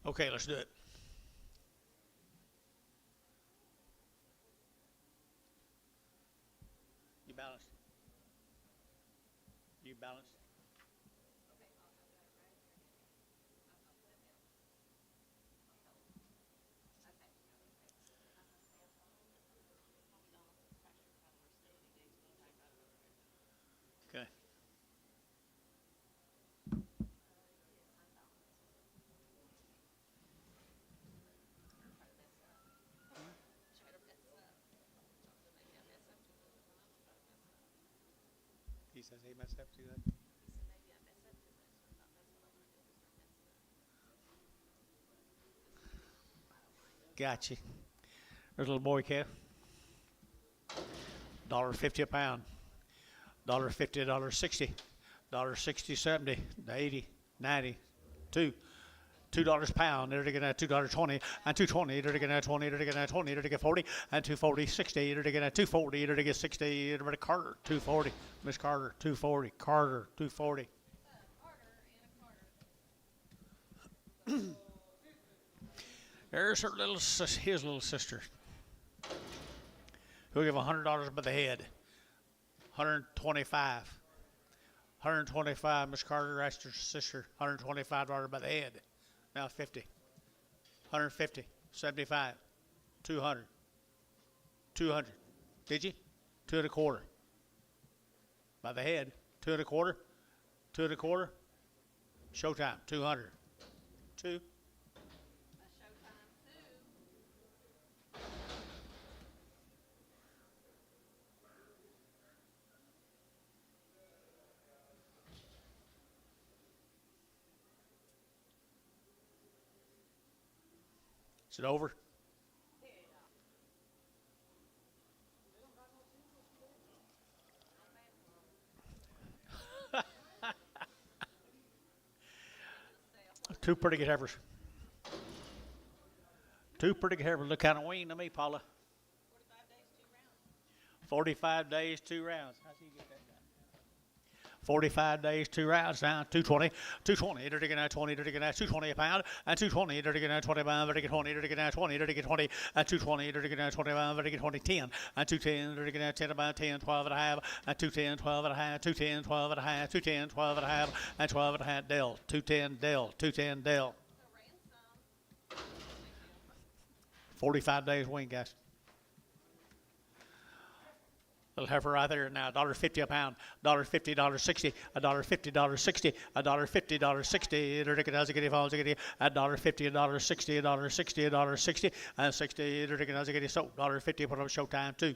Okay, let's do it. You balanced? You balanced? Okay. He says he messed up too. Gotcha. There's a little boy calf. $1.50 a pound. $1.50, $1.60. $1.60, 70, 80, 90, 2. $2 a pound, they're going to $2.20, and $2.20, they're going to 20, they're going to 20, they're going to 40, and $2.40, 60, they're going to 2.40, they're going to 60, they're going to Carter, 2.40, Miss Carter, 2.40, Carter, 2.40. There's her his little sister. Who'll give $100 by the head. 125. 125, Miss Carter, that's your sister. $125 by the head. Now 50. 150. 75. 200. 200. Did you? 2 and a quarter. By the head. 2 and a quarter. 2 and a quarter. Showtime. 200. 2. Is it over? Two pretty good heifers. Two pretty good heifers. Look kind of wean to me, Paula. 45 days, 2 rounds. How'd you get that done? 45 days, 2 rounds down, 220, 220, they're taking out 20, they're taking out 220 a pound, and 220, they're taking out 20 pounds, they're taking 20, they're taking out 20, they're taking 20, and 220, they're taking out 20 pounds, they're taking 20, 10, and 210, they're taking out 10 about 10, 12 and a half, and 210, 12 and a half, 210, 12 and a half, 210, 12 and a half, and 12 and a half, Dell, 210, Dell, 210, Dell. 45 days wing, guys. Little heifer right there now, $1.50 a pound, $1.50, $1.60, $1.50, $1.60, $1.50, $1.60. They're taking as a getty falls, $1.50, $1.60, $1.60, $1.60, and 60. They're taking as a getty so $1.50. Put on Showtime too.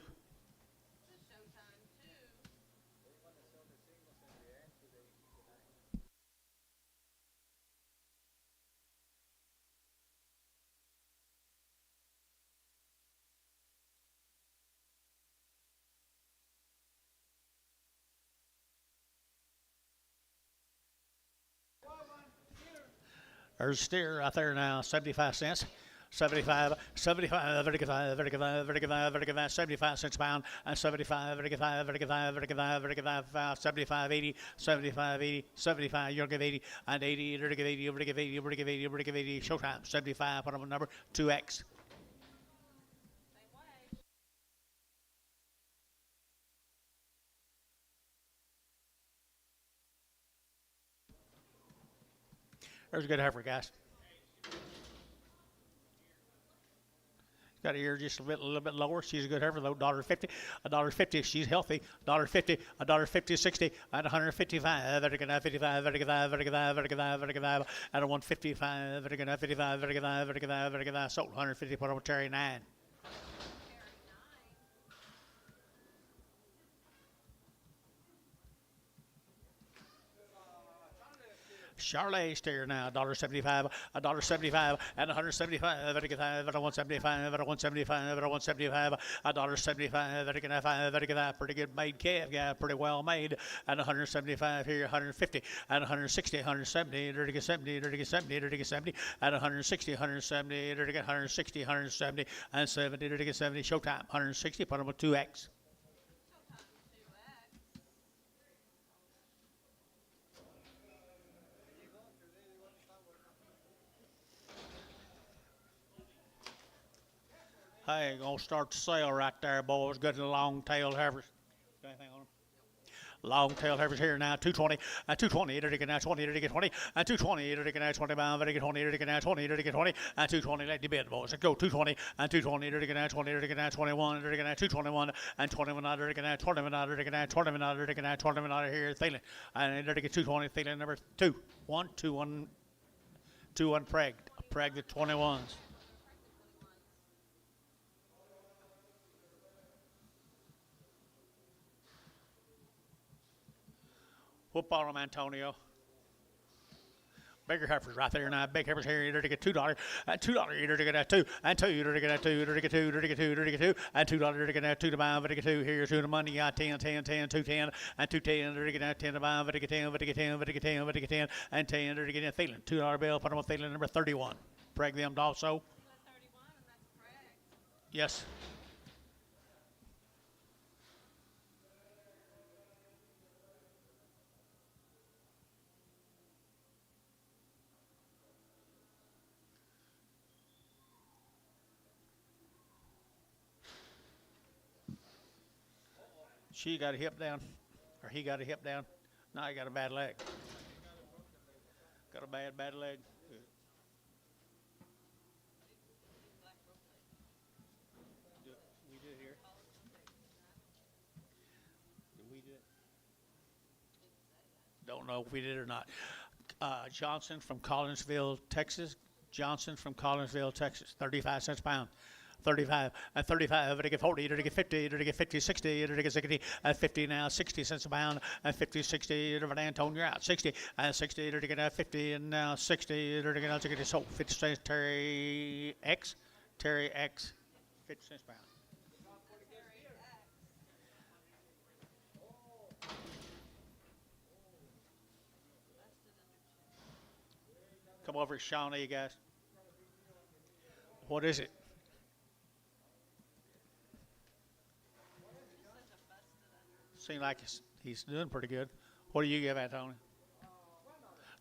There's a steer right there now, 75 cents. 75, 75, 35, 35, 35, 35, 75 cents a pound, and 75, 35, 35, 35, 35, 75, 80, 75, 80, 75, you'll give 80, and 80, you'll give 80, you'll give 80, you'll give 80, you'll give 80, Showtime, 75, put on a number, 2X. There's a good heifer, guys. Got her ear just a little bit lower. She's a good heifer though. $1.50, $1.50. She's healthy. $1.50, $1.50, 60, and 155. They're gonna 55, 55, 55, 55, 55, and 155. They're gonna 55, 55, 55, 55. Sold 150. Put on Terry 9. Charlotte steer now, $1.75, $1.75, and 175, $1.75, $1.75, $1.75, $1.75, $1.75, $1.75, pretty good made calf, guy, pretty well made, and 175 here, 150, and 160, 170, $1.70, $1.70, $1.70, and 160, 170, $1.60, 170, and 70, $1.70, Showtime, 160, put them with 2X. Hey, gonna start the sale right there, boys. Good long-tailed heifers. Got anything on them? Long-tailed heifers here now. 220. 220. It'll get now 20. It'll get 20. 220. It'll get now 20. Bound. It'll get 20. It'll get now 20. It'll get 20. 220. Let the bid, boys. Let's go. 220. 220. It'll get now 20. It'll get now 21. It'll get now 221. 21. It'll get now 21. It'll get now 21. It'll get now 21 here. Thielen. And it'll get 220. Thielen number 2. 1, 2, 1, 2, 1. Preg the 21s. Whoop on them, Antonio. Bigger heifers right there now. Big heifers here. You're to get $2. $2. You're to get that 2. And 2. You're to get that 2. You're to get 2. You're to get 2. You're to get 2. And $2. You're to get that 2 to buy. But to get 2. Here's 2 to money. You got 10, 10, 10, 2, 10. And 2, 10. You're to get that 10 to buy. But to get 10. But to get 10. But to get 10. But to get 10. And 10. You're to get a Thielen. $2 bill. Put them on Thielen number 31. Preg them also. Yes. She got a hip down, or he got a hip down. Now he got a bad leg. Got a bad leg. We did here. Did we do it? Don't know if we did or not. Johnson from Collinsville, Texas. Johnson from Collinsville, Texas. 35 cents a pound. 35 and 35, it'll get 40, it'll get 50, it'll get 50, 60, it'll get 60, and 50 now, 60 cents a pound, and 50, 60, it'll get Antonio, you're out, 60, and 60, it'll get 50, and now 60, it'll get so 50 cents, Terry X, 50 cents a pound. Come over, Shawnee, you guys. What is it? Seems like he's doing pretty good. What do you give at, Tony?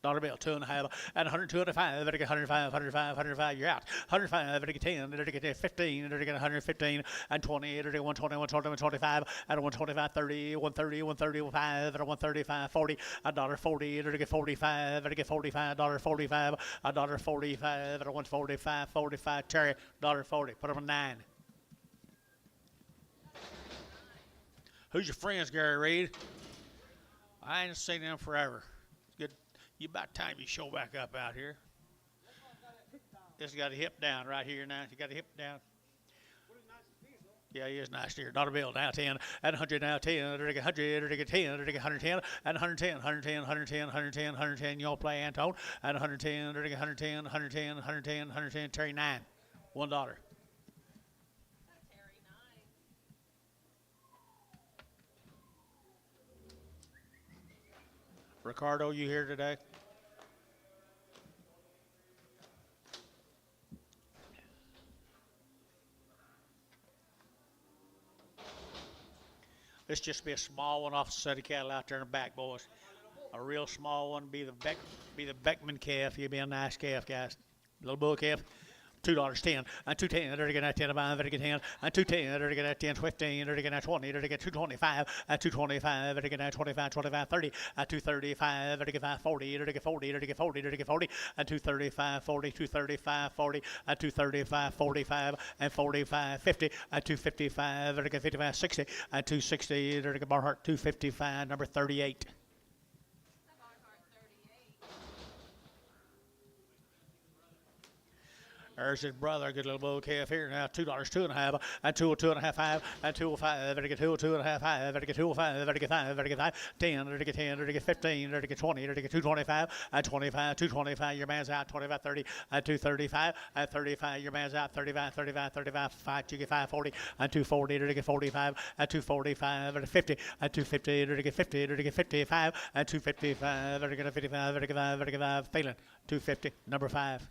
Dollar bill, 2.5, and 125. It'll get 105, 105, 105. You're out. 105. It'll get 10. It'll get 15. It'll get 115 and 20. It'll get 120, 120, 125, and 125, 30, 130, 130, 5, and 135, 40, $1.40. It'll get 45. It'll get 45, $1.45, $1.45, and 145, 45. Cherry, $1.40. Put them on 9. Who's your friends, Gary Reed? I ain't seen them forever. It's good. You about time you show back up out here. This got a hip down right here now. You got a hip down. Yeah, he is nice here. Dollar bill now 10 and 100 now 10. It'll get 100. It'll get 10. It'll get 110 and 110, 110, 110, 110, 110. Y'all play Antone and 110. It'll get 110, 110, 110, 110. Terry 9, $1. Ricardo, you here today? This just be a small one off the set of cattle out there in the back, boys. A real small one be the Beckman calf. You'd be a nice calf, guys. Little bull calf. $2.10 and 210. They're get that 10 about. They're get 10 and 210. They're get that 10, 15. They're get that 20. They're get 225 and 225. They're get that 25, 25, 30 and 235. They're get 540. They're get 40. They're get 40. They're get 40 and 235, 40, 235, 40 and 235, 45 and 45, 50 and 255. They're get 55, 60 and 260. They're get Barhart 255, number 38. There's his brother, good little bull calf here now. $2, 2.5, and 2.5, 5, and 2.05. Better get 2.5, 5. Better get 2.5. Better get 5. Better get 5. 10. Better get 10. Better get 15. Better get 20. Better get 225 and 25. 225. Your man's out. 25, 30 and 235 and 35. Your man's out. 35, 35, 35. 5. You get 540 and 240. Better get 45 and 245. Better 50 and 250. Better get 50. Better get 55 and 255. Better get a 55. Better get 5. Better get 5. Thielen 250. Number 5.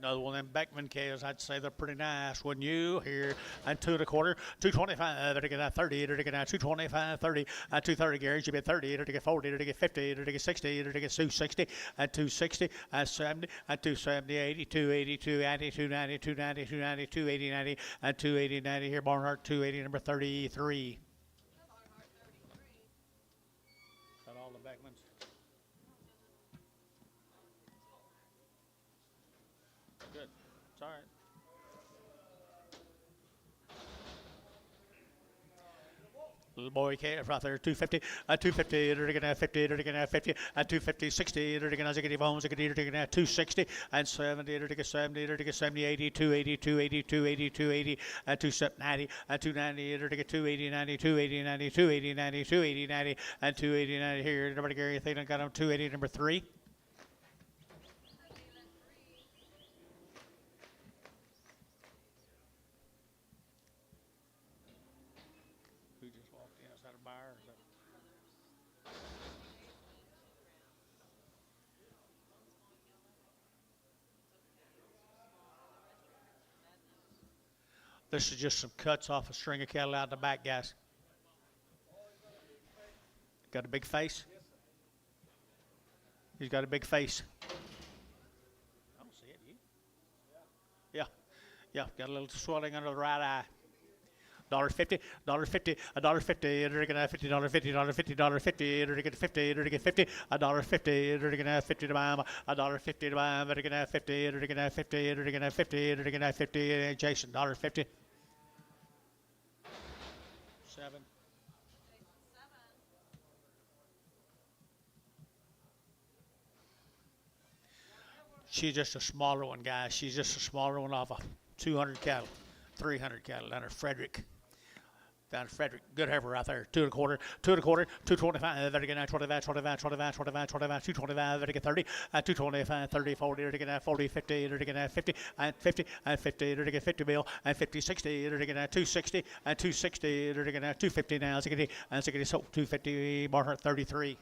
Another one of them Beckman cows, I'd say they're pretty nice, wouldn't you? Here, and 2 1/4, 225, they're going to 30, they're going to 225, 30, 230, Gary, you bet 30, they're going to 40, they're going to 50, they're going to 60, they're going to 260, and 260, and 70, and 270, 80, 280, 280, 290, 290, 290, 280, 90, and 280, 90 here, Barnhart, 280, number 33. Got all the Beckmans. Good. It's all right. Little boy calf right there, 250, 250, they're going to 50, they're going to 50, 250, 60, they're going to get bones, they're going to 260, and 70, they're going to 70, they're going to 70, 80, 280, 280, 280, 280, and 290, and 290, they're going to 280, 90, 280, 90, 280, 90, 280, 90, and 280, 90 here. Nobody Gary, I think I got him 280, number 3. This is just some cuts off a string of cattle out in the back, guys. Got a big face? He's got a big face. I don't see it, you? Yeah, got a little swelling under the right eye. $1.50, $1.50, $1.50, they're gonna $50, $50, $50, $50, they're gonna 50, they're gonna 50, $1.50, they're gonna 50 to buy $1.50 to buy they're gonna 50, they're gonna 50, they're gonna 50, they're gonna 50, Jason, $1.50. 7. She's just a smaller one, guys. She's just a smaller one off of 200 cattle, 300 cattle down at Frederick. Good heifer right there. 2 1/4, 2 1/4, 225, they're going to 25, 25, 25, 25, 25, 225, they're going to 30, 225, 30, 40, they're going to 40, 50, they're going to 50, and 50, and 50, they're going to 50 bill, and 50, 60, they're going to 260, and 260, they're going to 250 now, and 60, so 250, Barnhart 33.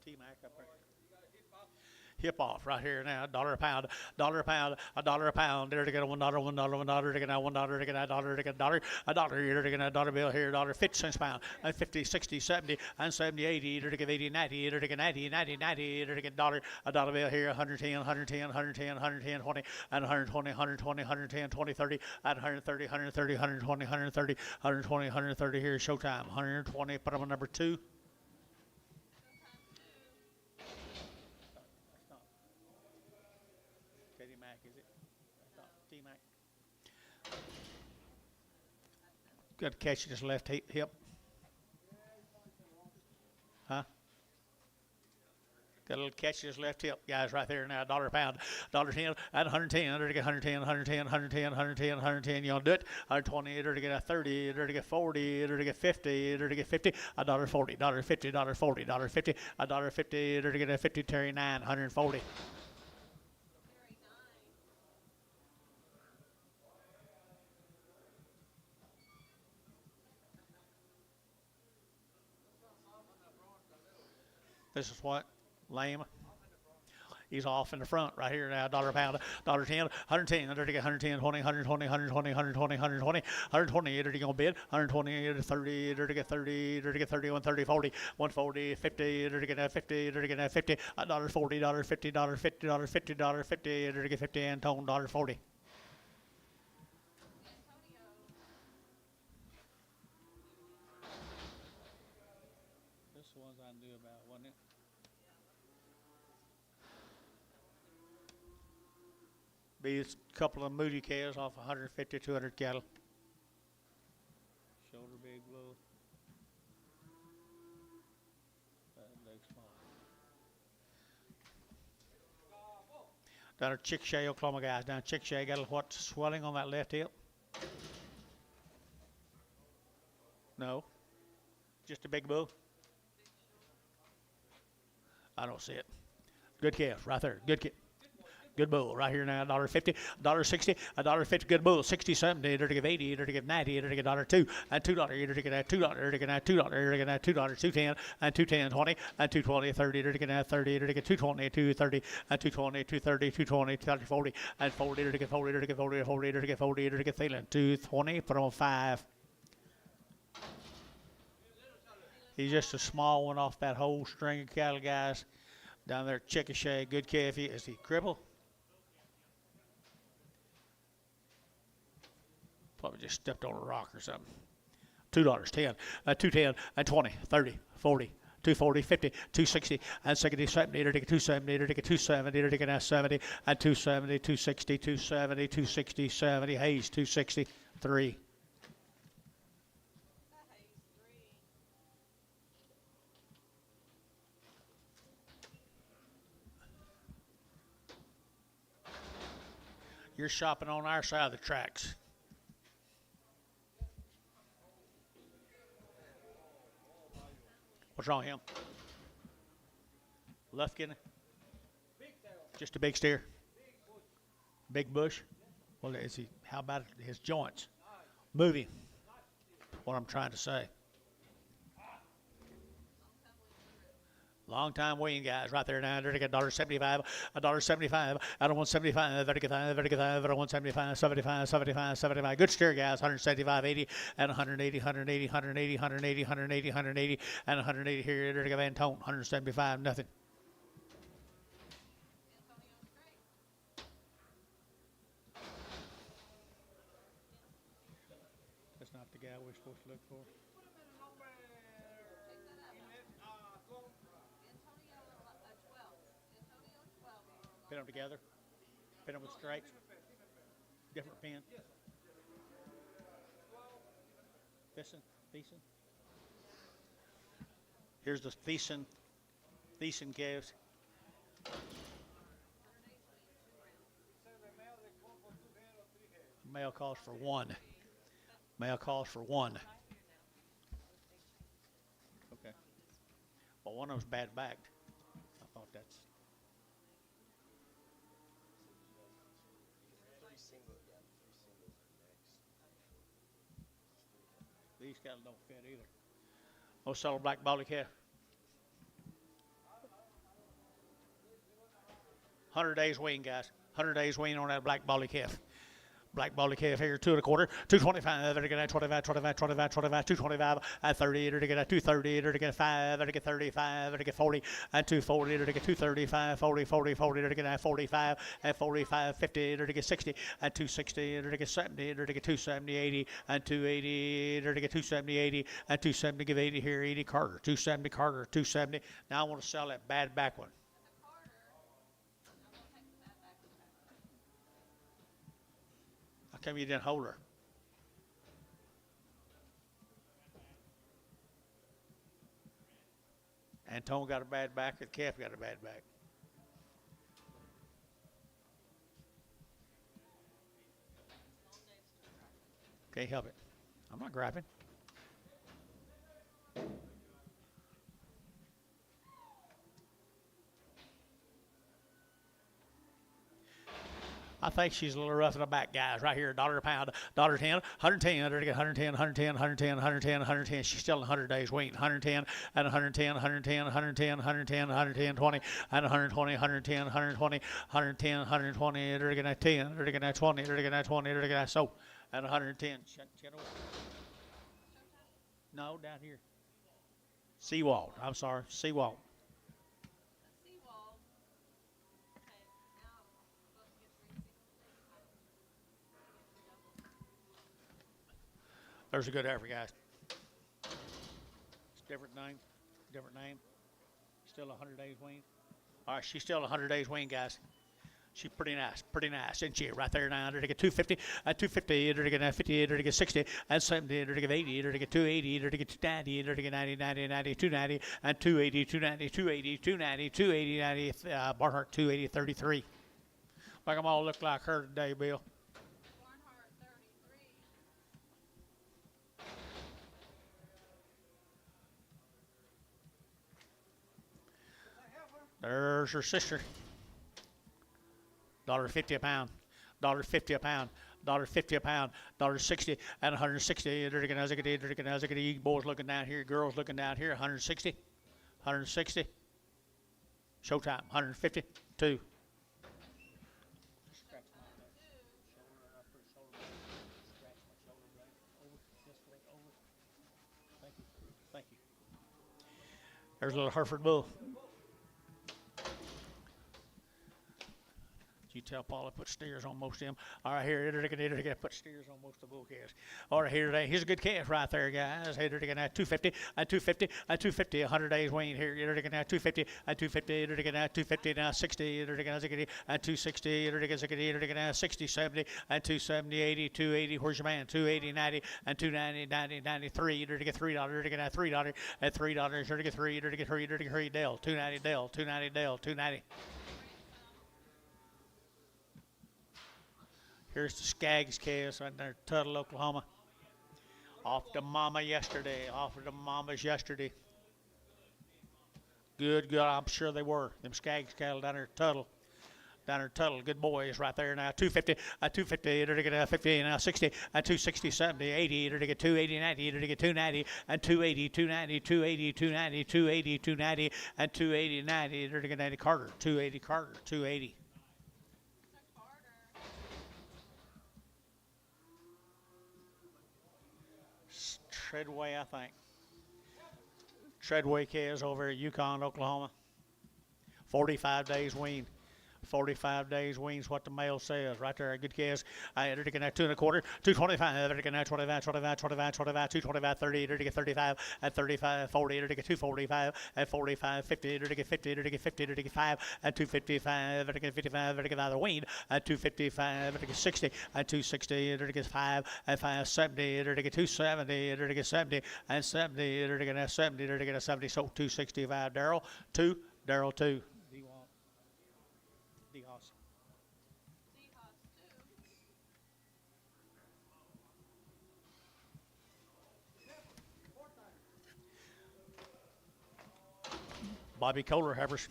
T-Mac up there. Hip off right here now, $1 a pound, $1 a pound, $1 a pound. There to get a $1, $1, $1, to get a $1, to get a dollar, to get a dollar, here to get a dollar bill here, $1.50 pound, and 50, 60, 70, and 70, 80, to get 80, 90, to get 90, 90, 90, to get a dollar bill here, 110, 110, 110, 110, 20, and 120, 120, 110, 20, 30, and 130, 130, 120, 130, 120, 130 here, showtime, 120, put them on number 2. T-Mac. Got to catch his left hip. Huh? Got a little catch his left hip, guys, right there now. $1 a pound, $1.10, and 110. They're to get 110, 110, 110, 110, 110. You want to do it? 120. They're to get a 30. They're to get 40. They're to get 50. They're to get 50. $1.40, $1.50, $1.40, $1.50, $1.50. They're to get a 50. Terry 9, 140. This is what? Lame. He's off in the front right here now. $1 a pound, $1.10, 110. They're to get 110, 20, 120, 120, 120, 120, 120. They're to go bid. 120, 30. They're to get 30. They're to get 30, 130, 40, 140, 50. They're to get 50. They're to get 50. $1.40, $1.50, $1.50, $1.50, $1.50. They're to get 50 and tone $1.40. This the ones I knew about, wasn't it? Be a couple of moody cows off 150, 200 cattle. Shoulder big, low. Leg small. Down at Chickasha, Oklahoma, guys. Down at Chickasha, got a what swelling on that left hip? No. The big bull. I don't see it. Good calf right there. Good calf. Good bull right here now. $1.50, $1.60, $1.50. Good bull. 60, 70. Either to give 80. Either to give 90. Either to give $2 and $2. Either to get $2. Either to get $2. Either to get $2. 210 and 210, 20 and 220, 30. Either to get 30. Either to get 220, 230 and 220, 230, 220, 30, 40 and 40. Either to get 40. Either to get 40, 40. Either to get 40. Either to get feeling 220. Put on 5. He's just a small one off that whole string of cattle, guys. Down there at Chickasha. Good calf. Is he crippled? Probably just stepped on a rock or something. $2, 10, 210, and 20, 30, 40, 240, 50, 260, and 60, 70, either to get 270, either to get 270, either to get 70, and 270, 260, 270, 260, 70, Hayes, 260, 3. You're shopping on our side of the tracks. What's wrong with him? Left getting just a big steer. Big bush. Well, is he? How about his joints? Moving. What I'm trying to say. Long time waiting, guys, right there now. They're going to get $1.75, $1.75, out of 175, they're going to get 175, 75, 75, 75. Good steer, guys. 175, 80, and 180, 180, 180, 180, 180, 180, and 180 here. They're going to get Van Tone, 175, nothing. That's not the guy we're supposed to look for. Pin them together. Pin them with stripes. Different pin. Thiessen. Here's the Thiessen calves. Male calls for 1. Male calls for 1. Okay. Well, one of them's bad backed. I thought that's. These cattle don't fit either. Oh, sell a black baldy calf. 100 days wean, guys. 100 days wean on that black baldy calf. Black baldy calf here, 2 1/4, 225, they're going to 25, 25, 25, 25, 225, and 30, they're going to 230, they're going to 5, they're going to 35, they're going to 40, and 240, they're going to 235, 40, 40, 40, they're going to 45, and 45, 50, they're going to 60, and 260, they're going to 70, they're going to 270, 80, and 280, they're going to 270, 80, and 270, give 80 here, 80 Carter, 270 Carter, 270. Now I want to sell that bad back one. How come you didn't hold her? Antone got a bad back, the calf got a bad back. Can't help it. I'm not grabbing. I think she's a little rough in the back, guys. Right here, $1 a pound, $1.10, 110, 110, 110, 110, 110, 110. She's still in 100 days wean. 110 and 110, 110, 110, 110, 110, 20, and 120, 110, 120, 110, 120. They're going to 10, they're going to 20, they're going to 20, they're going to so, and 110. No, down here. Seawald. I'm sorry, Seawald. There's a good heifer, guys. It's different name. Still 100 days wean. All right, she's still 100 days wean, guys. She's pretty nice, isn't she? Right there now, they're to get 250, 250, they're to get 50, they're to get 60, and 70, they're to get 80, they're to get 280, they're to get 290, they're to get 90, 90, 90, 290, and 280, 290, 280, 290, 280, 90, Barnhart 280, 33. Like them all look like her today, Bill. There's her sister. $1.50 a pound. $1.50 a pound. $1.50 a pound. $1.60 and 160. Boys looking down here. Girls looking down here. 160. 160. Showtime. 150. Two. Thank you. There's a little Hereford bull. You tell Paula put steers on most of them. All right, here, put steers on most of the bull calves. All right, here today. Here's a good calf right there, guys. Here, 250, 250, 250, 100 days weaned. Here, 250, 250, 250, now 60, 260, 60, 70, 270, 80, 280. Where's your man? 280, 90, and 290, 90, 93. $3, $3, and $3, $3, Dell, 290, Dell, 290, Dell, 290. Here's the Skaggs calves right there, Tuttle, Oklahoma. Off the mama yesterday. Off of the mamas yesterday. Good. I'm sure they were. Them Skaggs cattle down there, Tuttle. Good boys right there now. 250, 250, 50, now 60, 260, 70, 80, 280, 90, 290, and 280, 290, 280, 290, 280, 290, and 280, 90, Carter, 280, Carter, 280. Treadway, I think. Treadway calves over at Yukon, Oklahoma. 45 days weaned. 45 days wean's what the male says right there. Good calves. I entered again at 2 1/4, 225, entered at 25, 225, 30, 35, at 35, 40, entered at 245, at 45, 50, entered at 50, entered at 50, entered at 5, at 255, entered at 55, entered at the weaned, at 255, entered at 60, at 260, entered at 5, at 570, entered at 270, entered at 70, and 70, entered at 70, entered at 70, so 265, Darrell 2, Darrell 2. Bobby Kohler heifers.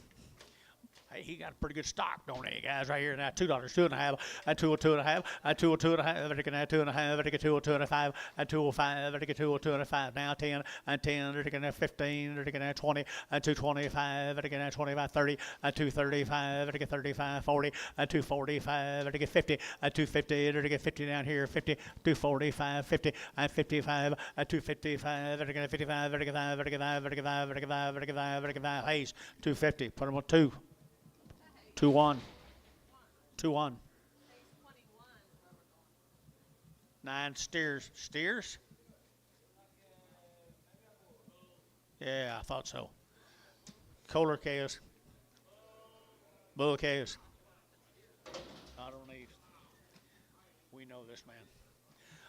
Hey, he got a pretty good stock, don't he, guys? Right here now, $2, 2.5, and 202.5, and 202.5, Vertical 2.5, Vertical 202.5, and 205, Vertical 202.5, now 10, and 10, Vertical 15, Vertical 20, and 225, Vertical 25, 30, and 235, Vertical 35, 40, and 245, Vertical 50, and 250, Vertical 50 down here, 50, 245, 50, and 55, and 255, Vertical 55, Vertical 5, Vertical 5, Vertical 5, Vertical 5, Vertical 5, Vertical 5, Hayes, 250, put him on 2. 2-1. 2-1. 9 steers. Steers? Yeah, I thought so. Kohler calves. Bull calves. I don't need. We know this man.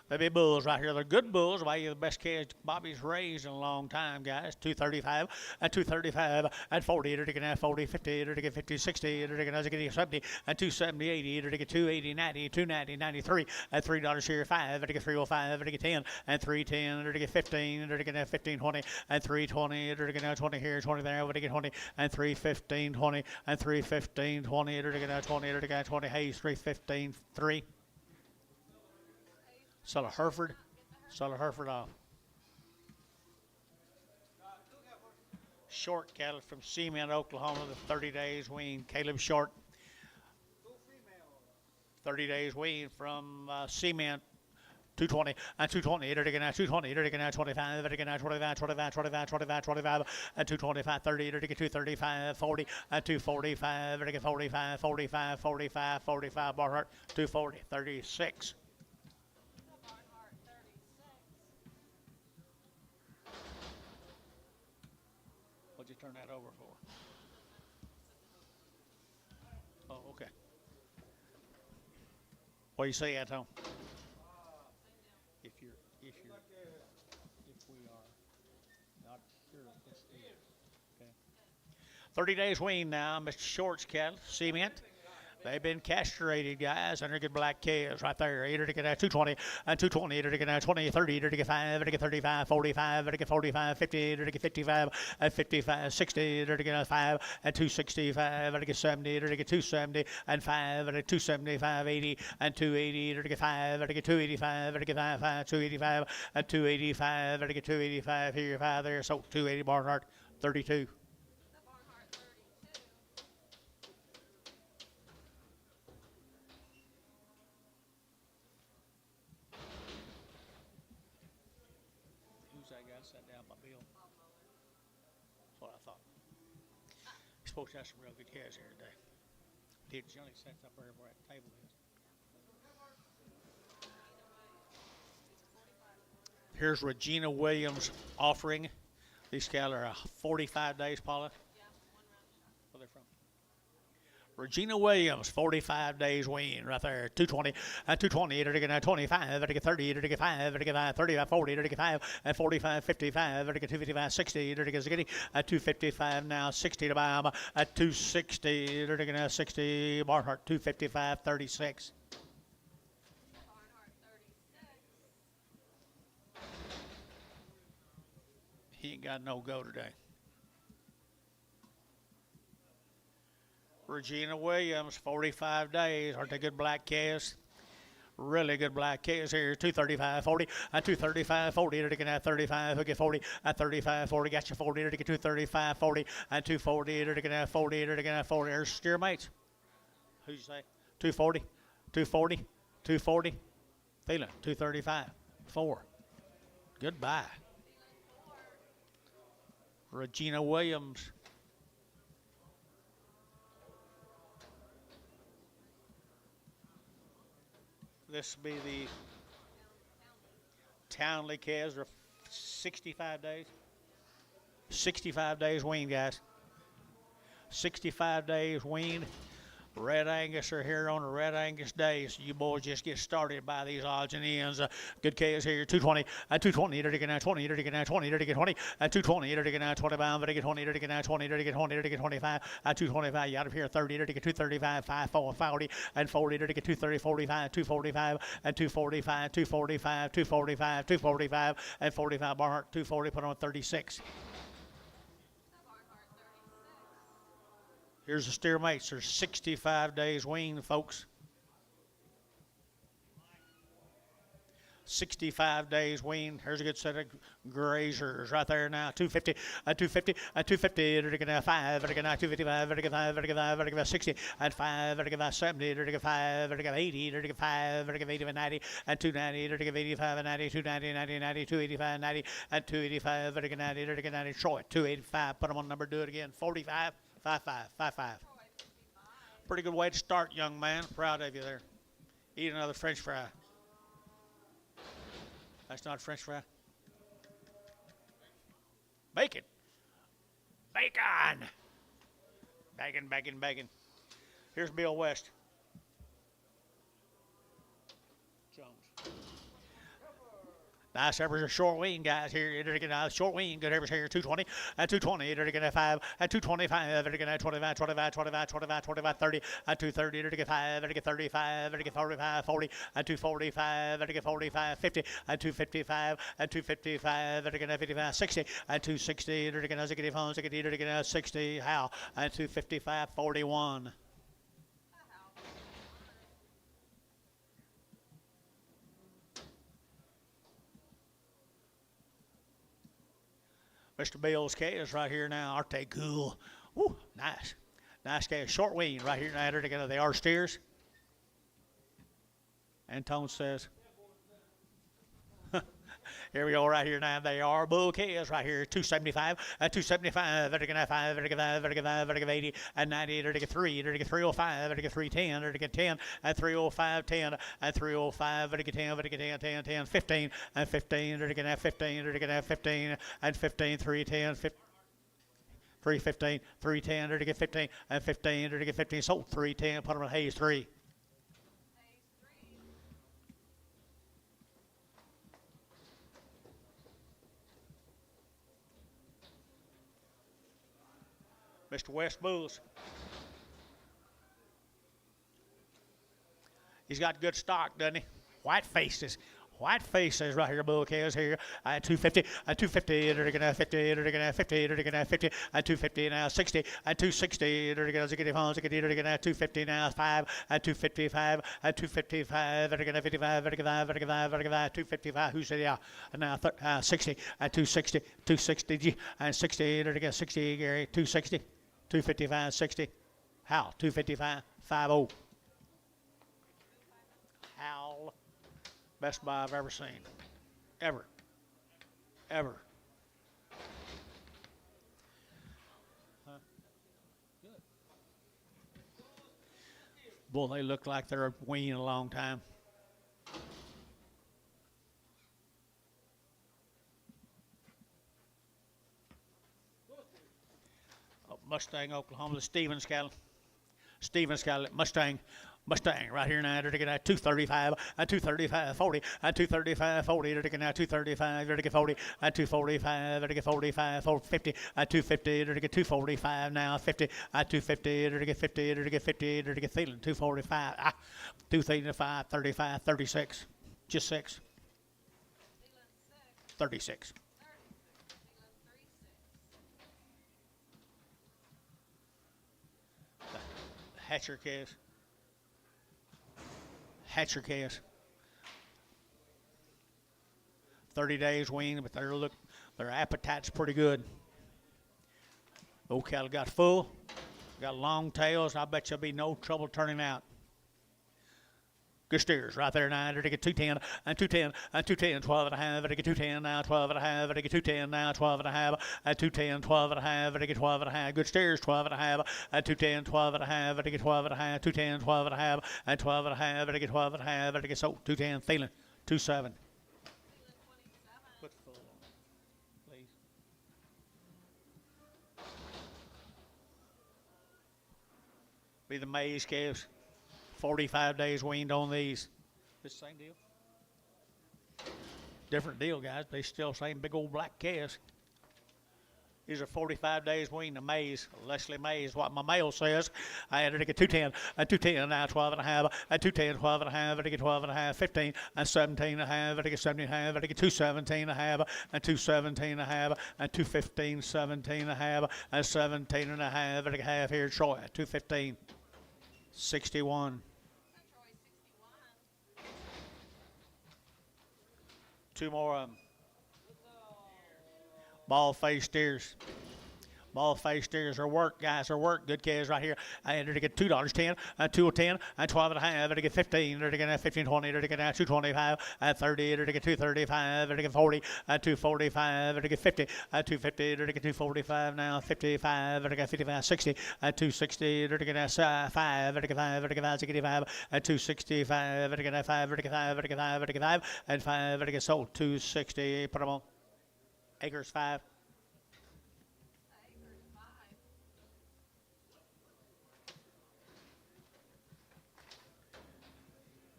They be bulls right here. They're good bulls. Why you the best calves Bobby's raised in a long time, guys. 235 and 235 and 40. 40, 50, 50, 60, 70 and 270, 80, 280, 90, 290, 93 and $3 here. 5, 305, 10 and 310, 15, 15, 20 and 320, 20 here, 20 there, 20 and 315, 20 and 315, 20, 20, Hayes, 315, 3. Sell a Hereford off. Short cattle from Cement, Oklahoma, the 30 days weaned. Caleb Short. 30 days weaned from Cement. 220 and 220, 220, 25, 25, and 225, 30, 235, 40, and 245, 45, 45, 45, 45, Barhart, 240, 36. What'd you turn that over for? Oh, okay. What do you say, Anton? If we are not sure if this is okay. 30 days weaned now, Mr. Short's cattle, Cement. They've been castrated, guys, and they're good black calves right there. 8 to get 220, and 220 to get 20, 30 to get 5, to get 35, 45, to get 45, 50 to get 55, and 55, 60 to get 5, and 265 to get 70 to get 270, and 5 to 275, 80, and 280 to get 5, to get 285 to get 5, 285, and 285 to get 285. Here, 5 there, so 280 Barnhart, 32. Sat down by Bill. That's what I thought. You're supposed to have some real good calves here today. Did Johnny sets up where that table is? Here's Regina Williams offering. These cattle are 45 days, Paula. Where they're from? Regina Williams, 45 days wean right there, 220, and 220, to get 25, to get 30, to get 5, to get 5, 35, 40, to get 5, and 45, 55, to get 255, 60, to get 60, at 255 now, 60 to buy them, at 260, to get 60, Barnhart, 255, 36. He ain't got no go today. Regina Williams, 45 days. Aren't they good black calves? Really good black calves here. 235, 40, and 235, 40. To get 35, hook it 40, at 35, 40. Got you 40, to get 235, 40, and 240, to get 40, to get 40. There's steer mates. Who'd you say? 240, 240, 240. Feeling 235, 4. Goodbye. Regina Williams. This will be the Townley calves. Are 65 days. 65 days weaned, guys. 65 days weaned. Red Angus are here on a Red Angus day, so you boys just get started by these odds and ends. Good calves here, 220, and 220, to get 20, to get 20, to get 20, and 220, to get 25, to get 20, to get 20, to get 20, to get 25, and 225, you out of here, 30, to get 235, 5, 4, 40, and 40, to get 230, 45, 245, and 245, 245, 245, 245, and 45, Barnhart, 240, put on 36. Here's the steer mates. There's 65 days weaned, folks. 65 days weaned. Here's a good set of grazers right there now. 250, 250, 250, to get 5, to get 255, to get 5, to get 5, to get 60, and 5, to get 70, to get 5, to get 80, to get 5, to get 80 and 90, and 290, to get 85 and 90, 290, 90, 90, 285, 90, and 285, to get 90, to get 90. Troy, 285. Put them on number. Do it again. 45, 55, 55. Pretty good way to start, young man. Proud of you there. Eat another French fry. That's not French fry. Bacon. Bacon. Bacon, bacon, bacon. Here's Bill West. Jones. Nice heifers are short wean, guys. Here, to get short wean. Good heifers here, 220, and 220, to get 5, and 225, to get 25, 25, 25, 25, 25, 30, and 230, to get 5, to get 35, to get 45, 40, and 245, to get 45, 50, and 255, and 255, to get 55, 60, and 260, to get 65, to get 60, how, and 255, 41. Mr. Bill's calves right here now. Aren't they cool? Woo, nice. Nice calves. Short wean right here now. Together. They are steers. Antone says. Here we go right here now. They are bull calves right here. 275, and 275, to get 5, to get 5, to get 5, to get 80, and 90, to get 3, to get 305, to get 310, to get 10, and 305, 10, and 305, to get 10, to get 10, 10, 10, 15, and 15, to get 15, to get 15, and 15, 310, 15. 315, 310, to get 15, and 15, to get 15. Sold 310. Put them on Hayes 3. Mr. West Bulls. He's got good stock, doesn't he? White faces. White faces right here, bull cows here. 250, 250, they're gonna 50, they're gonna 50, they're gonna 50, 250 now 60, 260, they're gonna ziggity phones, ziggity, they're gonna 250 now 5, 255, 255, they're gonna 55, they're gonna 55, they're gonna 255. Who said yeah? Now 60, 260, 260, and 60, they're gonna 60, Gary, 260, 255, 60. How? 255, 50. How? Best buy I've ever seen. Ever. Ever. Huh? Good. Boy, they look like they're weaning a long time. Oh, Mustang, Oklahoma, the Stevens cattle. Stevens cattle, Mustang right here now. They're taking out 235, 235, 40, 235, 40. They're taking out 235, they're taking 40, 245, they're taking 45, 450, 250, they're taking 245 now, 50, 250, they're taking 50, they're taking 50, they're taking feeling 245, 235, 35, 36, just 6, 36. Hatcher case. Hatcher case. 30 days weaned, but their appetite's pretty good. Old cattle got full, got long tails. I bet you'll be no trouble turning out. Good steers right there now. They're taking 210 and 210 and 210, 12 and a half. They're taking 210 now, 12 and a half. They're taking 210 now, 12 and a half. 210, 12 and a half. They're taking 12 and a half. Good steers, 12 and a half. 210, 12 and a half. They're taking 12 and a half. 210, 12 and a half. 12 and a half. They're taking 12 and a half. They're taking 210, feeling 27. Put the full on, please. Be the maize calves. 45 days weaned on these. This same deal? Different deal, guys. They still same big old black calves. These are 45 days weaned. The maize, Leslie Maize, what my mail says. I had to get 210, 210 now, 12 and a half, 210, 12 and a half, I get 12 and a half, 15, 17 and a half, I get 17 and a half, I get 217 and a half, 217 and a half, 215, 17 and a half, 17 and a half, I get half here, Troy, 215, 61. Two more of them. Ball face steers. Ball face steers are work, guys, are work. Good calves right here. I had to get $2.10, 210, 12 and a half, to get 15, to get 15, 20, to get 225, 30, to get 235, to get 40, 245, to get 50, 250, to get 245 now, 55, to get 55, 60, 260, to get 5, to get 5, to get 5, 65, 265, to get 5, to get 5, to get 5, to get 5, and 5, to get sold 260. Put them on. Acres 5.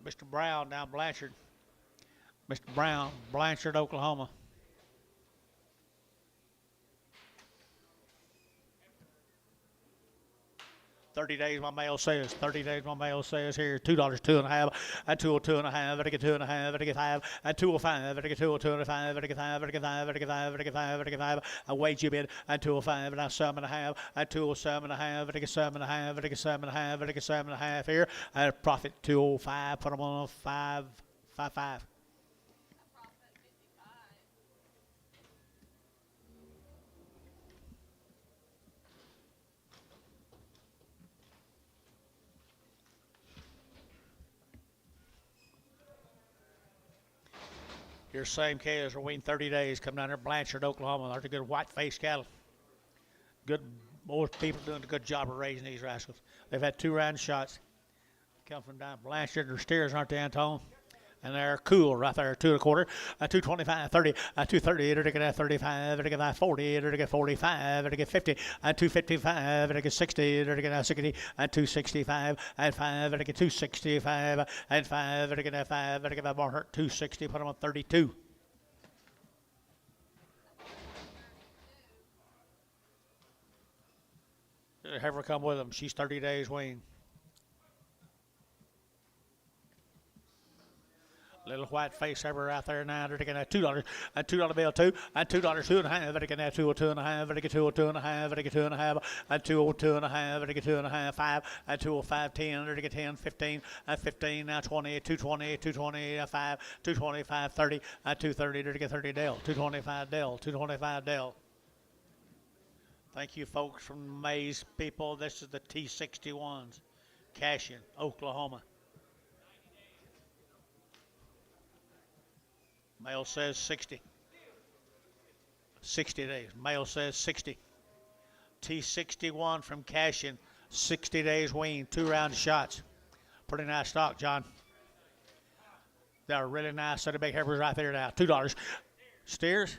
Mr. Brown down Blanchard. Mr. Brown, Blanchard, Oklahoma. 30 days, my mail says. 30 days, my mail says here. $2, 2 and a half. 202 and a half. I get 2 and a half. I get 5. 205. I get 202 and a 5. I get 5. I get 5. I get 5. I get 5. I get 5. I wage you bid. 205 and 7 and a half. 207 and a half. I get 7 and a half. I get 7 and a half. I get 7 and a half here. I profit 205. Put them on 555. Your same calves are waiting 30 days. Come down there, Blanchard, Oklahoma. They're the good white-faced cattle. Good, more people doing a good job of raising these rascals. They've had 2 round shots. Come from down Blanchard. Their steers, aren't they, Antone? And they're cool right there, 2 1/4, 225, 30, 230, to get 35, to get 40, to get 45, to get 50, 255, to get 60, to get 60, 265, and 5, to get 265, and 5, to get 5, to get more hurt, 260, put them on 32. Have her come with them. She's 30 days weaned. little white face ever out there now. They're taking a $2 and $2 bill two and $2 2.5. They're taking a 202.5. They're taking 202.5. They're taking 2.5 and 202.5. They're taking 2.5 5 and 205 10. They're taking 10 15 and 15 now 20 220 220 5 225 30 and 230. They're taking 30 Dell 225 Dell 225 Dell. Thank you, folks, from Mays people. This is the T61s, Cashion, Oklahoma. Male says 60. 60 days. Male says 60. T61 from Cashion, 60 days wean, 2 round shots. Pretty nice stock, John. They're really nice set of big heifers right there now. $2. Steers.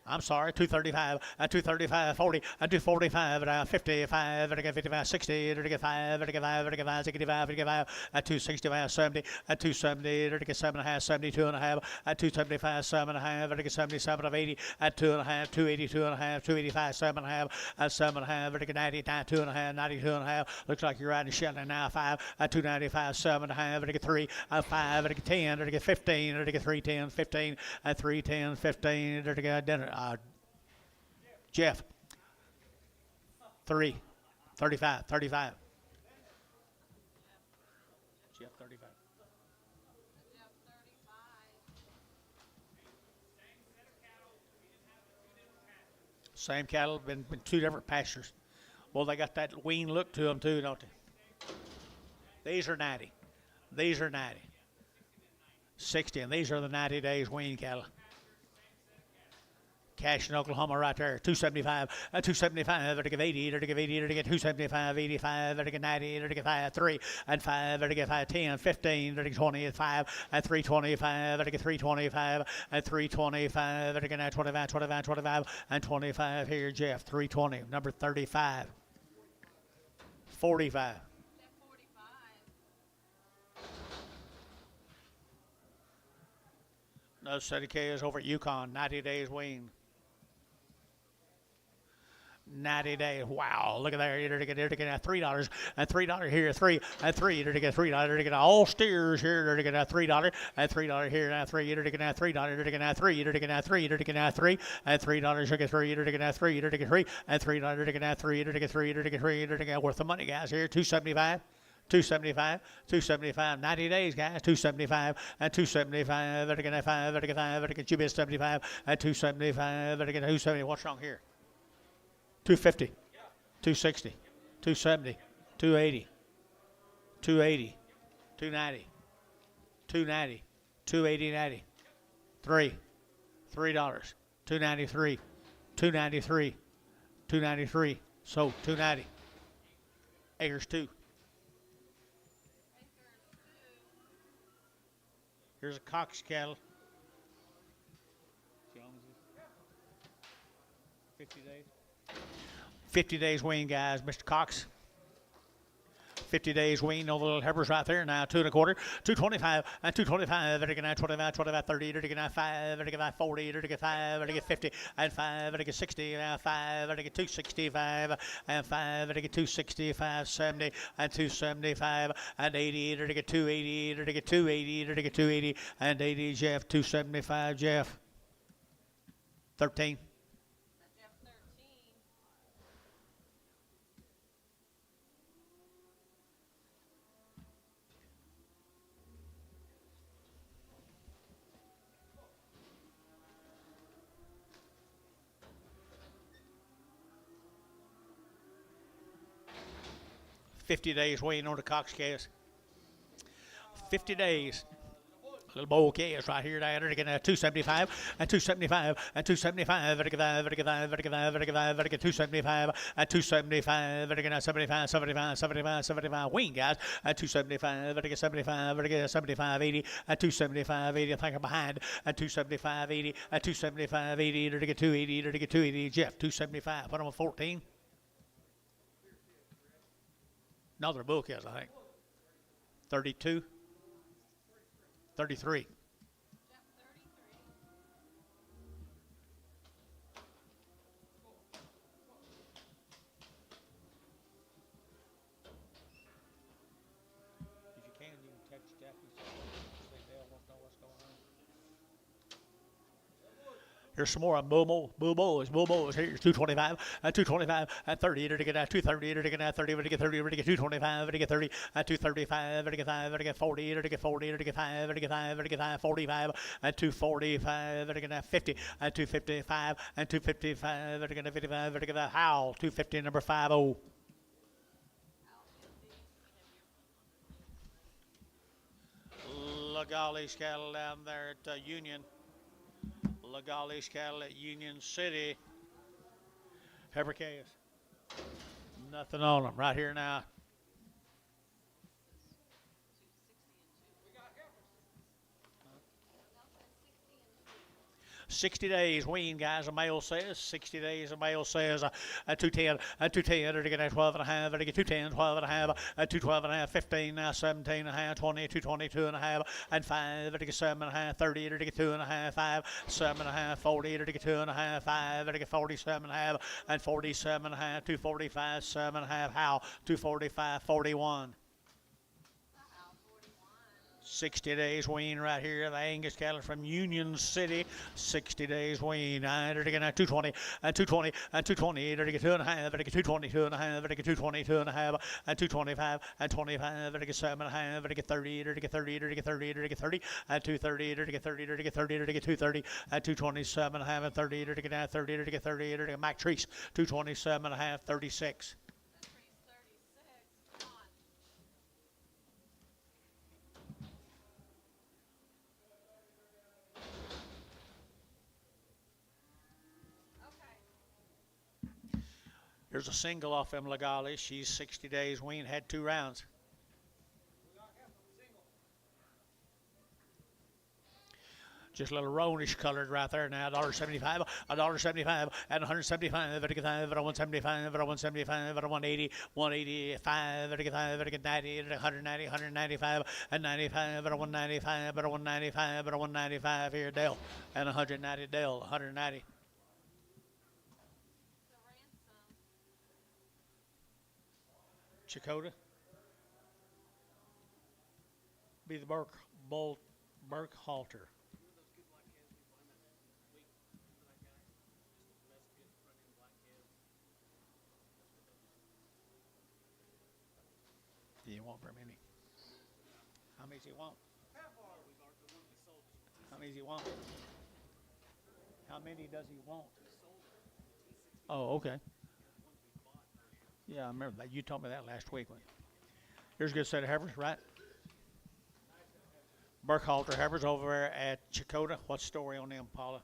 I'm sorry, 235 and 235 40 and 245 and 55 and 55 60 and 55 and 55 and 55 65 55 and 265 70 and 270 and 7.5 72 and a half and 275 7.5 and 77 of 80 and 2.5 280 2.5 285 7.5 and 7.5 and 99 2.5 92 and a half. Looks like you're riding Shelly now 5 and 295 7.5 and 3 and 5 and 10 and 15 and 310 15 and 310 15 and dinner. Jeff, 35. Jeff, 35. Same cattle, been 2 different pastures. Well, they got that wean look to them too, don't they? These are 90. These are 90. 60, and these are the 90 days wean cattle. Cash in Oklahoma right there, 275, 275, to give 80, to give 80, to get 275, 85, to get 90, to get 5, 3, and 5, to get 5, 10, 15, to get 20, 5, and 325, to get 325, and 325, to get 25, 25, 25, and 25 here, Jeff, 320, number 35, 45. Another set of K is over at Yukon, 90 days wean. 90 days. Wow, look at there. You're going to get $3 and $3 here, 3 and 3. You're going to get $3. You're going to all steers here. You're going to get $3 and $3 here, now 3. You're going to get $3. You're going to get 3. You're going to get 3. You're going to get 3 and $3. You're going to get 3. You're going to get 3. You're going to get 3 and $3. You're going to get 3. You're going to get 3. You're going to get 3. You're going to get worth the money, guys. Here, 275. 275, 275, 90 days, guys. 275 and 275. Better get 5. Better get 5. Better get you 75 and 275. Better get 270. What's wrong here? 250, 260, 270, 280, 280, 290, 290, 280, 90, 3, $3, 293, 293, 293. So 290. Acres 2. Here's a Cox cattle. 50 days. 50 days wean, guys. Mr. Cox. 50 days wean. No little heifers right there now. 2 1/4, 225 and 225. Better get 25, 25, 30. Better get 5. Better get 40. Better get 5. Better get 50 and 5. Better get 60. 5. Better get 265 and 5. Better get 265, 70 and 275 and 80. Better get 280. Better get 280. Better get 280 and 80. Jeff, 275. Jeff, 13. 50 days waiting on the Cox case. 50 days. Little bowl case right here. They're getting 275 and 275 and 275. Better get 5. Better get 5. Better get 5. Better get 5. Better get 275 and 275. Better get 75, 75, 75, 75. Wing, guys. At 275. Better get 75. Better get 75, 80 and 275, 80. I think I'm behind. At 275, 80 and 275, 80. Better get 280. Better get 280. Jeff, 275. Put them on 14. Another bull kills, I think. 32. 33. Did you can touch Jackie so Dale won't know what's Here's some more. Bull Mo's. Here's 225, 225, 30, to get 230, to get 30, to get 30, to get 225, to get 30, 235, to get 5, to get 40, to get 40, to get 5, to get 5, to get 5, 45, 245, to get 50, 255, 255, to get 55, to get Howl, 250, number 50. Legalish cattle down there at Union. Legalish cattle at Union City. Heifer calves. Nothing on them right here now. 60 days wean, guys. A male says 60 days. A male says 210, 210. To get 12 and a half. To get 210, 12 and a half. 212 and a half. 15 now. 17 and a half. 20, 222 and a half. And 5. To get 7 and a half. 30. To get 2 and a half. 5. 7 and a half. 40. To get 2 and a half. 5. To get 47 and a half. And 47 and a half. 245. 7 and a half. How? 245. 41. 60 days wean right here. The Angus cattle from Union City. 60 days wean. To get 220 and 220 and 220. To get 2 and a half. To get 222 and a half. To get 222 and a half. And 225 and 25. To get 7 and a half. To get 30. To get 30. To get 30. To get 30. And 230. To get 30. To get 30. To get 230. And 227 and a half. And 30. To get 30. To get 30. To get Mac Treese. 227 and a half. 36. Here's a single off them Legales. She's 60 days wean, had 2 rounds. Just a little roanish colored right there now. $1.75, $1.75, and 175. Better get 175, better 175, better 180, 185, better get 90, 190, 195, and 95, better 195, better 195, better 195 here, Dale, and 190, Dale, 190. Chakota. Be the Burke halter. You want very many? How many do you want? How many do you want? How many does he want? Oh, okay. Yeah, I remember that. You told me that last week. Here's a good set of heifers, right? Burkhalter heifers over there at Chakota. What's the story on them, Paula?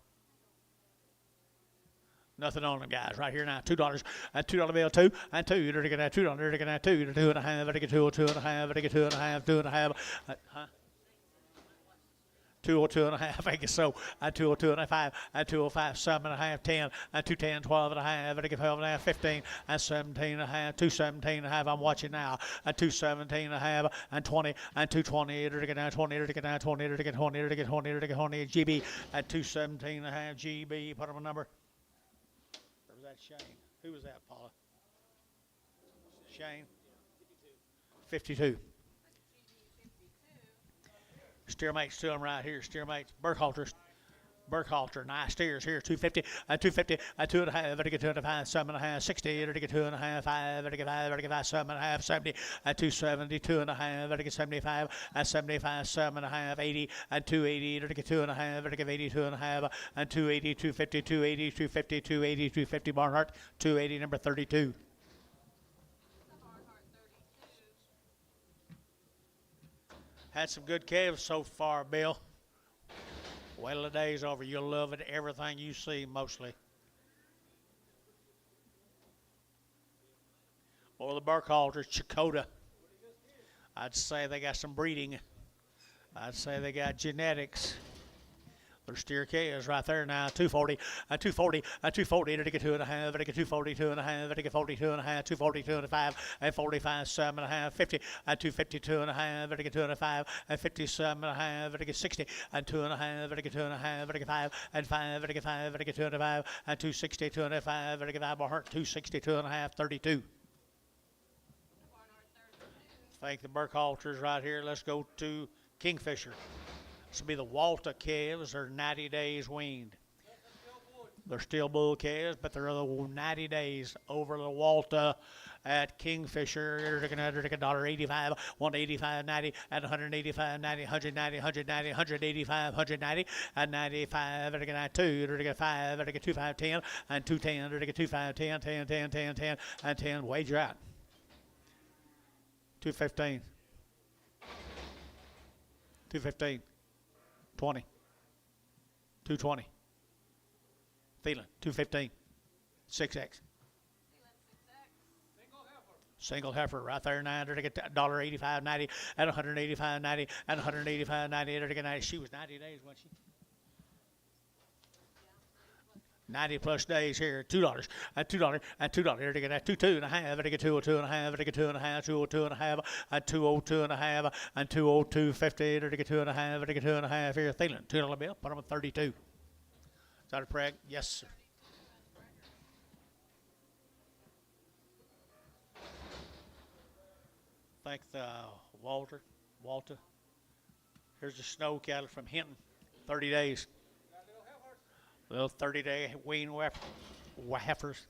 Nothing on them, guys. Right here now, $2 and $2 bill, 2 and 2. You're going to get $2. You're going to get 2 to 2 and a half. Better get 2 or 2 and a half. Better get 2 and a half. 2 and a half. Huh? 2 or 2 and a half, I guess so. And 2 or 2 and a half, and 2 or 5, 7 and a half, 10, and 210, 12 and a half, and 12 and a half, 15, and 17 and a half, 217 and a half. I'm watching now. And 217 and a half, and 20, and 220, to get down 20, to get down 20, to get 20, to get 20, to get 20, GB, at 217 and a half, GB. Put him a number. Or was that Shane? Who was that, Paula? Shane? 52. Steer mates to them right here. Steer mates. Burkhalter. Nice steers here. 250. 250. 2 and a half. Better get 2 and a half. 7 and a half. 60. Better get 2 and a half. 5. Better get 5. Better get 5. 7 and a half. 70. 270. 2 and a half. Better get 75. 75. 7 and a half. 80. 280. Better get 2 and a half. Better get 82 and a half. 280. 250. 280. 250. 280. 250. Barnhart. 280. Number 32. Had some good calves so far, Bill. Well, the day's over. You'll love it. Everything you see, mostly. Or the Burkhalters, Chakota. I'd say they got some breeding. I'd say they got genetics. Their steer calves right there now. 240, 240, 240 to get 2 and a half, to get 242 and a half, to get 42 and a half, 242 and a 5, and 45, 7 and a half, 50, 252 and a half, to get 2 and a 5, and 57 and a half, to get 60, and 2 and a half, to get 2 and a half, to get 5, and 5, to get 5, to get 2 and a 5, and 260, 2 and a 5, to get 5 more hurt, 262 and a half, 32. Thank the Burkhalters right here. Let's go to Kingfisher. This will be the Walter calves. They're 90 days weaned. They're still bull calves, but they're 90 days over the Walta at Kingfisher. They're looking at $1.85, 185.90, at 185.90, 190, 190, 185, 190, and 95. They're looking at 2. They're looking at 5. They're looking at 2510 and 210. They're looking at 2510, 10, 10, 10, 10, and 10. Wager out. 215. 215. 20. 220. Feeling 215. 6X. Single heifer right there now. They're to get $1.85.90 at 185.90 and 185.90. They're to get 90. She was 90 days, wasn't she? 90 plus days here. $2 and $2 and $2. They're to get that 22 and a half. They're to get 202 and a half. They're to get 2 and a half. 202 and a half and 202 and a half and 202.50. They're to get 2 and a half. They're to get 2 and a half here. Feeling $2 bill. Put them at 32. Is that a preg? Yes, sir. Thank the Walter. Here's the snow cattle from Hinton. 30 days. Little 30-day wean heifers.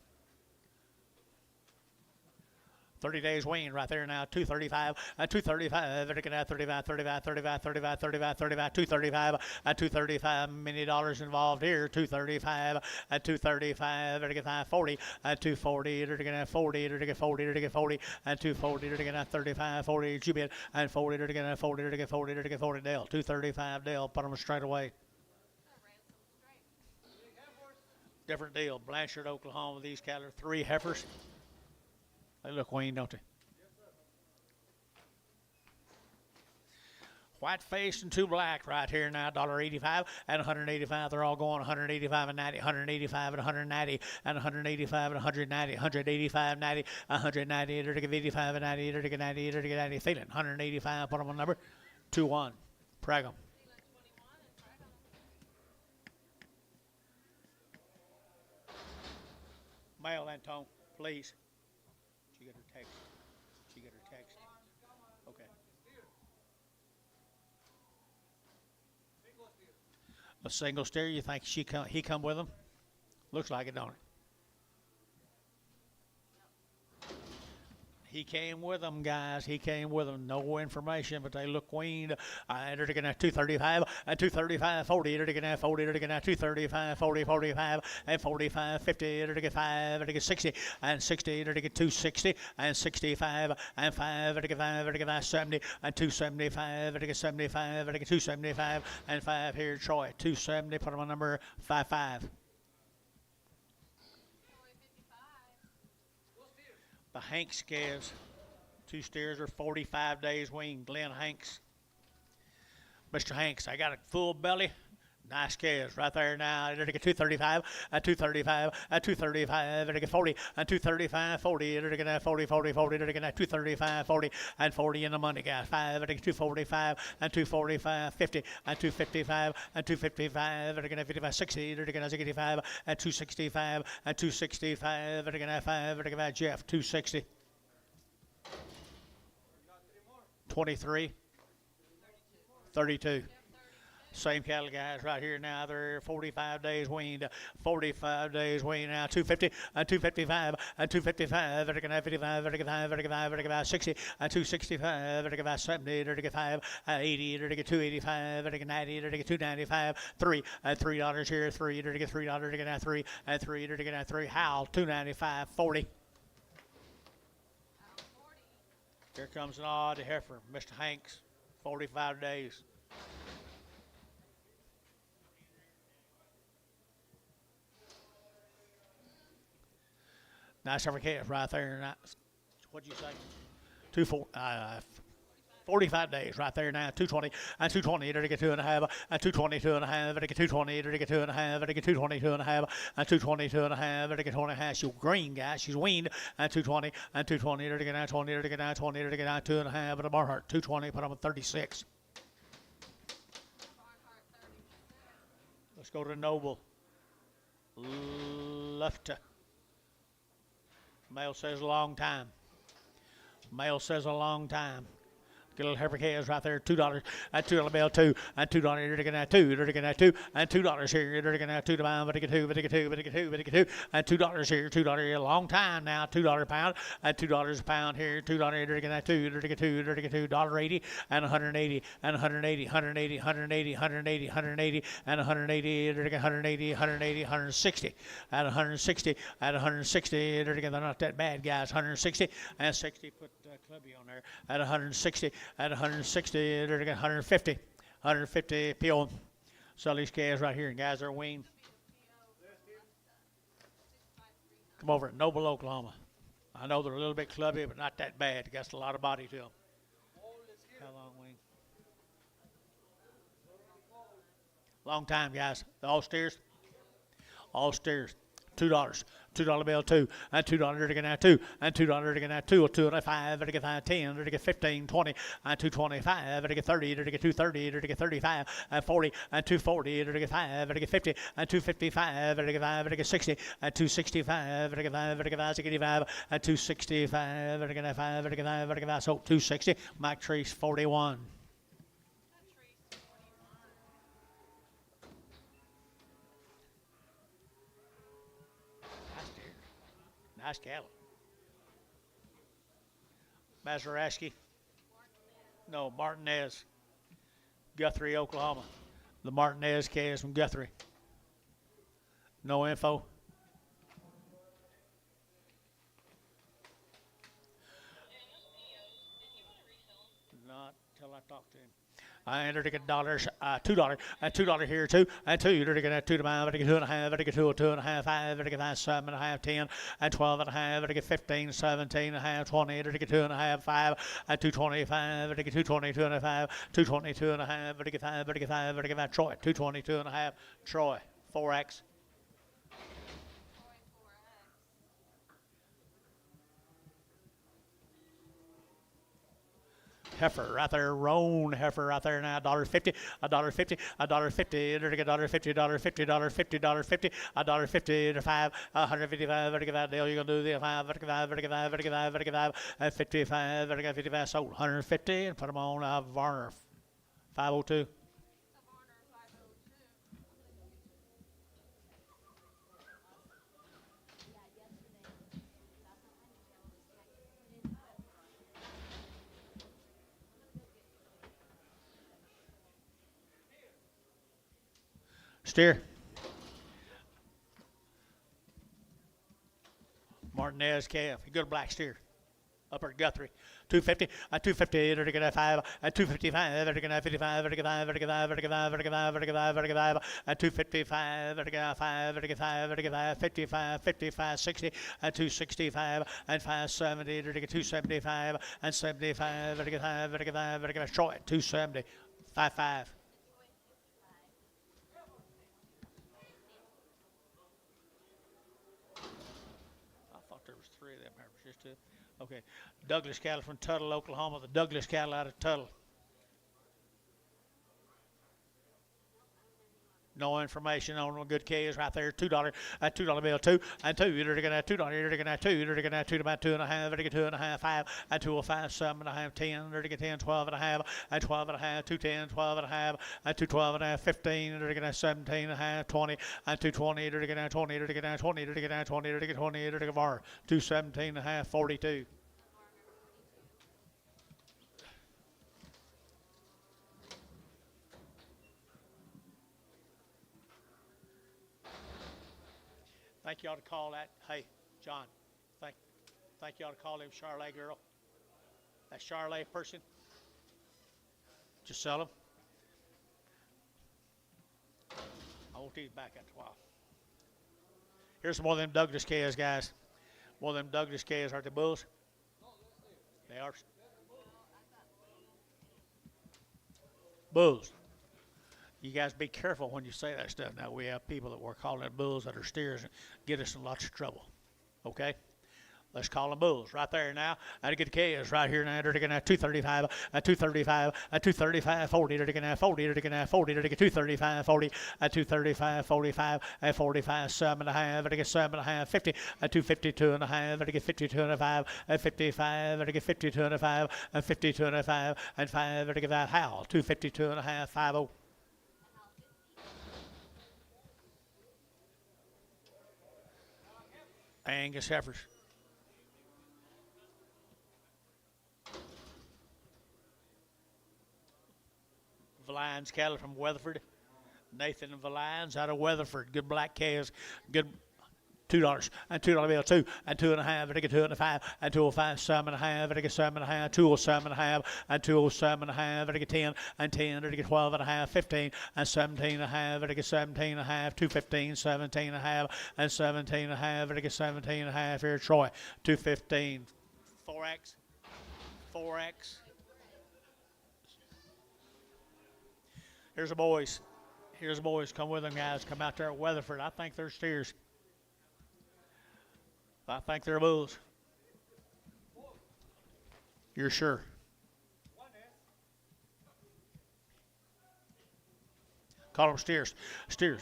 30 days wean right there now. 235 and 235. They're looking at 35, 35, 35, 35, 35, 35, 235 and 235. Many dollars involved here. 235 and 235. They're looking at 40 and 240. They're looking at 40. They're looking at 40. They're looking at 40 and 240. They're looking at 35, 40. Jubit and 40. They're looking at 40. They're looking at 40. They're looking at 40. Dale. 235. Dale. Put them straight away. Different deal. Blanchard, Oklahoma. These cattle are 3 heifers. They look weaned, don't they? White face and 2 black right here now. $1.85 and 185. They're all going 185 and 90, 185 and 190 and 185 and 190, 185, 90, 190. They're to give 85 and 90. They're to get 90. They're to get 90. Feeling 185. Put them on number 2-1. Prag them. Mail, Antone, please. She got her text. Okay. A single steer. You think he come with him? Looks like it, don't it? He came with them, guys. He came with them. No information, but they look weaned. They're looking at 235 and 235, 40. They're looking at 40. They're looking at 235, 40, 45, and 45, 50. They're looking at 5. They're looking at 60 and 60. They're looking at 260 and 65 and 5. They're looking at 5. They're looking at 70 and 275. They're looking at 75. They're looking at 275 and 5 here. Troy 270. Put them on number 55. The Hanks calves, 2 steers are 45 days weaned. Glenn Hanks. Mr. Hanks, I got a full belly. Nice calves right there now. They're to get 235 and 235 and 235. They're to get 40 and 235, 40. They're to get 40, 40, 40. They're to get 235, 40 and 40 in the money, guys. 5. They're to get 245 and 245, 50 and 255 and 255. They're to get 55, 60. They're to get 65 and 265 and 265. They're to get 5. They're to get Jeff 260. 23, 32. Same cattle, guys, right here now. They're 45 days weaned. 45 days weaned now. 250 and 255 and 255. They're going to 55. They're going to 5. They're going to 5. They're going to 60 and 265. They're going to 70. They're going to 5 and 80. They're going to 285. They're going to 90. They're going to 295. 3 and $3 here. 3. They're going to get $3. They're going to 3 and 3. They're going to 3. Howell 295. 40. Here comes an odd heifer, Mr. Hanks. 45 days. Nice heifer calf right there. What'd you say? 45 days right there now. 220 and 220. They're to get 2.5 and 222 and a half. They're to get 220. They're to get 2.5. They're to get 222 and a half and 222 and a half. They're to get 20.5. She's green, guys. She's weaned and 220 and 220. They're to get 920. They're to get 920. They're to get 2.5. But a Barhart 220. Put them at 36. Let's go to Noble. Left. Male says a long time. Male says a long time. Get a little heifer calves right there, $2, and $2 bill two, and $2, you're looking at two, you're looking at two, and $2 here, you're looking at 2 to pound, but two, and $2 here, $2 a long time now, $2 a pound, and $2 a pound here, $2, you're looking at two, you're looking at two, you're looking at $2.80, and 180, and 180, 180, 180, 180, 180, and 180, you're looking at 180, 180, 160, and 160, and 160, you're looking at, they're not that bad, guys, 160, and 60, put Clubby on there, at 160, at 160, they're going 150, 150 PO. Sell these calves right here, and guys, they're weaned. Come over at Noble, Oklahoma. I know they're a little bit clubby, but not that bad. Got a lot of body to them. How long wean? Long time, guys. The all steers. All steers. $2. $2 bill two, and $2 to get that two, and $2 to get that two, or 2.5, to get that 10, to get 15, 20, and 2.25, to get 30, to get 230, to get 35, and 40, and 240, to get 5, to get 50, and 255, to get 5, to get 60, and 265, to get 5, to get 5, to get 5, and 265, to get 5, to get 5, to get 5, so 260. Mike Treese 41. Nice cattle. Mazaraski. No, Martinez. Guthrie, Oklahoma. The Martinez calves from Guthrie. No info. Not till I talk to him. I entered to get $2, and $2 here too, and $2, you're to get 2 to buy, but to get 2.5, but to get 2.5, 5, but to get 7.5, 10, and 12.5, but to get 15, 17.5, 20, to get 2.5, 5, and 225, but to get 220, 2.5, 222.5, but to get 5, but to get 5, but to get 5, Troy, 222.5, Troy, 4X. Heifer right there, roan heifer right there now, $1.50, $1.50, $1.50, to get $1.50, $1.50, $1.50, $1.50, $1.50 to 5, 155, $1.55 deal. You're gonna do the 5, $1.55, $1.55, $1.55, $1.55, and 55, $1.55 sold, 150, and put them on Varner, 502. Steer. Martinez calf. You go to black steer. Upper at Guthrie. 250, 250, to get 5, 255, to get 55, to get 5, to get 5, to get 5, to get 5, to get 5, to get 5, 255, to get 5, to get 5, to get 5, 55, 55, 60, 265, and 570, to get 275, and 75, to get 5, to get 5, to get Troy, 270, 55. Okay, Douglas cattle from Tuttle, Oklahoma. The Douglas cattle out of Tuttle. No information on them. Good calves right there. $2, $2 bill two, and $2. You're looking at $2. You're looking at $2. You're looking at 2 to about 2.5. You're looking at 2.5, 5, and 205, 7.5, 10. You're looking at 10, 12.5, and 12.5, 210, 12.5, and 212.5, 15. You're looking at 17.5, 20, and 220. You're looking at 20. You're looking at 20. You're looking at 20. You're looking at 20. You're looking at 217.5, 42. Think you ought to call that. Hey, John, think you ought to call him Charlotte girl. That Charlotte person. Just sell them. I want these back after a while. Here's some more of them Douglas calves, guys. More of them Douglas calves. Are they bulls? They are. Bulls. You guys be careful when you say that stuff. Now, we have people that were calling it bulls that are steers and get us in lots of trouble. Okay? Let's call them bulls right there now. I get the calves right here now. They're taking out 235, 235, 235, 40. They're taking out 40. They're taking out 40. They're taking 235, 40, 235, 45, 45, 7.5. They get 7.5, 50, 252 and a half. They get 52 and a 5, 55. They get 52 and a 5, 52 and a 5, and 5. They get that howl 252 and a half, 50. Angus heifers. Valines cattle from Weatherford. Nathan Valines out of Weatherford. Good black calves. Good $2 and $2 bill, 2 and 2.5. I take a 2 and a 5 and 205, 7.5. I take a 7.5, 207.5 and 207.5. I take a 10 and 10. I take a 12.5, 15 and 17.5. I take a 17.5, 215, 17.5 and 17.5. I take a 17.5 here, Troy. 215, 4X, 4X. Here's the boys. Here's the boys. Come with them, guys. Come out there at Weatherford. I think they're steers. I think they're bulls. You're sure? Call them steers. Steers.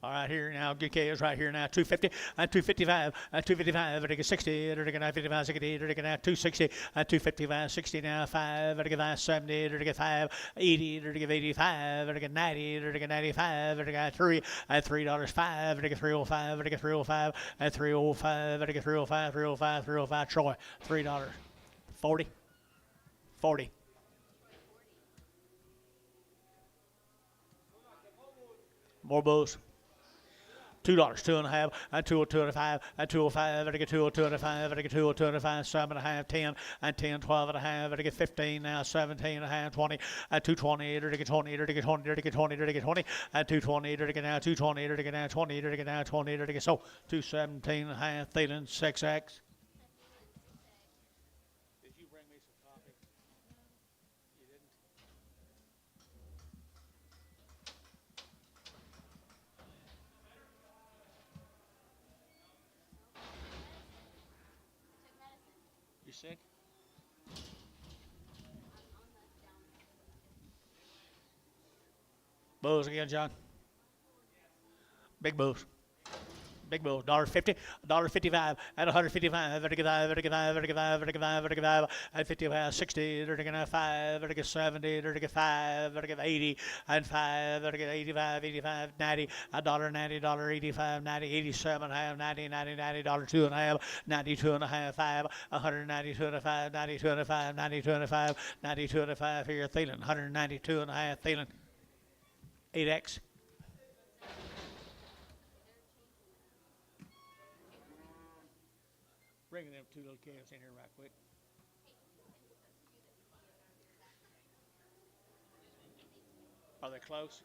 All right, here now, good calves right here now, 250 and 255 and 255. I take a 60. They're taking out 55, 60. They're taking out 260 and 255, 60 now, 5. They're taking out 70. They're taking 5, 80. They're taking 85. They're taking 90. They're taking 95. They're taking 3 and $3, 5. They're taking 305. They're taking 305 and 305. They're taking 305, 305, 305. Troy, $3, 40, 40. More bulls. $2, 2.5, and 202.5, and 205. I get 202.5. I get 202.5, 7.5, 10, and 10, 12.5. I get 15 now, 17.5, 20, and 220. I get 20. I get 20. I get 20. I get 20, and 220. I get now 220. I get now 20. I get now 20. I get so 217.5. Thielen 6X. Did you bring me some coffee? You didn't. You sick? Bulls again, John. Big bulls. Big bulls. $1.50, $1.55, and $155. $1.55, $1.55, $1.55, $1.55, and 55, 60. $5, $70, $5, $80, and 5, $85, $85, 90, $1.90, $1.85, 90, 87, $90, $90, $90, $2.5, 92.5, 5, 192.5, 92.5, 92.5, 92.5 here, Thielen, 192.5, Thielen, 8X. Bringing them two little calves in here right quick. Are they close?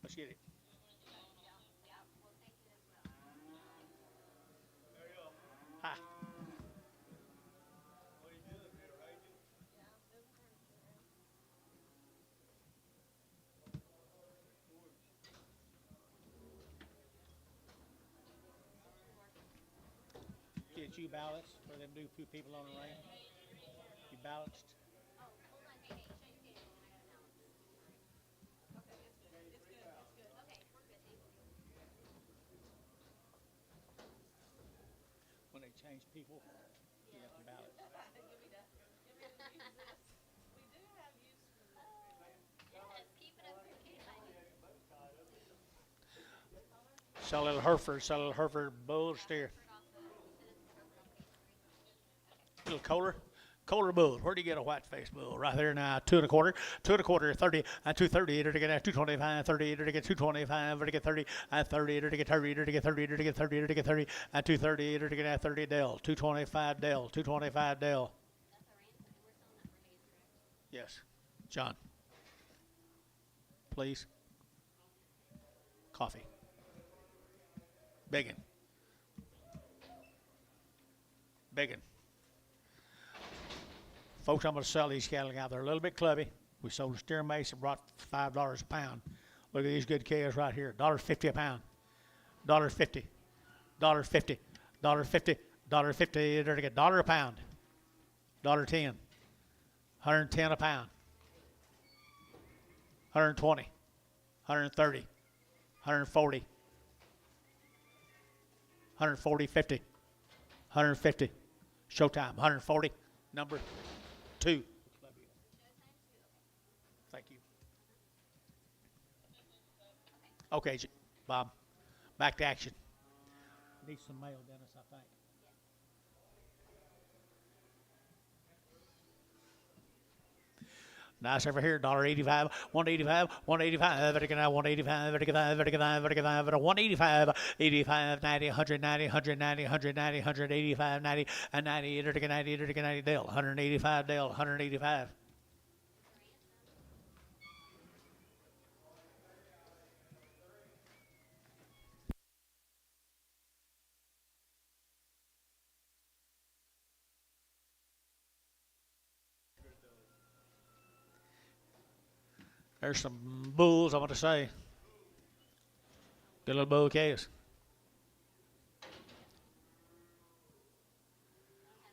Let's get it. Hi. Get you balanced for them new people on the lane. You balanced. When they change people, you have to balance. Sell a little Hereford bull steer. Little Kohler bull. Where do you get a white face bull? Right there now, 2 1/4, 2 1/4, 30, and 230. To get 225, 30, to get 225, to get 30, and 30, to get 30, to get 30, to get 30, to get 30, and 230, to get 30 Dell, 225 Dell, 225 Dell. Yes, John. Please. Coffee. Begging. Folks, I'm going to sell these cattle out. They're a little bit clubby. We sold a steer mace and brought $5 a pound. Look at these good calves right here. $1.50 a pound. $1.50. $1.50, $1.50, $1.50, there to get $1 a pound, $1.10, $110 a pound, $120, $130, $140, $140, $50, $150, showtime, $140, number 2. Thank you. Okay, Bob, back to action. Need some mail, Dennis, I think. Nice over here, $1.85, $1.85, $1.85, vertical now, $1.85, vertical 185, 85, 90, 190, 190, 190, 185, 90, and 90, vertical 90, vertical 90, Dale, 185, Dale, 185. There's some bulls I want to say. Good little bull case.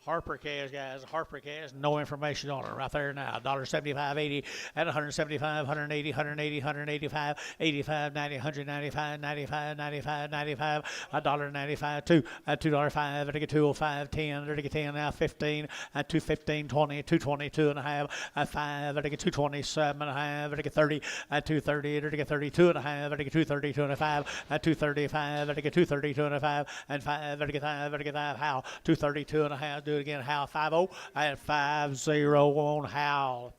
Harper case, guys. Harper case. No information on it right there now. $1.75, 80, and 175, 180, 180, 185, 85, 90, 195, 95, 95, 95, $1.95, 2, $2.05, I get 205, 10, I get 10 now, 15, 215, 20, 220, 2 and a half, 5, I get 227 and a half, I get 30, 230, I get 32 and a half, I get 230, 2 and a 5, 235, I get 230, 2 and a 5, and 5, I get 5, I get 5, how, 232 and a half, do it again, Hal, 5-0, and 5-0 on Hal.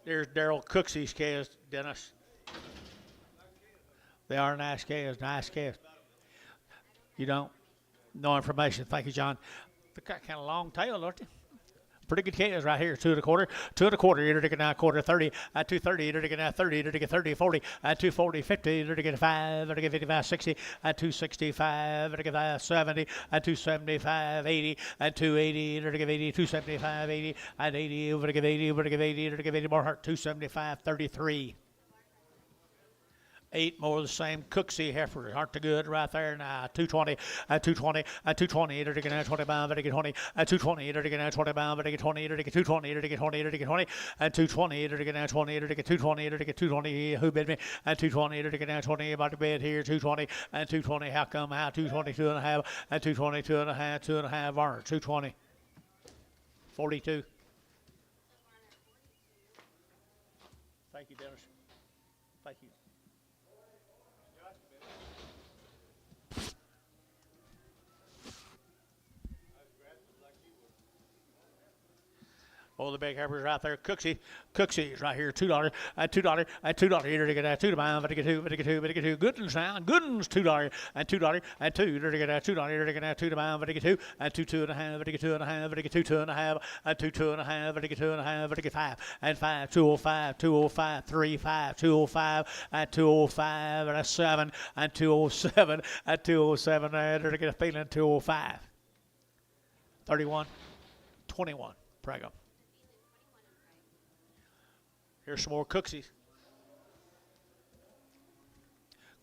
There's Daryl Cooksey's calves, Dennis. They are nice calves, nice calves. You don't? No information. Thank you, John. They've got kind of long tail, don't they? Pretty good calves right here. 2 1/4, you're to get now quarter 30, 230, you're to get now 30, you're to get 30, 40, 240, 50, you're to get 5, you're to get 55, 60, 265, you're to get 5, 70, 275, 80, 280, you're to get 80, 275, 80, 80, you're to get 80, you're to get 80, you're to get 80 more heart, 275, 33. 8 more of the same Cooksey heifers. Aren't they good right there now? 220, 220, 220, you're to get 20 pounds, you're to get 20, 220, you're to get 20 pounds, you're to get 20, you're to get 220, you're to get 20, you're to get 20, 220, you're to get 20, you're to get 220, you're to get 220, who bid me? 220, you're to get 20, about to bid here, 220, 220, how come, how, 220, 2 and a half, 220, 2 and a half, 2 and a half, Varner, 220, 42. Thank you, Dennis. Thank you. Oh, the big heifers right there. Cooksey is right here. $2, $2, $2. You're to get 2 to pound. But to get 2. Goodens now. Goodens $2, $2, $2. You're to get $2. You're to get 2 to pound. But to get 2, 2 and a half. But to get 2 and a half. But to get 2 and a half. 2 and a half. But to get 2 and a half. But to get 5 and 5. 205, 205, 35, 205, 205, and a 7 and 207, 207. They're to get a feeling 205. 31, 21. Prego. Here's some more Cooksies.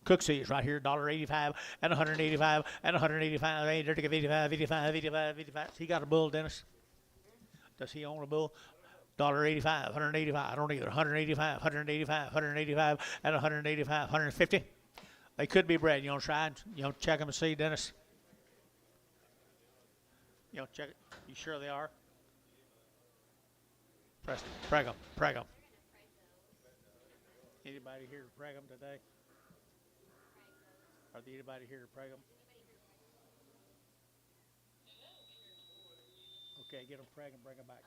Cooksies right here, $1.85 and 185 and 185. Hey, there to give 85, 85, 85, 85. He got a bull, Dennis? Does he own a bull? $1.85, 185. I don't either. 185, 185, 185, and 185, 150. They could be bred. You want to try and check them and see, Dennis? Check it. You sure they are? Preg 'em. Anybody here to preg them today? Are there anybody here to preg them? Okay, get them preg and bring them back.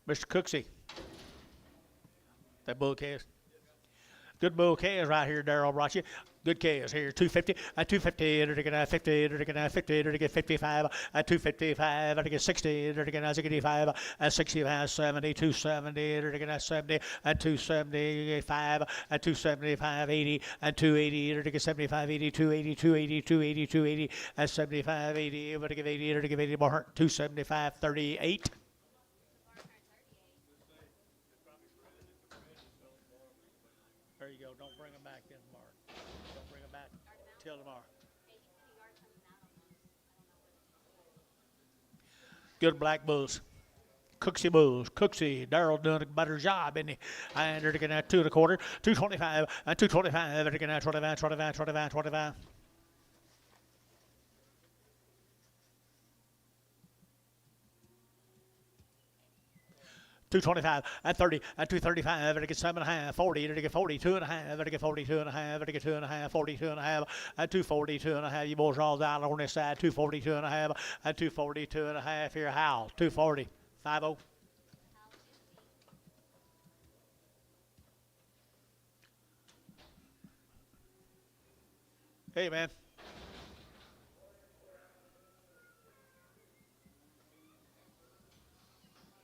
Mr. Cooksey. That bull case. Good bull case right here, Darrell brought you. Good case here, 250, 250, to get 50, to get 50, to get 55, 255, to get 60, to get 65, 65, 70, 270, to get 70, 275, 275, 80, 280, to get 75, 80, 280, 280, 280, 280, 75, 80, to get 80, to get 80 more, 275, 38. There you go. Don't bring them till tomorrow. Good black bulls. Cooksy bulls. Cooksy. Darrell doing a better job, isn't he? And they're going to 2 1/4, 225, and 225. They're going to 25, 25, 25, 25. 225 and 30 and 235. Better get 7.5, 40. Better get 42.5. Better get 42.5. Better get 2.5, 42.5 and 242.5. You boys are all down on this side. 242.5 and 242.5. Here, Howell. 240. 50. Hey, man.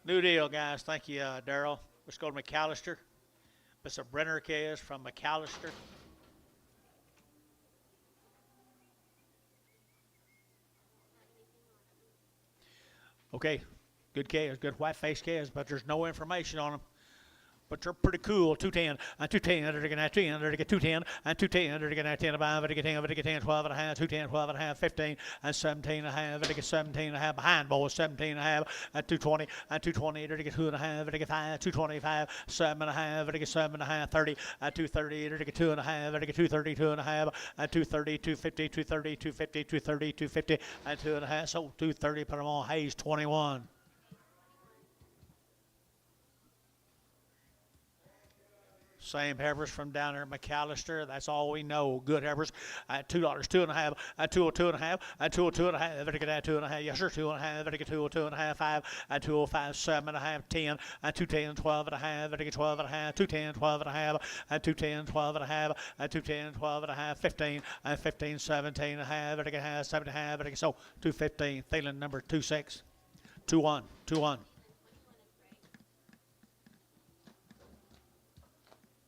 New deal, guys. Thank you, Darrell. Let's go to McAllister. Mr. Brenner K.S. from McAllister. Okay, good K.S., good white-faced K.S., but there's no information on them. But they're pretty cool. 210 and 210. They're going to 10. They're going to 210 and 210. They're going to 10 about. They're going to 10. 12 and a half. 210, 12 and a half. 15 and 17 and a half. They're going to 17 and a half. Behind boys 17 and a half and 220 and 220. They're going to 2 and a half. They're going to 5 225. 7 and a half. They're going to 7 and a half. 30 and 230. They're going to 2 and a half. They're going to 230. 2 and a half and 230. 250. 230. 250. 230. 250 and 2 and a half. So 230. Put them on. Hayes 21. Same heifers from down there at McAllister. That's all we know. Good heifers at $2, 2.5, at 202.5, at 202.5. Better get at 2.5. Yes, sir, 2.5. Better get 202.5, 5, at 205, 7.5, 10, at 210, 12.5. Better get 12.5, 210, 12.5, at 210, 12.5, at 210, 12.5, 15, at 15, 17.5. Better get 7.5. Better get so 215. Thielen number 26, 21, 21.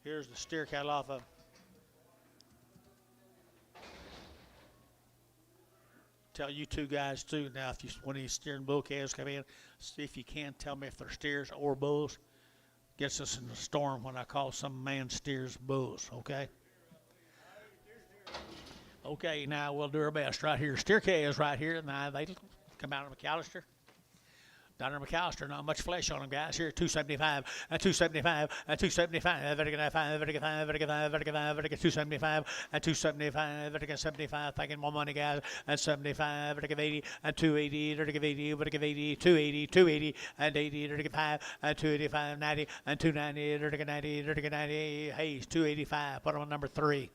Here's the steer cattle off of. Tell you two guys too now, if you when these steering bull calves come in, see if you can tell me if they're steers or bulls. Gets us in the storm when I call some man steers bulls. Okay. Okay, now we'll do our best right here. Steer calves right here. Now they come out of McAllister. Down in McAllister, not much flesh on them, guys. Here, 275, and 275, and 275. Better get 5, better get 5, better get 5, better get 5, better get 275, and 275, better get 75. Thinking more money, guys. And 75, better get 80, and 280, better get 80, better get 80, 280, 280, and 80, better get 5, and 285, 90, and 290, better get 90, better get 90. Hayes, 285. Put them on number 3.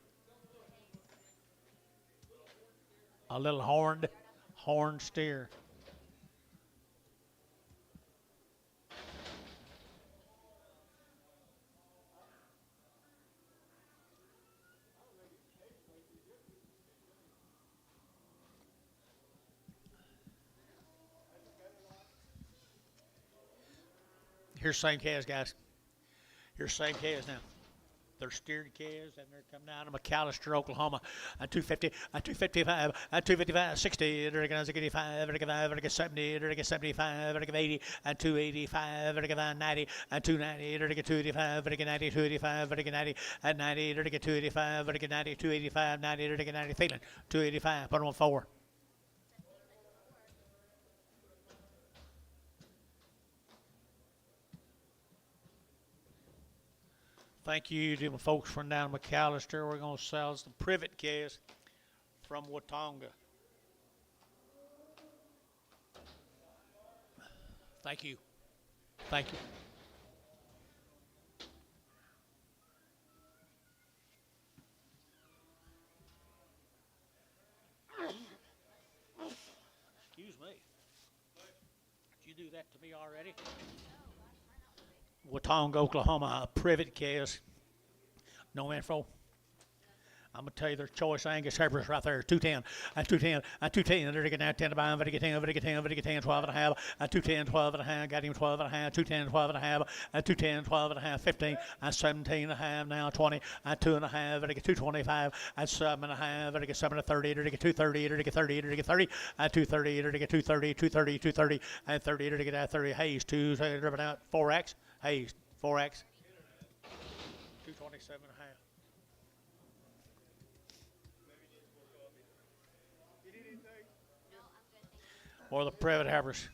A little horned steer. Here's same calves, guys. Here's same calves now. They're steered calves, and they're coming out of McAllister, Oklahoma. At 250, at 255, at 255, 60, they're going to get 85, they're going to get 70, they're going to get 75, they're going to get 80, and 285, they're going to get 90, and 290, they're going to get 285, they're going to get 90, 285, they're going to get 90, and 90, they're going to get 285, they're going to get 90, 285, 90, they're going to get 90. Thielen, 285, put them on 4. Thank you to my folks from down McAllister. We're going to sell some privet calves from Watonga. Thank you. Thank you. Excuse me. Did you do that to me already? Watonga, Oklahoma, privet calves. No info. I'm going to tell you their choice Angus heifers right there. 210, and 210, and 210. They're getting out 10 to buy. They're getting 10, they're getting 10, they're getting 10, 12 and a half, and 210, 12 and a half. Got him 12 and a half, 210, 12 and a half, and 210, 12 and a half, 15, and 17 and a half, now 20, and 2 and a half. They're get 225, and 7 and a half. They're get 7 to 30. They're get 230. They're get 30. They're get 30, and 230. They're get 230, 230, 230, and 30. They're get out 30. Hayes, 2, driven out 4X. Hayes, 4X. 227 and a half. More of the private heifers.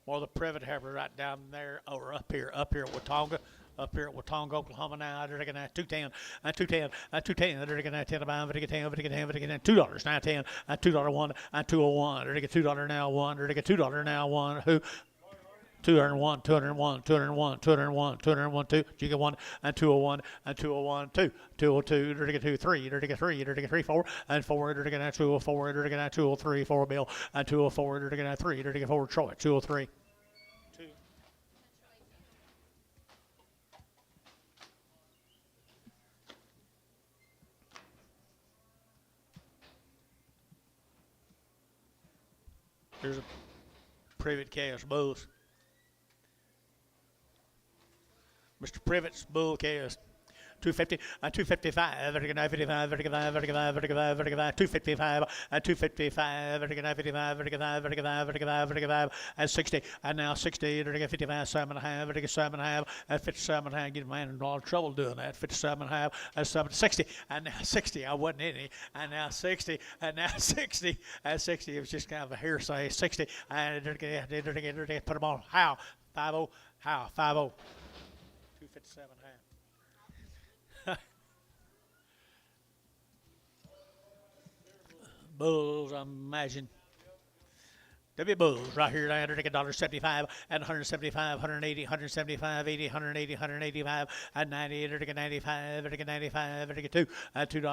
More of the private heifers right down there, or up here at Watonga. Up here at Watonga, Oklahoma now, they're looking at 210, and 210, and 210, they're looking at 10 about, they're getting $2, now 10, and $2 1, and 201, they're getting $2 now 1, they're getting $2 now 1, who? 201, 201, 201, 201, 201, 2, you get 1, and 201, and 201, 2, 202, they're getting 2, 3, they're getting 3, they're getting 3, 4, and 4, they're getting 204, they're getting 203, 4 bill, and 204, they're getting 3, they're getting 4 Troy, 203. There's a Privet Chaos Bulls. Mr. Privet's Bull Chaos. 250, 255, 55, 55, 55, 55, 55, 255, 255, 55, 55, 55, 55, 55, and 60, and now 60, 55, 7.5, 7.5, and 57.5. Get a man in a lot of trouble doing that. 57.5, and 60, and now 60. I wasn't any, and now 60, and now 60, and 60. It was just kind of a hearsay. 60, and put them on. How? 50, how? 50. 257.5. Bulls, I imagine. W Bulls right here, $175 and 175, 180, 175, 80, 180, 185, and 90, 95, 95, 2, and $2, $2,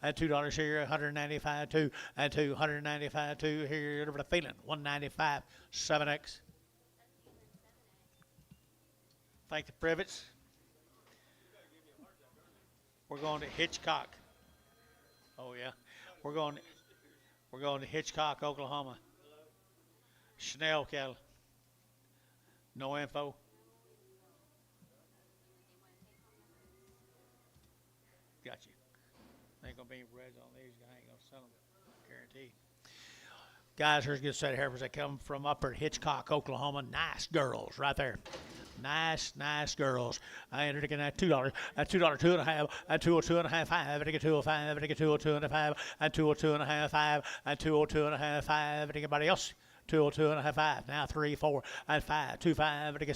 and $2 here, 195, 2, and 2, 195, 2 here, over the feeling, 195, 7X. Thank the Privets. We're going to Hitchcock. Oh yeah, we're going to Hitchcock, Oklahoma. Schnell cattle. No info. Got you. Ain't gonna be any reds on these. I ain't gonna sell them. Guaranteed. Guys, here's a good set of heifers that come from upper Hitchcock, Oklahoma. Nice girls right there. Nice girls. I entered again at $2, at $2, 2.5, at 202.5, 5, at 205, at 202.5, at 202.5, 5, at 202.5, 5, at anybody else? 202.5, 5, now 3, 4, and 5, 25, at $6, at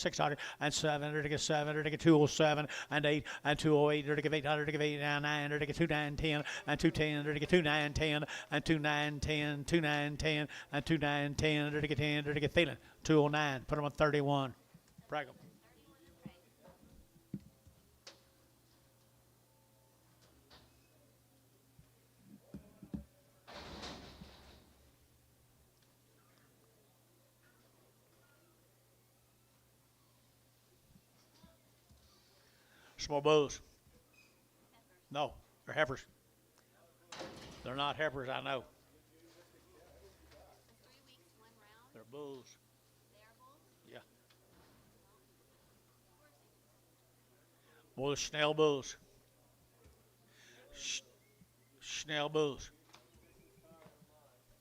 600, and 7, at 7, at 207, and 8, and 208, at 800, at 8, now 9, at 29, 10, and 210, at 29, 10, and 29, 10, 29, 10, and 29, 10, at 10, at feeling 209, put them on 31. Brag 'em. Small bulls. No, they're heifers. They're not heifers, I know. They're bulls. Yeah. Well, Schnell bulls. Schnell bulls.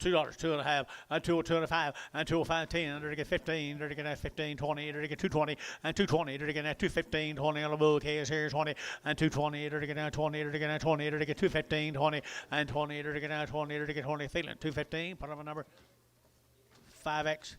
$2, 2.5, and 202.5, and 205, 10, they're to get 15, they're to get 15, 20, they're to get 220, and 220, they're to get 215, 20 on the bull case here, 20, and 220, they're to get 20, they're to get 20, they're to get 215, 20, and 20, they're to get 20, they're to get 20, feeling 215, put on a number 5X.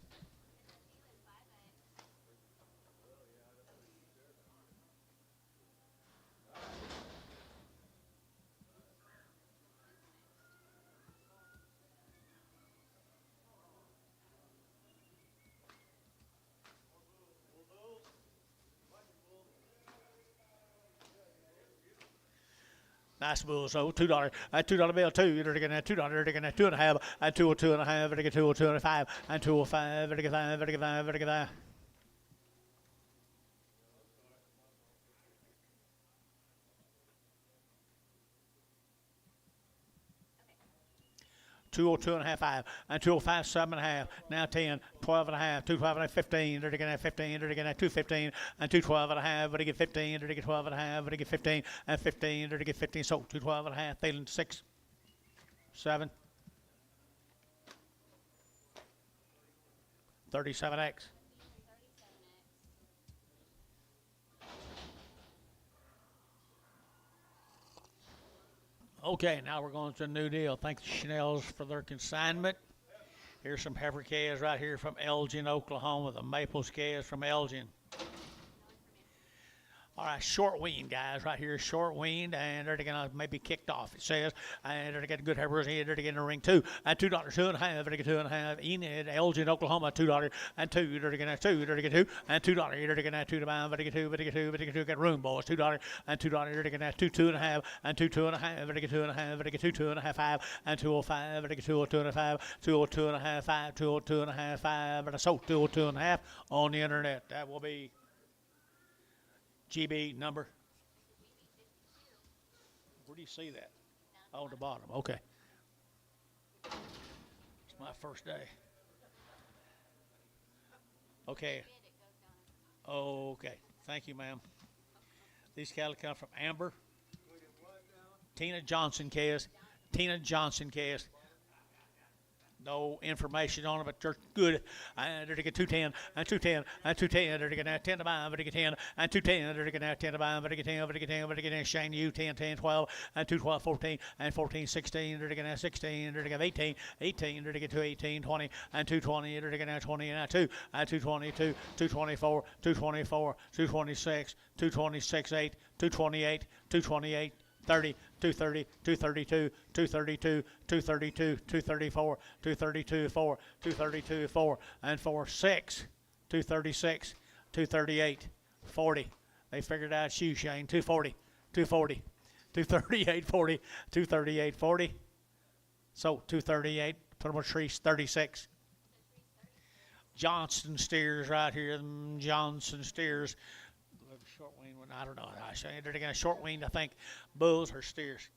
Nice bulls, so $2, $2 bill, 2, they're getting $2, they're getting 2.5, and 202.5, they're getting 202.5, and 205, they're getting 5, they're getting 5, they're getting 5. $202.5, 5, and 205, 7.5, now 10, 12.5, 212.5, 15, they're getting 15, they're getting 215, and 212.5, but they get 15, they're getting 12.5, but they get 15, and 15, they're getting 15, so 212.5, failing 6, 7, 37X. Okay, now we're going to a new deal. Thank the Chanels for their consignment. Here's some heifer calves right here from Elgin, Oklahoma. The Maples calves from Elgin. All right, short weaned guys right here, short weaned, and they're gonna maybe kicked off. It says, and they're getting good heifers here. They're getting a ring two, and $2, 2.5. They're getting 2.5. Enid, Elgin, Oklahoma, $2 and 2. They're getting two. They're getting 2 and $2. They're getting 2 to buy. They're getting 2. They're getting 2. They're getting 2. Get room, boys. $2 and $2. They're getting 2, 2.5 and 2, 2.5. They're getting 2.5. They're getting 2, 2.5, 5 and 205. They're getting 202.5, 202.5, 5, 202.5, 5. And so 202.5 on the internet. That will be GB number. Where do you see that? Oh, at the bottom. Okay. It's my first day. Okay. Okay. Thank you, ma'am. These cattle come from Amber. Tina Johnson calves. Tina Johnson calves. No information on it, but they're good. And they're going to get 210 and 210 and 210. They're going to have 10 to buy. They're going to get 10 and 210. They're going to have 10 to buy. They're going to get 10. They're going to get 10. They're going to get Shane U 10, 10, 12 and 2, 12, 14 and 14, 16. They're going to have 16. They're going to have 18, 18. They're going to get 2, 18, 20 and 220. They're going to have 20 and 2 and 222, 224, 224, 226, 226, 8, 228, 228. 30, 230, 232, 232, 232, 234, 232, 4, 232, 4, and 4, 6, 236, 238, 40. They figured out shoe Shane, 240, 240, 238, 40, 238, 40. So 238, put them on trees, 36. Johnson steers right here, Johnson steers. Short wean one, I don't know. They're going to short wean, I think, bulls or steers.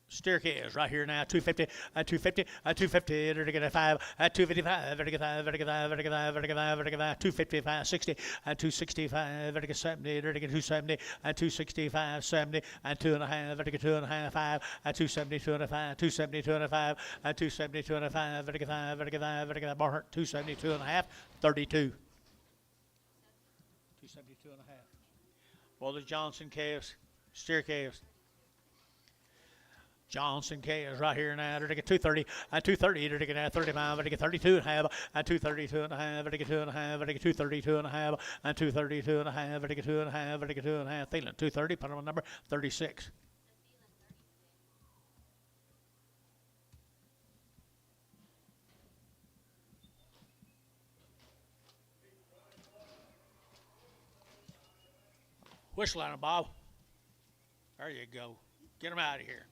Steer calves right here now, 250, 250, 250. They're going to 5 at 255. They're going to 5, they're going to 5, they're going to 5, they're going to 5, they're going to 5, 255, 60 and 265. They're going to 70. They're going to 270 and 265, 70 and 2.5. They're going to 2.5, 5 at 270, 2.5, 270, 2.5 and 270, 2.5. They're going to 5, they're going to 5, they're going to Barnhart 270, 2.5, 32. 272.5. Well, the Johnson calves, steer calves. Johnson calves right here now. They're going to get 230 and 230. They're going to get 35. They're going to get 32.5 and 232.5. They're going to get 2.5. They're going to get 232.5 and 232.5. They're going to get 2.5. They're going to get 2.5. Thielen 230. Put on number 36. Whistle on it, Bob. There you go. Get them out of here.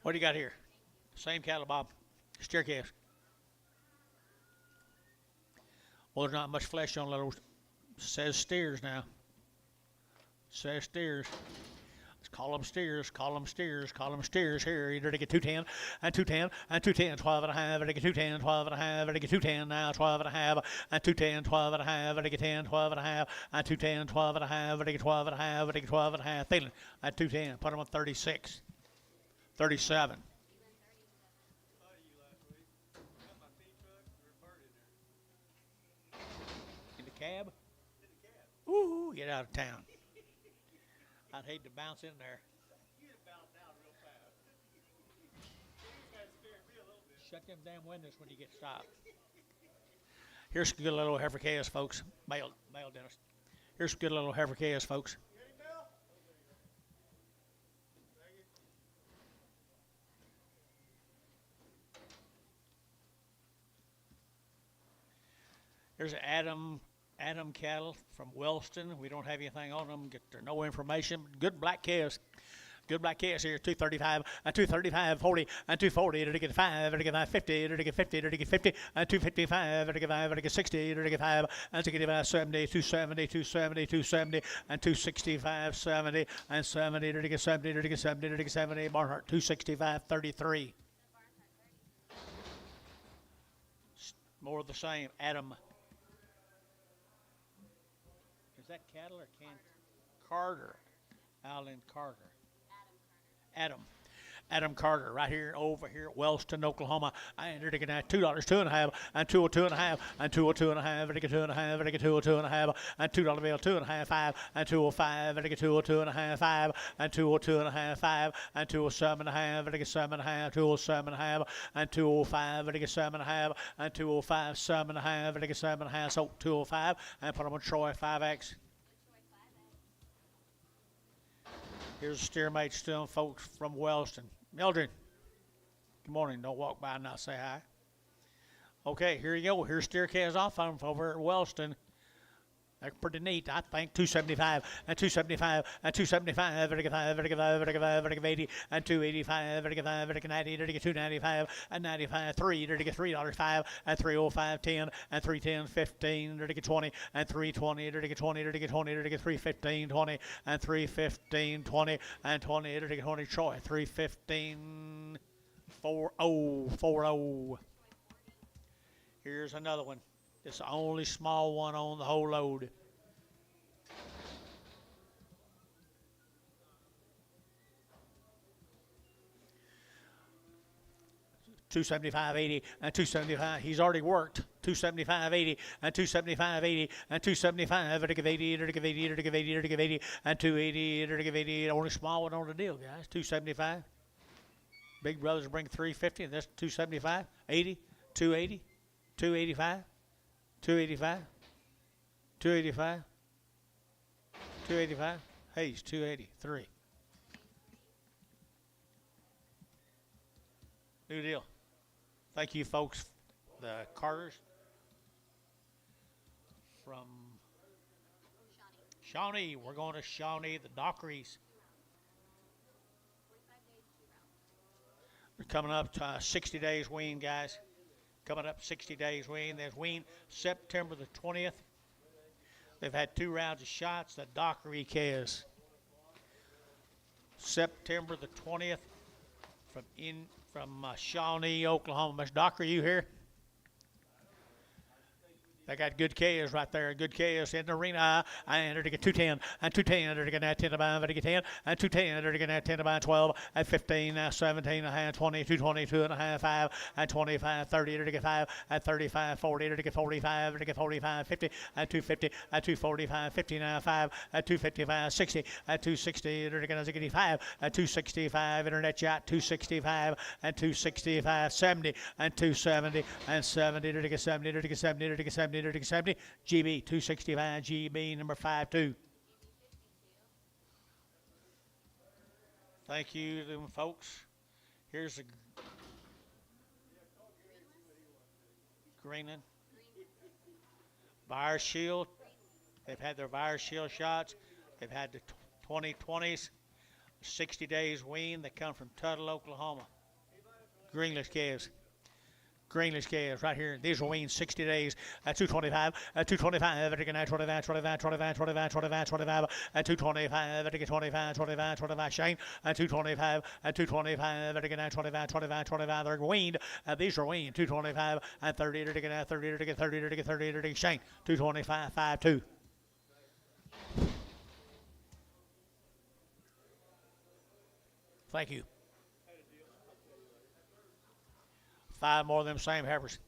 What do you got here? Same cattle, Bob. Steer calves. Well, there's not much flesh on those. Says steers now. Says steers. Call them steers, call them steers, call them steers here. You're to get 210 and 210 and 210, 12 and a half, and to get 210, 12 and a half, and to get 210 now, 12 and a half, and 210, 12 and a half, and to get 10, 12 and a half, and 210, 12 and a half, and to get 12 and a half, and to get 12 and a half. Thielen at 210, put them on 36, 37. In the cab? Ooh, get out of town. I'd hate to bounce in there. You just bounce out real fast. Shut them damn windows when you get stopped. Here's some good little heifer calves, folks. Male dentist. Here's some good little heifer calves, folks. Here's Adam cattle from Wellston. We don't have anything on them. There's no information. Good black calves. Good black calves here. 235 and 235, 40 and 240. They're to get 5. They're to get 50. They're to get 50. They're to get 50 and 255. They're to get 5. They're to get 60. They're to get 5 and to get 70, 270, 270, 270 and 265, 70 and 70. They're to get 70. They're to get 70. They're to get 70. Barnhart 265, 33. More of the same. Adam. Is that cattle or can Carter? Alan Carter. Adam. Adam Carter, right here, over here at Wellston, Oklahoma. I entered to get at $2, 2.5, and 202.5, and 202.5, and 2.5, and 202.5, and $2 bill, 2.5, 5, and 205, and 202.5, 5, and 202.5, 5, and 207.5, and 7.5, 207.5, and 205, and 7.5, and 205, 7.5, and 7.5, so 205, and put them on Troy 5X. Here's a steer mate still, folks, from Wellston. Mildred, good morning. Don't walk by and not say hi. Okay, here you go. Here's steer calves off on them over at Wellston. They're pretty neat, I think. 275 and 275 and 275, 85, 80 and 285, 90, 295 and 95, 3, $3.5 and 305, 10 and 310, 15, 20 and 320, 20, 315, 20 and 315, 20 and 20, 20 Troy, 315, 40, 40. Here's another one. It's the only small one on the whole load. $275.80 and $275. He's already worked. $275.80 and $275.80 and $275. 80 and $280. Only small one on the deal, guys. $275. Big brothers bring $350, and that's $275. 80, $280, $285. 285, 285, 285. Hayes, 283. New deal. Thank you, folks. The Carters from Shawnee. We're going to Shawnee, the Dockeries. We're coming up to 60 days wean, guys. Coming up 60 days wean. There's wean September the 20th. They've had 2 rounds of shots. The Dockery calves. September the 20th from Shawnee, Oklahoma. Miss Dockery, you here? They got good calves right there, good calves in the arena. I entered to get 210, and 210, entered to get 10 to buy, and 10, and 210, entered to get 10 to buy, 12, and 15, 17, and 20, 220, 2.5, 5, and 25, 30, entered to get 5, and 35, 40, entered to get 45, entered to get 45, 50, and 250, and 245, 59, 5, and 255, 60, and 260, entered to get 85, and 265, internet chat, 265, and 265, 70, and 270, and 70, entered to get 70, entered to get 70, entered to get 70, 70, GB 265, GB number 52. Thank you, them folks. Here's the Greenland Virus Shield. They've had their Virus Shield shots. They've had the 2020s, 60 days wean. They come from Tuttle, Oklahoma. Greenland calves. Greenland calves right here. These are weaned 60 days at 225, at 225, at 25, 25, 25, 25, 25, 25, at 225, at 25, 25, 25, Shane, at 225, at 225, at 25, 25, 25, they're weaned. These are weaned 225, and 30, at 30, at 30, at 30, at Shane, 225, 52. Thank you. 5 more of them same heifers.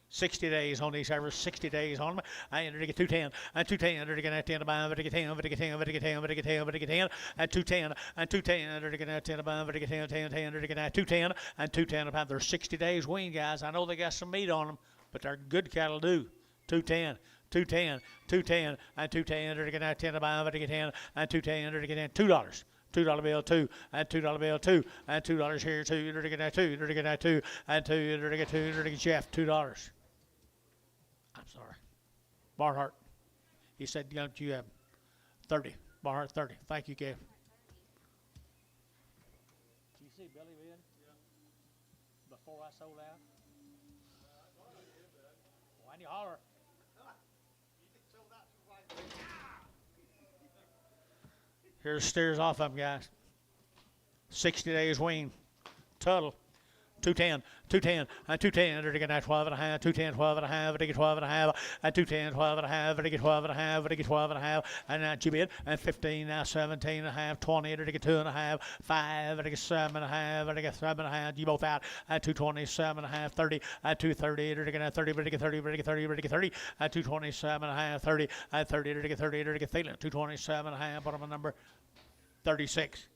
60 days on these heifers, 60 days on them. I entered to get 210, and 210, entered to get 10 to buy, to get 10, to get 10, to get 10, to get 10, to get 10, and 210, and 210, entered to get 10 to buy, to get 10, 10, 10, to get 210, and 210 about. They're 60 days wean, guys. I know they got some meat on them, but they're good cattle too. 210. 210, 210, and 210, entered to get 10 to buy, to get 10, and 210, entered to get $2. $2 bill, 2, and $2 bill, 2, and $2 here, 2, you're to get that 2, you're to get that 2, and 2, you're to get 2, you're to get Jeff, $2. I'm sorry. Barnhart. He said, don't you have 30. Barnhart, 30. Thank you, Kev. Did you see Billy Ben? Yeah. Before I sold out? Why do you holler? Here's steers off of them, guys. 60 days wean. Tuttle. 210, 210, and 210, to get 12 and a half, 210, 12 and a half, to get 12 and a half, and 210, 12 and a half, to get 12 and a half, to get 12 and a half, and now Jibid, and 15, now 17 and a half, 20, to get 2 and a half, 5, to get 7 and a half, to get 7 and a half, you both out, and 227 and a half, 30, and 230, to get 30, to get 30, to get 30, to get 30, and 227 and a half, 30, and 30, to get 30, to get 30, 227 and a half, bottom number 36.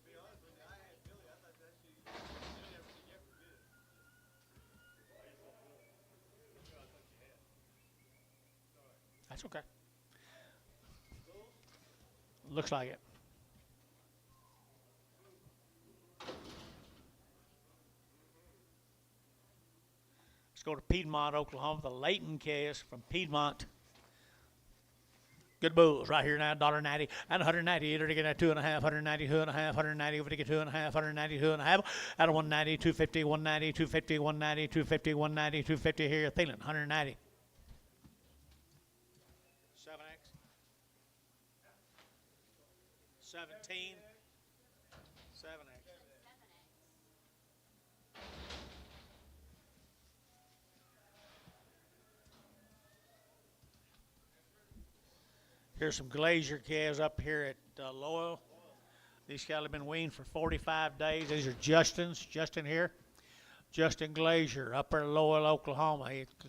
That's okay. Looks like it. Let's go to Piedmont, Oklahoma. The Layton Case from Piedmont. Good bulls right here now, $1.90 and 190. To get at 2.5, 190, 2.5, 190, over to get 2.5, 190, 2.5, out of 190, 250, 190, 250, 190, 250, 190, 250 here. Thielen, 190. 7X. 17. 7X. Here's some Glazier calves up here at Lowell. These cattle have been weaned for 45 days. These are Justin's. Justin here. Justin Glazier up there in Lowell, Oklahoma.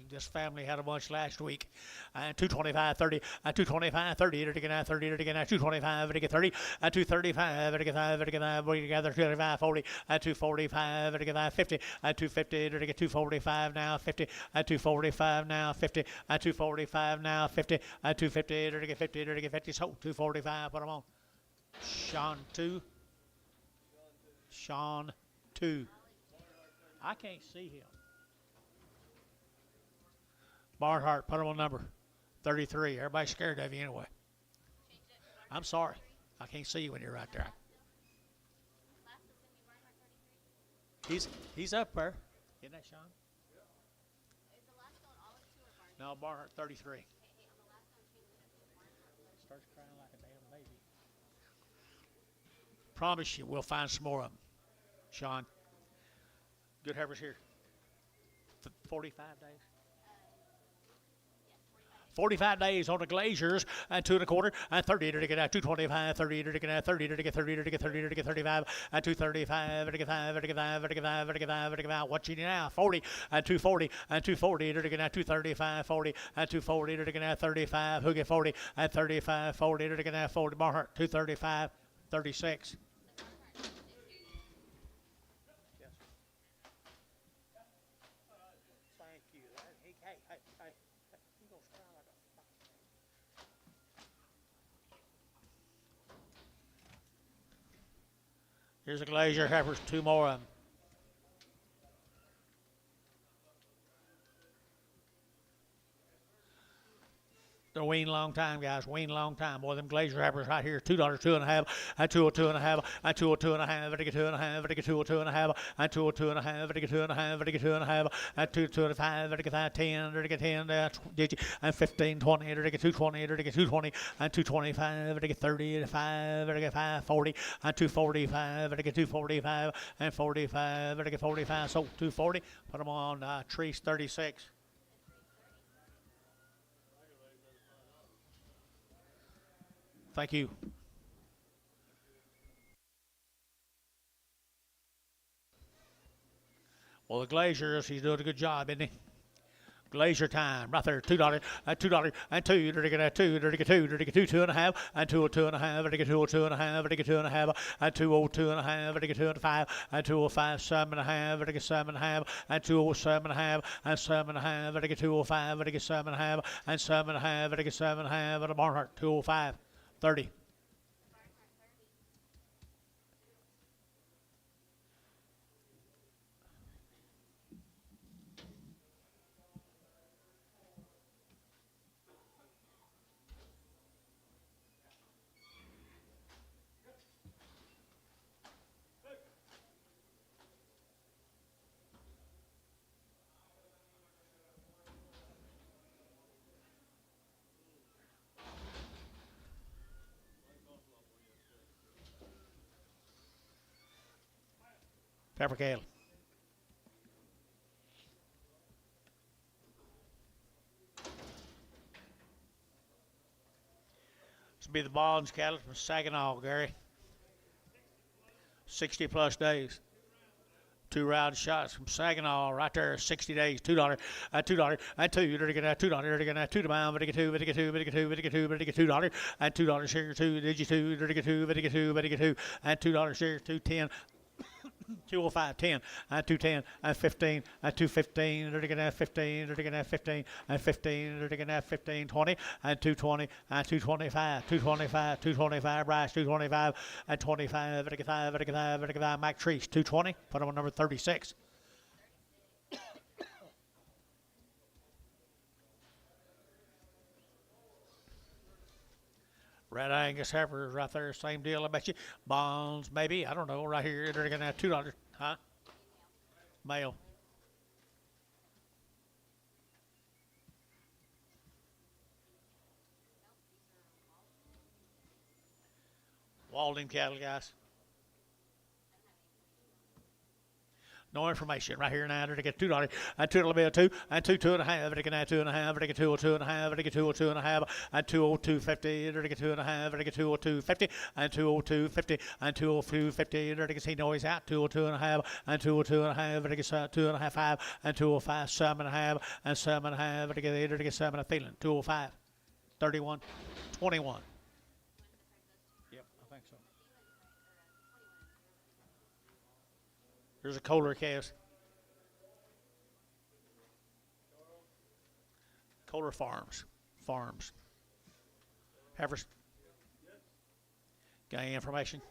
This family had a bunch last week. 225, 30, 225, 30, to get 30, to get 225, to get 30, 235, to get 5, to get 5, together 235, 40, 245, to get 50, 250, to get 245 now, 50, 245 now, 50, 245 now, 50, 250, to get 50, to get 50, so 245, put them on. Sean 2. Sean 2. I can't see him. Barnhart, put him on number 33. Everybody's scared of you anyway. I'm sorry. I can't see you when you're right there. He's up there. Isn't that Sean? No, Barnhart 33. Starts crying like a damn baby. Promise you we'll find some more of them, Sean. Good heifers here. 45 days. 45 days on the Glaziers, and 2 1/4, and 30 to get out, 225, 30 to get out, 30 to get 30 to get 30 to get 35, and 235 to get 5 to get 5 to get 5 to get 5 to get 5. What you need now? 40 and 240 and 240 to get out, 235, 40 and 240 to get out, 35. Who get 40 and 35, 40 to get out, 40. Barnhart 235, 36. Here's a Glazier heifers, 2 more of them. They're weaned a long time, guys. Weaned a long time. Boy, them Glazier heifers right here, $2, 2.5, and 202.5, and 202.5, to get 2.5, to get 202.5, and 202.5, to get 2.5, to get 2.5, and 225, to get 10, to get 10, and 15, 20, to get 220, to get 220, and 225, to get 30, 5, to get 540, and 245, to get 245, and 45, to get 45. So 240. Put them on Trees 36. Thank you. Well, the Glaziers, he's doing a good job, isn't he? Glazier time, right there, $2, $2, and 2, to get 2, to get 2, to get 2, 2.5, and 202.5, to get 202.5, to get 2.5, and 202.5, to get 2.5, and 205, 7.5, to get 7.5, and 207.5, and 7.5, to get 205, to get 7.5, and 7.5, to get 7.5, and a Barnhart 205, 30. Pepper cattle. will be the Bonds cattle from Saginaw, Gary. 60 plus days. 2 round shots from Saginaw right there, 60 days, $2, $2, and $2, $2, $2 to pound, $2, $2, $2, and $2 share, 2, digi 2, $2, and $2 share, 210. 205, 10, and 210, and 15, and 215, they're going to have 15, they're going to have 15, and 15, they're going to have 15, 20, and 220, and 225, 225, 225, Bryce, 225, and 25, vertical Mike Treese, 220, put him on number 36. Red Angus heifers right there, same deal, I bet you. Bonds, maybe, I don't know, right here, they're going to have $2, huh? Male. Walden cattle, guys. No information right here now. To get $2 and $2 bill 2 and 2 2.5. To get 2.5. To get 2 2.5. To get 2 2.5 and 202.50. To get 2.5. To get 202.50 and 202.50 and 202.50. To get see noise out 202.5 and 202.5. To get 2.5 5 and 205 7.5 and 7.5. To get 7 a feeling 205 31 21. Yep, I think so. There's a Kohler calves. Kohler Farms. Heifers. Got any information?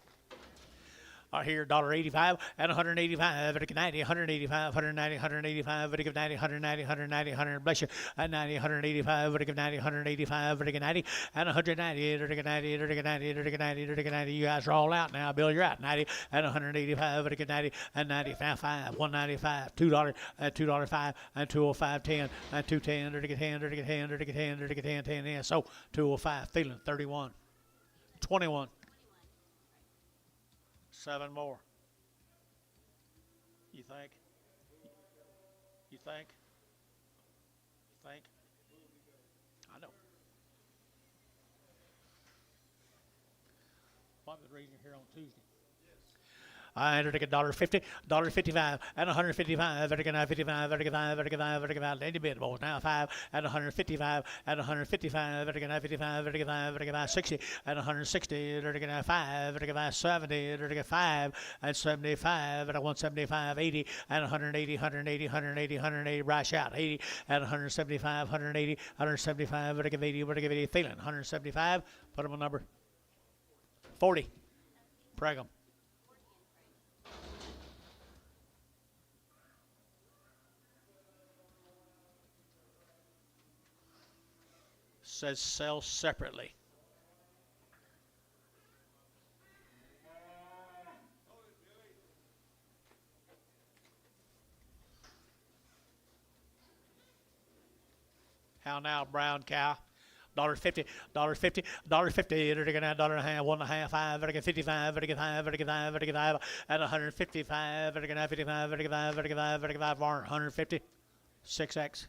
Right here, $1.85 and 185, vertical 90, 185, 190, 185, vertical 90, 190, 190, 100, bless you, and 90, 185, vertical 90, 185, vertical 90, and 190, vertical 90, vertical 90, vertical 90, vertical 90. You guys are all out now. Bill, you're out. 90 and 185, vertical 90, and 95, 195, $2 and $2.05 and 205, 10 and 210, vertical 10, vertical 10, vertical 10, vertical 10, 10, yeah. So 205, feeling 31, 21. 7 more. You think? You think? You think? I know. What was the reason you're here on Tuesday? I entered a $1.50, $1.55, and 155, vertical 55, vertical 5, vertical 5, vertical 5, any bid boys now 5, and 155, and 155, vertical 55, vertical 5, vertical 5, 60, and 160, vertical 5, vertical 5, 70, vertical 5, and 75, and 175, 80, and 180, 180, 180, 180, rush out, 80, and 175, 180, 175, vertical 80, vertical 80, feeling, 175, put them on number 40, preg them. Says sell separately. How now, brown cow? $1.50, $1.50, $1.50, vertical $1.50, 1.5, 5, vertical 55, vertical 5, vertical 5, vertical 5, and 155, vertical 55, vertical 5, vertical 5, vertical 5, 150, 6X.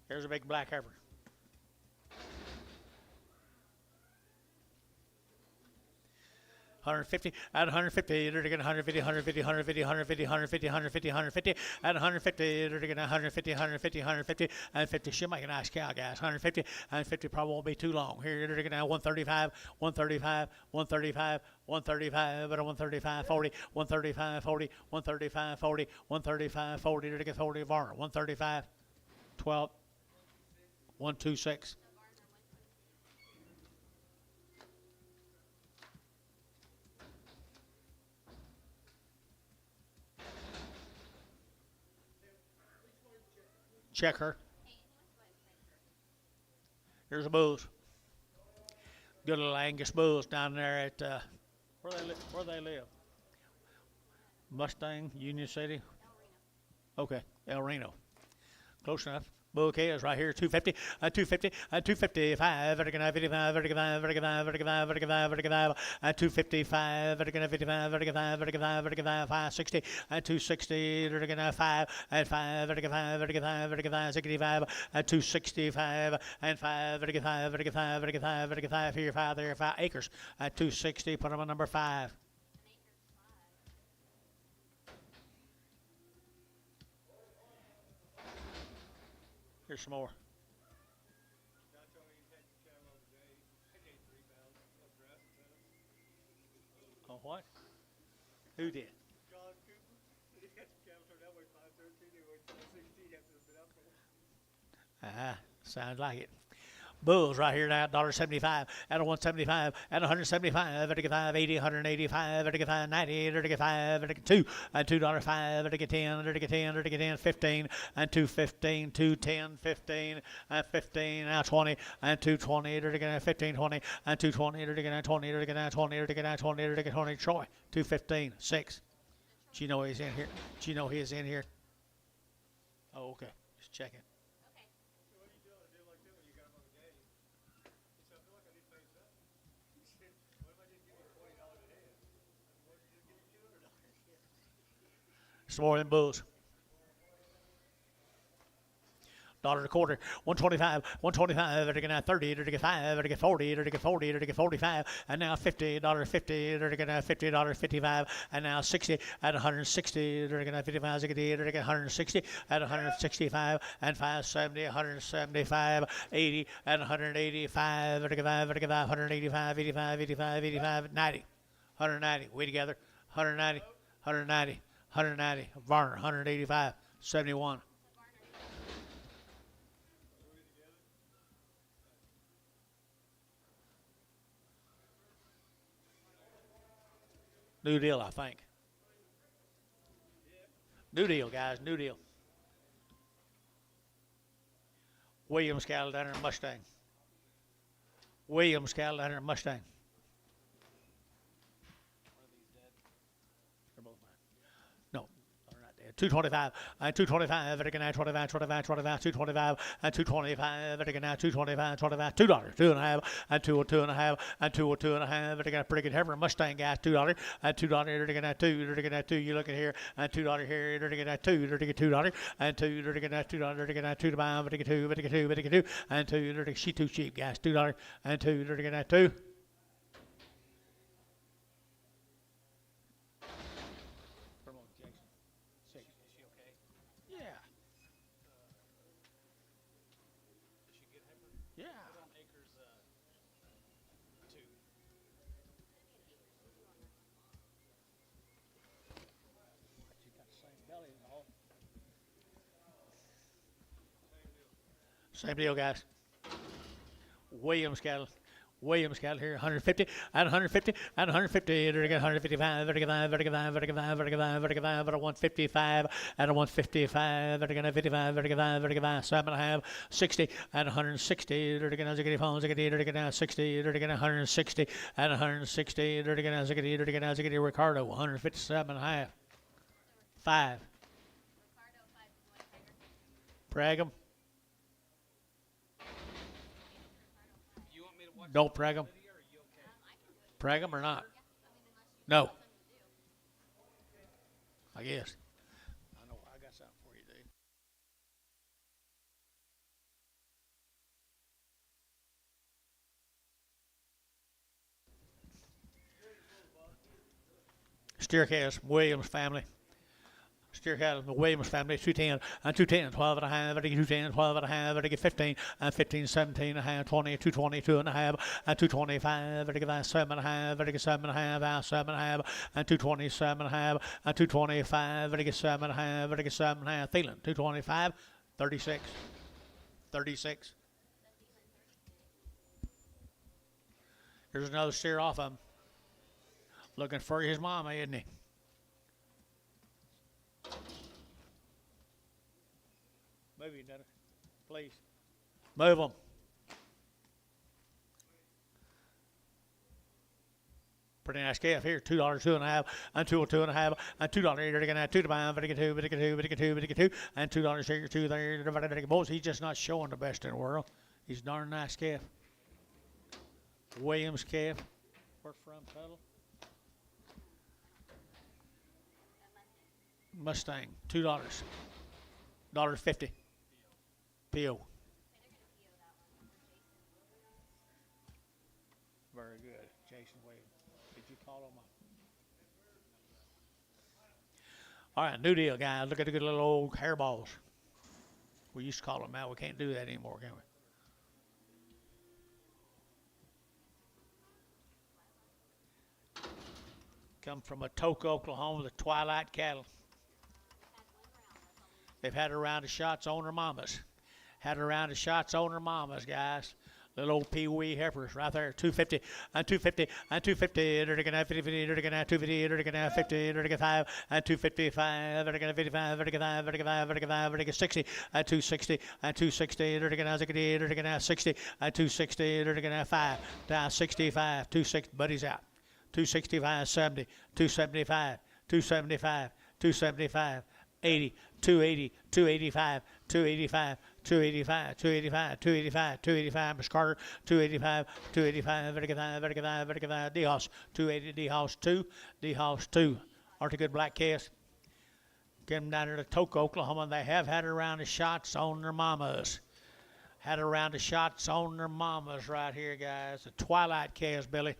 Here's a big black heifer. $150 and 150, they're going 150, 150, 150, 150, 150, 150, 150, and 150, they're going 150, 150, 150, and 50. She'll make a nice cow, guys. 150 and 50 probably won't be too long. Here they're going to 135, 135, 135, 135, but 135, 40, 135, 40, 135, 40, 135, 40, they're going to 40 Varner, 135, 12, 126. Check her. Here's the bulls. Good little Angus bulls down there at where they live. Mustang, Union City. Okay, El Reno. Close enough. Bull is right here, 250, 250, 255, vertical 55, vertical 5, vertical 5, vertical 5, vertical 5, vertical 5, 255, vertical 55, vertical 5, vertical 5, vertical 5, 560, 260, vertical 5, and 5, vertical 5, vertical 5, vertical 5, 65, 265, and 5, vertical 5, vertical 5, vertical 5, vertical 5, here, 5, there, 5 acres, 260, put them on number 5. Here's some more. Oh, what? Who did? Sounds like it. Bulls right here now, $1.75, at a 175, at 175, vertical 5, 80, 185, vertical 5, 90, vertical 5, vertical 2, and $2.05, vertical 10, vertical 10, vertical 10, 15, and 215, 210, 15, and 15, now 20, and 220, vertical 15, 20, and 220, vertical 20, vertical 20, vertical 20, vertical 20, Troy, 215, 6. Do you know he's in here? Do you know he's in here? Oh, okay. Just checking. Some more than bulls. $1 a quarter, 125, 125, vertical 30, vertical 5, vertical 40, vertical 40, vertical 45, and now $50, $50, vertical $50, 55, and now 60 at 160, vertical 55, vertical 160 at 165, and 570, 175, 80 at 185, vertical 5, vertical 5, 185, 85, 85, 85, 90, 190, we together, 190, 190. 190, Varner, 185, 71. New deal, I think. New deal, guys, new deal. Williams cattle down there in Mustang. Williams cattle down there in Mustang. No, they're not dead. 225, and 225, vertical now 25, 25, 25, 225, and 225, vertical now 225, 25, $2, 2.5, and 202.5, and 202.5, vertical pretty good heifer Mustang guys, $2, and $2, vertical now 2, vertical now 2, you look at here, and $2 here, vertical now 2, vertical $2, and 2, vertical now $2, vertical now 2 to buy, vertical 2, vertical 2, vertical 2, and 2, vertical she too cheap guys, $2, and 2, vertical now 2. Same deal, guys. Williams cattle here, 150, and 150, and 150, vertical 155, vertical 5, vertical 5, vertical 5, vertical 5, vertical 5, vertical 155, and 155, vertical 55, vertical 5, vertical 5, 7.5, 60, and 160, vertical 60, vertical 160, and 160, vertical Ricardo, 157.5, 5. Prag 'em. Don't prag 'em. Prag 'em or not? No. I guess. I know I got something for you, Dave. Steercast, Williams family. Steer cattle, the Williams family, 210, and 210, 12 and a half, vertical 210, 12 and a half, vertical 15, and 15, 17 and a half, 20, 220, 2 and a half, and 225, vertical 7 and a half, vertical 7 and a half, 7 and a half, and 227 and a half, and 225, vertical 7 and a half, vertical 7 and a half, Thielen, 225, 36, 36. Here's another steer off of him. Looking for his mama, isn't he? Move you, Dennis. Please. Move them. Pretty nice calf here. $2, 2.5, and $2.5, and $2 here. They're gonna 2 to buy, but two, and $2 here, 2 there. Boys, he's just not showing the best in the world. He's a darn nice calf. Williams calf. Where from, Tuttle? Mustang, $2, $1.50. PO. Very good, Jason Williams. Did you call him up? All right, new deal, guys. Look at the good little old hairballs. We used to call them out. We can't do that anymore, can we? Come from Atoka, Oklahoma, the Twilight cattle. They've had a round of shots on their mamas. Had a round of shots on their mamas, guys. Little old pee-wee heifers right there. 250 and 250 and 250. They're gonna 50, they're gonna 250, they're gonna 50, they're gonna 5 and 255. They're gonna 55, they're gonna 5, they're gonna 5, they're gonna 5, they're gonna 60 and 260 and 260. They're gonna 60, they're gonna 60 and 260. They're gonna 5 down 65, 260. Buddy's out. 265, 70, 275, 275, 275, 80, 280, 285, 285. 285, 285, 285, 285, Miss Carter, 285, 285, vertical, D-House, 280, D-House 2, D-House 2. Aren't they good black calves? Get them down there to Atoka, Oklahoma. They have had a round of shots on their mamas. Had a round of shots on their mamas right here, guys. The Twilight calves, Billy.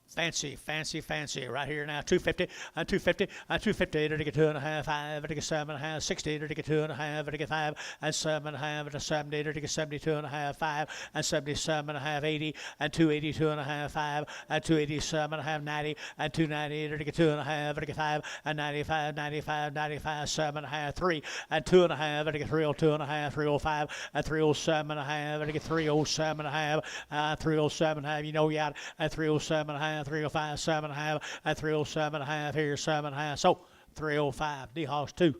Fancy, fancy, fancy. Right here now, 250, and 250, and 250. They're to get 2.5, 5, they're to get 7.5, 60. They're to get 2.5, they're to get 5, and 7.5, and 70. They're to get 72.5, 5, and 77.5, 80, and 280, 2.5, 5, and 287.5, 90, and 290. They're to get 2.5, they're to get 5, and 95, 95, 95, 7.5, 3, and 2.5. They're to get 302.5, 305, and 307.5. They're to get 307.5, 307.5. You know you got, and 307.5. 305, 7.5, and 307.5 here, 7.5. So 305, D-House 2.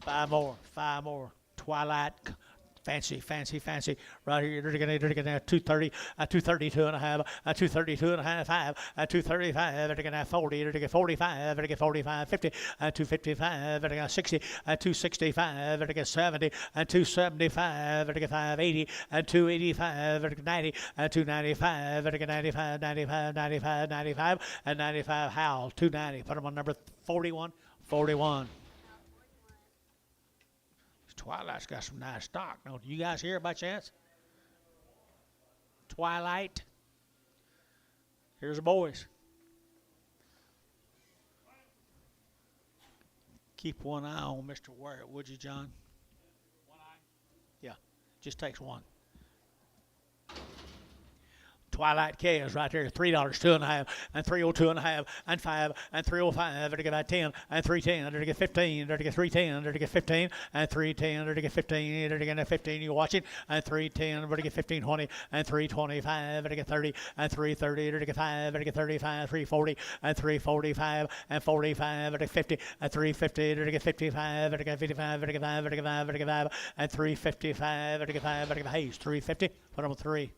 5 more. Twilight. Fancy, fancy, fancy. Right here, they're going to have 230, 232.5, 232.5, 5, 235. They're going to have 40, they're going to get 45, they're going to get 45, 50, 255, they're going to have 60, 265, they're going to get 70, 275, they're going to get 580, 285, they're going to get 90, 295, they're going to get 95, 95, 95, 95, and 95. Howell, 290. Put them on number 41, 41. Twilight's got some nice stock. Don't you guys hear by chance? Twilight. Here's the boys. Keep one eye on Mr. Ware, would you, John? One eye? Yeah, just takes one. Twilight calves right there, $3, 2.5, and 302.5, and 5, and 305. They're to get about 10, and 310. They're to get 15. They're to get 310. They're to get 15, and 310. They're to get 15. They're to get 15. You're watching, and 310. They're to get 15, 20, and 325. They're to get 30, and 330. They're to get 5. They're to get 35, 340, and 345, and 45. They're to get 50, and 350. They're to get 55. They're to get 55. They're to get 5. They're to get 5. They're to get 5, and 355. They're to get 5. They're to get Hayes, 350. Put them on 3.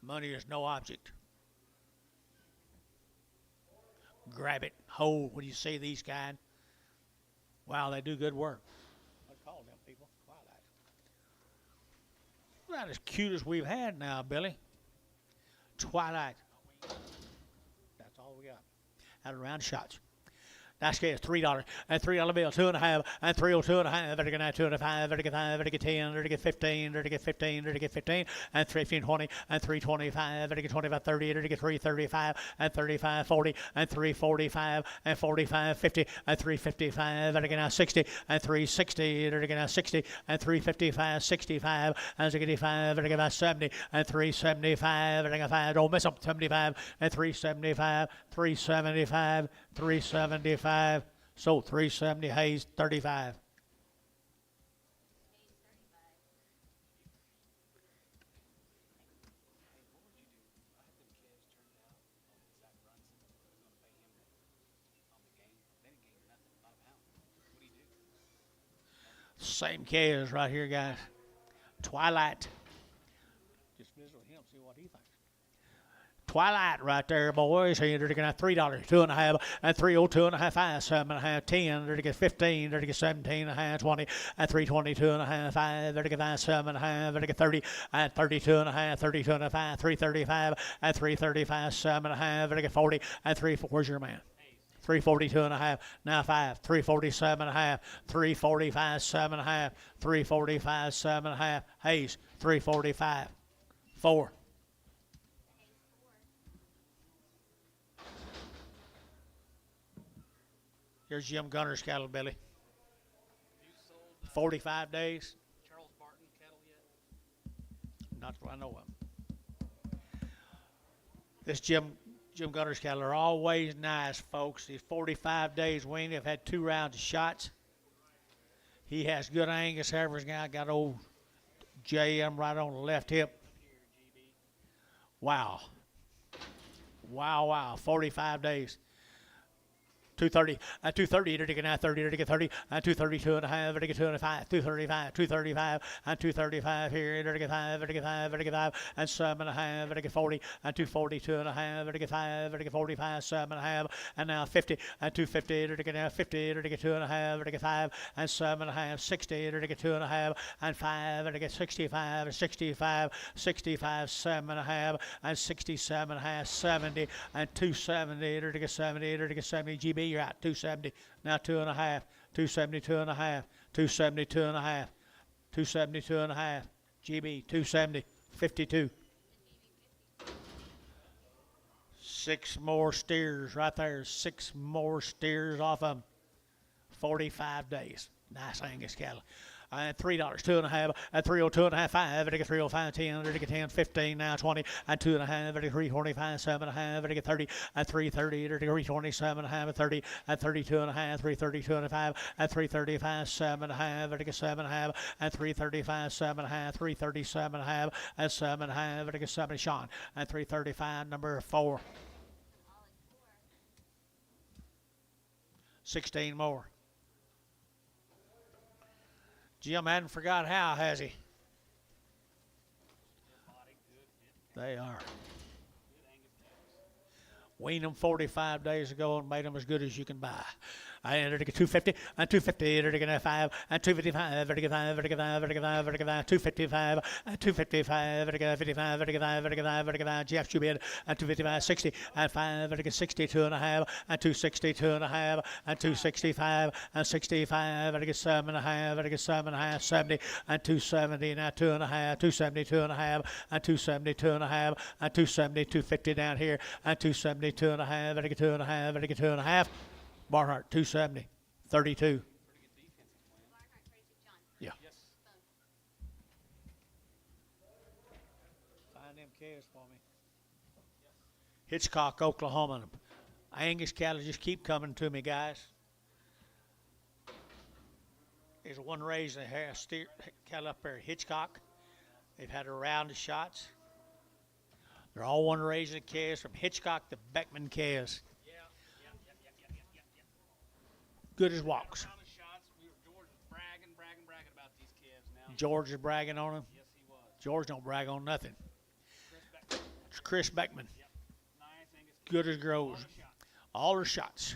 Money is no object. Grab it, hold when you see these kind. Wow, they do good work. I call them people Twilight. Not as cute as we've had now, Billy. Twilight. That's all we got. Out of round shots. Nice case, $3, and $3 bill, 2.5, and 302.5. They're gonna have 2.5, they're gonna get 5, they're gonna get 10, they're gonna get 15, they're gonna get 15, they're gonna get 15, and 15, 20, and 325, they're gonna get 25, 30, they're gonna get 335, and 35, 40, and 345, and 45, 50, and 355, they're gonna have 60, and 360, they're gonna have 60, and 355, 65, and 65, they're gonna have 70, and 375, they're gonna 5, don't miss them, 75, and 375, 375, 375. So 370, Hayes 35. Same calves right here, guys. Twilight. Just visit with him, see what he thinks. Twilight right there, boys. Here they're gonna have $3, 2.5, and 302.5, 5, 7.5, 10. They're gonna get 15. They're gonna get 17.5, 20, and 322.5, 5. They're gonna get 7.5. They're gonna get 30, and 32.5, 32.5, 335, and 335, 7.5. They're gonna get 40, and 3. Where's your man? 342.5, now 5, 347.5, 345, 7.5, 345, 7.5. Hayes, 345, 4. Here's Jim Gunner's cattle, Billy. 45 days. Charles Barton cattle yet? Not that I know of. This Jim Gunner's cattle are always nice, folks. These 45 days weaned. They've had 2 rounds of shots. He has good Angus Evers guy. Got old JM right on the left hip. Wow. Wow. 45 days. 230, 230, they're taking out 30, they're taking 30, and 232.5, they're taking 205, 235, and 235 here, they're taking 5, they're taking 5, they're taking 5, and 7.5, they're taking 40, and 242.5, they're taking 5, they're taking 45, 7.5, and now 50, and 250, they're taking out 50, they're taking 2.5, they're taking 5, and 7.5, 60, they're taking 2.5, and 5, they're taking 65, and 65, 65, 7.5, and 67.5, 70, and 270, they're taking 70, they're taking 70, GB. You're out 270, now 2.5, 272.5, 272.5, 272.5, GB 270, 52. 6 more steers right there, 6 more steers off of them. 45 days. Nice Angus cattle. And $3, 2.5, and 302.5, 5, and 305, 10, 10, 15, now 20, and 2.5, and 325, 7.5, and 30, and 330, and 327.5, and 30, and 32.5, 332.5, and 335, 7.5, and 7.5, and 335, 7.5, 337.5, and 7.5, and 7, Sean, and 335, number 4. 16 more. Jim hadn't forgot how, has he? They are. Weaned them 45 days ago and made them as good as you can buy. And they're going to get 250, and 250, they're going to 5, and 255, they're going to 5, they're going to 5, they're going to 5, they're going to 5, 255, and 255, they're going to 55, they're going to 5, they're going to 5, they're going to 5, Jeff Schubid, and 255, 60, and 5, they're going to 62.5, and 262.5, and 265, and 65, they're going to 7.5, they're going to 7.5, 70, and 270, now 2.5, 272.5, and 272.5, and 270, 250 down here, and 272.5, they're going to 2.5, they're going to 2.5. Barnhart, 270, 32. Yeah. Find them calves for me. Hitchcock, Oklahoma. Angus cattle just keep coming to me, guys. There's one raised a steer cattle up there, Hitchcock. They've had a round of shots. They're all one raising calves from Hitchcock to Beckman calves. Good as walks. George is bragging about these calves now. George is bragging on them? Yes, he was. George don't brag on nothing. It's Chris Beckman. Yep. Nice Angus. Good as grows. All her shots.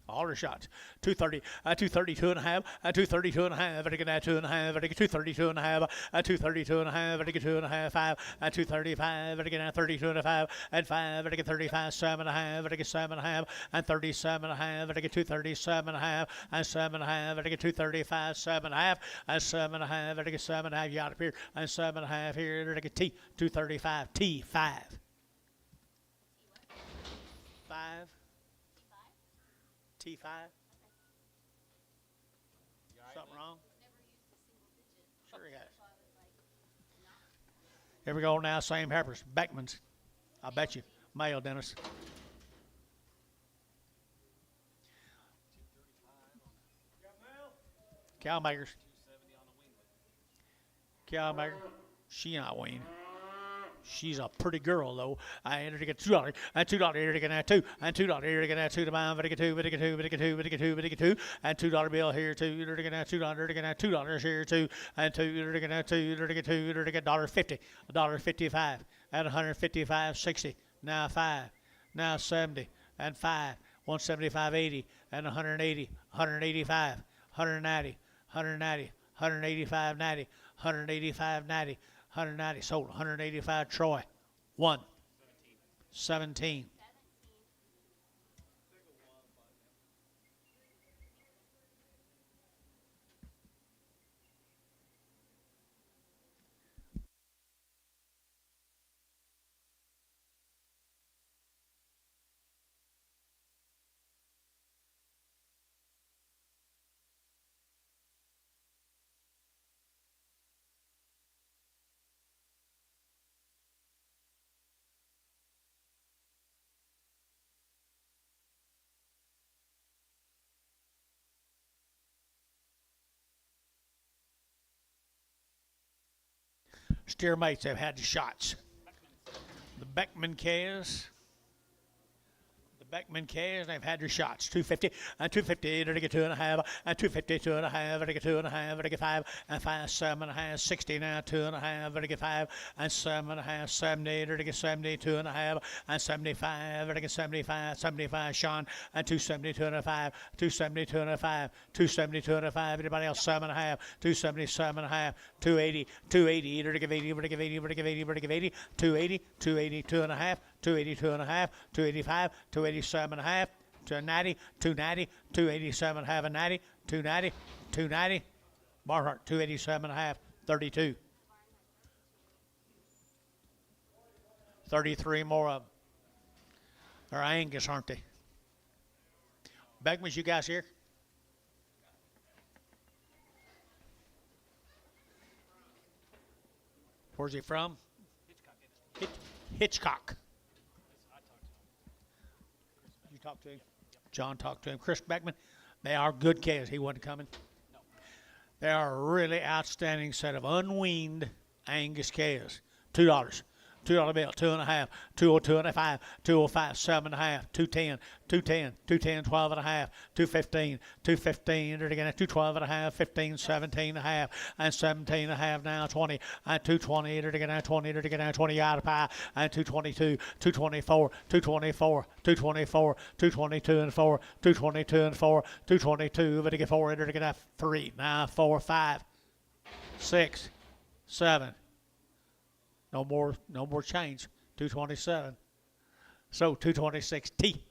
All her shots. 230, 232.5, 232.5, I get 2.5, I get 232.5, 232.5, I get 2.5, 5, 235, I get 32.5, and 5, I get 35, 7.5, I get 7.5, and 37.5, I get 237.5, and 7.5, I get 235, 7.5, and 7.5, I get 7.5, you out up here, and 7.5 here, I get T, 235, T, 5. 5. T5? Something wrong? Sure he has. Here we go now, same heifers. Beckman's. I bet you. Male, Dennis. Cowmakers. Cowmaker. She not weaned. She's a pretty girl, though. I entered to get $2, and $2 here to get 2, and $2 here to get 2 to buy, but to get 2, but to get 2, but to get 2, but to get 2, but to get 2, and $2 bill here, 2 to get $2, to get $2 here, 2, and 2 to get 2, to get 2, to get $1.50, $1.55, and 155.60, now 5, now 70, and 5, 175.80, and 180, 185, 190, 190, 185.90, 185.90, 190, sold, 185, Troy, 1, 17. Steer mates have had the shots. The Beckman calves. Beckman calves, they've had their shots. 250 and 250, to get 2.5, and 250, 2.5, to get 2.5, to get 5, and 5, 7.5, 60 now, 2.5, to get 5, and 7.5, 70, to get 70, 2.5, and 75, to get 75, 75, Sean, and 270, 2.5, 270, 2.5, 270, 2.5, anybody else, 7.5, 270, 7.5, 280, 280, to give 80, to give 80, to give 80, to give 80, 280, 280, 2.5, 282 and a half, 285, 287 and a half, 290, 290, 287 and a half, and 90, 290, 290, Barnhart, 287 and a half, 32. 33 more of them. They're Angus, aren't they? Beckman's, you guys here? Where's he from? Hitchcock. You talked to him? John talked to him. Chris Beckman. They are good calves. He wasn't coming. No. They are a really outstanding set of unweaned Angus calves. $2. $2 bill, 2.5, 202 and a 5, 205, 7.5, 210, 210, 210, 12 and a half, 215, 215, again, 212 and a half, 15, 17 and a half, and 17 and a half now, 20, and 220, again, 20, again, 20 out of pie, and 222, 224, 224, 224, 222 and 4, 222 and 4, 222, but again, 4, again, 3, now 4, 5, 6, 7. No more change. 227. So 226 T.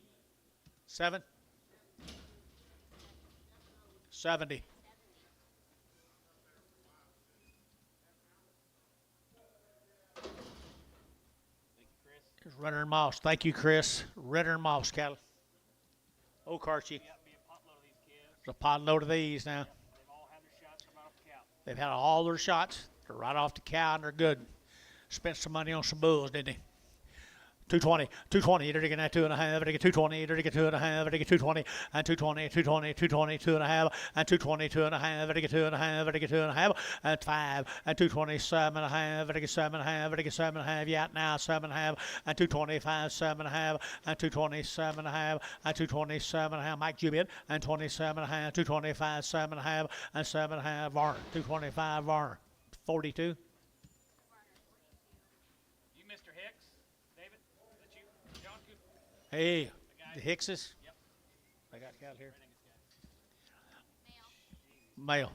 7. 70. Here's Renner and Moss. Thank you, Chris. Renner and Moss cattle. Oak Archie. There's a pot load of these now. They've had all their shots. They're right off the cow and they're good. Spent some money on some bulls, didn't he? 220, 220, to get 2.5, to get 220, to get 2.5, to get 220, and 220, 220, 220, 2.5, and 220, 2.5, to get 2.5, to get 2.5, and 5, and 227.5, to get 7.5, to get 7.5, yeah, now 7.5, and 225, 7.5, and 227.5, and 227.5, Mike Jubian, and 27.5, 225, 7.5, and 7.5, Varner, 225, Varner, 42. Hey, the Hickses? Yep. I got cattle here. Male.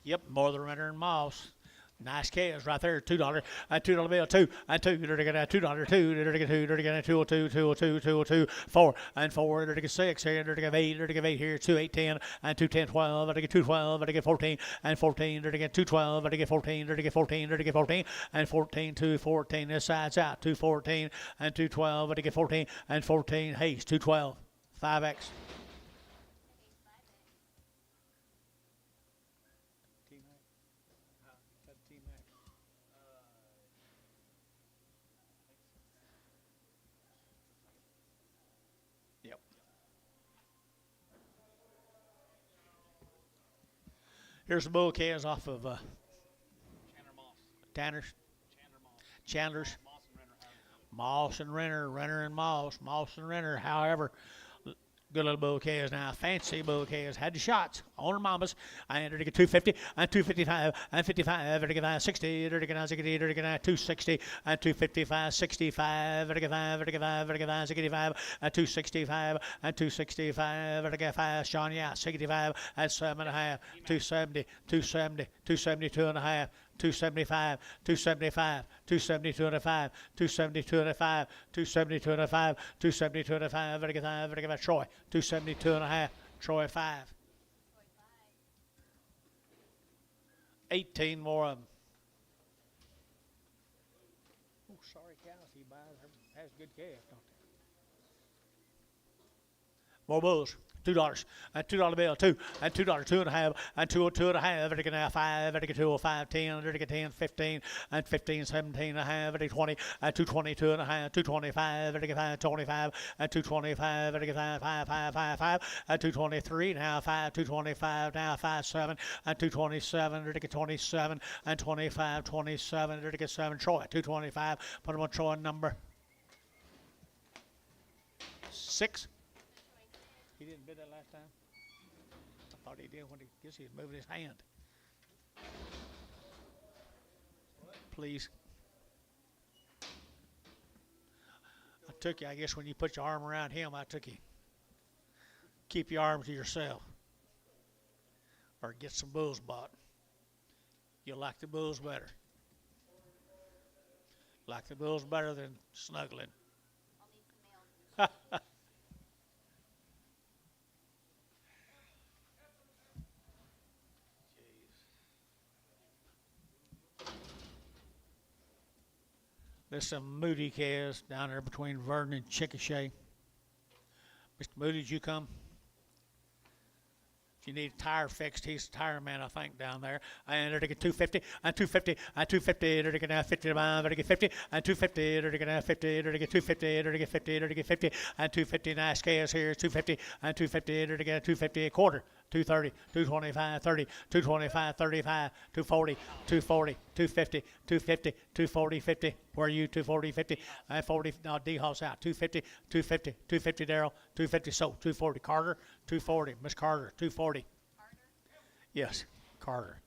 Yep, more than Renner and Moss. Nice calves right there, $2, and $2 bill, 2, and 2, to get $2, 2, to get 2, to get 202, 202, 202, 4, and 4, to get 6, here, to get 8, to get 8 here, 2, 8, 10, and 2, 10, 12, to get 2, 12, to get 14, and 14, to get 2, 12, to get 14, to get 14, to get 14, and 14, 2, 14, this side's out, 2, 14, and 2, 12, to get 14, and 14, Hayes, 2, 12, 5X. Here's the bull calves off of Tanner's. Chandler's. Moss and Renner, Renner and Moss, Moss and Renner. However, Good little bull calves now. Fancy bull calves. Had the shots on her mamas. I entered to get 250 and 255 and 55. Ready to get 60. Ready to get 60. Ready to get 260 and 255, 65. Ready to get 5. Ready to get 5. Ready to get 65 and 265 and 265. Ready to get 5. Sean, yeah, 65 and 7.5. 270, 270, 272 and a half. 275, 275, 272 and a 5, 272 and a 5, 272 and a 5, 272 and a 5, very good, Troy, 272 and a half, Troy 5. 18 more of them. Oh, sorry, cows, he buys, has good calf, don't they? More bulls. $2 and $2 bill, $2 and $2, 2.5 and 2.5, ready to get 5, ready to get 205, 10, ready to get 10, 15 and 15, 17 and a half, ready to 20 and 222 and a half, 225, ready to get 5, 25 and 225, ready to get 5, 5 and 223 now 5, 225 now 5, 7 and 227, ready to get 27 and 25, 27, ready to get 7, Troy, 225, put them on Troy number 6. He didn't bid that last time? I thought he did when he guess he was moving his hand. Please. I took you, I guess when you put your arm around him, I took you. Keep your arms to yourself. Or get some bulls bought. You'll like the bulls better. Like the bulls better than snuggling. I'll need some nails. There's some Moody calves down there between Vernon and Chickasha. Mr. Moody, did you come? If you need a tire fixed, he's the tire man, I think, down there. And they're to get 250 and 250 and 250. They're to get 50 they're to get 50 and 250. They're to get 50. They're to get 250. They're to get 50. They're to get 50 and 250. Nice calves here. 250 and 250. They're to get 250 a quarter. 230, 225, 30, 225, 35, 240, 240, 250, 250, 240, 50. Where are you? 240, 50, 40. No, D House out. 250, 250, 250. Daryl, 250. So 240. Carter, 240. Miss Carter, 240. Carter? Yes, Carter.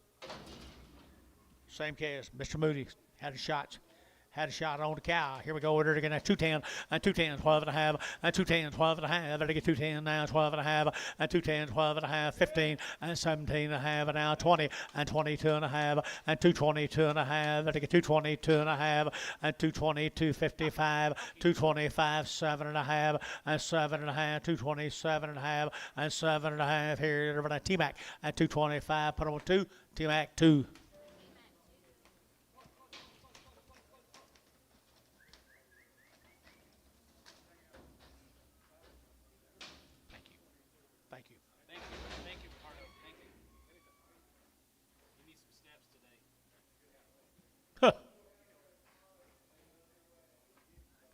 Same case. Mr. Moody had a shot. Had a shot on the cow. Here we go. We're going to 210 and 210, 12 and a half, and 210, 12 and a half. Better get 210 now, 12 and a half, and 210, 12 and a half, 15 and 17 and a half, and now 20 and 22 and a half, and 222 and a half. Better get 222 and a half, and 220, 255, 225, 7 and a half, and 7 and a half, 227 and a half, and 7 and a half. Here, everybody, T-Mac at 225. Put on 2, T-Mac 2.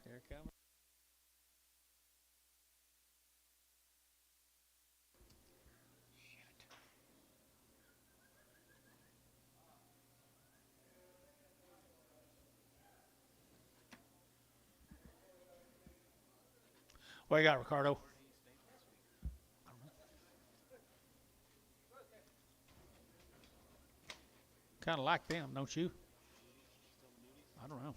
Here it comes. What you got, Ricardo? Kind of like them, don't you? I don't know.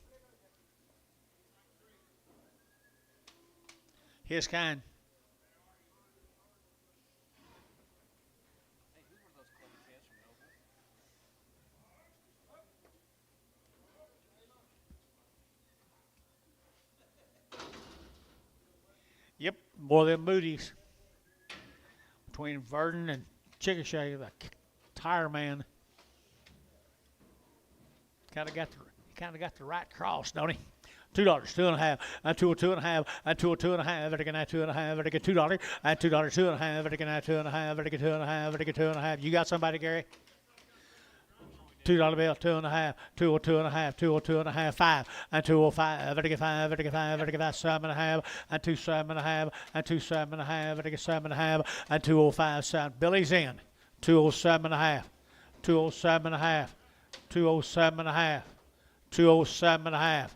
His kind. Hey, who were those clubby calves from Noble? Yep, more of them Moody's. Between Verdon and Chickasha, the tire man. Kind of got the right cross, don't he? $2, 2.5, and 2.5, and 2.5, better get 2.5, better get $2, and $2, 2.5, better get 2.5, better get 2.5, better get 2.5. You got somebody, Gary? $2 bill, 2.5, 2.5, 2.5, 5, and 205, better get 5, better get 5, better get 7.5, and 7.5, and 7.5, better get 7.5, and 205, 7. Billy's in, 207.5, 207.5, 207.5, 207.5.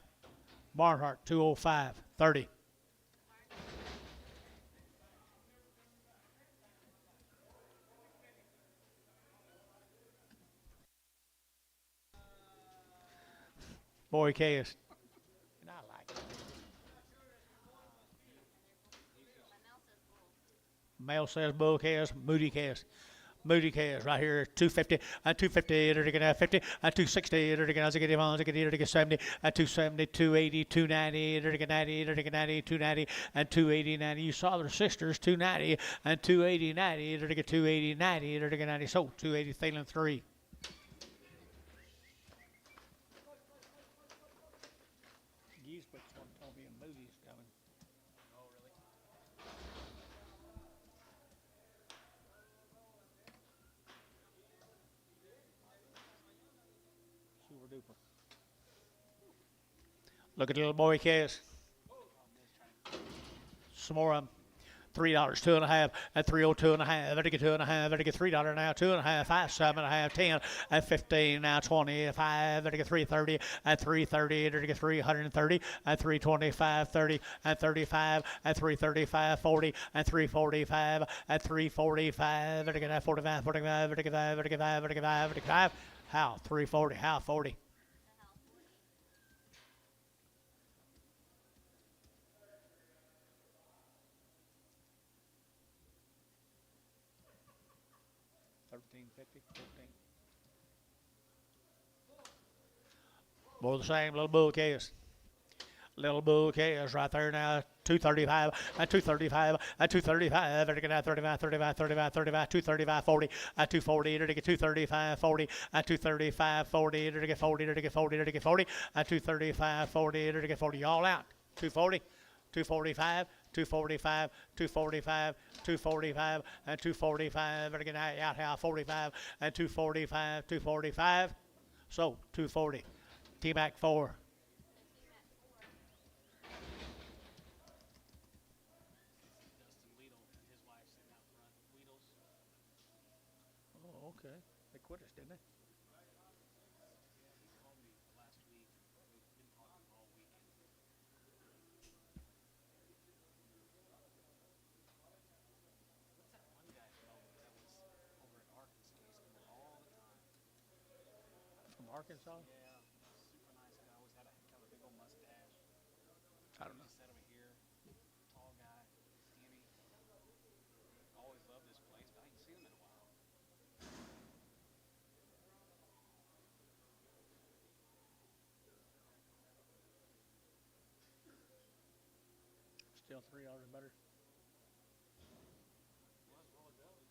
Barnhart, 205, 30. Boy calves. And I like it. Male says bull calves, moody calves. Moody calves right here, 250, and 250, they're going to 50, and 260, they're going to get 70, and 270, 280, 290, they're going to 90, they're going to 90, 290, and 280, 90. You saw their sisters, 290, and 280, 90, they're going to get 280, 90, they're going to 90. So 280, Thalen 3. Geese, but one told me a Moody's coming. Oh, really? Super duper. Look at the little boy calves. Some more of them. $3, 2.5, at 302.5, better get 2.5, better get $3 now, 2.5, 5, 7.5, 10, at 15, now 25, better get 330, at 330, better get 330, at 325, 30, at 35, at 335, 40, at 345, at 345, better get 45, 45, better get 5, better get 5, better get 5, better get 5. How? 340, how 40? More of the same, little bull calves. Little bull calves right there now. 235, at 235, at 235, better get out 35, 35, 35, 35, 235, 40, at 240, to get 235, 40, at 235, 40, to get 40, to get 40, to get 40, at 235, 40, to get 40, all out. 240, 245, 245, 245, 245, and 245, better get out how 45, and 245, 245. So 240. T-Mac 4. Dustin Weedle and his wife sitting out front. Weedles. Oh, okay. They quit us, didn't they? Yeah, he called me last week. We've been talking all weekend. What's that one guy from that was over in Arkansas? He used to come over all the time. From Arkansas? Yeah, super nice guy. Always had a kind of a big old mustache. I don't know. He sat over here. Tall guy, skinny. Always loved this place, but I ain't seen him in a while. Still $3 better. Well, that's well it goes.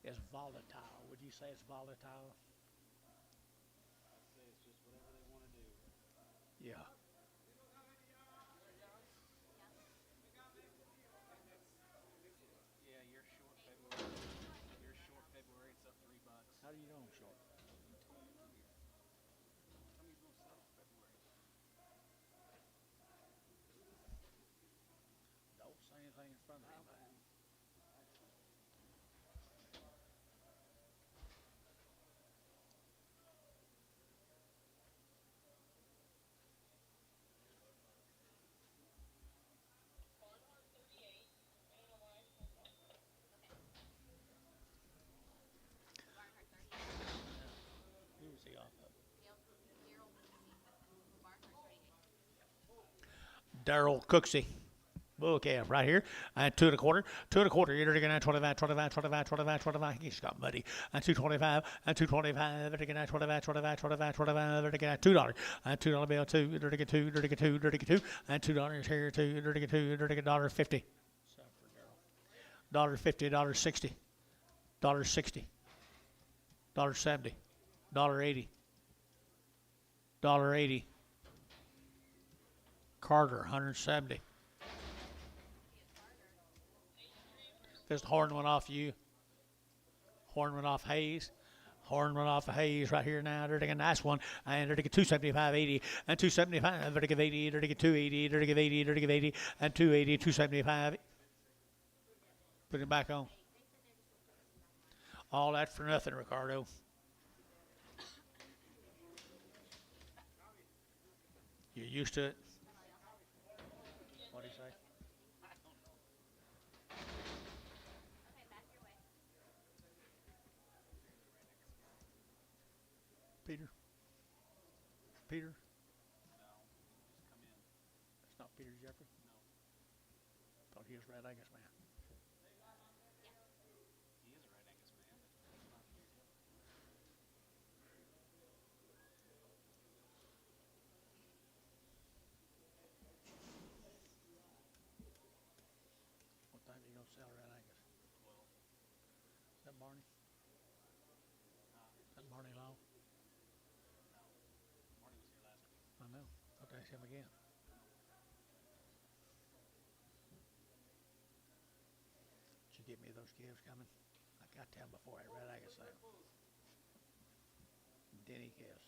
It's volatile. Would you say it's volatile? I'd say it's just whatever they want to do. Yeah. Yeah, you're short February. You're short February. It's up $3. How do you know I'm short? You told me earlier. Tell me he's gonna sell February. Don't say anything in front of anybody. Who was he off of? Daryl Cooksey. Bull calf right here. And 2 1/4. 2 1/4. You're going to 25, 25, 25, 25, 25. He's got muddy. And 225. And 225. They're going to 25, 25, 25, 25. They're going to $2. And $2 bill 2. They're going to 2. They're going to 2. They're going to 2. And $2 here 2. They're going to 2. They're going to $1.50. $1.50. $1.60. $1.60. $1.70. $1.80. $1.80. Carter, 170. This horn went off you. Horn went off Hayes. Horn went off of Hayes right here now. They're taking a nice one. And they're taking 275, 80. And 275. They're taking 80. They're taking 280. They're taking 80. They're taking 80. And 280. 275. Put it back on. All that for nothing, Ricardo. You're used to it. What do you say? Peter? Peter? No, just come in. That's not Peter Jeffrey? No, Thought he was Red Angus man. he is a Red Angus man, but he's not here yet. What time are you going to sell Red Angus? Well, Is that Barney? Is that Barney Law? Marty was here last week. I know. Thought that's him again. Did you get me those calves coming? I got them before I Red Angus sale. Denny calves.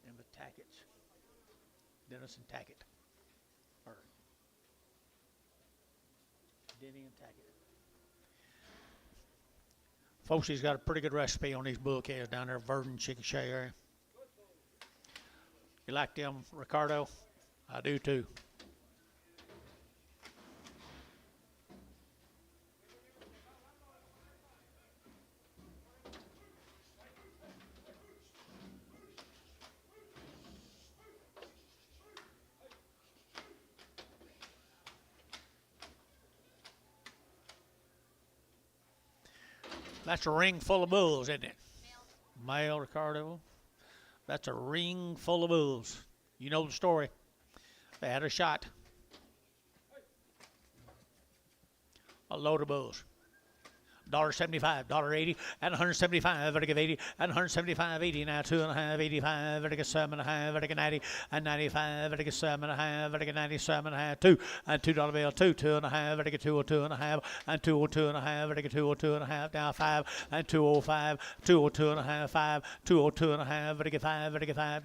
And the Tackett's. Dennis and Tackett. Or Denny and Tackett. Folks, he's got a pretty good recipe on these bull calves down there, Verdon, Chickasha area. You like them, Ricardo? I do too. That's a ring full of bulls, isn't it? Male, Ricardo. That's a ring full of bulls. You know the story. They had a shot. A load of bulls. $1.75, $1.80, and 175, vertical 80, and 175, 80, now 2.5, 85, vertical 7.5, vertical 90, and 95, vertical 7.5, vertical 97.5, 2, and $2 bill, 2.5, vertical 202.5, and 202.5, vertical 202.5, now 5, and 205, 202.5, 5, 202.5, vertical 5,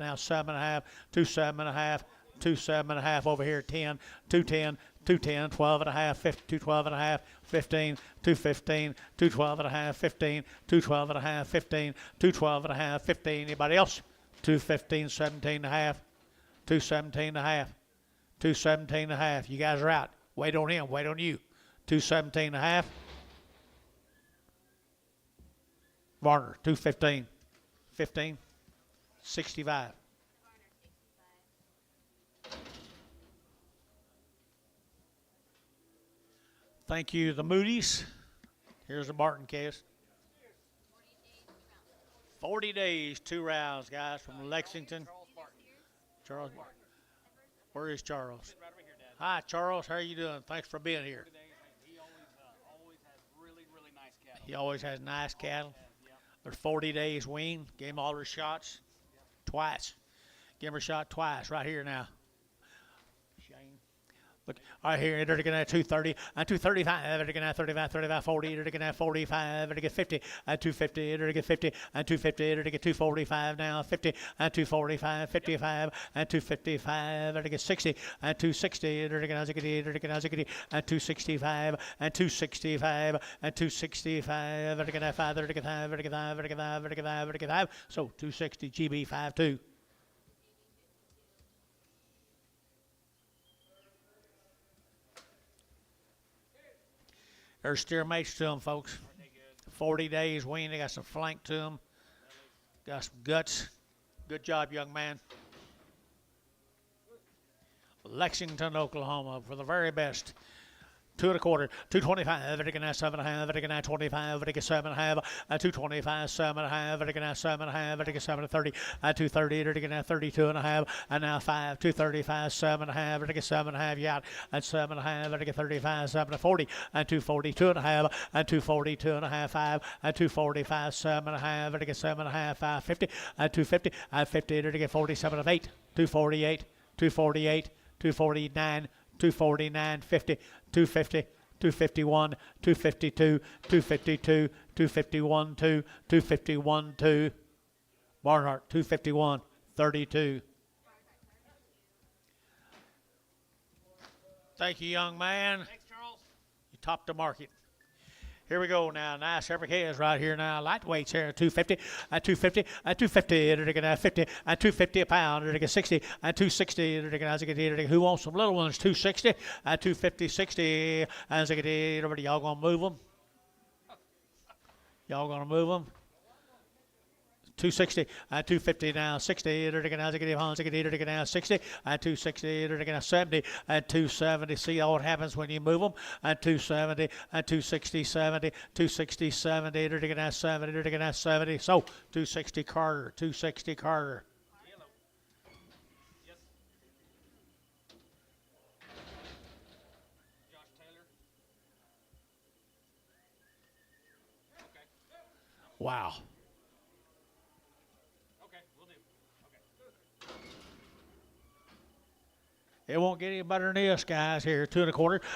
now 7.5, 207.5, 207.5 over here, 10, 210, 210, 12.5, 50, 212.5, 15, 215, 212.5, 15, 212.5, 15, 212.5, 15. Anybody else? 215, 17.5, 217.5, 217.5. You guys are out. Wait on him. Wait on you. 217.5. Varner, 215, 15, 65. Thank you, the Moody's. Here's the Barton case. 40 days, 2 rounds, guys, from Lexington. Charles Martin. Charles Martin. Where is Charles? Sitting right over here, Dad. Hi, Charles. How are you doing? Thanks for being here. Today, he always has really, really nice cattle. He always has nice cattle. Yep. They're 40 days weaned. Gave him all her shots twice. Give him her shot twice right here now. Shane. Look, right here, they're going to 230, and 235, they're going to 35, 35, 40, they're going to 45, they're going to 50, and 250, they're going to 50, and 250, they're going to 245 now, 50, and 245, 55, and 255, they're going to 60, and 260, they're going to 60, they're going to 60, and 265, and 265, and 265, they're going to 5, they're going to 5, they're going to 5, they're going to 5, they're going to 5, they're going to 5, so 260, GB 52. There's steer mates to them, folks. 40 days weaned. They got some flank to them. Got some guts. Good job, young man. Lexington, Oklahoma, for the very best. 2 1/4, 225, Vatican 7.5, Vatican 25, Vatican 7.5, 225, 7.5, Vatican 7.5, Vatican 7.30, 230, Vatican 32.5, and now 5, 235, 7.5, Vatican 7.5, yeah, and 7.5, Vatican 35, 7.40, and 240, 2.5, and 240, 2.5, 5, and 245, 7.5, Vatican 7.5, 550, and 250, and 50, Vatican 47 of 8, 248, 248, 249, 249, 50, 250, 251, 252, 252, 251, 2, 251, 2. Barnhart, 251, 32. Thank you, young man. Thanks, Charles. You topped the market. Here we go now. Nice is right here now. Lightweights here. 250, 250, 250. They're going to 50, 250 a pound. They're going to 60, 260. They're going to who wants some little ones? 260, 250, 60. Everybody, y'all going to move them? Y'all going to move them? 260, 250 now, 60, they're going to get now 60, 260, they're going to 70, 270. See all what happens when you move them, 270, 260, 70, 260, 70, they're going to 70, they're going to 70. So 260 Carter, 260 Carter. Yellow. Yes. Josh Taylor. Okay. Wow. It won't get any better than this, guys. Here, 2 1/4,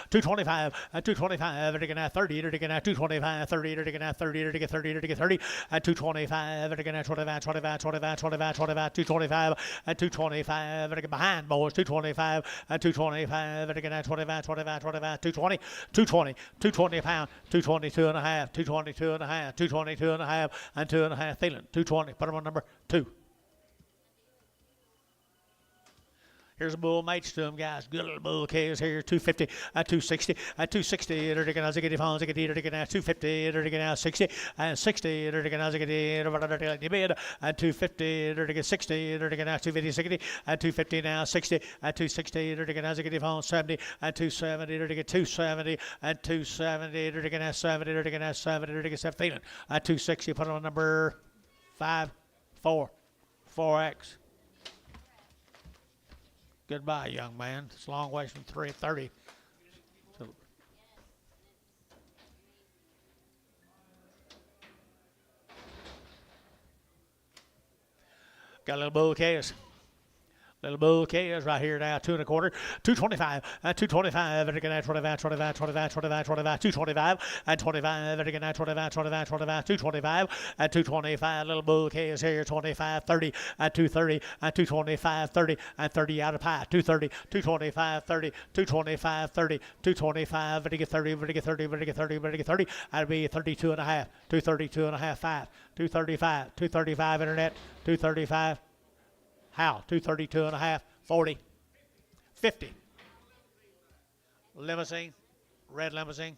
225, 225. They're going to 30. They're going to 225, 30. They're going to 30. They're going to 30. They're going to 30. 225. They're going to 25, 25, 25, 25, 25. 225, 225. They're going behind, boys. 225, 225. They're going to 25, 25, 25. 220, 220, 220 a pound. 222 and a half. 222 and a half. 222 and a half. And 2 1/2. Feeling 220. Put them on number 2. Here's a bull mates to them, guys. Good little bull calves here. 250, 260, 260. They're going to get it on. They're going to 250. They're going to 60, 60. They're going to get it bid. 250. They're going to get 60. They're going to 250, 60. 250 now, 60. 260. They're going to get it on 70. 270. They're going to get 270. 270. They're going to 70. They're going to 70. They're going to 7. 260. Put on number 5, 4, 4X. Goodbye, young man. It's a long way from 3:30. So. Got a little bull case. Little bull calves right here now, 2 1/4, 225, 225, and again 25, 25, 25, 25, 25, 225, and 25, and again 25, 25, 25, 225, and 225, little bull calves here, 25, 30, and 230, and 225, 30, and 30 out of pie, 230, 225, 30, 225, 30, 225, and get 30, and get 30, and get 30, and get 30, that'd be 32 and a half, 232 and a half, 5, 235, 235 internet, 235. How? 232 and a half, 40, 50. Limousine, red limousine.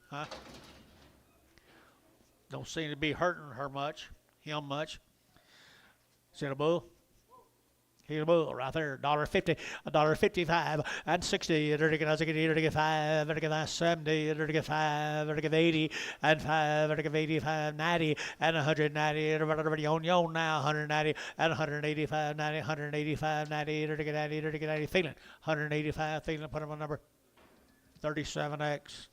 Huh? Don't seem to be hurting her much, him much. Is it a bull? Here's a bull right there, $1.50, $1.55, and 60, $5, $5, 70, $5, 80, and 5, 85, 90, and 190, everybody on your own now, 190, and 185, 90, 185, 90, 90, feeling, 185, feeling, put them on number 37X.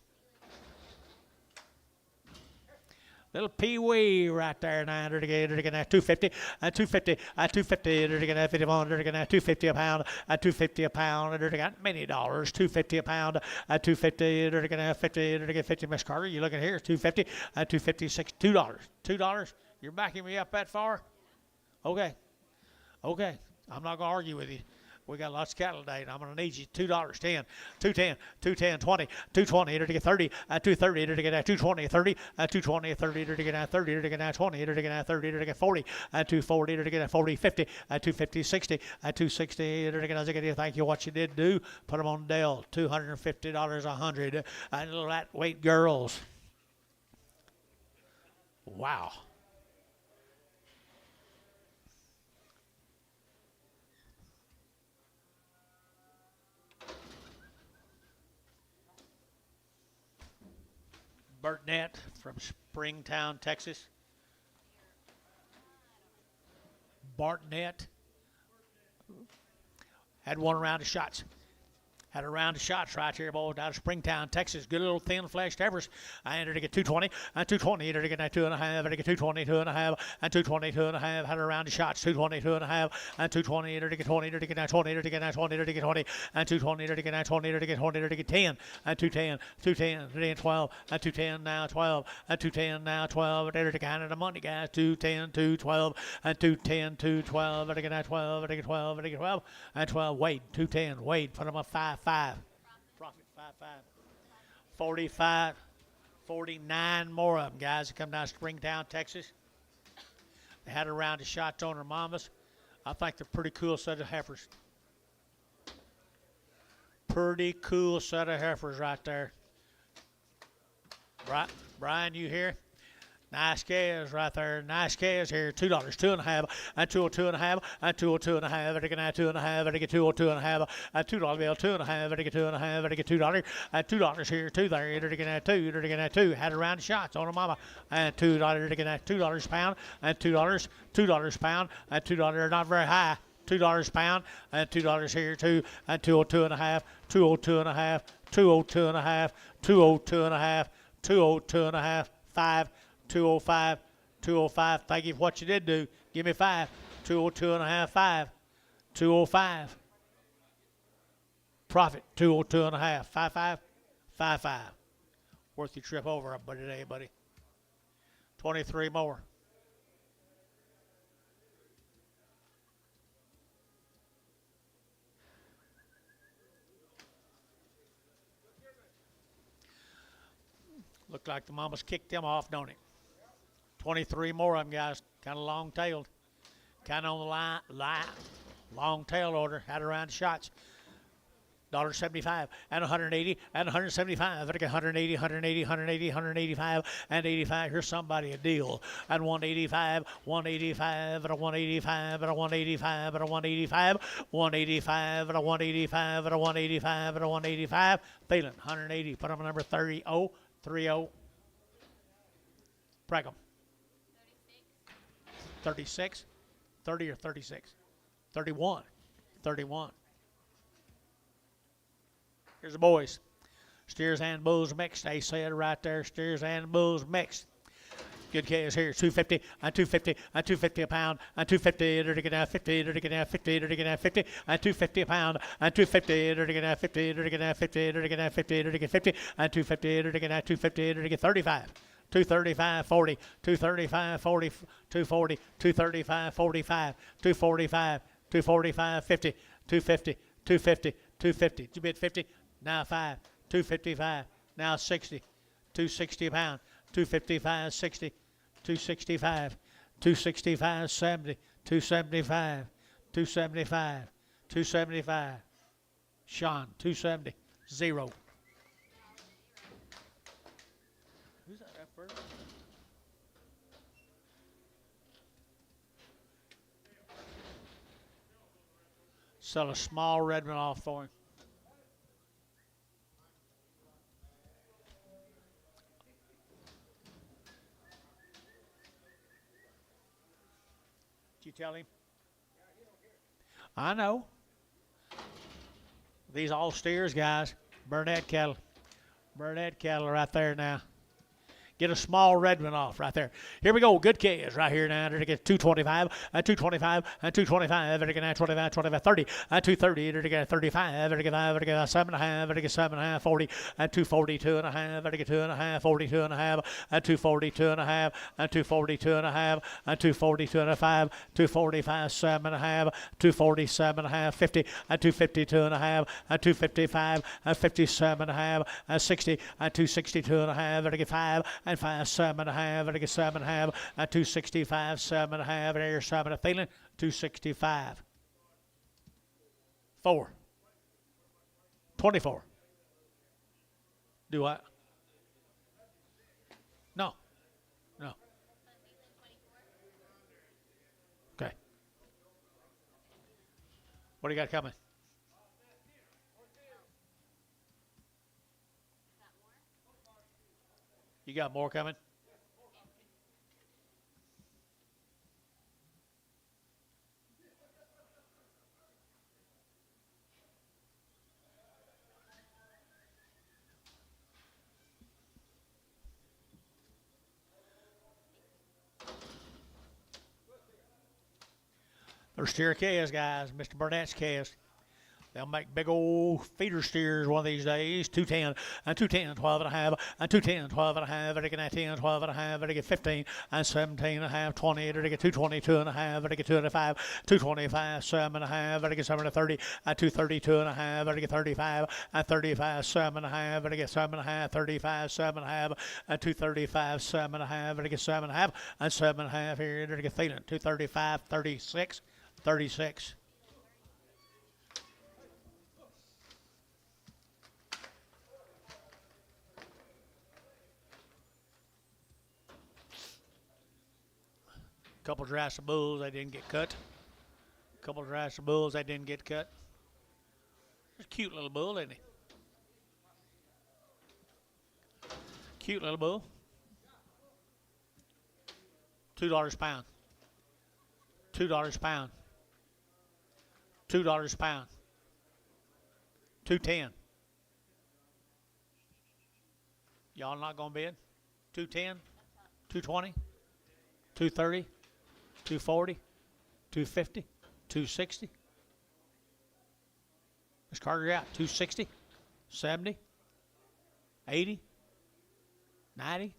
Little pee-wee right there now. They're going to 250, 250, 250. They're going to 51. They're going to 250 a pound, 250 a pound. They're going to many dollars, 250 a pound, 250. They're going to 50. They're going to 50. Miss Carter, you looking here? 250, 250, $2. $2. You're backing me up that far? Okay. Okay. I'm not going to argue with you. We got lots of cattle today, and I'm going to need you $2, 10, 210, 210, 20, 220, to get 30, 230, to get 220, 30, 220, 30, to get 30, to get 20, to get 30, to get 40, 240, to get 40, 50, 250, 60, 260, to get thank you what you did do. Put them on Dell, $250, 100, and little lightweight girls. Wow. Burtnett from Springtown, Texas. Bartnett had one round of shots. Had a round of shots right here, boys, out of Springtown, Texas. Good little thin-fleshed heifers. I entered to get 220, and 220, entered to get 2.5, entered to get 220, 2.5, and 220, 2.5. Had a round of shots, 220, 2.5, and 220, entered to get 20, entered to get 20, entered to get 20, entered to get 20, and 220, entered to get 20, entered to get 20, entered to get 10, and 210, 210, 210, 12, and 210 now 12, and 210 now 12, and entered to get the money, guys. 210, 212, and 210, 212, entered to get 12, entered to get 12, entered to get 12, and 12. Wade, 210, Wade, put them up 5. Profit 5. 45, 49 more of them, guys, that come down to Springtown, Texas. They had a round of shots on their mamas. I think they're pretty cool set of heifers. Pretty cool set of heifers right there. Right, Brian, you here? Nice calves right there. Nice calves here. $2, 2.5, and 202.5, and 202.5, and to get 2.5, and to get 202.5, and $2 bill, 2.5, and to get 2.5, and to get $2, and $2 here, 2 there, and to get 2, and to get 2. Had a round of shots on a mama, and $2 to get $2 pound, and $2 pound, and $2 not very high. $2 pound, and $2 here, 2, and 202.5, 202.5, 202.5, 202.5, 202.5, 5. 205, 205. Thank you for what you did do. Give me 5. 202.5, 5. 205. Profit 202.5, 55, 55. Worth your trip over, buddy, today, buddy. 23 more. Looked like the mamas kicked them off, don't it? 23 more of them, guys. Kind of long-tailed. Kind of on the line. Long-tail order. Had a round of shots. $1.75 and 180 and 175. I think 180, 180, 180, 185 and 85. Here's somebody a deal. And 185, 185 and a 185 and a 185 and a 185, 185 and a 185 and a 185 and a 185. Feeling 180. Put on number 30. 30. Preg 'em. 36. 30 or 36. 31. 31. Here's the boys. Steers and bulls mixed. They said right there, steers and bulls mixed. Good calves here. 250 and 250 and 250 a pound and 250 to get out 50 to get out 50 to get out 50 and 250 a pound and 250 to get out 50 to get out 50 to get out 50 to get 50 and 250 to get out 250 to get 35. 235, 40, 235, 40, 240, 235, 45, 245, 245, 50, 250, 250, 250. Did you bid 50? Now 5, 255, now 60, 260 a pound, 255, 60, 265, 265, 70, 275, 275, 275. Sean, 270, 0. Who's that first? Sell a small red one off for him. Did you tell him? I know. These all steers, guys. Burnett cattle. Burnett cattle right there now. Get a small red one off right there. Here we go. Good calves right here now. To get 225 and 225 and 225. To get 25, 25, 30 and 230. To get 35. To get 5. To get 7.5. To get 7.5, 40 and 242 and a half. To get 2.5, 42 and a half and 242 and a half and 242 and a half and 242 and a 5, 245, 7.5, 247 and a half, 50 and 252 and a half and 255 and 57 and a half and 60 and 262 and a half. To get 5. And 5, 7.5, and I get 7.5, and 265, 7.5, and there's 7 a feeling, 265. 4. 24. Do what? No. No. Okay. What do you got coming? You got more coming? They're steer calves, guys. Mr. Burnett's calves. They'll make big old feeder steers one of these days. 210 and 210, 12 and a half, and 210, 12 and a half, and they get 10, 12 and a half, and they get 15, and 17 and a half, 20, and they get 222 and a half, and they get 225, 225, 7 and a half, and they get 7 and 30, and 232 and a half, and they get 35, and 35, 7 and a half, and they get 7 and a half, 35, 7 and a half, and 235, 7 and a half, and they get 7 and a half, and 7 and a half here, and they get feeling 235, 36, 36. Couple Jurassic bulls, they didn't get cut. Couple Jurassic bulls, they didn't get cut. It's a cute little bull, isn't he? Cute little bull. $2 a pound. $2 a pound. $2 a pound. 210. Y'all not gonna bid? 210, 220, 230. 240, 250, 260. Miss Carter out. 260, 70, 80, 90.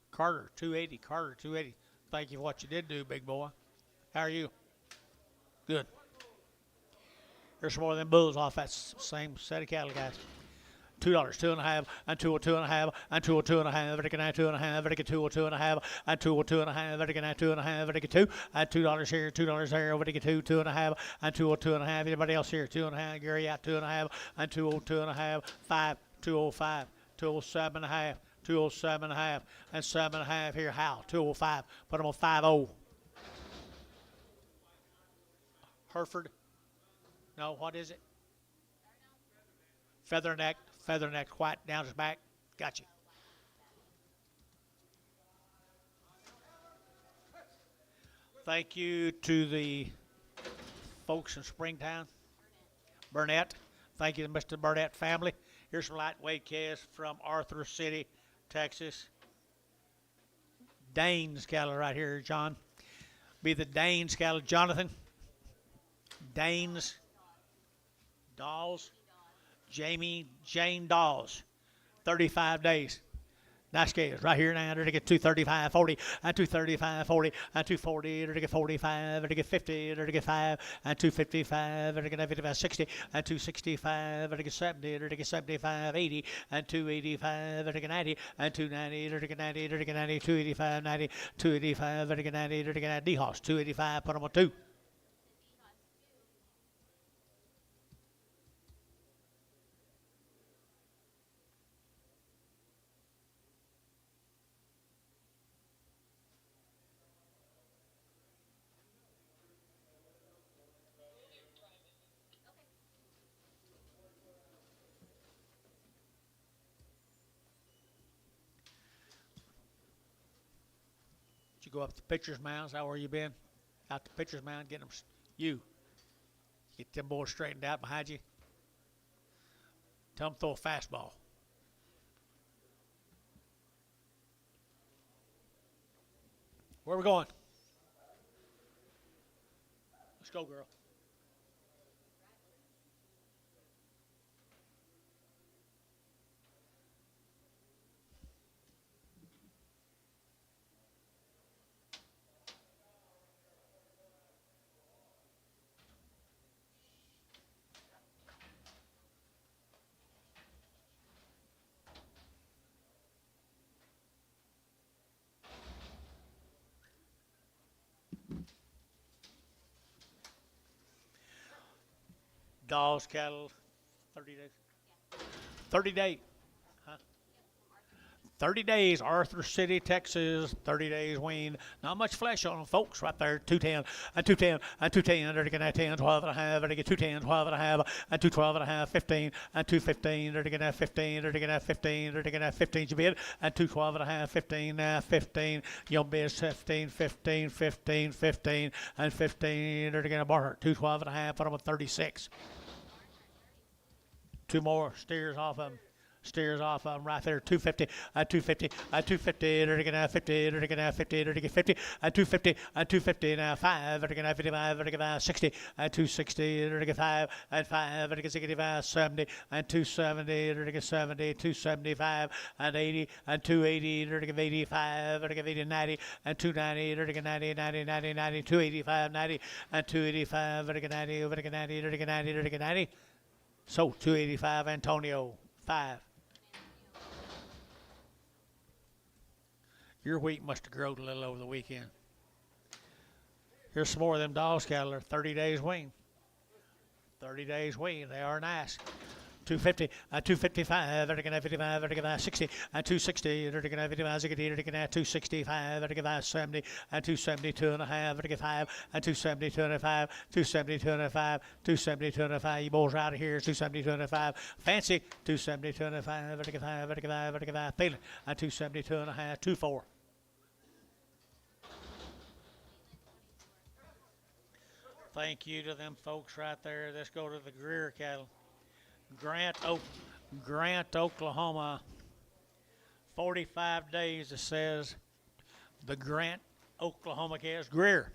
Carter, 280. Carter, 280. Thank you for what you did do, big boy. How are you? Good. Here's some more of them bulls off that same set of cattle, guys. $2, 2 and a half, and 202 and a half, and 202 and a half, and 2 and a half, and 202 and a half, and 202 and a half, and 2 and a half, and 2, and $2 here, $2 there, over to 2, 2 and a half, and 202 and a half. Anybody else here? 2 and a half. Gary out 2 and a half, and 202 and a half, 5, 205, 207 and a half, 207 and a half, and 7 and a half here. How? 205. Put them on 50. Hereford. No, what is it? Featherneck. Featherneck, white down his back. Got you. Thank you to the folks in Springtown. Burnett. Thank you to Mr. Burnett family. Here's some lightweight calves from Arthur City, Texas. Dane's cattle right here, John. Be the Dane's cattle. Jonathan. Dane's. Dolls. Jamie Jane Dawes, 35 days. Nice calves right here now. They're to get 235, 40, and 235, 40, and 240. They're to get 45, they're to get 50, they're to get 5, and 255, they're to get 55, 60, and 265, they're to get 70, they're to get 75, 80, and 285, they're to get 90, and 290, they're to get 90, they're to get 90, 285, 90, 285, they're to get 90, they're to get 90. D-Hoss, 285, put them on 2. You go up to pitcher's mound. Is that where you been? Out to pitcher's mound, get them. Get them boys straightened out behind you. Tell them throw a fastball. Where are we going? Let's go, girl. Dawes cattle, 30 days. 30 days. Huh? 30 days, Arthur City, Texas, 30 days weaned. Not much flesh on them, folks, right there. 210, and 210, and 210. They're to get 10, 12 and a half. They're to get 210, 12 and a half, and 212 and a half, 15, and 215. They're to get 15, they're to get 15, they're to get 15. You bid, and 212 and a half, 15, now 15. Your bid 15, 15, 15, 15, and 15. They're to get a barter. 212 and a half, put them on 36. Two more steers off of them. Steers off of them right there. 250, 250, 250, they're gonna 50, they're gonna 50, they're gonna 50, 250, 250, now 5, they're gonna 55, they're gonna 60, 260, they're gonna 5, and 5, they're gonna 65, 70, and 270, they're gonna 70, 275, and 80, and 280, they're gonna 85, they're gonna 80, 90, and 290, they're gonna 90, 90, 90, 90, 285, 90, and 285, they're gonna 90, they're gonna 90, they're gonna 90, they're gonna 90. So 285, Antonio, 5. Your wheat must have grown a little over the weekend. Here's some more of them dogs cattle. They're 30 days wean. 30 days wean. They are nice. 250, 255, they're gonna 55, they're gonna 60, 260, they're gonna 55, they're gonna 265, they're gonna 70, 272 and a half, they're gonna 5, 272 and a 5, 272 and a 5, 272 and a 5. You boys out of here, 272 and a 5. Fancy, 272 and a 5, they're gonna 5, they're gonna 5, they're gonna 5. Feeling, 272 and a half, 24. Thank you to them folks right there. Let's go to the Greer cattle. Grant, Oklahoma. 45 days, it says. The Grant, Oklahoma cast. Greer.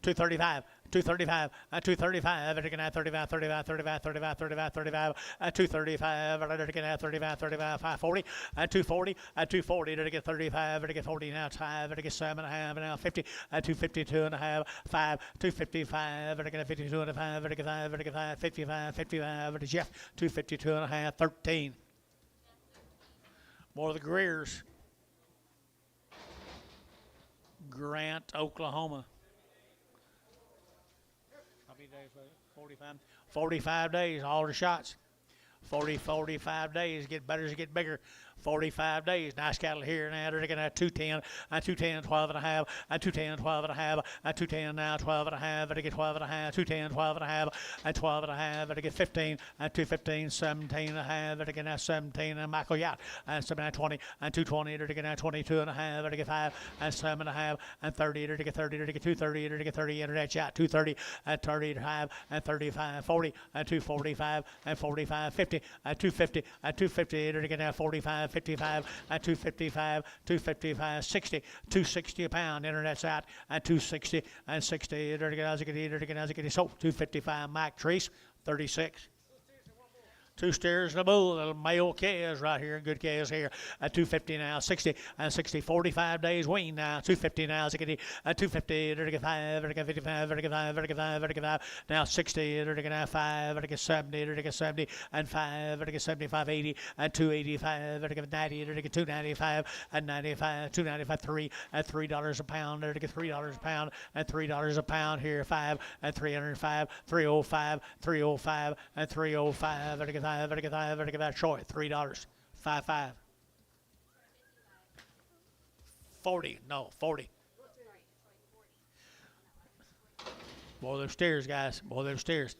235, 235, 235, they're gonna 35, 35, 35, 35, 35, 35, 235, they're gonna 35, 35, 540, 240, 240, they're gonna 35, they're gonna 40 now, 5, they're gonna 7.5, now 50, 252 and a half, 5, 255, they're gonna 52 and a 5, they're gonna 5, they're gonna 5, 55, 55, they're Jeff, 252 and a half, 13. More of the Greers. Grant, Oklahoma. 45 days, all the shots. 45 days, get better as you get bigger. 45 days, nice cattle here now. They're going to have 210, 210, 12 and a half, 210, 12 and a half, 210 now, 12 and a half, they get 12 and a half, 210, 12 and a half, 12 and a half, they get 15, 215, 17 and a half, they're going to have 17, and Michael Yacht, and 7, 20, 220, they're going to have 22 and a half, they get 5, 7 and a half, 30, they're going to get 30, they're going to get 230, they're going to get 30, Internet Yacht, 230, 35, 35, 40, 245, 45, 50, 250, 250, they're going to have 45, 55, 255, 255, 60, 260 a pound. Internet's out at 260 and 60. So 255. Mike Treese, 36. 2 steers and a bull, little male calves right here, good calves here. 250 now, 60 and 60, 45 days wean now. 250 now, 250, 35, 55, 55, 55, 55. Now 60, 5, 70, 70 and 5, 75, 80 and 285, 90, 295 and 95, 295, 3 at $3 a pound. $3 a pound and $3 a pound here. 5 and 305, 305, 305 and 305. Short, $3. 55. 40. No, 40. Boy, those steers, guys. Boy, those steers.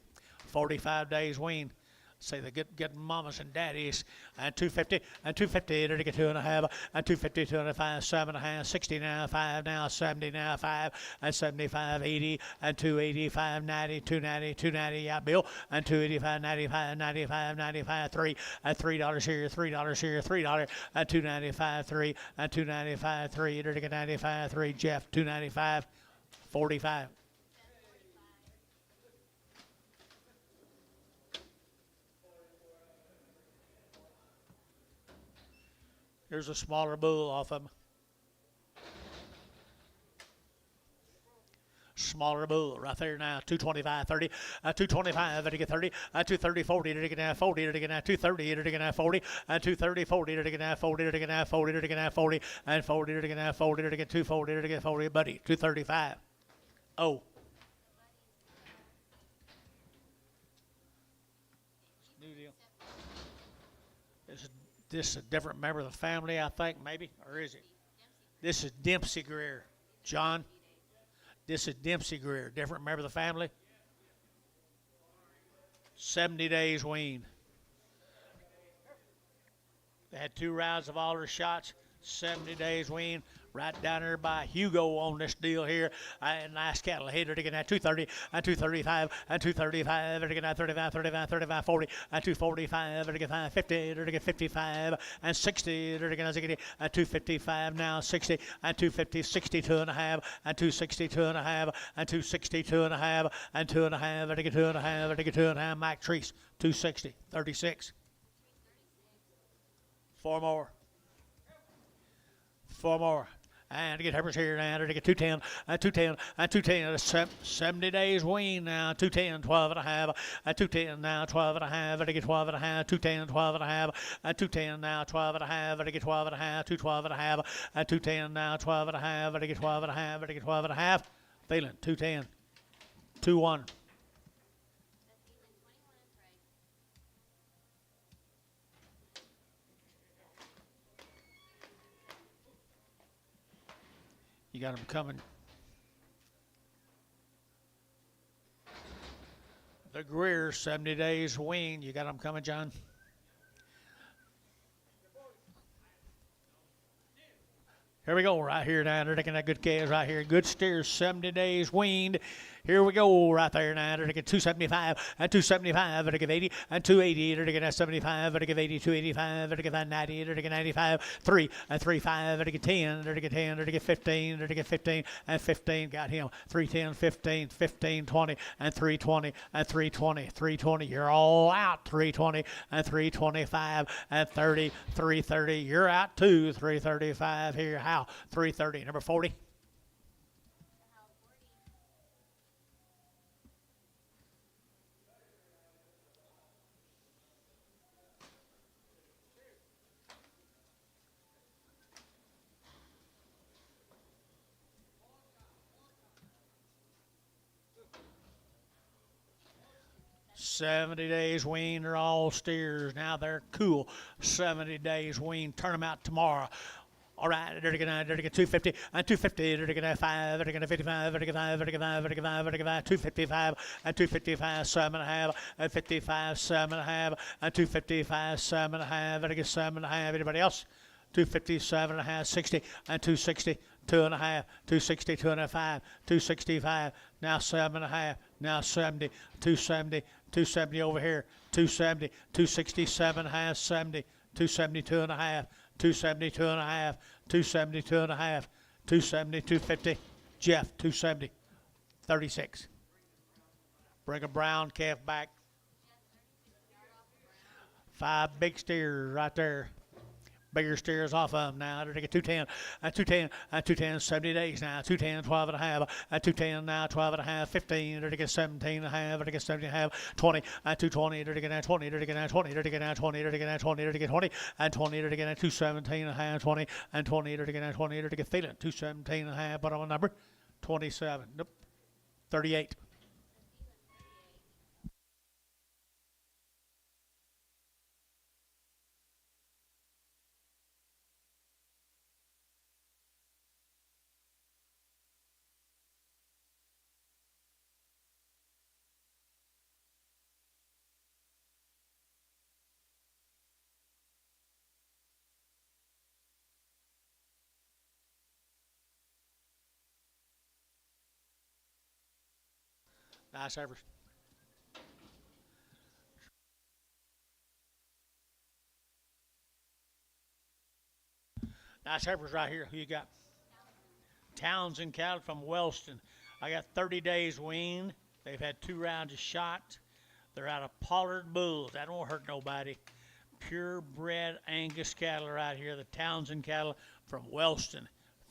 45 days wean. Say the good mamas and daddies. And 250, and 250, they're get 2 and a half, and 250, 2 and a 5, 7 and a half, 60 now, 5 now, 70 now, 5, and 75, 80, and 285, 90, 290, 290, yeah, Bill, and 285, 95, 95, 95, 3, and $3 here, $3 here, $3, and 295, 3, and 295, 3, they're get 95, 3, Jeff, 295, 45. Here's a smaller bull off of him. Smaller bull right there now. 225, 30, 225, they get 30, 230, 40, they get 40, they get 230, they get 40, 230, 40, they get 40, they get 40, they get 40, and 40, they get 40, they get 240, they get 40, buddy, 235. Oh. New deal. This is a different member of the family, I think, maybe, or is it? This is Dempsey Greer. John, this is Dempsey Greer, different member of the family. 70 days wean. They had 2 rounds of all their shots. 70 days wean. Right down there by Hugo on this deal here. And nice cattle here. They're getting at 230 and 235 and 235. They're getting at 35, 35, 35, 40 and 245. They're getting 50. They're getting 55 and 60. They're getting at 255 now, 60 and 250, 62 and a half and 262 and a half and 262 and a half and 2 and a half. They're getting 2 and a half. They're getting 2 and a half. Mike Treese, 260, 36. 4 more. 4 more. And to get Herbers here now, to get 210, and 210, and 210, 70 days wean now, 210, 12 and a half, and 210 now, 12 and a half, and to get 12 and a half, 210, 12 and a half, and 210 now, 12 and a half, and to get 12 and a half, 212 and a half, and 210 now, 12 and a half, and to get 12 and a half, and to get 12 and a half, feeling 210, 2-1. You got them coming. The Greer, 70 days wean. You got them coming, John? Here we go, right here now. They're taking that good calves right here. Good steers, 70 days weaned. Here we go, right there now. They're taking 275 and 275. They're taking 80 and 280. They're taking that 75. They're taking 80, 285. They're taking that 90. They're taking 95, 3 and 35. They're taking 10. They're taking 10. They're taking 15. They're taking 15 and 15. Got him. 310, 15, 15, 20 and 320 and 320, 320. You're all out. 320 and 325 and 30, 330. You're out too. 335 here. How? 330. Number 40. 70 days wean. They're all steers. Now they're cool. 70 days wean. Turn them out tomorrow. All right, they're going to get 250 and 250. They're going to 5. They're going to 55. They're going to 5. They're going to 5. They're going to 5. They're going to 5. 255 and 255. 7 and a half and 55. 7 and a half and 255. 7 and a half. They're going to get 7 and a half. Anybody else? 257 and a half. 60 and 260. 2 and a half, 260, 2 and a half, 265, now 7 and a half, now 70, 270, 270 over here, 270, 267 and a half, 70, 272 and a half, 272 and a half, 272 and a half, 270, 250, Jeff, 270, 36. Bring a brown calf back. 5 big steers right there. Bigger steers off of them now. They're taking 210 and 210 and 210, 70 days now. 210, 12 and a half, and 210 now, 12 and a half, 15. They're taking 17 and a half, they're taking 17 and a half, 20 and 220. They're taking 20, they're taking 20, they're taking 20, they're taking 20, they're taking 20 and 20. They're taking 217 and a half, 20 and 20. They're taking 20, they're taking feeling 217 and a half. Put on a number 27. Nope, 38. Nice average. Nice heifers right here. Who you got? Townsend cattle from Wellston. I got 30 days weaned. They've had 2 rounds of shot. They're out of Pollard bulls. That won't hurt nobody. Purebred Angus cattle right here. The Townsend cattle from Wellston.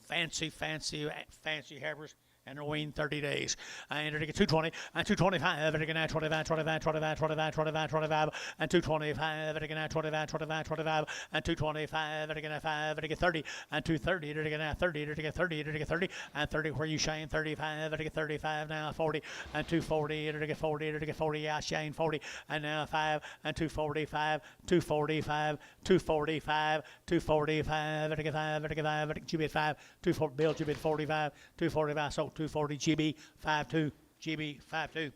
Fancy heifers. And they're weaned 30 days. And they're going to get 220 and 225. They're going to 25, 25, 25, 25, 25, 25, and 225. They're going to 25, 25, 25, and 225. They're going to 5. They're going to 30 and 230. They're going to 30. They're going to 30. They're going to 30 and 30. Where you Shane? 35. They're going to 35 now. 40 and 240. They're going to 40. They're going to get 40. Yeah, Shane 40 and now 5 and 245. 245. 245. 245. They're going to get 5. They're going to get 5. They're going to get 5. 240. Bill, you bid 45. 245. So 240 GB 52 GB 52.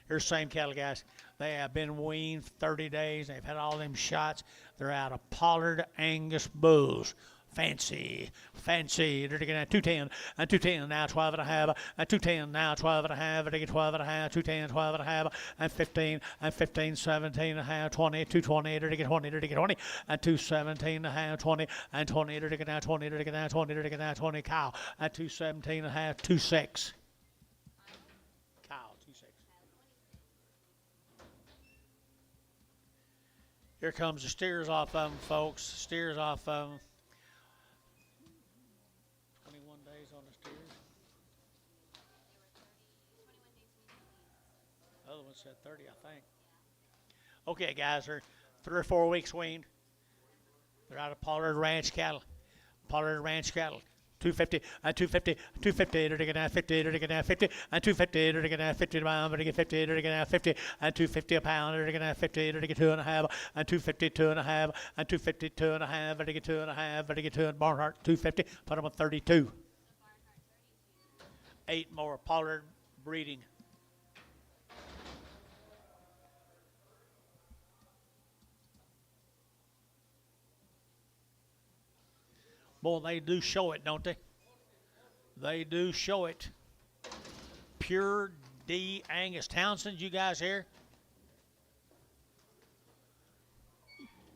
Here's the same cattle, guys. They have been weaned 30 days. They've had all them shots. They're out of Pollard Angus bulls. Fancy, fancy, they're taking at 210, and 210 now 12 and a half, and 210 now 12 and a half, they're taking 12 and a half, 210, 12 and a half, and 15, and 15, 17 and a half, 20, 220, they're taking 20, they're taking 20, and 217 and a half, 20, and 20, they're taking now 20, they're taking now 20, they're taking now 20, cow, and 217 and a half, 26. Cow, 26. Here comes the steers off of them, folks, steers off of them. 21 days on the steers. The other one said 30, I think. Okay, guys, they're 3 or 4 weeks weaned. They're out of Pollard Ranch cattle. Pollard Ranch cattle. 250, and 250, 250, they're taking out 50, they're taking out 50, and 250, they're taking out 50 a pound, they're taking 50, they're taking out 50, and 250 a pound, they're taking out 50, they're taking 2.5, and 250, 2.5, and 250, 2.5, they're taking 2.5, they're taking 2 in Barnhart, 250, put them on 32. 8 more Pollard breeding. Boy, they do show it, don't they? They do show it. Pure D. Angus Townsend, you guys here?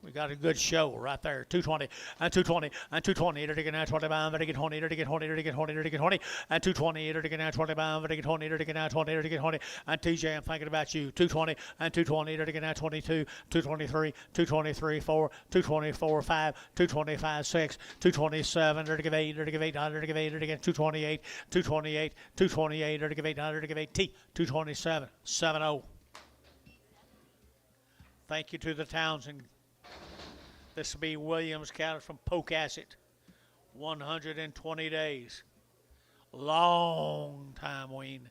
We got a good show right there. 220, and 220, and 220. They're taking out 20 pounds. They're taking 20. They're taking 20. They're taking 20. They're taking 20. And 220. They're taking out 20 pounds. They're taking 20. They're taking out 20. They're taking 20. And TJ, I'm thinking about you. 220 and 220. They're taking out 22. 223. 223. 4. 224. 5. 225. 6. 227. They're taking 8. They're taking 8. They're taking 8. They're taking 228. 228. 228. They're taking 8. They're taking 8. T. 227. 70. Thank you to the Townsend. This will be Williams cattle from Pocasset. 120 days. Long time wean.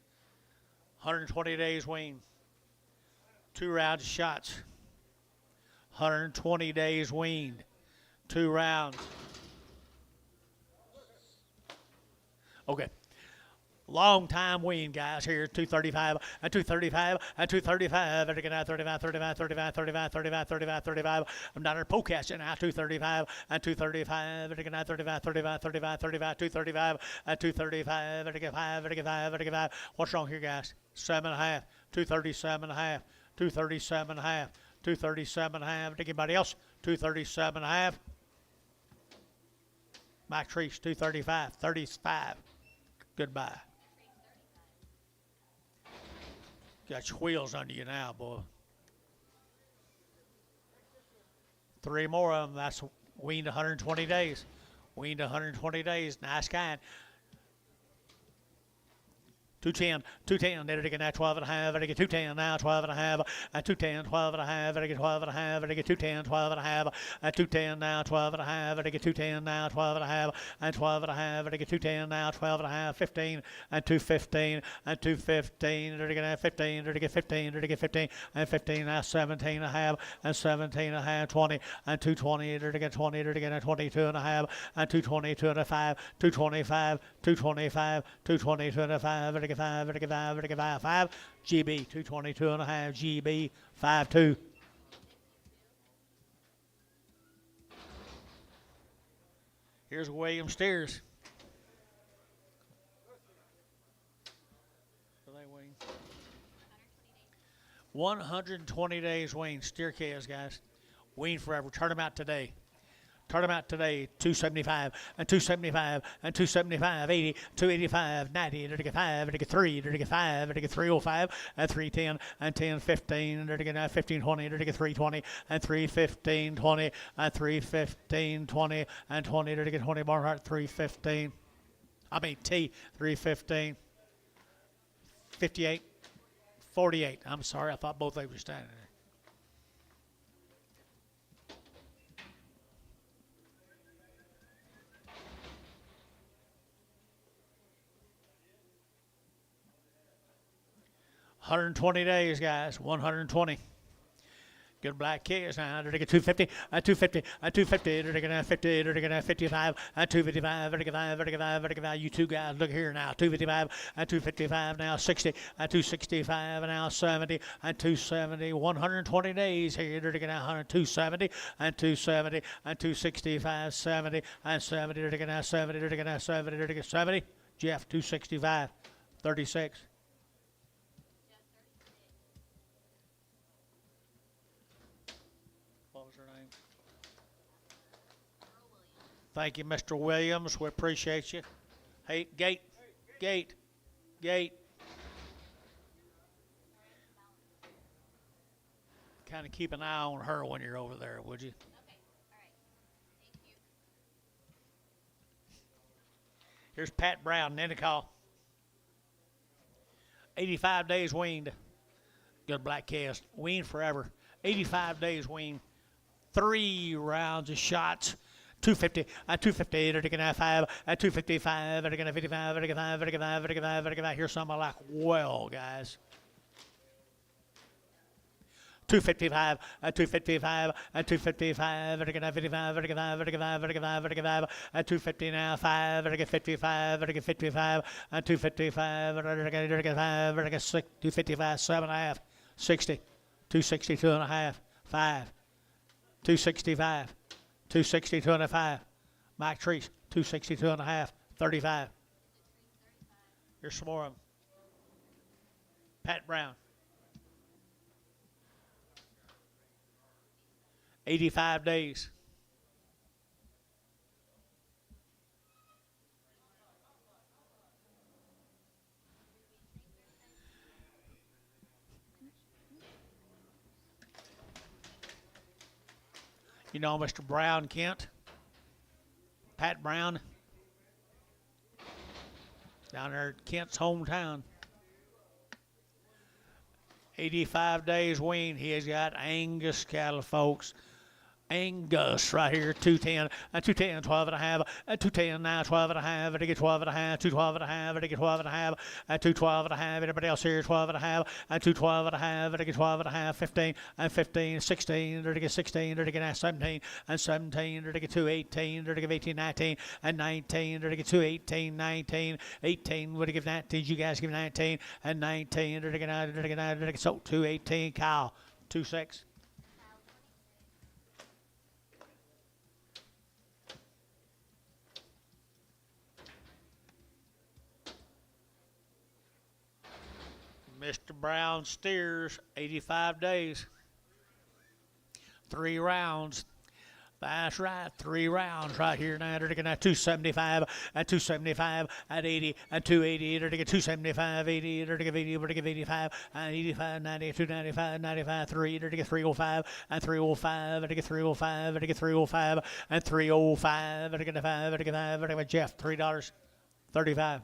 120 days wean. 2 rounds of shots. 120 days weaned. 2 rounds. Okay. Long time wean, guys. Here, 235 and 235 and 235. They're taking out 35, 35, 35, 35, 35, 35, 35. I'm down there Pocasset now. 235 and 235. They're taking out 35, 35, 35, 35, 235 and 235. They're taking 5, they're taking 5, they're taking 5. What's wrong here, guys? 7.5, 237.5, 237.5, 237.5. Take anybody else? 237.5. Mike Treese, 235, 35. Goodbye. Got your wheels under you now, boy. 3 more of them. That's weaned 120 days. Weaned 120 days. Nice kind. 210, 210, they're taking that 12 and a half, they're taking 210 now, 12 and a half, and 210, 12 and a half, they're taking 12 and a half, they're taking 210, 12 and a half, and 210 now, 12 and a half, they're taking 210 now, 12 and a half, and 12 and a half, they're taking 210 now, 12 and a half, 15, and 215, and 215, they're taking 15, they're taking 15, they're taking 15, and 15 now, 17 and a half, and 17 and a half, 20, and 220, they're taking 20, they're taking 22 and a half, and 220, 205, 225, 225, 220, 225, they're 5, vertical 5, vertical 5, 5, GB 222 and a half, GB 52. Here's William Steers. 120 days wean. Steer calves, guys. Wean forever. Turn them out today. Turn them out today, 275, and 275, and 275, 80, 285, 90, 35, 3, 35, 305, and 310, and 10, 15, 15, 20, 320, and 315, 20, and 315, 20, and 20, 20, Barnhart, 315. I mean, T, 315, 58, 48. I'm sorry, I thought both of them were standing there. $120 days, guys. 120. Good black kids now. They're going 250, 250, 250. They're going to 50. They're going to 55, 255, 55. You two guys, look here now. 255, 255 now. 60, 265 now. 70, 270. 120 days here. They're going to 270, 270, 265, 70, 70. They're going to 70. They're going to 70. They're going to 70. Jeff, 265, 36. Thank you, Mr. Williams. We appreciate you. Hey, Gate. Kind of keep an eye on her when you're over there, would you? Okay. All right. Thank you. Here's Pat Brown, Nennecaw. 85 days weaned. Good black cast. Weaned forever. 85 days weaned. 3 rounds of shots. 250, 250, they're taking 5, 255, they're taking 55, they're taking 5, they're taking 5, they're taking 5, they're taking 5. Here's something I like well, guys. 255, 255, 255, they're taking 55, they're taking 5, they're taking 5, they're taking 5, they're taking 5, 250 now, 5, they're taking 55, they're taking 55, 255, they're taking 5, they're taking 6, 255, 7.5, 60, 262 and a half, 5, 265. 262 and a half. Mike Treese, 262 and a half, 35. Here's some more of them. Pat Brown. 85 days. You know Mr. Brown, Kent? Pat Brown? Down there at Kent's hometown. 85 days weaned. He has got Angus cattle, folks. Angus right here, 210, 210, 12 and a half, 210 now, 12 and a half, I get 12 and a half, 212 and a half, I get 12 and a half, 212 and a half, everybody else here, 12 and a half, 212 and a half, I get 12 and a half, 15, 15, 16, I get 16, I get 17, 17, I get 218, I get 18, 19, 19, I get 218, 19, 18, would I give 19, you guys give 19, and 19, I get so 218, Kyle, 26. Mr. Brown steers, 85 days. 3 rounds. That's right, 3 rounds right here now. They're taking 275, 275, 80, 280. They're taking 275, 80. They're taking 80, they're taking 85, 85, 90, 295, 95, 3. They're taking 305, 305. They're taking 305, they're taking 305, 305. They're taking 5, they're taking 5. They're taking Jeff, $3.35.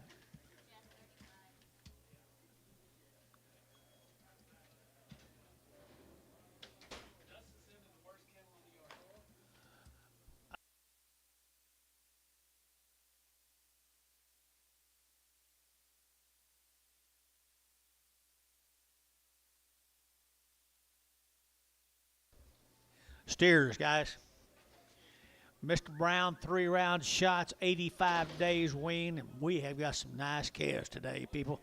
Steers, guys. Mr. Brown, 3 round shots, 85 days weaned. We have got some nice calves today, people.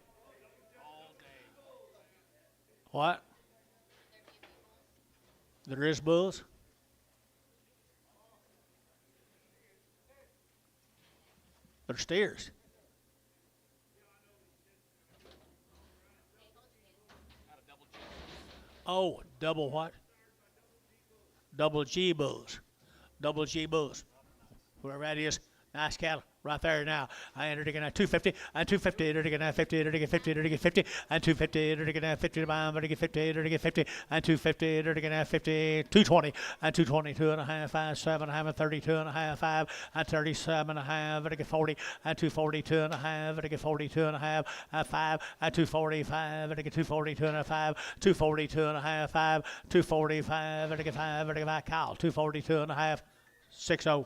What? There is bulls? They're steers. Oh, double what? Double G bulls. Double G bulls. Whoever that is, nice cattle right there now. I entered again at 250, 250, they're taking 50, they're taking 50, they're taking 50, 250, they're taking 50 to bomb, they're taking 50, they're taking 50, 250, they're taking 50, 220, 222 and a half, 5, 7 and a half, 32 and a half, 5, 37 and a half, they're taking 40, 242 and a half, they're taking 42 and a half, 5, 245, they're taking 242 and a half, 242 and a half, 5, 245, they're taking 5, they're taking 5, Kyle, 242 and a half, 6-0.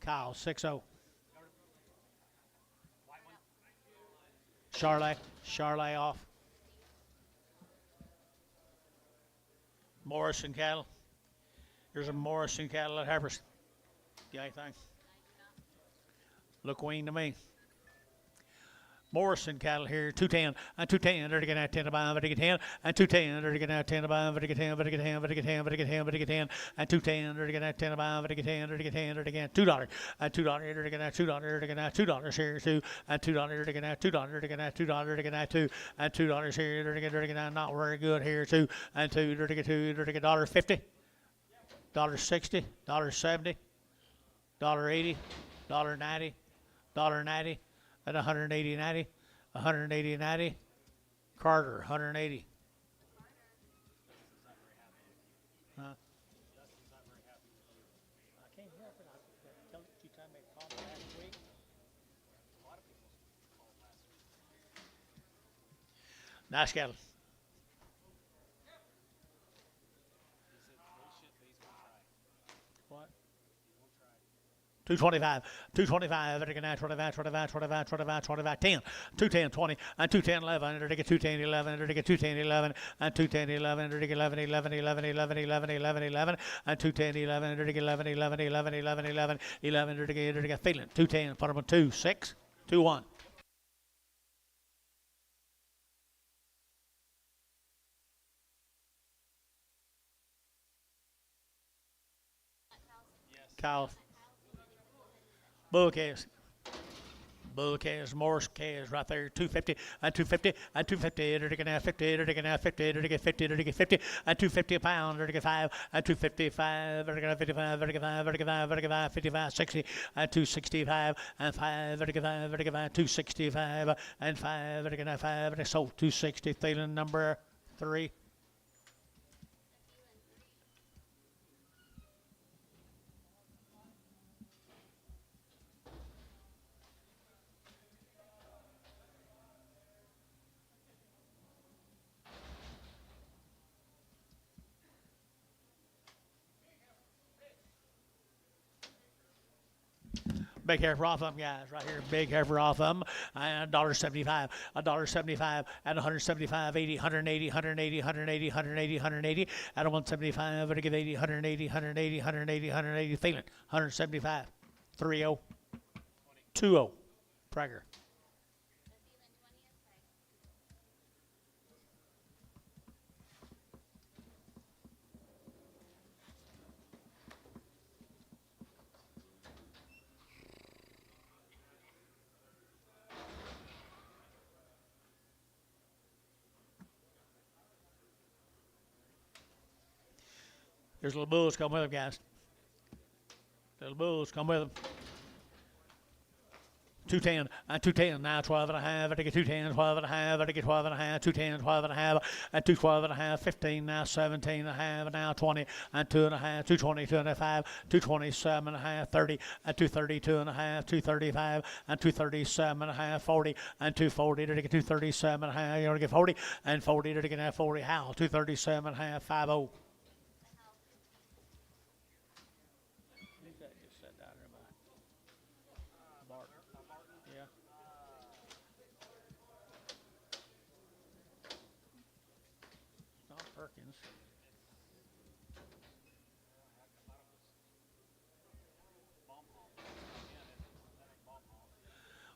Kyle, 6-0. Charlotte off. Morrison cattle. Here's a Morrison cattle at Harper's. Got anything? Look Queen to me. Morrison cattle here, 210 and 210. They're getting at 10 to buy, but they get 10 and 210. They're getting at 10 to buy, but they get 10, but they get 10, but they get 10, but they get 10, but they get 10 and 210. They're getting at 10 to buy, but they get 10, they're getting 10, they're getting $2 and $2. They're getting at $2. They're getting at $2 here too and $2. They're getting at $2. They're getting at $2. They're getting at $2 and $2 here. They're getting at not very good here too and $2. They're getting $2. They're getting $1.50, $1.60, $1.70, $1.80, $1.90, $1.90. At 180.90, 180.90. Carter, 180. Huh? I can't help it. I tell you time they called me last week. Nice cattle. What? 225, 225, 25, 25, 25, 25, 25, 10, 210, 20, and 210, 11, and 210, 11, and 210, 11, and 210, 11, and 11, 11, 11, 11, 11, 11, 11, and 210, 11, and 11, 11, 11, 11, 11, 11, and feeling, 210, put them on 2, 6, 2, 1. Cows. Bull calves. Bull calves, Morris calves right there, 250 and 250 and 250. They're taking out 50. They're taking out 50. They're taking 50. They're taking 50 and 250 a pound. They're taking 5 and 255. They're taking 55. They're taking 5. They're taking 5. They're taking 5. 55, 60 and 265 and 5. They're taking 5. They're taking 5. 265 and 5. They're taking 5. And they sold 260. Feeling number 3. Big heifer off them, guys, right here. Big heifer off them. And $1.75, $1.75, and 175, 80, 180, 180, 180, 180, 180, at 175, but I give 80, 180, 180, 180, 180, feeling 175, 30, 20, Prager. There's little bulls come with them, guys. Little bulls come with them. 210 and 210 now 12 and a half. I take it 210, 12 and a half. I take it 12 and a half. 210, 12 and a half. And 212 and a half. 15 now 17 and a half. Now 20 and 2 and a half. 220, 225, 227 and a half. 30 and 232 and a half. 235 and 237 and a half. 40 and 240. To take it 237 and a half. You want to get 40 and 40. To take it 40. How? 237 and a half. 50. Perkins.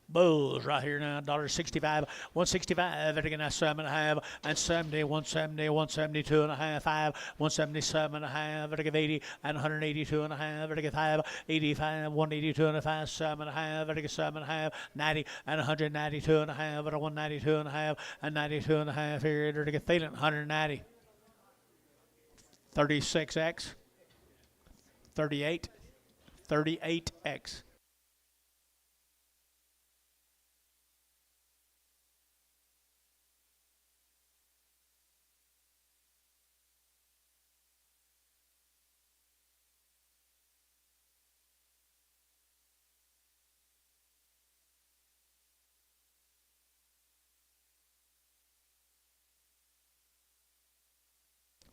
Bulls right here now, $1.65, 165, and again that's 7.5, and 70, 170, 172 and a half, 5, 177 and a half, and I give 80, and 182 and a half, and I give 5, 85, 182 and a half, 7 and a half, and I give 7 and a half, 90, and 192 and a half, and 192 and a half, and 92 and a half here, and I give feeling 190. 36X, 38, 38X.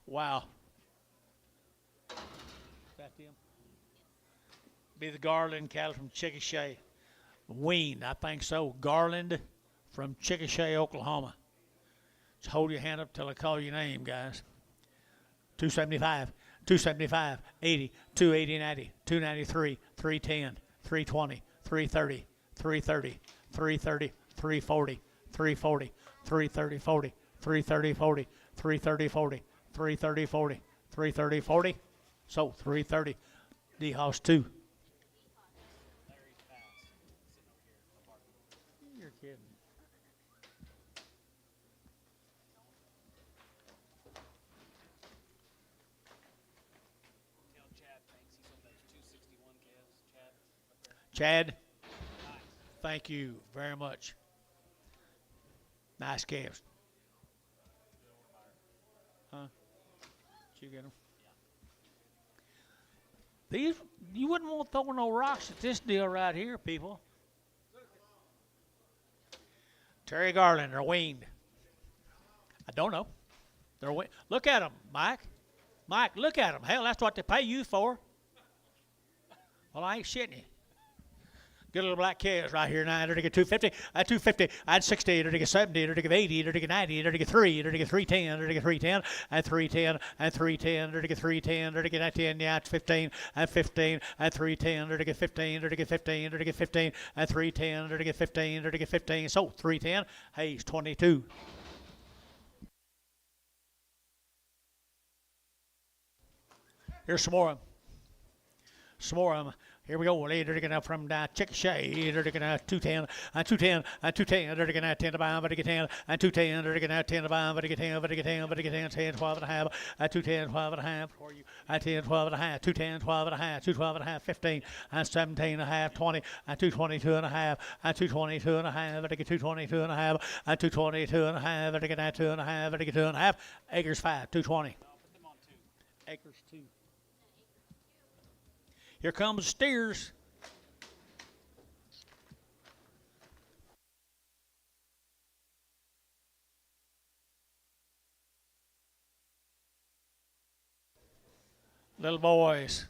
Wow. Them. Be the Garland cattle from Chickasha. Weaned, I think so. Garland from Chickasha, Oklahoma. Just hold your hand up till I call your name, guys. 275, 275, 80, 280, 90, 293, 310, 320, 330, 330, 330, 340, 340, 330, 40, 330, 40, 330, 40, 330, 40, 330, 40. So 330. D House 2. Larry's pass. Sitting over here. No parking. You're kidding. Tell Chad thanks. He's on those 261 calves. Chad, up there. Chad, Nice. thank you very much. Nice calves. Huh? Did you get them? These, you wouldn't want to throw no rocks at this deal right here, people. Terry Garland, they're weaned. I don't know. They're look at them, Mike. Mike, look at them. Hell, that's what they pay you for. Well, I ain't shitting you. Get a little black calves right here now. They're to get 250. At 250, I'd 60. They're to get 70. They're to get 80. They're to get 90. They're to get 3. They're to get 310. They're to get 310. And 310. And 310. They're to get 310. They're to get 10. Yeah, it's 15. And 15. And 310. They're to get 15. They're to get 15. They're to get 15. And 310. They're to get 15. They're to get 15. So 310. Hey, it's 22. Here's some more of them. Some more of them. Here we go. Later to get up from Chickasha. They're to get 210, 210, 210. They're to get 10 to buy, but to get 10, and 210. They're to get 10 to buy, but to get 10, but to get 10, but to get 10, 10, 12 and a half, 210, 12 and a half. For you, 10, 12 and a half, 210, 12 and a half, 212 and a half, 15, and 17 and a half, 20, and 222 and a half, and 222 and a half, but to get 222 and a half, and 222 and a half, but to get 2 and a half, but to get 2 and a half. Acres 5, 220. No, put them on 2. Acres 2. Here comes steers. Little boys,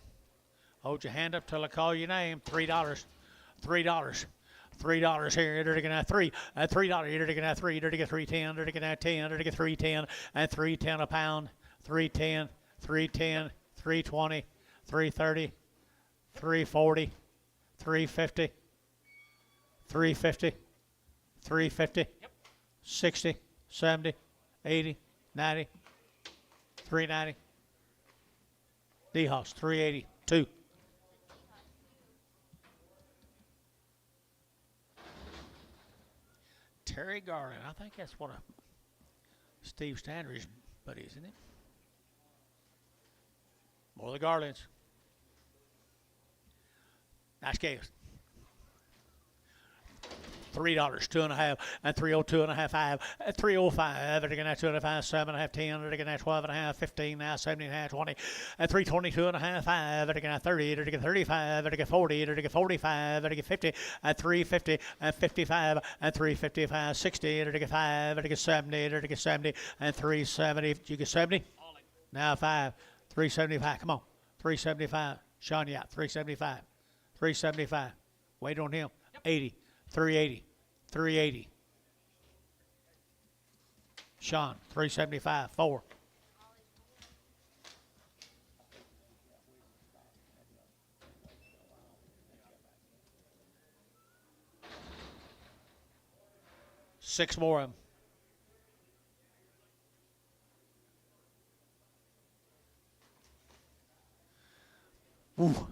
hold your hand up till I call your name. $3. $3. $3 here. They're to get 3. $3. They're to get 3. They're to get 310. They're to get 10. They're to get 310. And 310 a pound. 310. 310. 320. 330. 340, 350, 350, 350, 60, 70, 80, 90, 390. D-House, 380, 2. Terry Garland, I think that's one of Steve Standry's buddies, isn't it? More of the Garlands. Nice calves. $3, 2.5, and 302 and a half, 5, 305, they're getting 2.5, 7 and a half, 10, they're getting 12 and a half, 15, now 17 and a half, 20, and 322 and a half, 5, they're getting 30, they're getting 35, they're getting 40, they're getting 45, they're getting 50, and 350, and 55, and 355, 60, they're getting 5, they're getting 70, they're getting 70, and 370, did you get 70? Now 5, 375, come on, 375, Sean, yeah, 375. 375. Wait on him. 80. 380. 380. Sean, 375. 4. Six more of them. Ooh.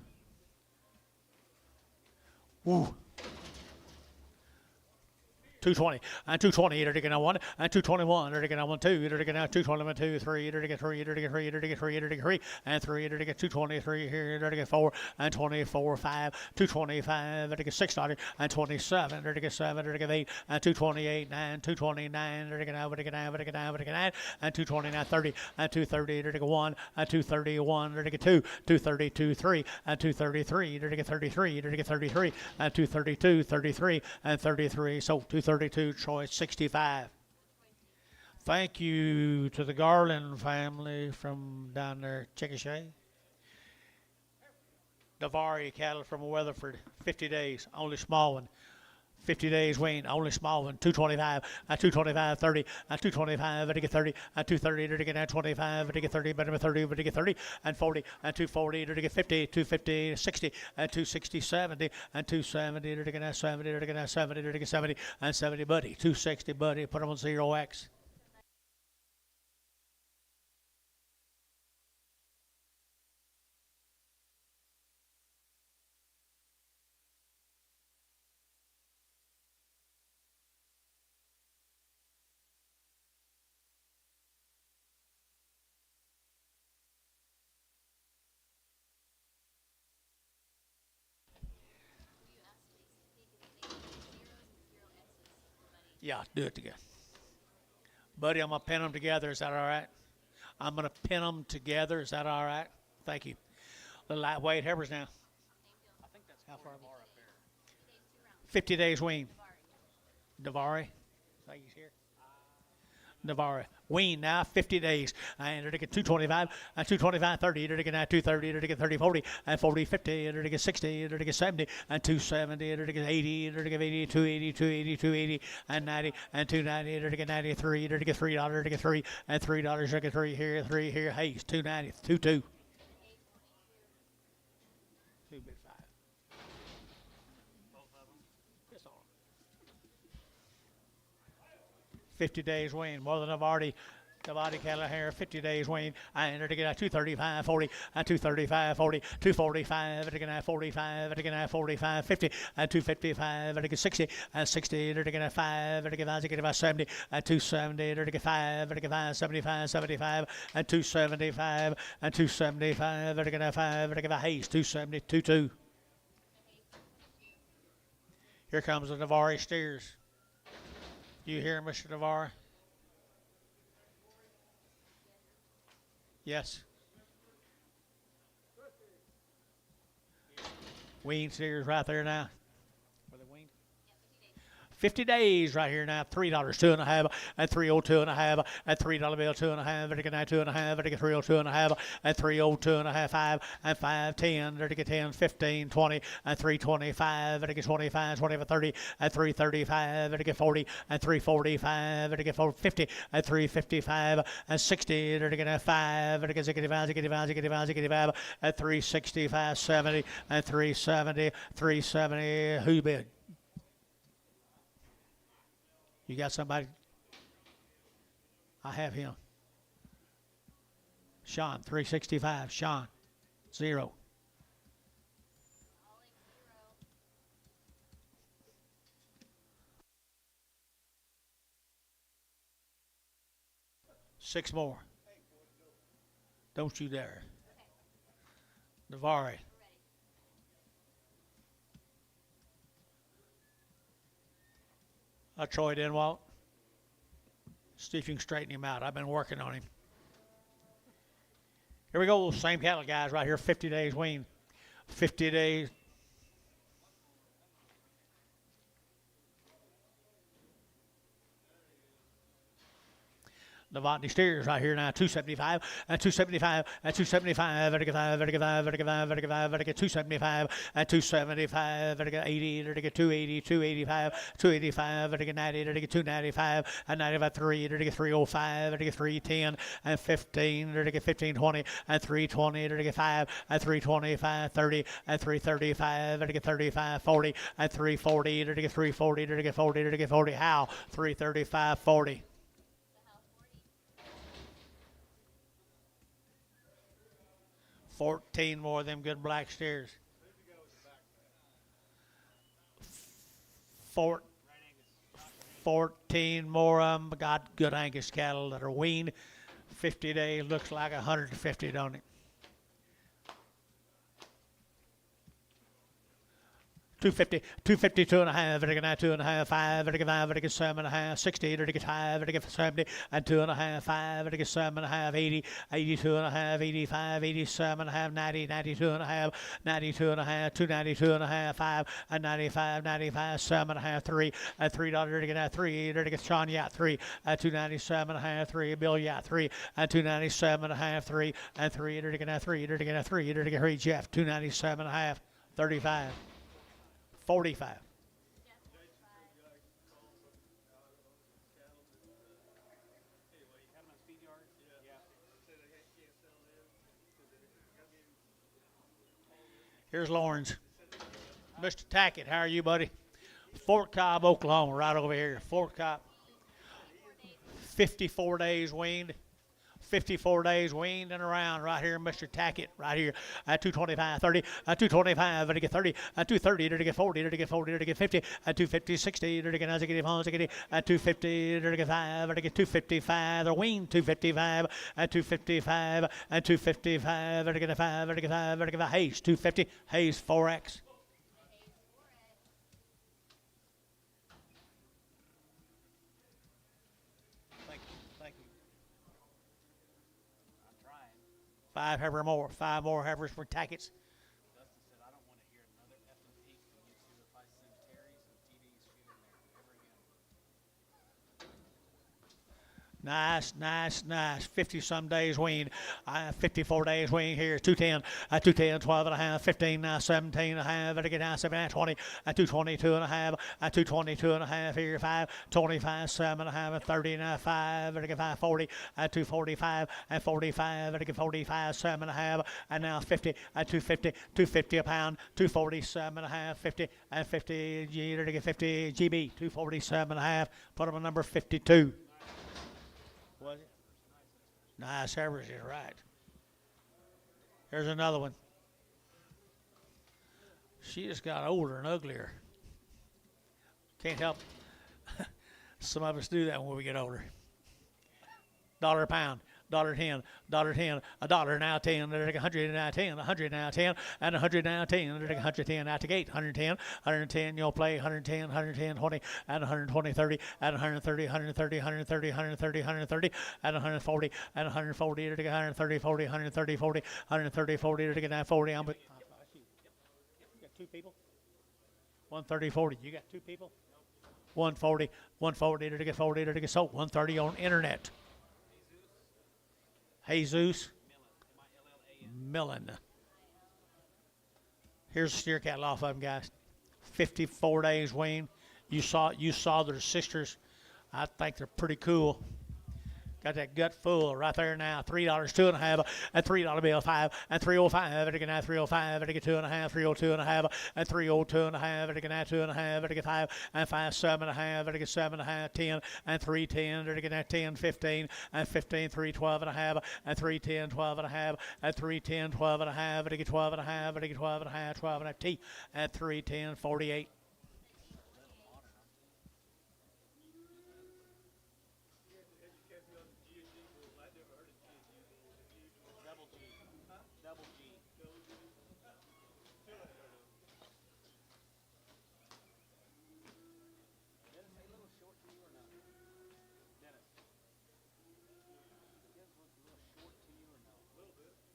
Ooh. 220, and 220, they're taking out 1, and 221, they're taking out 1, 2, they're taking out 221, 2, 3, they're taking 3, they're taking 3, they're taking 3, they're taking 3, and 3, they're taking 223 here, they're taking 4, and 24, 5, 225, they're taking 6, and 27, they're taking 7, they're taking 8, and 228, 9, 229, they're taking out, they're taking 9, they're taking 9, they're taking 9, and 229, 30, and 230, they're taking 1, and 231, they're taking 2, 232, 3, and 233, they're taking 33, they're taking 33, and 232, 33, and 33, so 232, Troy, 65. Thank you to the Garland family from down there, Chickasha. Davari cattle from Weatherford, 50 days, only small one. 50 days wean, only small one, 225, 225, 30, 225, get 30, 230, get 25, get 30, better 30, get 30, and 40, 240, get 50, 250, 60, 260, 70, 270, get 70, get 70, get 70, and 70, buddy, 260, buddy, put them on 0x. Yeah, do it together. Buddy, I'm going to pin them together. Is that all right? I'm going to pin them together. Is that all right? Thank you. The lightweight heifers now. I think that's How far? far up there. 50 days wean. Navarre. Thank you, here. Navarre. Wean now, 50 days. And they're get 225, 225, 30, they're get 230, they're get 30, 40, and 40, 50, they're get 60, they're get 70, and 270, they're get 80, they're get 80, 280, 280, 280, and 90, and 290, they're get 93, they're get $3, they get 3, and $3, they get 3 here, 3 here. Hey, 290, 22. 2 bid 5. Both of them. Yes, all. 50 days wean, more than I've already cattle here, 50 days wean. And they're get 235, 40, and 235, 40, 245, they're get 45, they're get 45, 50, and 255, they're get 60, and 60, they're get 5, they're get 70, and 270, they're get 5, they're get 5, 75, 75, and 275, and 275, they're get 5, they're get haste, 270, 22. Here comes the Navarre steers. You hear Mr. Navarre? Yes. Wean steers right there now. 50 days right here now, $3, 2.5, and 302.5, and $3 bill, 2.5, they're get 2.5, they're get 302.5, and 302.5, 5, and 510, they're get 10, 15, 20, and 325, they're get 25, 25, 30, and 335, they're get 40, and 345, they're get 50, and 355, and 60, they're get 5, they're get 65, 65, 65, 65, and 365, 70, and 370, 370, who bid? You got somebody? I have him. Sean, 365. Sean, 0. Six more. Don't you dare. Navarre. Troy Denwalt. See if you can straighten him out. I've been working on him. Here we go. Same cattle guys right here. 50 days wean. 50 days. Levante steers right here now, 275, and 275, and 275, vertical 275, and 275, vertical 80, vertical 280, 285, 285, vertical 90, vertical 295, and 95, 3, vertical 305, vertical 310, and 15, vertical 15, 20, and 320, vertical 5, and 325, 30, and 335, vertical 35, 40, and 340, vertical 340, vertical 40, vertical 40, how? 335, 40. 14 more of them good black steers. 14 more of them got good Angus cattle that are weaned. 50 days looks like 150, don't it? 250, 252 and a half, vertical 2.5, 5, vertical 5, vertical 7.5, 60, vertical 5, vertical 70, and 2.5, 5, vertical 7.5, 80, 82.5, 85, 87.5, 90, 92.5, 92.5, 292.5, 5, and 95, 95, 7.5, 3, and $3, vertical 3, vertical Sean Yacht 3, and 297.5, 3, Bill Yacht 3, and 297.5, 3, and 3, vertical 3, vertical 3, vertical 3, Jeff 297.5, 35. 45. Here's Lawrence. Mr. Tackett, how are you, buddy? Fort Cobb, Oklahoma, right over here. Fort Cobb. 54 days weaned. 54 days weaned and around right here, Mr. Tackett, right here at 225, 30, at 225, to get 30, at 230, to get 40, to get 40, to get 50, at 250, 60, to get 90, at 250, to get 5, to get 255, or weaned 255, at 255, at 255, to get 5, to get 5, to get 5, Hayes 250, Hayes 4X. Five more heifers for Tackett's. Dustin said, I don't want to hear another effing peep from you two if I send Terry's and TD's shit in there ever again. Nice. 50-some days weaned. 54 days weaned here. 210, 210, 12 and a half, 15, 17 and a half, to get down 7, 20, 222 and a half, 222 and a half here, 5, 25, 7 and a half, 30 and 5, to get 5, 40, 245, 45, to get 45, 7 and a half, and now 50, 250, 250 a pound, 247 and a half, 50, 50, to get 50 GB, 247 and a half, put them on number 52. Was it? Nice average is right. Here's another one. She just got older and uglier. Can't help. Some of us do that when we get older. $1 a pound. $1.10, $1.10, $1 now 10, $100 now 10, $100 now 10, and $100 now 10, $110 out to gate, 110, 110, you'll play 110, 110, 20, and 120, 30, and 130, 130, 130, 130, 130, and 140, and 140, 130, 40, 130, 40, 130, 40, to get down 40. You got two people? 130, 40. You got two people? 140, 140, to get 40, to get sold. 130 on internet. Jesus Millen. Here's a steer cattle off of them, guys. 54 days weaned. You saw their sisters. I think they're pretty cool. Got that gut full right there now. $3, 2.5, and $3 bill 5, and 305, and again 305, and again 2.5, 302 and a half, and 302 and a half, and again 2.5, and again 5, and 5, 7.5, and again 7.5, 10, and 310, and again 10, 15, and 15, 312 and a half, and 310, 12 and a half, and 310, 12 and a half, and again 12 and a half, and again 12 and a half, 12 and a half, T, and 310, 48.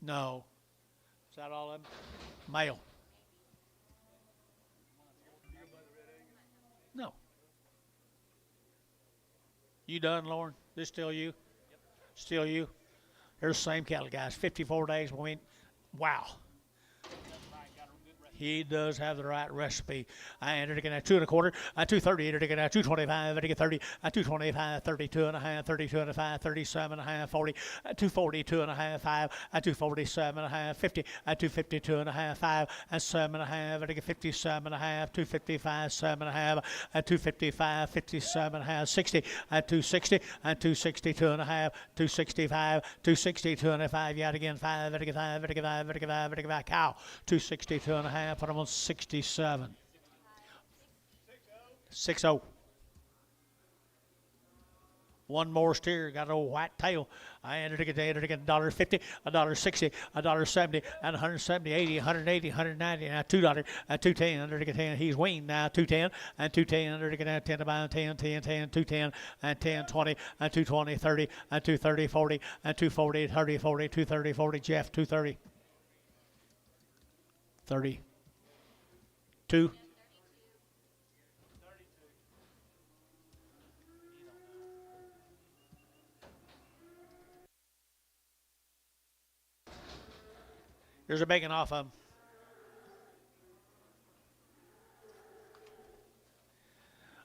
No. Is that all of them? Male. No. You done, Lauren? This still you? Yep. Still you? There's the same cattle, guys. 54 days. Wow. He does have the right recipe. I entered again at 2 1/4, at 230, entered again at 225, at 30, at 225, 32 and a half, 32 and a half, 37 and a half, 40, at 242 and a half, 5, at 247 and a half, 50, at 252 and a half, 5, and 7 and a half, at 57 and a half, 255, 7 and a half, at 255, 57 and a half, 60, at 260, at 262 and a half, 265, 262 and a 5, yet again 5, at 5, at 5, at 5, at 5, cow, 262 and a half. Put them on 67. 6-0. One more steer, got an old white tail. I entered again $1.50, $1.60, $1.70, and 170, 80, 180, 190, now $2, at 210, under the 10. He's weaned now, 210, and 210, under the 10 about 10, 10, 10, 210, and 10, 20, and 220, 30, and 230, 40, and 240, 30, 40, 230, 40, Jeff, 230. 30. 2. There's a bacon off of them.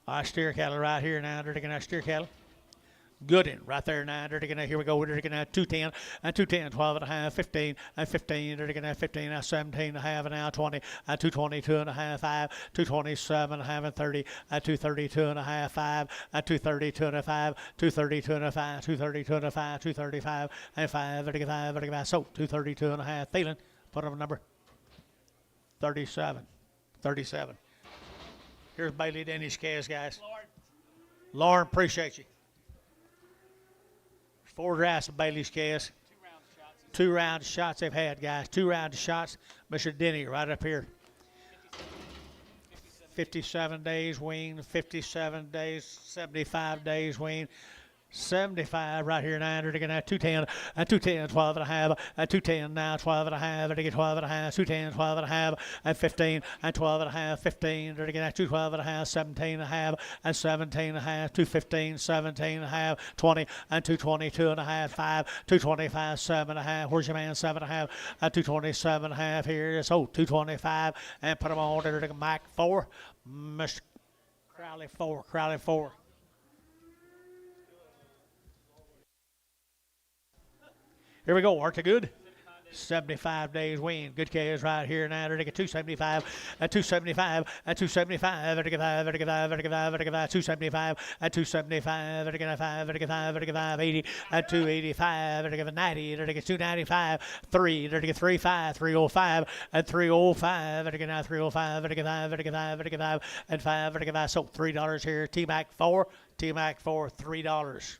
Our steer cattle right here now. They're taking our steer cattle. Good in right there now. They're gonna here we go. They're gonna 210 and 210, 12 and a half, 15 and 15. They're gonna 15 and 17 and a half and now 20 and 222 and a half, 5, 227 and a half and 30 and 232 and a half, 5 and 232 and a 5, 232 and a 5, 232 and a 5, 235 and 5. They're gonna 5. They're gonna so 232 and a half. Thielen, put on a number 37. 37. Here's Bailey Denny's case, guys. Lauren, appreciate you. 4 drafts of Bailey's case. 2 round shots they've had, guys. 2 round shots. Mr. Denny right up here. 57 days wean, 57 days, 75 days wean. 75 right here now. They're going to have 210 and 210, 12 and a half, and 210 now, 12 and a half. They're going to get 12 and a half, 210, 12 and a half, and 15 and 12 and a half, 15. They're going to have 212 and a half, 17 and a half, and 17 and a half, 215, 17 and a half, 20 and 222 and a half, 5, 225, 7 and a half. Where's your man? 7 and a half, and 227 and a half here. So 225 and put them on. They're going to Mike 4, Mr. Crowley 4, Crowley 4. Here we go. Aren't they good? 75 days wean. Good case right here now. They're going to get 275 and 275 and 275. They're going to 5. They're going to 5. They're going to 5. They're going to 5. 275 and 275. They're going to 5. They're going to 5. They're going to 5. 80 and 285. They're going to 90. They're going to get 295. 3. They're going to get 35. 305 and 305. They're going to 305. They're going to 5. They're going to 5. They're going to 5 and 5. They're going to 5. So $3 here. T-Mac 4. T-Mac 4. $3.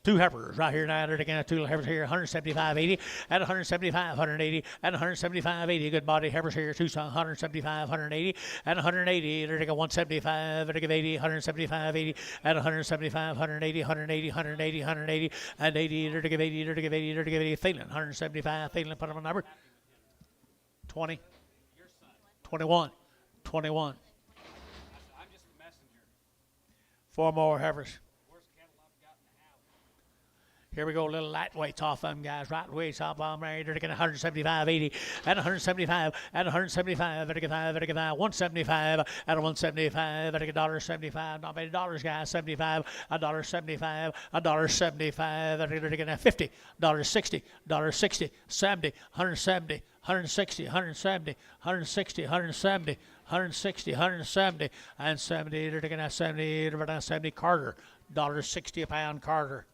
Two heifers right here now. They're going to 2 heifers here, 175.80 and 175, 180 and 175.80. Good body heifers here, 175, 180 and 180. They're going to 175. They're going to 80, 175, 80 and 175, 180, 180, 180, 180 and 80. They're going to 80. They're going to 80. They're going to 80. Thielen, 175. Thielen, put them on number 20, 21, 21. I'm just a messenger. 4 more heifers. Worst cattle I've got in the house. Here we go, little lightweights off them, guys. Lightweights off them. They're going to 175, 80, and 175, and 175. They're going to 5, they're going to 175, and 175. They're going to $1.75. Not many dollars, guys. 75, $1.75, $1.75. They're going to 50, $60, $60, 70, 170, 160, 170, 160, 170. 160, 170, and 70. They're going to have 70. They're going to have 70. Carter, $1.60 a pound. Carter.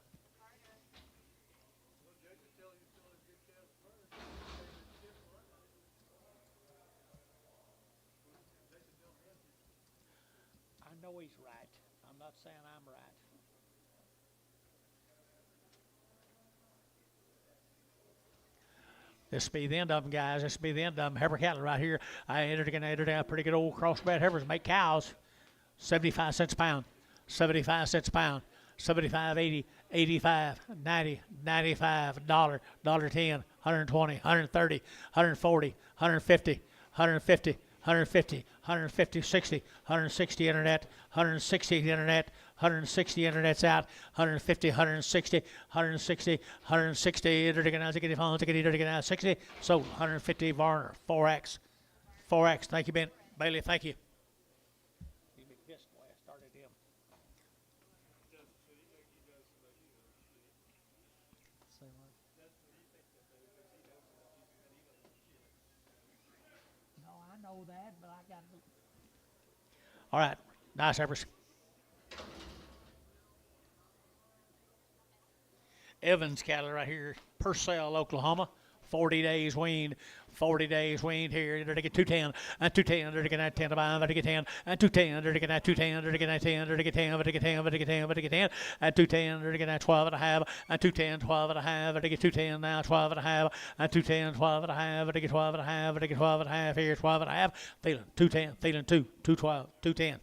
I know he's right. I'm not saying I'm right. This will be the end of them, guys. This will be the end of them. Heifer cattle right here. I entered a pretty good old crossbred heifers. Make cows. 75 cents a pound. 75 cents a pound. 75, 80, 85, 90, 95, $1, $1.10, 120, 130, 140, 150, 150, 150, 150, 60, 160 internet, 160 internet, 160 internet's out, 150, 160, 160, 160. They're going to get it on. They're going to get 60. So 150 Varner, 4X, 4X. Thank you, Ben Bailey. Thank you. He'd be pissed the way I started him. No, I know that, but I got to. All right, nice heifers. Evans cattle right here, Purcell, Oklahoma. 40 days weaned. 40 days weaned here. They're to get 210 and 210. They're to get 10 to 5. They're to get 10 and 210. They're to get 210. They're to get 10. They're to get 10. They're to get 10. They're to get 10. They're to get 10 and 210. They're to get 12 and a half and 210. 12 and a half. They're to get 210 now. 12 and a half and 210. 12 and a half. They're to get 12 and a half. They're to get 12 and a half here. 12 and a half. Thielen 210. Thielen 2. 212. 210.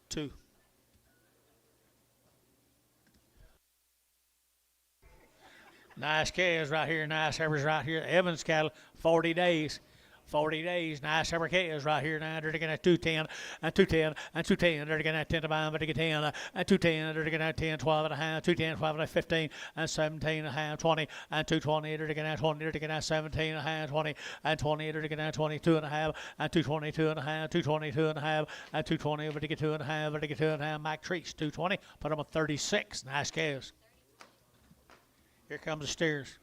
Two. Nice calves right here, nice heifers right here. Evans cattle, 40 days. 40 days. Nice every is right here now. They're looking at 210 and 210 and 210. They're looking at 10 to buy, but they get 10 and 210. They're looking at 10, 12 and a half, 210, 12 and a half, 15 and 17 and a half, 20 and 220. They're looking at 20. They're looking at 17 and a half, 20 and 20. They're looking at 22 and a half and 222 and a half, 222 and a half and 220. But they get 2 and a half, but they get 2 and a half. Mike Treese, 220. Put them on 36. Nice calves. Here comes the steers.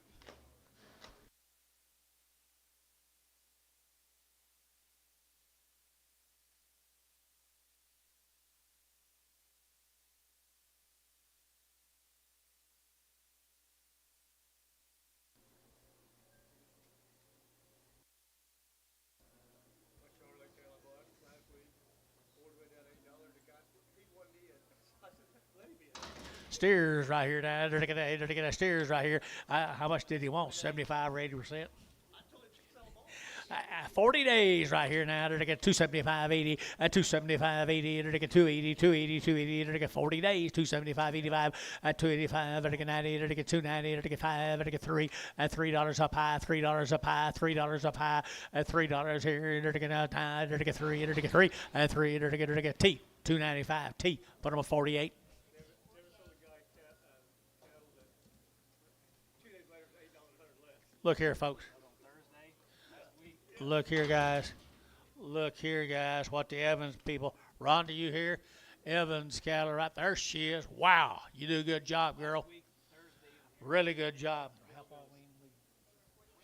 Steers right here now. They're looking at steers right here. How much did he want? 75 or 80%? 40 days right here now. They're looking at 275, 80, 275, 80. They're looking at 280, 280, 280. They're looking at 40 days. 275, 85, 285. They're looking at 90. They're looking at 290. They're looking at 5. They're looking at 3 and $3 up high. $3 up high. $3 up high. At $3 here. They're looking at high. They're looking at 3. They're looking at 3 and 3. They're looking at T. 295 T. Put them on 48. Look here, folks. Look here, guys. Look here, guys. What the Evans people. Rhonda, you here? Evans cattle right there. She is. Wow. You do a good job, girl. Really good job.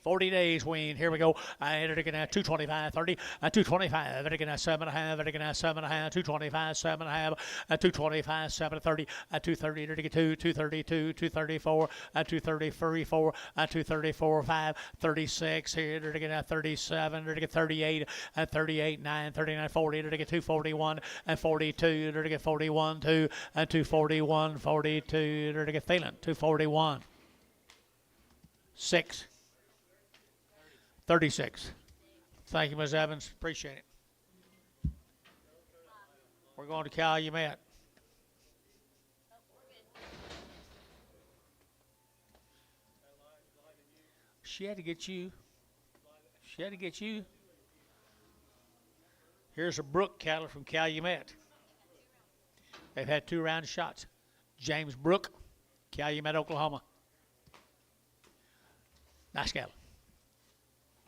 40 days wean. Here we go. They're looking at 225, 30, 225. They're looking at 7.5. They're looking at 7.5, 225, 7.5, 225, 7 30, 230. They're looking at 232, 234, 234, 234, 5, 36. Here they're looking at 37. They're looking at 38, 38, 9, 39, 40. They're looking at 241 and 42. They're looking at 41, 2, and 241, 42. They're looking at Thielen, 241, 6. 36. Thank you, Ms. Evans. Appreciate it. We're going to Calumet. She had to get you. She had to get you. Here's a Brook cattle from Calumet. They've had 2 round shots. James Brook, Calumet, Oklahoma. Nice cattle.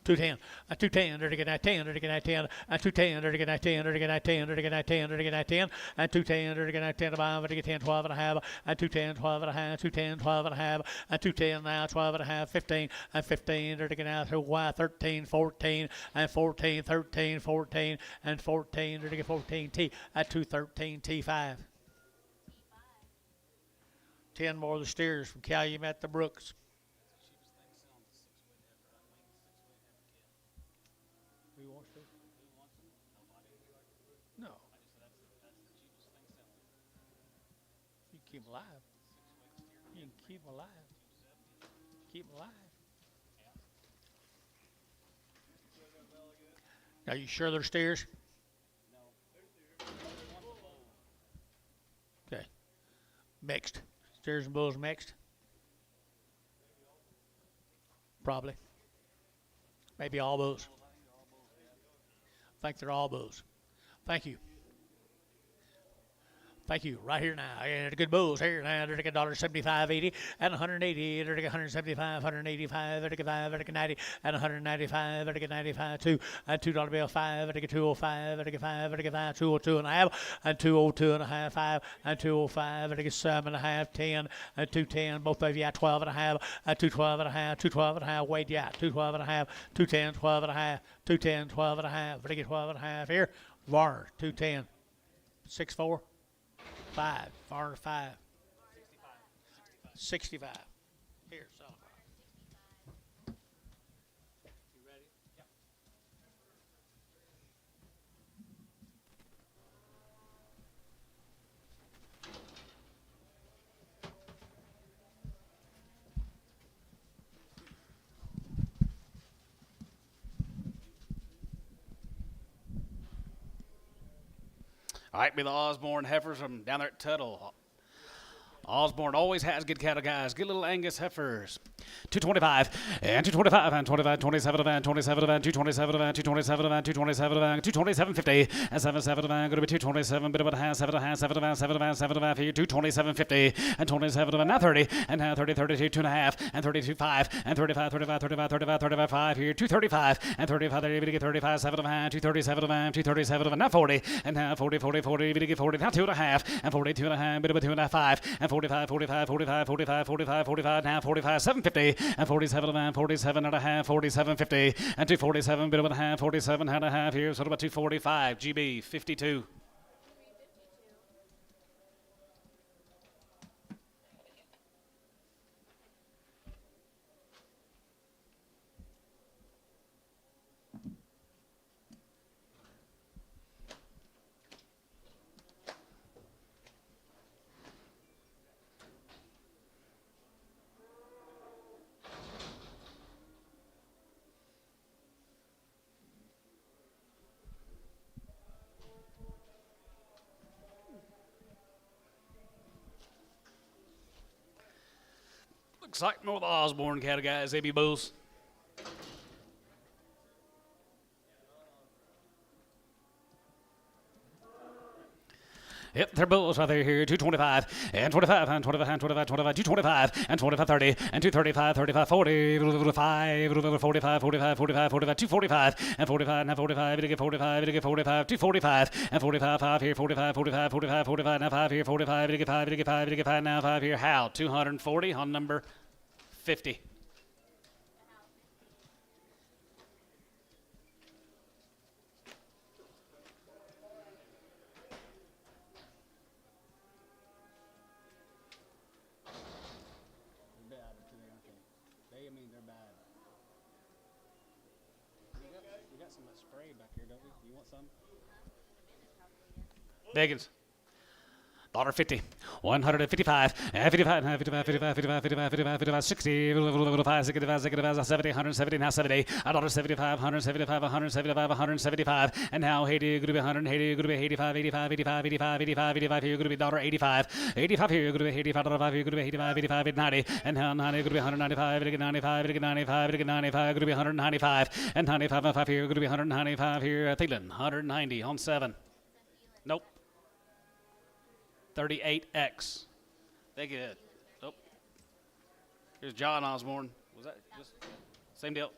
210, 210, they're looking at 10, they're looking at 10, 210, they're looking at 10, they're looking at 10, they're looking at 10, they're looking at 10, 210, they're looking at 10 to buy, they're looking at 10, 12 and a half, 210, 12 and a half, 210, 12 and a half, 210 now, 12 and a half, 15, 15, they're looking at 13, 14, 14, 13, 14, 14, they're looking at 14 T, at 213 T5. 10 more of the steers from Calumet to Brooks. No. You can keep them alive. You can keep them alive. Keep them alive. Are you sure they're steers? Okay. Mixed. Steers and bulls mixed. Probably. Maybe all bulls. I think they're all bulls. Thank you. Thank you. Right here now. Yeah, the good bulls here now. They're looking $1.75.80 and 180. They're looking 175, 185. They're looking 5. They're looking 90 and 195. They're looking 95 2 and $2 bill 5. They're looking 205. They're looking 5. They're looking 5. 202 and a half and 202 and a half 5 and 205. They're looking 7 and a half 10 and 210. Both of you at 12 and a half and 212 and a half 212 and a half. Wade, yeah, 212 and a half 210 12 and a half 210 12 and a half. They're looking 12 and a half here. Varner 210 6-4. 5, Varner 5. 65. Here, so. You ready? Yep. All right, be the Osborne heifers from down there at Tuttle. Osborne always has good cattle, guys. Good little Angus heifers. 225 and 225 and 25, 27 and 27 and 227 and 227 and 227 and 227.50 and 77 and going to be 227 bit of a half 7 and a half 7 and a half 7 and a half 7 and a half here 227.50 and 27 and now 30 and now 30 32 2 and a half and 32 5 and 35 35 35 35 35 5 here 235 and 35 there to get 35 7 and a half 237 and 237 and now 40 and now 40 40 40 to get 40 now 2 and a half and 42 and a half bit of a 2 and a half 5 and 45 45 45 45 45 45 now 45 750 and 47 and 47 and a half 47.50 and 247 bit of a half 47 and a half here so about 245 GB 52. Looks like North Osborne cattle guys, AB Bulls. Yep, they're bulls right there here. 225 and 25 and 25 and 25, 25, 225 and 25, 30 and 235, 35, 40, 45, 45, 45, 45, 45, 245 and 45 now 45, to get 45, to get 45, 245 and 45, 5 here, 45, 45, 45, 45 now 5 here, 45, to get 5, to get 5, to get 5 now 5 here. How? 240 on number 50. Biggins. $1.50, 155, 55, 55, 55, 55, 55, 55, 55, 60, 55, 65, 65, 70, 170, now 70, $1.75, 175, 175, 175, and now 80, going to be 180, going to be 85, 85, 85, 85, 85, 85, here, going to be $1.85, 85 here, going to be 85, $5 here, going to be 85, 85, 90, and now 90, going to be 195, 95, 95, 95, going to be 195, and 95, 5 here, going to be 195 here, Thielen, 190 on 7. Nope. 38X. Thank you. Nope. Here's John Osborne. Was that just same deal?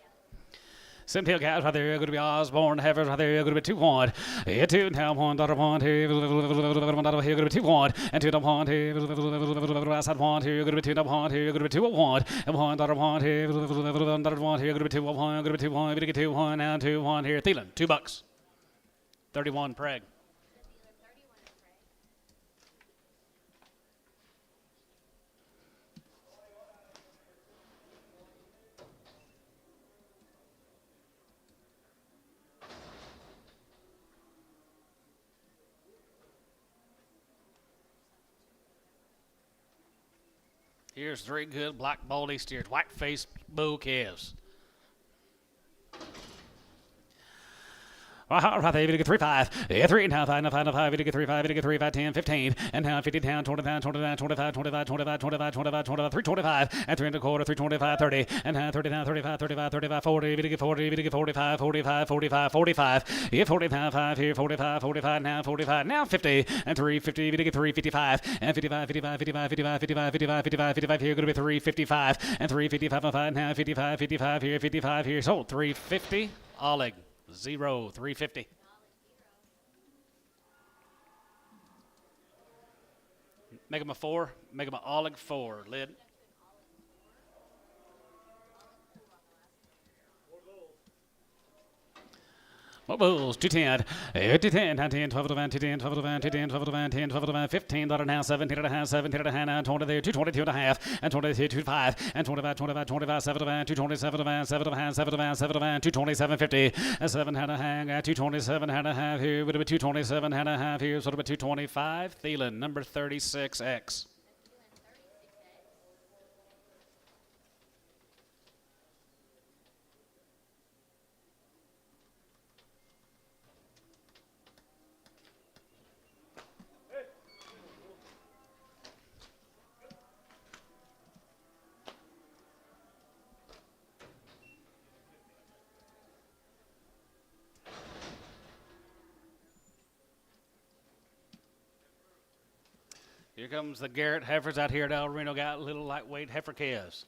Same deal, guys. Right there, going to be Osborne. Heifers right there, going to be 2 1. Yeah, 2 now $1 here, $1 here, going to be 2 1 and $2 here, outside 1 here, going to be 2 1 here, going to be 2 1 and $1 here, $1 here, going to be 2 1, going to be 2 1, going to get 2 1 now 2 1 here. Thielen, $2. 31 Preg. Here's 3 good black baldy steers, white faced bull calves. Right there, you get 3-5. Yeah, 3 now 5 now 5 now 5. You get 3-5. You get 3 5 10 15 and now 50 down 20 down 20 down 25 25 25 25 25 25 325 and 3 and a quarter 325 30 and now 30 down 35 35 35 40. You get 40. You get 45 45 45 45. Yeah, 45 5 here 45 45 now 45 now 50 and 350. You get 355 and 55 55 55 55 55 55 55 55 here going to be 355 and 355 5 now 55 55 here 55 here sold 350 Oleg 0 350. Make him a 4. Make him an Oleg 4 lid. What bulls? 210, 210, 10, 12 to van, 210, 12 to van, 210, 12 to van, 10, 12 to van, $15 now, 17 and a half, 17 and a half now, 20 there, 222 and a half, and 22, 25, and 25, 25, 25, 7 to van, 227 to van, 7 to van, 7 to van, 7 to van, 227.50, and 7 and a half, 227 and a half here, would have been 227 and a half here, so it would be 225. Thielen, number 36X. Here comes the Garrett heifers out here at El Reno. Got little lightweight heifer calves.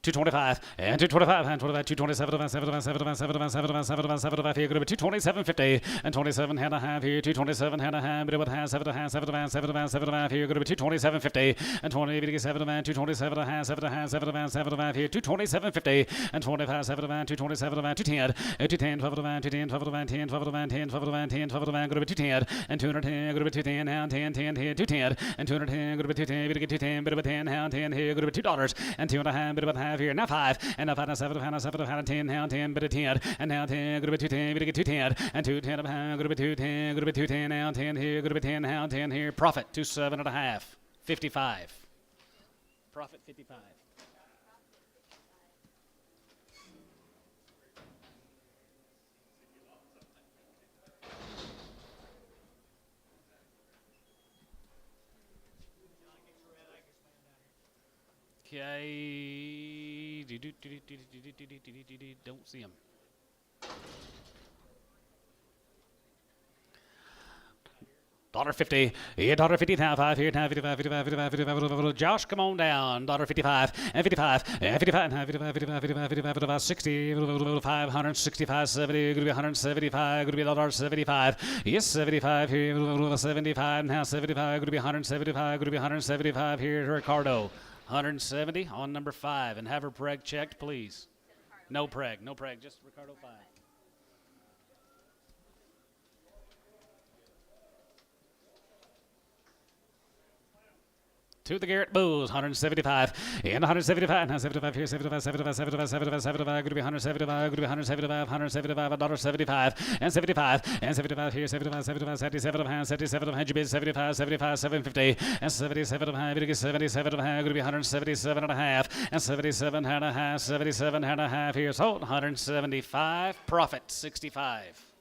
225 and 225 and 25, 227 and 7 and 7 and 7 and 7 and 7 and 7 and here going to be 227.50 and 27 and a half here 227 and a half but it would have 7 and a half 7 and 7 and 7 and a half here going to be 227.50 and 27 and 227 and a half 7 and a half 7 and 7 and a half here 227.50 and 25 7 and 227 and 210 and 210 12 and 210 12 and 10 12 and 10 12 and 10 12 and going to be 210 and 210 going to be 210 now 10 10 here 210 and 210 going to be 210 we get 210 bit of a 10 now 10 here going to be $2 and 2 and a half bit of a half here now 5 and a 5 and a 7 and a 7 and a 10 now 10 bit of 10 and now 10 going to be 210 we get 210 and 210 of going to be 210 going to be 210 now 10 here going to be 10 now 10 here profit 27 and a half 55 profit 55. Okay. Don't see him. $1.50, $1.50, now 5 here, now 55, 55, 55, 55, Josh, come on down, $1.55, and 55, and 55, and 55, 55, 55, 55, 55, 60, 565, 70, going to be 175, going to be $1.75, yes, 75 here, 75, now 75, going to be 175, going to be 175 here, Ricardo, 170 on number 5, and have her preg checked, please. No preg, just Ricardo 5. To the Garrett Bulls, 175, and 175, now 75 here, 75, 75, 75, 75, 75, going to be 175, going to be 175, 175, $1.75, and 75, and 75 here, 75, 75, 77 of hand, 77 of hand, you bid 75, 75, 750, and 77 of hand, 77 of hand, going to be 177 and a half, and 77 and a half, 77 and a half here, sold, 175, profit 65.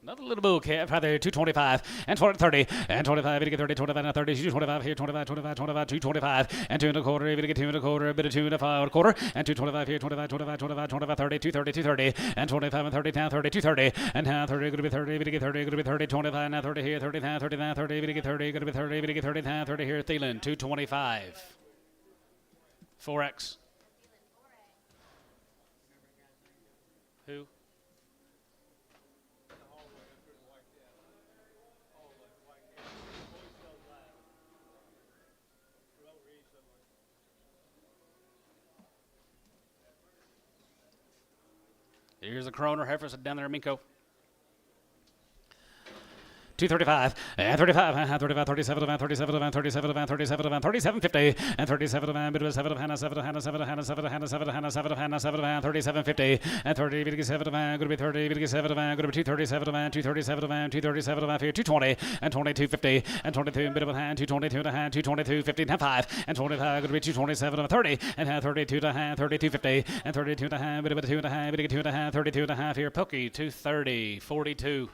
Another little bull calf right there, 225 and 30 and 25, we get 30, 25 and 30, 225 here, 25, 25, 25, 225 and 2 and a quarter, we get 2 and a quarter, a bit of 2 and a 5 and a quarter, and 225 here, 25, 25, 25, 25, 30, 230, 230, and 25 and 30, now 30, 230, and now 30, going to be 30, we get 30, going to be 30, 25, now 30 here, 30, now 30, now 30, we get 30, going to be 30, we get 30, now 30 here, Thielen, 225. 4X. Who? Here's a Kroner heifer down there, Minko. 235 and 35 and 35, 37 and 37 and 37 and 37 and 37, 50 and 37 and bit of 7 of Hannah 7 of Hannah 7 of Hannah 7 of Hannah 7 of Hannah 7 of Hannah 7 of 37, 50 and 30, bit 7 of going to be 30, bit 7 of going to be 237 of 237 of 237 of here 220 and 22, 50 and 22 bit of a hand 222 and a hand 222, 50 and 5 and 25 going to be 227 of 30 and 32 to hand 32, 50 and 32 to hand bit of a 2 and a half, bit 2 and a half, 32 and a half here Pokey 230, 42.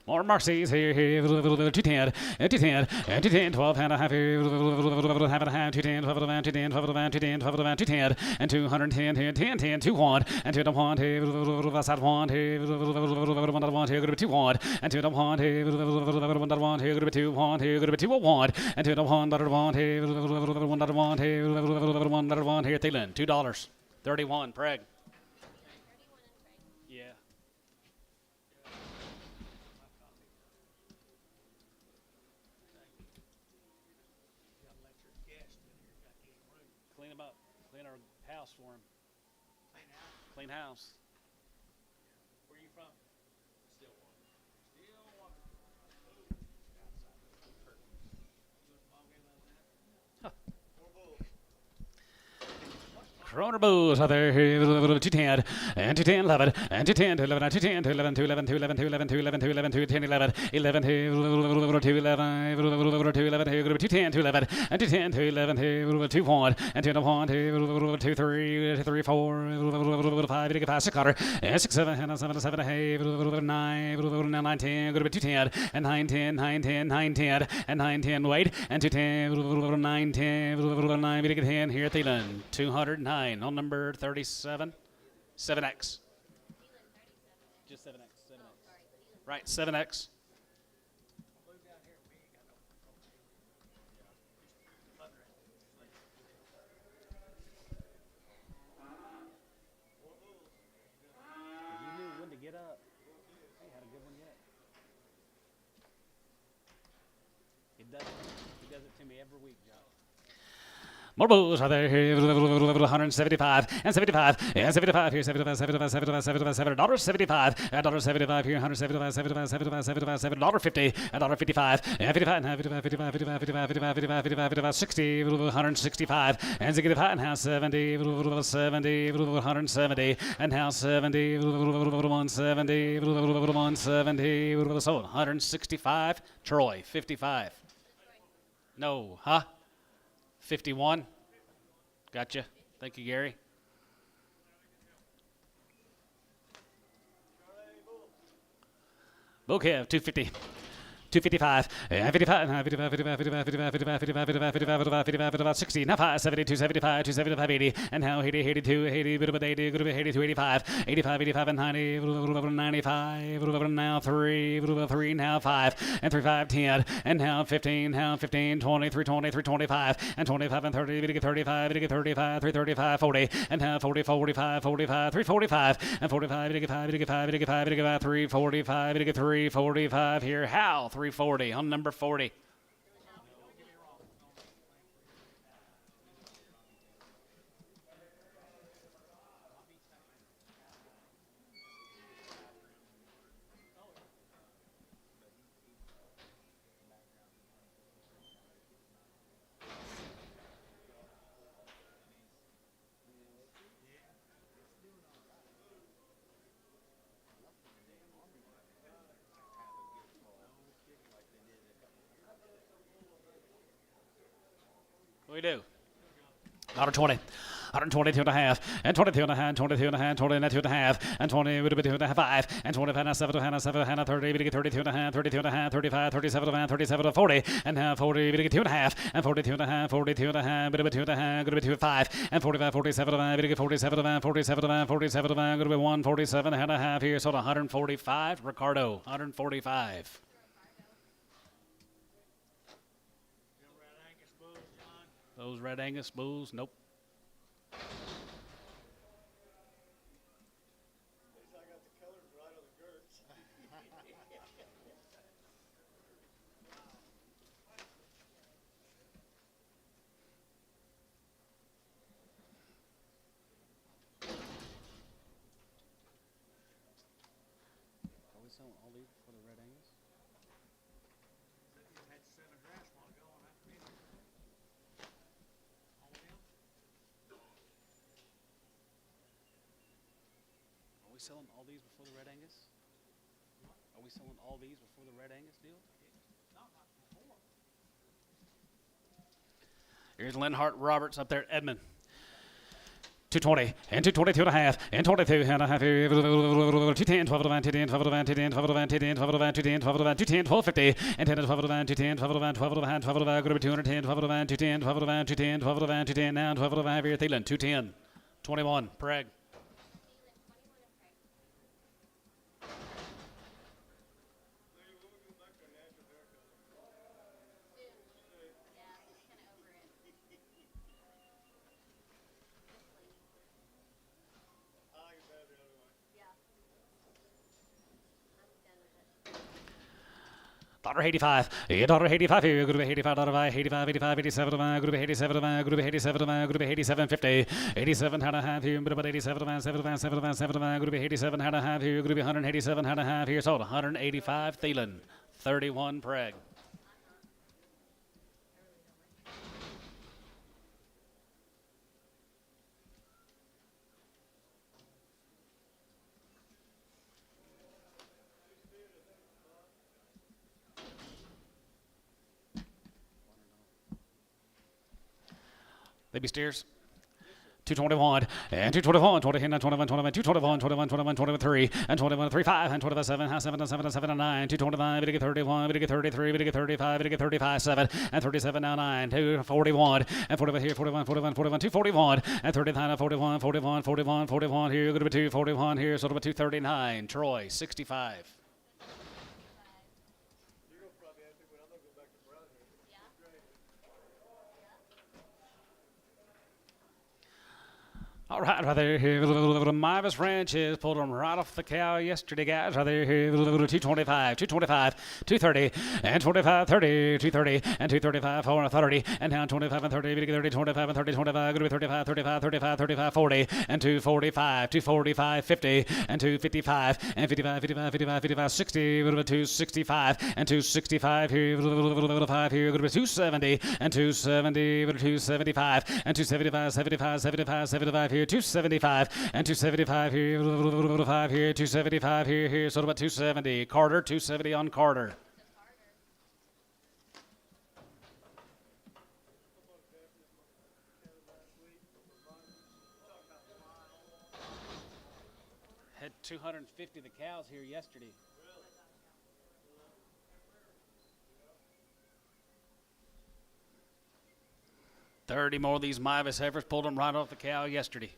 More Marcy's here, 210, 210, 210, 12 and a half here, half and a half, 210, 12 and 210, 12 and 210, 12 and 210, and 210, 10, 10, 2 1, and 2 1 here, side 1 here, 1 here, going to be 2 1, and 2 1 here, 1 here, going to be 2 1 here, going to be 2 1, and 2 1 here, 1 here, 1 here, Thielen, $2, 31, Preg. Clean him up. Clean our house for him. Clean house. Where are you from? Stillwater. Kroner Bulls out there, 210, and 210, 11, and 210, 11, and 210, 11, 211, 211, 211, 211, 211, 210, 11, 11, 211, 210, 211, and 210, 211, 2 1, and 2 1, 2 3, 3 4, 5, 5, 6 quarter, and 6 7, 7 7, 9, 9 10, 210, and 9 10, 9 10, 9 10, and 9 10, wait, and 210, 9 10, 9, 10 here, Thielen, 209 on number 37, 7X. Just 7X, 7X. Right, 7X. You knew when to get up. He had a good one yet. He does it to me every week, Joe. More bulls are there here, 175 and 75 and 75 here, 75, 75, 75, 75, $7.75, $1.75 here, 175, 75, 75, 75, $7.50, $1.55 and 55 and 55, 55, 55, 55, 55, 55, 55, 55, 60, 165 and 65 and now 70, 70, 170 and now 70, 170, 170, so 165. Troy, 55. No, huh? 51. Gotcha. Thank you, Gary. Bokev, 250. 255, 55, 55, 55, 55, 55, 55, 55, 55, 55, 55, 55, 60, now 5, 70, 275, 275, 80, and now 80, 82, 80, 80, 82, 85, 85, 85, and 90, 95, now 3, 3, now 5, and 3, 5, 10, and now 15, now 15, 20, 3, 20, 3, 25, and 25, and 30, 35, 35, 3, 35, 40, and now 40, 45, 45, 3, 45, and 45, 85, 85, 85, 85, 3, 45, 3, 45, here, Hal, 340 on number 40. We do. 120. 122 and a half, and 22 and a half, 22 and a half, 22 and a half, and 20 would be 2 and a half, 5, and 25 and a 7 and a 7 and a 30, we get 32 and a half, 32 and a half, 35, 37 and a half, 37 and 40, and now 40, we get 2 and a half, and 42 and a half, 42 and a half, but 2 and a half, going to be 2 and 5, and 45, 47 and a half, we get 47 and a half, 47 and a half, 47 and a half, going to be 147 and a half here, so 145, Ricardo, 145. Those Red Angus bulls, nope. Are we selling all these for the Red Angus? Are we selling all these before the Red Angus? Are we selling all these before the Red Angus deal? Here's Linhart Roberts up there at Edmond. 220 and 222 and a half and 22 and a half 210 12 of 210 12 of 210 12 of 210 12 of 210 12 of 210 1250 and 10 12 of 210 12 of 12 of 12 of going to be 210 12 of 210 12 of 210 12 of 210 now 12 of here Thielen 210 21 Prague. $85, $85 here, group $85, 85, 85, 87, group 87, group 87, group 87, 50, 87 and a half here, but 87, 7, 7, 7, group 87 and a half here, group 187 and a half here, sold 185, Thielen, 31, Prague. They be steers. 221 and 221, 20, 21, 21, 221, 21, 21, 23, and 21, 35, and 27, 7, 7, 7, 9, 229, we get 31, we get 33, we get 35, we get 35, 7, and 37, now 9, 241, and 41 here, 41, 41, 41, 241, and 39, 41, 41, 41, 41 here, going to be 241 here, so it'll be 239. Troy, 65. All right there, here, Mavis Ranches pulled them right off the cow yesterday, guys. Right there, here, 225, 225, 230, and 25, 30, 230, and 235, 430, and now 25 and 30, 30, 25 and 30, 25, going to be 35, 35, 35, 35, 40, and 245, 245, 50, and 255, and 55, 55, 55, 55, 60, 265, and 265 here, 5 here, going to be 270, and 270, 275, and 275, 75, 75, 75 here. 275 and 275 here, 5 here, 275 here, so about 270. Carter, 270 on Carter. Had 250 of the cows here yesterday. Really? 30 more of these Mavis heifers pulled them right off the cow yesterday.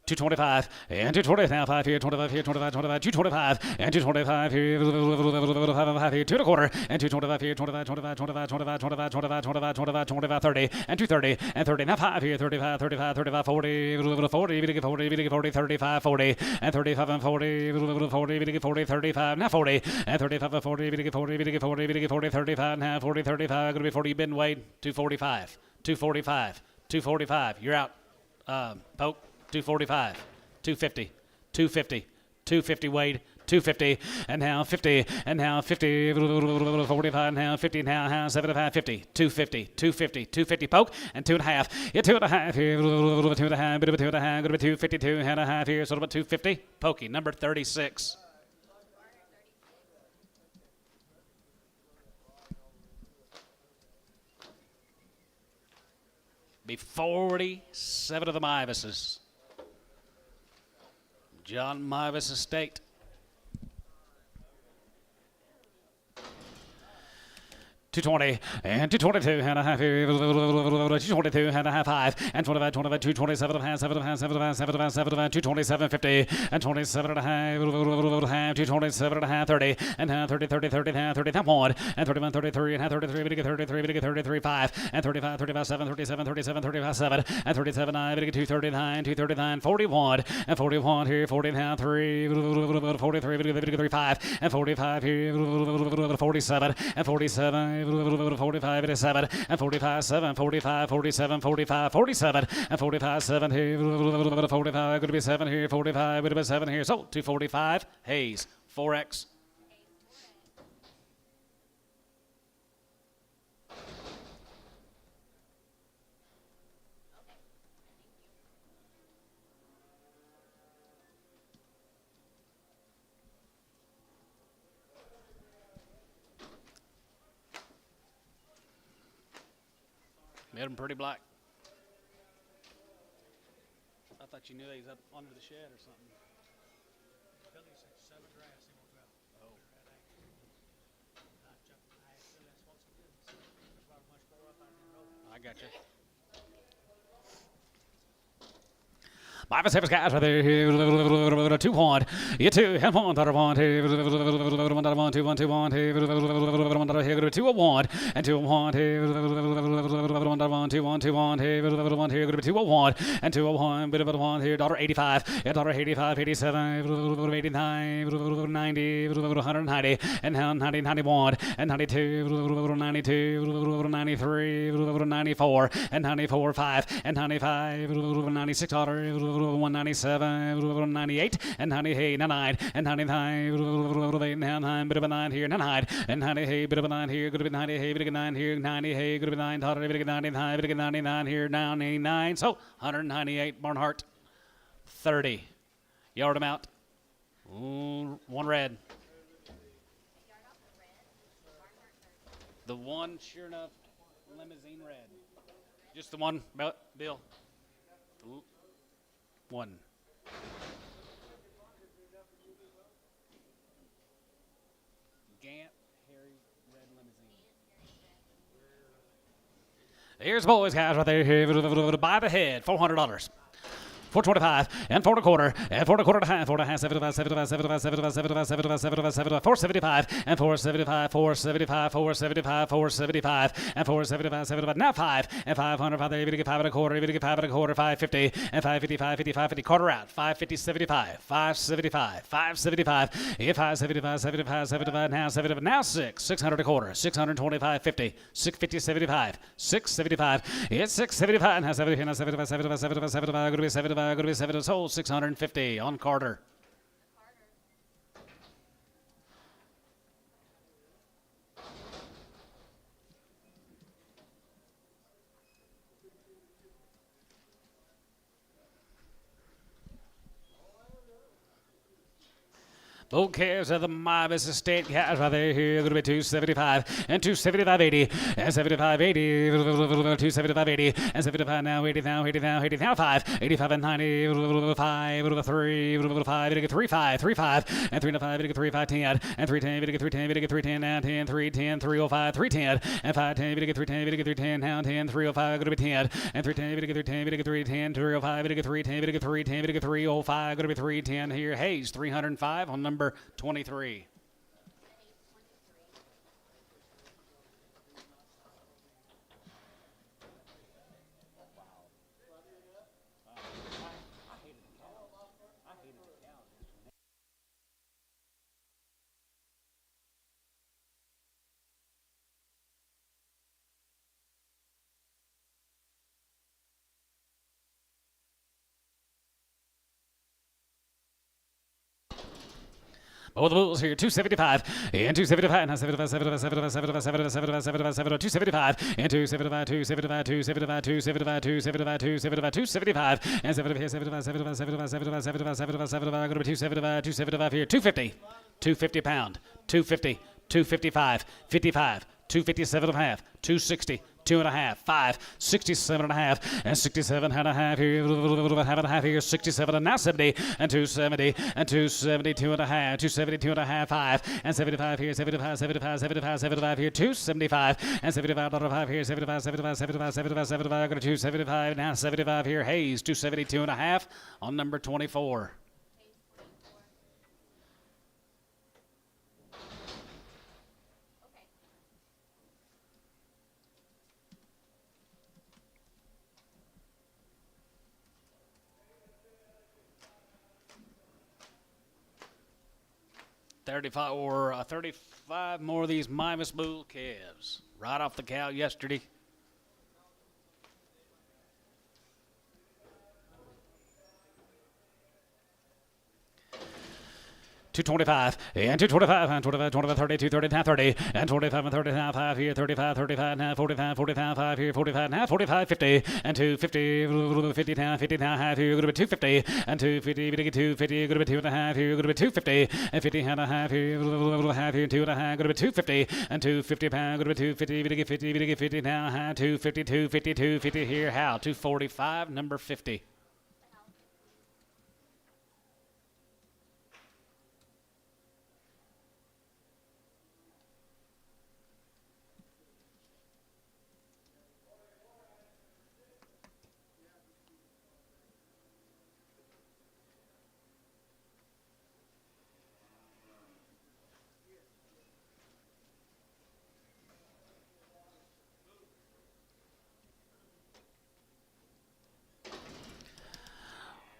225 and 220 now 5 here 25 here 25 25 225 and 225 here 5 here 2 and a quarter and 225 here 25 25 25 25 25 25 25 25 25 30 and 230 and 30 now 5 here 35 35 35 40 40 40 40 35 40 and 35 and 40 40 40 35 now 40 and 35 and 40 40 40 40 35 now 40 35 going to be 40 bid and weighed 245 245 245 you're out Poke 245, 250, 250, 250 weighed, 250, and now 50, and now 50, 45, now 50, now 75, 50, 250, 250, 250 poke, and 2.5, yeah, 2.5 here, 2.5, bit of a 2.5, going to be 252, and a half here, so about 250, pokey, number 36. Be 47 of the Mivises. John Mavis Estate. 220 and 222 and a half here, 222 and a half 5 and 25, 25, 227 and a half, 7 and a half, 7 and a half, 7 and a half, 7 and a half, 227, 50 and 27 and a half, 227 and a half, 30 and half, 30, 30, 30, half, 30, half 1 and 31, 33 and half, 33, 33, 33, 5 and 35, 35, 7, 37, 37, 35, 7 and 37, 9, 239, 239, 41 and 41 here, 40 and half, 3, 43, 5 and 45 here, 47 and 47. 45 and 7 and 45 7 45 47 45 47 and 45 7 here 45 going to be 7 here 45 going to be 7 here so 245 Hayes 4X. Made them pretty black. I thought you knew they was up under the shed or something. I got you. My Pacific guys right there. 2 1. You 2 and 1. 1 2 1 2 1 2 1 here. 2 1 and 2 1 here. 1 2 1 2 1 here. 1 here. 2 1 and 2 1. Bit of a 1 here. $85. $85. 87. 89. 90. 190 and 90 91 and 92. 92. 93. 94 and 94 5 and 95. $96. 197, 98, and 98, 99, and 99, 99, bit of a 9 here, 99, and 98, bit of a 9 here, good to be 90, hey, bit of a 9 here, 90, hey, good to be 9, bit of a 99, bit of a 99 here, 99, so 198, Barnhart, 30, yard them out, one red. The one, sure enough, limousine red. Just the one, Bill? One. Gant Harry red limousine. Here's the boys, guys, right there. Here, by the head, $400. 425 and 4 and 4 and a half, 75, 75, 75, 75, 75, 75, 75, 75, 475 and 475, 475, 475, 475 and 475, 75. Now 5 and 500, 5 there, you get 5 and a quarter, you get 5 and a quarter, 550 and 555, 55, 50, quarter out, 550, 75, 575, 575, 575, 75, 75, now 75, now 600 a quarter, 625, 50, 650, 75, 675, it's 675, now 70, now 75, 75, 75, 75, going to be 75. Going to be 7 sold, 650 on Carter. Both calves of the Midas Estate calves right there. Here going to be 275 and 275.80 and 75.80, 275.80 and 75 now, 80 now, 80 now, 80 now, 5, 85 and 90, 5, 3, 5, 35, 35 and 3 to 5, 3, 5, 10 and 310, 310, 310 now, 10, 310, 305, 310 and 510, 310, 310 now, 10, 305 going to be 10 and 310, 310, 310, 305, 310, 310, 305 going to be 310 here. Hayes 305 on number 23. Both the bulls here, 275 and 275, now 75, 75, 75, 75, 75, 75, 75, 75, 275 and 275, 275, 275, 275, 275, 275, 275 and 75, 75, 75, 75, 75, 75, 75, 75, going to be 275, 275 here, 250, 250 pound, 250, 255, 55, 257 and a half, 260, 2 and a half, 5, 67 and a half, and 67 and a half here, half and a half here, 67 and now 70, and 270, and 272 and a half, 272 and a half, 5, and 75 here, 75, 75, 75, 75 here, 275, and 75 and a half here, 75, 75, 75, 75, 75, go to 275, now 75 here, Hayes, 272 and a half on number 24. Or 35 more of these Mimas bull calves right off the cow yesterday. 225 and 225 and 25, 25, 30, 230 and 30 and 25 and 30 and 5 here, 35, 35 and 45, 45, 5 here, 45 and 45, 50 and 250, 50 now, 50 now, half here, going to be 250 and 250, 250, going to be 2 and a half here, going to be 250 and 50 and a half here, half here, 2 and a half, going to be 250 and 250 pound, going to be 250, 50, 50 now, half 250, 250, 250 here, how 245, number 50.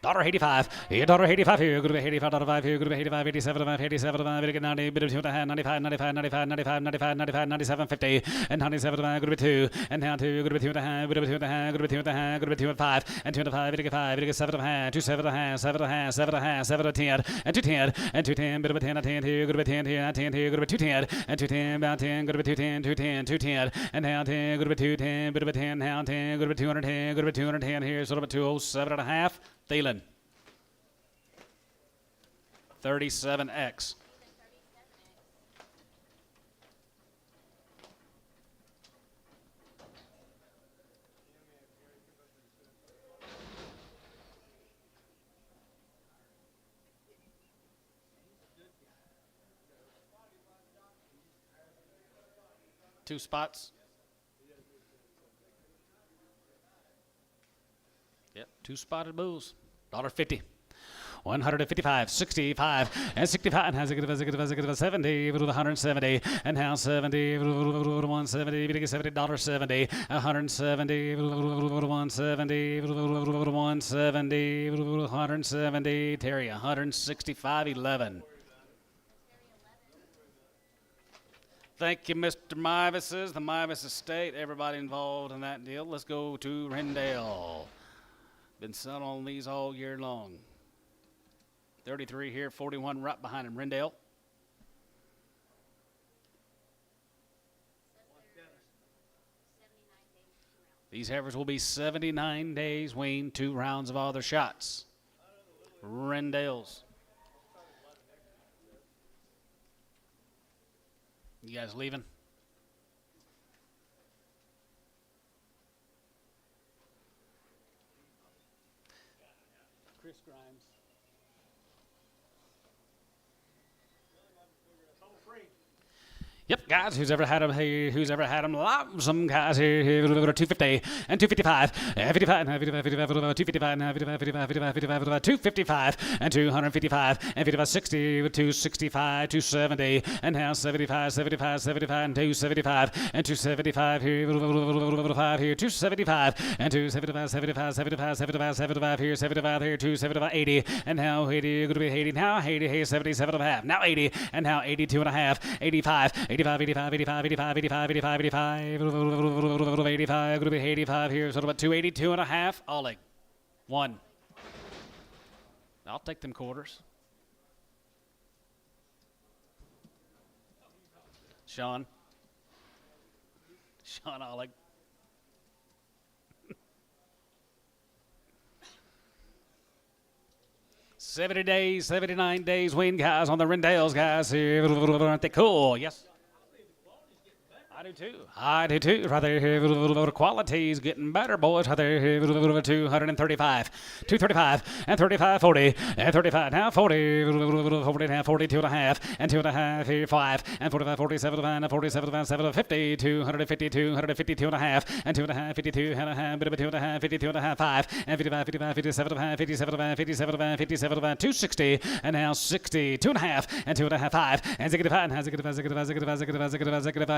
$85 here, $85 here, good to be $85 here, good to be $85, 87, 87, 90, bit of 2 and a half, 95, 95, 95, 95, 95, 95, 97, 50, and 97, good to be 2, and now 2, good to be 2 and a half, bit of 2 and a half, good to be 2 and a half, good to be 2 and 5, and 2 and 5, 5, 7 and a half, 2, 7 and a half, 7 and a half, 7 and a half, 7 and 10, and 210, and 210, bit of a 10, and 10 here, good to be 10 here, 10 here, good to be 210, and 210, about 10, good to be 210, 210, 210, and now 10, good to be 210, bit of a 10, now 10, good to be 210, good to be 210 here, sort of a 207 and a half, Thielen. 37X. 2 spots. Yep, 2 spotted bulls. $1.50. 155, 65, and 65, and has a good 70, 170, and now 70, 170, $70, $170, 170, 170, 170, Terry, 165.11. Thank you, Mr. Mivases, the Mivases Estate, everybody involved in that deal. Let's go to Rendale. Been selling on these all year long. 33 here, 41 right behind him. Rendale. These heifers will be 79 days weaned, 2 rounds of all their shots. Rendale's. You guys leaving? Chris Grimes. Yep, guys, who's ever had them, loves them, guys, here, 250, and 255, and 55, and 55, 255, and 55, 55, 55, 55, 255, and 255, and 55, 60, with 265, 270, and now 75, 75, 75, and 275, and 275 here, 5 here, 275, and 275, 75, 75, 75, 75 here, 75 here, 275, 80, and now 80, going to be 80, now 80, here, 77 and a half, now 80, and now 82 and a half, 85, 85, 85, 85, 85, 85, 85, 85, 85, going to be 85 here, so about 282 and a half, Oleg, 1. I'll take them quarters. Sean Oleg. $70 days, 79 days wean, guys, on the Rendales, guys. Here, aren't they cool? Yes. I do too. Right there, quality's getting better, boys. Right there, 235, 235, and 35, 40, and 35, now 40, 40, now 42 and a half, and 2 and a half, here, 5, and 45, 47, and 47, 7, 50, 250, 252 and a half, and 2 and a half, 52 and a half, bit of a 2 and a half, 52 and a half, 5, and 55, 55, 57 and a half, 57 and a half, 57 and a half, 57 and a half, 260, and now 60, 2 and a half, and 2 and a half, 5, and 65, and has a good 5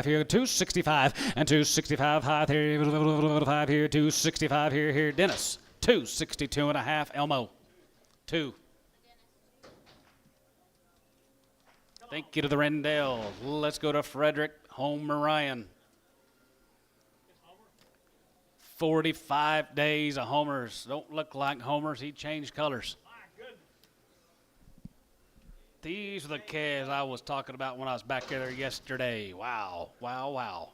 here, 265, and 265 high here, 5 here, 265 here, Dennis, 262 and a half, Elmo, 2. Thank you to the Rendale. Let's go to Frederick Homer Ryan. 45 days of homers. Don't look like homers. He changed colors. These are the calves I was talking about when I was back there yesterday. Wow, wow, wow.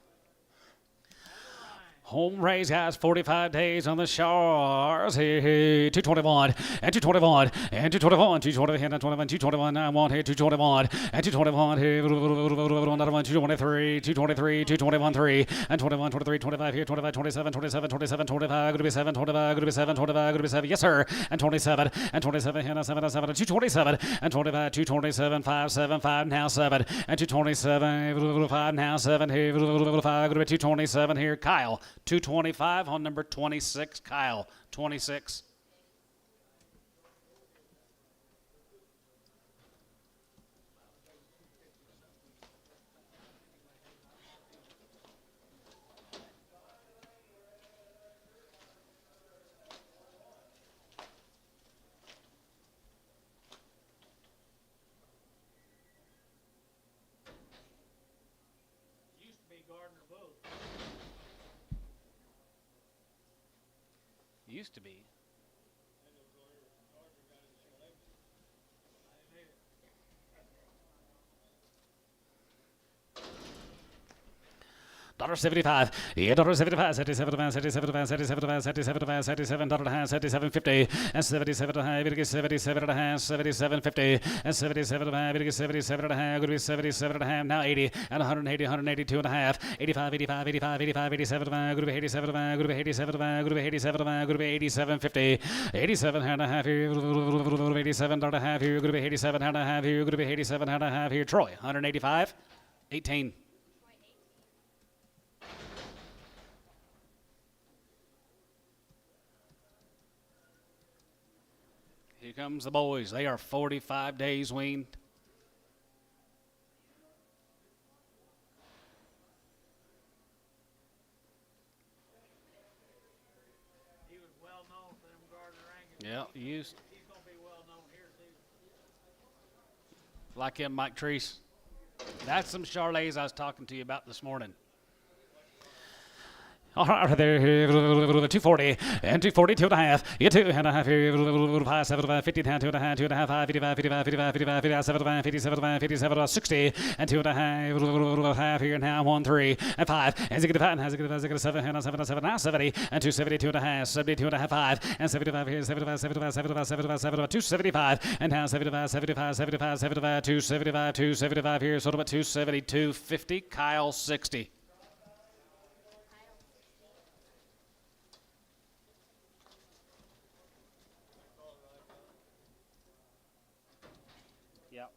Home raise, guys, 45 days on the shores. Here, 221, and 221, and 221, 221, and 221, I want here, 221, and 221, here, 223, 223, 221, 3, and 21, 23, 25 here, 25, 27, 27, 27, 25, going to be 7, 25, going to be 7, 25, going to be 7, yes, sir, and 27, and 27, here, 7, 7, 227, and 25, 227, 5, 7, 5, now 7, and 227, 5, now 7, here, 5, going to be 227 here, Kyle. 225 on number 26, Kyle, 26. Used to be. $1.75, yeah, $1.75, 77, 77, 77, 77, 77, $77.50, and 77 and a half, it gets 77 and a half, 77.50, and 77 and a half, it gets 77 and a half, going to be 77 and a half, now 80, and 180, 182 and a half, 85, 85, 85, 85, 87 and a half, going to be 87 and a half, going to be 87 and a half, going to be 87 and a half, going to be 87.50, 87 and a half here, 87 and a half here, going to be 87 and a half here, going to be 87 and a half here, Troy, 185, 18. comes the boys. They are 45 days weaned. He was well known for them Gardner Angus. Yeah, used He's going to be well known here, too. like him, Mike Treese. That's some Charlets I was talking to you about this morning. All right, there, 240 and 240, 2.5. You 2.5 here, 5, 7, 50, 2.5, 2.5, 5, 55, 55, 55, 55, 57, 57, 57, 60, and 2.5, half here now, 1, 3, and 5, and 65, and 7, and 7, 7, now 70, and 270, 2.5, 70, 2.5, 5, and 75 here, 75, 75, 75, 75, 75, 275, and now 75, 75, 75, 75, 275, 275 here, sort of at 270, 250, Kyle 60. Yep.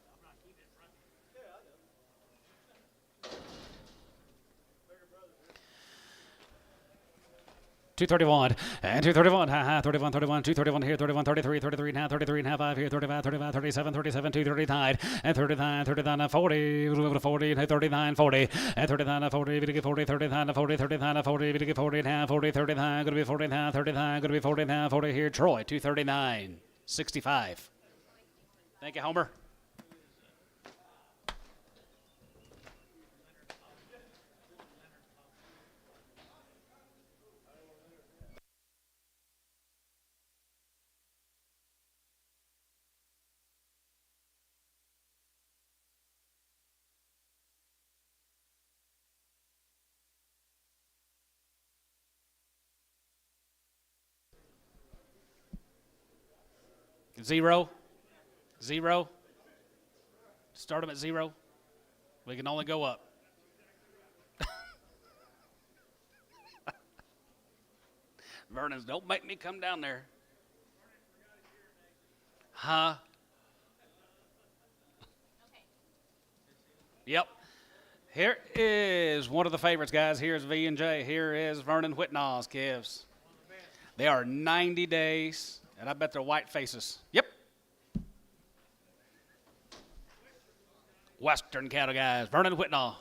I'm not keeping it running. 231 and 231, 31, 31, 231 here, 31, 33, 33 now, 33 and a half, 5 here, 35, 35, 37, 37, 239, and 39, 39, 40, 40, 39, 40, and 39, 40, 40, 39, 40, 39, 40, 40 now, 40, 39, going to be 40 now, 39, going to be 40 now, 40 here, Troy, 239, 65. Thank you, Homer. Zero. Start them at 0. We can only go up. Vernon's, don't make me come down there. Huh? Yep. Here is one of the favorites, guys. Here's V&J. Here is Vernon Whitnall's calves. They are 90 days, and I bet they're white faces. Yep. Western cattle, guys. Vernon Whitnall.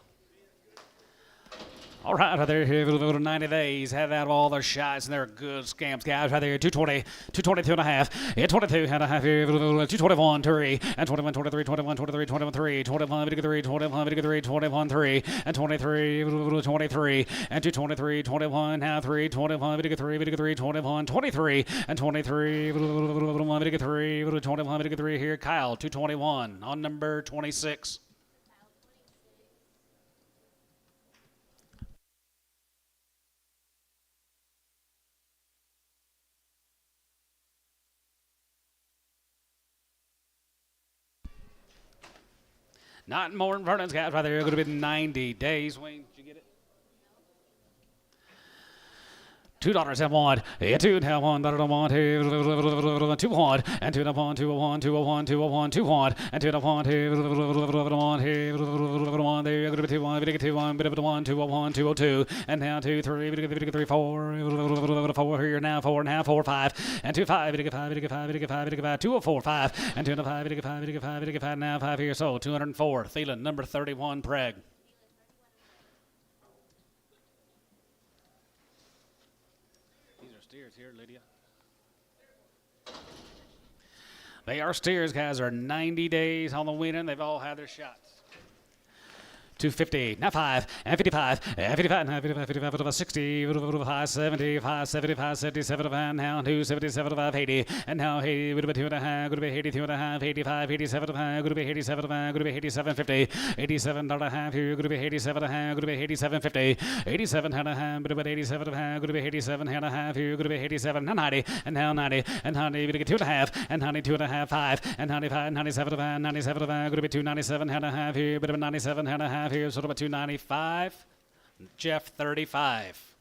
All right, right there, here, 90 days. Have out all their shots, and they're good scamps, guys. Right there, 220, 222 and a half. Yeah, 22 and a half here, 221, 3, and 21, 23, 21, 23, 21, 3, 21, 3, 21, 3, 21, 3, and 23, 23, and 223, 21, now 3, 21, 3, 21, 23, and 23, 3, 21, 3 here. Kyle, 221 on number 26. Not more than Vernon's got right there. Going to be 90 days. Wayne, did you get it? $2 and 1. Yeah, 2 and 1. $1, 2 1 and 2 and 1, 2 1, 2 1, 2 1, 2 1 and 2 and 1 here. 1 there. Going to be 2 1. We get 2 1. Bit of 1, 2 1, 2 2 and now 2 3. We get 3 4. 4 here now. 4 and a half. 4 5 and 2 5. We get 5. We get 5. We get 5. We get 5. 2 4 5 and 2 and 5. We get 5. We get 5. We get 5 now. 5 here. So 204. Thielen, number 31. Preg. Steers here, Lydia. They are steers, guys. Are 90 days on the weaning. They've all had their shots. 250, now 5, and 55, and 55, now 55, 55, 60, 5, 70, 5, 75, 77, and now 277, 5, 80, and now 80, would be 2.5, would be 82 and a half, 85, 87, would be 87, would be 87, 50, 87 and a half, here, would be 87 and a half, would be 87, 50, 87 and a half, would be 87 and a half, would be 87 and a half, here, would be 87, and 90, and now 90, and 90, would get 2.5, and 92 and a half, 5, and 95, 97, 97, would be 297 and a half, here, would be 97 and a half. Here, sort of a 295. Jeff, 35.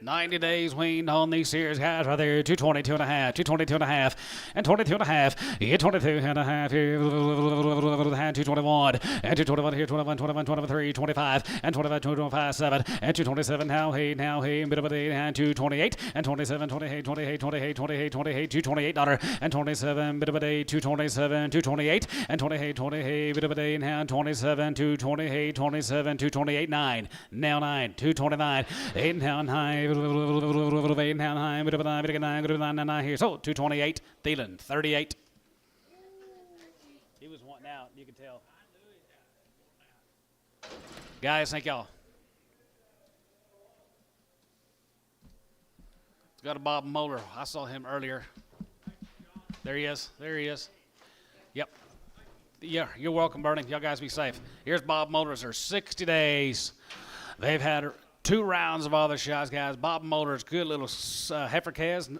90 days weaned on these series, guys, right there. 222 and a half, 222 and a half, and 22 and a half. Yeah, 22 and a half here. 221 and 221 here. 21, 21, 23, 25, and 25, 25, 7, and 227 now. Hey, bit of a day, and 228 and 27, 28, 28, 28, 28, 28, 228 dollar and 27 bit of a day, 227, 228 and 28, 28 bit of a day, and 27, 228, 27, 228, 9, now 9, 229, 8 now 9, 8 now 9, bit of a 9, bit of a 9, bit of a 9, 9 here. So 228, Thielen, 38. He was wanting out, you can tell. Guys, thank y'all. Got a Bob Moeller. I saw him earlier. There he is. There he is. Yep. Yeah, you're welcome, Bernie. Y'all guys be safe. Here's Bob Moeller's. There's 60 days. They've had 2 rounds of all their shots, guys. Bob Moeller's good little heifer calves.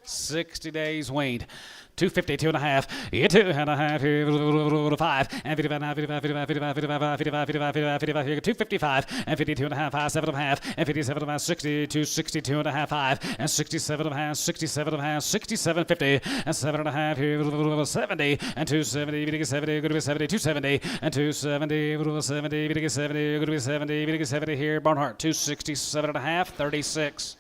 60 days weaned. 252 and a half. Yeah, 2 and a half. 5 and 55, 55, 55, 55, 55, 55, 55, 55, 255 and 52 and a half. 5, 7 and a half and 57 and a half. 62, 62 and a half. 5 and 67 and a half. 67 and a half. 67, 50 and 7 and a half. 70 and 270. 70. Going to be 70. 270 and 270. 70. 70. Going to be 70. 70 here. Barnhart 267 and a half. 36.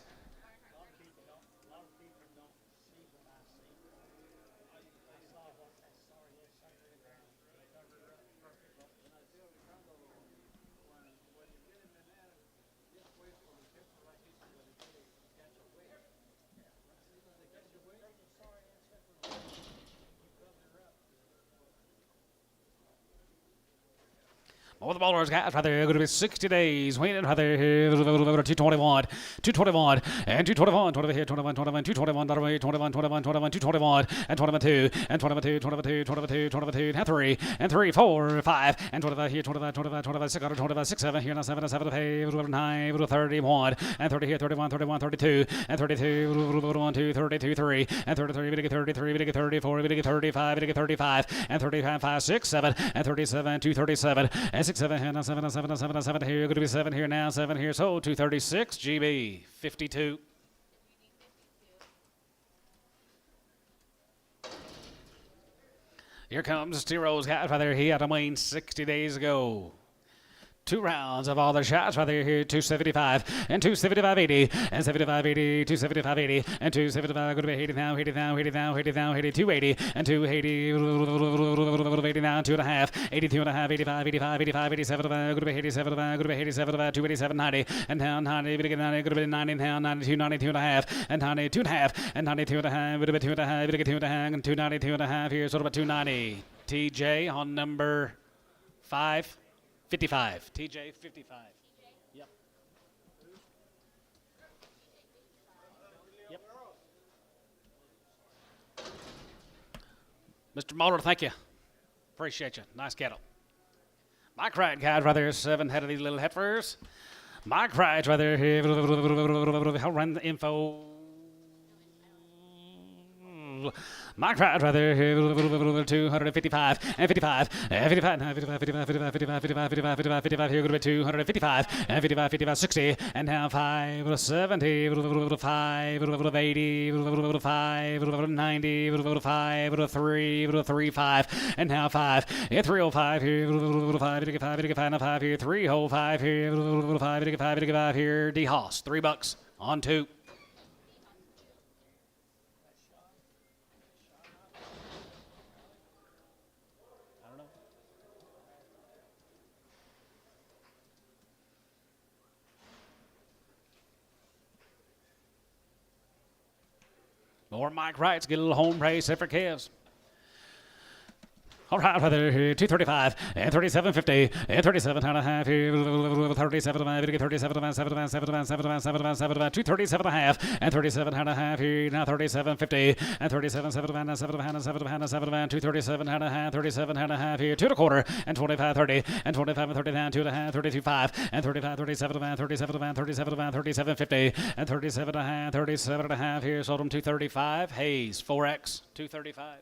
All the ballers, guys, right there. Going to be 60 days. Waiting right there. 221, 221, and 221. 20 here, 21, 21, 221. 21, 21, 21, 221, and 22, and 22, 22, 22, 22, and 3, and 3, 4, 5, and 25 here, 25, 25, 25, 6, 25, 6, 7 here, now 7, 7, pay, 9, 31, and 30 here, 31, 31, 32, and 32, 1, 2, 32, 3, and 33, 33, 34, 35, 35, and 35, 5, 6, 7, and 37, 237, and 6, 7 here, now 7, 7, 7, 7 here, going to be 7 here, now 7 here, so 236, GB, 52. Here comes T-Rose, guys, right there. He had a wean 60 days ago. 2 rounds of all their shots right there here. 275 and 275.80 and 75.80, 275.80 and 275. Going to be 80 now, 80 now, 80 now, 80 now, 80, 280 and 280, 80 now, 2.5, 82 and a half, 85, 85, 85, 87. Going to be 87, going to be 87, 287, 90 and now 90, going to be 90 now, 92, 92 and a half and 92 and a half and 92 and a half. Going to be 2 and a half, going to get 2 and a half and 292 and a half here. Sort of a 290. TJ on number 5. 55. TJ, 55. Yep. Yep. Mr. Moeller, thank you. Appreciate you. Nice cattle. Mike Wright, guys, right there, 7 head of these little heifers. Mike Wright, right there. I'll run the info. Mike Wright, right there. 255 and 55 and 55, 55, 55, 55, 55, 55, 55, 55. Here going to be 255 and 55, 55, 60 and now 5, 70, 5, 80, 5, 90, 5, 3, 3, 5 and now 5. 305 here, 5, 5, now 5 here, 305 here, 5, 5 here. D Hoss, $3 on 2. More Mike Wrights, get a little home race here for Cavs. All right, right there, 235 and 37.50 and 37 and a half here, 37 and a half, 37 and a half, 7 and a half, 7 and a half, 7 and a half, 7 and a half, 7 and a half, 237 and a half and 37 and a half here, now 37.50 and 37, 7 and a half, 7 and a half, 7 and a half, 7 and a half, 237 and a half, 37 and a half here, 2 1/4 and 25, 30 and 25 and 30 down, 2 and a half, 32, 5 and 35, 37 and a half, 37 and a half, 37 and a half, 37.50 and 37 and a half, 37 and a half here, sold them 235. Hayes, 4X, 235.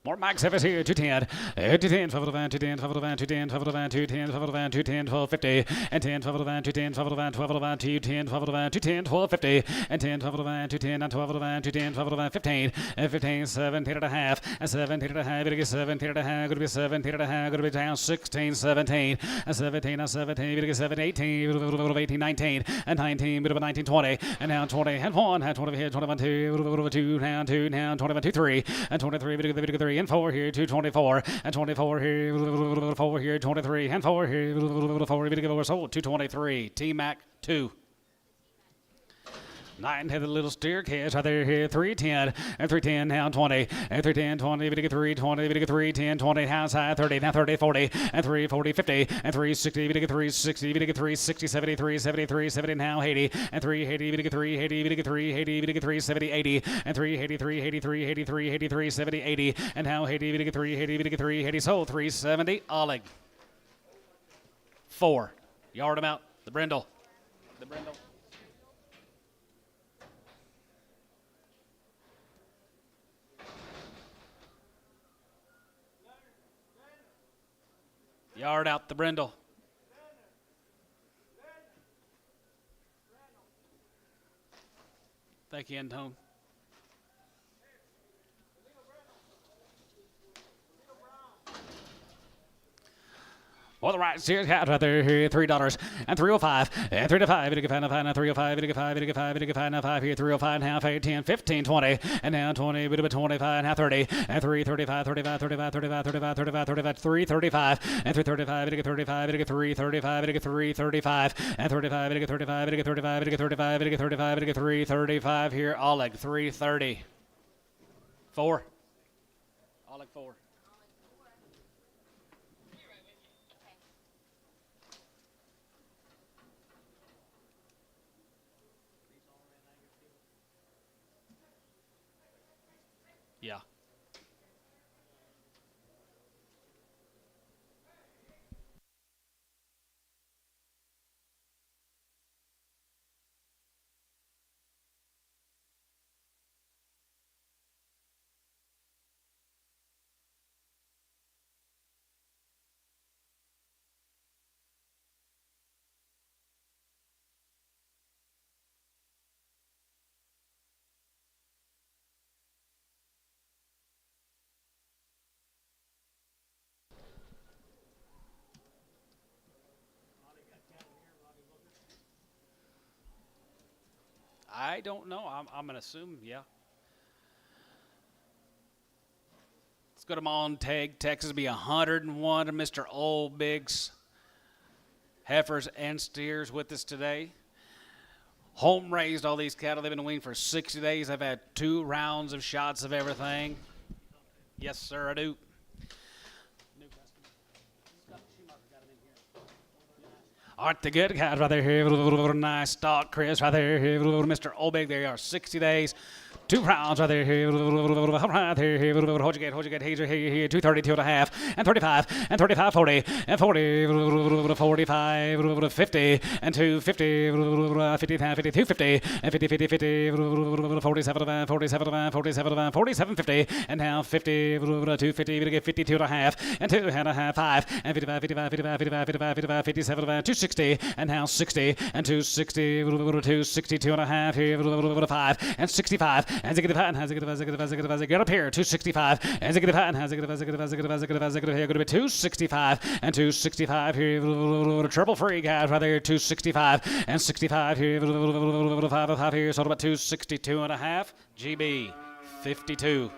More max service here, 210, 210, 12 of the van, 210, 12 of the van, 210, 12 of the van, 210, 12 of the van, 210, 1250, and 10, 12 of the van, 210, 12 of the van, 12 of the van, 210, 12 of the van, 210, 1250, and 10, 12 of the van, 210, and 12 of the van, 210, 12 of the van, 15, and 15, 17 and a half, and 17 and a half, it'll get 17 and a half, gonna be 17 and a half, gonna be down 16, 17, and 17, and 17, it'll get 7, 18, 18, 19, and 19, bit of a 19, 20, and now 20, and 1, and 20 here, 21, 2, 2, now 2, now 21, 2, 3, and 23, bit of 3, and 4 here, 224, and 24 here, 4 here, 23, and 4 here, 4, bit of sold, 223, T-Mac 2. 9 had the little staircase right there here, 310, and 310 now 20, and 310, 20, bit of 320, bit of 310, 20, house high 30, now 30, 40, and 340, 50, and 360, bit of 360, bit of 360, 73, 73, 70, now 80, and 380, bit of 380, bit of 380, bit of 370, 80, and 380, 380, 383, 83, 70, 80, and now 80, bit of 380, bit of 380, sold 370, Oleg. 4. Yard them out, the brindle. The brindle. Yard out the brindle. Thank you, Antone. Well, the right series cat right there, here, $3, and 305, and 305, it find a 305, it 5, it 5, it find a 5 here, 305, now 8, 10, 15, 20, and now 20, bit of a 25, now 30, and 335, 35, 35, 35, 35, 35, 35, 335, and 335, it 35, it 335, it 335, and 35, it 35, it 35, it 35, it 35, it 335 here, Oleg, 330. 4. Oleg 4. Yeah. I don't know. I'm going to assume, yeah. Let's go to Montague, Texas. Be 101 to Mr. Old Biggs. Heifers and steers with us today. Home raised all these cattle. They've been weaned for 60 days. I've had 2 rounds of shots of everything. Yes, sir, I do. Aren't they good guys right there here? Nice stock, Chris, right there here. Mr. Obig, there you are, 60 days. 2 rounds right there here. Right there here. Hold your gate, here. 230, 2.5, and 35, and 35, 40, and 40, 45, 50, and 250, 50, 50, 250, and 50, 50, 50, 47, 47, 47, 47, 50, and now 50, 250, we get 52.5, and 2.5, 5, and 55, 55, 55, 55, 55, 55, 57, 260, and now 60, and 260, 262.5 here, 5, and 65, and zig get up here, 265, and zig here, going to be 265, and 265 here, trouble free guys right there, 265, and 65 here, 5 here, so about 262.5, GB 52.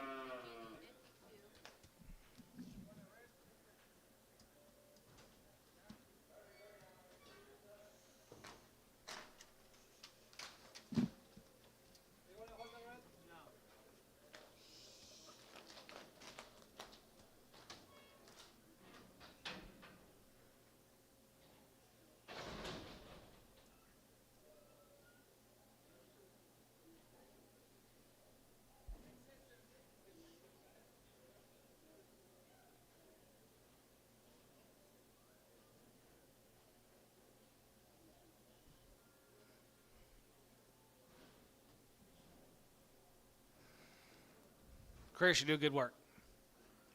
Chris, you do good work.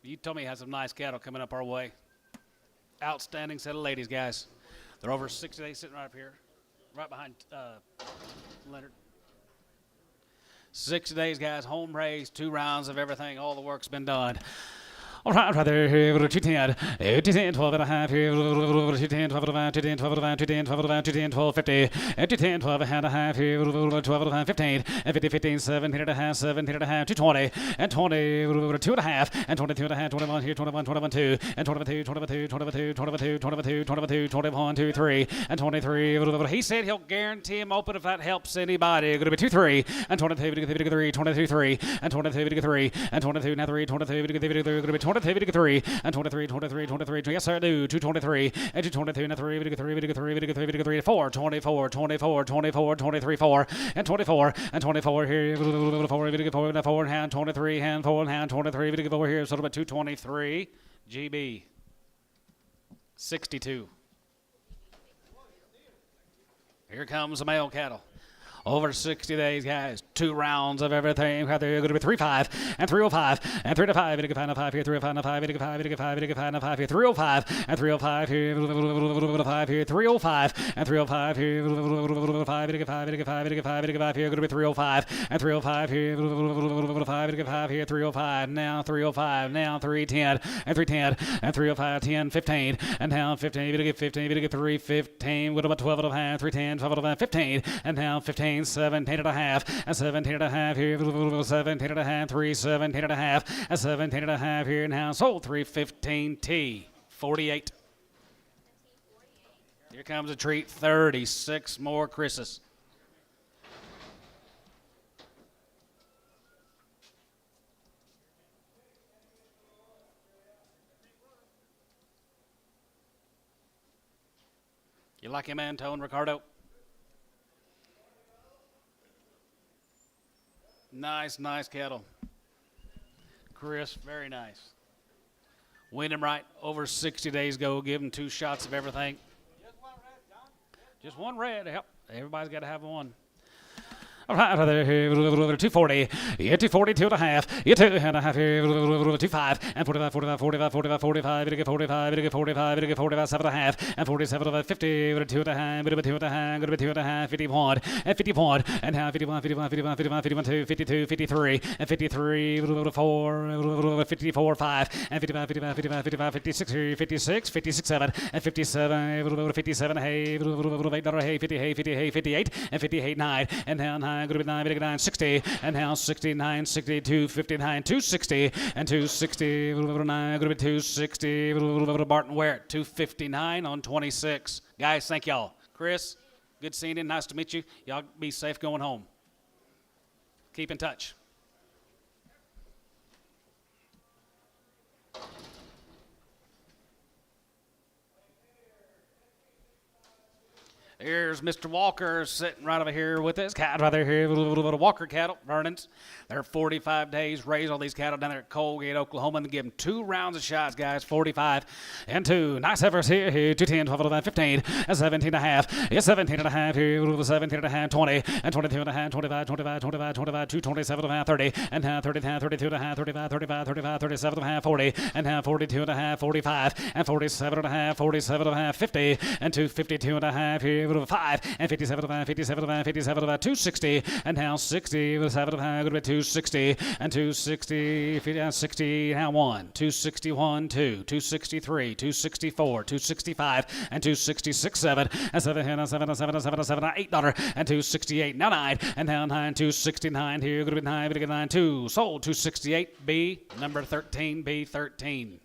You told me you had some nice cattle coming up our way. Outstanding set of ladies, guys. They're over 60 days, sitting right up here, right behind Leonard. 60 days, guys. Home raised, 2 rounds of everything. All the work's been done. All right, right there, 210, 210, 12 and a half here, 210, 12 and a half, 210, 12 and a half, 210, 12 and a half, 210, 12, 50, 210, 12 and a half here, 12 and a half, 15, 50, 15, 17 and a half, 17 and a half, 220, and 20, 2 and a half, and 22 and a half, 21 here, 21, 21, 2, and 22, 22, 22, 22, 22, 22, 21, 2, 3, and 23. He said he'll guarantee him open if that helps anybody. Going to be 2, 3, and 22, 3, 22, 3, and 22, 3, and 22, now 3, 22, 3, going to be 23 and 23, 23, 23. Yes, sir, I do. 223 and 222 and 3, 4, 24, 24, 24, 23, 4, and 24 and 24 here. 4 hand, 23 hand, 4 hand, 23 over here. So about 223 GB 62. Here comes the male cattle. Over 60 days, guys. 2 rounds of everything. They're going to be 3-5 and 305 and 3-5. 5 here, 305, 5, 5, 5 here, 305 and 305 here, 5 here, 305 and 305 here, 5, 5 here, going to be 305 and 305 here, 5 here, 305 now, 305 now, 310 and 310 and 305, 10, 15 and now 15, 15, 315 with about 12 and a half, 310, 12 and a half, 15 and now 15. 17 and a half, and 17 and a half here, 17 and a half, 3, 17 and a half, and 17 and a half here now, sold 315 T, 48. Here comes a treat, 36 more Chris's. You like him, Antone, Ricardo? Nice, nice cattle. Chris, very nice. Win him right. Over 60 days ago. Give him 2 shots of everything. Just one red, John. Just one red. Yep. Everybody's got to have one. All right, there, 240, yeah, 242 and a half, yeah, 2 and a half here, 25, and 45, 45, 45, 45, 45, 45, 45, 45, 7 and a half, and 47, 50, 2 and a half, 2 and a half, 2 and a half, 51, and 51, and now 51, 51, 51, 51, 51, 2, 52, 53, and 53, 4, 54, 5, and 55, 55, 55, 55, 56, 56, 56, 7, and 57, 57, hey, $8, hey, 50, hey, 50, hey, 58, and 58, 9, and now 9. Going to be 9, 60, and now 69, 62, 59, 260, and 260, going to be 260, Barton Ware, 259 on 26. Guys, thank y'all. Chris, good seeing you. Nice to meet you. Y'all be safe going home. Keep in touch. Here's Mr. Walker sitting right over here with his cattle right there here, a little bit of Walker cattle, Vernon's. They're 45 days, raised all these cattle down there at Colgate, Oklahoma, and give them 2 rounds of shots, guys, 45 and 2. Nice efforts here, 210, 12, 11, 15, and 17 and a half. Yeah, 17 and a half here, 17 and a half, 20, and 22 and a half, 25, 25, 25, 25, 227 and a half, 30, and now 30 and a half, 32 and a half, 35, 35, 35, 37 and a half, 40, and now 42 and a half, 45, and 47 and a half, 47 and a half, 50, and 252 and a half here, 5, and 57 and a half, 57 and a half, 57 and a half, 260, and now 60, 7 and a half, going to be 260, and 260, 60, now 1, 261, 2, 263, 264, 265, and 266, 7, and 7, and 7, and 7, and 7, and 7, $8, and 268, now 9, and now 9, 269 here, going to be 9, 9, 2, sold, 268, B, number 13, B13.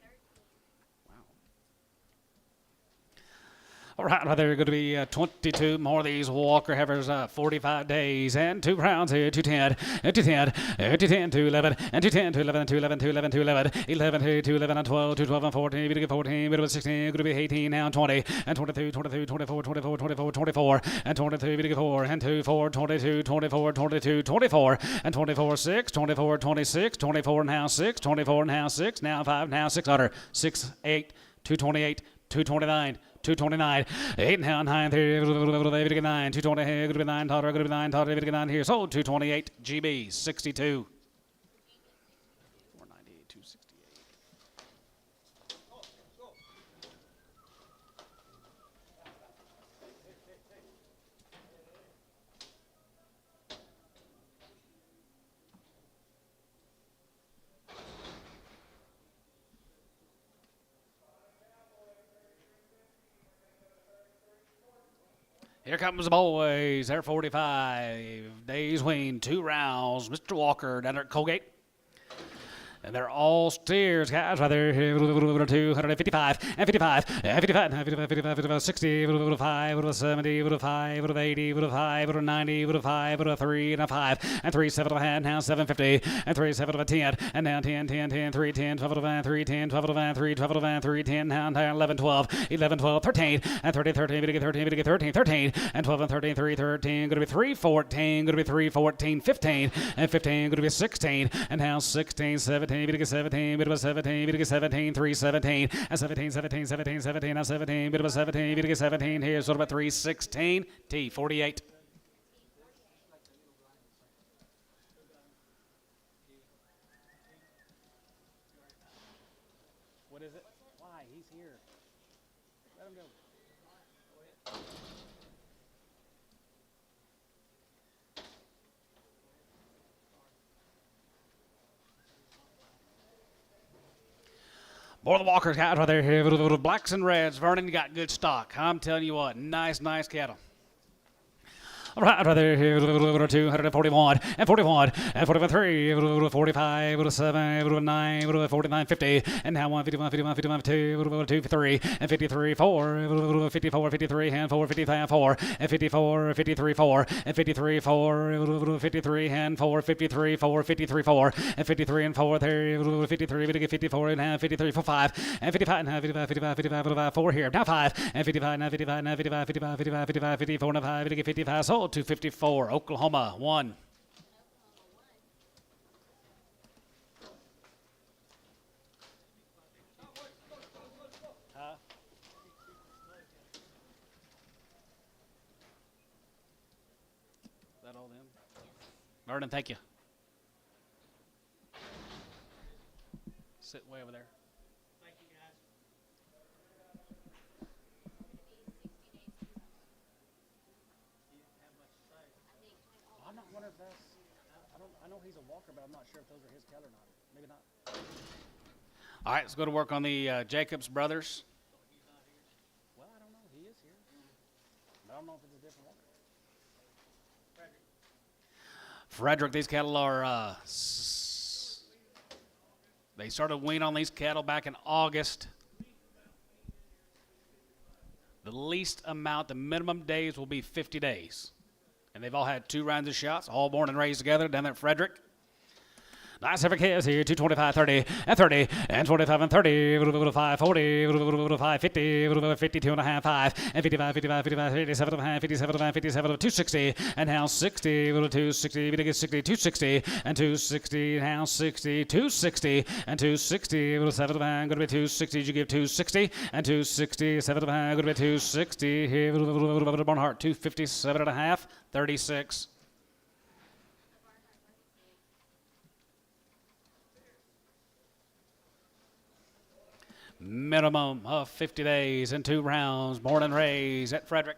All right, there are going to be 22 more of these Walker heifers, 45 days, and 2 rounds here, 210, and 210, and 210, 211, and 210, 211, 211, 211, 211, 11, 211, and 12, 212, and 14, going to get 14, going to be 16, going to be 18, now 20, and 22, 22, 24, 24, 24, 24, and 22, going to get 4, and 2, 4, 22, 24, 22, 24, and 24, 6, 24, 26, 24, now 6, 24, now 6, now 5, now 600, 6, 8, 228, 229, 229, 8 now 9, 3, 9, 220, going to be 9, going to be 9, going to be 9 here, sold 228, GB 62. 498, 268. Here comes the boys. They're 45 days weaned, 2 rounds. Mr. Walker down there at Colgate. And they're all steers, guys, right there. 255 and 55 and 55 and 55, 55, 55, 60, 5, 70, 5, 80, 5, 90, 5, 3 and a 5 and 3, 7 of a hand, now 750 and 3, 7 of a 10 and now 10, 10, 10, 3, 10, 12 of a van, 3, 10, 12 of a van, 3, 12 of a van, 3, 10, now 11, 12, 11, 12, 13 and 30, 13, 13, 13, 13 and 12 and 13, 3, 13, going to be 3, 14, going to be 3, 14, 15 and 15, going to be 16 and now 16, 17, 17, bit of a 17, bit of a 17, 3, 17, and 17, 17, 17, 17, and 17, bit of a 17, bit of a 17, here's sort of a 3, 16, T, 48. What is it? Why? He's here. Let him go. More of the Walkers, guys, right there. Here, blacks and reds. Vernon, you got good stock. I'm telling you what, nice cattle. All right, right there, here, 241 and 41 and 43, 45, 7, 9, 49, 50, and now 151, 51, 51, 2, 2, 3, and 53, 4, 54, 53, and 4, 55, 4, and 54, 53, 4, and 53, 4, 53, and 4, 53, 4, 53, 4, and 53 and 4 there, 53, 54, and half, 53, 4, 5, and 55, and 55, 55, 55, 55, 4 here, now 5, and 55, now 55, now 55, 55, 55, 55, 54, and 5, 55, sold. 254, Oklahoma, 1. Is that all them? Vernon, thank you. Sit way over there. Thank you, guys. I'm not wondering if that's. I know he's a walker, but I'm not sure if those are his cattle or not. Maybe not. All right, let's go to work on the Jacobs brothers. Well, I don't know. He is here. But I don't know if it's a different walker. Frederick, these cattle are. They started weaning on these cattle back in August. The least amount, the minimum days will be 50 days. And they've all had 2 rounds of shots, all born and raised together down there at Frederick. Nice every kids here, 225, 30, and 30, and 25, and 30, 5, 40, 5, 50, 52 and a half, 5, and 55, 55, 55, 57 and a half, 57 and a half, 57, 260, and now 60, 260, 60, 260, and 260, now 60, 260, and 260, 7 of a hand, going to be 260, you give 260, and 260, 7 of a hand, going to be 260, here, Barnhart, 257 and a half, 36. Minimum of 50 days and 2 rounds, born and raised at Frederick.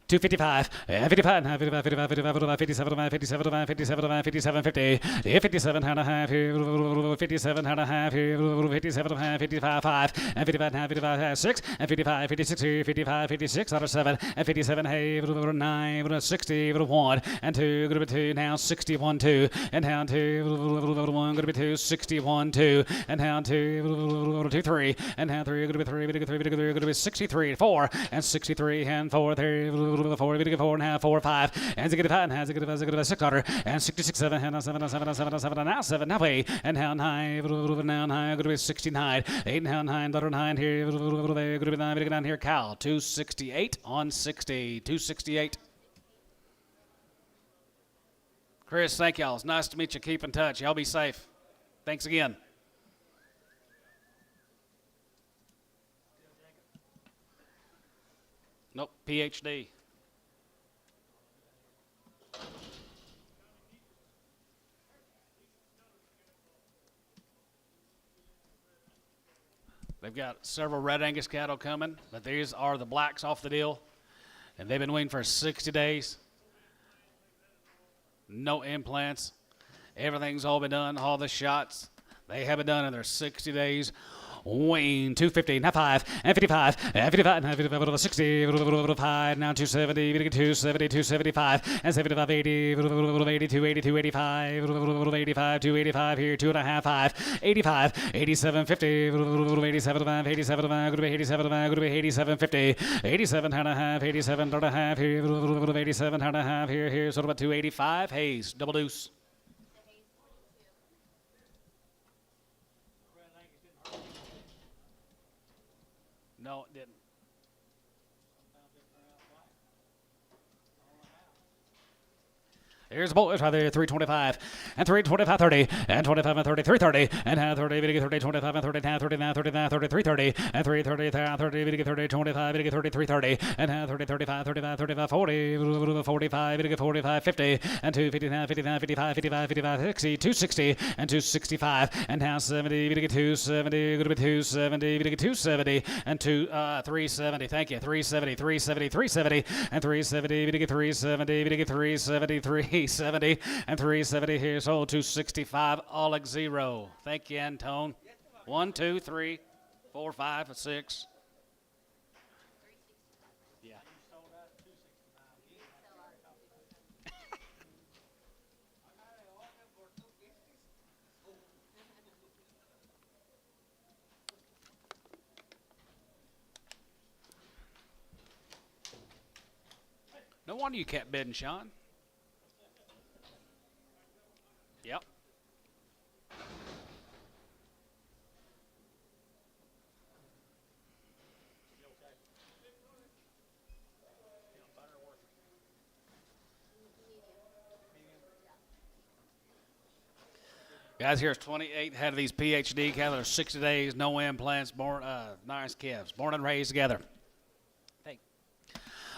255, 55, 55, 55, 55, 57, 57, 57, 57, 50, 57 and a half, 57 and a half, 57 and a half, 55, 5, and 55 and a half, 55, 6, and 55, 56, 55, 56, out of 7, and 57, hey, 9, 60, 1, and 2, going to be 2, now 61, 2, and down 2, 1, going to be 2, 61, 2, and down 2, 2, 3, and down 3, going to be 3, going to be 63, 4, and 63, and 4, 3, 4, 4 and a half, 4, 5, and 65, and 65, 600, and 66, 7, and 7, 7, 7, 7, now 7, now 8, and now 9, now 9, going to be 69, 8, now 9, 9 here, going to be 9, down here, Cal, 268 on 60, 268. Chris, thank y'all. It's nice to meet you. Keep in touch. Y'all be safe. Thanks again. Nope, PhD. They've got several Red Angus cattle coming, but these are the blacks off the deal. And they've been weaned for 60 days. No implants. Everything's all been done, all the shots. They have been done in their 60 days. Wayne 250, now 5, and 55, and 55, and 55 over 60, over 5, now 270, 270, 275, and 75, 80, 82, 82, 85, 85, 285 here, 2.5, 5, 85, 87, 50, 87, 5, 87, 5, 87, 5, 87, 50, 87 and a half, 87 and a half here, 87 and a half here, sort of about 285, Hayes, double deuce. No, it didn't. Here's the bullet right there, 325, and 325, 30, and 25 and 30, 330, and 30, 30, 25 and 30, 39, 39, 30, 330, and 330, 30, 30, 25, 30, 330, and 30, 35, 35, 35, 40, 45, 45, 50, and 259, 59, 55, 55, 55, 60, 260, and 265, and now 70, 270, going to be 270, 270, and 370, thank you, 370, 370, 370, and 370, 370, 370, 370 and 370 here. Sold 265. Oleg 0. Thank you, Antone. 1, 2, 3, 4, 5, 6. Yeah. No wonder you kept bidding, Sean. Yep. Guys, here's 28 head of these PhD cattle. They're 60 days, no implants, born nice calves, born and raised together.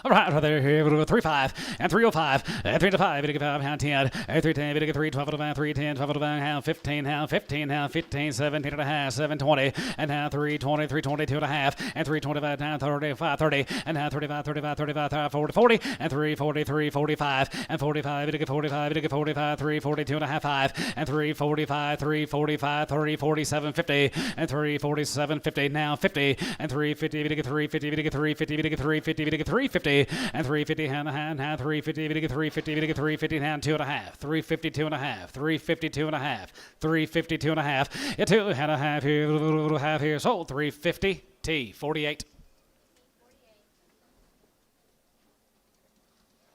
All right there, here, 3.5, and 305, and 3.5, 5, pound 10, and 310, 312, 310, 12, pound 15, pound 15, pound 15, 17 and a half, 720, and now 320, 322 and a half, and 325, down 35, 30, and now 35, 35, 35, 40, 40, and 340, 345, and 45, 45, 45, 342 and a half, 5, and 345, 345, 347, 50, and 347, 50, now 50, and 350, 350, 350, 350, 350, and 350 and a half, now 350, 350, 350, now 2.5, 352 and a half, 352 and a half, 352 and a half, 2.5 here, half here, sold 350, T, 48.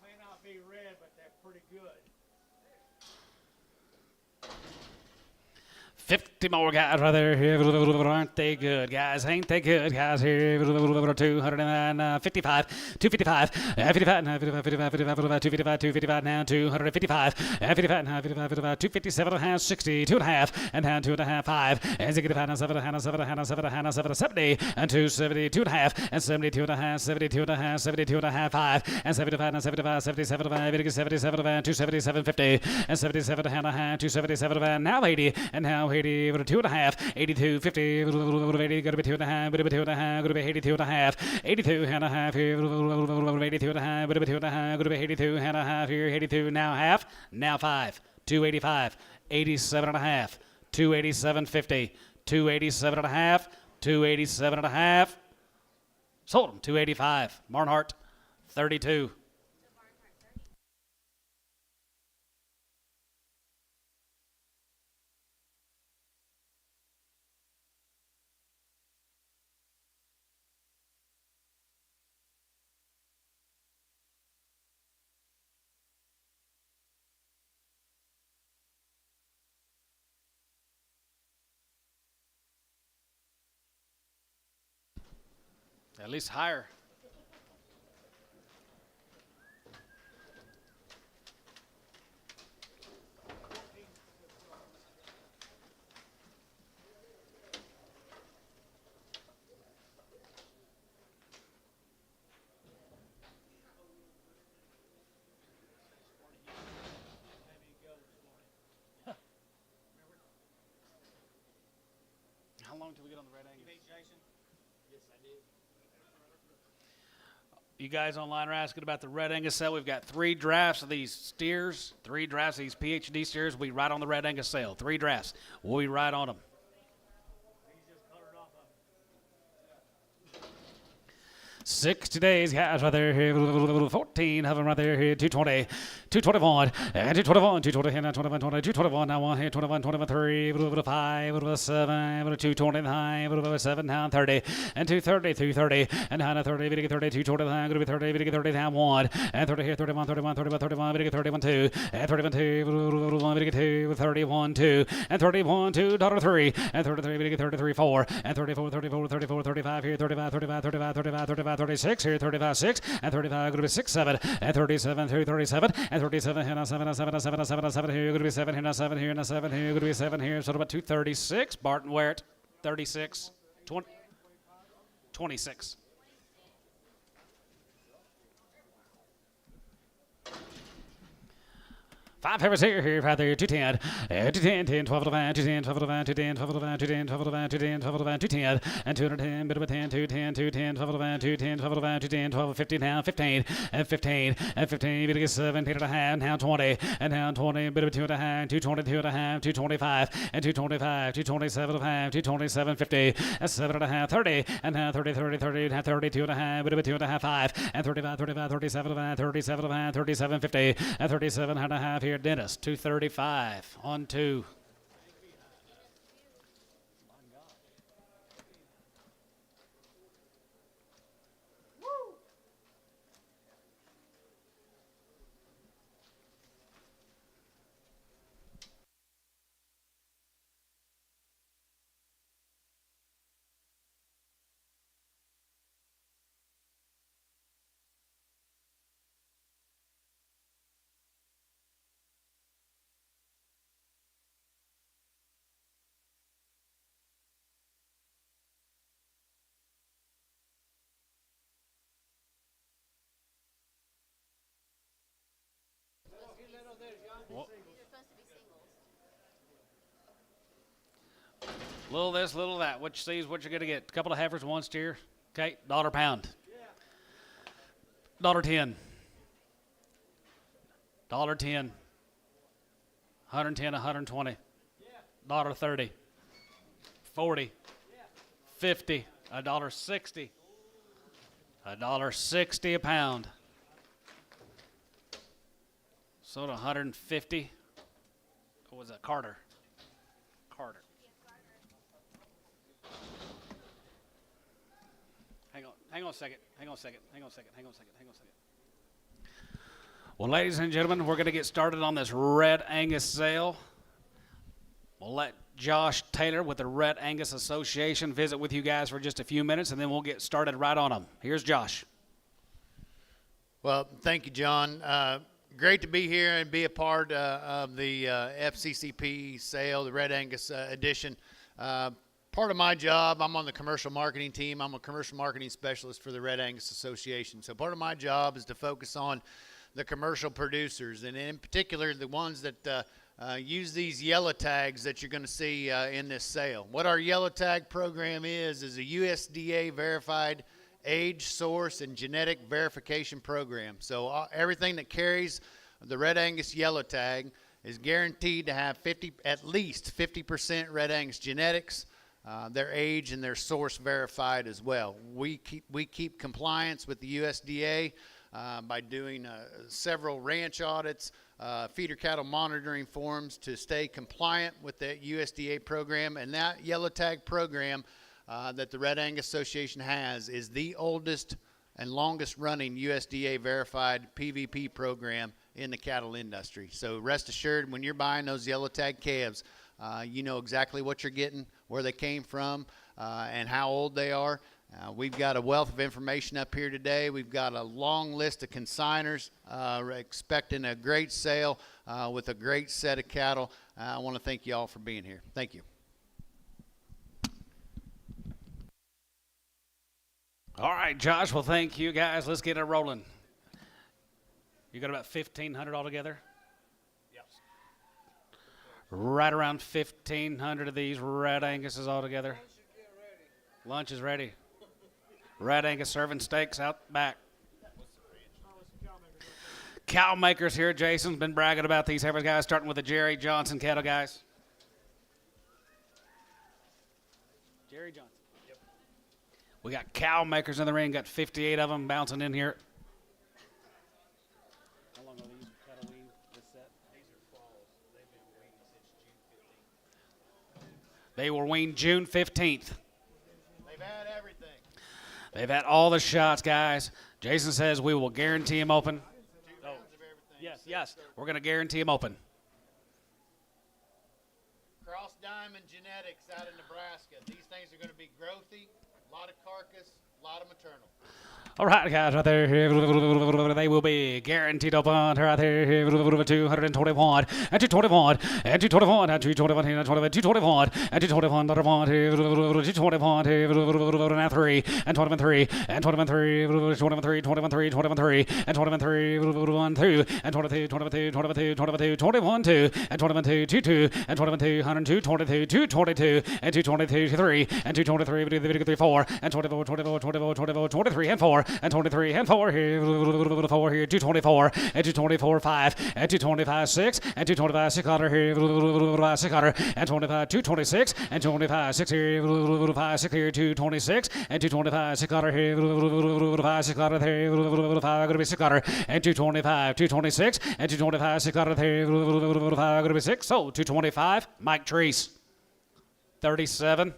May not be red, but they're pretty good. 50 more guys right there. Aren't they good, guys? Ain't they good, guys? Here, 255, 255, 55, 55, 55, 255, 255, now 255, 55, 55, 257 and a half, 60, 2.5, and down 2.5, 5, and 65, 7, 7, 7, 7, 70, and 270, 2.5, and 72 and a half, 72 and a half, 72 and a half, 5, and 75, and 75, 77, 77, 277, 50, and 77 and a half, 277, now 80, and now 80, 2.5, 82, 50, 80, going to be 2.5, going to be 2.5, going to be 82 and a half, 82 and a half here, 82 and a half, going to be 2.5, going to be 82 and a half here, 82 now half, now 5, 285, 87 and a half, 287, 50, 287 and a half, 287 and a half, sold them, 285, Barnhart, 32. At least higher. How long till we get on the red angle? You guys online are asking about the Red Angus sale. We've got 3 drafts of these steers, 3 drafts of these PhD steers. We right on the Red Angus sale. 3 drafts. We'll be right on them. He's just colored off of 60 days, guys, right there. 14 of them right there. 220, 221, and 221, 220, 21, 221. Now 1 here, 21, 23, 5, 7, 229, 7, now 30, and 230, 330, and now 30, 30, 229, going to be 30, 30, now 1, and 30 here, 31, 31, 31, 31, 31, 2, and 31, 2, 31, 2, and 31, 2, $3, and 33, 33, 4, and 34, 34, 34, 35 here, 35, 35, 35, 35, 35, 36 here, 35, 6, and 35, going to be 6, 7, and 37, 37, and 37 here, now 7, 7, 7, 7, 7 here, going to be 7 here, now 7 here, now 7 here, going to be 7 here, so about 236. Barton Ware, 36, 20, 26. 5 favorites here, right there, 210, 210, 10, 12 to 5, 210, 12 to 5, 210, 12 to 5, 210, 12 to 5, 210, 12 to 5, 210, and 210, bit of a 10, 210, 210, 12 to 5, 210, 12 to 5, 210, 12, 15, now 15, and 15, and 15, bit of 17 and a half, now 20, and now 20, bit of 2 and a half, 222 and a half, 225, and 225, 227 and a half, 227, 50, and 7 and a half, 30, and now 30, 30, 30, and 32 and a half, bit of 2 and a half, 5, and 35, 35, 37 and a half, 37 and a half, 37, 50, and 37 and a half here, Dennis, 235 on 2. Little this, little that. What you see is what you're going to get. A couple of heifers, 1 steer. Okay, $1 pound. $10. $10. 110, 120. $30. 40. 50. $1.60. $1.60 a pound. Sold 150. What was that? Carter. Hang on a second. Well, ladies and gentlemen, we're going to get started on this Red Angus sale. We'll let Josh Taylor with the Red Angus Association visit with you guys for just a few minutes, and then we'll get started right on them. Here's Josh. Well, thank you, John. Great to be here and be a part of the FCCP sale, the Red Angus edition. Part of my job, I'm on the commercial marketing team. I'm a commercial marketing specialist for the Red Angus Association. So part of my job is to focus on the commercial producers, and in particular the ones that use these yellow tags that you're going to see in this sale. What our yellow tag program is a USDA verified age, source, and genetic verification program. So everything that carries the Red Angus yellow tag is guaranteed to have at least 50% Red Angus genetics, their age and their source verified as well. We keep compliance with the USDA by doing several ranch audits, feeder cattle monitoring forms to stay compliant with the USDA program. And that yellow tag program that the Red Angus Association has is the oldest and longest running USDA verified PVP program in the cattle industry. So rest assured, when you're buying those yellow tag calves, you know exactly what you're getting, where they came from, and how old they are. We've got a wealth of information up here today. We've got a long list of consigners expecting a great sale with a great set of cattle. I want to thank you all for being here. Thank you. All right, Josh. Well, thank you, guys. Let's get it rolling. You got about 1,500 altogether? Yes. Right around 1,500 of these Red Anguses altogether. Lunch is ready. Red Angus serving steaks out back. Cow makers here. Jason's been bragging about these heifers, guys, starting with the Jerry Johnson cattle, guys. Jerry Johnson. Yep. We got cow makers in the ring. Got 58 of them bouncing in here. How long are these cattle weaned this set? These are falls. They've been waiting since June 15th. They were weaned June 15th. They've had everything. They've had all the shots, guys. Jason says we will guarantee them open. Two rounds of everything. Yes, yes. We're going to guarantee them open. Cross Diamond Genetics out of Nebraska. These things are going to be growthy, a lot of carcass, a lot of maternal. All right, guys, right there. They will be guaranteed open right there. 221 and 221 and 221 and 221 and 221 and 221 221 and 3 and 23 and 23 23 23 23 and 23 1 2 and 22 22 22 22 21 2 and 22 22 and 22 102 22 222 and 222 3 and 223 4 and 24 24 24 24 23 and 4 and 23 and 4 here 4 here 224 and 224 5 and 225 6 and 225 6 here 6 and 25 226 and 225 6 here 5 6 here 226 and 225 6 here 5 6 there 5 going to be 6 and 225 226 and 225 6 there 5 going to be 6 so 225 Mike Treese 37.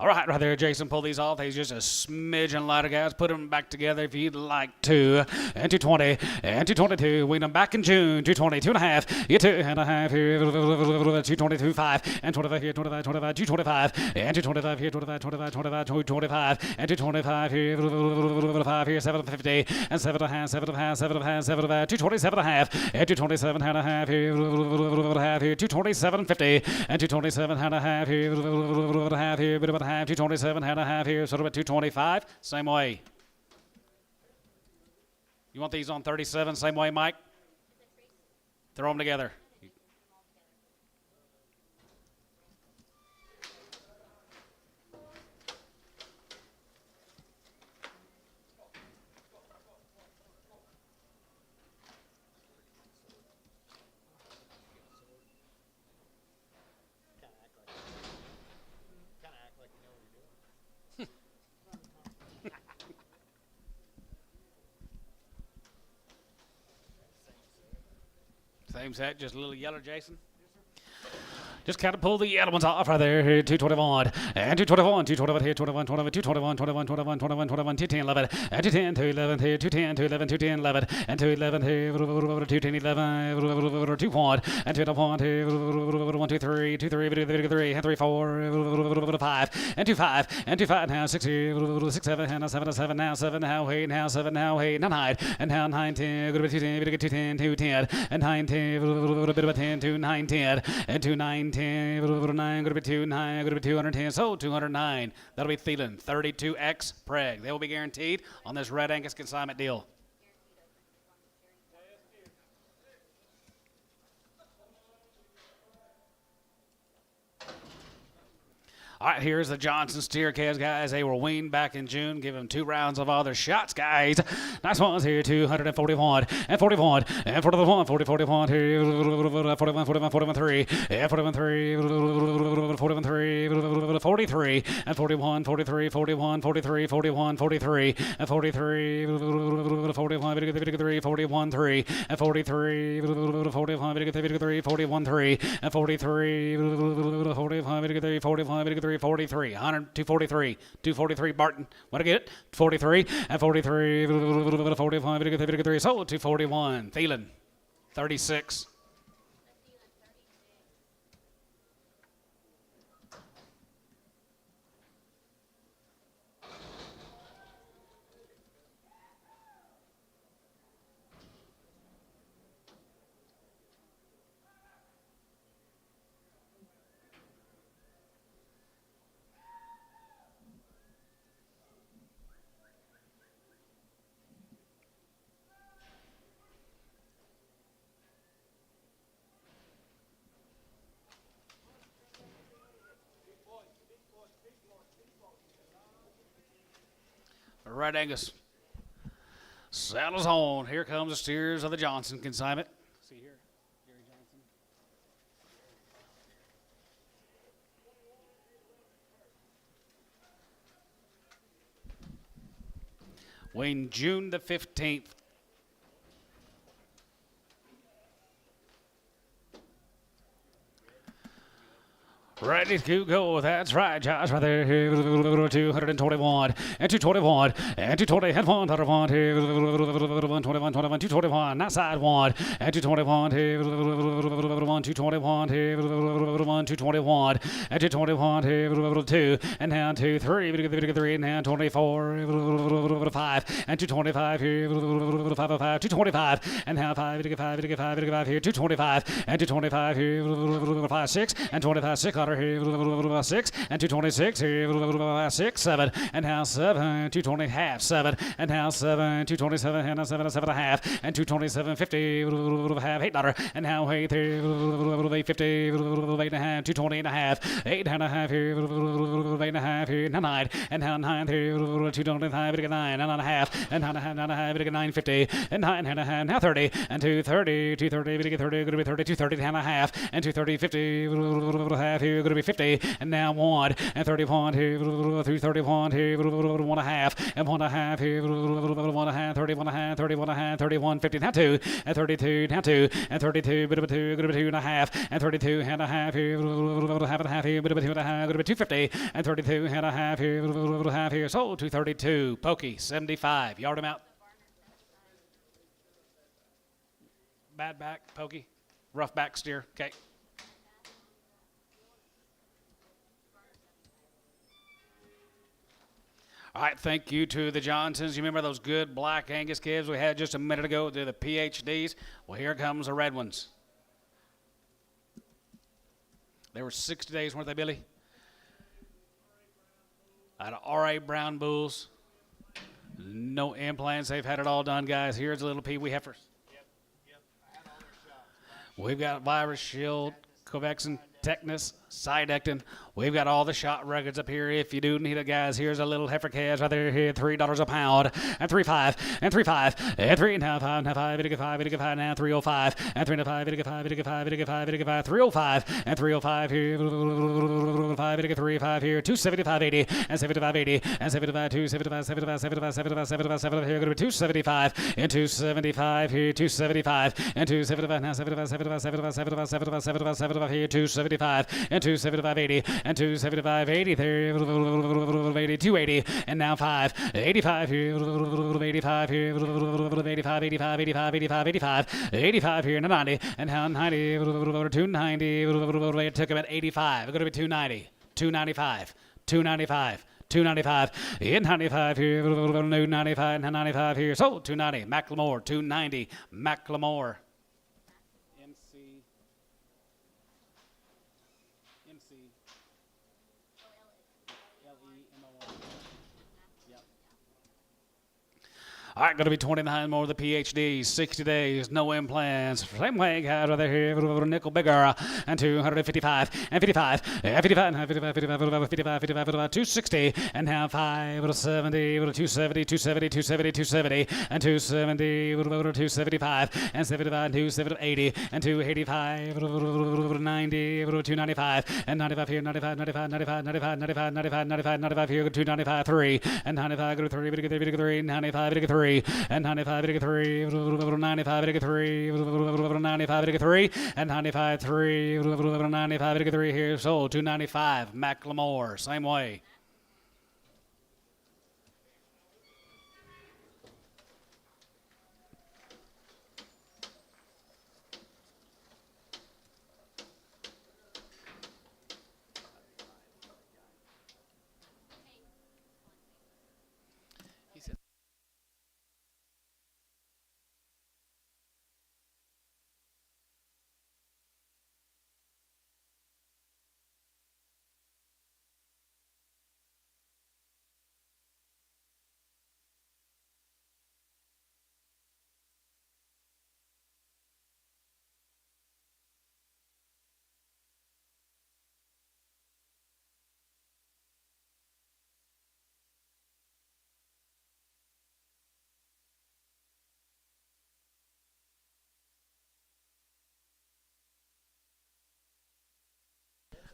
All right, right there, Jason, pull these off. He's just a smidgen lighter, guys. Put them back together if you'd like to. And 220, and 222. Wean them back in June. 220, 2.5. You 2.5 here. 222, 5. And 25 here, 25, 25, 225. And 225 here, 25, 25, 25, 225. And 225 here, 5 here, 750. And 7.5, 7.5, 7.5, 7.5, 227.5. And 227.5 here, 227.50. And 227.5 here, 1/2 here, bit of a half, 227 and a half here, sort of at 225, same way. You want these on 37, same way, Mike? Throw them together. Same set, just a little yellow, Jason. Just kind of pull the other ones off right there. 221 and 221, 221 here, 21, 21, 221, 21, 21, 21, 21, 210, 11, and 210, 211 here, 210, 211, 210, 11, and 211 here, 210, 11, 2 and 2 here, 1, 2, 3, 2, 3, 3, and 3, 4, 5, and 2, 5, and 2, 5, now 6 here, 6, 7, and 7, 7, now 7, now 8, now 7, now 8, now 9, and now 9, 10, go to 210, 210, 210, and 9, 10, a bit of a 10, 2, 9, 10, and 2, 9, 10, 9, going to be 2, 9, going to be 210, so 209. That'll be Thielen, 32X Preg. They will be guaranteed on this Red Angus consignment deal. All right, here's the Johnson steer calves, guys. They were weaned back in June. Give them 2 rounds of all their shots, guys. Nice ones here, 241 and 41 and 41, 40, 41 here, 41, 41, 41, 3, and 41, 3, 41, 3, 43, and 41, 43, 41, 43, 41, 43, and 43, 41, 3, 41, 3, and 43, 41, 3, 41, 3, and 43, 45, 41, 3, 43, 100, 243, 243, Barton, want to get it? 43, and 43, 45, 53, so 241, Thielen, 36. Red Angus. Saddles on. Here comes the steers of the Johnson consignment. See here, Gary Johnson. Weighing June the 15th. Ready to go. That's right, Josh. Right there. 221 and 221 and 220 and 121 here. 121, 221. Not side one and 221 here. 221 here. 221 and 221 here. 2 and now 2, 3, 3 and now 24 5 and 225 here. 505 225 and now 5 here. 225 and 225 here. 5 6 and 25 6 here. 6 and 226 here. 6 7 and now 7 220 half 7 and now 7 227 and now 7 7 and a half and 227 50 half $8 and now 8 here 850 8 and a half 220 and a half 8 and a half here 8 and a half here 9 and now 9 here 225 9 and a half and 9 and a half 950 and 9 and a half now 30 and 230 230 30 going to be 30 230 and a half and 230 50 half here going to be 50 and now 1 and 31 here 331 here 1 and a half and 1 and a half here 1 and a half 31 and a half 31 and a half 31 50 now 2 and 32 now 2 and 32 bit of a 2 going to be 2 and a half and 32 and a half here half and a half here bit of a 2 and a half going to be 250 and 32 and a half here half here so 232 pokey 75 yard him out. Bad back pokey rough back steer okay. All right, thank you to the Johnsons. You remember those good black Angus calves we had just a minute ago? They're the PhDs. Well, here comes the red ones. They were 60 days, weren't they, Billy? Out of R.A. Brown bulls. No implants. They've had it all done, guys. Here's a little Pee-wee heifers. Yep. I had all their shots. We've got Virus Shield, Covexin, Tetanus, Sidectin. We've got all the shot records up here. If you do need it, guys, here's a little heifer calves right there. Here, $3 a pound, and 3.5, and 3.5, and 3 and 5, now 5, 5, now 305, and 3 and 5, 5, 305, and 305 here, 5, 3, 5 here, 275.80, and 75.80, and 75, 275, 75, 75, 75, 75, 75 here, going to be 275, and 275 here, 275, and 275, now 75, 75, 75, 75, 75, 75, 75 here, 275, and 275.80, and 275.80 there, 80, 280, and now 5, 85 here, 85 here, 85, 85, 85, 85, 85, 85 here, and 90, and now 90, 290, it took him at 85, it's going to be 290, 295, 295. 295, in 95 here, new 95, 95 here, so 290, Macklemore, 290, Macklemore. All right, going to be 29 more of the PhDs, 60 days, no implants. Same way, guys, right there, nickel bigger, and 255, and 55, and 55, 55, 55, 55, 55, 55, 260, and now 5, 70, 270, 270, 270, 270, and 270, 275, and 75, 270, 80, and 285, 90, 295, and 95 here, 95, 95, 95, 95, 95, 95, 95, 95 here, 295, 3, and 95, 3, 3, 95, 3, and 95, 3, 95, 3, 95, 3, and 95, 3, 95, 3 here, so 295, Macklemore, same way.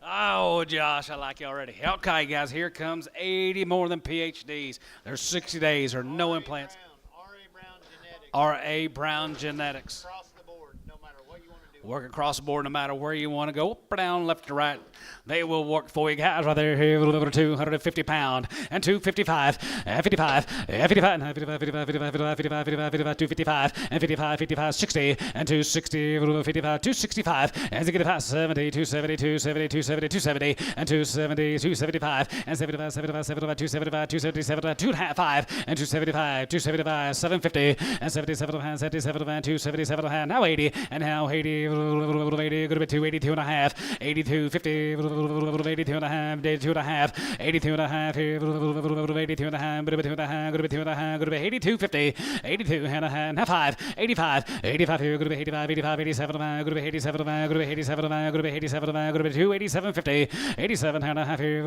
Oh, Josh, I like you already. Okay, guys, here comes 80 more than PhDs. There's 60 days or no implants. R.A. Brown genetics. R.A. Brown Genetics. Across the board, no matter what you want to do. Work across the board no matter where you want to go, up or down, left or right. They will work for you guys right there. Here, over 250 pound and 255, 55, 55, 55, 55, 55, 55, 55, 255, and 55, 55, 60, and 260, 55, 265, and 65, 70, 270, 270, 270, 270, and 270, 275, and 75, 75, 75, 275, 277, 2.5, and 275, 275, 750, and 77, 77, 277, now 80, and now 80, 80, going to be 282 and a half, 82, 50, 82 and a half, 82 and a half, 82 and a half, 82 and a half, going to be 2 and a half, going to be 2 and a half, going to be 82, 50, 82 and a half, now 5, 85, 85 here, going to be 85, 85, 87, going to be 87, going to be 87, going to be 87, going to be 287, 50, 87 and a half here,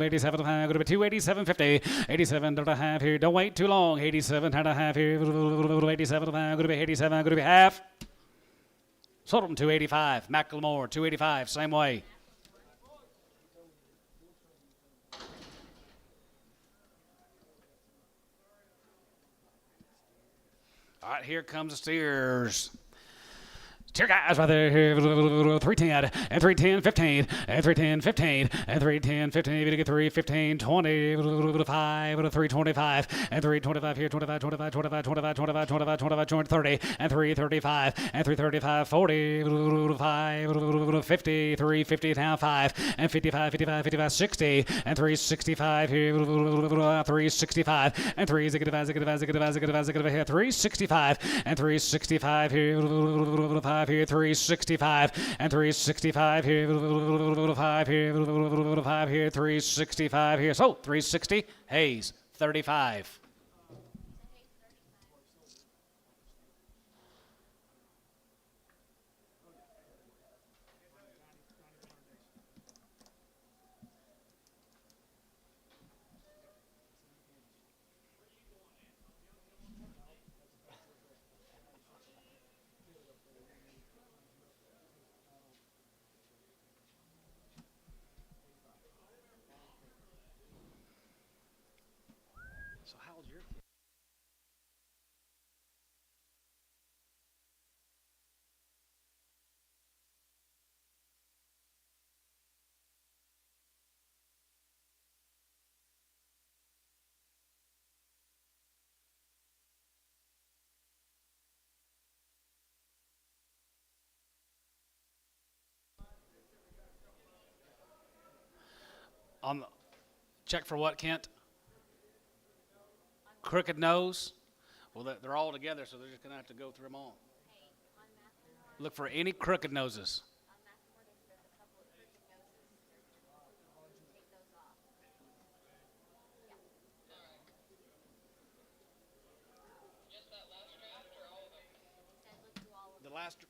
87, going to be 287, 50, 87 and a half here, don't wait too long, 87 and a half here, 87, going to be 87, going to be half. Sold them 285. Macklemore 285. Same way. All right, here comes the steers. Two guys right there, 310, and 310, 15, and 310, 15, and 310, 15, we get 315, 20, 5, 325, and 325 here, 25, 25, 25, 25, 25, 25, 25, 30, and 335, and 335, 40, 5, 50, 350, now 5, and 55, 55, 55, 60, and 365 here, 365, and 3 here, 365, and 365 here, 5 here, 365, and 365 here, 5 here, 5 here, 365 here. So 360, Hayes, 35. So how old's your kid? Check for what, Kent? Crooked nose. Well, they're all together, so they're just going to have to go through them all. Look for any crooked noses.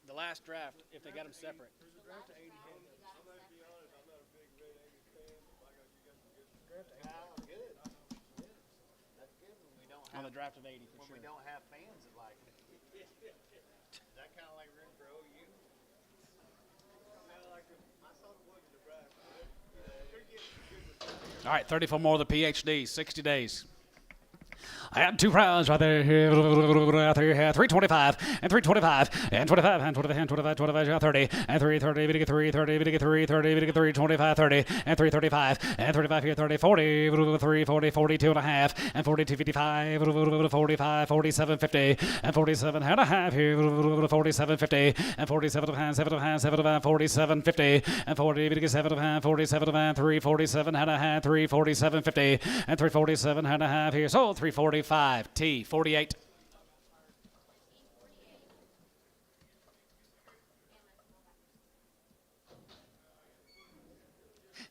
The last draft, if they got them separate. On the draft of 80 for When sure. we don't have fans that like it. Is that kind of like room for OU? All right, 34 more of the PhD, 60 days. I had two rounds right there, 325, and 325, and 25, and 25, and 25, 25, 30, and 330, we get 330, we get 330, we get 325, 30, and 335, and 35 here, 30, 40, 340, 42 and a half, and 42, 55, 45, 47, 50, and 47 and a half here, 47, 50, and 47 and 7, 7, 47, 50, and 40, we get 7, 47, 347 and a half, 347, 50, and 347 and a half here, so 345, T, 48.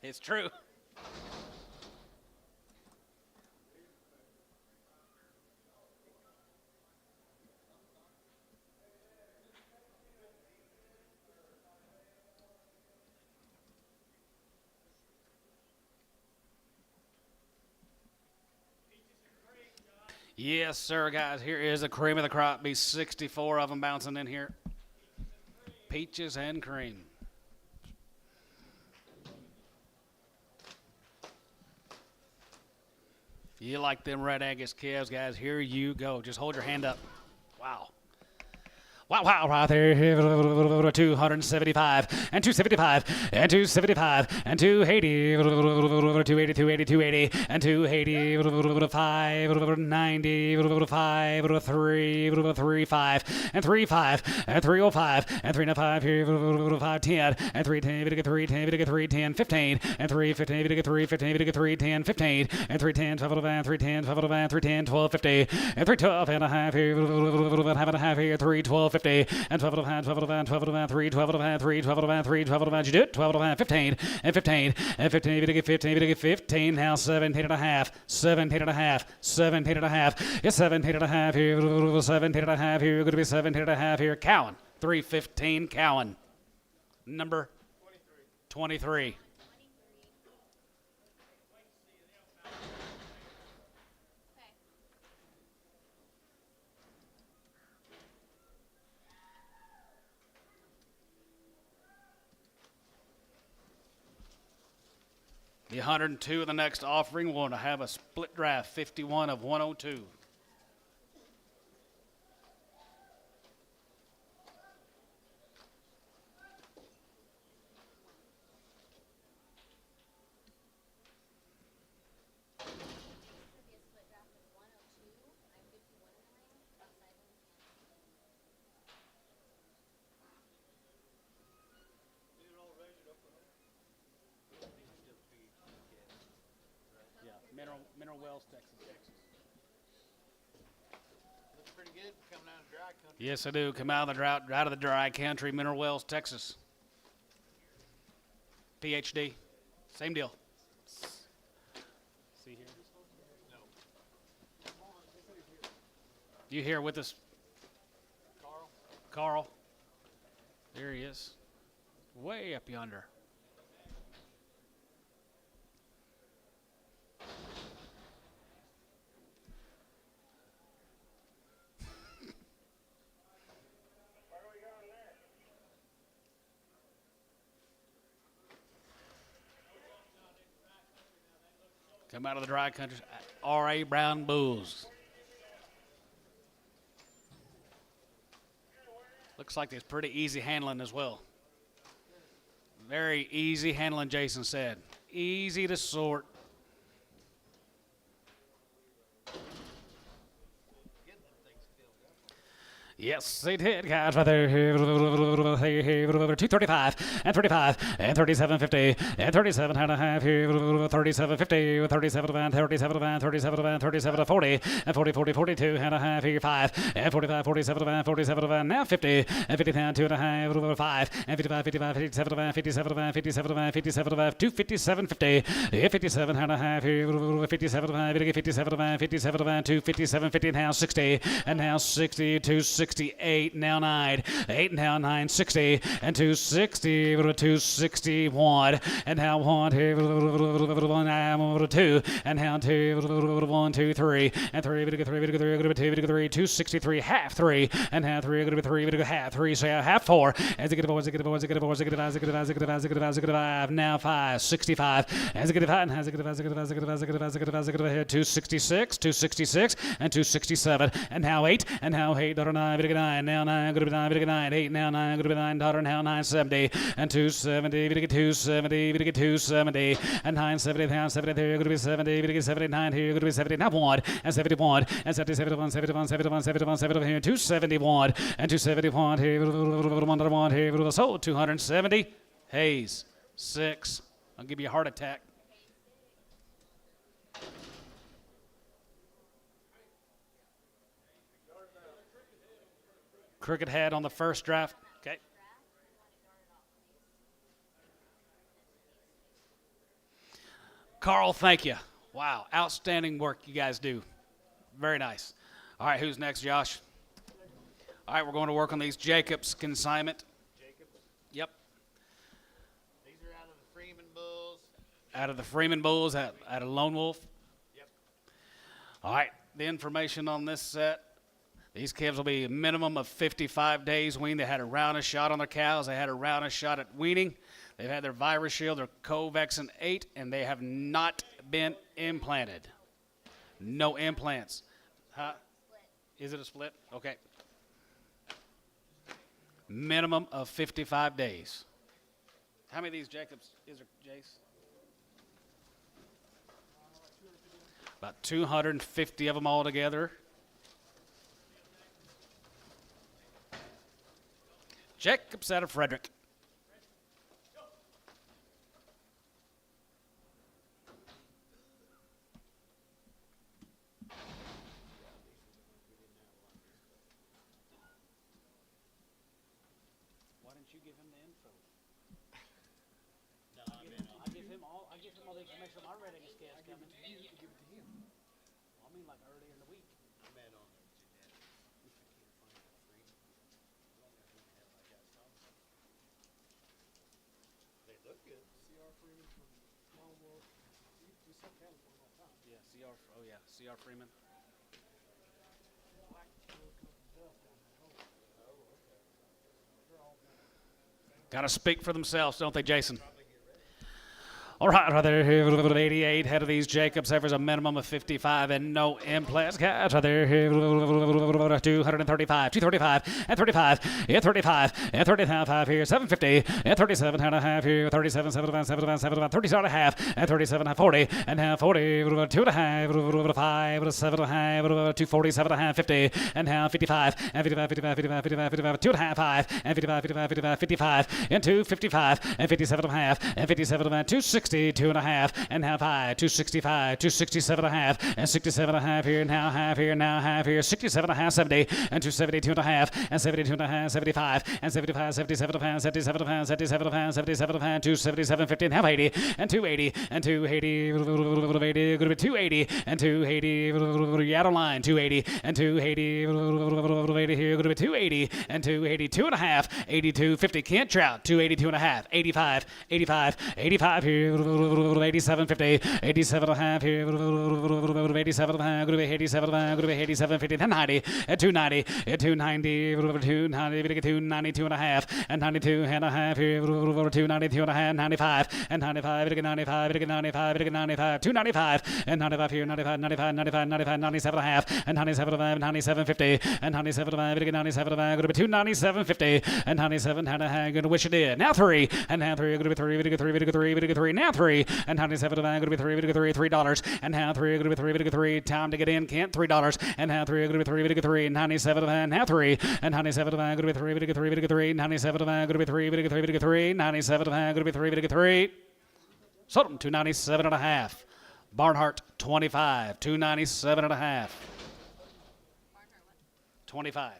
It's true. Yes, sir, guys. Here is the cream of the crop. Be 64 of them bouncing in here. Peaches and cream. You like them Red Angus calves, guys? Here you go. Just hold your hand up. Wow. Wow, right there, 275, and 275, and 275, and 280, 280, 280, 280, and 280, 5, 90, 5, 3, 35, and 35, and 305, and 395, 510, and 310, 310, 310, 15, and 315, 315, 310, 15, and 310, 12 van, 310, 12 van, 310, 1250, and 312 and a half here, half and a half here, 312. 50 and 12 of a hand, 12 of a hand, 12 of a hand, 3, 12 of a hand, 3, 12 of a hand, 3, 12 of a hand, you do it, 12 of a hand, 15 and 15 and 15, we get 15, we get 15, now 17 and a half, 17 and a half, 17 and a half, it's 17 and a half here, 17 and a half here, going to be 17 and a half here, Cowan, 315, Cowan, number 23. The 102 of the next offering will have a split draft, 51 of 102. Mineral Wells, Texas. Looks pretty good coming out of dry country. Yes, I do. Come out of the dry country, Mineral Wells, Texas. PhD, same deal. See here? No. You here with us, Carl? Carl? There he is, way up yonder. Come out of the dry country, R.A. Brown Bulls. Looks like it's pretty easy handling as well. Very easy handling, Jason said. Easy to sort. Yes, they did, guys, right there. 235 and 35 and 37.50 and 37 and a half here. 37.50, 37 and 37 and 37 and 37 and 40 and 40, 40, 42 and a half here. 5 and 45, 47 and 47 and now 50 and 50 and 2 and a half. 5 and 55, 55, 57 and 57 and 57 and 57 and 257.50. 57 and a half here. 57 and 57 and 57 and 257.50 now 60 and now 60 to 68, now 9, 8 now 9, 60, and 260, 261, and now 1, 2, and now 2, 1, 2, 3, and 3, 3, 263, half 3, and now 3, 3, half 3, so half 4, as it get 4, now 5, 65, as it get 5, as it get 266, 266, and 267, and now 8, and now 8, 9, 9, now 9, going to be 9, 9, 8, now 9, going to be 9, daughter, now 970, and 270, 270, 270, and 970, now 73, going to be 70, 79, here, going to be 70, now 1, and 71, and 71, 71, 71, 71, 71, here, 271, and 271, here, 1, here, so 270, Hayes, 6, I'll give you a heart attack. Crooked head on the first draft. Okay. Carl, thank you. Wow, outstanding work you guys do. Very nice. All right, who's next, Josh? All right, we're going to work on these Jacobs consignment. Jacobs? Yep. These are out of the Freeman Bulls. Out of the Freeman Bulls, out of Lone Wolf. Yep. All right, the information on this set. These calves will be a minimum of 55 days weaned. They had a round of shot on their cows. They had a round of shot at weaning. They've had their virus shield, their Covaxin 8, and they have not been implanted. no implants. Huh? Is it a split? Okay. Minimum of 55 days. How many of these Jacobs is there, Jace? About 250 of them all together. Jacobs out of Frederick. Why didn't you give him the info? I give him all the information on my readiness scales coming. You need to give it to him. I mean like earlier in the week. Yeah, CR Freeman. Got to speak for themselves, don't they, Jason? All right, right there, 88 head of these Jacobs. There's a minimum of 55 and no implants. Catch right there, 235, 235, and 35, and 35, and 35 here, 750, and 37 and a half here, 37, 7, 7, 7, 37 and a half, and 37, 40, and half 40, 2 and a half, 5, 7 and a half, 247 and a half, 50, and half 55, and 55, 55, 55, 55, 55, 2 and a half, 5, and 55, 55, 55, 55, and 255, and 57 and a half, and 57 and 260. 2 and a half and half high, 265, 267 and a half, and 67 and a half here, now half here, now half here, 67 and a half, 70, and 272 and a half, and 72 and a half, 75, and 75, 77 and a half, 77 and a half, 77 and a half, 77 and a half, 277, 50 and half, 80, and 280, and 280, 80, going to be 280, and 280, out of line, 280, and 280, 80 here, going to be 280, and 282 and a half, 82, 50, can't trout, 282 and a half, 85, 85, 85 here, 87, 50, 87 and a half here, 87 and a half, going to be 87 and a half, going to be 87, 50, and 90, and 290, and 290, 290, 292 and a half, and 92 and a half here, 292 and a half, 95, and 95, 95, 95, 95, 295, and 95 here, 95, 95, 95, 95, 97 and a half, and 97 and a half, 97, 50, and 97 and a half, 97 and a half, going to be 297, 50, and 97 and a half, going to wish you did. Now 3, and now 3, going to be 3, 3, now 3, and 97 and a half, going to be 3, $3, and now 3, going to be 3, time to get in, can't $3, and now 3, going to be 3, 97 and a half, now 3, and 97 and a half, going to be 3, 97 and a half, going to be 3, 97 and a half, going to be 3, sold them 297 and a half. Barnhart 25, 297 and a half. 25.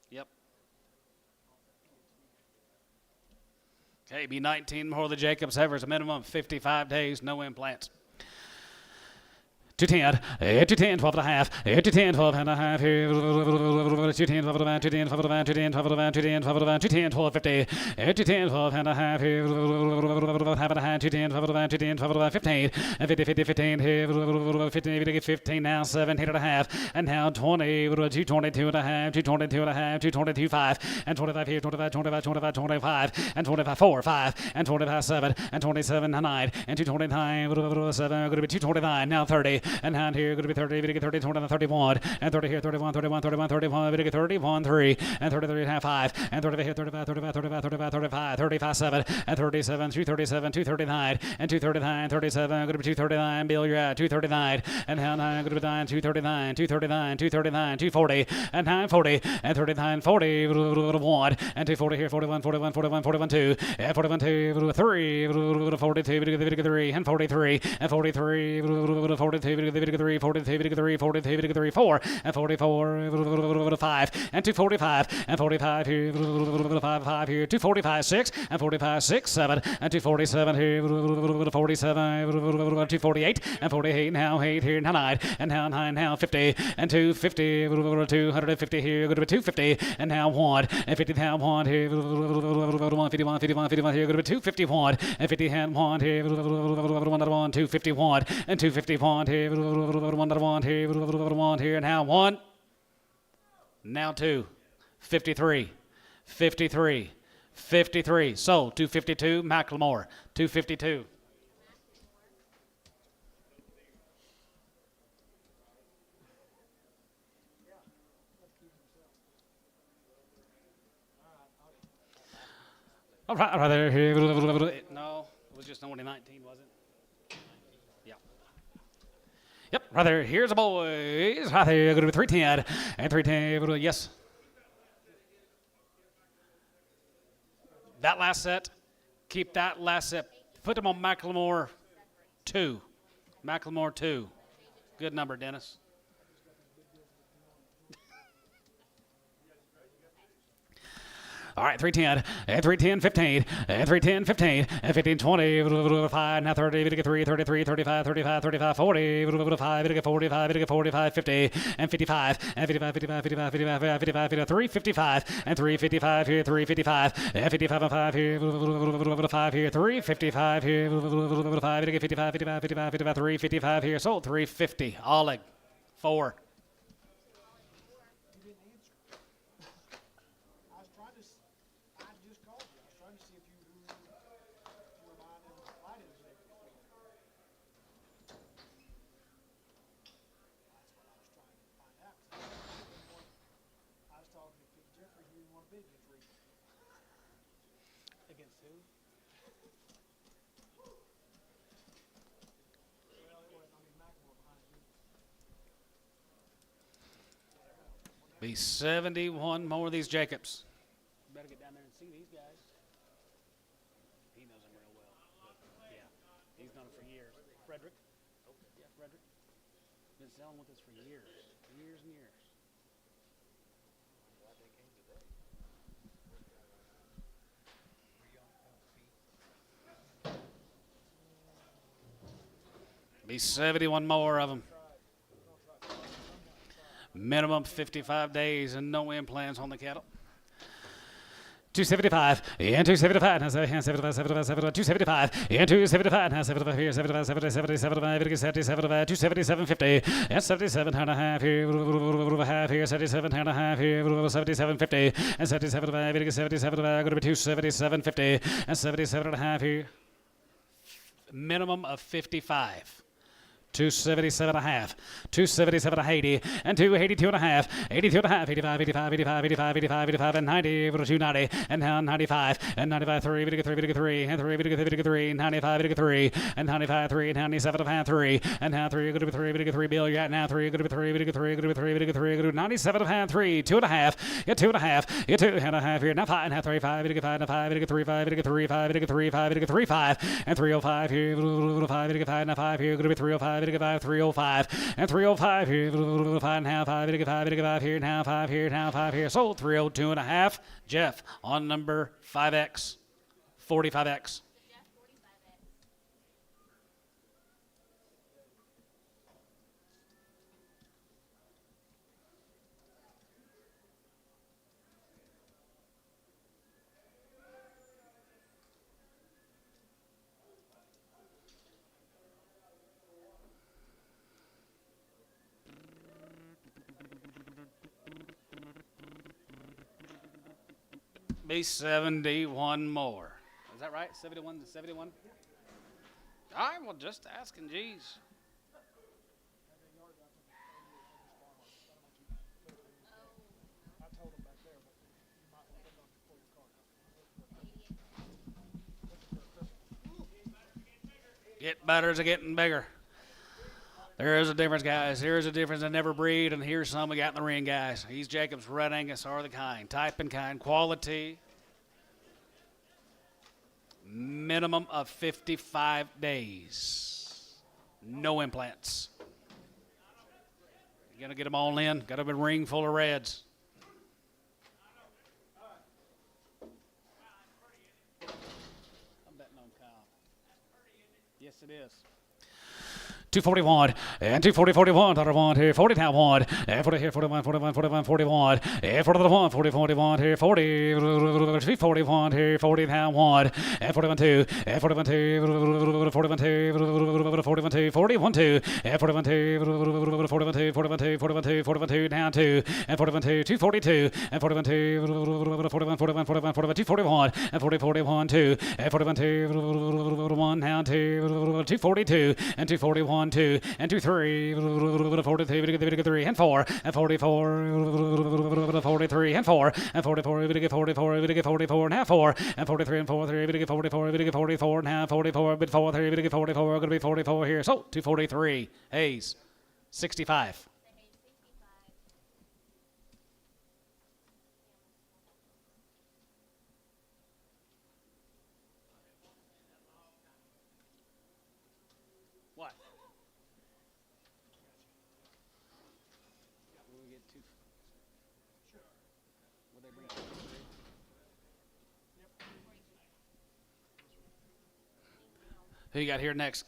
Yep. Okay, be 19 more of the Jacobs Evers, a minimum of 55 days, no implants. 210, 210, 12 and a half, 210, 12 and a half here, 210, 12 and a half, 210, 12 and a half, 210, 12 and a half, 210, 12 and a half, 210, 12, 50, 210, 12 and a half here, half and a half, 210, 12 and a half, 210, 12 and a half, 15, 50, 50, 15 here, 15, 15 now, 17 and a half, and now 20, 222 and a half, 222 and a half, 222, 5, and 25 here, 25, 25, 25, 25, and 25, 4, 5, and 25, 7, and 27, 9, and 229, 7, going to be 229, now 30, and hand here, going to be 30, 30, 20, 31, and 30 here, 31, 31, 31, 31, 31, 3, and 33 and a half, 5, and 35 here, 35, 35, 35, 35, 35, 35, 7, and 37, 237, 239, and 239, 37, going to be 239, Bill, you're at 239, and hand 9, going to be 9, 239, 239, 239, 240, and 940, and 39, 40, 1, and 240 here, 41, 41, 41, 41, 2, and 41, 2, 3, 42, 3, and 43, and 43, 42, 3, 43, 43, 4, and 44, 5, and 245, and 45 here, 5 here, 245, 6, and 45, 6, 7, and 247 here, 47, 248, and 48, now 8 here, now 9, and now 9, now 50, and 250, 250 here, going to be 250, and now 1, and 50, now 1 here, 151, 51, 51 here, going to be 251, and 50, and 1 here, 1, 251, and 251 here, 1 here, now 1, now 2, 53, 53, 53, sold, 252, Macklemore, 252. All right there. Here. No, it was just only 19, was it? Yeah. Yep, right there. Here's the boys. Right there. Going to be 310 and 310. Yes. That last set. Keep that last set. Put them on Macklemore 2. Macklemore 2. Good number, Dennis. All right, 310, and 310, 15, and 310, 15, and 15, 20, 5, now 30, 33, 33, 35, 35, 35, 40, 5, 45, 45, 50, and 55, and 55, 55, 55, 55, 55, 355, and 355 here, 355, and 55 and 5 here, 5 here, 355 here, 5, 55, 55, 55, 55, 355 here, sold 350, all leg, 4. Be 71 more of these Jacobs. Better get down there and see these guys. He knows them real well. But yeah, he's done it for years. Frederick. Yeah, Frederick. Been selling with us for years. Years and years. Be 71 more of them. Minimum 55 days and no implants on the cattle. 275 and 275 and 75 75 275 and 275 and 75 here 75 70 70 75 77 277 50 and 77 and a half here half here 77 and a half here 77 50 and 77 77 going to be 277 50 and 77 and a half here. Minimum of 55. 277 and a half, 277 and 80, and 282 and a half, 82 and a half, 85, 85, 85, 85, 85, 85, and 90, 290, and now 95, and 95, 3, 3, 3, and 3, 3, 95, 3, and 95, 3, 97 and a half, 3, and now 3, going to be 3, 3, Bill, yeah, now 3, going to be 3, 3, going to be 3, 3, 97 and a half, 3, 2 and a half, get 2 and a half, get 2 and a half here, now 5 and a half, 3, 5, 5, and 5, 3, 5, 3, 5, 3, 5, 3, 5, and 305 here, 5, 5, and 5 here, going to be 305. 305 and 305 here, 5 and a half, 5, 5 here, now 5 here, now 5 here. Sold 302 and a half. Jeff on number 5X, 45X. Be 71 more. Is that right? 71 to 71? All right, well, just asking, geez. Get betters are getting bigger. There is a difference, guys. Here's a difference. I never breed, and here's some we got in the ring, guys. These Jacobs Red Angus are the kind. Type and kind. Quality. Minimum of 55 days. No implants. You're going to get them all in. Got a big ring full of reds. I'm betting on Kyle. Yes, it is. 241 and 240 41 $1 here 40 down 1 and 40 here 41 41 41 41 and 41 40 41 here 40 241 here 40 down 1 and 41 2 and 41 2 41 2 41 2 41 2 and 41 2 41 2 41 2 41 2 41 2 down 2 and 41 2 242 and 41 2 41 41 41 41 241 and 40 41 2 and 41 2 1 down 2 242 and 241 1, 2, and 2, 3, 43, 3, and 4, and 44, 43, and 4, and 44, 44, and half 4, and 43 and 4, 3, 44, 44, and half 44, bid 4, 3, 44, going to be 44 here. So 243, Hayes, 65. What? Who you got here next?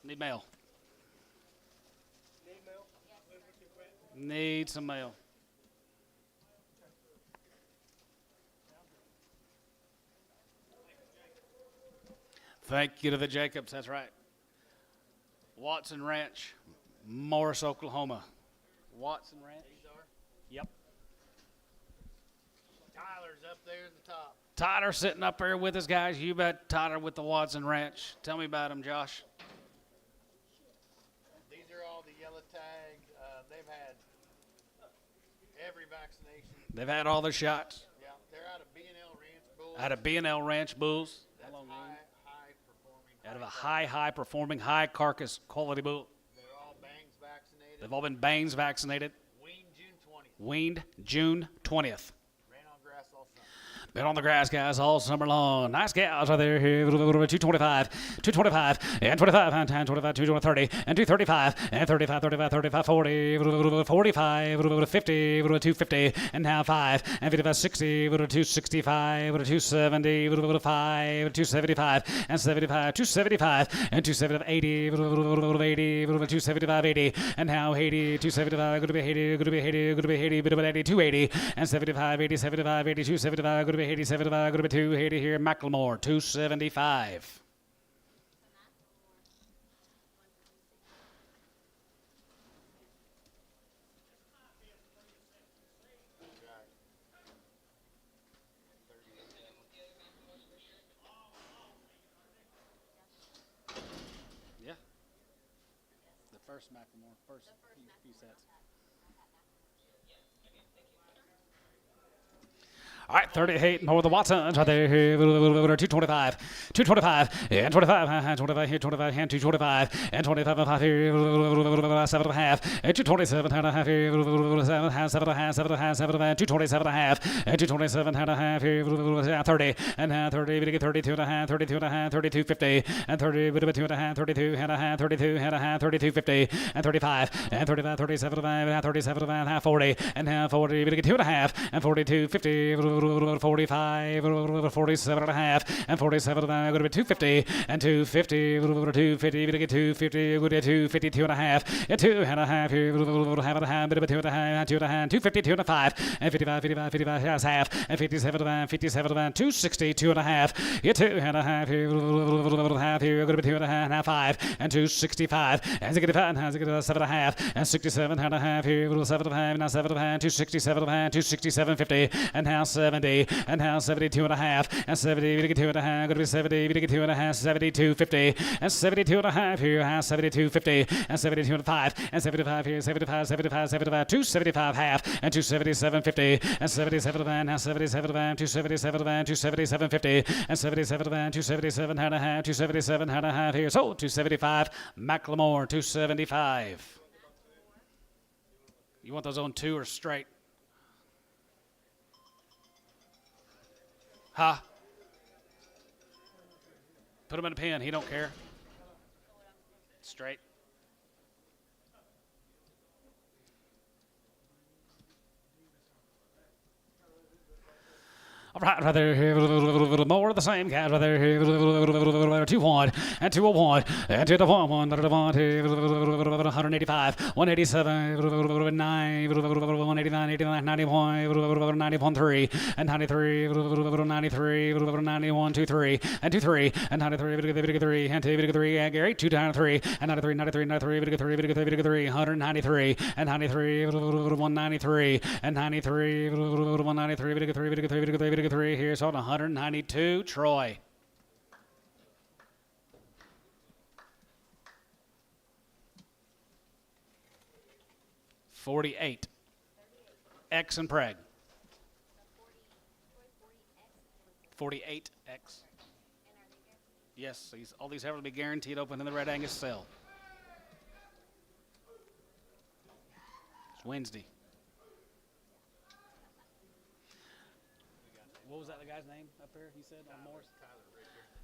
Need mail. Need some mail. Thank you to the Jacobs. That's right. Watson Ranch, Morris, Oklahoma. Watson Ranch. Yep. Tyler's up there at the top. Tyler sitting up there with us, guys. You bet Tyler with the Watson Ranch. Tell me about him, Josh. These are all the yellow tag. They've had every vaccination. They've had all their shots. Yeah, they're out of B&L Ranch Bulls. Out of B&L Ranch Bulls. That's high performing. Out of a high performing, high carcass quality bull. They're all bangs vaccinated. They've all been bangs vaccinated. Weaned June 20th. Weaned June 20th. Ran on grass all summer. Been on the grass, guys, all summer long. Nice gals right there. Here, 225, 225, and 25, and 25, 230, and 235, and 35, 35, 35, 40, 45, 50, 250, and now 5, and 55, 60, 265, 270, 5, 275, and 75, 275, and 275, 80, 80, 275, 80, and now 80, 275, going to be 80, going to be 80, going to be 80, 280, and 75, 80, 75, 80, 275, going to be 80, 75, going to be 280 here. Macklemore, 275. Yeah. The first Macklemore, first few sets. All right, 38 more the Watsons right there. 225, 225, and 25, and 25 here, 25, and 225, and 25 and 5 here, 7 and a half, and 227 and a half here, 7 and a half, 7 and a half, 7 and a half, 7 and a half, 227 and a half, and 227 and a half here, 30, and 30, we get 32 and a half, 32 and a half, 32, 50, and 30, we get 2 and a half, 32 and a half, 32 and a half, 32, 50, and 35, and 35, 37 and a half, 37 and a half, 40, and half 40, we get 2 and a half, and 42, 50, 45, 47 and a half, and 47 and a half, going to be 250, and 250, 250, we get 250, go to 252 and a half, and 2 and a half here, half and a half, bit of 2 and a half, 2 and a half, 250, 2 and a 5, and 55, 55, 55, half, and 57 and a half, 57 and a half, 260, 2 and a half, yeah, 2 and a half here, half here, going to be 2 and a half, and half 5, and 265, and 65, and 7 and a half, and 67 and a half here, 7 and a half, now 7 and a half, 267 and a half, 267, 50, and now 70, and now 72 and a half, and 70, we get 2 and a half, going to be 70, we get 2 and a half, 72, 50, and 72 and a half here, 72, 50, and 72 and 5, and 75 here, 75, 75, 75, 275 half, and 277, 50, and 77 and a half, now 77 and a half, 277 and a half, 277, 50, and 77 and a half, 277 and a half, 277 and a half here, so 275, Macklemore, 275. You want those on 2 or straight? Huh? Put him in a pen. He don't care. Straight. All right, right there, more of the same guys right there, 2-1, and 201, and 2-1, 185, 187, 9, 189, 89, 91, 91, 3, and 93, 93, 91, 23, and 23, and 93, 3, and 2, 3, and Gary, 2 down 3, and 93, 93, 93, 3, 193, and 93, 193, and 93, 193, 3 here, so 192. Troy. 48. X and preg. 48X. Yes, all these heifers will be guaranteed open in the Red Angus sale. It's Wednesday. What was that the guy's name up here? He said on Morris?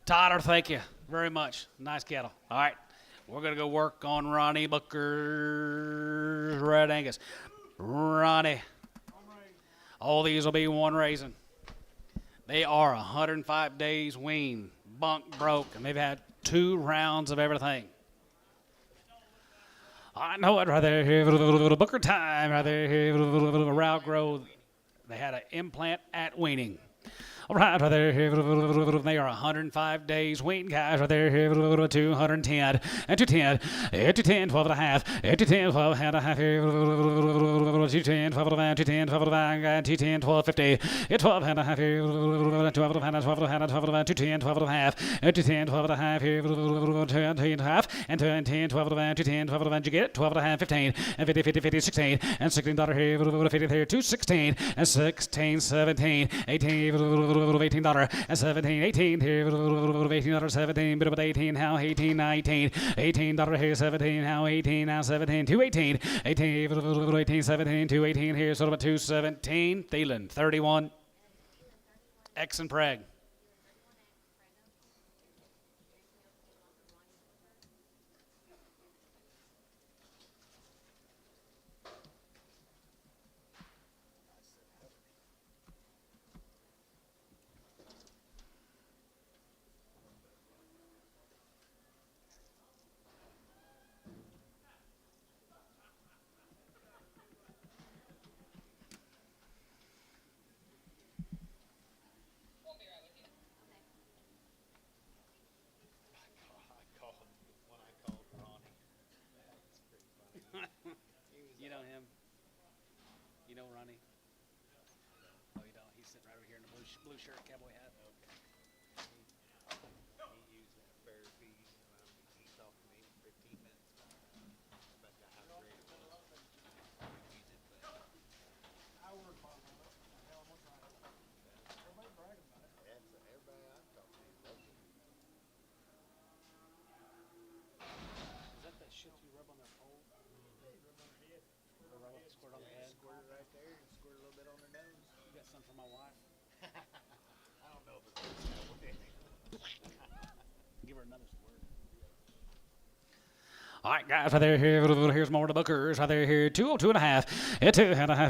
Tyler, thank you very much. Nice cattle. All right. We're going to go work on Ronnie Booker's Red Angus. Ronnie. All these will be one raising. They are 105 days wean, bunk broke, and they've had 2 rounds of everything. I know it right there. Booker time right there. Row growth. They had an implant at weaning. All right, right there. They are 105 days wean, guys. Right there. 210 and 210. 210, 12 and a half. 210, 12 and a half. 210, 12 and a half. 210, 12 and a half. 210, 12, 50. 12 and a half. 12 and a half. 12 and a half. 12 and a half. 210, 12 and a half. 210, 12 and a half. 210 and a half. And 210, 12 and a half. 210, 12 and a half. You get it? 12 and a half. 15 and 50, 50, 50, 16 and $16 here. 50 here. 216 and 16, 17, 18. $18 and 17, 18 here, $18, 17, bit of 18, how 18, 19, $18 here, 17, how 18, now 17, 218, 18, 18, 17, 218 here, sort of a 217, Thielen, 31, X and preg. You know him? You know Ronnie? Oh, you don't? He's sitting right over here in the blue shirt, cowboy hat. Okay. He used that fair feed. He talked to me 15 minutes about how great it was. We use it, but everybody I've talked to loves it. Is that shit you rub on their pole? Squirt on the head? Squirt it right there and squirt a little bit on their nose. You got some for my wife? I don't know if it's that way. Give her another squirt. All right, guys, right there, here's more of the Bookers. Right there, here, 202 and a half, 2 and a half,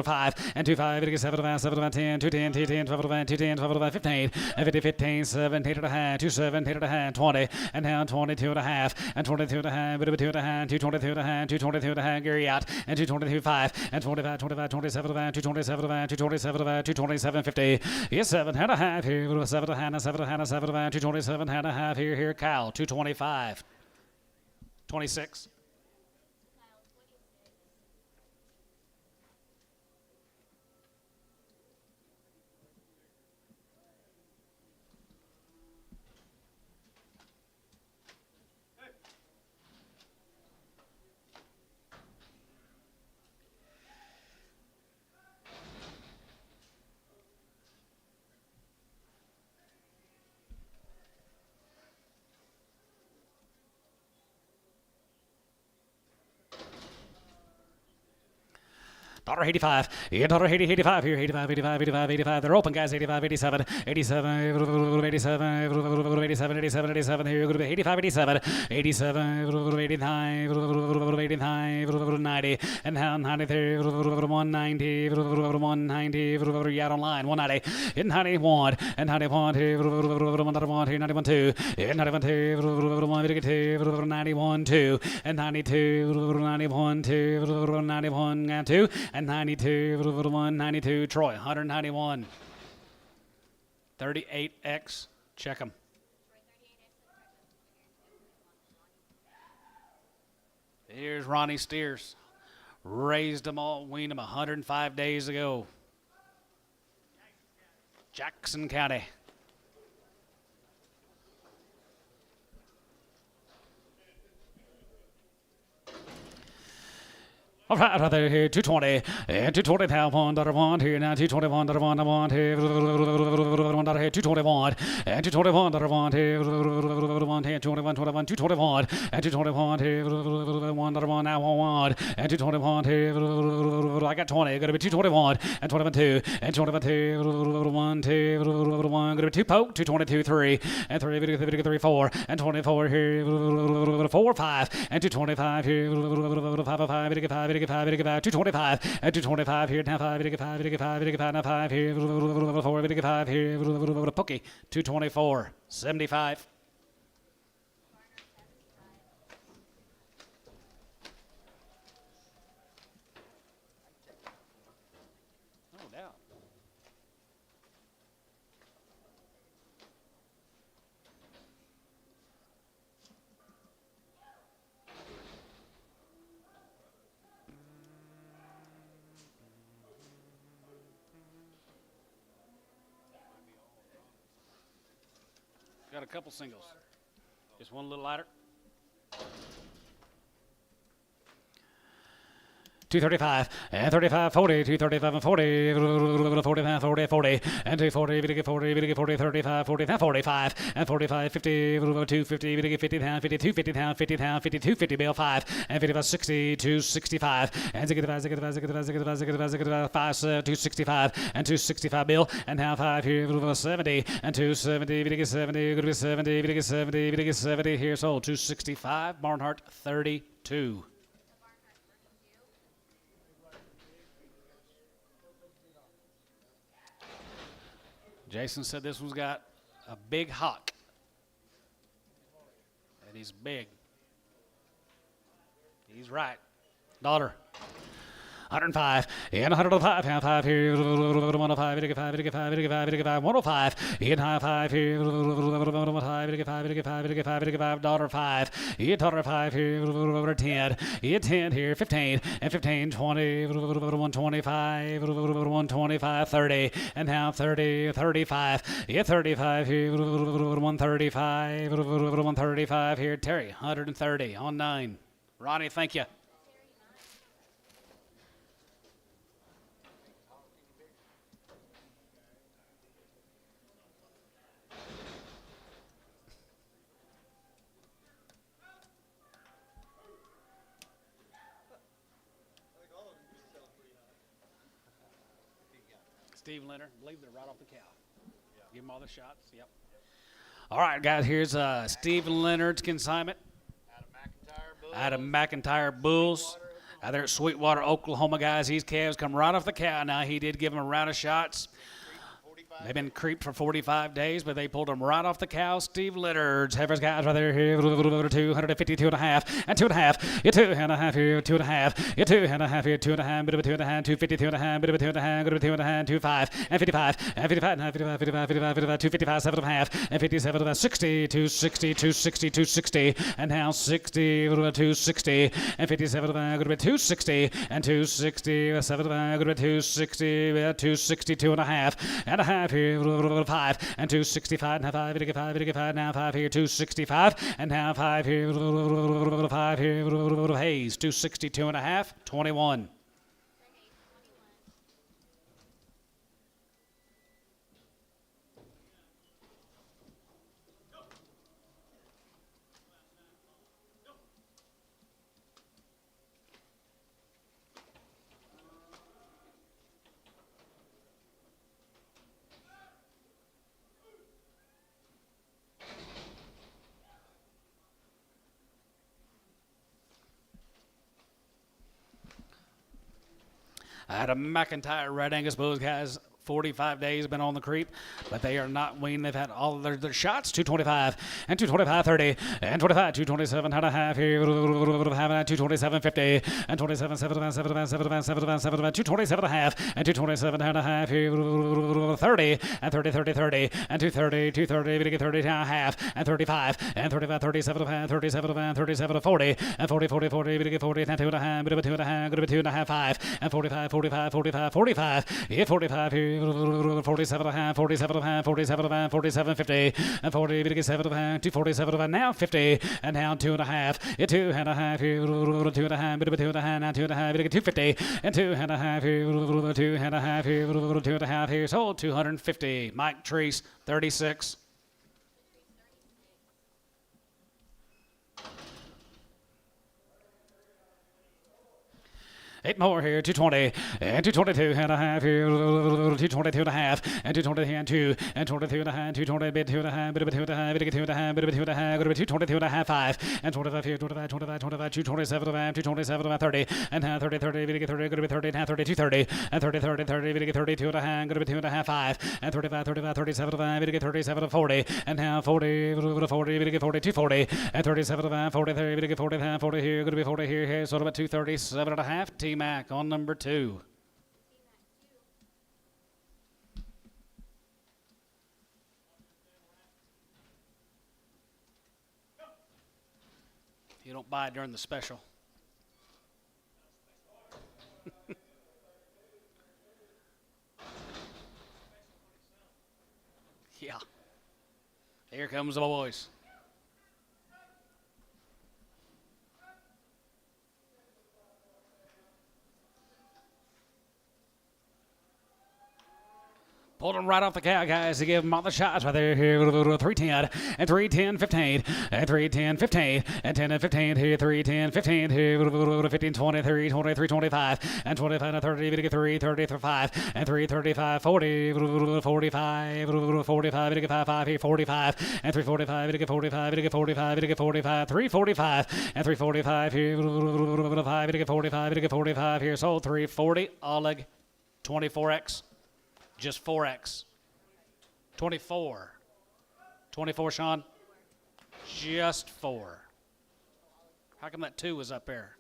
5, and 2, 5, 7, 7, 10, 2, 10, 2, 10, 12, 2, 10, 12, 15, and 50, 15, 17 and a half, 2, 17 and a half, 20, and now 22 and a half, and 22 and a half, bit of a 2 and a half, 222 and a half, 222 and a half, Gary out, and 222, 5, and 25, 25, 27 and a half, 227 and a half, 227 and a half, 227, 50, yes, 7 and a half, here, 7 and a half, 7 and a half, 7 and a half, 227 and a half, here, Kyle, 225. 26. $85, yeah, $85 here, 85, 85, 85, 85. They're open, guys. 85, 87, 87, 87, 87, 87, 87. Here, go to 85, 87, 87, 89, 89, 90, and now 93, 190, 190, out on line, 190, 91, and 91, 191, 91, 2, 91, 2, 91, 2, and 92, 91, 2, 91, and 2. And 92, 92, Troy, 191. 38X, check them. Here's Ronnie Steers. Raised them all, weaned them 105 days ago. Jackson County. All right, there here, 220, and 220 now, $1 here now, 221 $1 here, $1 here, 221, and 221 $1 here, 1 here, 21, 21, 221, and 221 here, $1 now, 1, and 221 here, I got 20, gonna be 221, and 22, and 22, 1, 2, 1, gonna be 2 poke, 222, 3, and 3, 4, and 24 here, 4, 5, and 225 here, 5, 5, 225 and 225 here now 5 now 5 here 4 5 here pokey 224 75. No doubt. Got a couple singles. Just one a little lighter. 235 and 35 40 235 and 40 45 40 40 and 240 40 40 35 40 45 and 45 50 250 50 pound 52 50 pound 50 pound 52 50 bill 5 and 55 60 265 and 65 265 and 265 bill and now 5 here 70 and 270 70 70 70 70 here sold 265 Barnhart 32. Jason said this one's got a big hock. And he's big. He's right. Daughter. 105 and 105 half 5 here 105 85 85 85 85 105 and high 5 here 105 daughter 5 daughter 5 here 10 10 here 15 and 15 20 125 125 30 and now 30 35 35 here 135 135 here Terry 130 on 9. Ronnie, thank you. Steve Leonard, I believe they're right off the cow. Give them all the shots. Yep. All right, guys, here's Steve Leonard's consignment out of McIntyre Bulls. Out there at Sweetwater, Oklahoma, guys. These calves come right off the cow. Now, he did give them a round of shots. They've been creeped for 45 days, but they pulled them right off the cow. Steve Leonard's Heifers guys right there here, 252 and a half, and 2.5. You 2.5 here, 2.5. You 2.5 here, 2.5, bit of a 2.5, 252 and a half, bit of a 2.5, good of a 2.5, 25, and 55, and 55, and 55, 55, 55, 55, 255, 7.5, and 57, about 60, 260, 260, 260, and now 60, 260, and 57, good of a 260, and 260, 7, good of a 260, 262 and a half, here, 5, and 265, now 5, 85, now 5 here, 265, and now 5 here, 5 here, Hayes, 262 and a half, 21. I had a McIntyre Red Angus Bulls, guys. 45 days been on the creep, but they are not weaned. They've had all of their shots. 225 and 225 30 and 25 227 and a half here 227 50 and 27 7 7 7 7 7 227 and a half and 227 and a half here 30 and 30 30 30 and 230 230 30 and a half and 35 and 35 37 and 37 and 37 40 and 40 40 40 40 and 2 and a half, bit of a 2 and a half, good of a 2 and a half 5 and 45 45 45 45 45 here here, 47 and a half, 47 and a half, 47 and a half, 47.50, and 40, bit 7 and a half, 247 and now 50, and now 2 and a half, 2 and a half here, 2 and a half, bit of 2 and a half, now 2 and a half, bit 250, and 2 and a half here, 2 and a half here, 2 and a half here, sold 250. Mike Treese, 36. Eight more here, 220, and 222 and a half here, 222 and a half, and 220 and 2, and 22 and a half, 220, bit 2 and a half, bit of 2 and a half, bit of 2 and a half, bit of 2 and a half, go to 222 and a half, 5, and 25 here, 25, 25, 25, 227 and a half, 227 and a half, 30, and now 30, 30, bit 30, go to 30 and a half, 30, 230, and 30, 30, 30, bit 32 and a half, go to 2 and a half, 5, and 35, 35, 37 and a half, bit 37 and 40, and now 40, 40, bit 40, 240, and 37 and a half, 40, 30, bit 40 and a half, 40 here, go to be 40 here, so about 237 and a half, T-Mac on number 2. You don't buy it during the special. Yeah. Here comes the boys. Pulled him right off the cow, guys, to give him all the shots right there. Here, 310, and 310, 15, and 310, 15, and 10 and 15, here, 310, 15, here, 15, 20, 3, 20, 325, and 25 and 30, bit 3, 30, 5, and 335, 40, 45, 45, bit 5, 5, here, 45, and 345, bit 45, bit 45, bit 45, 345, and 345, here, 5, bit 45, bit 45, here, sold 340, Oleg, 24X. Just 4X. 24. 24, Sean? Just 4. How come that 2 was up there?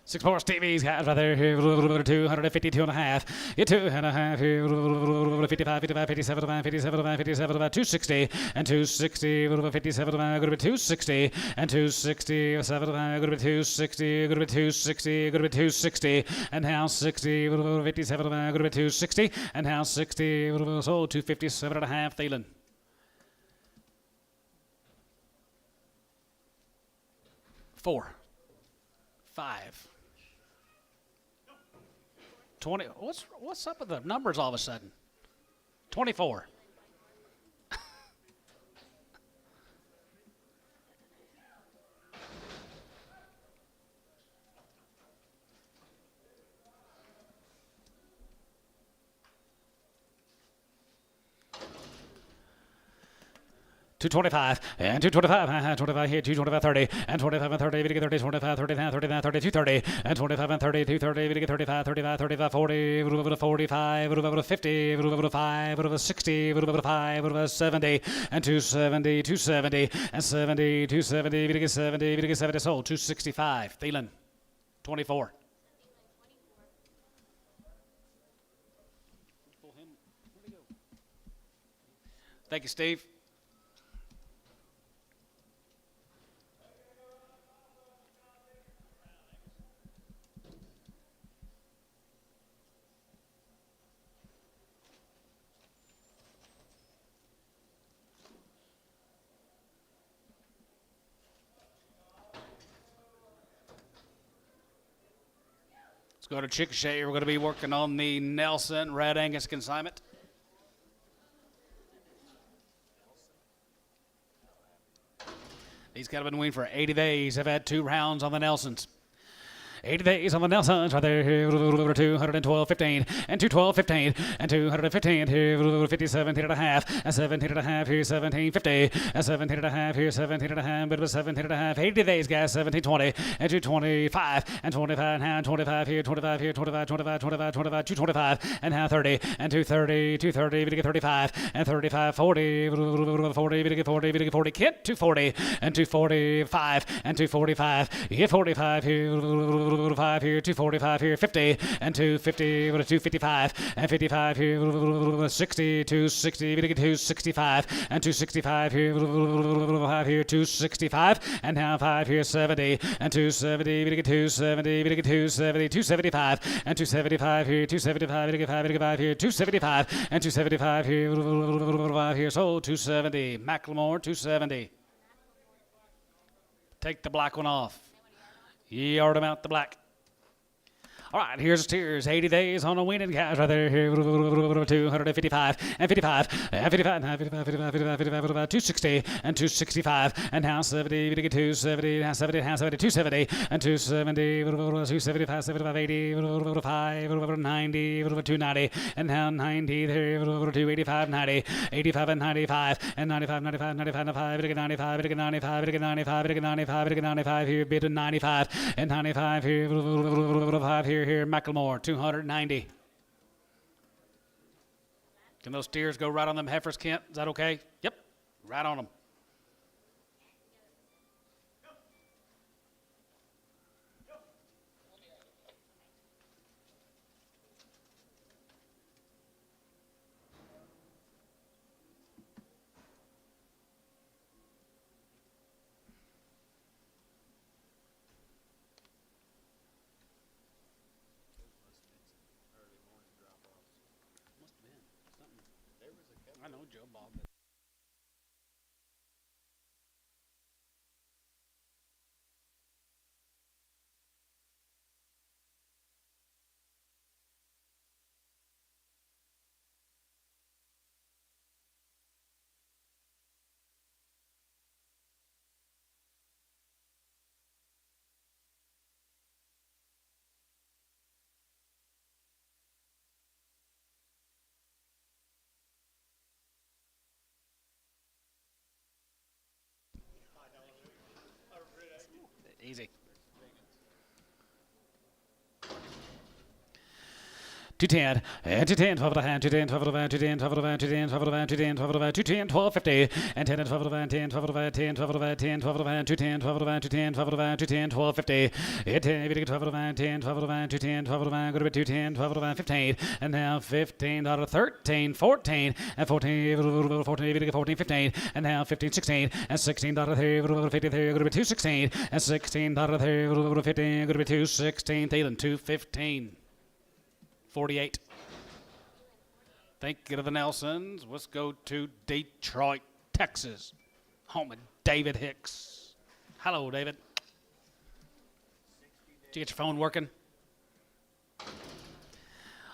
Six more Stevie's got right there, here, 252 and a half, 2 and a half, here, 55, 55, 57, 57, 57, 260, and 260, 57, go to be 260, and 260, 7, go to be 260, go to be 260, go to be 260, and now 60, 57, go to be 260, and now 60, sold 257 and a half, Thielen. 4, 5. 20. What's up with the numbers all of a sudden? 24. $225 and $225, 25 here, 225, 30, and 25 and 30, 30, 25, 30, 30, 30, 230, and 25 and 30, 230, 35, 35, 35, 40, 45, 50, 5, 60, 5, 70, and 270, 270, and 70, 270, 70, 70, sold, 265, Thielen, 24. Thank you, Steve. Go to Chickasha. We're going to be working on the Nelson Red Angus consignment. These guys have been waiting for 80 days. I've had 2 rounds on the Nelsons. 80 days on the Nelsons right there, 212, 15, and 212, 15, and 215, here, 57, and a half, and 17 and a half, here, 17, 50, and 17 and a half, here, 17 and a half, bit of 17 and a half, 80 days, guys, 17, 20, and 225, and 25, and 25 here, 25 here, 25, 25, 25, 25, 225, and now 30, and 230, 230, bit 35, and 35, 40, 40, bit 40, bit 40, Kent, 240, and 245, and 245, here, 45 here, 5 here, 245 here, 50, and 250, 255, and 55 here, 60, 260, 265, and 265 here, 5 here, 265, and now 5 here, 70, and 270, 270, 270, 275, and 275 here, 275, 5 here, 275, and 275 here, 5 here, so 270, Macklemore, 270. Take the black one off. Yard him out the black. All right, here's Steers. 80 days on a winning cash right there. Here, 255 and 55 and 55 and 55, 55, 55, 55, 260 and 265 and now 70, 270, now 70, now 70, 270 and 270, 275, 75, 80, 5, 90, 290 and now 90 there, 285, 90, 85 and 95 and 95, 95, 95, 95, 95, 95, 95, 95, 95 here, bid of 95 and 95 here, 5 here, Macklemore, 290. Can those steers go right on them heifers, Kent? Is that okay? Yep, right on them. I know Joe Bob. Easy. 210, and 210, 12 of the hand, 210, 12 of the hand, 210, 12 of the hand, 210, 12 of the hand, 210, 12 of the hand, 210, 12, 50, and 10 and 12 of the hand, 10, 12 of the hand, 10, 12 of the hand, 10, 12 of the hand, 210, 12 of the hand, 210, 12 of the hand, 210, 12, 50, 10, 12 of the hand, 10, 12 of the hand, 210, 12 of the hand, go to be 210, 12 of the hand, 15, and now 15 out of 13, 14, and 14, 14, 14, 15, and now 15, 16, and 16 out of 3, 53, go to be 216, and 16 out of 3, 15, go to be 216, Thielen, 215, 48. Thank you to the Nelsons. Let's go to Detroit, Texas. Home of David Hicks. Hello, David. Did you get your phone working?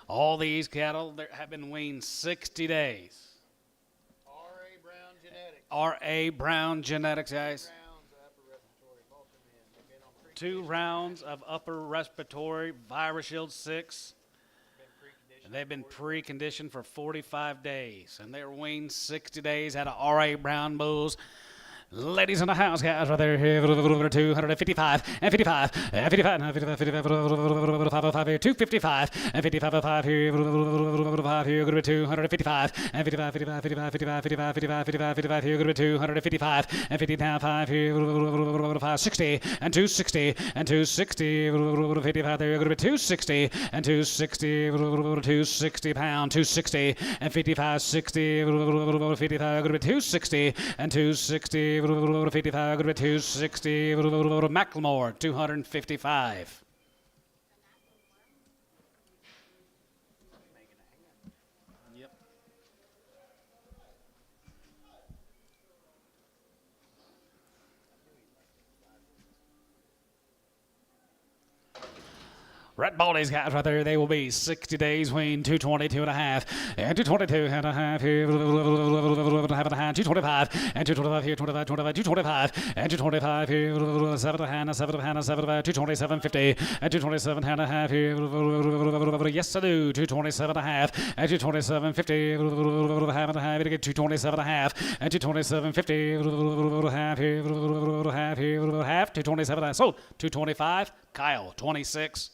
All these cattle have been weaned 60 days. R.A. Brown Genetics. R.A. Brown Genetics, guys. Rounds of upper respiratory, both of them. They've been on 2 rounds of upper respiratory Virus Shield 6. And they've been preconditioned for 45 days. And they're weaned 60 days out of R.A. Brown bulls. Ladies in the house, guys, right there, 255 and 55 and 55 and 55, 55 here, 255 and 55 5 here, 5 here, going to be 255 and 55, 55, 55, 55, 55, 55, 55, 55 here, going to be 255 and 50 now 5 here, 5, 60 and 260 and 260, 55 there, going to be 260 and 260, 260 pound, 260 and 55, 60, 55, going to be 260 and 260. 55, 260, Macklemore, 255. Yep. Red Baldy's guys right there. They will be 60 days weaned, 222 and a half, and 222 and a half here, half and a half, 225, and 225 here, 25, 25, 225, and 225 here, 7 and a half, 7 and a half, 7 and a half, 227.50, and 227 and a half here, yes I do, 227 and a half, and 227.50, half and a half, 227 and a half, and 227.50, half here, half here, half, 227 and a half, so 225, Kyle, 26.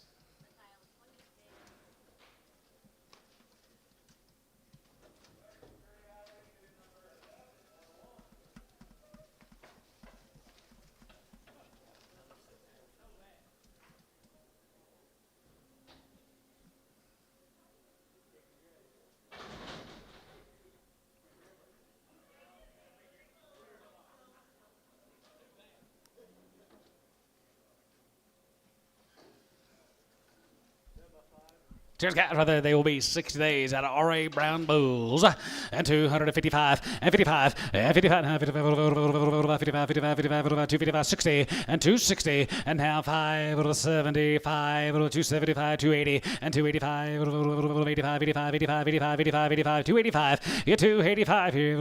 Cheers, guys. Right there, they will be 60 days out of R.A. Brown Bulls. And 255, and 55, and 55, and 55, 55, 55, 55, 255, 60, and 260, and now 5, 75, 275, 280, and 285, 85, 85, 85, 85, 85, 85, 285, here 285, here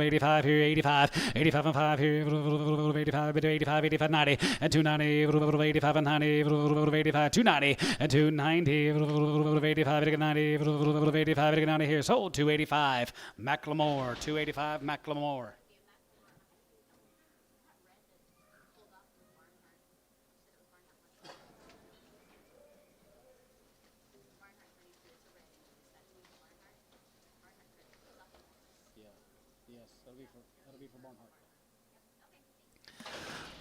85, here 85, 85 and 5, here 85, 85, 85, 90, and 290, 85 and 90, 85, 290, and 290, 85, 90, 85, 90 here. Sold 285. Macklemore, 285 Macklemore. Yes, that'll be for Barnhart.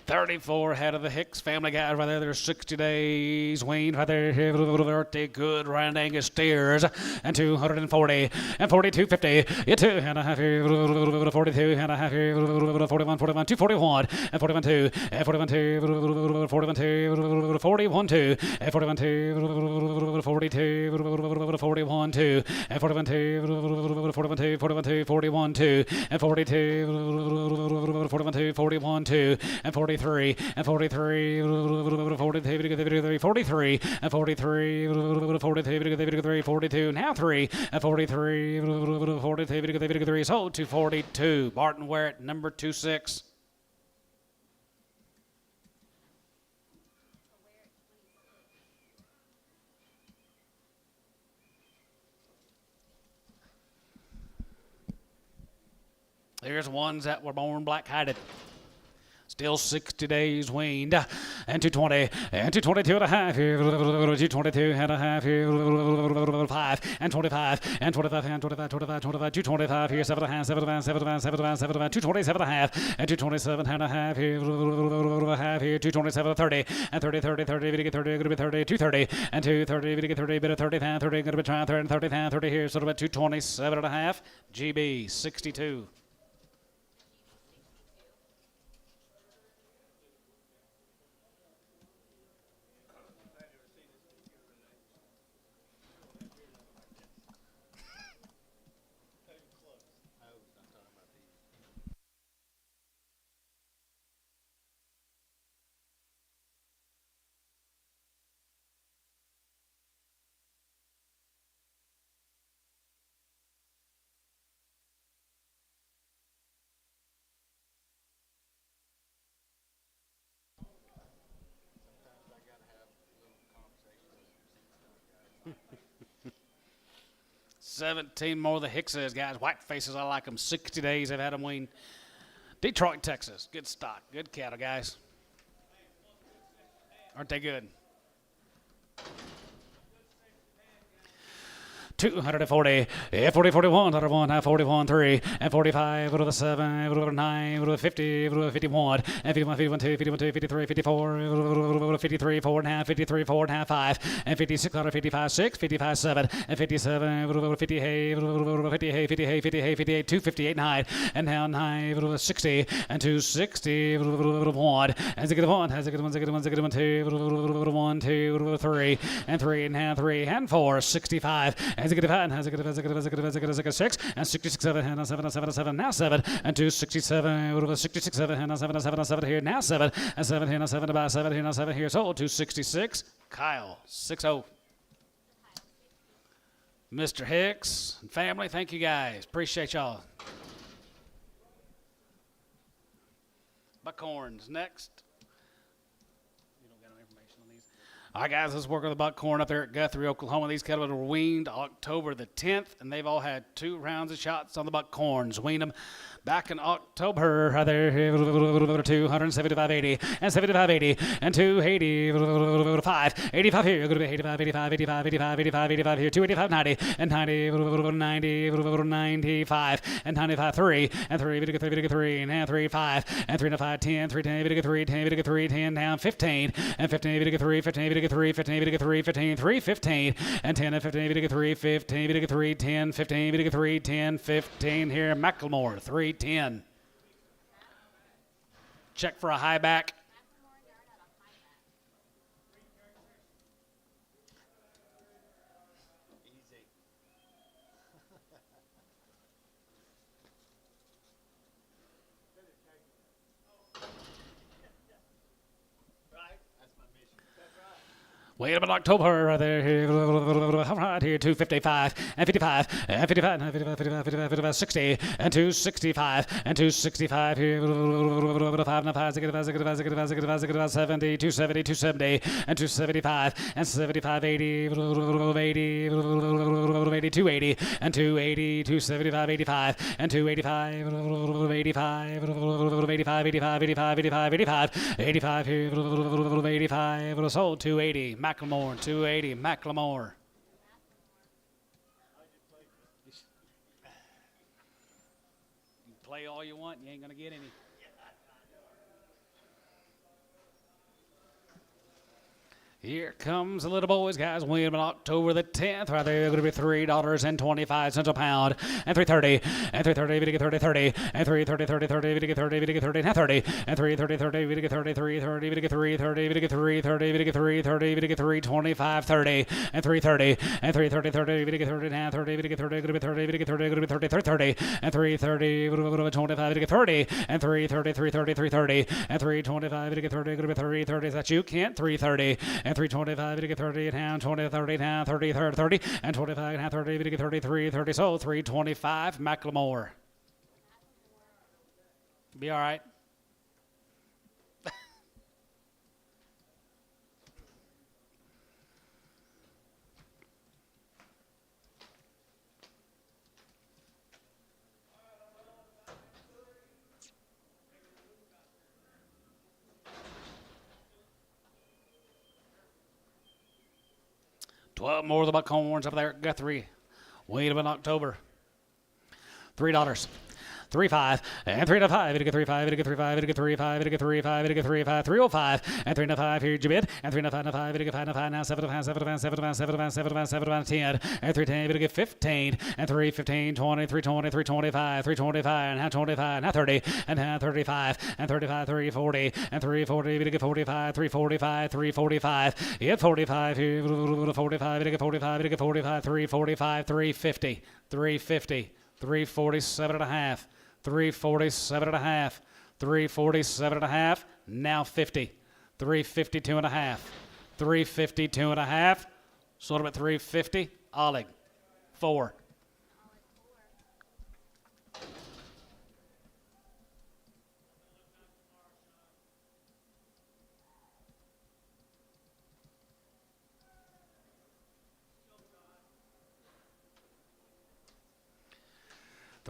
34 head of the Hicks family guys right there. There's 60 days weaned right there. Pretty good round Angus steers. And 240 and 4250. Yeah, 2 and a half here. 42 and a half here. 41, 41, 241 and 41 2 and 41 2, 41 2, 41 2 and 41 2, 42, 41 2 and 41 2, 41 2, 41 2, 41 2 and 42, 41 2, 41 2 and 43 and 43, 43 and 43, 43, 42, now 3 and 43, 43, sold to 42. Barton Warrett, number 26. Here's ones that were born black-hided. Still 60 days weaned. And 220 and 222 and a half here. 222 and a half here. 5 and 25 and 25 and 25, 25, 25, 225 here. 7 and a half, 7 and a half, 7 and a half, 7 and a half, 7 and a half, 227 and a half and 227 and a half here. Half here. 227 30 and 30, 30, 30, 30, 30, going to be 30, 230 and 230, 30, bit of 30, 30, going to be trying 30, 30, 30 here. So about 227 and a half. GB 62. Sometimes I gotta have little conversations. 17 more of the Hickses, guys. White faces, I like them. 60 days I've had them weaned. Detroit, Texas. Good stock. Good cattle, guys. Aren't they good? 240, 40, 41, 101, 41, 3, and 45, 7, 9, 50, 51, and 51, 51, 2, 51, 2, 53, 54, 53, 4 and a half, 53, 4 and a half, 5, and 56, 55, 6, 55, 7, and 57, 58, 58, 58, 58, 58, 258, 9, and now 9, 60, and 260, 1, and 1, 1, 2, 1, 2, 3, and 3, and now 3, and 4, 65, and 65, and 6, and 66, 7, and 7, and 7, and 7, now 7, and 267, 66, 7, and 7, and 7, and 7 here, now 7, and 7 here, and 7, about 7 here, and 7 here, sold 266. Kyle, 6-0. Mr. Hicks and family, thank you guys. Appreciate y'all. Buckhorns next. You don't got no information on these. All right, guys, let's work on the buckhorn up there at Guthrie, Oklahoma. These cattle were weaned October the 10th, and they've all had 2 rounds of shots on the buckhorns. Weaned them back in October. There, 275.80 and 75.80 and 280, 5, 85 here. Going to be 85, 85, 85, 85, 85, 85 here. 285.90 and 90, 90, 95 and 95, 3 and 3, 3 and 3, 5 and 3 and 5, 10, 3, 10, 3, 10, 3, 10, down 15 and 15, 3, 15, 3, 15, 3, 15, 3, 15 and 10 and 15, 3, 15, 3, 10, 15, 3, 10, 15 here. Macklemore, 310. Check for a high back. Wait a minute, October, right there, here, right here, 255, and 55, and 55, and 55, 55, 55, 55, 60, and 265, and 265 here, 5, 5, 70, 270, 270, and 275, and 75, 80, 80, 280, and 280, 275, 85, and 285, 85, 85, 85, 85, 85, 85, 85 here, 85, sold 280, Macklemore, 280, Macklemore. You play all you want, you ain't gonna get any. Here comes the little boys, guys. Win on October the 10th. Right there, going to be $3.25 a pound, and 330, and 330, we get 30, 30, and 330, 30, 30, we get 30, we get 30, and 30, and 330, 30, we get 30, 330, we get 330, we get 330, we get 330, we get 325, 30, and 330, and 330, 30, we get 30, and 30, we get 30, going to be 30, we get 30, going to be 30, 30, and 330, 25, we get 30, and 330, 330, 330, and 325, we get 30, going to be 330. Is that you, Kent? 330. And 325, we get 30, and hand 20, 30, and hand 30, 30, 30, and 25, and hand 30, we get 33, 30, so 325, Macklemore. Be all right. 12 more of the buckhorns up there at Guthrie. Wait in October. $3. 3.5 and 3.5. It'll get 3.5. It'll get 3.5. It'll get 3.5. It'll get 3.5. It'll get 3.5. 3.05 and 3.5. Here's your bid. And 3.5. It'll get 5.5 now. 7.5. 7.5. 7.5. 7.5. 7.5. 10 and 3.10. It'll get 15 and 3.15. 20. 3.20. 3.25. 3.25 and now 25. Now 30 and now 35 and 35. 3.40 and 3.40. It'll get 45. 3.45. 3.45. Get 45 here. 45. It'll get 45. It'll get 45. 3.45. 3.50. 3.50. 347 and a half. 347 and a half. 347 and a half. Now 50. 352 and a half. 352 and a half. Sold him at 350. Oleg. 4.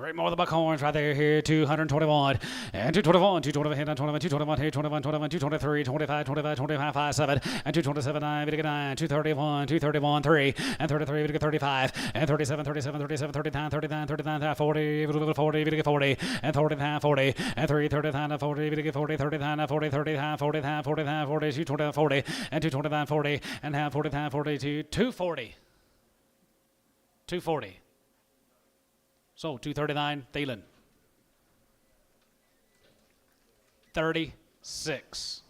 Three more of the buckhorns right there here, 221 and 221, 221, 221, 221, 221, 223, 25, 25, 25, 5, 7, and 227, 9, 9, 231, 231, 3, and 33, 35, and 37, 37, 37, 39, 39, 39, 40, 40, 40, and 49, 40, and 3, 39, 40, 40, 39, 40, 39, 40, 40, 40, 229, 40, and 229, 40, and half 49, 42, 240. 240. So 239, Thielen. 36.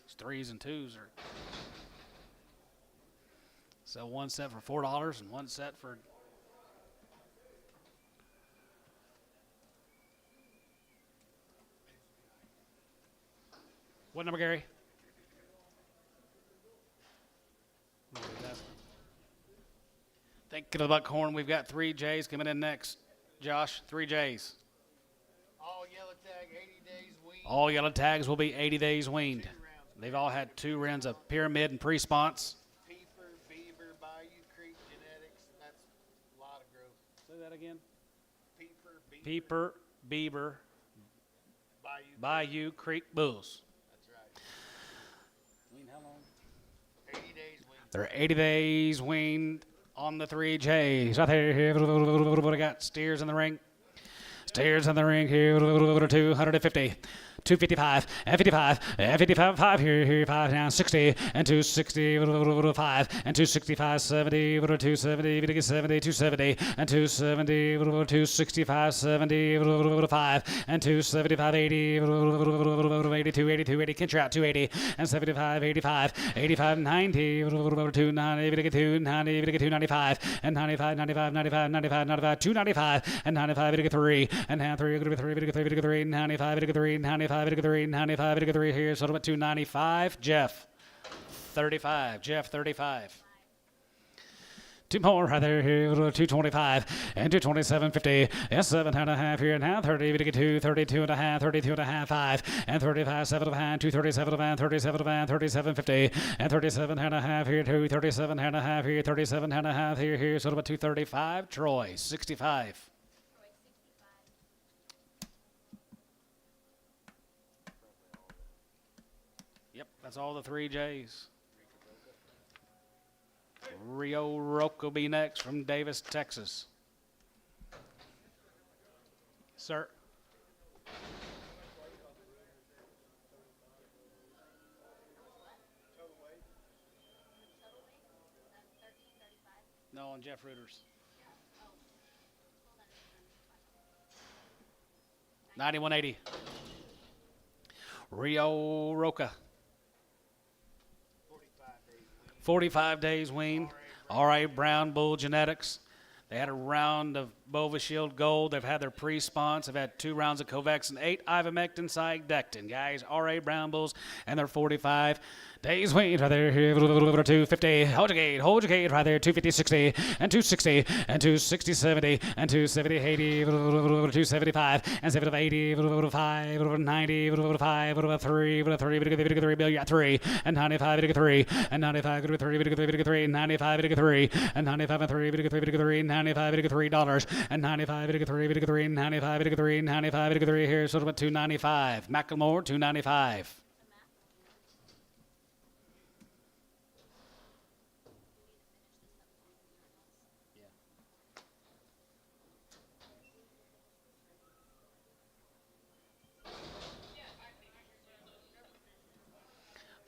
It's 3s and 2s are. So one set for $4 and one set for. What number, Gary? Thank you to the buckhorn. We've got 3 J's coming in next. Josh, 3 J's. All yellow tag, 80 days weaned. All yellow tags will be 80 days weaned. They've all had 2 rounds of pyramid and pre-sponse. Peeper, Beaver, Bayou Creek genetics. That's a lot of growth. Say that again. Peeper, Beaver, Bayou Bayou Creek Bulls. That's right. Weaned how long? 80 days weaned. They're 80 days weaned on the 3 J's. Right there. What I got? Steers in the ring. Steers in the ring here. 250. 255 and 55 and 55 5 here 5 now 60 and 260 5 and 265 70 270 we get 70 270 and 270 265 70 5 and 275 80 82 82 80 Kincher out 280 and 75 85 85 90 290 we get 290 we get 295 and 95 95 95 95 95 295 and 95 we get 3 and now 3 we get 3 we get 3 we get 3 95 we get 3 95 95 to 3, 95 to 3 here, so about 295. Jeff, 35. Jeff, 35. Two more right there here, 225 and 227.50. Yes, 7.5 here now. 30, we get 2, 32.5, 32.5, 5, and 35, 7.5, 237.5, 37.5, 37.50, and 37.5 here, 237.5 here, 37.5 here, so about 235. Troy, 65. Yep, that's all the 3 J's. Rio Roque will be next from Davis, Texas. Sir. No, on Jeff Reuter's. 91.80. Rio Roca. 45 days wean. R.A. Brown Bull Genetics. They had a round of Bova Shield Gold. They've had their pre-spons. They've had 2 rounds of Covaxin, 8 ivermectin, cydectin. Guys, R.A. Brown Bulls, and they're 45 days weaned right there. 250. Hold your gate right there. 250, 60, and 260, and 260, 70, and 270, 80, 275, and 70, 80, 5, 90, 5, 3, 3 billion, 3, and 95, 3, and 95, 3, 3, 95, 3, and 95, 3, 3, 95, $3, and 95, 3, 95, 3, 95, 3, here, sort of about 295. Macklemore, 295.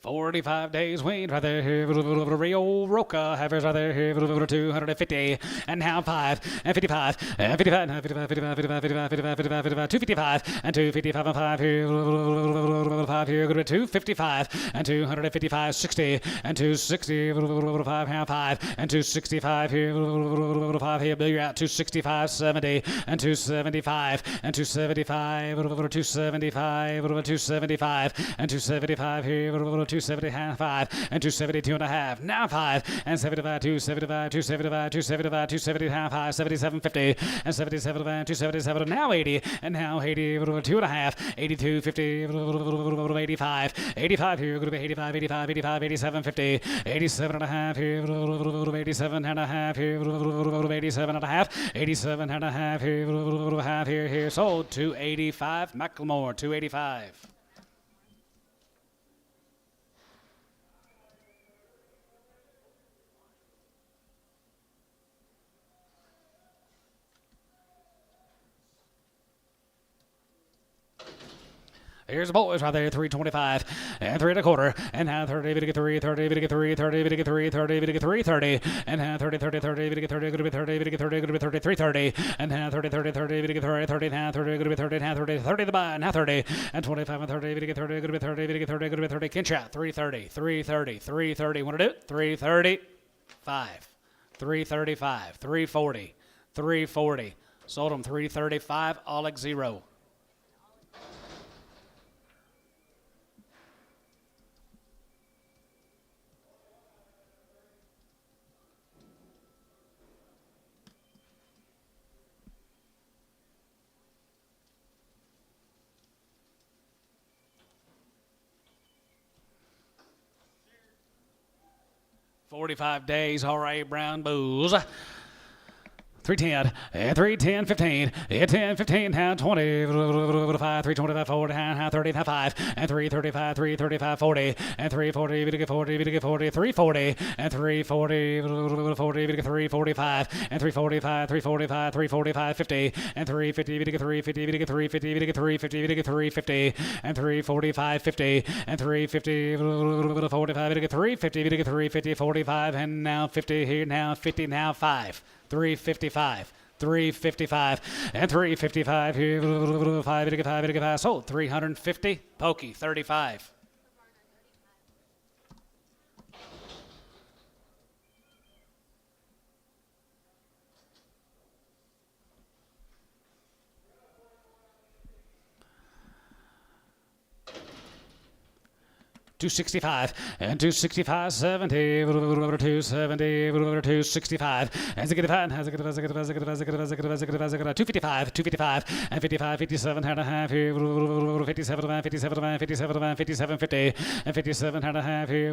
$45 days weaned right there. Rio Roca havers right there. 250 and now 5 and 55 and 55 and 55 255 and 255 and 5 here 5 here 255 and 255 60 and 260 5 half 5 and 265 here 5 here bill you're out 265 70 and 275 and 275 275 275 and 275 here 270 half 5 and 272 and a half now 5 and 75 275 275 275 270 half 5 77.50 and 77 277 now 80 and now 80 2 and a half 82 50 85 85 here going to be 85 85 85 87.50 87 and a half here 87 and a half here 87 and a half 87 and a half here half here sold 285 Macklemore 285. Here's the boys right there, 325 and 3 1/4 and now 30 to get 3 30 to get 3 30 to get 3 30 to get 3 30 and now 30 30 30 to get 30 going to be 30 to get 30 going to be 30 3 30 and now 30 30 30 to get 30 30 now 30 going to be 30 now 30 30 the buy now 30 and 25 and 30 to get 30 going to be 30 to get 30 going to be 30 Kinshot 330 330 330 want to do it 335 335 340 340 sold them 335 Alex 0. $45 days, R.A. Brown Bulls. 310 and 310 15 and 10 15 and 20 5 325 40 and 30 and 5 and 335 335 40 and 340 we get 40 we get 40 340 and 340 40 we get 345 and 345 345 345 50 and 350 we get 350 we get 350 we get 350 we get 350 and 345 50 and 350 45 we get 350 we get 350 45 and now 50 here now 50 now 5 355 355 and 355 here 5 to get 5 to get 5 sold 350 Pokey 35. 265 and 265 70 270 265 as it 255 and 55 57 and a half here 57 57 57 57 50 and 57 and a half here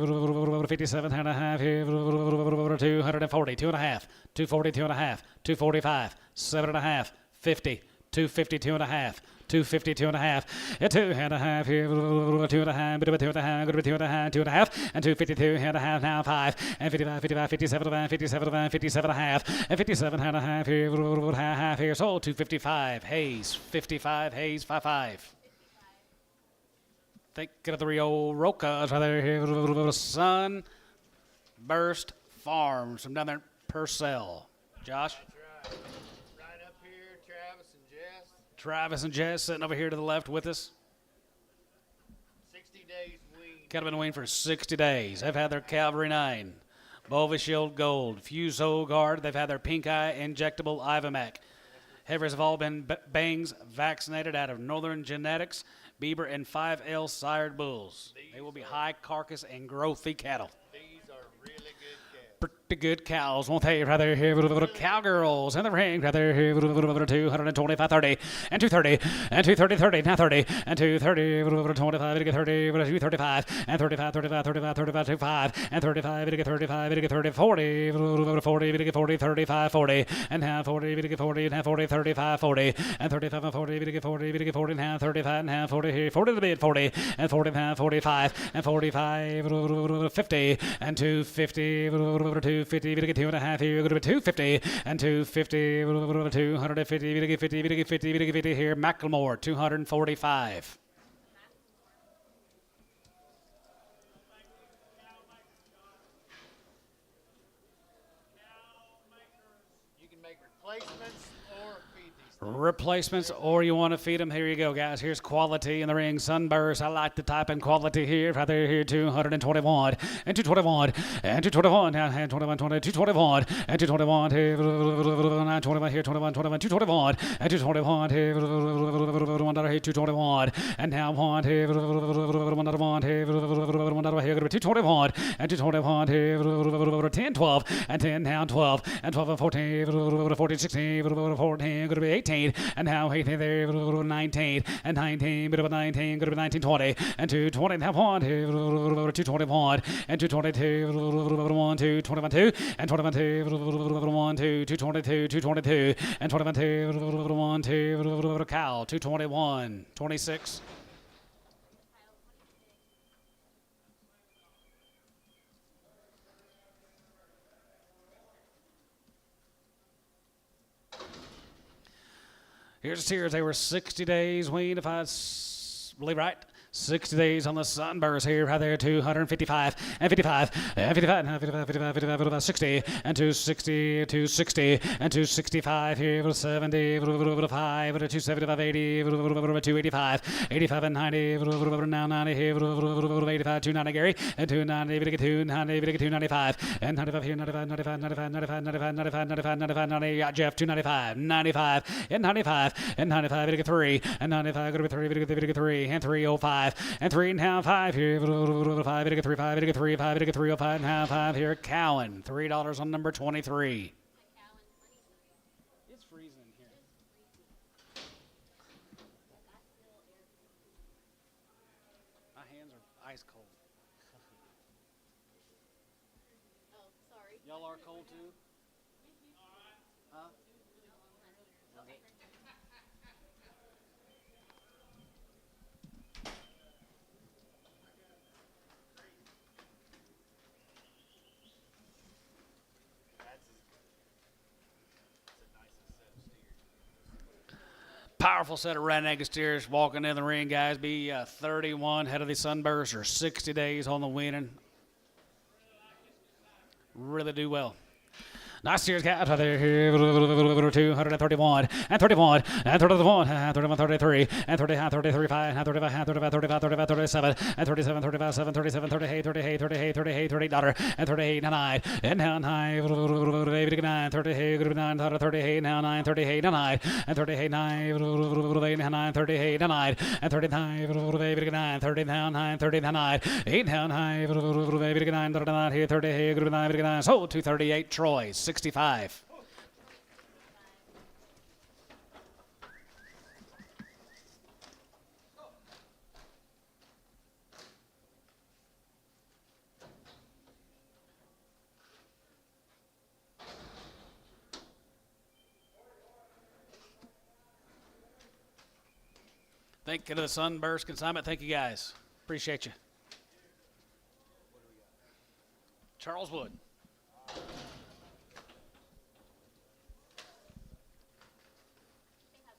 57 and a half here 240 2 and a half 240 2 and a half 245 7 and a half 50 250 2 and a half 250 2 and a half 2 and a half here 2 and a half 2 and a half 2 and a half 2 and a half and 252 and a half now 5 and 55 55 57 57 57 and a half and 57 and a half here half here so 255 Hayes 55 Hayes 55 thinking of the old Rocas right there here Sunburst Farms from down there in Purcell. Josh? That's right. Right up here, Travis and Jess. Travis and Jess sitting over here to the left with us. 60 days weaned. Cattle been weaned for 60 days. They've had their Calvary 9, Bova Shield Gold, Fuso Guard. They've had their Pink Eye Injectable Ivamac. Heifers have all been bangs vaccinated out of Northern Genetics, Beaver, and 5L sired bulls. They will be high carcass and growthy cattle. These are really good cats. Pretty good cows, won't they? Rather here, cowgirls in the ring. Rather here, 225 30 and 230 and 230 30 now 30 and 230 25 30 235 and 35 35 35 35 25 and 35 35 30 40 40 40 35 40 and now 40 40 and 40 35 40 and 35 40 40 40 now 35 now 40 here 40 to the bid 40 and 40 now 45 and 45 50 and 250 250 2 and a half here 250 and 250 250 50 50 here Macklemore 245. You can make replacements or feed these. Replacements or you want to feed them. Here you go, guys. Here's quality in the ring. Sunburst. I like to type in quality here. Right there, here 221 and 221 and 221 now and 21 20 221 and 221 here 921 here 21 21 221 and 221 here $1 here 221 and now one here $1 here $1 here 221 and 221 here 10 12 and 10 now 12 and 12 and 14 14 16 14 going to be 18 and now 18 there 19 and 19 bit of a 19 going to be 19 20 and 220 now one here 221 and 222 1 2 21 2 and 21 2 1 2 222 222 and 21 2 1 2 cow 221 26. Here's the steers. They were 60 days weaned, if I believe right. 60 days on the Sunburst here, right there, 255 and 55 and 55 and 55, 55, 55, 55, 60 and 260, 260 and 265 here, 70, 5, 275, 80, 285, 85 and 90, now 90 here, 85, 290 Gary, and 290, 290, 295 and 95 here, 95, 95, 95, 95, 95, 95, 95, 95, 90, got Jeff, 295, 95 and 95 and 95, 3 and 95, 3 and 305. And 3 and a half 5 here 5 3 5 3 5 305 and a half 5 here Cowan $3 on number 23. It's freezing here. My hands are ice cold. Oh, sorry. Y'all are cold too? Huh? Okay. Powerful set of red Angus steers walking in the ring, guys. Be 31 head of the Sunburst or 60 days on the winning. Really do well. Nice steers, guys. Right there, here, 231 and 31 and 31 and 31, 33 and 30, 33, 5 and 35, 35, 35, 35, 37 and 37, 35, 7, 37, 38, 38, 38, 38, 38 dollar and 38 9 and now 9, 38, 9, 38 now 9, 38 9 and 38 9, 9, 38 9 and 39, 9 9, 30 down 9, 30 down 9, 8 down high, 9, 39 here, 30 here, 9, sold 238, Troy, 65. Thank you to the Sunburst Consignment. Thank you, guys. Appreciate you. Charles Wood. Is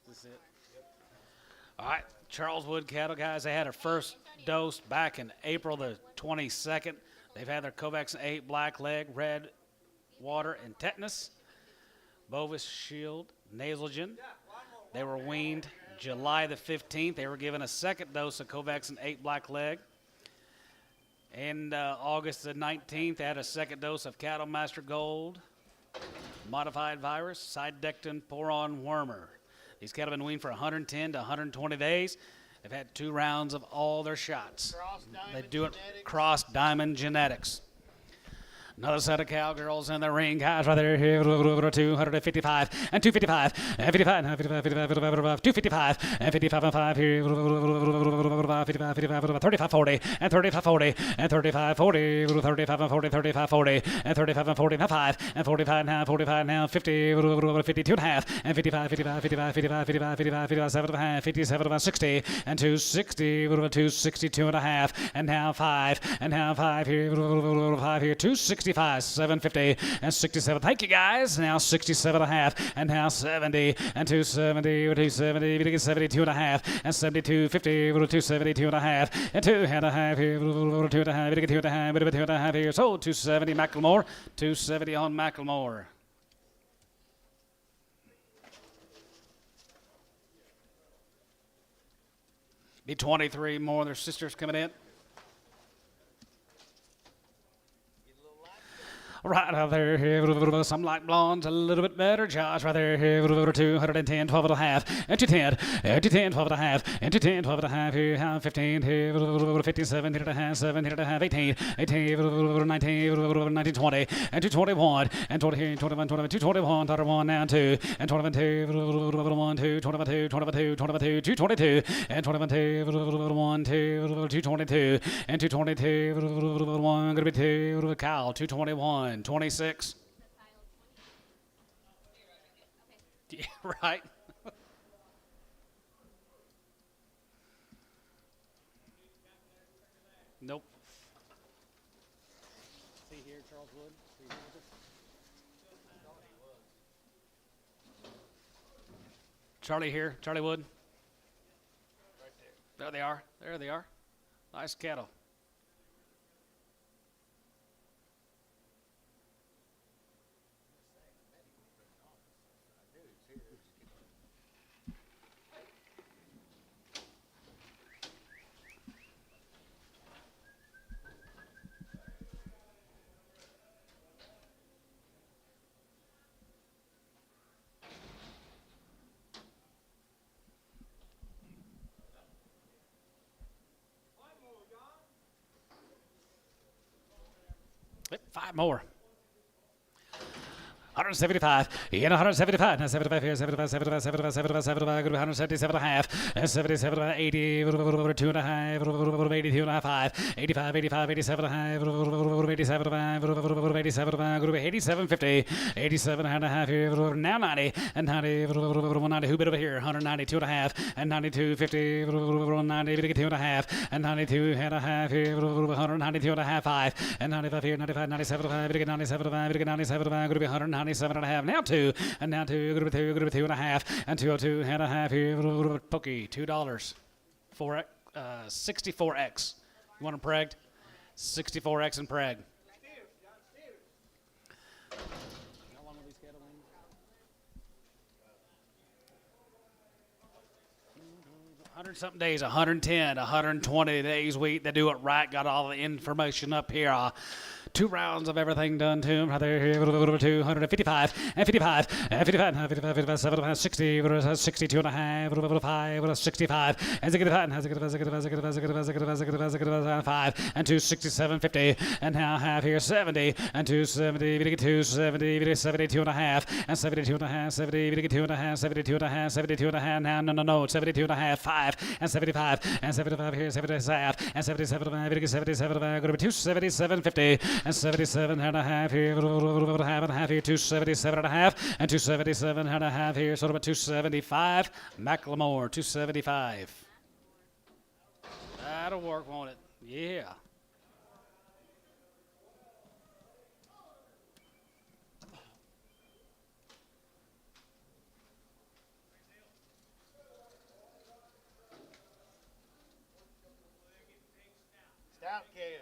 this it? All right, Charles Wood cattle, guys. They had their first dose back in April the 22nd. They've had their Covax 8 black leg, red water, and tetanus, bovis shield, nasal-gen. They were weaned July the 15th. They were given a second dose of Covax 8 black leg. And August the 19th, they had a second dose of Cattle Master Gold, modified virus, Sidectin Poron Wormer. These cattle have been weaned for 110 to 120 days. They've had 2 rounds of all their shots. They do it cross diamond genetics. Another set of cowgirls in the ring, guys, right there, here, 255 and 255, and 55, and 55, 55, 55, 255, and 55 and 5 here, 55, 55, 35, 40, and 35, 40, and 35, 40, 35 and 40, 35, 40, and 35 and 40, and 5, and 45 now, 50, 52 and a half, and 55, 55, 55, 55, 55, 55, 57 and a half, 57 and 60, and 260, 262 and a half, and now 5, and now 5 here, 5 here, 265, 750, and 67. Thank you, guys. Now 67 and a half, and now 70, and 270, 270, 72 and a half, and 72, 50, 272 and a half, and 2 and a half here, 2 and a half, 2 and a half, 2 and a half here. So 270 Macklemore, 270 on Macklemore. Be 23 more of their sisters coming in. Right out there, here, some like blondes, a little bit better. Josh, right there, here, 210, 12 and a half, and 210, and 210, 12 and a half, and 210, 12 and a half, here, 15, here, 57, 8 and a half, 7, 8 and a half, 18, 18, 19, 19, 20, and 221, and 20 here, 21, 21, 221, 1 now 2, and 21, 2, 1, 2, 21, 2, 22, 22, 222, and 21, 2, 1, 2, 222, and 222, 1, going to be 2, Kyle, 221. 26. Yeah, right. Nope. See here, Charles Wood. See here with us? Charlie here, Charlie Wood. Right there. There they are. There they are. Nice cattle. Yep, 5 more. 175, and 175, now 75 here, 75, 75, 75, 75, 75, 177 and a half, and 77, 80, 2 and a half, 82 and a half, 5, 85, 85, 87 and a half, 87, 87, 87, 50, 87 and a half here, now 90, and 90, 190, who bit over here, 192 and a half, and 92, 50, 90, 2 and a half, and 92 and a half here, 192 and a half, 5, and 95 here, 95, 97, 5, 97, 5, 97, 5, going to be 197 and a half, now 2, and now 2, going to be 2 and a half, and 202 and a half here, Pokey, $2, 64X. You want them pregged? 64X in preg. How long will these cattle win? 100-something days, 110, 120 days. They do it right. Got all the information up here. 2 rounds of everything done to him. Right there, here, 255 and 55 and 55 and 55, 55, 75, 60, 62 and a half, 5, 65 and 65 and 5 and 267, 50 and now half here, 70 and 270, 270, 72 and a half and 72 and a half, 72 and a half, 72 and a half, 72 and a half. Now no, 72 and a half, 5 and 75 and 75 here, 75 and 77 and a half, 77 and a half, going to be 277, 50 and 77 and a half here, half and a half here, 277 and a half and 277 and a half here, sort of a 275. Macklemore, 275. That'll work, won't it? Yeah. Stout Cale.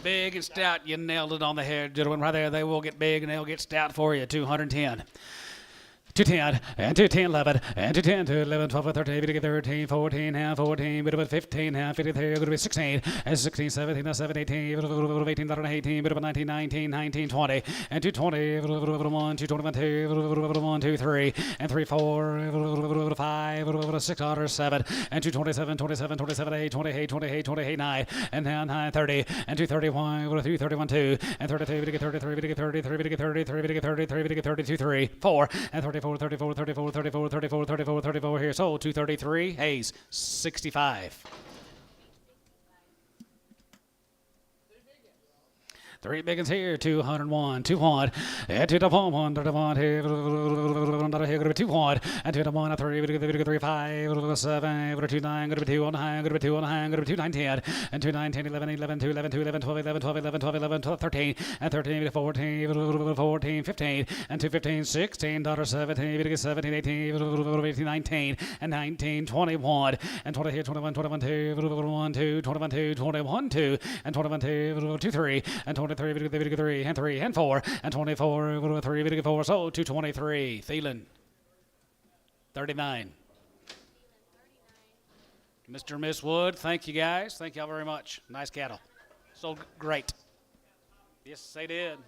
Big and stout. You nailed it on the head, gentlemen. Right there, they will get big and they'll get stout for you. 210. 210 and 210, 11 and 210 to 11, 12, 13, 13, 14, now 14, bit of a 15, now 53, going to be 16, and 16, 17, now 17, 18, 18, bit of a 19, 19, 19, 20, and 220, 1, 221, 2, 1, 2, 3, and 3, 4, 5, 6, 7, and 227, 27, 27, 8, 28, 28, 28, 9, and now 9, 30, and 231, 331, 2, and 33, 33, 33, 33, 33, 33, 32, 3, 4, and 34, 34, 34, 34, 34, 34, 34 here. So 233, Hayes, 65. 3 big ones here, 201, 200, and 201, 1, here, here, 200, and 201, 3, 5, 7, 2, 9, 2 on high, 2 on high, 2, 9, 10, and 2, 9, 10, 11, 11, 2, 11, 2, 11, 12, 11, 12, 11, 12, 11, 12, 13, and 13, 14, 14, 15, and 2, 15, 16, 17, 17, 18, 18, 19, and 19, 21, and 20 here, 21, 21, 2, 1, 2, 21, 2, 21, 2, and 21, 2, 2, 3, and 23, 3, and 3, and 4, and 24, 3, 4, so 223, Thielen, 39. Mr. and Miss Wood, thank you guys. Thank y'all very much. Nice cattle. So great. Yes, they did.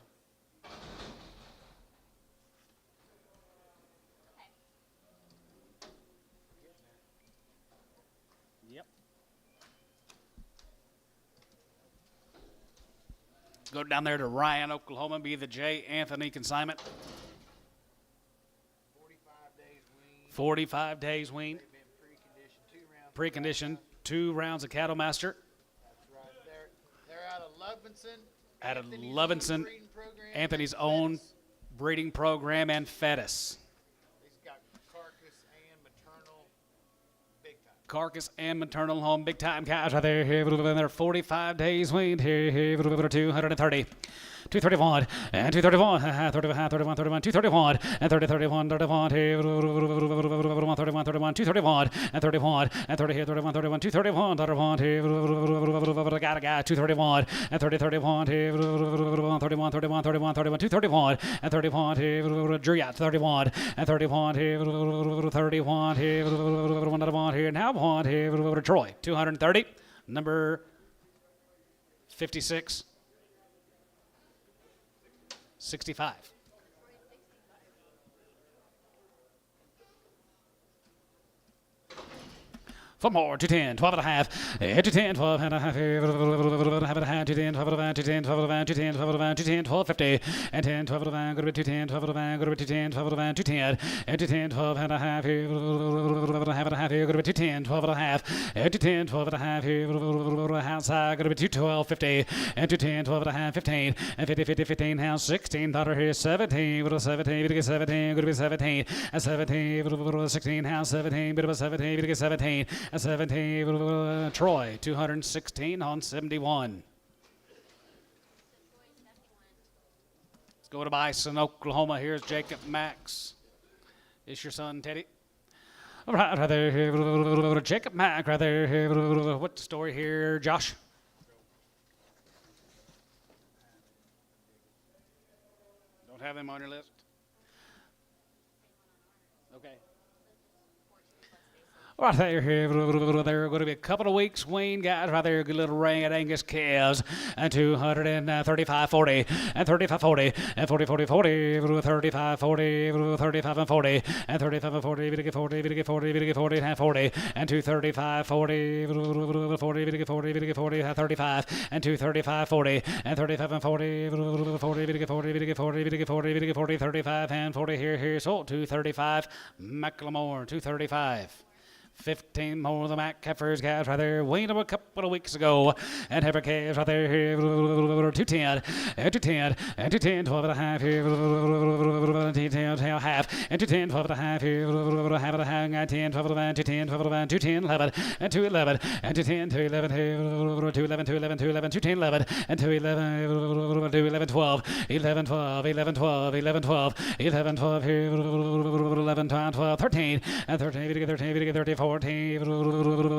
Yep. Go down there to Ryan, Oklahoma, be the J. Anthony consignment. 45 days weaned. They've been pre-conditioned, 2 rounds. Preconditioned, 2 rounds of Cattle Master. That's right. They're out of Levinson. Out of Anthony's Levinson, own breeding program, Anthony's and own Fettis. breeding program, and Fettis. He's got carcass and maternal big time. Carcass and maternal home, big time cows right there. Here, they're 45 days weaned. Here, 230. 231 and 231, 31, 31, 31, 231 and 30, 31, 31, 31, 31, 231 and 31 and 30 here, 31, 31, 231, 31, got a guy, 231 and 30, 31, 31, 31, 31, 31, 231 and 31 here, Drew out 31 and 31 here, 31 here, another one here, now one here, Troy, 230, number 56. 65. For more, 210, 12 and a half, 210, 12 and a half, 210, 12 and a half, 210, 12 and a half, 210, 12 and a half, 210, 12, 50, and 10, 12 and a half, go to 210, 12 and a half, go to 210, 12 and a half, 210, and 210, 12 and a half, here, go to 210, 12 and a half, 210, 12 and a half, here, outside, go to 212, 50, and 210, 12 and a half, 15, and 50, 50, 15, house, $16 here, 17, go to 17, 17, go to 17, and 17, 16, house, 17, bit of a 17, 17, and 17, Troy, 216 on 71. Let's go to Bison, Oklahoma. Here's Jacob Max. Is your son, Teddy? All right, right there. Jacob Mack, right there. What's the story here, Josh? Don't have him on your list? Okay. Right there, here, there are going to be a couple of weeks wean guys right there, good little ring at Angus calves, and 235 40, and 35 40, and 40 40 40, 35 40, 35 and 40, and 35 and 40, we get 40, we get 40, we get 40 and half 40, and 235 40, 40, we get 40, we get 40, 35, and 235 40, and 35 and 40, 40, we get 40, we get 40, we get 40, we get 40, 35 and 40 here, so 235, Macklemore, 235. 15 more of the Mac Heifers guys right there. Weaned them a couple of weeks ago. And heifer calves right there. 210, and 210, and 210, 12 and a half here. 10, half, and 210, 12 and a half here. Half and a half, 10, 12 and a half, 210, 12 and a half, 210, 11, and 211, and 210, 211 here. 211, 211, 211, 210, 11, and 211, 211, 12, 11, 12, 11, 12, 11, 12, 11, 12 here. 11, 12, 13, and 13, 13, 13, 14,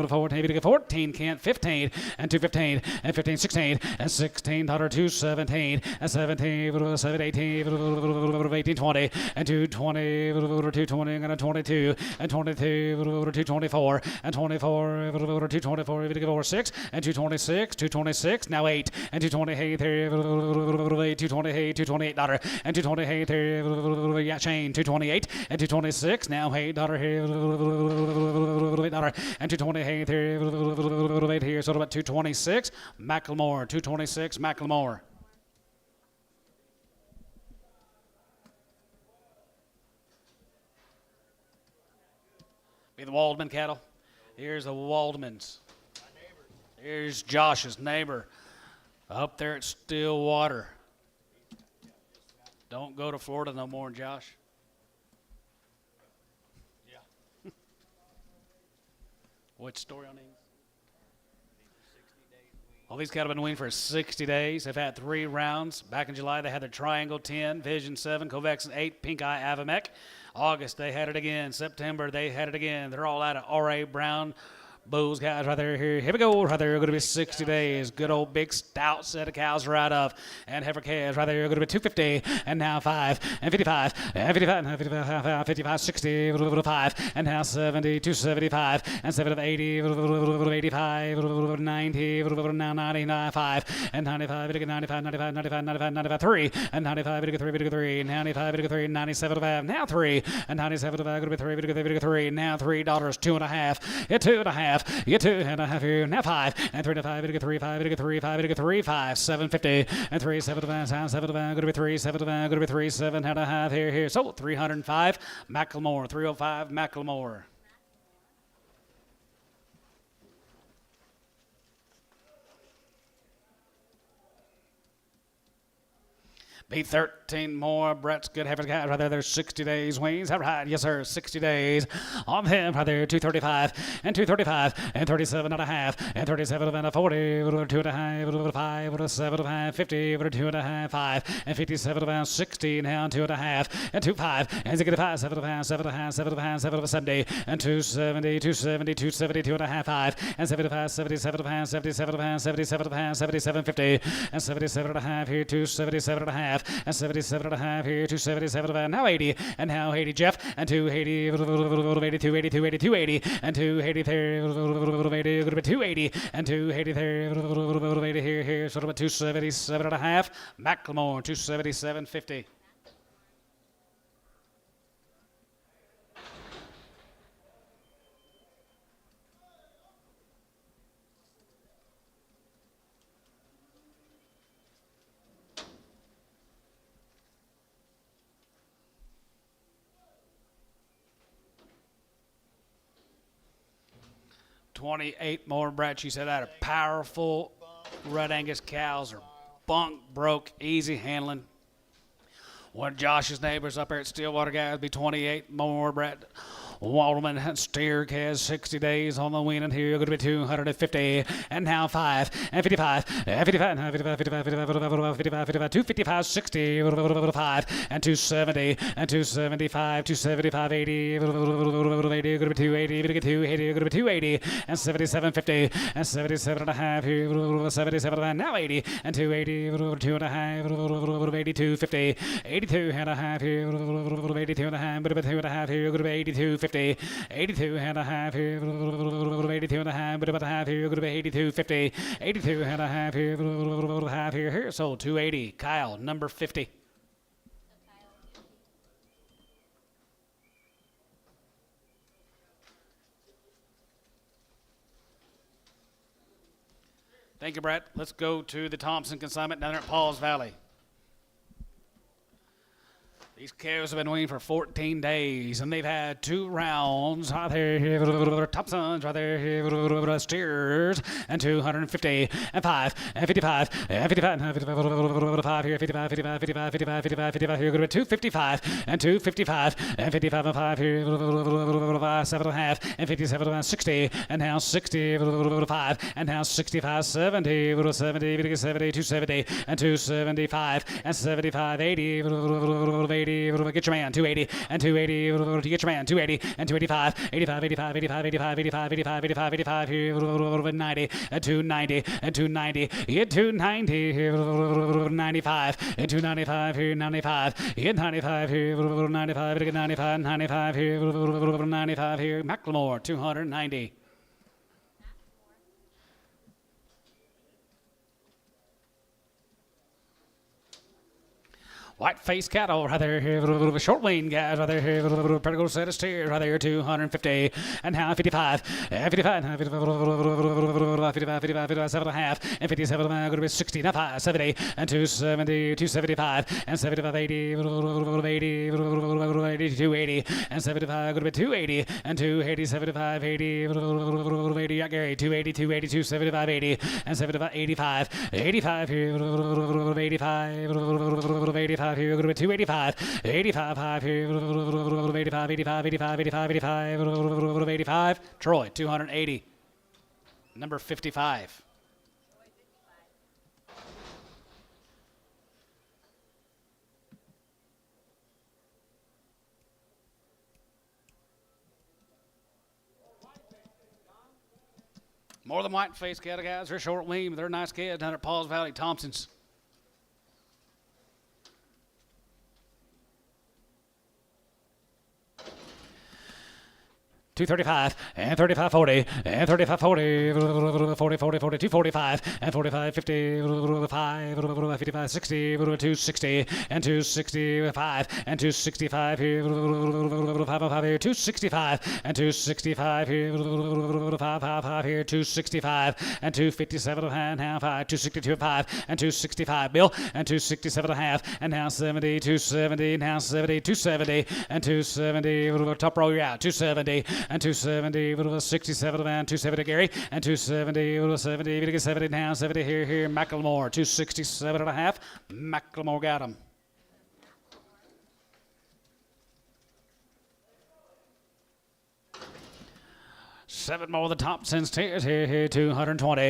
14, 14, Kent, 15, and 215, and 15, 16, and 16, daughter 217, and 17, 7, 18, 18, 20, and 220, 220, and 22, and 22, 224, and 24, 224, 6, and 226, 226, now 8, and 228, 228, 228, daughter, and 228, yeah, chain, 228, and 226, now 8, daughter here, and 228 here, so about 226, Macklemore, 226, Macklemore. Be the Waldman cattle. Here's the Waldmans. Here's Josh's neighbor up there at Stillwater. Don't go to Florida no more, Josh. Which story on these? Well, these cattle have been weaned for 60 days. They've had 3 rounds. Back in July, they had their Triangle 10, Vision 7, Covexin 8, Pink Eye Avamec. August, they had it again. September, they had it again. They're all out of R.A. Brown. Bulls guys right there. Here we go. Right there. Going to be 60 days. Good old big stout set of cows right up. And heifer calves right there. Going to be 250. And now 5. And 55. And 55. And 55. 55. 60. 5. And now 70. 275. And 7 80. 85. 90. Now 99. 5. And 95. 95. 95. 95. 95. 95. 3. And 95. 3. 3. 95. 3. 97. 5. Now 3. And 97. 5. Going to be 3. 3. Now $3. 2.5. Yeah, 2.5. You 2.5 here, now 5, and 3 to 5, you get 3, 5, you get 3, 5, you get 3, 5, 750, and 3, 7 to 5, 7 to 5, going to be 3, 7 to 5, going to be 3, 7.5 here, so 305, Macklemore, 305, Macklemore. Be 13 more. Brett's good heifers guys right there. There's 60 days weans. All right, yes sir, 60 days on him right there. 235 and 235 and 37 and a half and 37 and a 40. 2.5, 5, 7 and a half, 50, 2.5, 5 and 57 and 60 now 2.5 and 2.5 and 65, 7 and a half, 7 and a half, 7 and a half, 7 and 70 and 270, 270, 270, 2.5, 5 and 75, 77 and a half, 77 and a half, 77 and a half, 77, 50 and 77 and a half here. 277 and a half. And 77 and a half here, 277 and a half, now 80, and now 80 Jeff, and 280, 82, 82, 82, 80, and 280 there, 280, and 280 there, 80 here, sort of a 277 and a half, Macklemore, 277.50. $28 more, Brett. She said that are powerful Red Angus cows are bunk broke, easy handling. One of Josh's neighbors up there at Stillwater guys be 28 more, Brett. Waldman steer has 60 days on the weaning here. Going to be 250. And now 5 and 55. And 55, 55, 55, 55, 55, 55, 255, 60, 5 and 270 and 275, 275, 80, 80, going to be 280, going to get 280, going to be 280 and 77.50 and 77 and a half here, 77 and now 80 and 280, 2.5, 82, 50, 82 and a half here, 82 and a half, going to be 2.5 here, going to be 82, 50. 82.50, 82 and a half here, 82 and a half, but about a half here, going to be 82.50, 82 and a half here, half here, sold 280. Kyle, number 50. Thank you, Brett. Let's go to the Thompson consignment down there at Paul's Valley. These cows have been weaned for 14 days, and they've had 2 rounds. Right there, Thompsons, right there, steers, and 250, and 5, and 55, and 55, and 55 here, 55, 55, 55, 55, 55, 55 here, going to be 255, and 255, and 55, and 5 here, 7.5, and 57, and 60, and now 60, 5, and now 65, 70, 70, 70, 270, and 275, and 75, 80, 80, get your man, 280, and 280, to get your man, 280, and 285, 85, 85, 85, 85, 85, 85, 85, 85, here, 90, and 290, and 290, get 290, here, 95, and 295, here, 95, get 95, here, 95, get 95, 95, here, 95, here, Macklemore, 290. White face cattle right there, short wean guys right there, pretty good set of steers right there, 250, and now 55, and 55, 55, 55, 7.5, and 57, going to be 60, now 5, 70, and 270, 275, and 75, 80, 80, 280, and 75, going to be 280, and 280, 75, 80, 80, yeah, Gary, 280, 280, 275, 80, and 75, 85, 85 here, 85, 85 here, going to be 285, 85 5 here, 85, 85, 85, 85, 85, 85, Troy, 280, number 55. More than white face cattle guys, they're short wean, but they're nice kids down at Paul's Valley, Thompson's. 235, and 3540, and 3540, 40, 40, 40, 245, and 45, 50, 5, 55, 60, 260, and 265, and 265 here, 505 here, 265, and 265 here, 555 here, 265, and 257 and a half, 262 and 5, and 265, Bill, and 267 and a half, and now 70, 270, now 70, 270, and 270, top row, yeah, 270, and 270, 67 and 270 Gary, and 270, 70, 70 now, 70 here, Macklemore, 267 and a half, Macklemore got him. Seven more of the Thompson's tiers here, 220,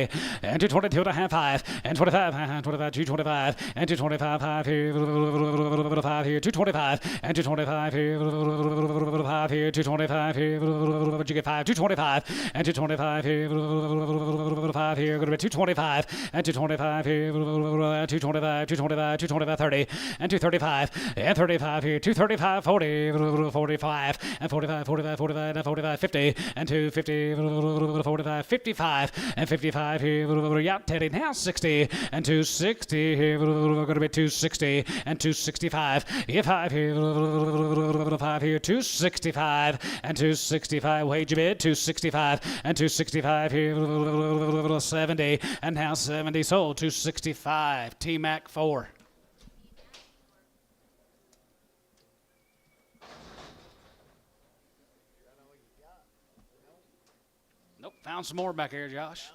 and 222 and a half, 5, and 25, 25, 225, and 225, 5 here, 5 here, 225, and 225 here, 5 here, 225 here, you get 5, 225, and 225 here, 5 here, going to be 225, and 225 here, 225, 225, 225, 30, and 235, and 35 here, 235, 40, 45, and 45, 45, 45, and 45, 50, and 250, 45, 55, and 55 here, yeah, Teddy, now 60, and 260 here, going to be 260, and 265, yeah, 5 here, 5 here, 265, and 265, wage a bid, 265, and 265 here, 70, and now 70, sold, 265, T-Mac 4. Nope, found some more back here, Josh.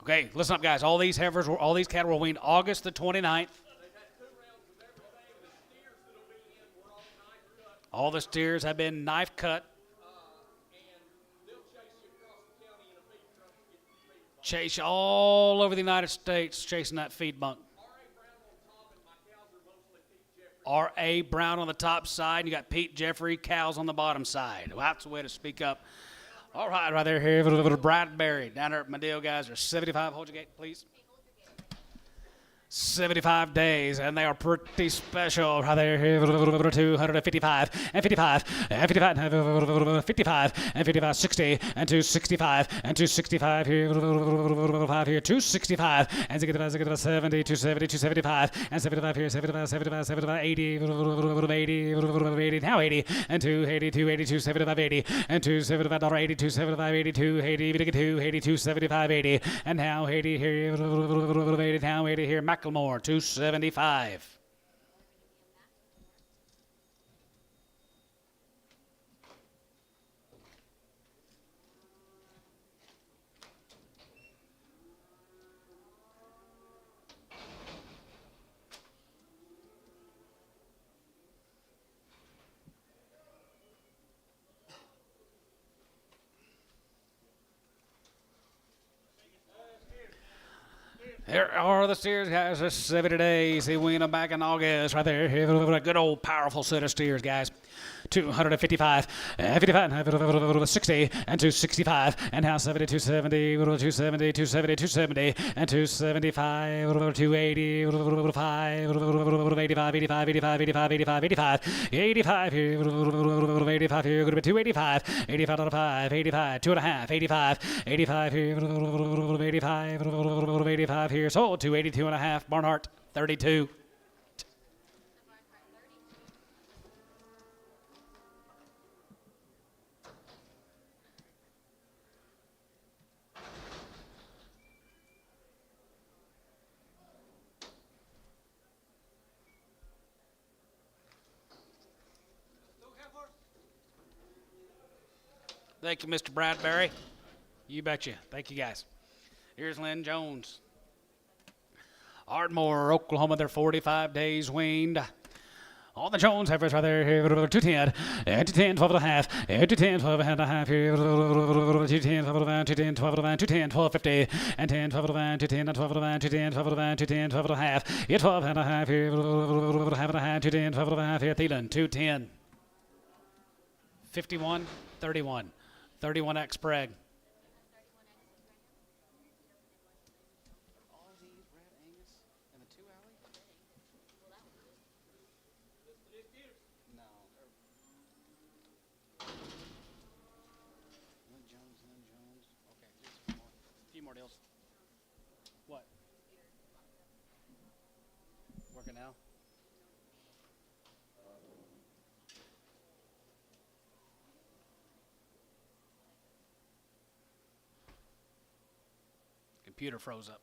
Okay, listen up, guys. All these cattle were weaned August the 29th. All the steers have been knife cut. Chase all over the United States chasing that feed bunk. R.A. Brown on the top side, and you got Pete Jeffrey cows on the bottom side. Well, that's the way to speak up. All right there here, Bradbury down there at Medill, guys, are 75. Hold your gate, please. 75 days, and they are pretty special. Right there, 255 and 55 and 55 and 55 and 55, 60 and 265 and 265 here, 5 here, 265 and 70, 270, 275 and 75 here, 75, 75, 75, 80, 80, now 80 and 280, 280, 275, 80 and 275, $80, 275, 80, 280, 280, 275, 80 and now 80 here, 80, now 80 here, Macklemore, 275. There are the steers, guys. There's 70 days. He win them back in August. Right there. A good old powerful set of steers, guys. 255, 55, 60, and 265, and now 70, 270, 270, 270, 270, and 275, 280, 5, 85, 85, 85, 85, 85, 85, 85 here, 85 here, going to be 285, 85 out of 5, 85, 2.5, 85, 85 here, 85, 85 here, sold 282.5, Barnhart 32. Thank you, Mr. Bradbury. You betcha. Thank you, guys. Here's Lynn Jones. Ardmore, Oklahoma, they're 45 days weaned. On the Jones heifers right there, 210, 210, 12 and a half, 210, 12 and a half, 210, 12 and a half, 210, 12 and a half, 210, 12, 50, and 10, 12 and a half, 210, 12 and a half, 210, 12 and a half, 210, 12 and a half, 12 and a half, 210, 12 and a half, Thielen, 210, 51, 31, 31X Sprague. What? Working now? Computer froze up.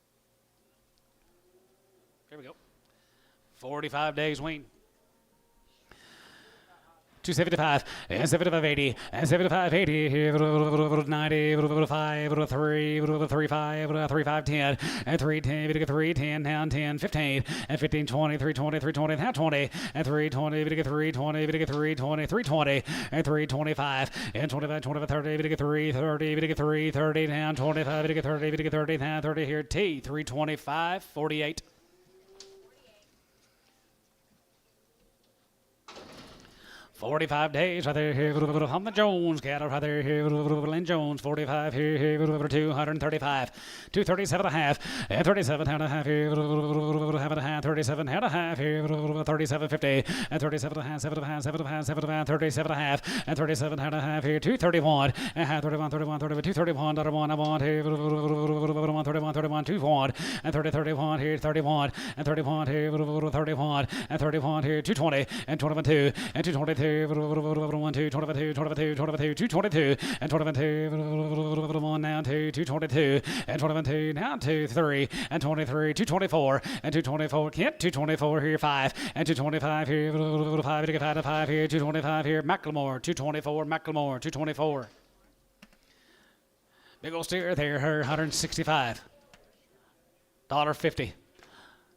Here we go. 45 days wean. 275, and 75, 80, and 75, 80, 90, 5, 3, 35, 35, 10, and 310, 310, down 10, 15, and 15, 20, 320, 320, now 20, and 320, 320, 320, 320, and 325, and 25, 25, 30, 3, 30, 3, 30, down 25, 30, 30, down 30 here, T, 325, 48. 45 days right there here on the Jones cattle right there here Lynn Jones 45 here 235 237 and a half and 37 and a half here half and a half 37 and a half here 37.50 and 37 and a half 7 and a half 7 and a half 7 and a half 37 and a half and 37 and a half here 231 and half 31 31 231 $1 I want here 131 31 2 want and 30 31 here 31 and 31 here 31 and 31 here 220 and 22 and 222 1 2 22 22 22 222 and 22 1 now 2 222 and 22 now 2 3 and 23 224 and 224 Kent 224 here 5 and 225 here 5 to get 5 to 5 here 225 here Macklemore 224 Macklemore 224 big old steer there her 165 $1.50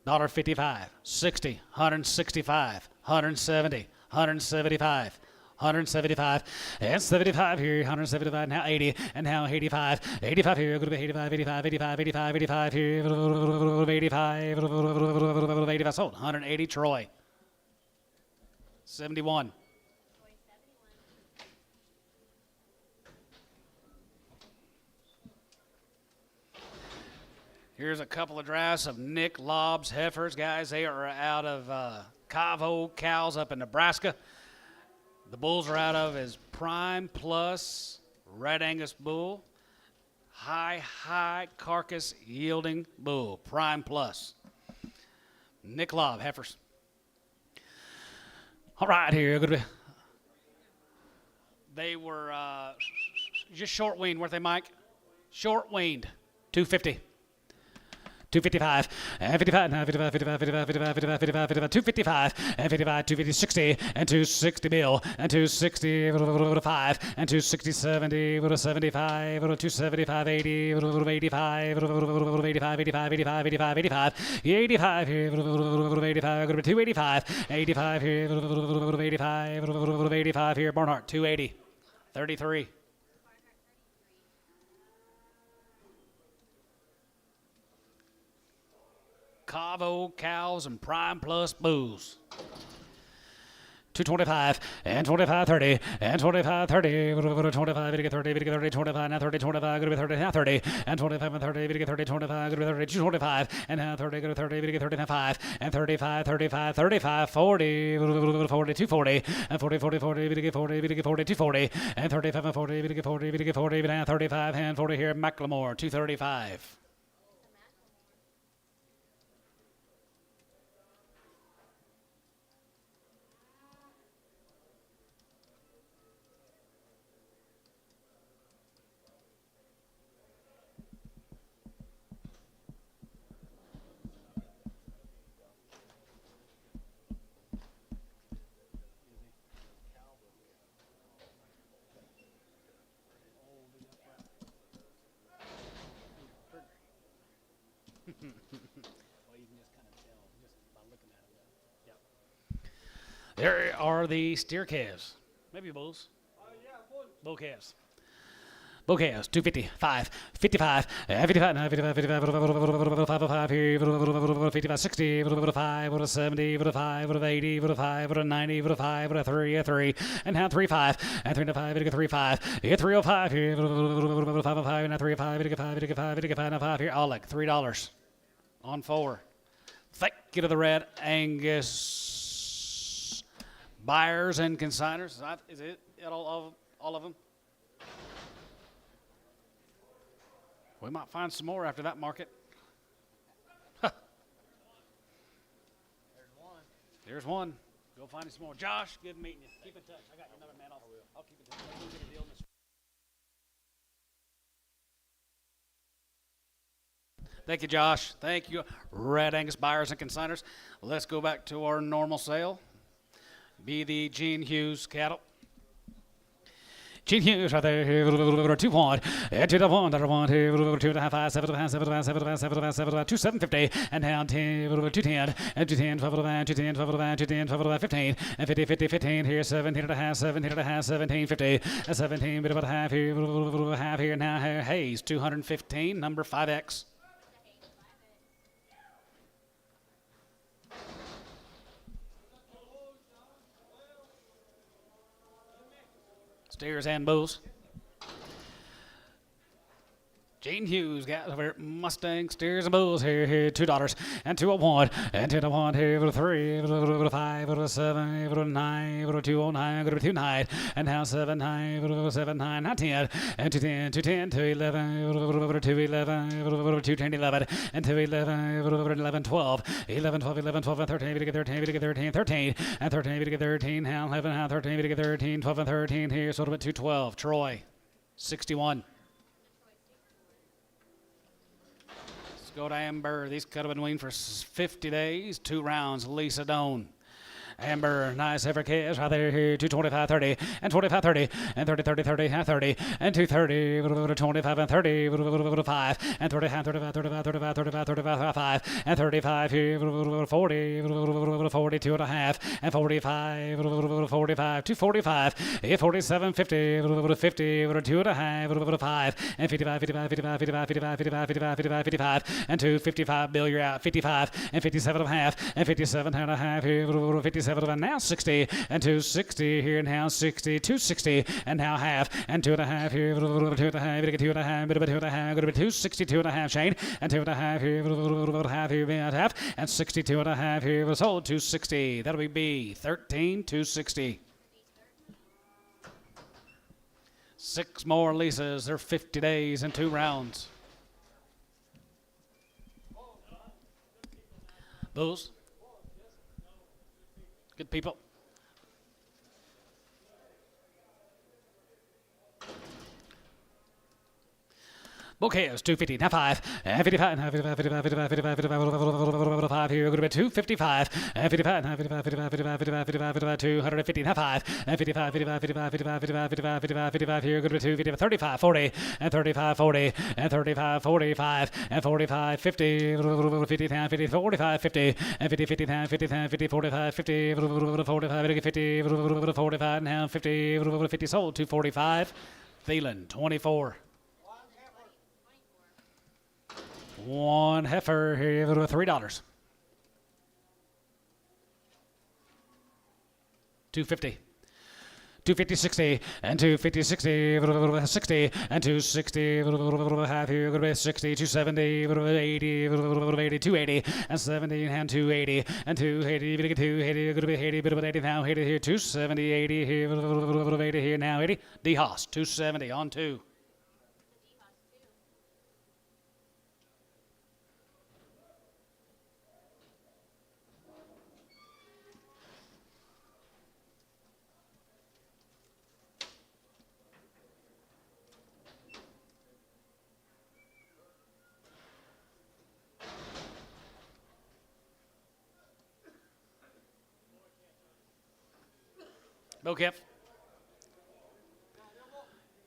$1.55 60 165 170 175 175 and 75 here 175 now 80 and now 85 85 here going to be 85 85 85 85 85 here 85 85 sold 180 Troy 71 Here's a couple of drafts of Nick Lobb's heifers, guys. They are out of Cavo cows up in Nebraska. The bulls are out of his Prime Plus Red Angus bull. High carcass yielding bull. Prime Plus. Nick Lobb heifers. All right, here. Good. They were just short weaned, weren't they, Mike? Short weaned. 250. 255, and 55, now 55, 55, 55, 55, 55, 55, 55, 255, and 55, 250, 60, and 260 bill, and 260, 5, and 260, 70, 75, 275, 80, 85, 85, 85, 85, 85, 85, 85 here, 85, 285, 85 here, 85, 85 here, Barnhart, 280, 33. Cavo cows and Prime Plus bulls. 225 and 25 30 and 25 30 25 30 30 25 now 30 25 going to be 30 now 30 and 25 and 30 30 25 going to be 30 225 and now 30 go to 30 30 now 5 and 35 35 35 40 40 240 and 40 40 40 40 40 240 and 35 and 40 40 40 now 35 and 40 here Macklemore 235. There are the steer calves. Maybe bulls. Bull calves. Bull calves, 250, 5, 55, 55, 55, 55, 55, here, 55, 60, 5, 70, 5, 80, 5, 90, 5, 3, and now 35, and 35, 35, 305 here, 5, now 35, 55, now 5 here, all like $3 on 4. Thank you to the Red Angus buyers and consigners. Is it all of them? We might find some more after that market. There's one. Go find some more. Josh, good meeting you. Keep in touch. I got another man off. I'll keep in touch. We'll get a deal in this. Thank you, Josh. Thank you, Red Angus buyers and consigners. Let's go back to our normal sale. Be the Gene Hughes cattle. Gene Hughes right there, 2 1, and 2 1, 2 and a half, 5, 7 7 7 7 7 7 2 750, and down 10, 210, and 210, 12 210, 12 210, 12 15, and 50 50 15 here, 17 and a half, 17 and a half, 17 50, and 17 bit about half here, now Hayes 215, number 5X. Steers and bulls. Gene Hughes got over Mustang, steers and bulls here, $2 and 201 and 201 here, 3, 5, 7, 9, 209, 29 and now 7, 9, 7, 9, now 10 and 210, 210, 211, 211, 210, 11 and 211, 11, 12, 11, 12, 11, 12 and 13, 13, 13 and 13, 13 now 11, now 13, 13, 12 and 13 here, sort of at 212. Troy, 61. Go to Amber. These could have been weaned for 50 days. 2 rounds. Lisa Doan. Amber, nice heifer calves right there here, 225, 30, and 25, 30, and 30, 30, 30, 30, and 230, 25, and 30, 5, and 30, 35, 35, 35, 35, 35, and 35 here, 40, 42 and a half, and 45, 45, 245, 47, 50, 50, 2 and a half, 5, and 55, 55, 55, 55, 55, 55, 55, 55, and 255, Bill, you're out, 55, and 57 and a half, and 57 and a half here, 57, 57 and now 60 and 260 here now 60 260 and now half and 2.5 here 2.5 bit of 2.5 bit of 2.5 going to be 262 and a half Shane and 2.5 here half here half and 62 and a half here was sold 260 that'll be B 13 260. 6 more leases. They're 50 days and 2 rounds. Bulls. Good people. Bouquets, 250, now 5, and 55, now 55, 55, 55, 55, 55, 5 here, go to 255, and 55, now 55, 55, 55, 55, 55, 55, 250, now 5, and 55, 55, 55, 55, 55, 55, 55, 55 here, go to 250, 35, 40, and 35, 40, and 35, 45, and 45, 50, 50, 10, 50, 45, 50, and 50, 50, 10, 50, 10, 50, 45, 50, 45, 50, 45, now 50, 50 sold, 245, Thielen, 24. One heifer here with $3. 250. 250, 60, and 250, 60, 60, and 260, half here, going to be 60, 270, 80, 80, 280, and 70, and 280, and 280, 280, going to be 80, bit of 80 now, 80 here, 270, 80 here, 80 here now, 80, D-Haas, 270 on 2. Okay.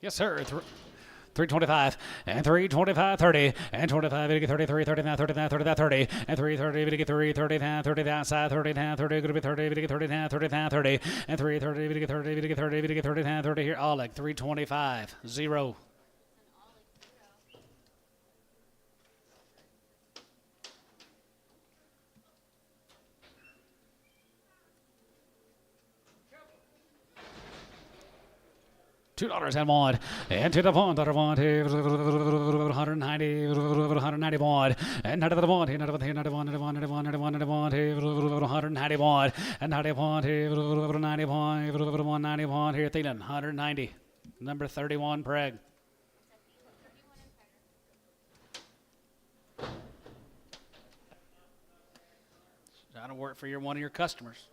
Yes, sir. 325 and 325 30 and 25 30 33 39 39 39 30 and 330 3 30 30 outside 30 30 going to be 30 30 30 30 and 330 30 30 30 30 here all like 325 0. $2 and one, and to the one, $190, 191, and not to the one, 91, 191, and 91, 191 here, Thielen, 190, number 31, Preg. That'll work for one of your customers.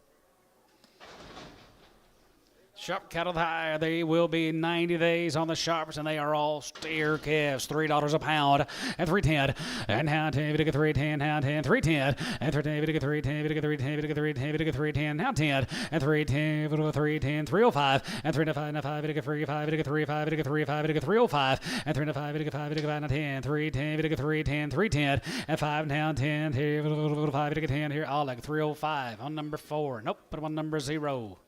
Sharp cattle high, they will be 90 days on the sharps, and they are all steer calves, $3 a pound, and 310, and hound 10, 310, hound 10, 310, and 310, 310, 310, 310, 310, hound 10, and 310, 310, 305, and 305, 5, 35, 35, 35, 305, and 305, 5, 10, 310, 310, 310, and 5 down 10, 5, 10 here, all like 305 on number 4. Nope, put them on number 0.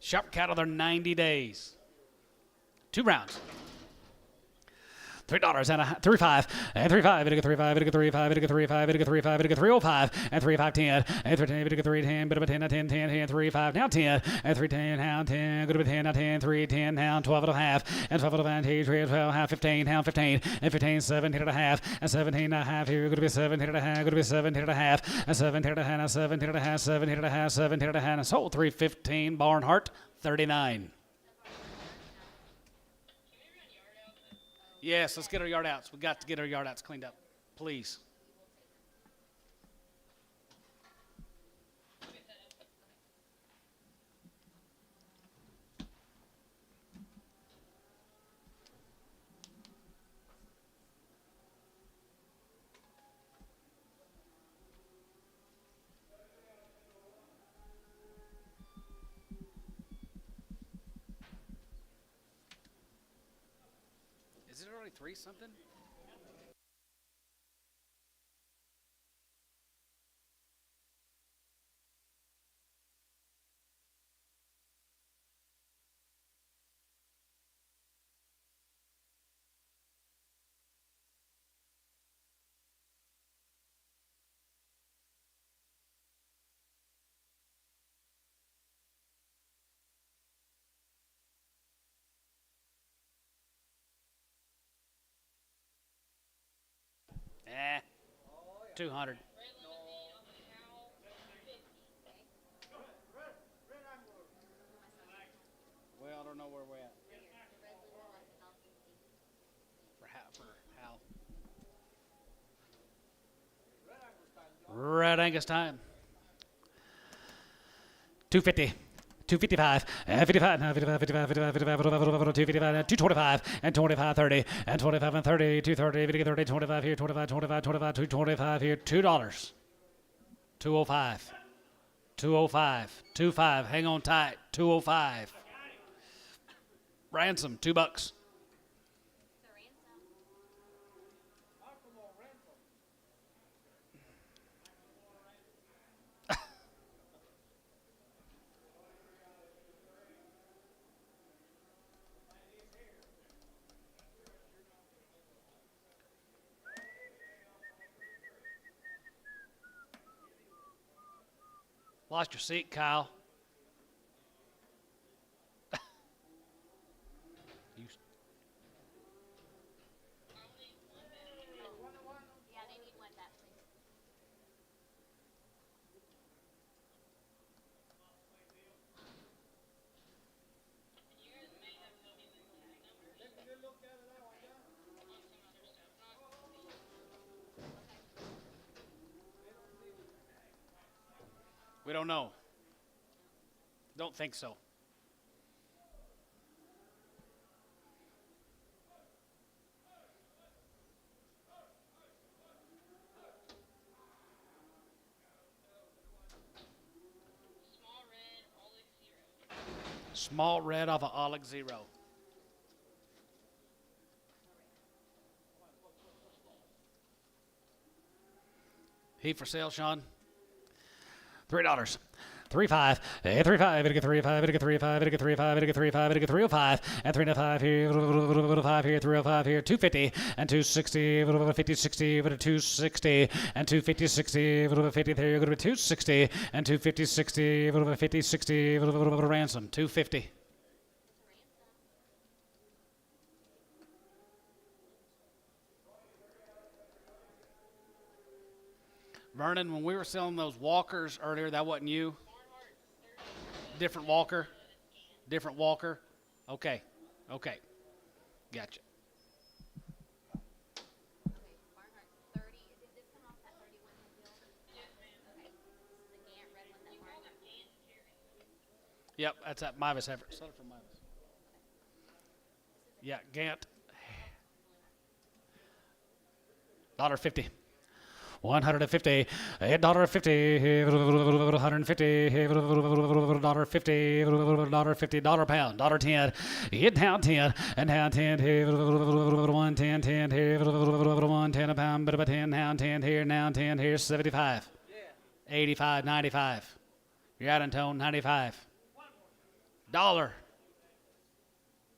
Sharp cattle, they're 90 days. 2 rounds. $3 and a 35 and 35 and 35 and 35 and 35 and 35 and 305 and 3510 and 310 but 10 10 10 and 35 now 10 and 310 now 10 go to 10 now 10 310 now 12 and a half and 12 and a half 12 half 15 now 15 and 15 17 and a half and 17 and a half here going to be 17 and a half going to be 17 and a half and 17 and a half 17 and a half 17 and a half 17 and a half and sold 315 Barnhart 39. Yes, let's get our yard outs. We got to get our yard outs cleaned up, please. 3 something? Eh, 200. Well, I don't know where we're at. For Hal. Red Angus time. 250. 255, and 55, and 55, 55, 55, 55, 255, and 225, and 25, 30, and 25, and 30, 230, 30, 25 here, 25, 25, 25, 225 here, $2. 205, 205, 25, hang on tight, 205. Ransom, $2. Lost your seat, Kyle. You, Yeah, they need one that, please. we don't know. Don't think so. Small red off of Oleg 0. He for sale, Sean. $3. 35, 35, it get 35, it get 35, it get 35, it get 35, it get 305, and 305 here, 5 here, 305 here, 250, and 260, 50, 60, 260, and 250, 60, 50 there, go to 260, and 250, 60, 50, 60, ransom, 250. Vernon, when we were selling those walkers earlier, that wasn't you? Different walker? Different walker? Okay. Okay. Gotcha. Okay, Barnhart 30. Did this come off that 31 deal? Okay. This is the Gant red one that Barnhart. Yep, that's that Midas effort. Sell it from Midas. Yeah, Gant. $1.50. 150, $1.50, $150, $1.50, $1 pound, $1.10, hit down 10, and down 10, 110, 10, 110 a pound, but about 10, now 10 here, now 10 here, 75, 85, 95. You're out in tone, 95. Dollar.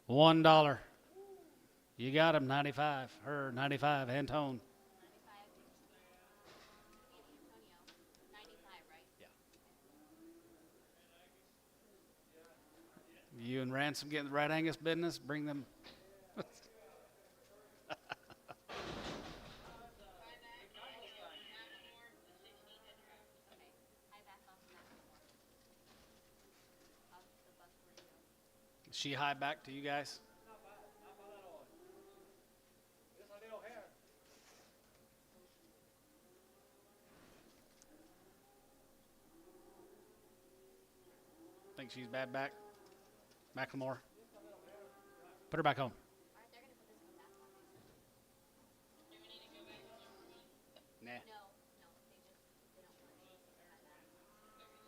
$1. You got him, 95. Her, 95, and tone. 95, right? You and Ransom get the Red Angus business, bring them. Okay. I back off of that more. Off the buck radio. Is she high back to you guys? Think she's bad back? Macklemore? Put her back home. Alright, they're gonna put this one back on. Nah. No, they don't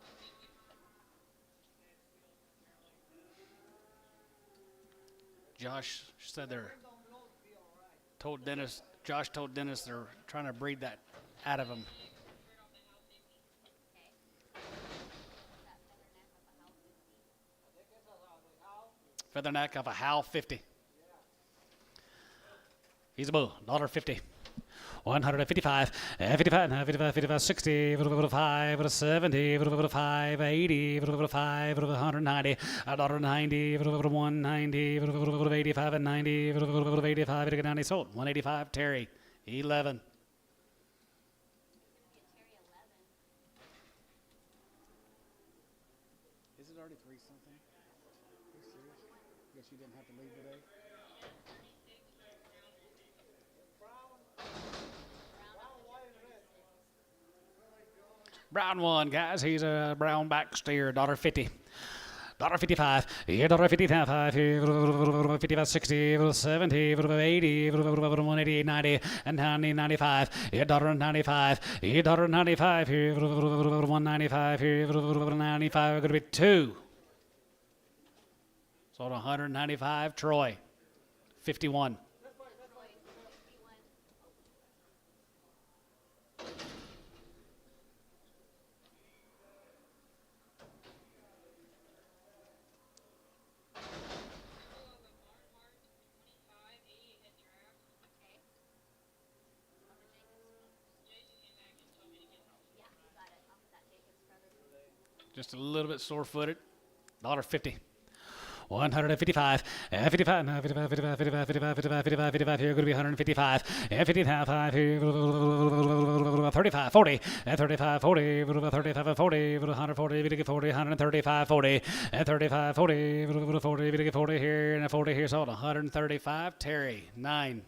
want anything to have that. Josh said they're. Josh told Dennis they're trying to breed that out of him. Feather neck of a Hal 50. He's a bull, $1.50. 155, 55, 55, 55, 60, 5, 70, 5, 80, 5, 190, $1.90, 190, 85 and 90, 85, 90, sold. 185, Terry, 11. Is it already 3 something? Are you serious? Guess you didn't have to leave today? Brown one, guys. He's a brown back steer, $1.50. $1.55, yeah, $1.55, 55, 60, 70, 80, 188, 90, and 95, yeah, $1.95, yeah, $1.95, here, 195, here, 95, going to be 2. Sold 195, Troy, 51. Just a little bit sore-footed. $1.50. 155, 55, 55, 55, 55, 55, 55, 55, 55, here, going to be 155, 55, here, 35, 40, 35, 40, 35, 40, 140, 40, 135, 40, 35, 40, 40, 40 here, and 40 here, sold 135, Terry, 9.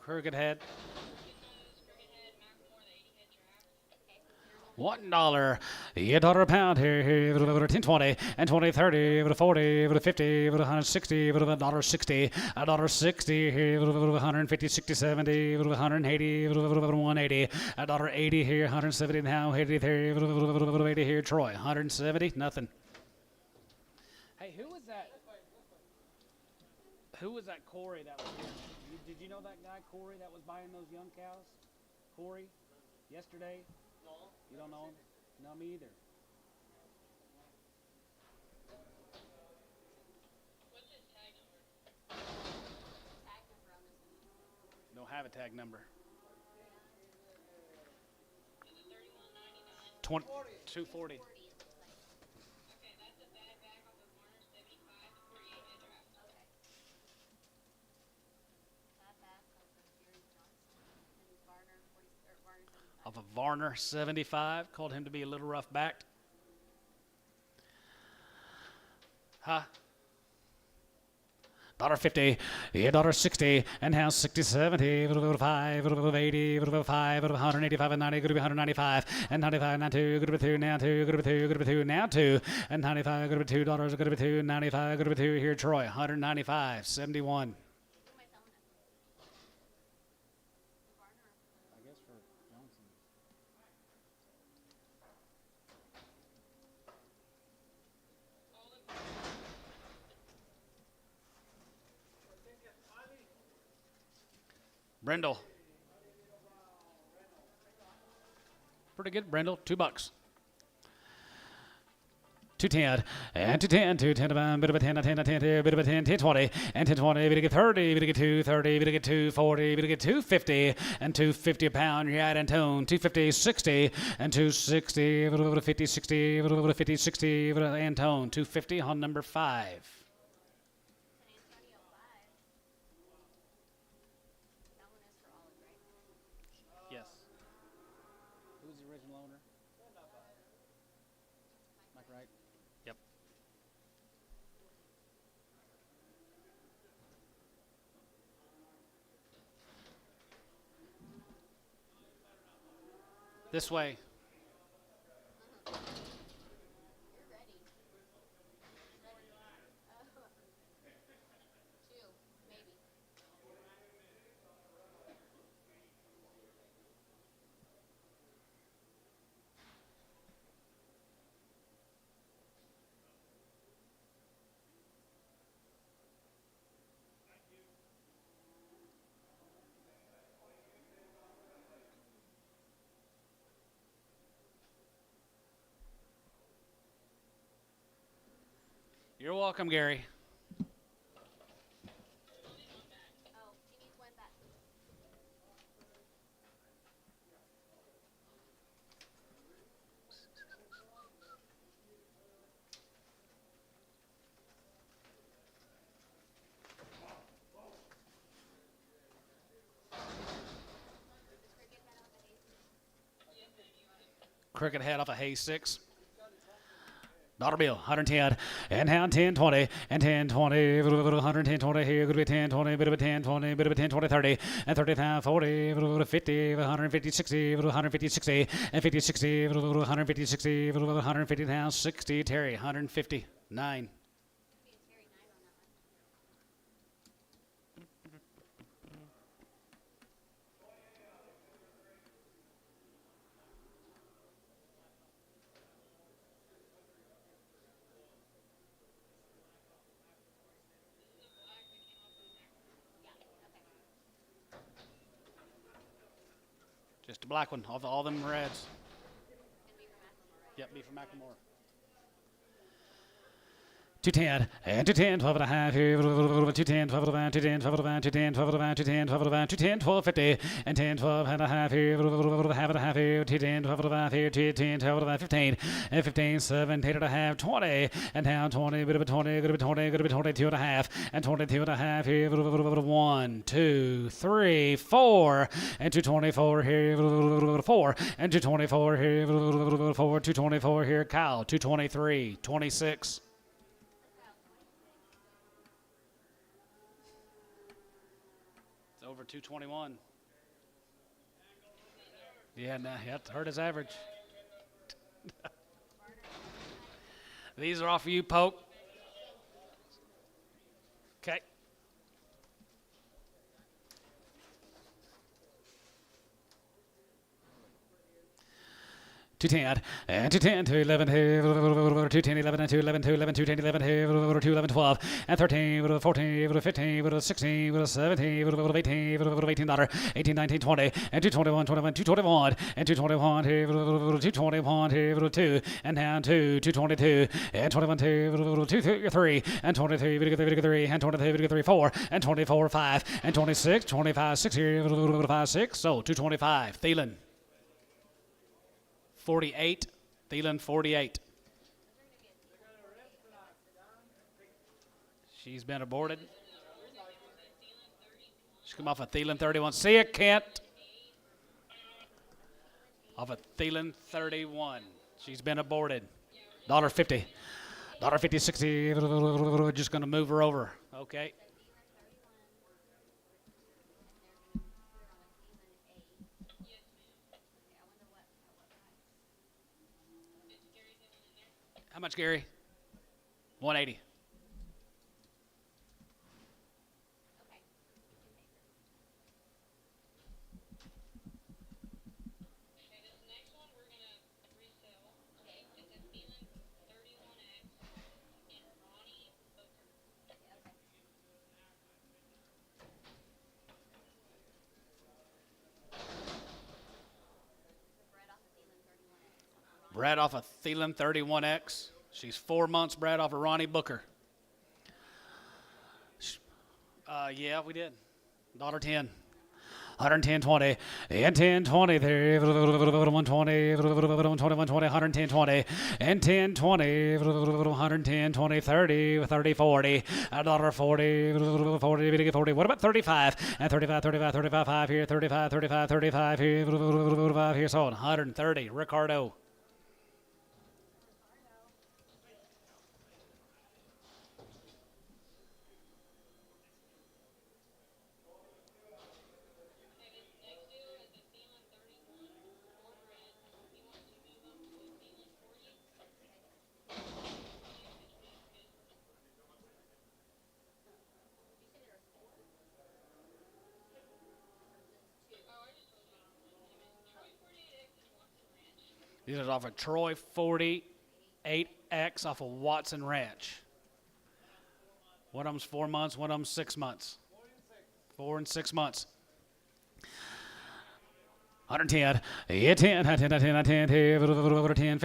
Crooked head. $1. Yeah, $1 a pound here, 10, 20, and 20, 30, 40, 50, 160, $1.60, $1.60 here, 150, 60, 70, 180, 180, $1.80 here, 170 now, 80 there, 80 here, Troy, 170, nothing. Hey, who was that? Who was that Corey that was here? Did you know that guy, Corey, that was buying those young cows? Corey? Yesterday? No. You don't know him? No, me either. What's his tag number? Tag number on this one. Don't have a tag number. Is it 31.99? 240. Okay, that's a bad bag off of Warner, 75 to 48 head draft. Okay. That bag comes from Jerry Johnson and Varner 40 or Varner 75. Off of Varner, 75. Called him to be a little rough-backed. Huh? $1.50, yeah, $1.60, and now 60, 70, 5, 80, 5, 185, and 90, going to be 195, and 95, now 2, going to be 2, now 2, going to be 2, going to be 2, now 2, and 95, going to be $2, going to be 2, 95, going to be 2, here, Troy, 195, 71. Who am I selling it? Varner. I guess for Johnson. Brendel. Pretty good, Brendel. $2. 210 and 210, 210, bit of a 10, 10, 10, bit of a 10, 10, 20, and 10, 20, bit of 30, bit of 230, bit of 240, bit of 250, and 250 a pound, right and tone, 250, 60, and 260, bit of 50, 60, bit of 50, 60, bit of and tone, 250 on number 5. San Antonio 5. That one is for Olive, right? Yes. Who's the original owner? Mike Wright. Yep. This way. You're ready. Two, maybe. You're welcome, Gary. Oh, she needs one back. Cricket head off a hay 6. Dollar bill, 110, and down 10, 20, and 10, 20, 110, 20, here, could be 10, 20, bit of a 10, 20, bit of a 10, 20, 30, and 30, 40, 50, 150, 60, 150, 60, and 50, 60, 150, 60, 150 down, 60, Terry, 150, 9. Just a black one, all them reds. Yep, be from Macklemore. 210, and 210, 12 and a half here, 210, 12 and a half, 210, 12 and a half, 210, 12 and a half, 210, 12 and a half, 210, 12, 50, and 10, 12 and a half here, half and a half here, 210, 12 and a half here, 210, 12 and a half, 15, and 15, 17 and a half, 20, and down 20, bit of a 20, good to be 20, good to be 22 and a half, and 22 and a half here, 1, 2, 3, 4, and 224 here, 4, and 224 here, 4, 224 here, Kyle, 223, 26. Over 221. Yeah, nah, that hurt his average. These are off of you, Poke. Okay. 210, and 210, 211, 210, 11, and 211, 211, 210, 11, 211, 12, and 13, 14, 15, 16, 17, 18, $18, 18, 19, 20, and 221, 21, 221, and 221, 221, 2, and down 2, 222, and 21, 2, 3, and 23, 3, and 23, 4, and 24, 5, and 26, 25, 6 here, 5, 6, so 225, Thielen. 48, Thielen 48. She's been aborted. She's come off a Thielen 31. See ya, Kent. Off a Thielen 31. She's been aborted. $1.50. $1.50, 60. Just going to move her over. Okay. How much, Gary? 180. Brad off a Thielen 31X. She's 4 months, Brad, off of Ronnie Booker. Yeah, we did. $1.10. 110, 20, and 10, 20 there, 120, 120, 110, 20, and 10, 20, 110, 20, 30, 30, 40, $1.40, 40, 40. What about 35? And 35, 35, 35, 5 here, 35, 35, 35 here, 5 here, so 130, Ricardo. These are off of Troy 48X off of Watson Ranch. One of them's 4 months, one of them's 6 months. 4 and 6 months. 110, 10, 10, 10, 10, 10, 10, 15, 110,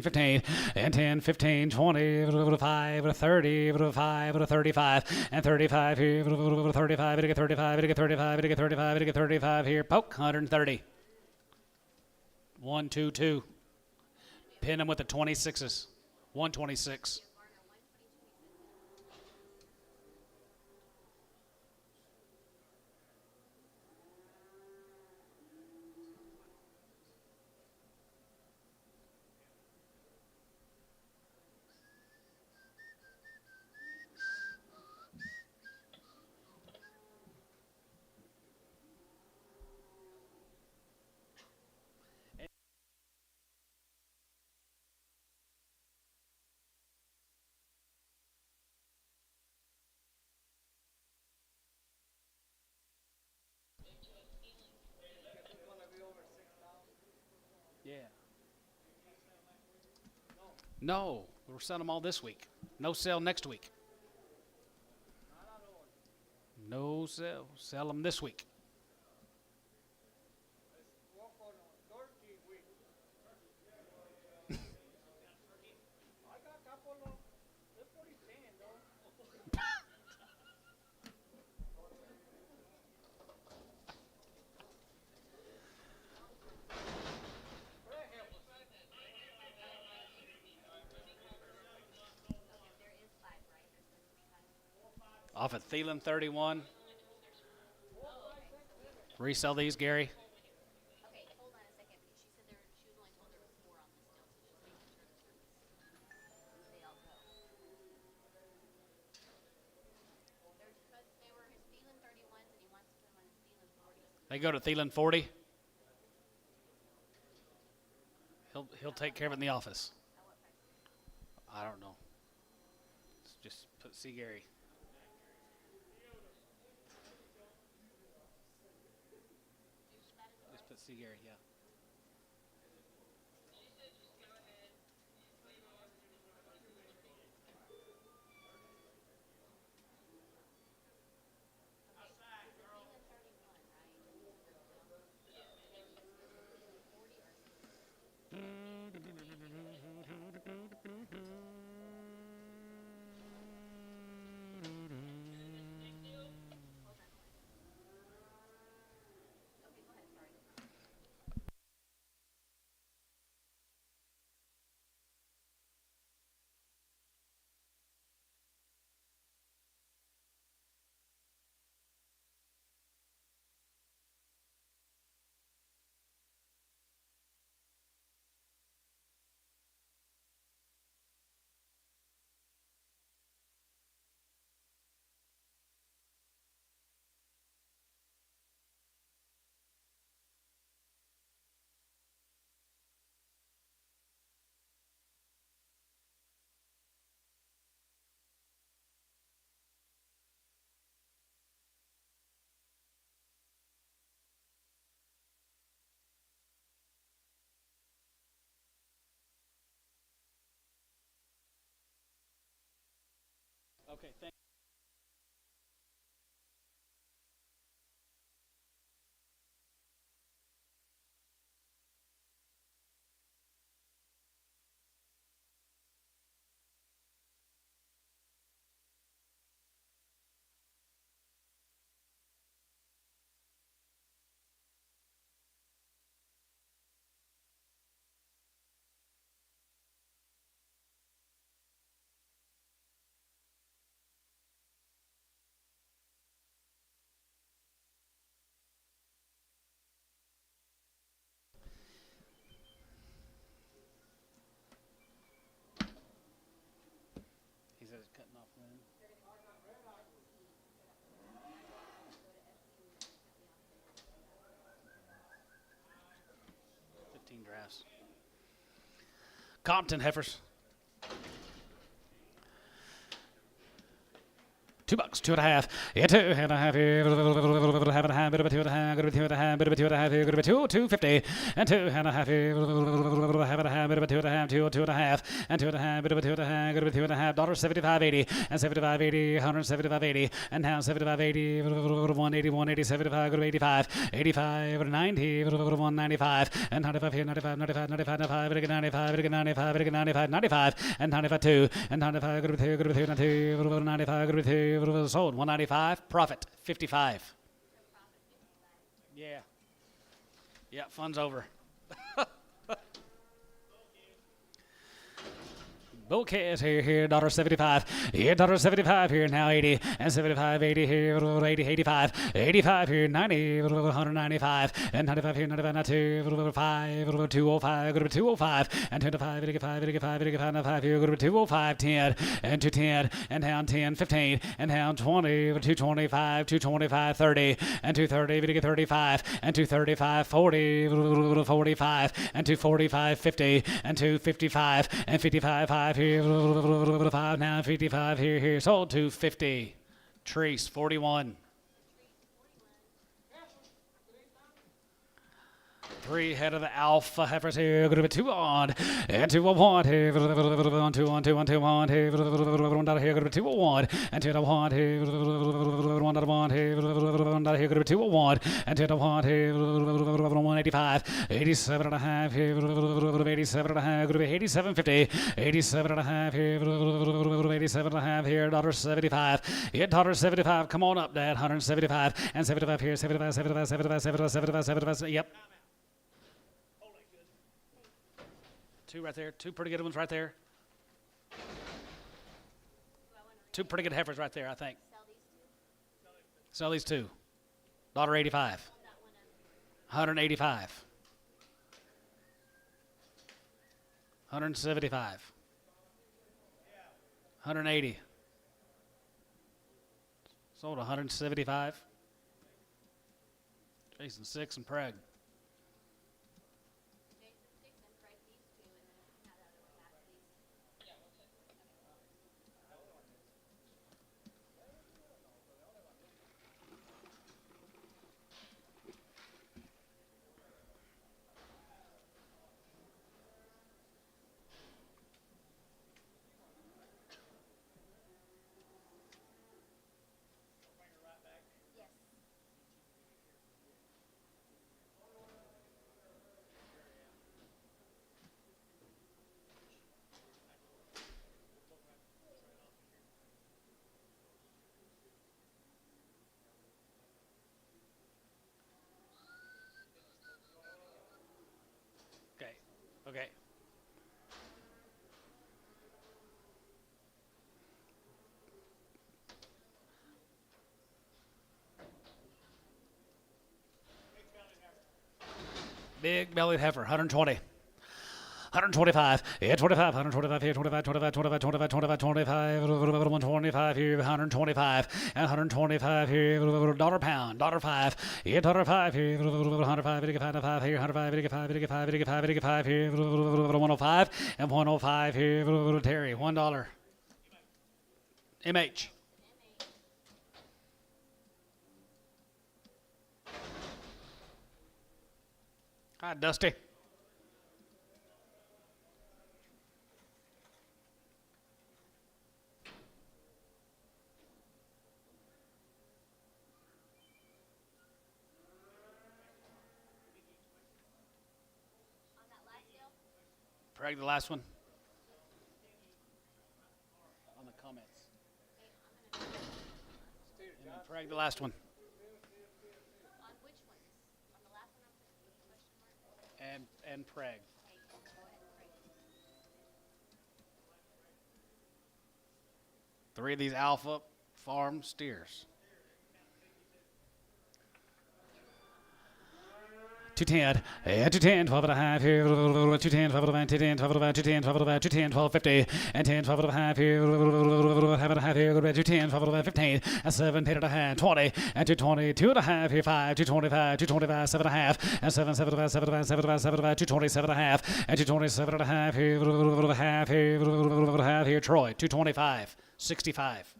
15, and 10, 15, 20, 5, 30, 5, 35, and 35 here, 35, 35, 35, 35, 35 here, poke, 130. 1, 2, 2. Pin them with the 26s. 126. Yeah. No, we're selling them all this week. No sale next week. No sale. Sell them this week. Off at Thielen 31. Resell these, Gary. Okay, hold on a second. She said she was only told there was 4 on this deal, so she's making sure they all go. They were his Thielen 31s, and he wants to put them on his Thielen 40s. They go to Thielen 40. He'll take care of it in the office. I don't know. Just see Gary. Just put see Gary, yeah. Okay, thank you. He says cutting off when? 15 drafts. Compton heifers. $2, 2.5, yeah, 2.5 here, half and a half, bit of a 2.5, good of a 2.5, bit of a 2.5 here, good of a 2.50, and 2.5 here, half and a half, bit of a 2.5, 2.5, and 2.5, bit of a 2.5, good of a 2.5, $75.80, and 75.80, 175.80, and now 75.80, 180, 180, 75, good of 85, 85, 90, 195, and 95 here, 95, 95, 95, 95, 95, 95, 95, 95, and 95 2, and 95, good of 2, good of 2, 95, good of 2, sold 195, profit 55. Yeah. Yeah, fun's over. Okay, it's here, $1.75. Here, $1.75 here, now 80, and 75, 80 here, 80, 85, 85 here, 90, 195, and 95 here, 95, 92, 5, 205, go to 205, and 25, 85, 85, 85, 95 here, go to 205, 10, and 210, and down 10, 15, and down 20, 225, 225, 30, and 230, 35, and 235, 40, 45, and 245, 50, and 255, and 55, 5 here, 5 now, 55 here, sold 250. Trees 41. 3 head of the alpha heifers here, going to be 2 on, and 2 1 here, 1 2 1 2 1 2 1 here, 1 down here, going to be 2 1, and 2 1 here, 1 down 1 here, 1 down here, going to be 2 1, and 2 1 here, 185, 87 and a half here, 87 and a half, going to be 87.50, 87 and a half here, 87 and a half here, $1.75, yeah, $1.75, come on up, Dad, 175, and 75 here, 75, 75, 75, 75, 75, 75, yep. 2 right there. 2 pretty good ones right there. 2 pretty good heifers right there, I think. Sell these 2. $1.85. 185. 175. 180. Sold 175. Jason 6 and Preg. Okay. Big bellied heifer, 120. 125, yeah, 25, 125 here, 25, 25, 25, 25, 25, 25, 125 here, 125, and 125 here, $1 pound, $5, yeah, $5 here, 105, 85 here, 105, 85, 85, 85, 85 here, 105, and 105 here, Terry, $1. MH. Hi, Dusty. Preg the last one. On the comments. And then Preg the last one. On which ones? On the last one? Question mark? And Preg. Okay, go ahead, Frank. 3 of these alpha farm steers. 210, and 210, 12 and a half here, 210, 12 and a half, 210, 12 and a half, 210, 12 and a half, 210, 12, 50, and 10, 12 and a half here, half and a half here, 210, 12 and a half, 15, and 7, 10 and a half, 20, and 220, 2 and a half here, 5, 225, 225, 7 and a half, and 7, 7 and a half, 7 and a half, 7 and a half, 7 and a half, 227 and a half, and 227 and a half here, half here, half here, Troy, 225, 65.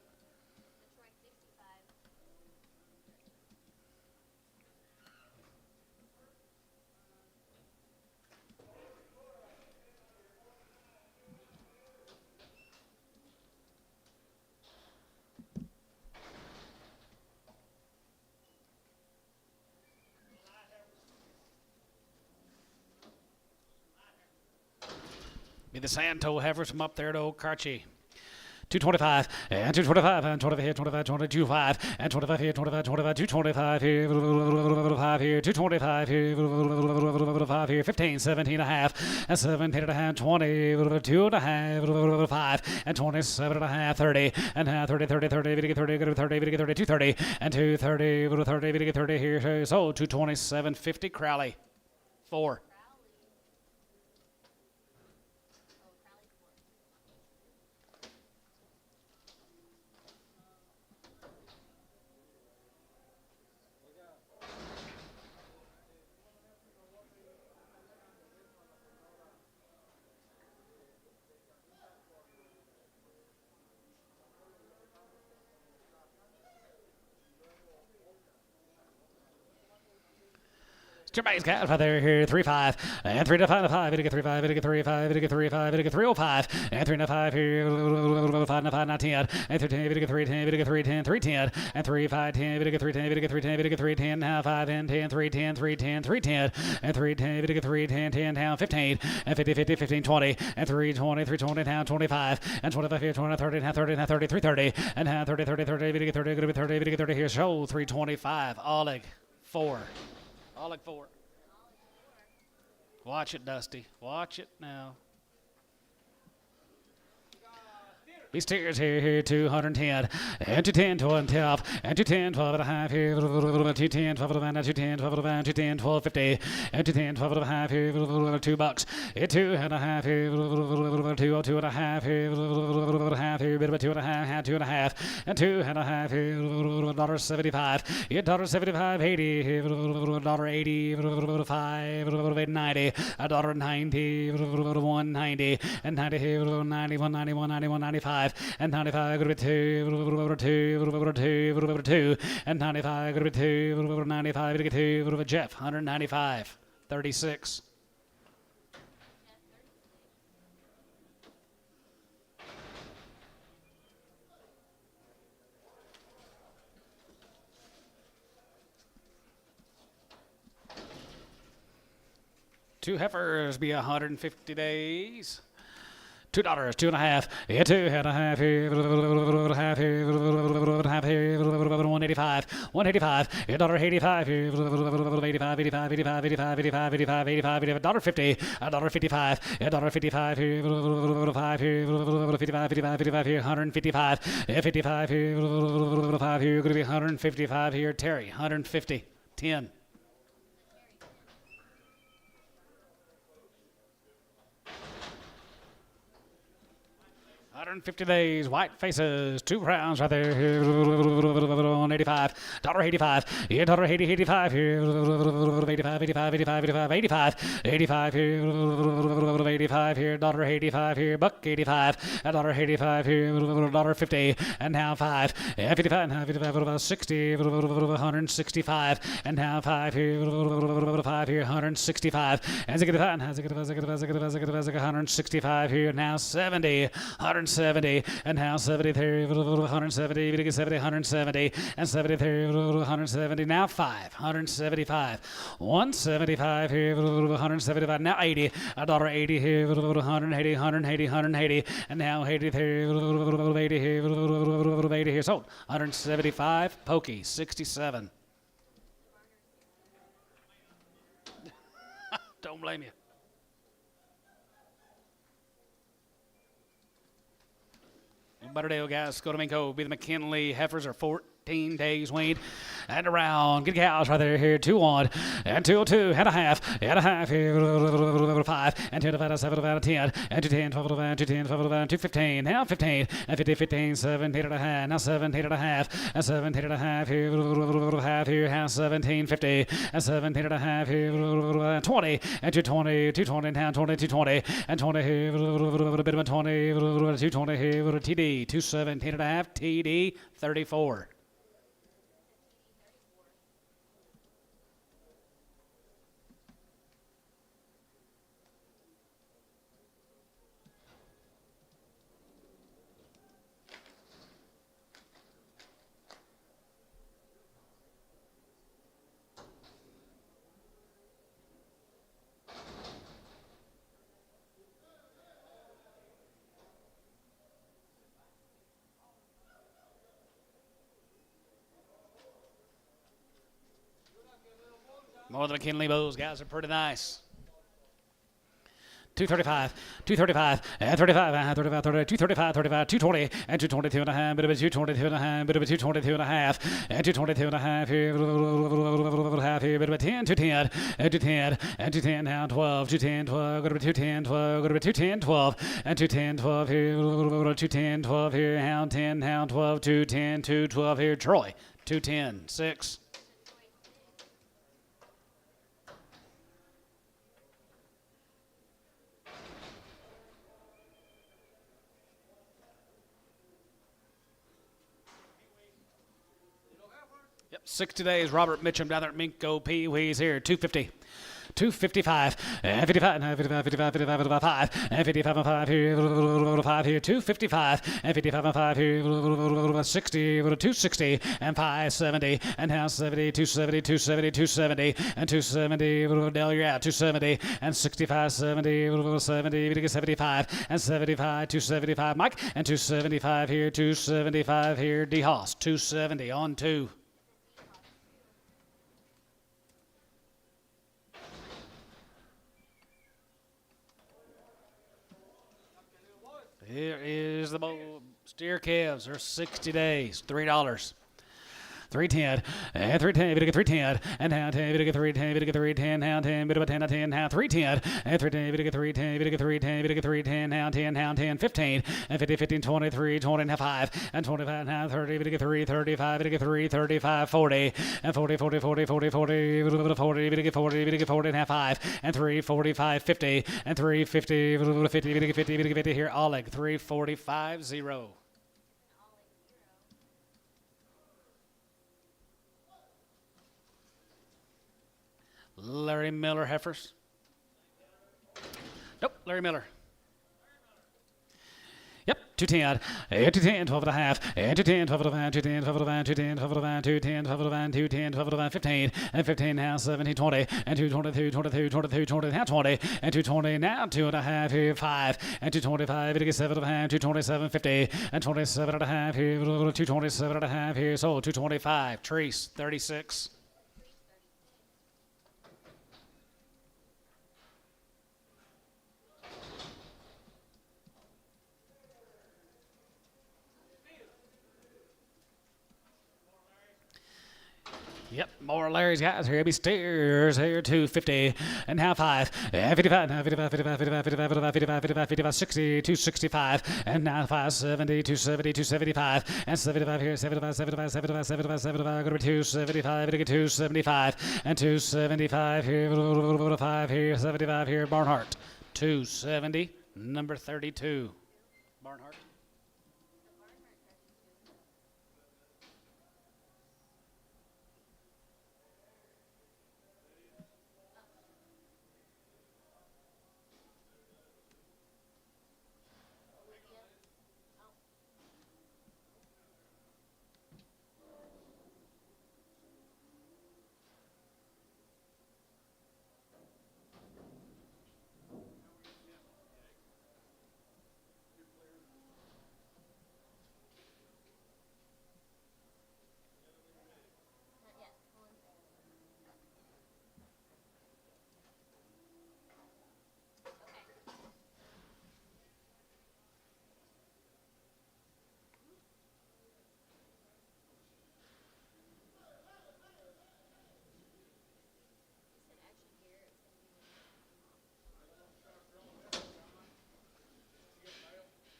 Be the Santo heifers from up there at Old Carchi. 225 and 225 and 25 here, 25, 22, 5 and 25 here, 25, 25, 225 here, 5 here, 225 here, 5 here, 15, 17 and a half, and 17 and a half, 20, 2 and a half, 5 and 27 and a half, 30 and half, 30, 30, 30, 30, 30, 30, 30, 230 and 230, 30, 30 here, so 227.50 Crowley, 4. Jermaine's cat right there here, 3-5 and 3 to 5 to 5, 3 5, 3 5, 3 5, 305 and 3 to 5 here, 5 to 5, not 10 and 3 10, 3 10, 3 10, 3 10 and 3 5 10, 3 10, 3 10, 3 10, now 5 and 10, 3 10, 3 10, 3 10 and 3 10, 3 10, 10 down 15 and 50, 50, 15, 20 and 3 20, 3 20 down 25 and 25 here, 20, 30, now 30, now 30, 3 30 and now 30, 30, 30, 30, 30, 30 here, show 325, Oleg 4. Oleg 4. Watch it, Dusty. Watch it now. These steers here, 210, and 210, 12, and 210, 12 and a half here, 210, 12 and a half, 210, 12 and a half, 210, 12, 50, and 210, 12 and a half here, $2, 2 and a half here, 2 and a half here, half here, bit of a 2 and a half, 2 and a half, and 2 and a half here, $1.75, $1.75, 80 here, $1.80, 5, $8.90, $1.90, 190, and 90 here, 91, 91, 91, 95. And 95 going to be 2, and 95 going to be 2, 95 to 2, Jeff 195, 36. Two heifers be 150 days. $2, 2 and a half, yeah, 2 and a half here, half here, 185, 185, $1.85 here, 85, 85, 85, 85, 85, 85, 85, $1.50, $1.55, $1.55 here, 5 here, 55, 55, 55 here, 155, 55 here, 5 here, going to be 155 here, Terry, 150, 10. 150 days, white faces, 2 crowns right there, here, 185, $1.85, yeah, $1.80, 85 here, 85, 85, 85, 85, 85, 85 here, 85 here, $1.85 here, $1.85, $1.85 here, $1.50, and now 5, yeah, 55, now 55, 60, 165, and now 5 here, 5 here, 165, and 165 here, now 70, 170, and now 73, 170, 70, 170, and 73, 170, now 5, 175, 175 here, 175, now 80, $1.80 here, 180, 180, 180, and now 80 here, 80 here, 80 here, sold, 175, Pokey, 67. Don't blame you. Better deal, guys. Go to Minko. Be the McKinley heifers are 14 days weaned and around. Good cows right there here. 2-1 and 2-2 and a half here. 5 and 2 to 5 to 7 to 5 to 10 and 210, 12 to 5, 210, 12 to 5, 215. Now 15 and 50, 15, 17 and a half. Now 17 and a half and 17 and a half here. Half here. Now 17, 50 and 17 and a half here. 20 and 220, 220 now 20, 220 and 20 here. A bit of a 20, 220 here. TD 217 and a half. TD 34. More than McKinley Bowes. Guys are pretty nice. 235, 235, and 35, 35, 235, 35, 220, and 222 and a half, bit of a 222 and a half, bit of a 222 and a half, and 222 and a half here, half here, bit of a 10, 210, and 210, and 210 now, 12, 210, 12, go to 210, 12, go to 210, 12, and 210, 12 here, 210, 12 here, hound 10, hound 12, 210, 212 here, Troy, 210, 6. Yep, 60 days. Robert Mitchum down there at Minko Pee Wee's here. 250. 255, and 55, 55, 55, 55, 55, and 55 and 5 here, 5 here, 255, and 55 and 5 here, 60, 260, and 570, and now 70, 270, 270, 270, and 270, Dell, you're out, 270, and 65, 70, 70, 75, and 75, 275, Mike, and 275 here, 275 here, D. Hoss, 270 on 2. Here is the steer calves. They're 60 days, $3. 310, and 310, bit of 310, and now 10, bit of 310, bit of 310, now 10, bit of 10, 10, now 310, and 310, bit of 310, bit of 310, bit of 310, now 10, 15, and 50, 15, 23, 20, now 5, and 25, now 30, bit of 3, 35, bit of 3, 35, 40, and 40, 40, 40, 40, 40, bit of 40, bit of 40, bit of 40, now 5, and 3, 45, 50, and 3, 50, 50, bit of 50, bit of 50 here, Oleg, 345, 0. Larry Miller heifers. Nope, Larry Miller. Yep, 210, 210, 12 and a half, 210, 12 and a half, 210, 12 and a half, 210, 12 and a half, 210, 12 and a half, 210, 12 and a half, 15, and 15 now 17, 20, and 222, 22, 22, 20, now 20, and 220 now 2 and a half here, 5, and 225, it gets 7 and a half, 227, 50, and 27 and a half here, 227 and a half here, so 225, Treese, 36. Yep, more Larry's guys here. Be steers here, 250, and now 5, and 55, now 55, 55, 55, 55, 55, 55, 55, 55, 60, 265, and now 570, 270, 275, and 75 here, 75, 75, 75, 75, 75, go to 275, to get 275, and 275 here, 5 here, 75 here, Barnhart, 270, number 32, Barnhart.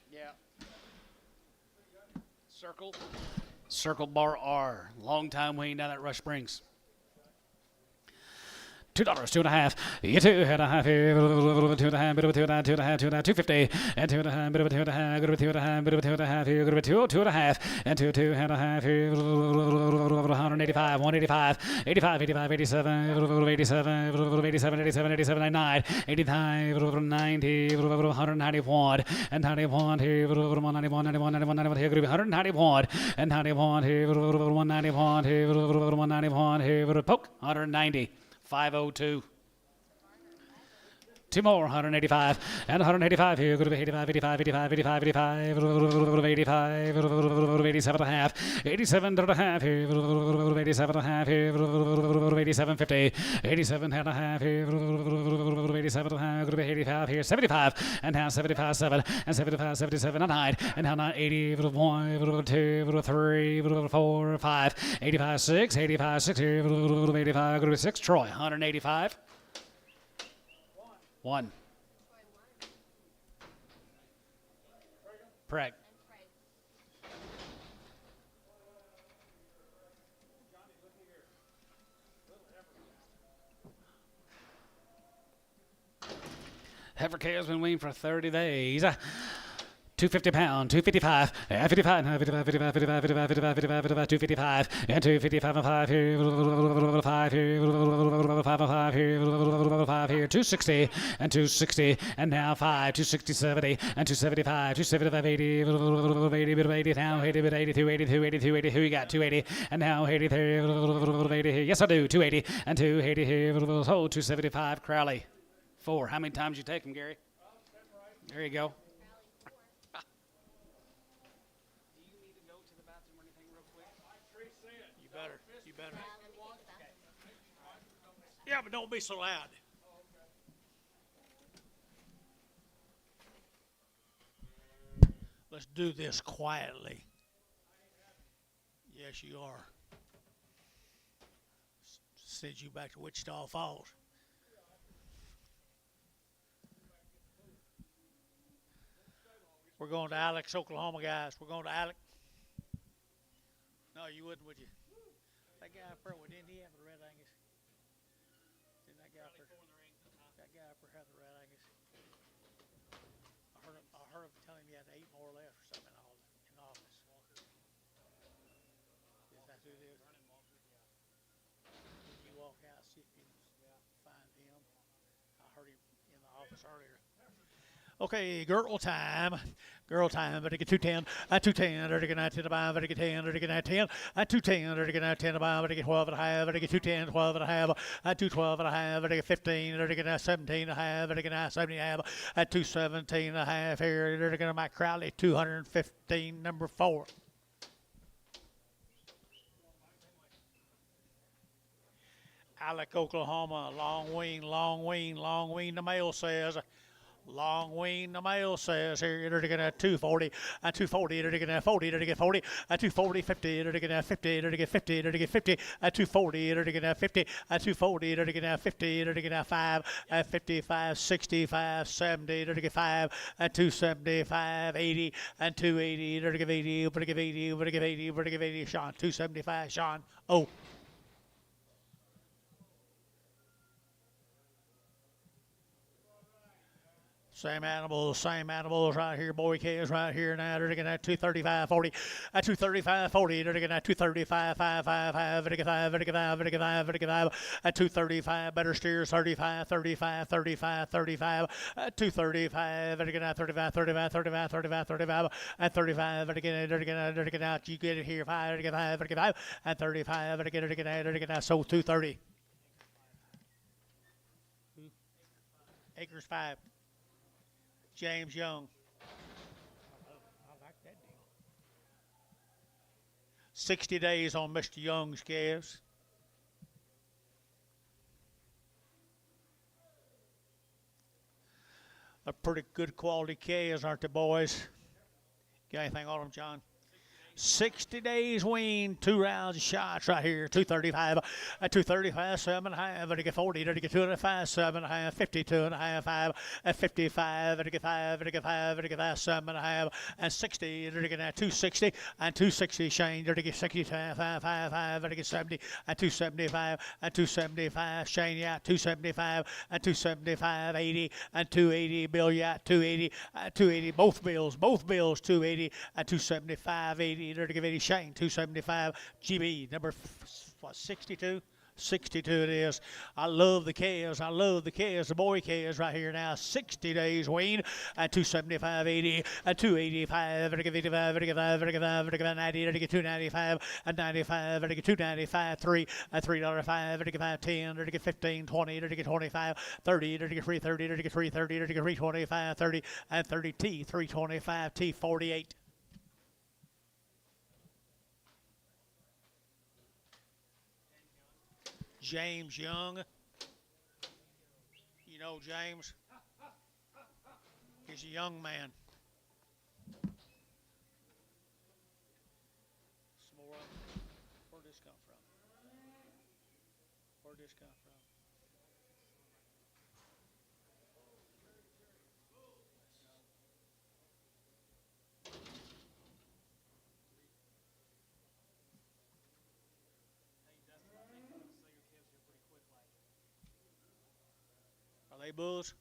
Yeah. Circle bar R. Long time waiting down at Rush Springs. $2, 2.5. You 2.5 here, 2.5, bit of a 2.5, 2.5, 2.5, 250, and 2.5, bit of a 2.5, bit of a 2.5, bit of a 2.5 here, go to 2, 2.5, and 2.5 here, 185, 185, 85, 85, 87, 87, 87, 87, 87, 99, 89, 90, 191, and 91 here, 191, 91, 91, 91 here, 191, and 91 here, 191 here, 191 here, poke, 190. 502. Two more, 185, and 185 here. Go to 85, 85, 85, 85, 85, 85, 87 and a half, 87 and a half here. 87 and a half here. 87, 50, 87 and a half here. 87 and a half. Go to 85 here. 75 and now 75, 7 and 75, 77 and 9 and now 80, 1, 2, 3, 4, 5, 85, 6, 85, 6 here. 85, go to 6. Troy, 185. One. Preg. Heifer cow has been weaned for 30 days. 250 pound, 255, 55, 55, 55, 55, 55, 55, 55, 255, and 255 and 5 here, 5 here, 5 and 5 here, 5 here, 260, and 260, and now 5, 260, 70, and 275, 275, 80, 80 now, 80, 80, 280, 280, 280, who you got, 280, and now 80 here, 80 here, yes I do, 280, and 280 here, oh, 275, Crowley, 4, how many times you take him, Gary? There you go. You better. Yeah, but don't be so loud. Let's do this quietly. Yes, you are. Send you back to Wichita Falls. We're going to Alex, Oklahoma, guys. We're going to Alex. No, you wouldn't, would you? That guy up there, didn't he have the red Angus? Didn't that guy up there? That guy up there have the red Angus? I heard him telling me he had 8 more left or something in office. Is that who it is? When you walk out, see if you can find him. I heard him in the office earlier. Okay, girl time. Girl time, better get 210, 210, better get 9, 10 to buy, better get 10, better get 9, 10, 210, better get 9, 10 to buy, better get 12 and a half, better get 210, 12 and a half, 212 and a half, better get 15, better get 17 and a half, better get 70 and a half, 217 and a half here, better get Mike Crowley, 215, number 4. Alec, Oklahoma, long wing, long wing, long wing, the male says. Long wing, the male says here, they're going to 240, 240, they're going to 40, they're going to 40, 240, 50, they're going to 50, they're going to 50, they're going to 50, 240, they're going to 50, 240, they're going to 50, they're going to 5, 55, 65, 70, they're going to 5, 275, 80, and 280, they're going to give 80, we're going to give 80, we're going to give 80, we're going to give 80, Sean, 275, Sean, oh. Same animals right here. Boy calves right here now. They're looking at 235, 40, 235, 40. They're looking at 235, 5, 5, 5, 5, 5, 5, 235. Better steers 35, 35, 35, 35, 235. They're looking at 35, 35, 35, 35, 35, and 35. They're looking at you get it here 5, 5, 5, and 35. They're looking at so 230. Acres 5. James Young. I like that deal. 60 days on Mr. Young's calves. A pretty good quality calves, aren't they, boys? Got anything on them, John? 60 days weaned, 2 rounds of shots right here. 235, 235, 7 and a half. Better get 40, better get 205, 7 and a half. 52 and a half, 5, 55, better get 5, better get 5, better get 5, 7 and a half, and 60, better get 260, and 260. Shane, better get 65, 5, 5, 5, better get 70, and 275, and 275. Shane, yeah, 275, and 275, 80, and 280. Bill, yeah, 280, 280. Both bills, 280, and 275, 80. To give 80 Shane 275 GB number 62 62 it is. I love the calves. I love the calves. The boy calves right here now. 60 days wean at 275, 80, at 285, 85, 85, 85, 90, 295, at 95, 295, 3, at $3, 5, 5, 10, 15, 20, 25, 30, 3, 30, 3, 30, 3, 25, 30, and 30 T, 325, T, 48. James Young. You know James? He's a young man. Some more of them. Where'd this come from? Where'd this come from? Are they bulls?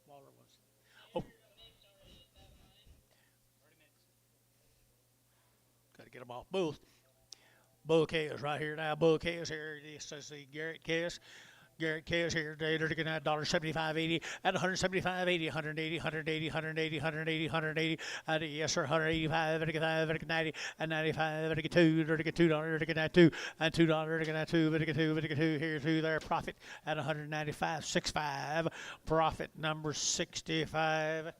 Smaller ones. Oh. Got to get them off. Bull calves right here now. Bull calves here. This is the Garrett calves. Garrett calves here. They're looking at $1.75, 80, at 175, 80, 180, 180, 180, 180, 180, and yes sir, 185, 90, and 95, $2, $2, and $2, $2, here to their profit at 195.65. Profit number 65.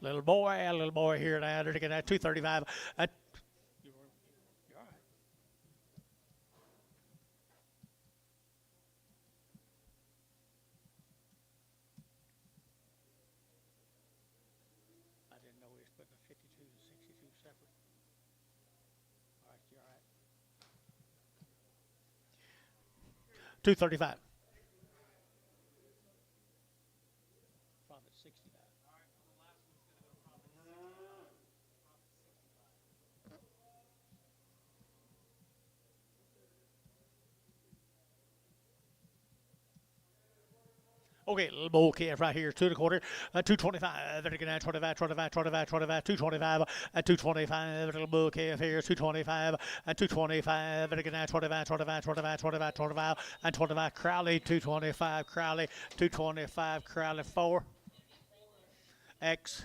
Little boy here now. They're looking at 235. You're all right. I didn't know we was putting a 52 and 62 separate. All right, you're all right. 235. Profit 65. Okay, little bull calf right here, 2 1/4, 225, 25, 25, 25, 25, 225, 225, little bull calf here, 225, 225, 25, 25, 25, 25, 25, and 25, Crowley, 225, Crowley, 225, Crowley, 4, X.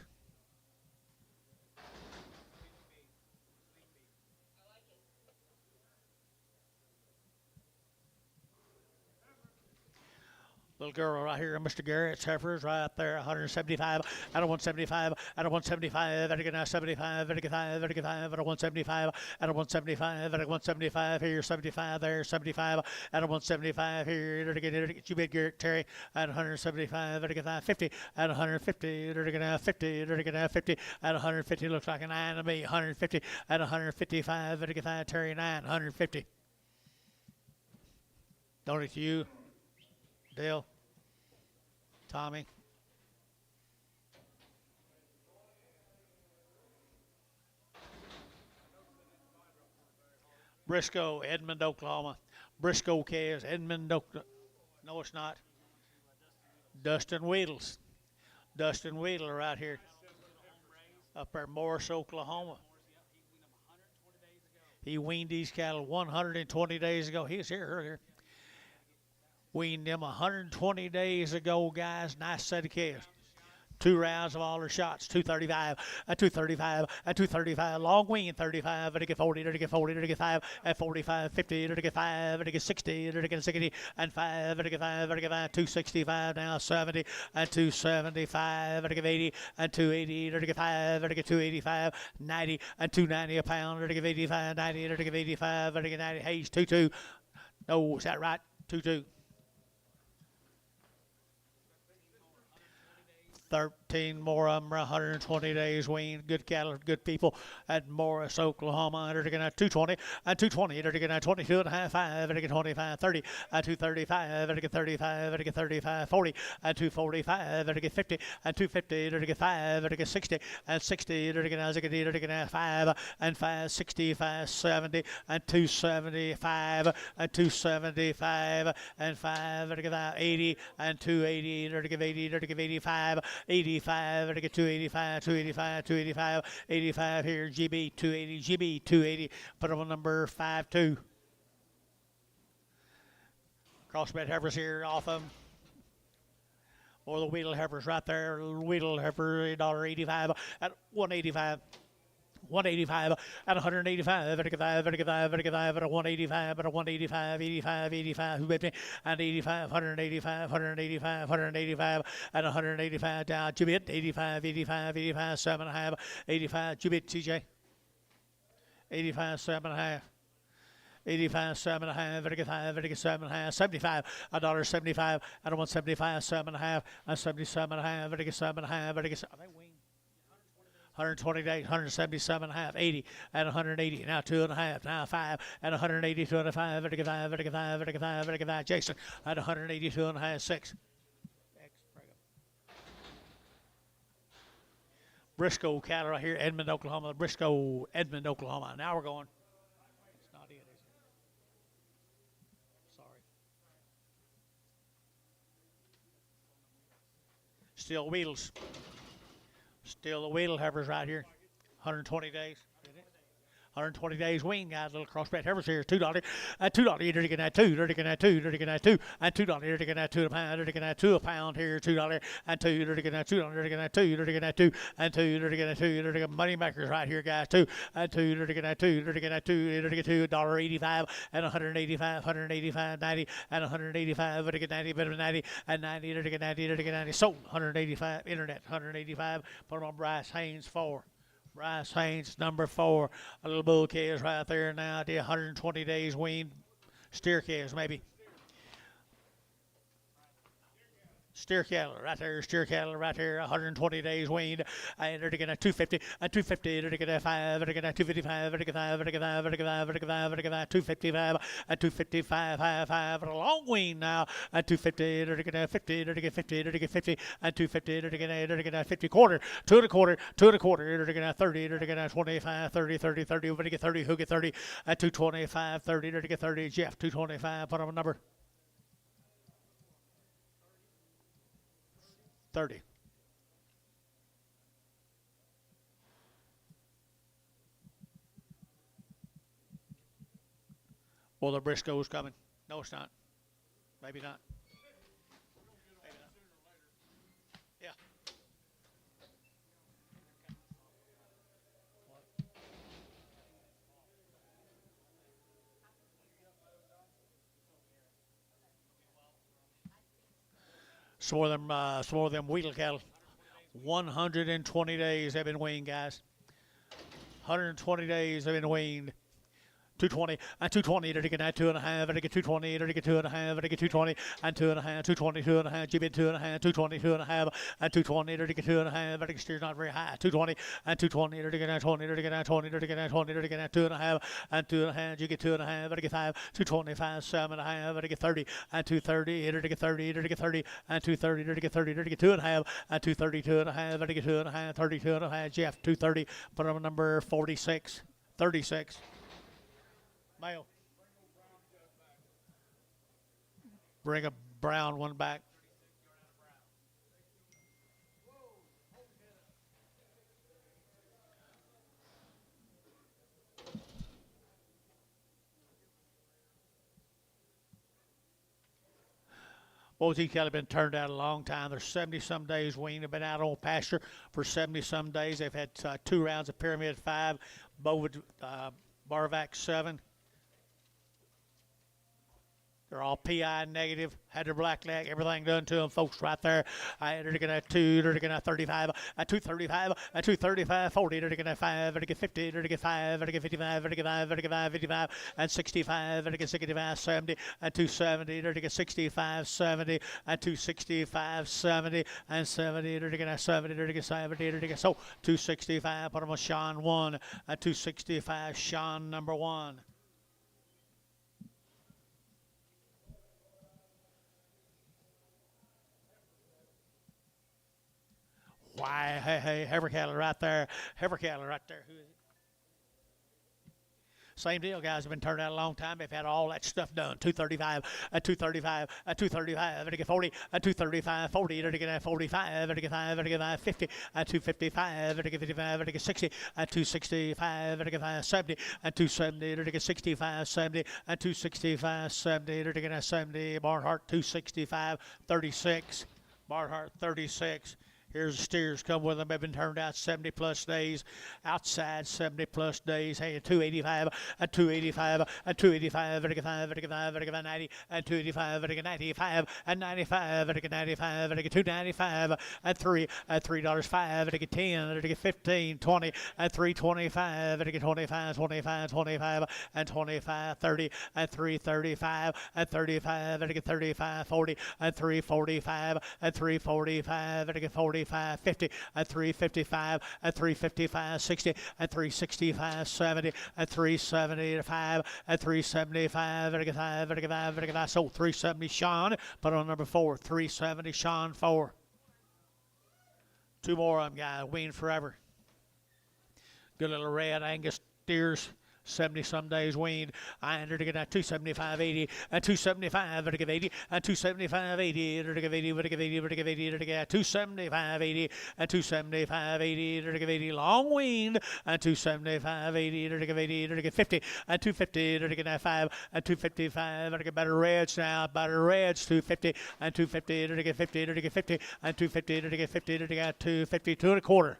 Little girl right here, Mr. Garrett's heifers right there, 175, out of 175, out of 175, out of 75, out of 175, out of 175, out of 175, here, 75 there, 75, out of 175 here, you bid Garrett Terry, at 175, out of 50, at 150, out of 50, out of 50, at 150, looks like a 9 to me, 150, at 155, out of Terry 9, 150. Don't it to you, Dale? Tommy. Briscoe, Edmond, Oklahoma. Briscoe calves, Edmond, Oklahoma. No, it's not. Dustin Weedles. Dustin Weedle right here. Up there, Morris, Oklahoma. He weaned these cattle 120 days ago. He was here earlier. Weaned them 120 days ago, guys. Nice set of calves. 2 rounds of all their shots. 235, 235, 235. Long wean, 35, 40, 40, 35, 45, 50, 5, 60, 60, and 5, 265 now, 70, 275, 80, 280, 5, 285, 90, 290 a pound, 85, 90, 85, 90. Hayes, 22. No, is that right? 22. 14 more of them are 120 days weaned. Good cattle, good people at Morris, Oklahoma. They're taking at 220 and 220. They're taking at 22 and a half, 5. They're taking 25, 30 and 235. They're taking 35. They're taking 35, 40 and 245. They're taking 50 and 250. They're taking 5. They're taking 60 and 60. They're taking they're taking 5 and 5, 65, 70 and 275 and 275 and 5. They're taking 80 and 280. They're taking 80. They're taking 85, 85. They're taking 285, 285, 285, 85 here. GB 280, GB 280. Put on number 52. Crossbred heifers here off them. Or the wheatle heifers right there. Wheatle heifer $1.85 at 185. 185 at 185, 35, 35, 35 at 185, at 185, 85, 85, who with me? And 85, 185, 185, 185 at 185 down. Jubit, 85, 85, 85, 7.5, 85, Jubit, TJ. 85, 7.5. 85, 7.5, 85, 7.5, 75, $1.75 at 175, 7.5, and 77.5, 87.5, I think we 120 days, 177.5, 80 at 180, now 2.5, now 5 at 180, 2.5, 55, 55, 55, 55, Jason at 182.5, 6. Briscoe cattle right here, Edmond, Oklahoma. Briscoe, Edmond, Oklahoma. Now we're going. It's not it, is it? Sorry. Still wheels. Still the wheatle heifers right here. 120 days. 120 days wean, guys. Little crossbred heifers here. $2. $2. You're taking that 2. They're taking that 2. They're taking that 2. And $2. You're taking that 2 a pound. They're taking that 2 a pound here. $2 and 2. They're taking that $2. They're taking that 2. They're taking that 2 and 2. They're taking that 2. They're taking money makers right here, guys. 2 and 2. They're taking that 2. They're taking that 2. They're taking $2.85 and 185, 185, 90 and 185. They're taking 90, better than 90 and 90. They're taking 90. They're taking 90. Sold 185. Internet 185. Put them on Bryce Haynes 4. Bryce Haynes, number 4. A little bull calves right there now. 120 days weaned. Steer calves, maybe. Steer cattle right there, steer cattle right here, 120 days weaned, and they're taking a 250, a 250, they're taking a 5, they're taking a 255, they're taking 5, they're taking 5, they're taking 5, they're taking 5, they're taking 255, a 255, 5, and a long wean now, a 250, they're taking a 50, they're taking 50, they're taking 50, and 250, they're taking a 50 quarter, 2 and a quarter, 2 and a quarter, they're taking a 30, they're taking a 25, 30, 30, 30, we're going to get 30, who get 30, a 225, 30, they're taking 30, Jeff, 225, put on a number. 30. Well, the Briscoe's coming. No, it's not. Maybe not. Maybe not. Yeah. Some of them wheatle cattle. 120 days they've been weaned, guys. 120 days they've been weaned. 220 and 220, they're taking that 2.5, they're taking 220, they're taking 2.5, they're taking 220 and 2.5, 220, 2.5, GB 2.5, 220, 2.5, and 220, they're taking 2.5, they're taking steer's not very high, 220 and 220, they're taking that 20, they're taking that 20, they're taking that 20, they're taking that 2.5 and 2.5, you get 2.5, they're taking 5, 225, 7.5, they're taking 30 and 230, they're taking 30, they're taking 30 and 230, they're taking 30, they're taking 2.5 and 230, 2.5, they're taking 2.5, 32.5, Jeff 230, put on number 46, 36. Male. Bring a brown one back. OZ cattle have been turned out a long time. They're 70-some days weaned. They've been out on pasture for 70-some days. They've had 2 rounds of Pyramid 5, Bovid, Barvac 7. They're all PI negative, had their black leg, everything done to them, folks, right there. They're looking at 2, they're looking at 35, at 235, at 235, 40, they're looking at 5, they're looking at 50, they're looking at 5, they're looking at 55, they're looking at 5, they're looking at 55, and 65, they're looking at 65, 70, at 270, they're looking at 65, 70, at 265, 70, and 70, they're looking at 70, they're looking at 70, they're looking at, so 265, put them on Sean 1, at 265, Sean number 1. Why, hey, heifer cattle right there. Heifer cattle right there. Who is it? Same deal, guys. Have been turned out a long time. They've had all that stuff done. 235, at 235, at 235, at 40, at 235, 40, at 45, at 55, 50, at 255, at 55, at 60, at 265, at 70, at 270, at 65, 70, at 265, 70, at 70, Barnhart 265, 36, Barnhart 36. Here's the steers come with them. They've been turned out 70 plus days. Outside 70 plus days. Hey, at 285, at 285, at 285, at 85, at 85, at 90, at 285, at 95, at 95, at 95, at 295, at 3, at $3.05, at 10, at 15, 20, at 325, at 25, 25, 25, at 25, 30, at 335, at 35, at 35, 40, at 345, at 345, at 40. 50 at 355 at 355 60 at 365 70 at 375 at 375 so 370 Sean, put on number 4, 370 Sean 4. 2 more of them, guys, weaned forever. Good little red Angus steers. 70 some days weaned. I entered to get at 275.80 at 275 at 80 at 275.80 at 80 at 80 at 80 at 275.80 at 275.80 at 80 long weaned at 275.80 at 80 at 50 at 250 at 5 at 255 at better reds now, better reds 250 at 250 at 50 at 50 at 250 at 50 at 250 2 1/4.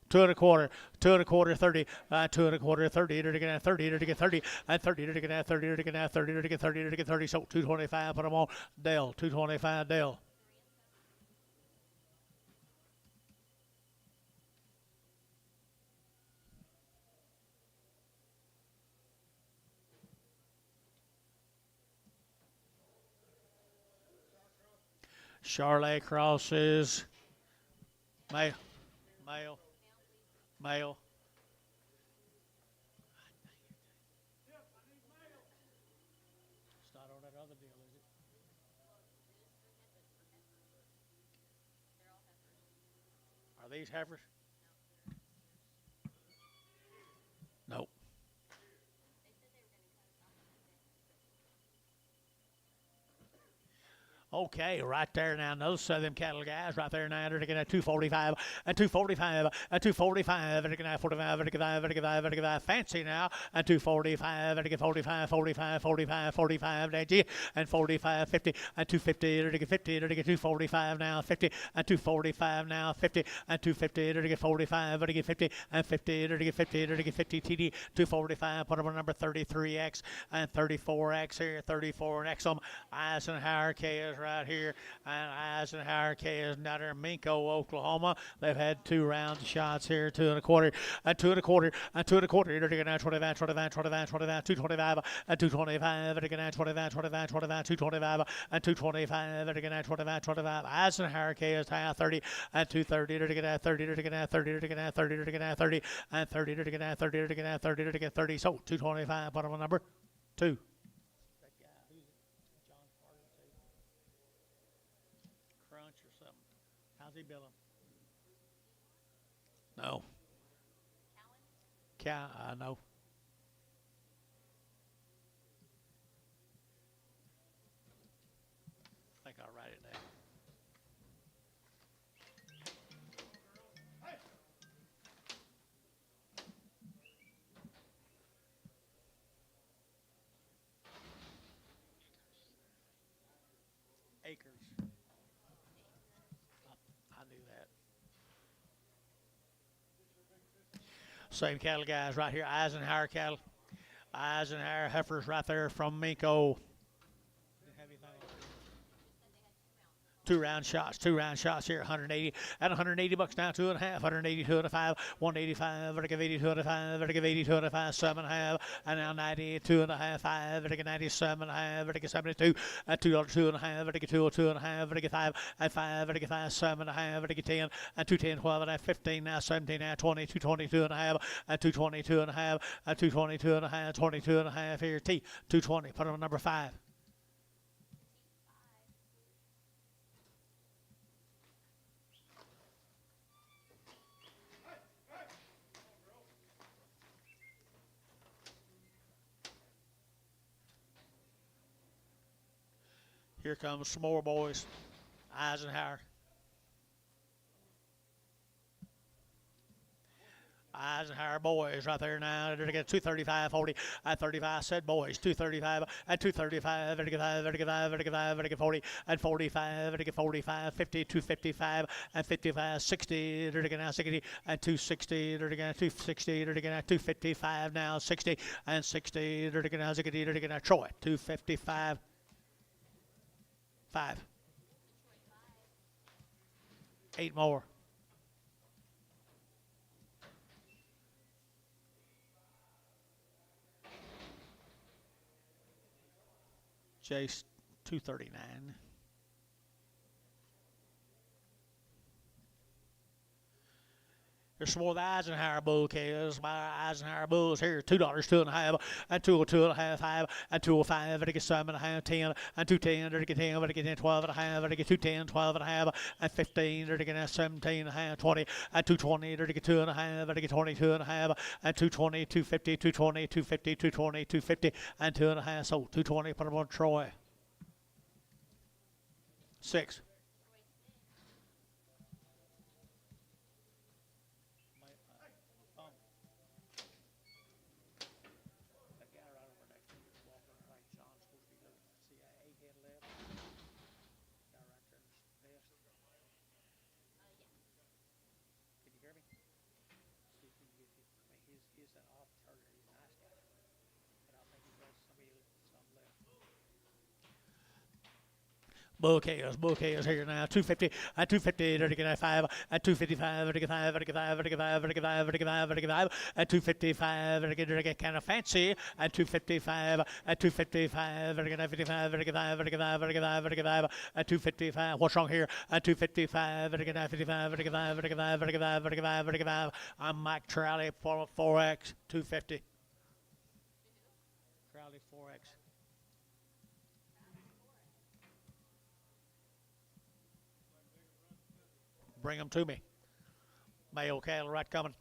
2 1/4, 2 1/4, 30, 2 1/4, 30, to get 30, to get 30, at 30, to get 30, to get 30, to get 30, to get 30, so 225, put them on Dale, 225 Dale. Charlotte crosses, male. It's not on that other deal, is it? Are these heifers? Nope. Okay, right there now, those Southern cattle guys right there now, they're looking at 245, at 245, at 245, at 45, at 45, at 45, fancy now, at 245, at 45, 45, 45, 45, and 45, 50, at 250, at 50, at 245 now, 50, at 245 now, 50, at 250, at 45, at 50, and 50, at 50, at 50, TD, 245, put them on number 33X, and 34X here, 34X on Eisenhower K right here, and Eisenhower K is down there in Minko, Oklahoma. They've had 2 rounds of shots here, 2 1/4, at 2 1/4, at 2 1/4. They're going to 25, 25, 25, 25, 225, at 225, they're going to 25, 25, 25, 225, at 225, they're going to 25, 25. Eisenhower K is high 30, at 230, they're going to 30, they're going to 30, they're going to 30, they're going to 30, and 30, they're going to 30, they're going to 30, they're going to 30. So 225, bottom of number 2. How's he billing? No. No. I think I'll write it down. Acres. I knew that. Same cattle guys right here, Eisenhower cattle. Eisenhower heifers right there from Minko. Two round shots here, 180 and 180 bucks now, 2.5, 180, 2.5, 185, vertical 80, 2.5, vertical 80, 2.5, 7.5, and now 90, 2.5, 5, vertical 97.5, vertical 72, at $2, 2.5, vertical 2, 2.5, vertical 5, at 5, vertical 5, 7.5, vertical 10, and 210, 12, and 15, now 17, now 20, 220, 2.5, and 220, 2.5, and 220, 2.5, 22.5 here, T, 220, put on number 5. Here comes some more boys. Eisenhower. Eisenhower boys right there now. They're going to get 235, 40, at 35. Said boys, 235, at 235, vertical 5, vertical 5, vertical 5, vertical 40, at 45, vertical 45, 50, 255, and 55, 60. They're going to now 60, and 260. They're going to 260. They're going to 255 now, 60, and 60. They're going to now 60. They're going to Troy, 255. 5. 8 more. Chase 239. There's some more of the Eisenhower bull kills. My Eisenhower bulls here, $2, 2.5, and 202.5, 5, and 205, vertical 7.5, 10, and 210, vertical 10, vertical 10, 12.5, vertical 210, 12.5, and 15, vertical 17.5, 20, and 220, vertical 2.5, vertical 22.5, and 220, 250, 220, 250, 220, 250, and 2.5. So 220, put them on Troy. 6. Bouquets here now. 250, at 250, vertical 5, at 255, vertical 5, vertical 5, vertical 5, vertical 5, vertical 5, vertical 5, at 255, vertical kind of fancy, at 255, at 255, vertical 55, vertical 5, vertical 5, vertical 5, vertical 5, at 255. What's wrong here? At 255, vertical 55, vertical 5, vertical 5, vertical 5, vertical 5, vertical 5. I'm Mike Trowley, 4X, 250. Trowley, 4X. Bring them to me. Male cattle right coming.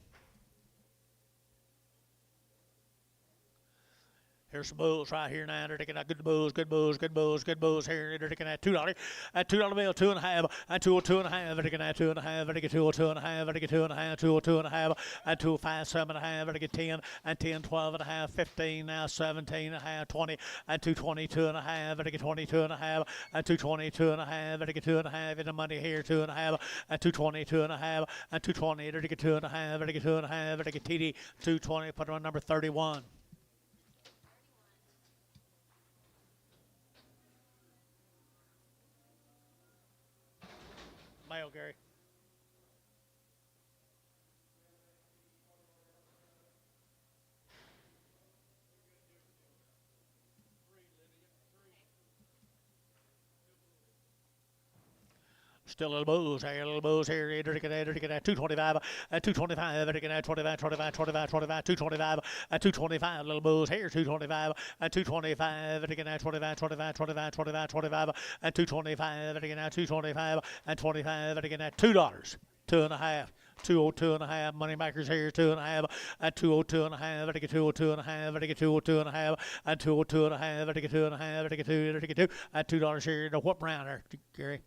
Here's some bulls right here now. They're taking out good bulls, good bulls, good bulls, good bulls here. They're taking out $2, at $2 bill, 2.5, and 202.5. They're taking out 2.5, vertical 202.5, vertical 2.5, 202.5, and 205, 7.5, vertical 10, and 10, 12.5, 15, now 17.5, 20, and 222.5, vertical 22.5, and 222.5, vertical 2.5. In the money here, 2.5, and 222.5, and 220, vertical 2.5, vertical 2.5, vertical TD 220. Put on number 31. Male, Gary. Still little bulls here, little bulls here. 225, at 225, 25, 25, 25, 25, 225, at 225, little bulls here, 225, at 225, 25, 25, 25, 25, 25, at 225, 225, and 25, $2, 2.5. 202.5, money makers here, 2.5, at 202.5, vertical 202.5, vertical 202.5, at 202.5, vertical 2.5, vertical 2, at $2 here. The whoop round there, Gary.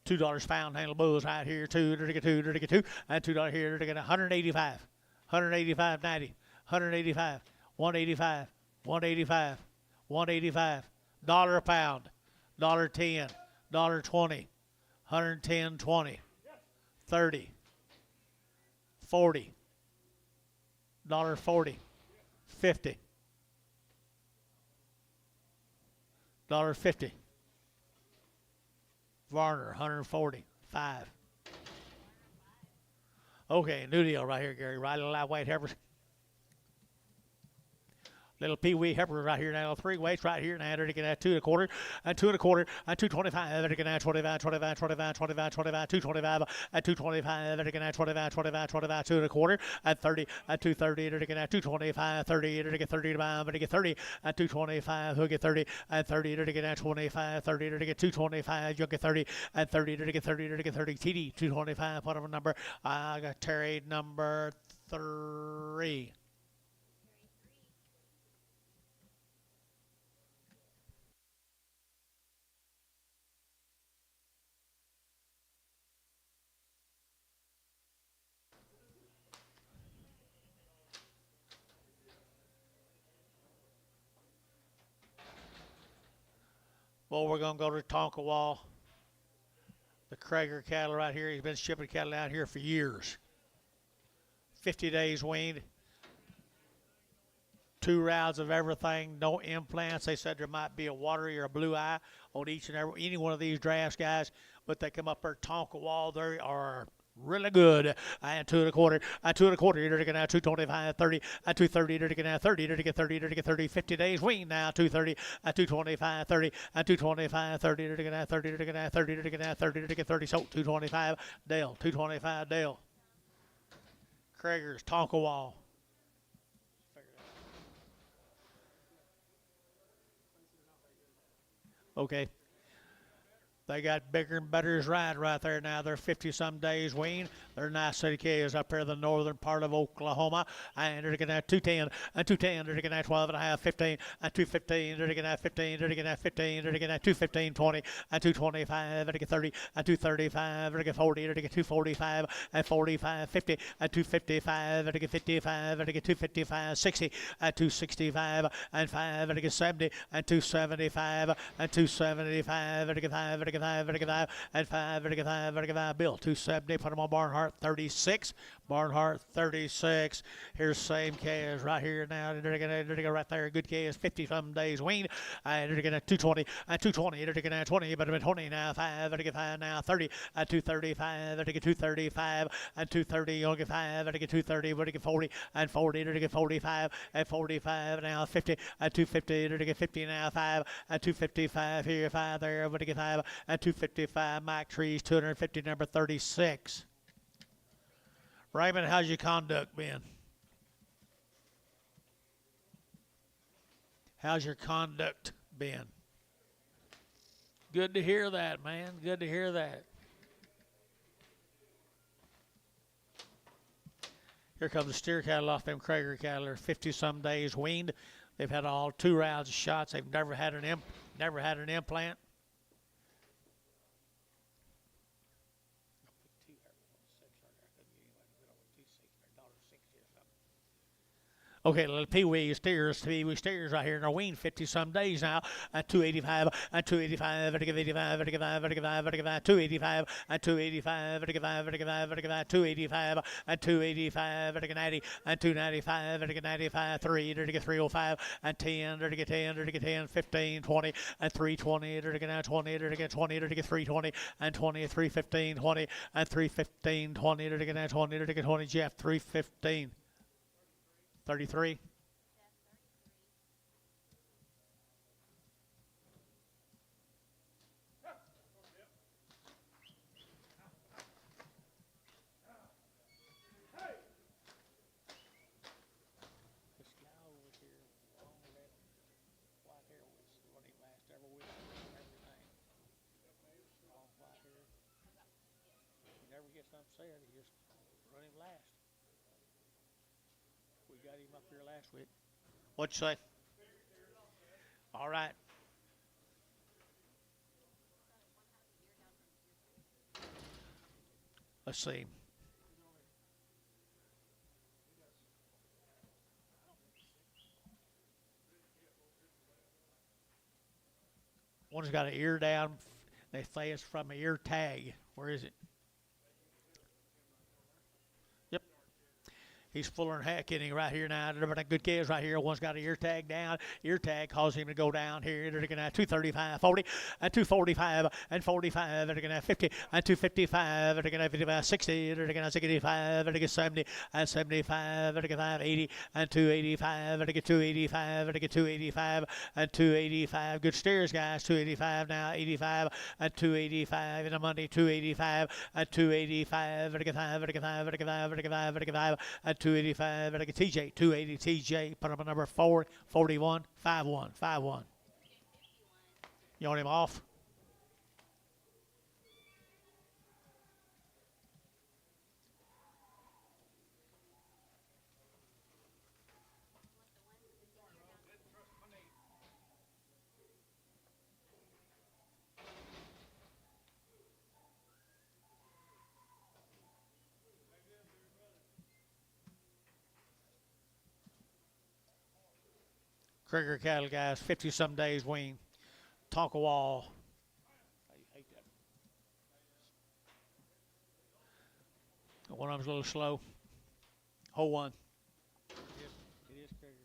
$2 pound handle bulls right here, two, and $2 here, they're 185, 185.90, 185, 185, 185, 185, $1 a pound, $1.10, $1.20, 110.20, 30, 40, $1.40, 50. $1.50. Varner, 140. 5. Okay, new deal right here, Gary. Right, little live weight heifers. Little pee-wee heifer right here now. 3 weights right here now. They're looking at 2 1/4, and 2 1/4, and 225. They're looking at 25, 25, 25, 25, 25, 225, and 225. They're looking at 25, 25, 25, 2 1/4, and 30, and 230. They're looking at 225, 30. They're looking 30 to buy. They're looking 30, and 225. Who'll get 30, and 30. They're looking at 25, 30. They're looking 225. You'll get 30, and 30. They're looking 30. They're looking 30. TD 225. Whatever number. I got Terry number 3. Well, we're going to go to Tonkawa. The Krager cattle right here. He's been shipping cattle out here for years. 50 days weaned. 2 rounds of everything. No implants. They said there might be a watery or a blue eye on each and every any one of these drafts, guys. But they come up there Tonkawa. They are really good. And 2 1/4, and 2 1/4. You're looking at 225, 30, and 230. You're looking at 30. You're looking at 30. You're looking at 30. 50 days weaned now. 230, and 225, 30, and 225, 30. You're looking at 30. You're looking at 30. You're looking at 30. You're looking at 30. So 225. Dale. 225. Dale. Krager's Tonkawa. Okay. They got bigger and better's right there now. They're 50-some days weaned. They're nice city kids up here in the northern part of Oklahoma. And they're looking at 210, and 210. They're looking at 12 and a half, 15, and 215. They're looking at 15. They're looking at 15. They're looking at 215, 20, and 225. They're looking at 30, and 235. They're looking at 40. They're looking at 245, and 45, 50, and 255. They're looking at 55. They're looking at 255, 60, and 265, and 5. They're looking at 70, and 275, and 275. They're looking at 5. They're looking at 5, they're looking at 5, and 5, they're looking at 5, they're looking at 5. Bill, 270, put them on Barnhart, 36. Barnhart, 36. Here's same calves right here now. They're looking at right there. Good calves, 50-some days weaned. And they're looking at 220, and 220. They're looking at 20, but 20 now. 5, they're looking at 5 now. 30, and 235. They're looking at 235, and 230. You'll look at 5, they're looking at 230. We're looking at 40, and 40. They're looking at 45, and 45 now. 50, and 250. They're looking at 50 now. 5, and 255 here. 5 there. We're looking at 5, and 255. Mike Trees, 250, number 36. Raymond, how's your conduct been? How's your conduct been? Good to hear that, man. Good to hear that. Here comes the steer cattle off them Krager cattle. They're 50-some days weaned. They've had all 2 rounds of shots. They've never had an implant. Okay, little pee-wee steers right here, and they're weaned 50-some days now, at 285, and 285, vertical 85, vertical 5, vertical 5, vertical 5, 285, and 285, vertical 5, vertical 5, vertical 5, 285, and 285, vertical 90, and 295, vertical 95, 3, vertical 305, and 10, vertical 10, vertical 10, 15, 20, and 320, vertical 20, vertical 20, vertical 320, and 20, 315, 20, and 315, 20, vertical 20, vertical 20, Jeff, 315. 33. This guy over here, long red, white hair was running last every week, everything. Long white hair. He never gets upset, he just running last. We got him up here last week. What'd you say? All right. Let's see. One's got an ear down. They say it's from an ear tag. Where is it? Yep. He's fuller than heck, isn't he, right here now? Good kids right here. One's got an ear tag down. Ear tag caused him to go down here. They're going to have 235, 40, and 245, and 45. They're going to have 50, and 255. They're going to have 55, 60. They're going to have 65. They're going to get 70, and 75. They're going to have 80, and 285. They're going to get 285. They're going to get 285, and 285. Good steers, guys. 285 now, 85, and 285. In the Monday, 285, and 285. They're going to get 5, they're going to get 5, they're going to get 5, they're going to get 5, they're going to get 5, and 285. They're going to get TJ, 280 TJ. Put him at number 4, 41, 51, 51. You want him off? Krieger cattle, guys, 50-some days wean. Tonka wall. One of them's a little slow. Hole one. It is Krieger.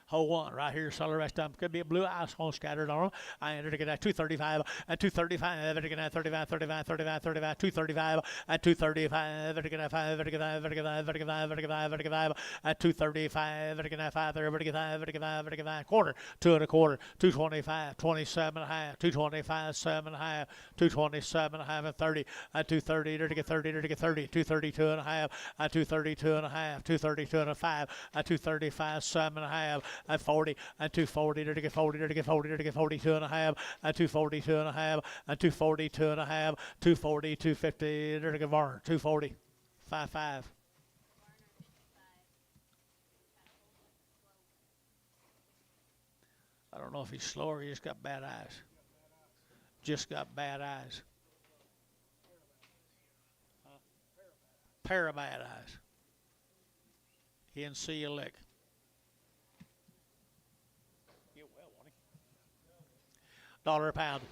Hole one right here, solid rest of them. Could be a blue ice hole scattered on them. I entered again at 235 and 235. Again at 35, 35, 35, 35, 235 and 235. Again at 5, again at 5, again at 5, again at 5, again at 5, again at 5 at 235. Again at 5, again at 5, again at 5, again at 5, quarter, 2 1/4, 225, 27 and a half, 225, 7 and a half, 227 and a half, and 30 at 230. There to get 30, there to get 30, 232 and a half, at 232 and a half, 232 and a 5, at 235, 7 and a half. At 40, at 240, there to get 40, there to get 40, there to get 42 and a half, at 242 and a half, at 242 and a half, 240, 250, there to get Varner, 240, 55. I don't know if he's slow or he just got bad eyes. Just got bad eyes. Pair of bad eyes. He didn't see a lick. Dollar a pound,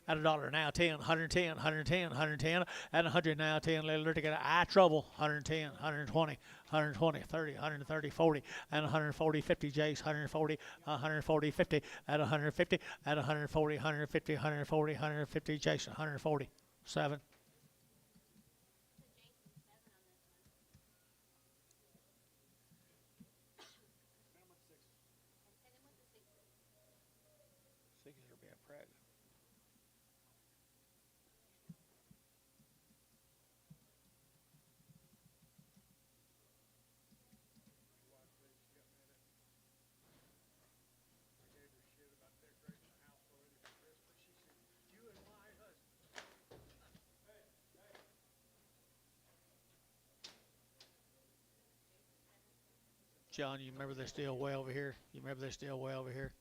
at $1 now, 10, 110, 110, 110, at 100 now, 10, little to get eye trouble, 110, 120, 120, 30, 130, 40, and 140, 50, Jace, 140, 140, 50, at 150, at 140, 150, 140, 150, Jason, 140, 7. John, you remember this deal way over here? You remember this deal way over here?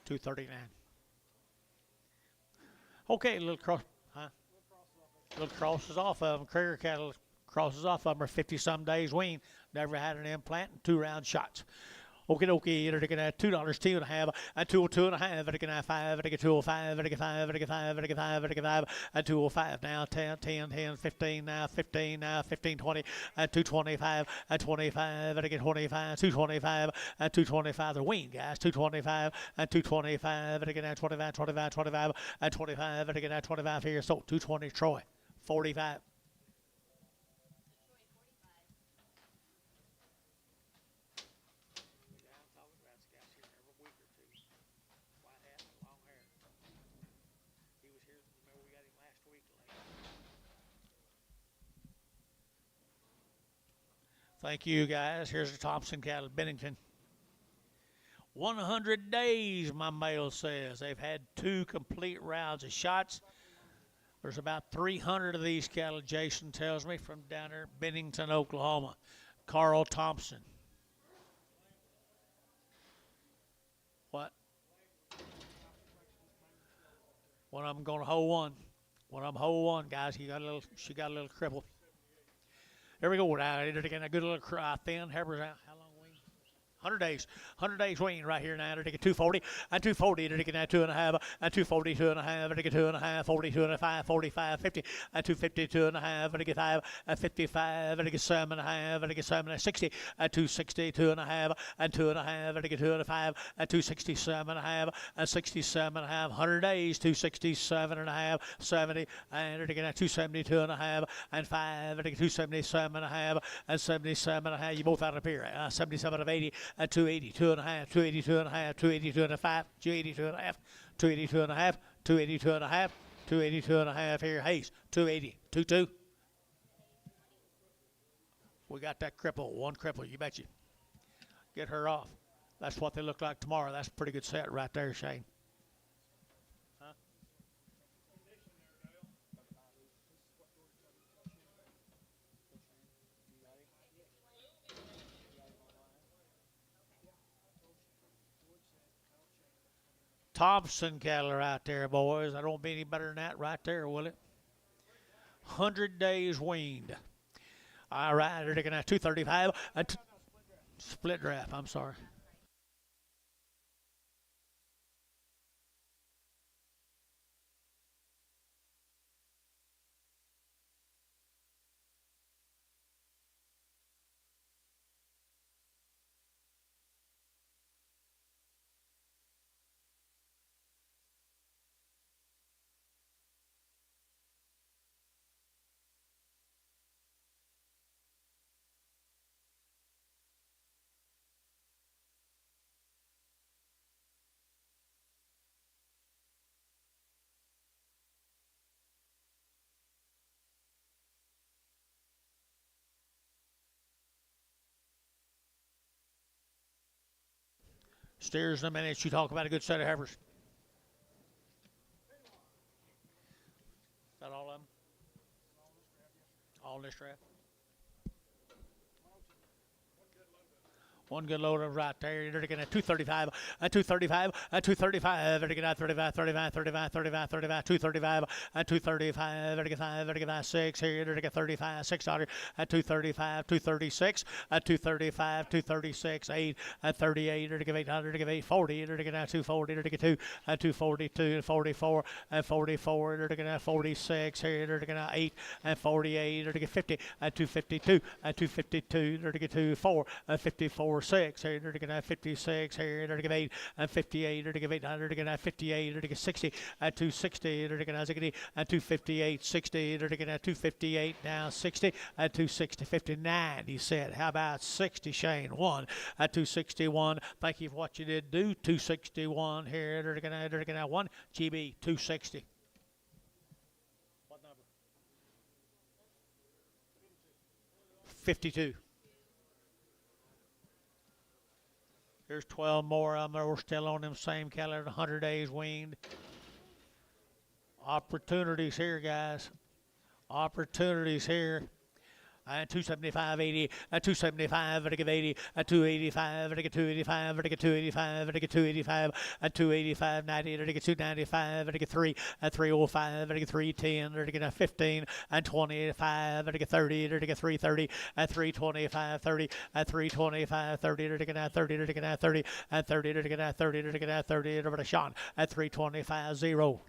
$239. Okay, little cross, huh? Little crosses off of them. Krieger cattle crosses off of them are 50-some days wean. Never had an implant and 2 round shots. Okie dokie, they're going to have $2, 2 and a half, and 202 and a half, they're going to have 5, they're going to get 205, they're going to get 5, they're going to get 5, they're going to get 5, they're going to get 5, and 205 now, 10, 10, 10, 15 now, 15 now, 15, 20, and 225, and 25, they're going to get 25, 225, and 225, they're weaned, guys, 225, and 225, they're going to have 25, 25, 25, and 25, they're going to have 25 here, so 220, Troy, 45. Thank you, guys. Here's the Thompson cattle, Bennington. 100 days, my mail says. They've had 2 complete rounds of shots. There's about 300 of these cattle, Jason tells me, from down there, Bennington, Oklahoma. Carl Thompson. What? One of them going to hold one. One of them hold one, guys. She got a little cripple. There we go. Now, again, a good little thin heifers out. How long wean? 100 days wean right here now. They're taking 240 and 240. They're taking 2.5 and 240, 2.5. They're taking 2.5, 40, 2.5, 45, 50 and 250, 2.5. They're taking 5 and 55. They're taking 7.5. They're taking 7 and 60 and 260, 2.5 and 2.5. They're taking 2.5 and 267.5 and 67.5. 100 days, 267.5, 70 and they're taking 272.5 and 5. They're taking 277.5 and 77.5. You both out up here. 77 of 80. 280, 2.5, 282 and a half, 282 and a half, 282 and a half, 282 and a half, 282 and a half, 282 and a half here. Hayes, 280, 22. We got that cripple, one cripple, you bet you. Get her off. That's what they look like tomorrow. That's a pretty good set right there, Shane. Huh? Thompson cattle are out there, boys. I don't be any better than that right there, will it? 100 days weaned. All right, they're looking at 235. Split draft, I'm sorry. Steers in a minute. You talk about a good set of heifers. Got all of them? All in this draft? One good load of right there. They're looking at 235, 235, 235. They're looking at 35, 35, 35, 35, 35, 235, 235. They're looking at 5, they're looking at 6 here. They're looking at 35, $6 at 235, 236, 235, 236, 8 at 38. They're looking at 800, they're looking at 840. They're looking at 240. They're looking at 2 at 242, 44 at 44. They're looking at 46 here. They're looking at 8 at 48. They're looking at 50 at 252 at 252. They're looking at 24 at 54. 6 here, they're looking at 56 here, they're looking at 8 and 58, they're looking at 800, they're looking at 58, they're looking at 60 at 260, they're looking at 60 at 258, 60, they're looking at 258 now, 60 at 260, 59, he said. How about 60, Shane? 1 at 261. Thank you for what you did do. 261 here, they're looking at 1 GB 260. What number? 52. There's 12 more of them. We're still on them same calendar, 100 days weaned. Opportunities here, guys. Opportunities here. And 275.80, at 275, at 80, at 285, at 285, at 285, at 285, at 285, 90, at 295, at 3, at 305, at 310, at 15, and 25, at 30, at 330, at 325, 30, at 325, 30, at 30, at 30, at 30, at 30, at 30, over to Sean, at 325, 0.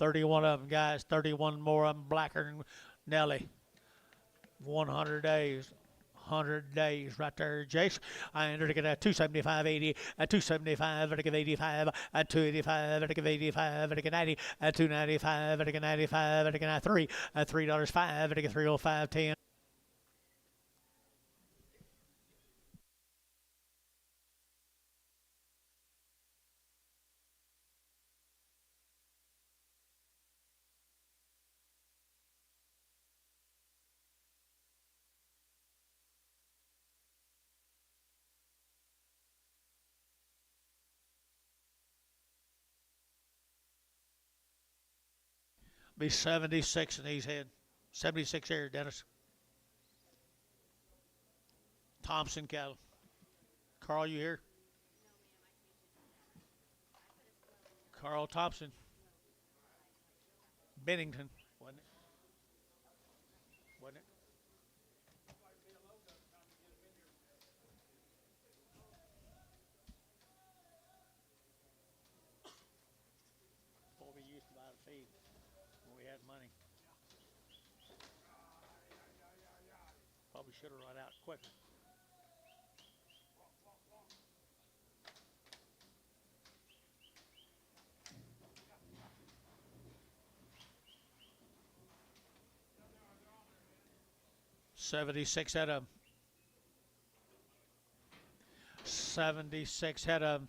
31 of them, guys. 31 more of them. Blacker and Nelly. 100 days. 100 days right there, Jace. And they're looking at 275.80, at 275, at 85, at 285, at 85, at 90, at 295, at 95, at 3, at $3.05, at 305.10. Be 76 in these head. 76 here, Dennis. Thompson cattle. Carl, you here? Carl Thompson. Bennington, wasn't it? Wasn't it? Before we used to buy the feed, when we had money. Probably should have run out quicker. $76 head of 'em. 76 head of 'em.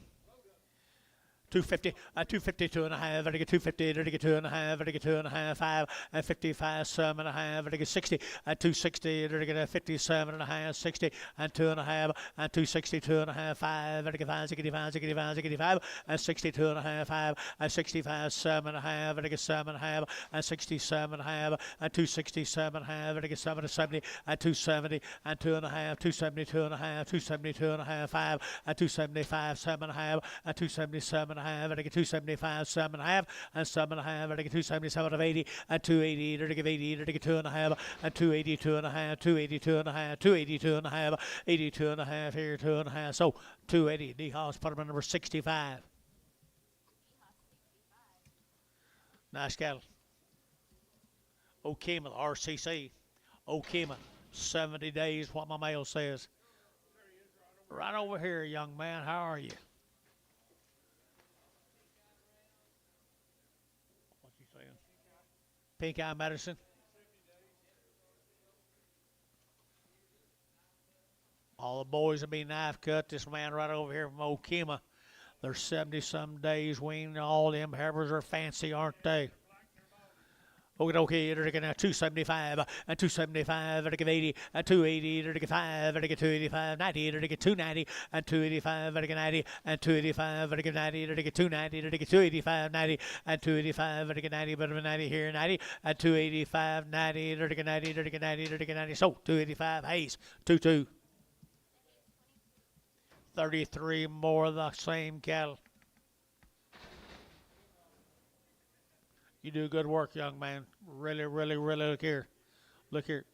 250, 252 and a half, I get 250, I get 2.5, I get 2.5, 5, and 55, 7.5, I get 60, and 260, I get 57 and a half, 60, and 2.5, and 262 and a half, 5, I get 5, 65, 65, 65, and 62 and a half, 5, and 65, 7.5, I get 7.5, and 67.5, and 267 and a half, I get 7 to 70, and 270, and 2.5, 272 and a half, 272 and a half, 5, and 275, 7.5, and 277 and I get 275, 7.5, and 7.5, I get 277 of 80, and 280, I get 80, I get 2.5, and 282 and a half, 282 and a half, 282 and a half, 82 and a half here, 2.5. So 280. D House put him at number 65. Nice cattle. Okema, RCC. Okema, 70 days, what my mail says. Right over here, young man. How are you? Pink eye medicine. All the boys will be knife cut. This man right over here from Okema. They're 70-some days weaned. All them heifers are fancy, aren't they? Okay, they're getting 275, and 275, they're getting 80, and 280, they're getting 5, they're getting 285, 90, they're getting 290, and 285, they're getting 90, and 285, they're getting 90, they're getting 290, they're getting 285, 90, and 285, they're getting 90, but 90 here, 90, and 285, 90, they're getting 90, they're getting 90, they're getting 90. So 285, Hayes, 22. 33 more of the same cattle. You do good work, young man. Really, really, really look here. Look here.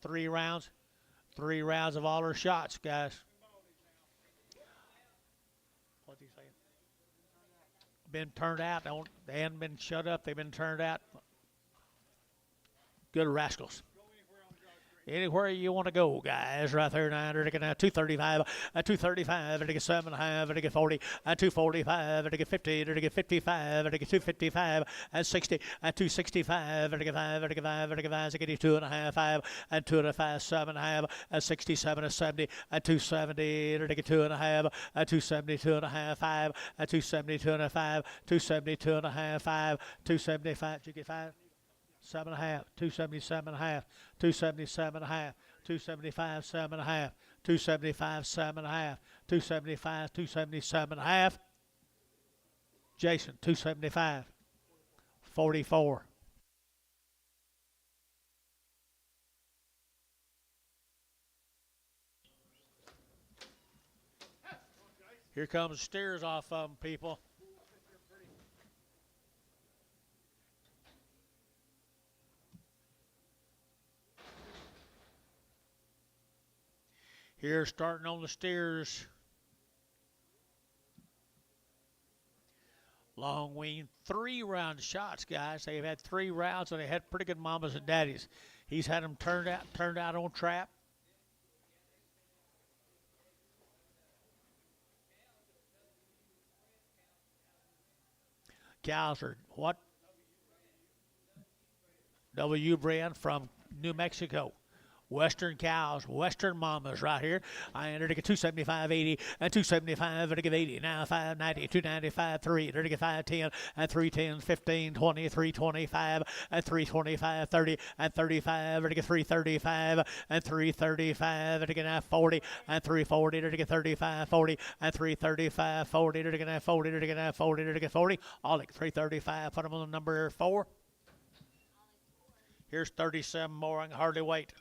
3 rounds. 3 rounds of all her shots, guys. What's he saying? Been turned out. They haven't been shut up. They've been turned out. Good rascals. Anywhere you want to go, guys, right there now. They're getting 235, 235, they get 7.5, they get 40, 245, they get 50, they get 55, they get 255, and 60, 265, they get 5, they get 5, they get 5, they get 2.5, 5, and 2.5, 7.5, 67, 70, 270, they get 2.5, 272 and a half, 5, 272 and a 5, 272 and a half, 5, 275. Did you get 5? 7.5, 277.5, 277.5, 275, 7.5, 275, 7.5, 275, 277.5. Jason, 275, 44. Here comes steers off of them, people. Here, starting on the steers. Long wean, 3 round shots, guys. They've had 3 rounds, and they had pretty good mamas and daddies. He's had them turned out on trap. Cows are what? W brand from New Mexico. Western cows, Western mamas right here. I entered to get 275, 80, and 275, and to get 80. Now 590, 295, 3, to get 510, and 310, 15, 20, 325, and 325, 30, and 35, to get 335, and 335, to get 40, and 340, to get 35, 40, and 335, 40, to get 40, to get 40, to get 40. All at 335, put them on the number 4. Here's 37 more, I can hardly wait.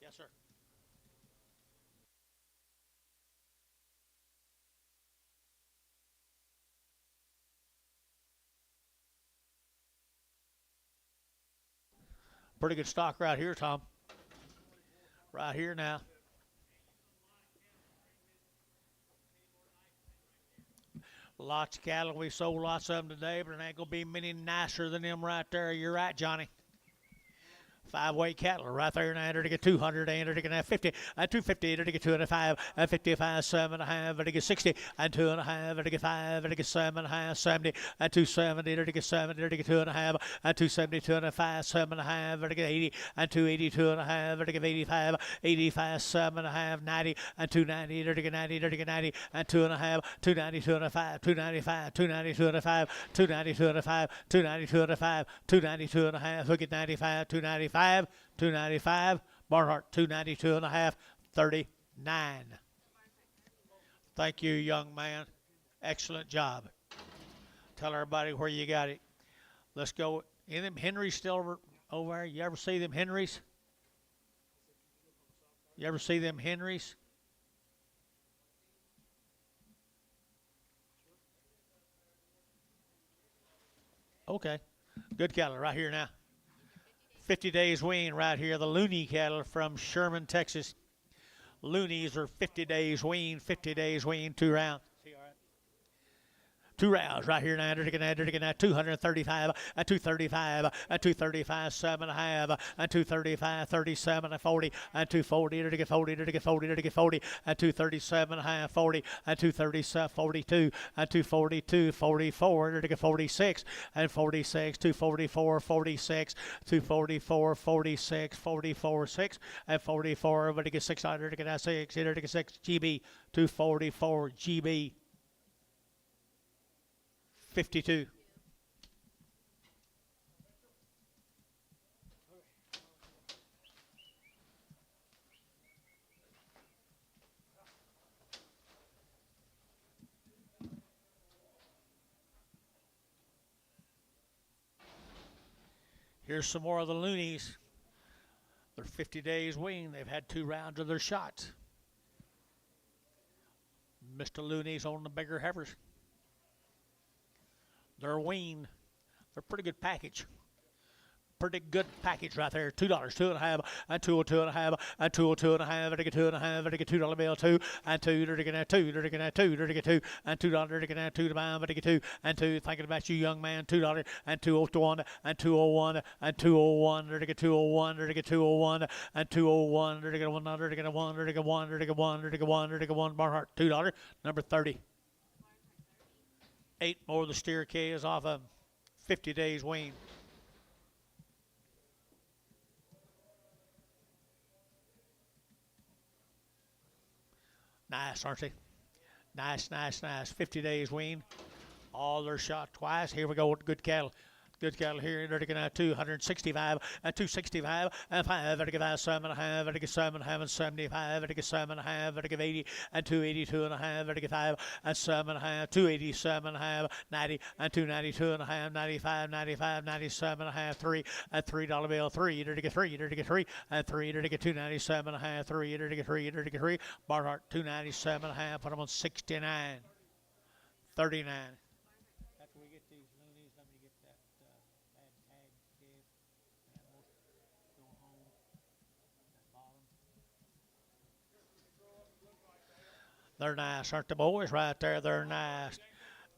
Yes, sir. Pretty good stock right here, Tom. Right here now. Lots of cattle. We sold lots of them today, but it ain't going to be many nicer than them right there. You're right, Johnny. 5-weight cattle right there now. Enter to get 200, enter to get 50, 250, enter to get 205, 55, 7.5, enter to get 60, and 2.5, enter to get 5, enter to get 7.5, 70, 270, enter to get 7, enter to get 2.5, 270, 205, 7.5, enter to get 80, and 280, 2.5, enter to get 85, 85, 7.5, 90, and 290, enter to get 90, enter to get 90, and 2.5, 290, 205, 295, 290, 205, 290, 205, 290, 205, 290, 2.5, look at 95, 295. 295, Barnhart 292.5, 39. Thank you, young man. Excellent job. Tell everybody where you got it. Let's go. Any them Henrys still over there? You ever see them Henrys? You ever see them Henrys? Okay. Good cattle right here now. 50 days wean right here. The loony cattle from Sherman, Texas. Loonies are 50 days wean, 2 rounds. 2 rounds right here now. 235, 235, 235, 7.5, 235, 37, 40, 240, 40, 40, 40, 237, 40, 237, 42, 242, 44, 46, and 46, 244, 46, 244, 46, 44, 6, and 44, but it gets 600, 6, GB, 244, GB. 52. Here's some more of the loonies. They're 50 days weaned. They've had 2 rounds of their shots. Mr. Loonies on the bigger heifers. They're weaned. They're a pretty good package. Pretty good package right there. $2, 2.5, and 202.5, and 202.5, and get 2.5, and get $2 bill, 2, and 2, to get 2, to get 2, to get 2, and $2 to get 2 to buy, but to get 2, and 2. Thinking about you, young man, $2, and 201, and 201, and 201, to get 201, to get 201, and 201, to get 100, to get 1, to get 1, to get 1, to get 1, to get 1, Barnhart, $2, number 30. 8 more of the steer K's off of 50 days wean. Nice, aren't they? Nice, nice, nice. 50 days wean. All their shot twice. Here we go with good cattle. Good cattle here. They're taking out 265 and 265 and 5. They're taking 7.5. They're taking 7.5 and 75. They're taking 7.5. They're taking 80 and 282.5. They're taking 5 and 7.5. 287.5. 90 and 292.5. 95, 95, 97.5. 3 and $3 bill. 3. They're taking 3. They're taking 3 and 3. They're taking 297.5. 3. They're taking 3. They're taking 3. Barnhart 297.5. Put them on 69. 39. After we get these loonies, let me get that bad tag kid. Go home. That bottom. They're nice, aren't the boys right there? They're nice.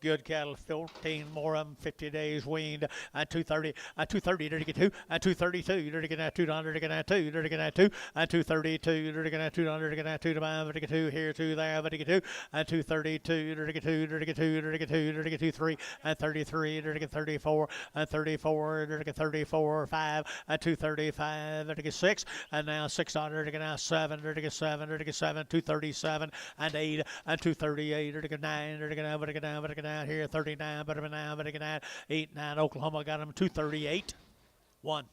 Good cattle, 14 more of them, 50 days weaned, and 230, and 230, to get 2, and 232, to get 200, to get 2, to get 2, and 232, to get 200, to get 2 to buy, to get 2 here, 2 there, to get 2, and 232, to get 2, to get 2, to get 2, to get 2, 3, and 33, to get 34, and 34, to get 34, 5, and 235, to get 6, and now 600, to get now 7, to get 7, to get 7, 237, and 8, and 238, to get 9, to get 9, to get 9, to get 9. Out here 39, but now, but again at 8, 9. Oklahoma got them 238, 1.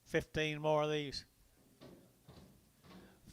15 more of these.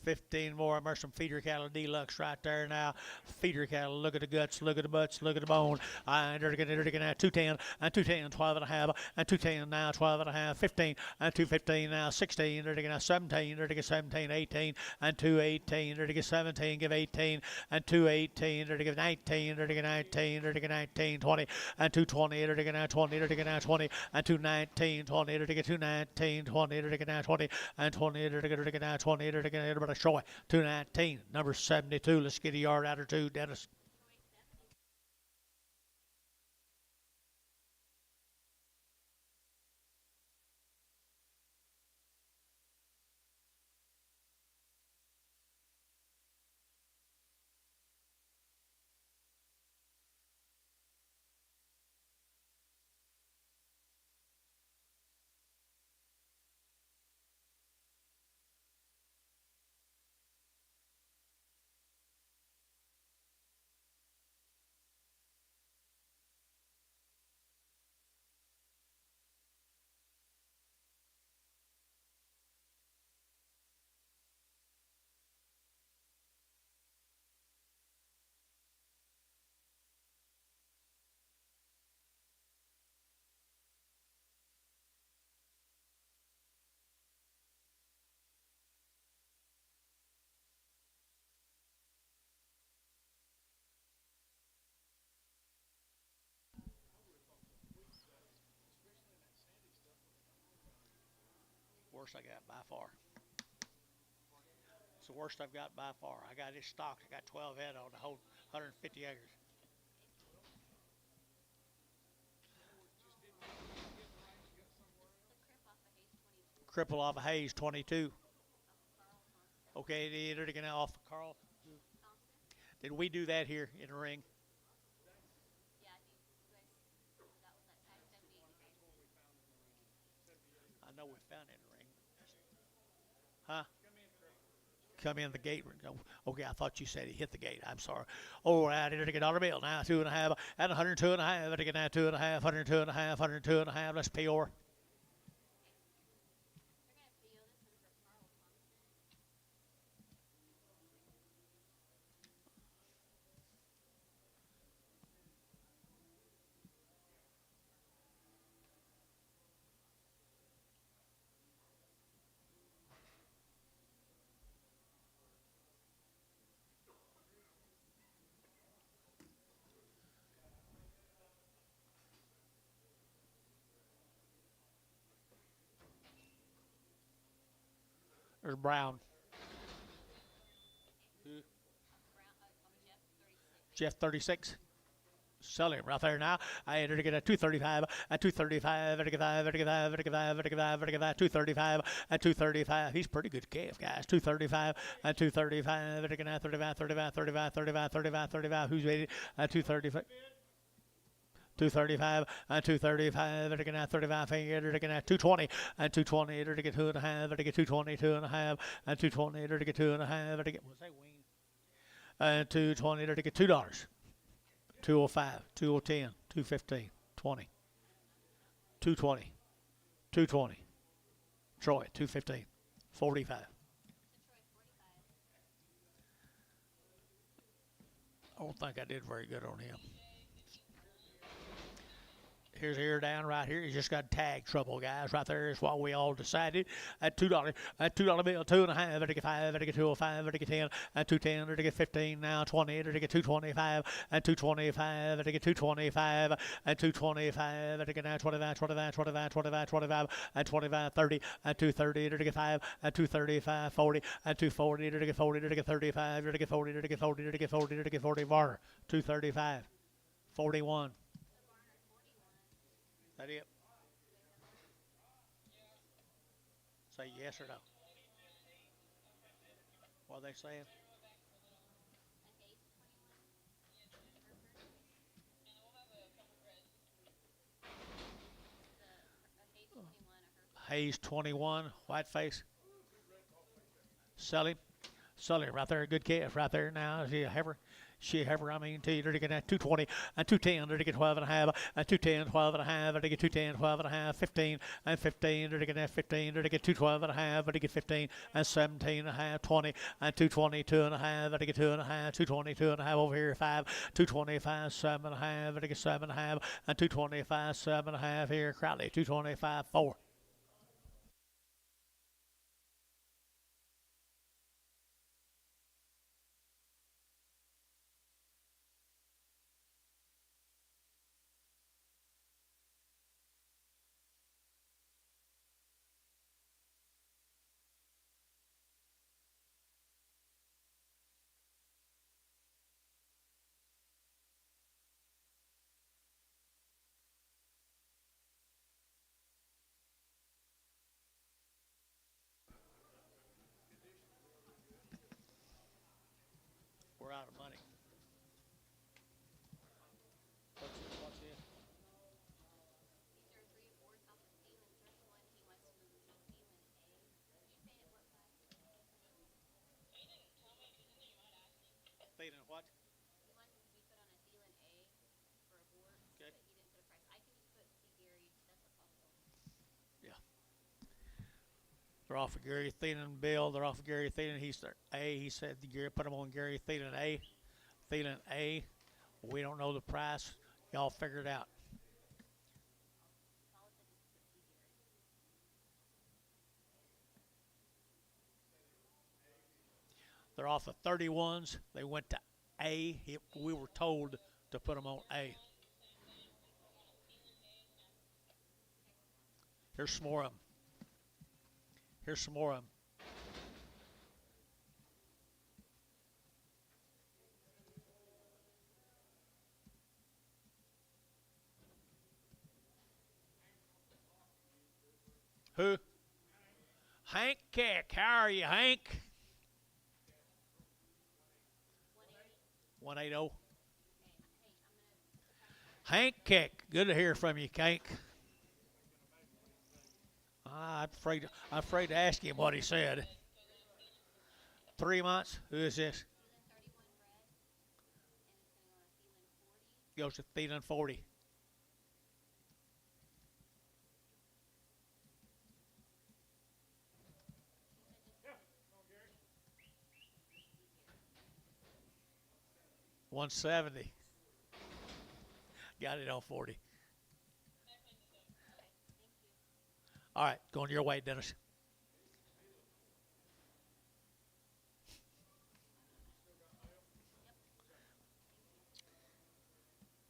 15 more. There's some feeder cattle deluxe right there now. Feeder cattle. Look at the guts. Look at the butts. Look at the bone. They're going to 210 and 210, 12 and a half and 210 now, 12 and a half, 15 and 215 now, 16. They're going to 17. They're going to 17, 18 and 218. They're going to 17. Give 18 and 218. They're going to 19. They're going to 19. They're going to 19, 20 and 220. They're going to 20. They're going to 20 and 219, 20. They're going to 219, 20. They're going to 20 and 20. They're going to 20. They're going to Troy, 219, number 72. Let's get a yard out or two, Dennis. Worst I got by far. It's the worst I've got by far. I got it stocked. I got 12 head on the whole 150 acres. Cripple off of Hayes, 22. Okay, they're going to off Carl. Did we do that here in the ring? Yeah, I think you guys, that was at tag 70. I know we found it in the ring. Huh? Come in the gate. Okay, I thought you said he hit the gate. I'm sorry. Oh, right here to get $1 bill now. 2.5 and 102 and a half. To get now 2.5, 102 and a half, 102 and a half. Let's pay over. They're going to PO this one for Carl Thompson. There's Brown. Brown, Jeff 36. Jeff 36. Sell him right there now. I enter to get a 235, a 235, 235, and 235. He's pretty good calf, guys. 235, and 235, 35. Who's ready? 235. 235 and 235, they're going to 35 finger, they're going to 220 and 220, they're going to get 2.5, they're get 220, 2.5, and 220, they're to get 2.5, they're to get, what's that wing? And 220, they're to get $2. 205, 210, 215, 20, 220, 220. Troy, 215, 45. I don't think I did very good on him. Here's here down right here. He's just got tag trouble, guys. Right there is what we all decided. At $2, at $2 bill, 2.5, to get 5, to get 205, to get 10, and 210, to get 15, now 20, to get 225, and 225, to get 225, and 225, to get now 25, 25, 25, 25, 25, and 25, 30, and 230, to get 5, and 235, 40, and 240, to get 40, to get 35, to get 40, to get 40, to get 40, to get 40, Varner, 235, 41. That it? Say yes or no. What are they saying? Hayes 21, Whiteface. Sell him right there. Good calf right there now. Is he a heifer? She ever, I mean, to get at 220 and 210 to get 12 and a half and 210, 12 and a half to get 210, 12 and a half, 15 and 15 to get 15 to get 212 and a half to get 15 and 17 and a half, 20 and 222 and a half to get 2 and a half, 222 and a half over here, 5, 225, 7 and a half to get 7 and a half and 225, 7 and a half here, Crowley, 225, 4. We're out of money. What's this? These are 3 4 off of Thielen 31. He wants to move Thielen A. You pay at what price? Thielen what? He wanted to be put on a Thielen A for a board, Okay. but he didn't put a price. I can just put see Gary. That's what's also. Yeah. They're off of Gary Thielen Bill. They're off of Gary Thielen. He's their A. He said Gary put them on Gary Thielen A. Thielen A. We don't know the price. Y'all figure it out. They're off of 31s. They went to A. We were told to put them on A. Here's some more of them. Here's some more of them. Who? Hank Keck. How are you, Hank? 180. Hank Keck. Good to hear from you, Hank. I'm afraid to ask him what he said. 3 months. Who is this? Goes to Thielen 40. $170. Got it on 40. All right, going your way, Dennis.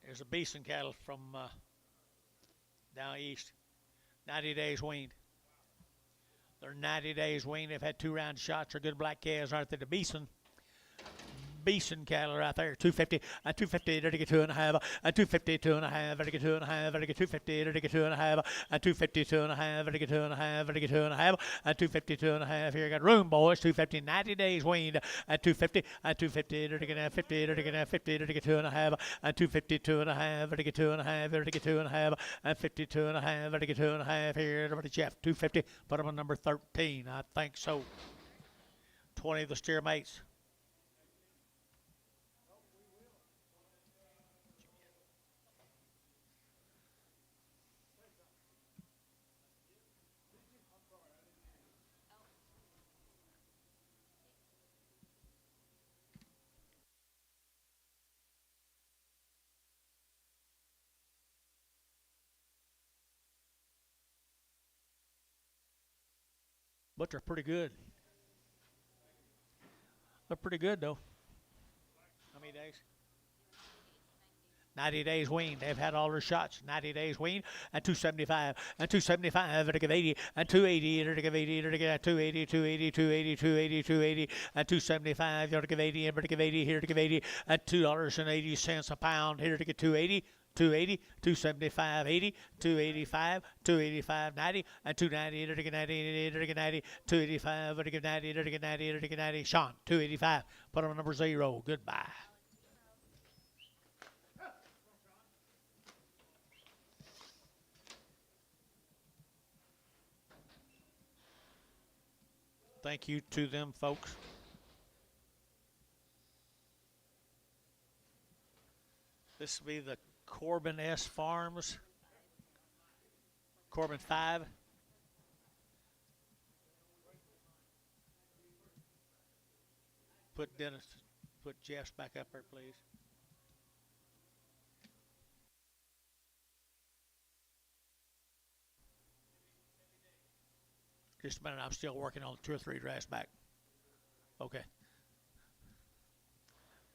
There's a Beeson cattle from down east. 90 days weaned. They're 90 days weaned. They've had 2 round shots. They're good black calves, aren't they? The Beeson cattle right there, 250, and 250 to get 2 and a half, and 250, 2 and a half, to get 2 and a half, to get 250 to get 2 and a half, and 250, 2 and a half, to get 2 and a half, to get 2 and a half, and 250, 2 and a half. Here you got room, boys. 250, 90 days weaned, and 250, and 250 to get 50, to get 50 to get 2 and a half, and 250, 2 and a half, to get 2 and a half, to get 2 and a half, and 52 and a half, to get 2 and a half. Here, over to Jeff, 250. Put him on number 13, I think so. 20 of the steer mates. But they're pretty good. They're pretty good, though. How many days? 90 days weaned. They've had all their shots. 90 days weaned, and 275, and 275, to give 80, and 280, to give 80, to give 280, 280, 280, 280, 280, and 275, to give 80, and to give 80, here to give 80, at $2.80 a pound, here to get 280. 280, 275, 80, 285, 285, 90, and 290, to get 90, to get 90, 285, to get 90, to get 90, to get 90. Sean, 285. Put on number 0. Goodbye. Thank you to them folks. This will be the Corbin S. Farms. Corbin 5. Put Jeff's back up there, please. Just a minute, I'm still working on 2 or 3 drafts back. Okay.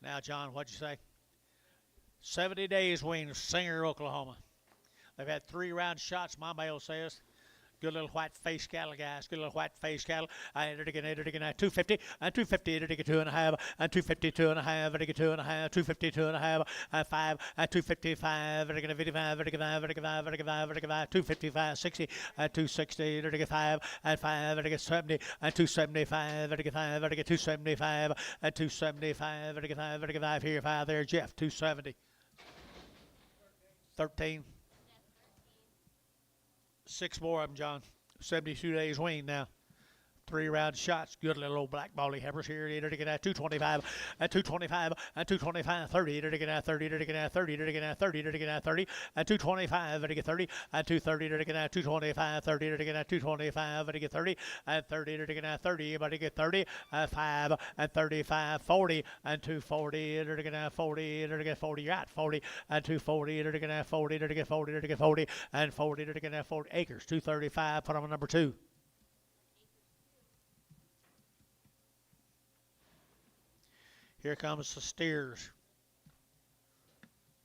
Now, John, what'd you say? 70 days wean, Singer, Oklahoma. They've had 3 round shots, my mail says. Good little white face cattle, guys. Good little white face cattle. I entered again, 250, and 250, entered again, 2.5, and 250, 2.5, entered again, 2.5, 250, 2.5, and 5, and 255, entered again, 55, entered again, 5, entered again, 5, entered again, 5, entered again, 5, 255, 60, and 260, entered again, 5, and 5, entered again, 70, and 275, entered again, 5, entered again, 275, and 275, entered again, 5, entered again, 5 here, 5 there, Jeff, 270. 13. 6 more of them, John. 72 days wean now. 3 round shots. Good little old black bally heifers here. Entered again at 225, and 225, and 225, 30. Entered again at 30, entered again at 30, entered again at 30, entered again at 30, and 225, entered again 30, and 230, entered again at 225, 30, entered again at 225, entered again 30, and 30, entered again at 30, everybody get 30, and 5, and 35, 40, and 240, entered again at 40, entered again at 40, you're at 40, and 240, entered again at 40, entered again at 40, entered again at 40, and 40, entered again at 40 acres. 235, put on number 2. Here comes the steers.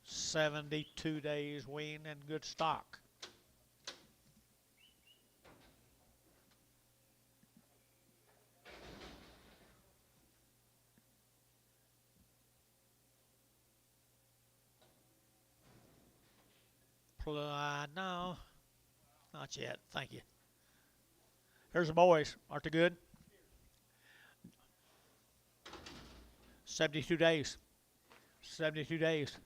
72 days wean and good stock. No, not yet. Thank you. Here's the boys. Aren't they good? 72 days. 72 days.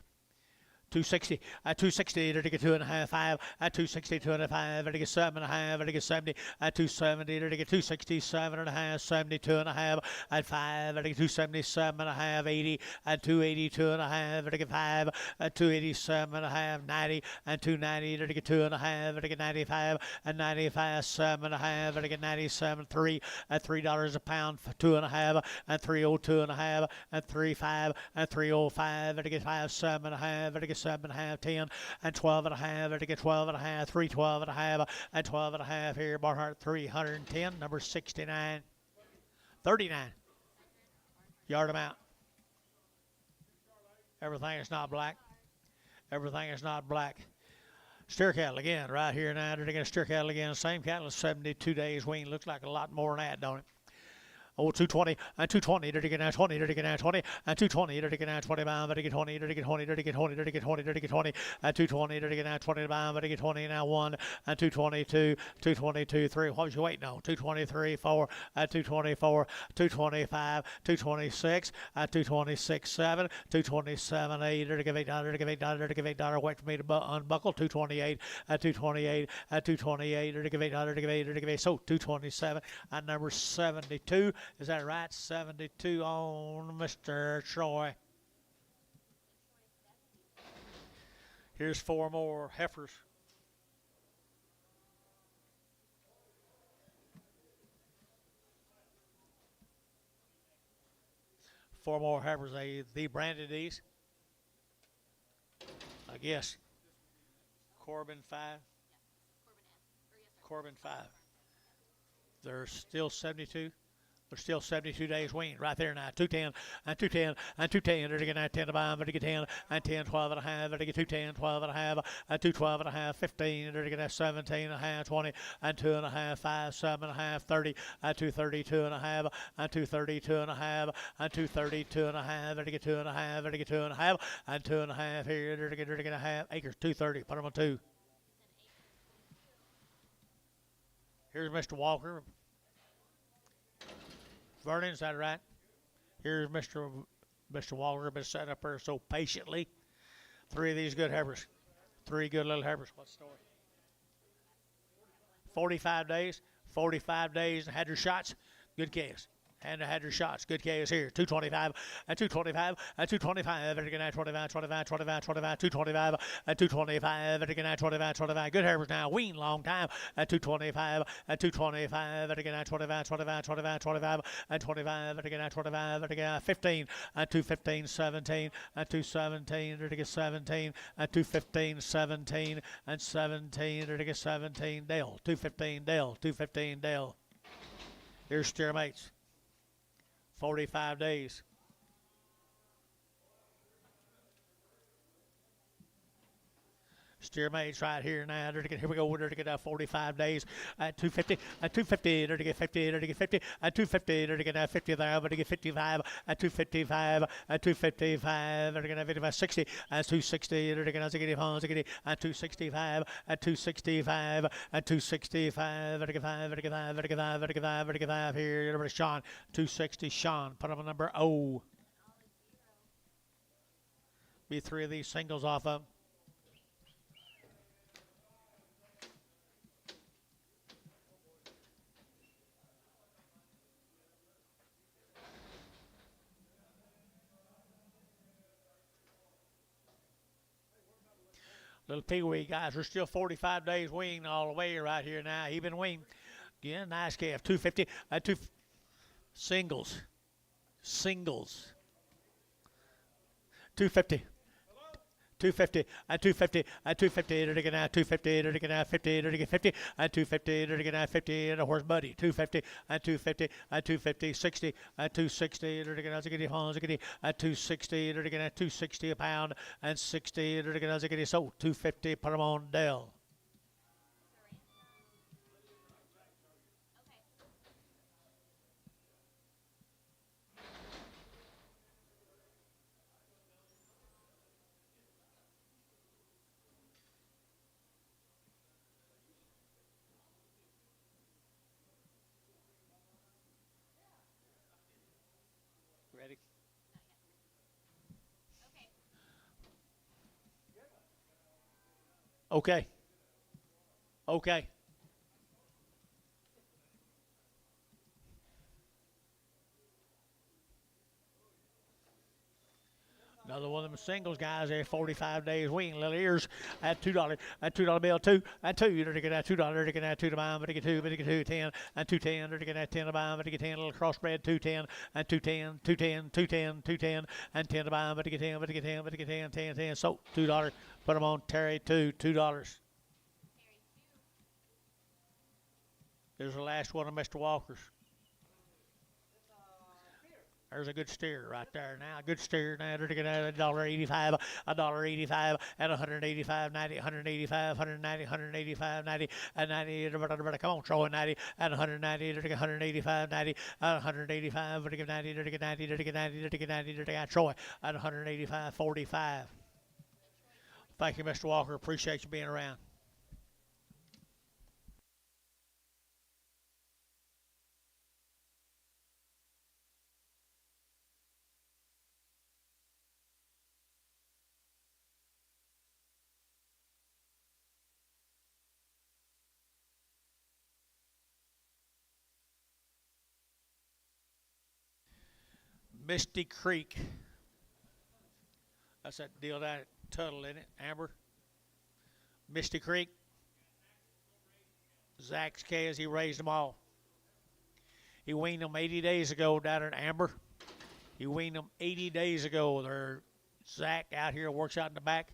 260, 260, to get 2.5, 5, 260, 2.5, to get 7.5, to get 70, 270, to get 260, 7.5, 72.5, 5, to get 277.5, 80, 280, 2.5, to get 5, 287.5, 90, 290, to get 2.5, to get 95, 95, 7.5, to get 97, 3, $3 a pound for 2.5, 302.5, 35, 305, to get 5, 7.5, to get 7.5, 10, and 12.5, to get 12.5, 312.5, and 12.5 here. Barnhart 310, number 69, 39. Yard them out. Everything is not black. Everything is not black. Steer cattle again, right here now. They're going to steer cattle again. Same cattle, 72 days wean. Looks like a lot more than that, don't it? Oh, 220, and 220, to get 20, to get 20, and 220, to get 25, to get 20, to get 20, to get 20, to get 20, to get 20, and 220, to get 25, to get 20, now 1, and 222, 222, 3. What was you waiting on? 223, 4, 224, 225, 226, 226, 7, 227, 8, to give $8, to give $8, to give $8. Wait for me to unbuckle. 228, 228, 228, to give $8, to give $8, to give $8. So 227, and number 72. Is that right? 72 on Mr. Troy. Here's 4 more heifers. Four more heifers. They branded these. I guess. Corbin 5. Corbin 5. They're still 72. We're still 72 days wean right there now. 210, and 210, and 210, to get 10 to buy, to get 10, and 10, 12 and a half, to get 210, 12 and a half, and 212 and a half, 15, to get 17 and a half, 20, and 2 and a half, 5, 7 and a half, 30, and 232 and a half, and 232 and a half, and 232 and a half, to get 2 and a half, to get 2 and a half, and 2 and a half here, to get a half acres, 230. Put them on 2. Here's Mr. Walker. Vernon, is that right? Here's Mr. Walker, been sitting up there so patiently. 3 of these good heifers. 3 good little heifers. What's the story? 45 days. 45 days and had your shots. Good case. And had your shots. Good K is here. 225 and 225 and 225. And again, 25, 25, 25, 25, 225 and 225. And again, 25, 25. Good Harvest now. Wean long time at 225 and 225. And again, 25, 25, 25, 25 and 25. And again, 25. And again, 15 and 215, 17 and 217. And again, 17 and 215, 17 and 17. And again, 17. Dale. 215. Dale. 215. Dale. Here's steer mates. 45 days. Steer mates right here now. Here we go. We're to get 45 days at 250, at 250, to get 50, to get 50, at 250, to get 50 there, but to get 55, at 255, at 255, to get 55, 60, at 260, to get 265, at 265, at 265, to get 5, to get 5, to get 5, to get 5, to get 5 here. Number Sean, 260. Sean, put up a number O. Be 3 of these singles off of. Little Pee-wee guys, we're still 45 days weaned all the way right here now. He been weaned. Again, nice calf. 250. Singles. 250. 250 and 250 and 250 to get out 250 to get out 50 to get 50 and 250 to get out 50 and a horse buddy 250 and 250 and 250 60 and 260 to get out to get at 260 to get out 260 a pound and 60 to get out to get so 250 put them on Dell. Ready? Okay. Okay. Another one of them singles guys there, 45 days wean, little ears at $2, at $2 bill, 2, at 2, to get that $2, to get that 2 to buy, but to get 2, but to get 2, 10, and 210, to get that 10 to buy, but to get 10, little crossbred, 210, and 210, 210, 210, 210, and 10 to buy, but to get 10, but to get 10, but to get 10, 10, 10, so $2, put them on Terry 2, $2. There's the last one of Mr. Walker's. There's a good steer right there now. Good steer now. To get $1.85, $1.85, and 185, 90, 185, 190, 185, 90, and 90. Come on, throw in 90, and 190, to get 185, 90, 185, to get 90, to get 90, to get 90, to get 90, to get Troy, at 185, 45. Thank you, Mr. Walker. Appreciate you being around. Misty Creek. That's that deal down at Tuttle, isn't it, Amber? Misty Creek. Zach's calves, he raised them all. He weaned them 80 days ago down at Amber. He weaned them 80 days ago. They're Zach out here works out in the back.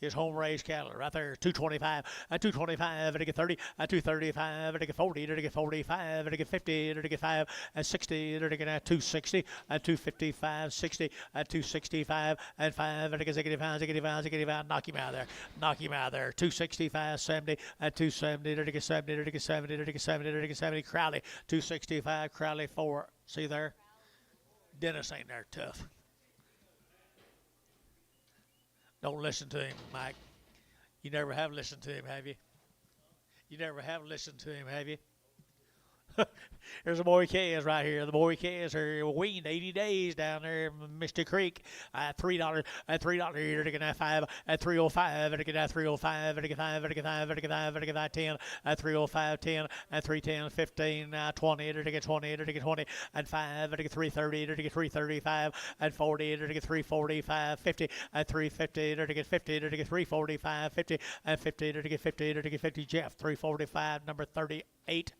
His home raised cattle right there, 225, at 225, to get 30, at 235, to get 40, to get 45, to get 50, to get 5, at 60, to get at 260, at 255, 60, at 265, and 5, to get 65, 65, 65, knock him out of there, 265, 70, at 270, to get 70, to get 70, to get 70, to get 70, Crowley, 265, Crowley 4, see there? Dennis ain't there tough. Don't listen to him, Mike. You never have listened to him, have you? You never have listened to him, have you? There's the boy Kez right here. The boy Kez are weaned 80 days down there in Misty Creek. $3 at $3 here to get that 5 at 305 to get that 305 to get 5 to get 5 to get 5 to get that 10 at 305 10 at 310 15 20 to get 20 to get 20 and 5 to get 330 to get 335 and 40 to get 345 50 at 350 to get 50 to get 345 50 and 50 to get 50 to get 50. Jeff 345 number 38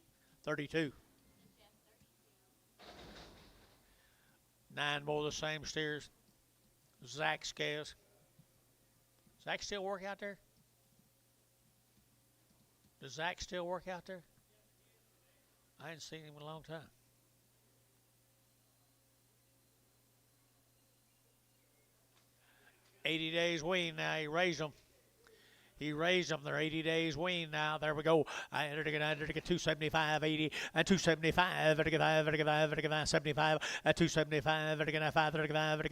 32. 9 more of the same steers. Zach scales. Zach still work out there? Does Zach still work out there? I ain't seen him in a long time. $80 days wean now. He raised them. He raised them. They're 80 days wean now. There we go. I entered to get 275, 80, and 275, 75, at 275, 5,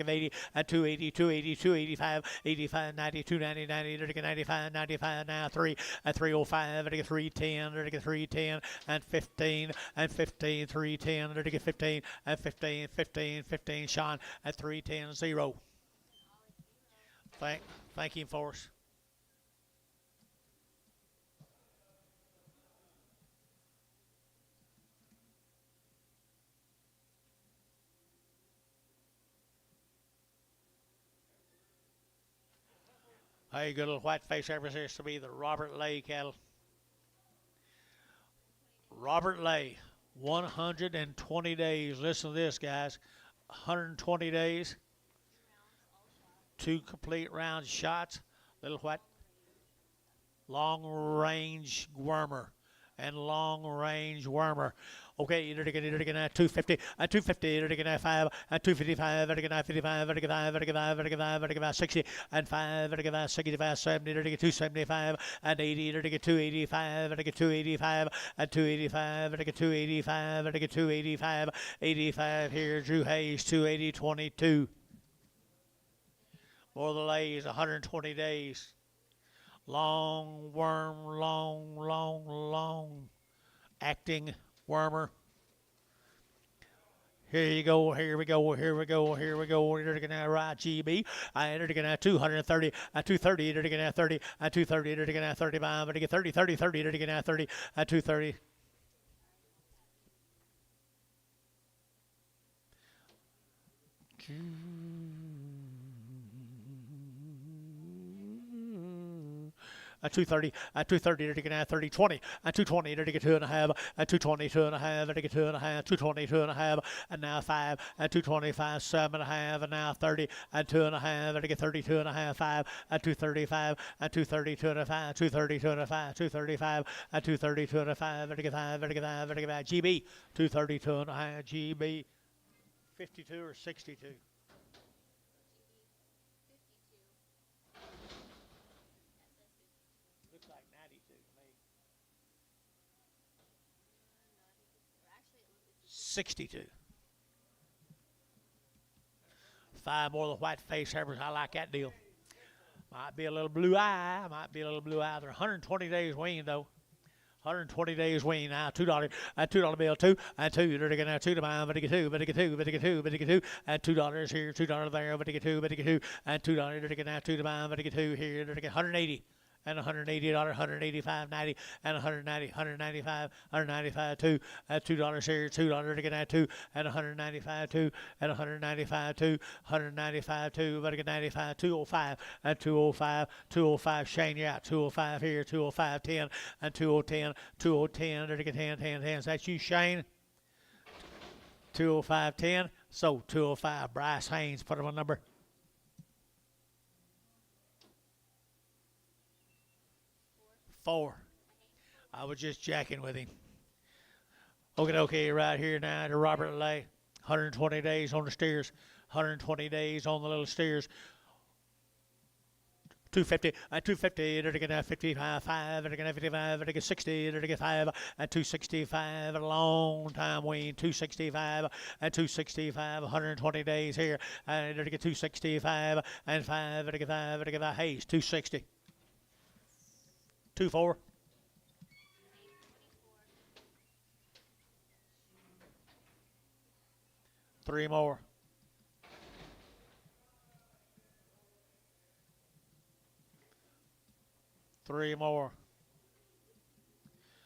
80, at 280, 280, 285, 85, 90, 290, 90, 95, 95, now 3, at 305, 310, 310, and 15, and 15, 310, 15, and 15, 15, 15, Sean, at 310, 0. Thank him for us. Hey, good little white face represents to be the Robert Lay cattle. Robert Lay, 120 days. Listen to this, guys. 120 days. 2 complete round shots. Little white long range wormer and long range wormer. Okay, you're going to get 250, 250, you're going to 5, 255, 55, 55, 60, and 5, 65, 70, you're going to 275, and 80, you're going to 285, 285, and 285, 285, 285, 85 here, Drew Hayes, 280, 22. More of the lays, 120 days. Long worm, long acting wormer. Here you go, here we go. You're going to ride GB. I entered again at 230, at 230, you're going to 30, at 230, you're going to 35, but you get 30, 30, 30, you're going to 30, at 230. At 230, at 230, you're going to 30, 20, at 220, you're going to get 2.5, at 220, 2.5, at 2.5, 220, 2.5, and now 5, at 225, 7.5, and now 30, at 2.5, at 32.5, 5, at 235, at 230, 2.5, 230, 2.5, 235, at 230, 2.5, at 5, GB, 230, 2.5, GB, 52 or 62. Looks like 92 to me. 62. 5 more of the white face hammers. I like that deal. Might be a little blue eye. They're 120 days wean though. 120 days wean now. $2 at $2 bill 2 and 2. They're gonna 2 to buy, but get 2, but get 2, but get 2, but get 2 and $2 here, $2 there, but get 2, but get 2 and $2. They're gonna 2 to buy, but get 2 here. They're gonna 180. And $180, $185, 90, and 190, 195, 195, 2 at $2 here, $2 to get at 2, and 195, 2, and 195, 2, 195, 2, but get 95, 205, and 205, 205, Shane, you're out, 205 here, 205, 10, and 210, 210, to get 10, 10, 10. That's you, Shane. 205, 10. So 205, Bryce Haynes, put him on number. I was just jacking with him. Okay, right here now to Robert Lay. 120 days on the steers. 120 days on the little steers. 250, at 250, they're going to 55, 5, they're going to 55, they're going to 60, they're going to 5, at 265, a long time wean, 265, at 265, 120 days here, and they're going to 265, and 5, they're going to 5, they're going to Hayes, 260. 2-4. 3 more. Three more.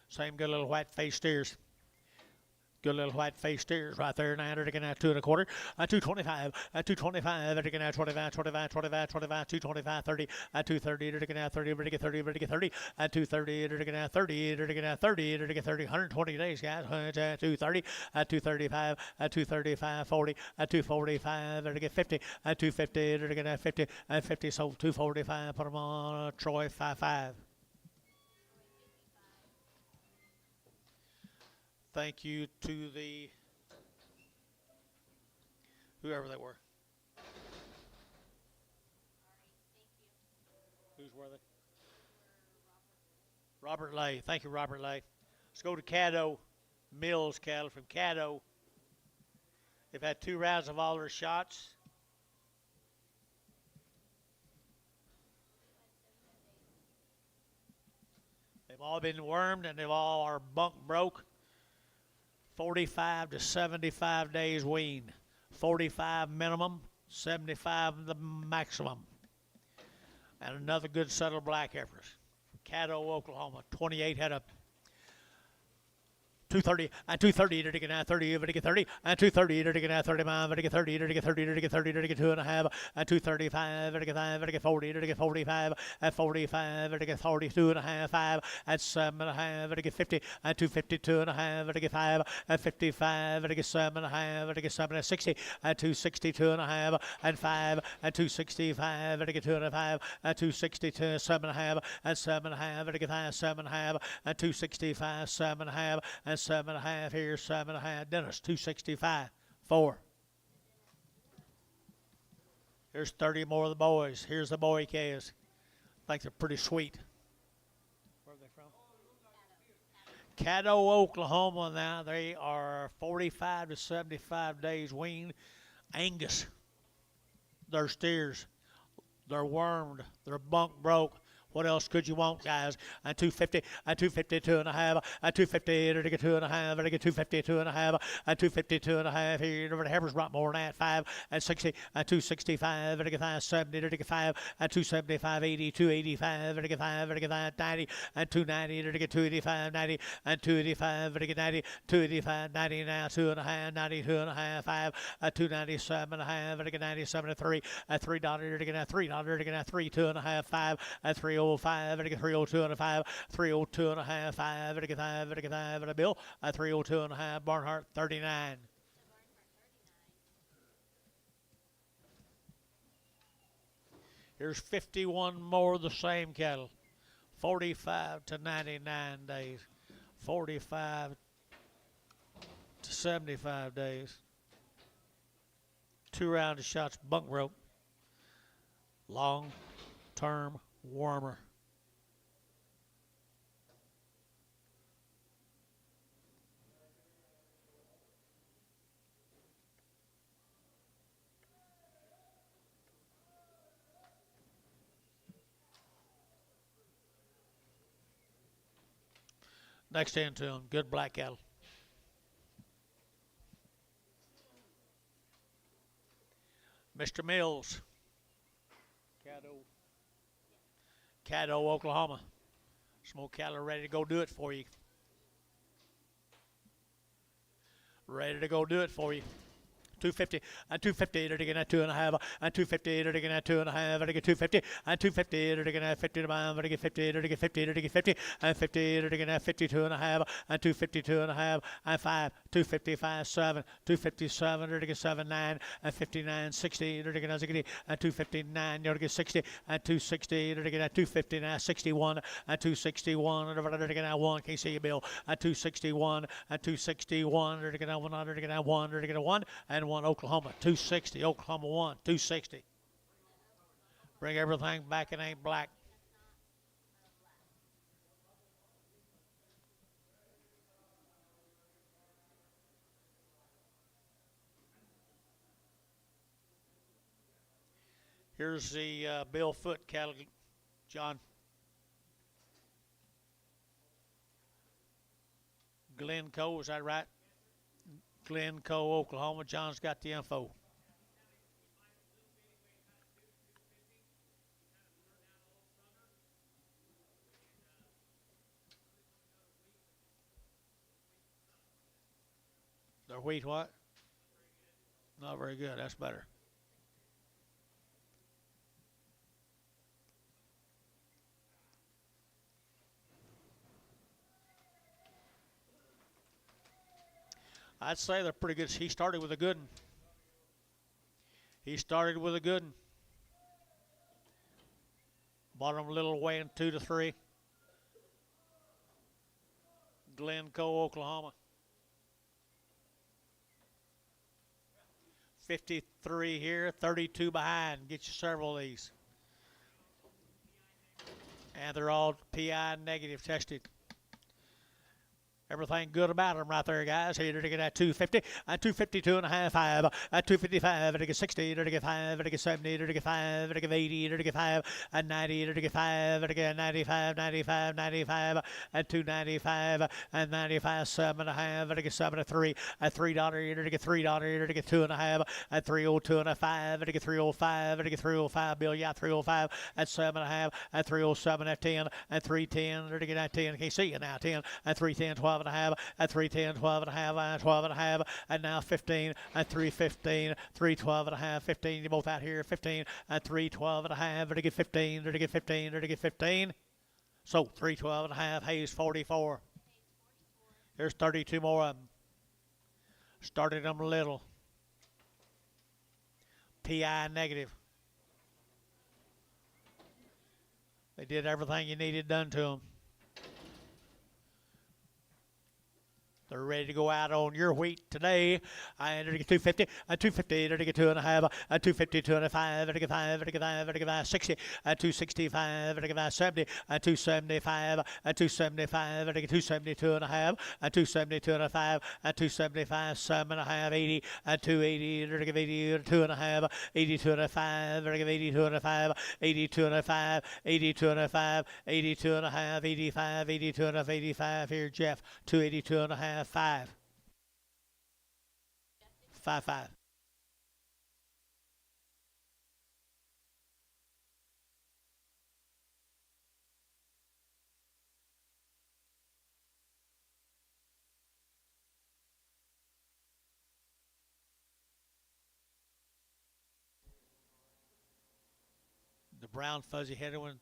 Same good little white face steers. Good little white face steers right there. 900 again at 2 1/4. 225. 225. Again at 25, 25, 25, 25, 225, 30. 230. Again at 30. Ready to get 30. Ready to get 30. 230. Again at 30. Again at 30. Ready to get 30. 120 days, guys. 230. 235. 235. 40. 245. Ready to get 50. 250. Again at 50. 50. So 245. Put them on Troy 55. Thank you to the whoever they were. Whose were they? Robert Lay. Thank you, Robert Lay. Let's go to Caddo Mills cattle from Caddo. They've had 2 rounds of all their shots. They've all been wormed and they've all are bunk broke. 45 to 75 days wean. 45 minimum, 75 the maximum. And another good settled black heifers. Caddo, Oklahoma. 28 had a 230 and 230 to get 30 to get 30 and 230 to get 35 to get 30 to get 30 to get 30 to get 2 and a half and 235 to get 5 to get 40 to get 45 and 45 to get 42 and a half 5 and 7 and a half to get 50 and 252 and a half to get 5 and 55 to get 7 and a half to get 7 and 60 and 262 and a half and 5 and 265 to get 2 and a half and 262 7 and a half and 7 and a half to get 5 7 and a half and 265 7 and a half and 7 and a half here, 7 and a half. Dennis, 265, 4. Here's 30 more of the boys. Here's the boy calves. I think they're pretty sweet. Where are they from? Caddo, Oklahoma. Now they are 45 to 75 days weaned. Angus. They're steers. They're wormed. They're bunk broke. What else could you want, guys? And 250, and 252 and a half, and 250 to get 2 and a half, and to get 252 and a half, and 252 and a half. Here, the hammers brought more than that. 5 and 60, and 265, and to get 5, 70 to get 5, and 275, 80, 285, and to get 5, and to get 5, 90, and 290 to get 285, 90, and 285 to get 90, 285, 90 now, 2 and a half, 92 and a half, 5, 297 and a half, and to get 97 and 3, and $3 to get $3 to get 3, 2 and a half, 5, and 305 and to get 302 and a 5, 302 and a half, 5 and to get 5 and to get 5 and a bill, 302 and a half, Barnhart 39. Here's 51 more of the same cattle. 45 to 99 days. 45 to 75 days. 2 rounds of shots, bunk rope. Long term warmer. Next in to him, good black cattle. Mr. Mills, Caddo, Oklahoma. Smoke cattle are ready to go do it for you. Ready to go do it for you. 250 and 250 to get 2 and a half and 250 to get 2 and a half to get 250 and 250 to get 50 to buy to get 50 to get 50 to get 50 and 50 to get 52 and a half and 252 and a half and 5 255 7 257 to get 7 9 and 59 60 to get and 259 to get 60 and 260 to get 259 61 and 261 to get 1 can't see you bill and 261 and 261 to get 100 to get 1 to get 1 and 1 Oklahoma 260 Oklahoma 1 260. Bring everything back. It ain't black. Here's the Bill Foot cattle, John. Glencoe, is that right? Glencoe, Oklahoma. John's got the info. Their wheat what? Not very good. That's better. I'd say they're pretty good. He started with a good one. He started with a good one. Bottom little weighing 2 to 3. Glencoe, Oklahoma. 53 here, 32 behind. Get you several of these. And they're all PI negative tested. Everything good about them right there, guys. Here to get at 250, at 252 and a half, 5, at 255, to get 60, to get 5, to get 70, to get 5, to get 80, to get 5, at 90, to get 5, to get 95, 95, 95, at 295, and 95, 7.5, to get 73, at $3, to get $3, to get 2.5, at 302 and a 5, to get 305, to get 305, Bill, yeah, 305, at 7.5, at 307, at 10, at 310, to get at 10, can't see you now, 10, at 310, 12 and a half, at 310, 12 and a half, 12 and a half, and now 15, at 315, 312 and a half, 15, you're both out here, 15, at 312 and a half, to get 15, to get 15, to get 15. So 312 and a half, Hayes 44. Here's 32 more of them. Started them little. PI negative. They did everything you needed done to them. They're ready to go out on your wheat today. I enter to get 250, at 250, to get 2.5, at 250, 2.5, to get 5, to get 5, to get 5, 60, at 265, to get 5, 70, at 275, at 275, to get 272 and a half, at 272 and a 5, at 275, 7.5, 80, at 280, to get 80, 2.5, 82 and a 5, to get 82 and a 5, 82 and a 5, 82 and a 5, 82 and a half, 85, 82 and a 85. Here, Jeff, 282 and a half. 5. 5, 5. The brown fuzzy headed one.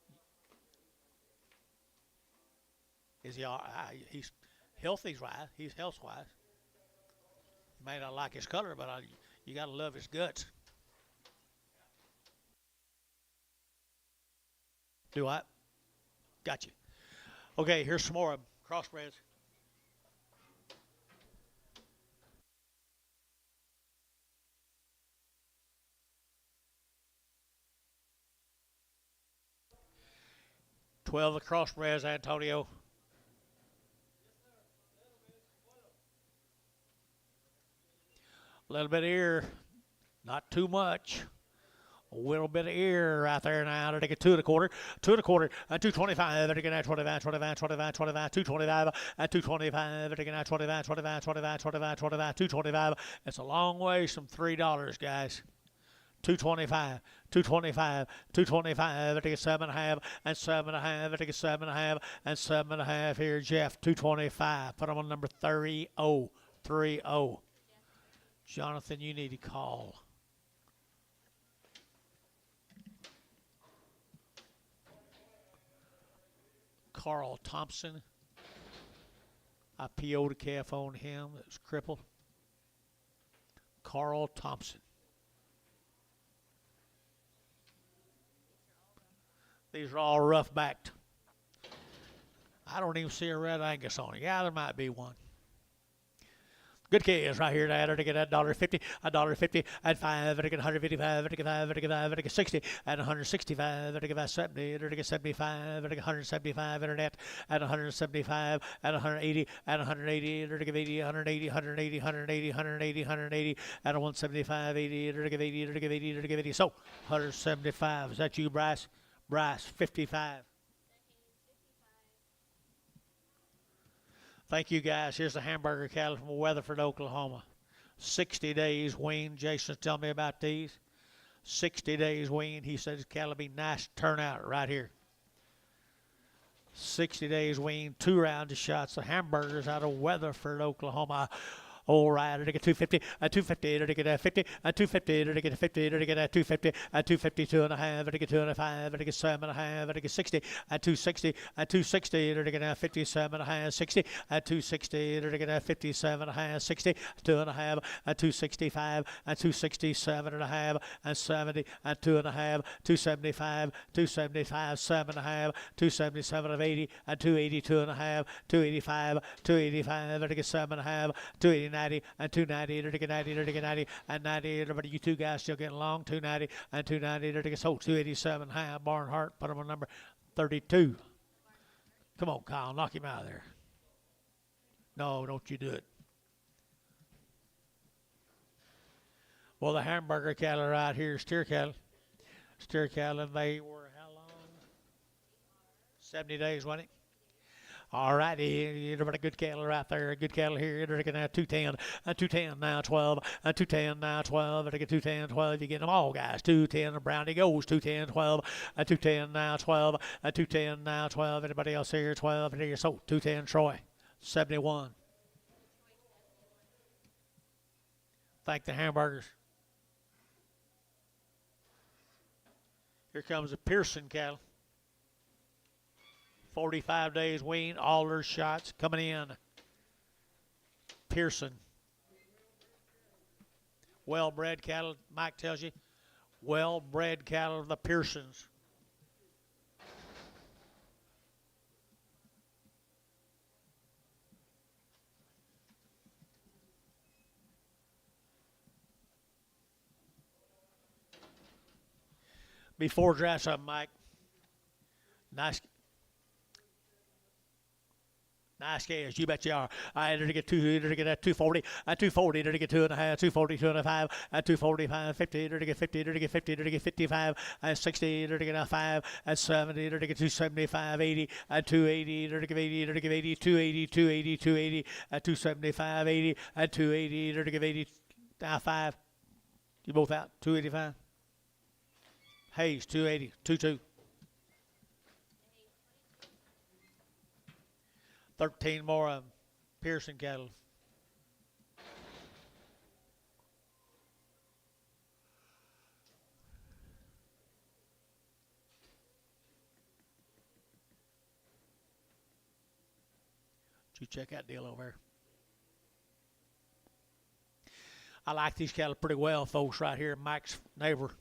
Is he all right? He's healthy's right. He's health-wise. You may not like his color, but you got to love his guts. Do I? Got you. Okay, here's some more crossbreds. $12 of crossbreds, Antonio. A little bit of ear, not too much. A little bit of ear right there now. To take it 2 1/4, 2 1/4, at 225. To get at 25, 25, 25, 25, 225, at 225. To get at 25, 25, 25, 25, 25, 225. It's a long ways from $3, guys. 225, 225, 225, to get 7.5, and 7.5, to get 7.5, and 7.5. Here, Jeff, 225. Put them on number 30, 30. Jonathan, you need to call. Carl Thompson. I PO'd a calf on him that was crippled. Carl Thompson. These are all rough-backed. I don't even see a red Angus on it. Yeah, there might be one. Good kids right here to get $1.50, $1.50, at 5, to get 155, to get 5, to get 5, to get 60, at 165, to get 70, to get 75, to get 175 internet, at 175, at 180, at 180, to get 80, 180, 180, 180, 180, 180, at 175, 80, to get 80, to get 80, to get 80. So 175. Is that you, Bryce? Bryce, 55. Thank you, guys. Here's the hamburger cattle from Weatherford, Oklahoma. 60 days weaned. Jason's telling me about these. 60 days weaned. He says cattle will be nice turnout right here. 60 days weaned, 2 rounds of shots. The hamburgers out of Weatherford, Oklahoma. All right, to get 250, 250, to get 50, 250, to get 50, to get 250, 252 and a half, to get 205, to get 7 and a half, to get 60, 260, 260, to get 57 and a half, 60, 260, to get 57 and a half, 60, 2 and a half, 265, 267 and a half, 70, 2 and a half, 275, 275, 7 and a half, 277 of 80, 282 and a half, 285, 285, to get 7 and a half, 289. 90 and 290 to get 90 to get 90 and 90. Everybody, you two guys still getting along. 290 and 290 to get sold. 287. High Barnhart. Put him on number 32. Come on, Kyle. Knock him out of there. No, don't you do it. Well, the hamburger cattle right here, steer cattle. Steer cattle, and they were how long? 70 days, wasn't it? All righty, everybody, good cattle right there. Good cattle here. They're going to have 210, 210 now 12, 210 now 12. They're going to get 210, 12. You get them all, guys. 210, Brownie goes 210, 12, 210 now 12, 210 now 12. Anybody else here? 12. And here, so 210, Troy, 71. Thank the hamburgers. Here comes the Pearson cattle. 45 days weaned, all their shots coming in. Pearson. Well-bred cattle, Mike tells you. Well-bred cattle of the Pearsons. Before dress up, Mike. Nice scales, you bet you are. I had to get 240, 240, to get 2.5, 240, 2.5, 245, 50, to get 50, to get 50, to get 55, 60, to get 5, 70, to get 275, 80, 280, to get 80, to get 80, 280, 280, 280, 275, 80, 280, to get 80, 5. You both out, 285. Hayes, 280, 22. 13 more Pearson cattle. You check that deal over there. I like these cattle pretty well, folks, right here. Mike's neighbor.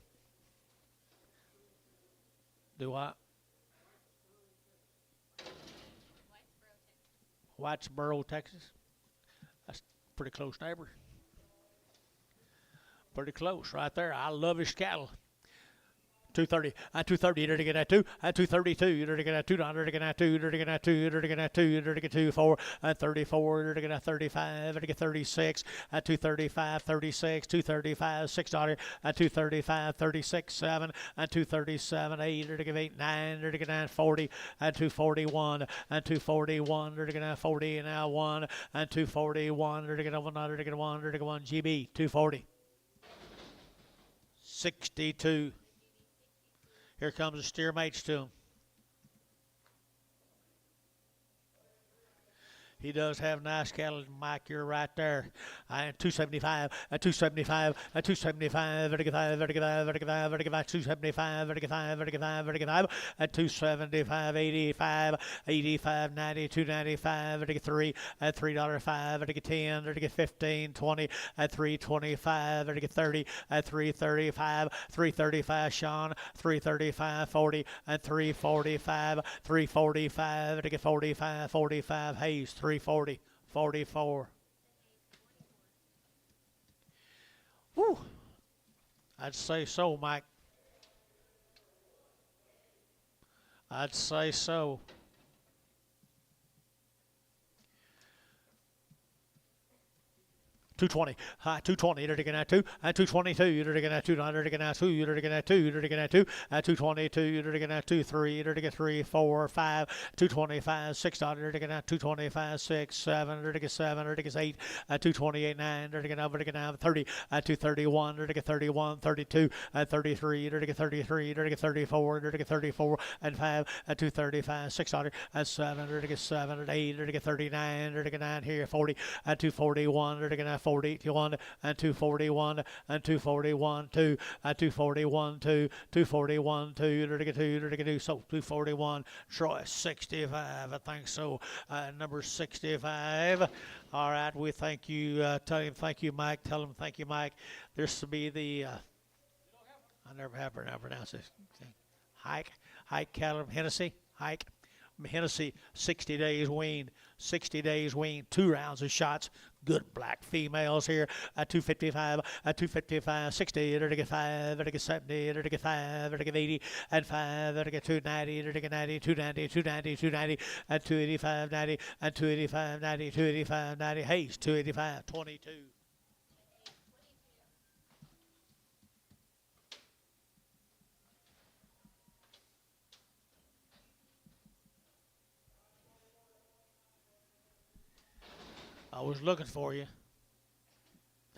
Do I? Whitesboro, Texas. That's a pretty close neighbor. Pretty close right there. I love his cattle. 230, 230, to get that 2, 232, to get that 2, to get that 2, to get that 2, to get that 2, to get 2, 4, 34, to get that 35, to get 36, 235, 36, 235, $6, 235, 36, 7, 237, 8, to get 8, 9, to get 9, 40, 241, 241, to get 9, 40, now 1, 241, to get 1, to get 1, to get 1, GB, 240. 62. Here comes the steer mates to him. He does have nice cattle, Mike. You're right there. 275, 275, 275, 275, 275, 275, 85, 85, 90, 295, 3, $3.05, 10, 15, 20, 325, 30, 335, 335, Sean, 335, 40, 345, 345, 45, 45, Hayes, 340, 44. Whew. I'd say so, Mike. I'd say so. 220, 220, you're taking that 2, 222, you're taking that 2, you're taking that 2, you're taking that 2, you're taking that 2, 222, you're taking that 2, 3, you're taking 3, 4, 5, 225, 6, you're taking that 225, 6, 7, you're taking 7, you're taking 8, 228, 9, you're taking 30, 231, you're taking 31, 32, 33, you're taking 33, you're taking 34, you're taking 34, and 5, 235, 600, 7, you're taking 7, 8, you're taking 39, you're taking 9 here, 40, 241, you're taking 41, and 241, and 241, 2, 241, 2, 241, 2, you're taking 2, you're taking 2, so 241, Troy, 65, I think so, number 65. All right, we thank you, tell him thank you, Mike, tell him thank you, Mike. This will be the, I never have pronounced this thing. Hike cattle, Hennessy, Hennessy, 60 days weaned, 2 rounds of shots, good black females here, 255, 60, 5, 70, 5, 80, and 5, 290, 90, 290, 290, 290, and 285, 90, and 285, 90, 285, 90, Hayes, 285, 22. I was looking for you.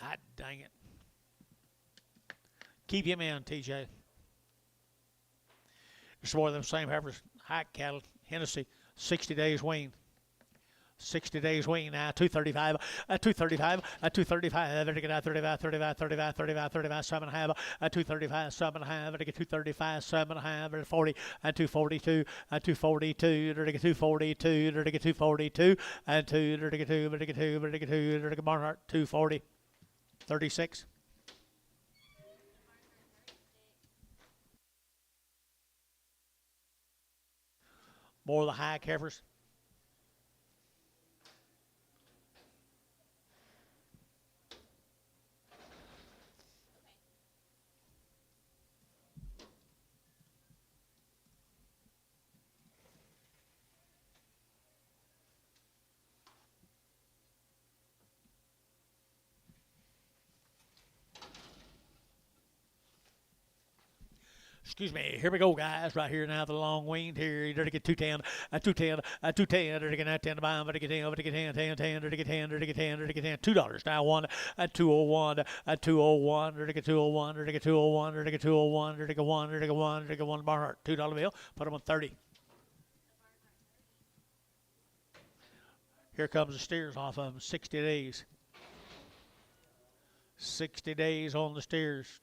Ah, dang it. Keep him in, TJ. It's more of them same heifers, hike cattle, Hennessy, 60 days weaned. 60 days weaned now, 235, 235, 235, 35, 35, 35, 35, 35, 7.5, 235, 7.5, 235, 7.5, 40, 242, 242, 242, 242, and 2, Barnhart, 240, 36. More of the high heifers. Excuse me. Here we go, guys. Right here now, the long weaned here. You're to get 210, 210, 210. You're to get 10 to buy them. You're to get 10, you're to get 10, 10, 10. You're to get 10, you're to get 10, you're to get 10. $2 now. 1, 201, 201. You're to get 201. You're to get 201. You're to get 201. You're to get 1. You're to get 1. You're to get 1 Barnhart. $2 bill. Put them on 30. Here comes the steers off of them. 60 days. 60 days on the steers.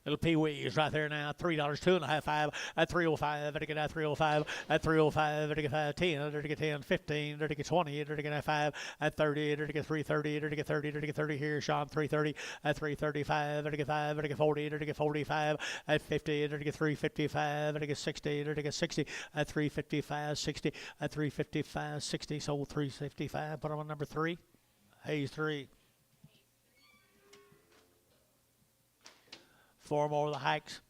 Little pee-wees right there now. $3, 2.5, 5, at 305, at 305, at 305, at 5, 10, at 10, 15, at 20, at 5, at 30, at 330, at 30, at 30 here. Sean 330, at 335, at 5, at 40, at 45, at 50, at 355, at 60, at 60, at 355, 60, at 355, 60. Sold 355. Put them on number 3. Hayes 3. 4 more of the hikes.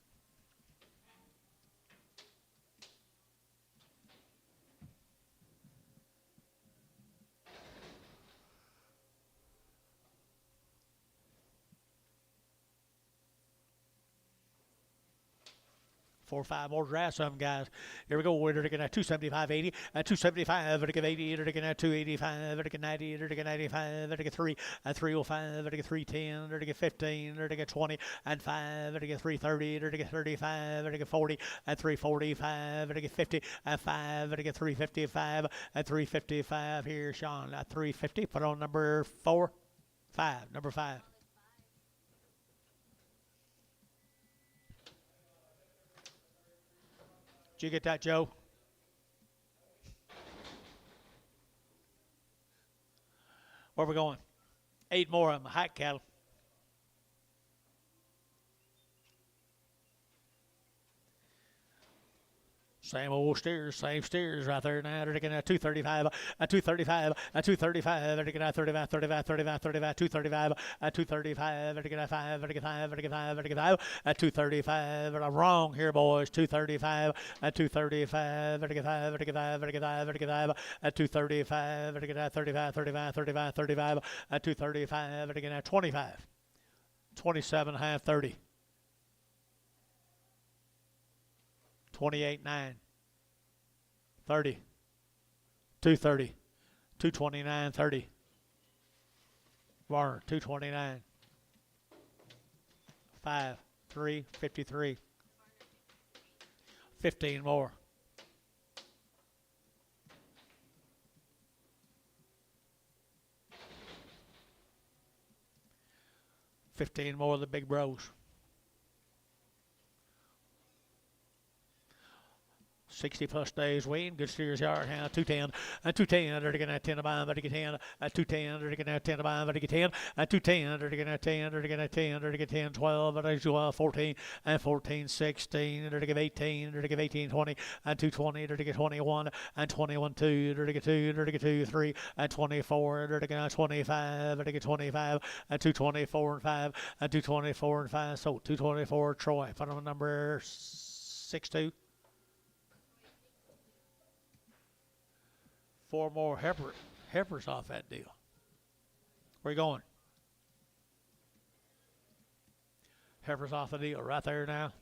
Four or 5 more drafts of them, guys. Here we go. We're looking at 275, 80, 275, 80, we're looking at 285, 90, 95, 3, 305, 310, 15, 20, and 5, 330, 35, 40, 345, 50, and 5, 355, 355 here, Sean. 350. Put on number 4, 5, number 5. Did you get that, Joe? Where we going? 8 more of them, hike cattle. Same old steers, same steers right there now. They're looking at 235, at 235, at 235. They're looking at 35, 35, 35, 35, 235, at 235. They're looking at 5, they're looking at 5, they're looking at 5, they're looking at 5, at 235. But I'm wrong here, boys. 235, at 235. They're looking at 5, they're looking at 5, they're looking at 5, they're looking at 5, at 235. They're looking at 35, 35, 35, 35, at 235. They're looking at 25, 27 and a half, 30. 28.9, 30, 230, 229, 30. Varner, 229, 5, 3, 53. 15 more. $15 more of the big bros. 60+ days wean. Good steers yard hound 210 and 210. They're gonna 10 to buy. They're gonna 10 at 210. They're gonna 10 to buy. They're gonna 10 at 210. They're gonna 10. They're gonna 10. They're gonna 10 12. They're gonna 14 and 14 16. They're gonna give 18. They're gonna give 18 20 and 220. They're gonna 21 and 21 2. They're gonna 2. They're gonna 2 3 and 24. They're gonna 25. They're gonna 25 and 224 and 5 and 224 and 5. So 224 Troy. Put on number 62. 4 more heifers off that deal. Where you going? Heifers off the deal right there now.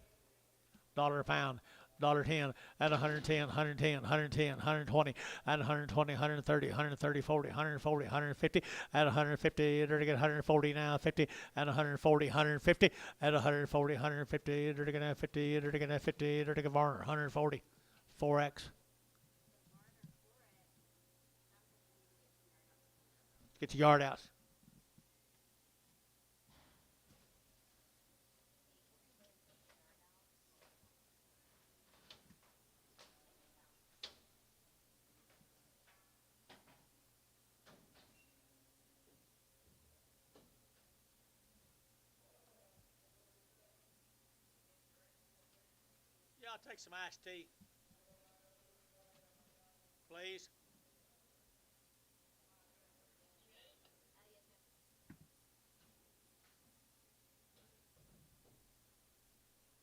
$1 a pound, $1.10 at 110, 110, 110, 120, at 120, 130, 130, 40, 140, 150, at 150, they're get 140 now, 50, at 140, 150, at 140, 150, they're gonna 50, they're gonna 50, they're gonna Varner, 140, 4X. Get your yard out. Yeah, I'll take some iced tea. Please.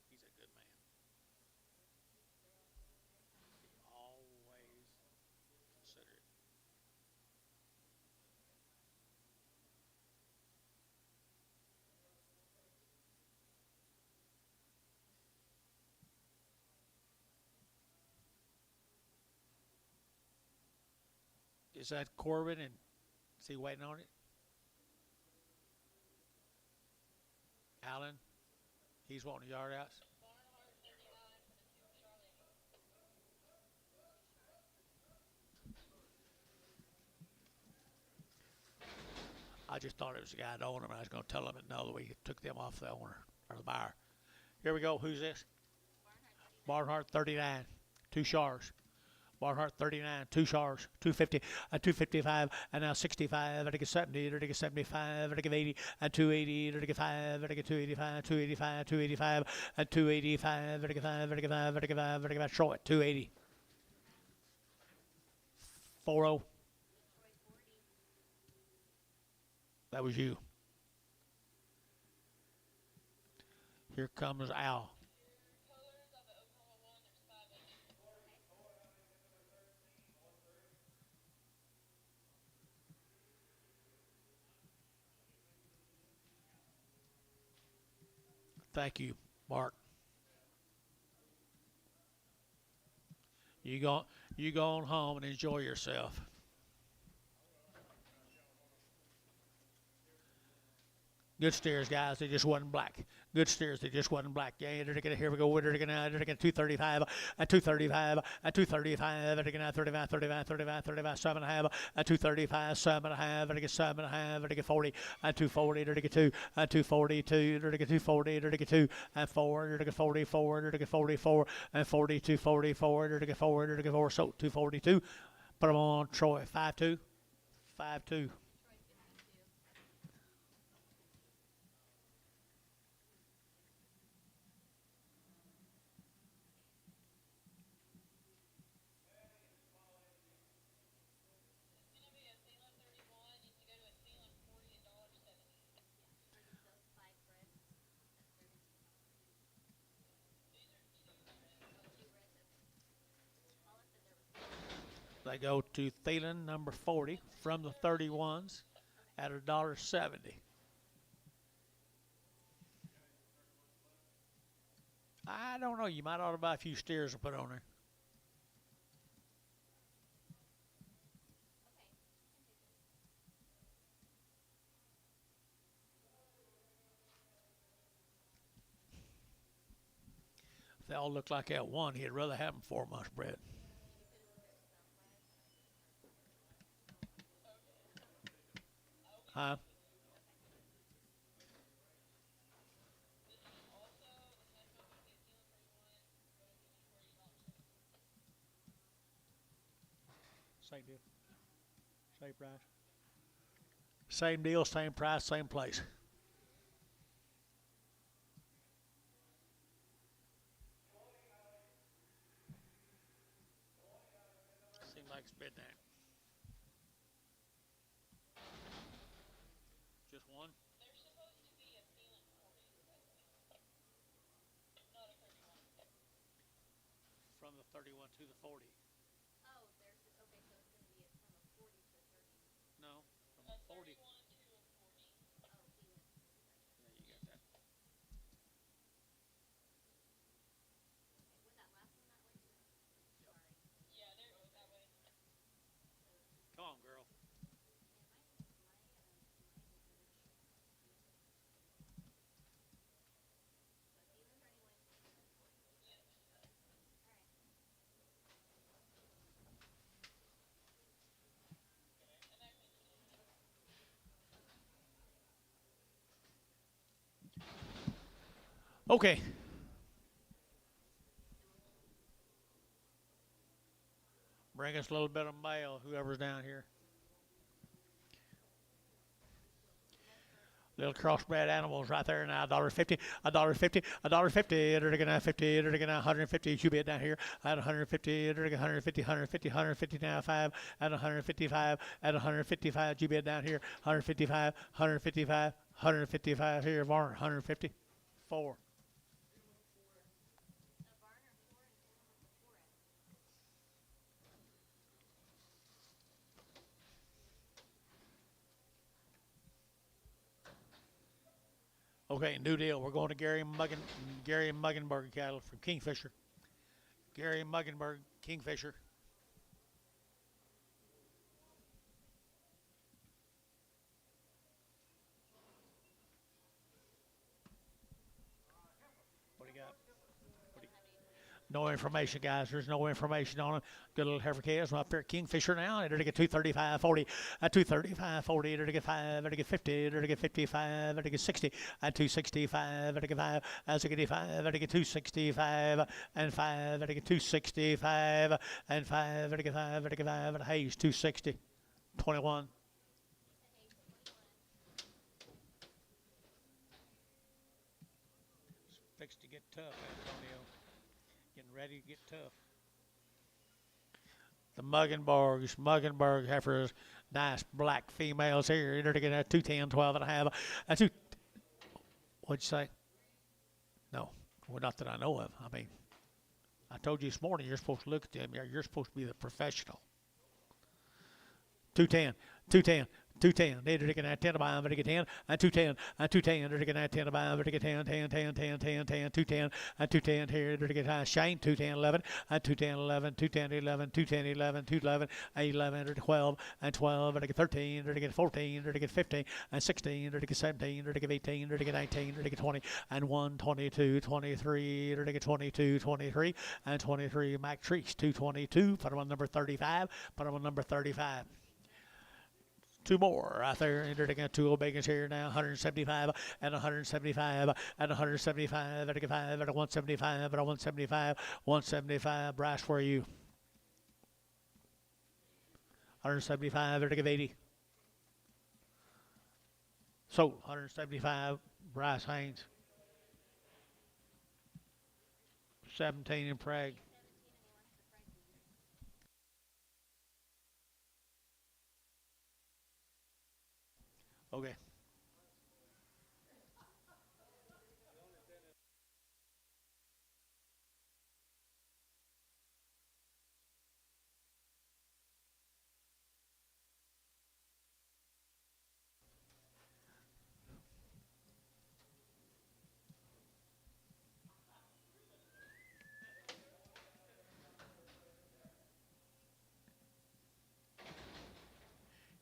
He's a good man. He always considered. Is that Corbin and is he waiting on it? Allen, he's wanting a yard out. I just thought it was the guy that owned them, and I was going to tell him that no, we took them off the owner or the buyer. Here we go. Who's this? Barnhart 39, 2 shars. Barnhart 39, 2 shars, 250, 255, and now 65, and 70, and 75, and 80, and 280, and 5, and 285, 285, 285, and 285, and 5, and 5, and 5, and 5, show it, 280. 40. That was you. Here comes Al. Thank you, Mark. You go on home and enjoy yourself. Good steers, guys. They just wasn't black. Good steers. They just wasn't black. Yeah, they're gonna here we go. They're gonna 235, at 235, at 235. They're gonna 35, 35, 35, 35, 7.5, at 235, 7.5. They're gonna 7.5. They're gonna 40, at 240. They're gonna 2, at 242. They're gonna 240. They're gonna 2, at 4. They're gonna 44. They're gonna 44, and 42, 44. They're gonna 4. They're gonna 4. So 242. Put them on Troy. 5-2, 5-2. They go to Thielen, number 40, from the 31s at $1.70. I don't know. You might ought to buy a few steers and put on there. If they all look like that one, he'd rather have them 4 months bred. Huh? Same deal. Same price. Same deal, same price, same place. Seems like it's been that. Just one? From the 31 to the 40. Oh, there's okay. So it's gonna be from a 40 to a 30. No, from the 40. Oh, Thielen. Yeah, you got that. Was that last one that way too? Sorry. Come on, girl. Okay. Bring us a little bit of mail, whoever's down here. Little crossbred animals right there now. $1.50, $1.50, $1.50. They're gonna 50. They're gonna 150. You bet down here at 150. They're gonna 150, 150, 150 now 5 at 155 at 155. You bet down here 155, 155, 155 here. Varner 150. 4. Okay, new deal. We're going to Gary Muggenberg cattle from Kingfisher. Gary Muggenberg, Kingfisher. What do you got? No information, guys. There's no information on it. Good little heifer calves. I'm up there at Kingfisher now. They're to get 235.40. At 235.40. They're to get 5. They're to get 50. They're to get 55. They're to get 60. At 265. They're to get 5. At 65. They're to get 265. And 5. They're to get 265. And 5. They're to get 5. They're to get 5. At Hayes 260. 21. It's fixed to get tough, Antonio. Getting ready to get tough. The Muggenberg heifers, nice black females here. They're getting a 210, 12 and a half. That's two. What'd you say? No, well, not that I know of. I mean, I told you this morning you're supposed to look at them. You're supposed to be the professional. 210, 210. 210. They're taking that 10 to buy them, but they get 10 and 210 and 210. They're taking that 10 to buy them, but they get 10, 10, 10, 10, 10, 10, 210 and 210 here. They're taking Shane 210, 11 and 210, 11, 210, 11, 210, 11, 211, 11, they're 12 and 12. They're taking 13. They're taking 14. They're taking 15 and 16. They're taking 17. They're taking 18. They're taking 19. They're taking 20 and 1, 22, 23. They're taking 22, 23 and 23. Mac Treese 222. Put them on number 35. Put them on number 35. 2 more right there. They're taking 2 old bacons here now. 175 and 175 and 175 at a 5 at a 175 at a 175 175. Brass, where are you? 175 at a 80. So 175. Bryce Haynes. 17 in Prague. Okay.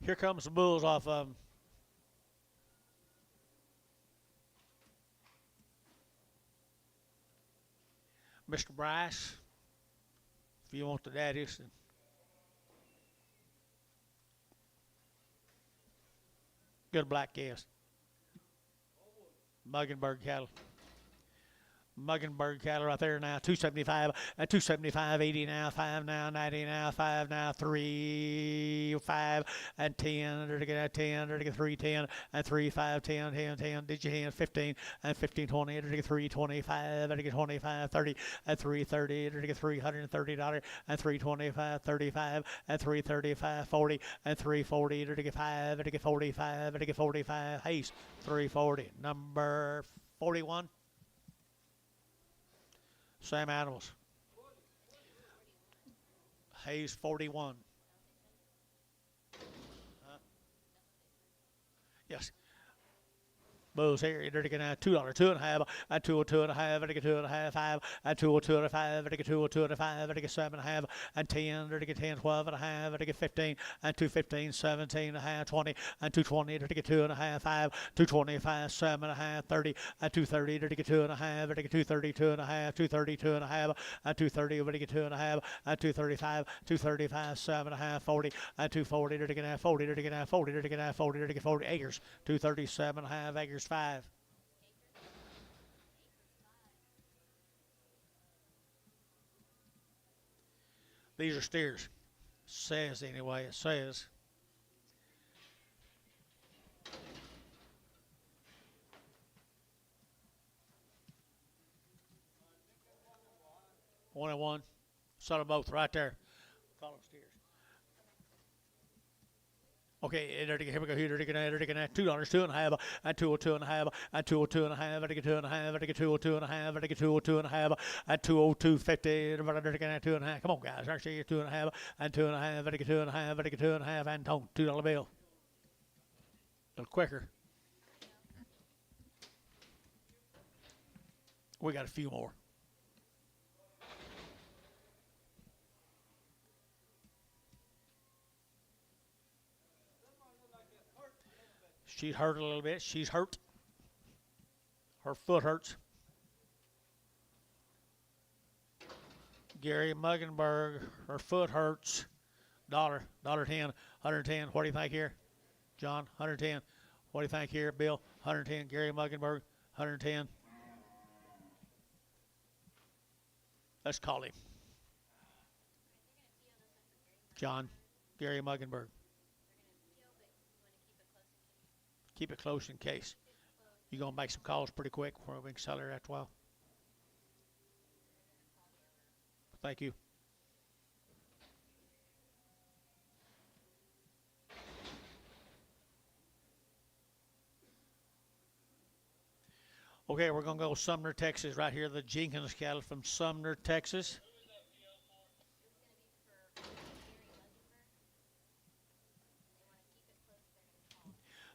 Here comes the bulls off Mr. Bryce. If you want the daddies. Good black calves. Muggenberg cattle. Muggenberg cattle right there now, 275 and 275, 80 now, 5 now, 90 now, 5 now, 3, 5 and 10, under to get 10, under to get 3, 10 and 3, 5, 10, 10, 10, did you hand 15 and 15, 20, under to get 3, 25, under to get 25, 30 and 3, 30, under to get $330 and 325, 35 and 335, 40 and 340, under to get 5, under to get 45, under to get 45, Hayes 340, number 41. Same animals. Hayes 41. Yes. Bulls here, they're taking $2, 2.5, and 202.5, and 2.5, 5, and 202.5, and 202.5, and 7.5, and 10, they're taking 10, 12.5, and 15, and 215, 17.5, 20, and 220, they're taking 2.5, 5, 225, 7.5, 30, and 230, they're taking 2.5, and 232.5, 232.5, and 230, they're taking 2.5, and 235, 235, 7.5, 40, and 240, they're taking 40, they're taking 40, they're taking 40, they're taking 40 acres, 237.5 acres. 5. These are steers. Says anyway, it says. One and one. Saw them both right there. Call them steers. Okay, here we go. Here, $2, 2.5, and 202.5, and 202.5, and 2.5, and 202.5, and 202.5, and 202.50, and 2.5. Come on, guys, I see you 2.5, and 2.5, and 2.5, and 2.5, and tone $2 bill. A little quicker. We got a few more. She's hurt a little bit. She's hurt. Her foot hurts. Gary Muggenberg, her foot hurts. $1.10, 110. What do you think here? John, 110. What do you think here? Bill, 110. Gary Muggenberg, 110. Let's call him. John, Gary Muggenberg. Keep it close in case. You're going to make some calls pretty quick before we can sell her after a while. Thank you. Okay, we're going to go Sumner, Texas, right here. The Jenkins cattle from Sumner, Texas.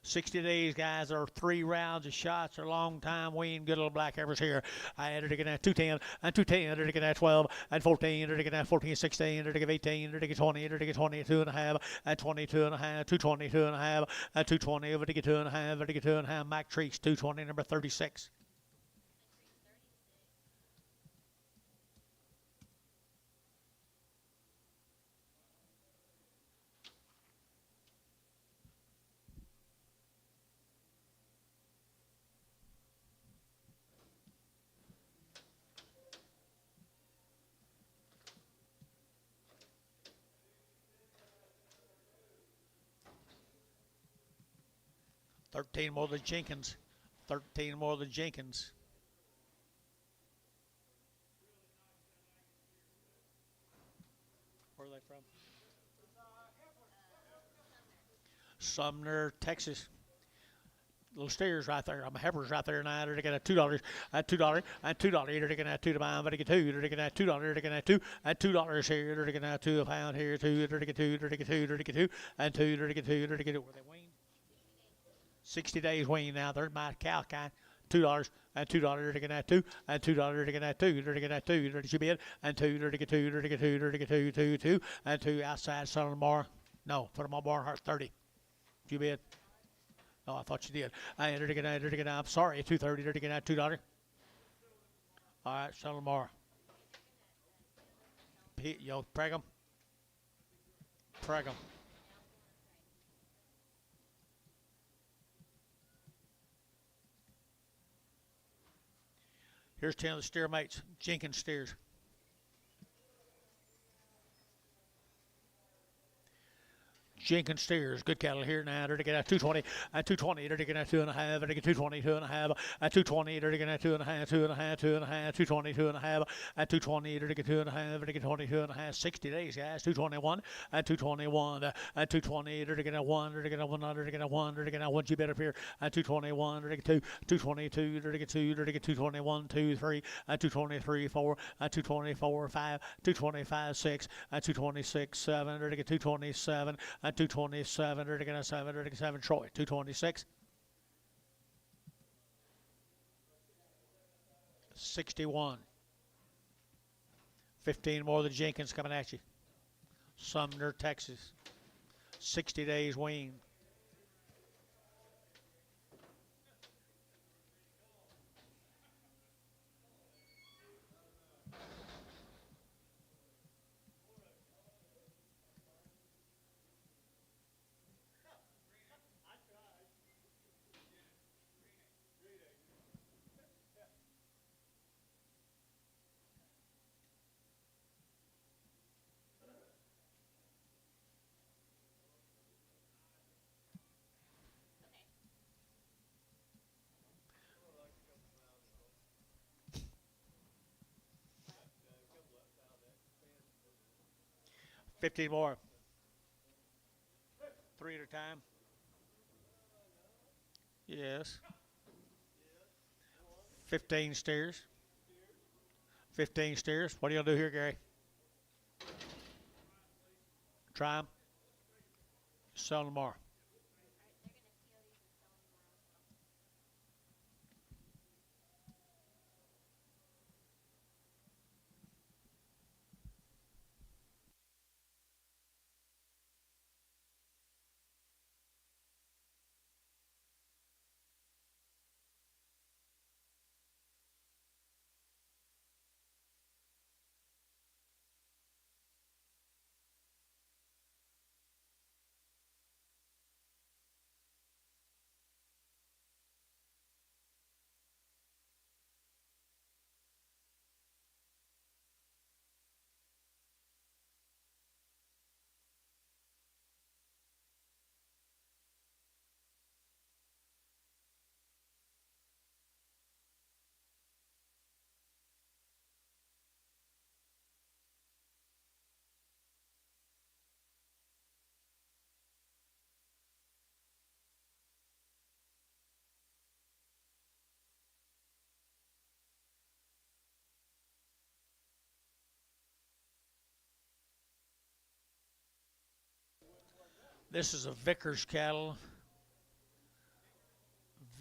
60 days, guys, or 3 rounds of shots, or long time wean, good little black heifers here. I entered again at 210, and 210, entered again at 12, and 14, entered again at 14, 16, entered again 18, entered again 20, entered again 22.5, and 22.5, 222.5, and 220, over to get 2.5, over to get 2.5, Mac Trees, 220, number 36. $13 more than Jenkins. 13 more than Jenkins. Where are they from? Sumner, Texas. Little steers right there. I'm a heifers right there now. They're taking at $2, at $2, and $2. They're taking at 2 to buy. They're taking 2. They're taking at $2. They're taking at 2, and $2 here. They're taking at 2 a pound here. 2. They're taking 2. They're taking 2. They're taking 2, and 2. They're taking 2. They're taking 2. Were they weaned? 60 days wean now. They're my cow kind. $2 and $2. They're taking that 2 and $2. They're taking that 2. They're taking that 2. They're taking bid and 2. They're taking 2. They're taking 2. They're taking 2. 2 and 2 outside. Selling them more. No, put them on barn heart 30. You bid? Oh, I thought you did. I entered again. I'm sorry. 230. Entered again at $2. All right, sell them tomorrow. Yo, preg them. Preg them. Here's 10 of the steer mates. Jenkins steers. Jenkins steers, good cattle here now. They're to get at 220, at 220. They're to get at 2.5. They're to get 220, 2.5. At 220, they're to get at 2.5, 2.5, 2.5. 220, 2.5. At 220, they're to get 2.5. They're to get 22.5. 60 days, guys. 221. At 221. At 220, they're to get at 1. They're to get at 1. They're to get at 1. They're to get at 1. You bet up here. At 221, they're to get 2. 222, they're to get 2. They're to get 221, 2, 3. At 223, 4. At 224, 5. 225, 6. At 226, 7. They're to get 227. At 227, they're to get a 7. They're to get 7. Troy, 226. 61. 15 more of the Jenkins coming at you. Sumner, Texas. 60 days wean. Okay. 15 more. 3 at a time. Yes. 15 steers. 15 steers. What are you going to do here, Gary? Try them. Sell them tomorrow. They're gonna steal these and sell them tomorrow. This is a Vickers cattle.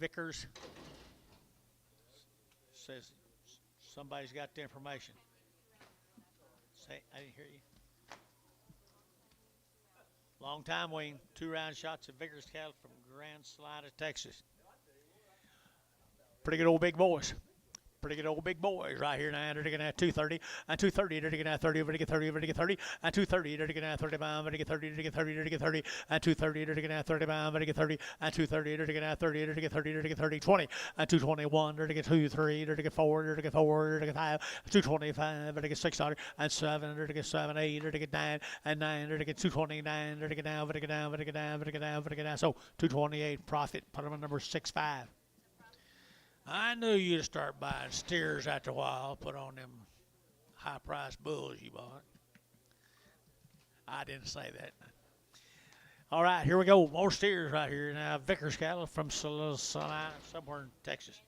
Vickers. Says somebody's got the information. Say, I didn't hear you. Long time, Wayne. 2 round shots of Vickers cattle from Grand Salina, Texas. Pretty good old big boys. Pretty good old big boys right here now. They're going to have 230. At 230, they're going to have 30. Over to get 30. Over to get 30. At 230, they're going to have 35. Over to get 30. To get 30. To get 30. At 230, they're going to have 35. Over to get 30. At 230, they're going to have 30. To get 30. To get 30. 20. At 221, they're to get 2, 3. They're to get 4. They're to get 4. They're to get 5. 225. They're to get 6. And 7. They're to get 7. 8. They're to get 9. And 9. They're to get 229. They're to get down. Over to get down. Over to get down. Over to get down. Over to get down. So 228 profit. Put them in number 6-5. I knew you'd start buying steers after a while. Put on them high-priced bulls you bought. I didn't say that. All right, here we go. More steers right here now. Vickers cattle from Salina, somewhere in Texas.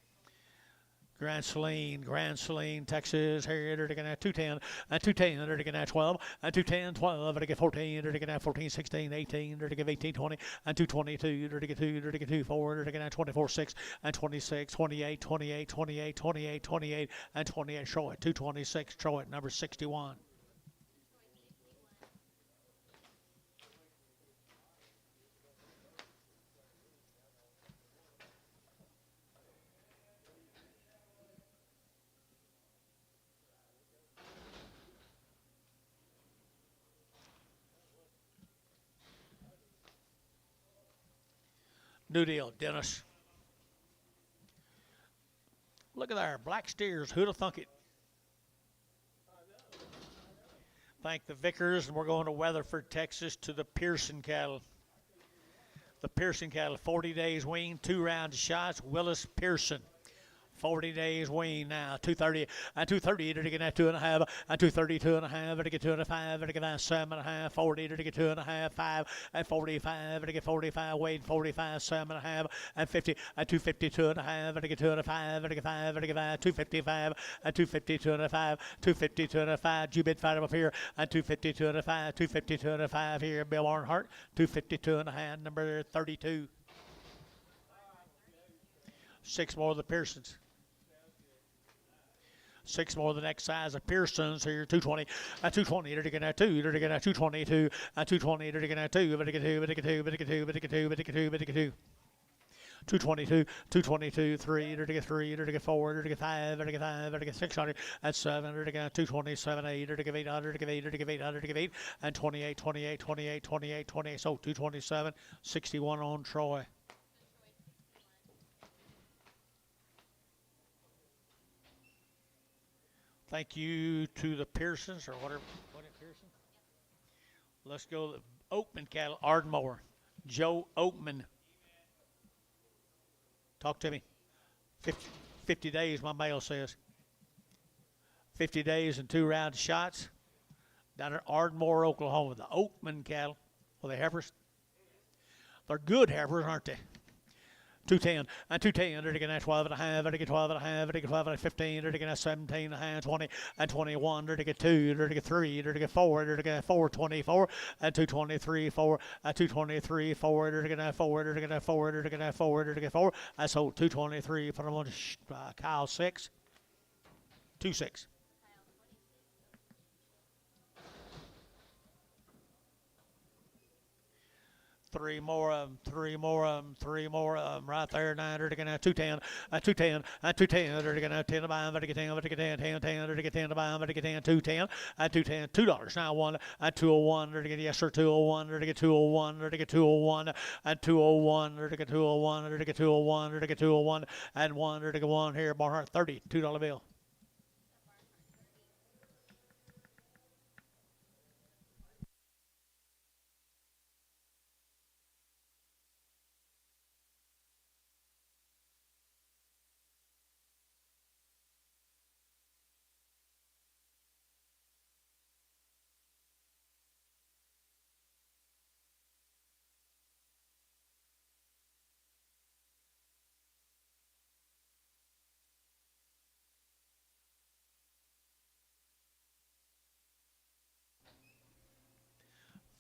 Grand Saline, Texas. Here they're going to have 210. At 210, they're going to have 12. At 210, 12. They're going to get 14. They're going to have 14, 16, 18. They're going to give 18, 20. At 222, they're going to get 2. They're going to get 2, 4. They're going to have 24, 6. And 26, 28, 28, 28, 28, 28. And 28, Troy. 226, Troy, number 61. New deal, Dennis. Look at there, black steers. Who'd have thunk it? Thank the Vickers, and we're going to Weatherford, Texas, to the Pearson cattle. The Pearson cattle, 40 days wean, 2 round shots. Willis Pearson. 40 days wean now. 230 and 230 to get that 2.5 and 232 and a half to get 2.5 to get that 7.5 40 to get 2.5 5 and 45 to get 45 weight 45 7.5 and 50 and 252 and a half to get 2.5 to get 5 to get 255 and 252 and a 5 252 and a 5 Jubit fight up here and 252 and a 5 252 and a 5 here Bill Arnhart 252 and a half number 32. 6 more of the Pearsons. 6 more of the next size of Pearsons here, 220, and 220, to get that 2, to get that 222, and 220, to get that 2, but to get 2, but to get 2, but to get 2, but to get 2, but to get 2, but to get 2. 222, 222, 3, to get 3, to get 4, to get 5, to get 5, to get 600, and 7, to get 227, 8, to get 800, to get 8, to get 800, to get 8, and 28, 28, 28, 28, 28, so 227, 61 on Troy. Thank you to the Pearsons, or whatever. What is Pearson? Let's go to Oakman cattle, Ardmore. Joe Oakman. Talk to me. 50 days, my mail says. 50 days and 2 round shots down at Ardmore, Oklahoma. The Oakman cattle. Well, the heifers. They're good heifers, aren't they? 210 and 210 to get that 12 and a half, to get 12 and a half, to get 12 and 15, to get that 17 and a half, 20 and 21, to get 2, to get 3, to get 4, to get 424 and 223, 4 and 223, 4, to get that 4, to get that 4, to get that 4, to get 4. That's all 223. Put them on Kyle 6, 2-6. 3 more of them, 3 more of them, 3 more of them right there. 9 to get 210, 210, 210 to get 10 to buy them, to get 10, to get 10, 10, 10 to get 10 to buy them, to get 10, 210, 210, $2 now 1, 201 to get yes sir 201 to get 201 to get 201 and 201 to get 201 to get 201 to get 201 and 1 to get 1 here Barnhart $32 bill.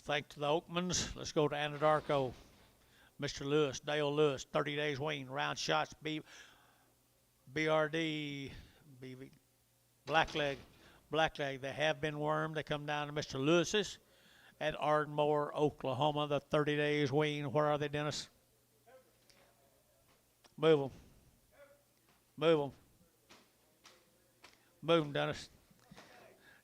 Thank to the Oakmans. Let's go to Anadarko. Mr. Lewis, Dale Lewis, 30 days wean, round shots, BRD, blackleg. They have been wormed. They come down to Mr. Lewis's at Ardmore, Oklahoma. The 30 days wean. Where are they, Dennis? Move them. Move them. Move them, Dennis.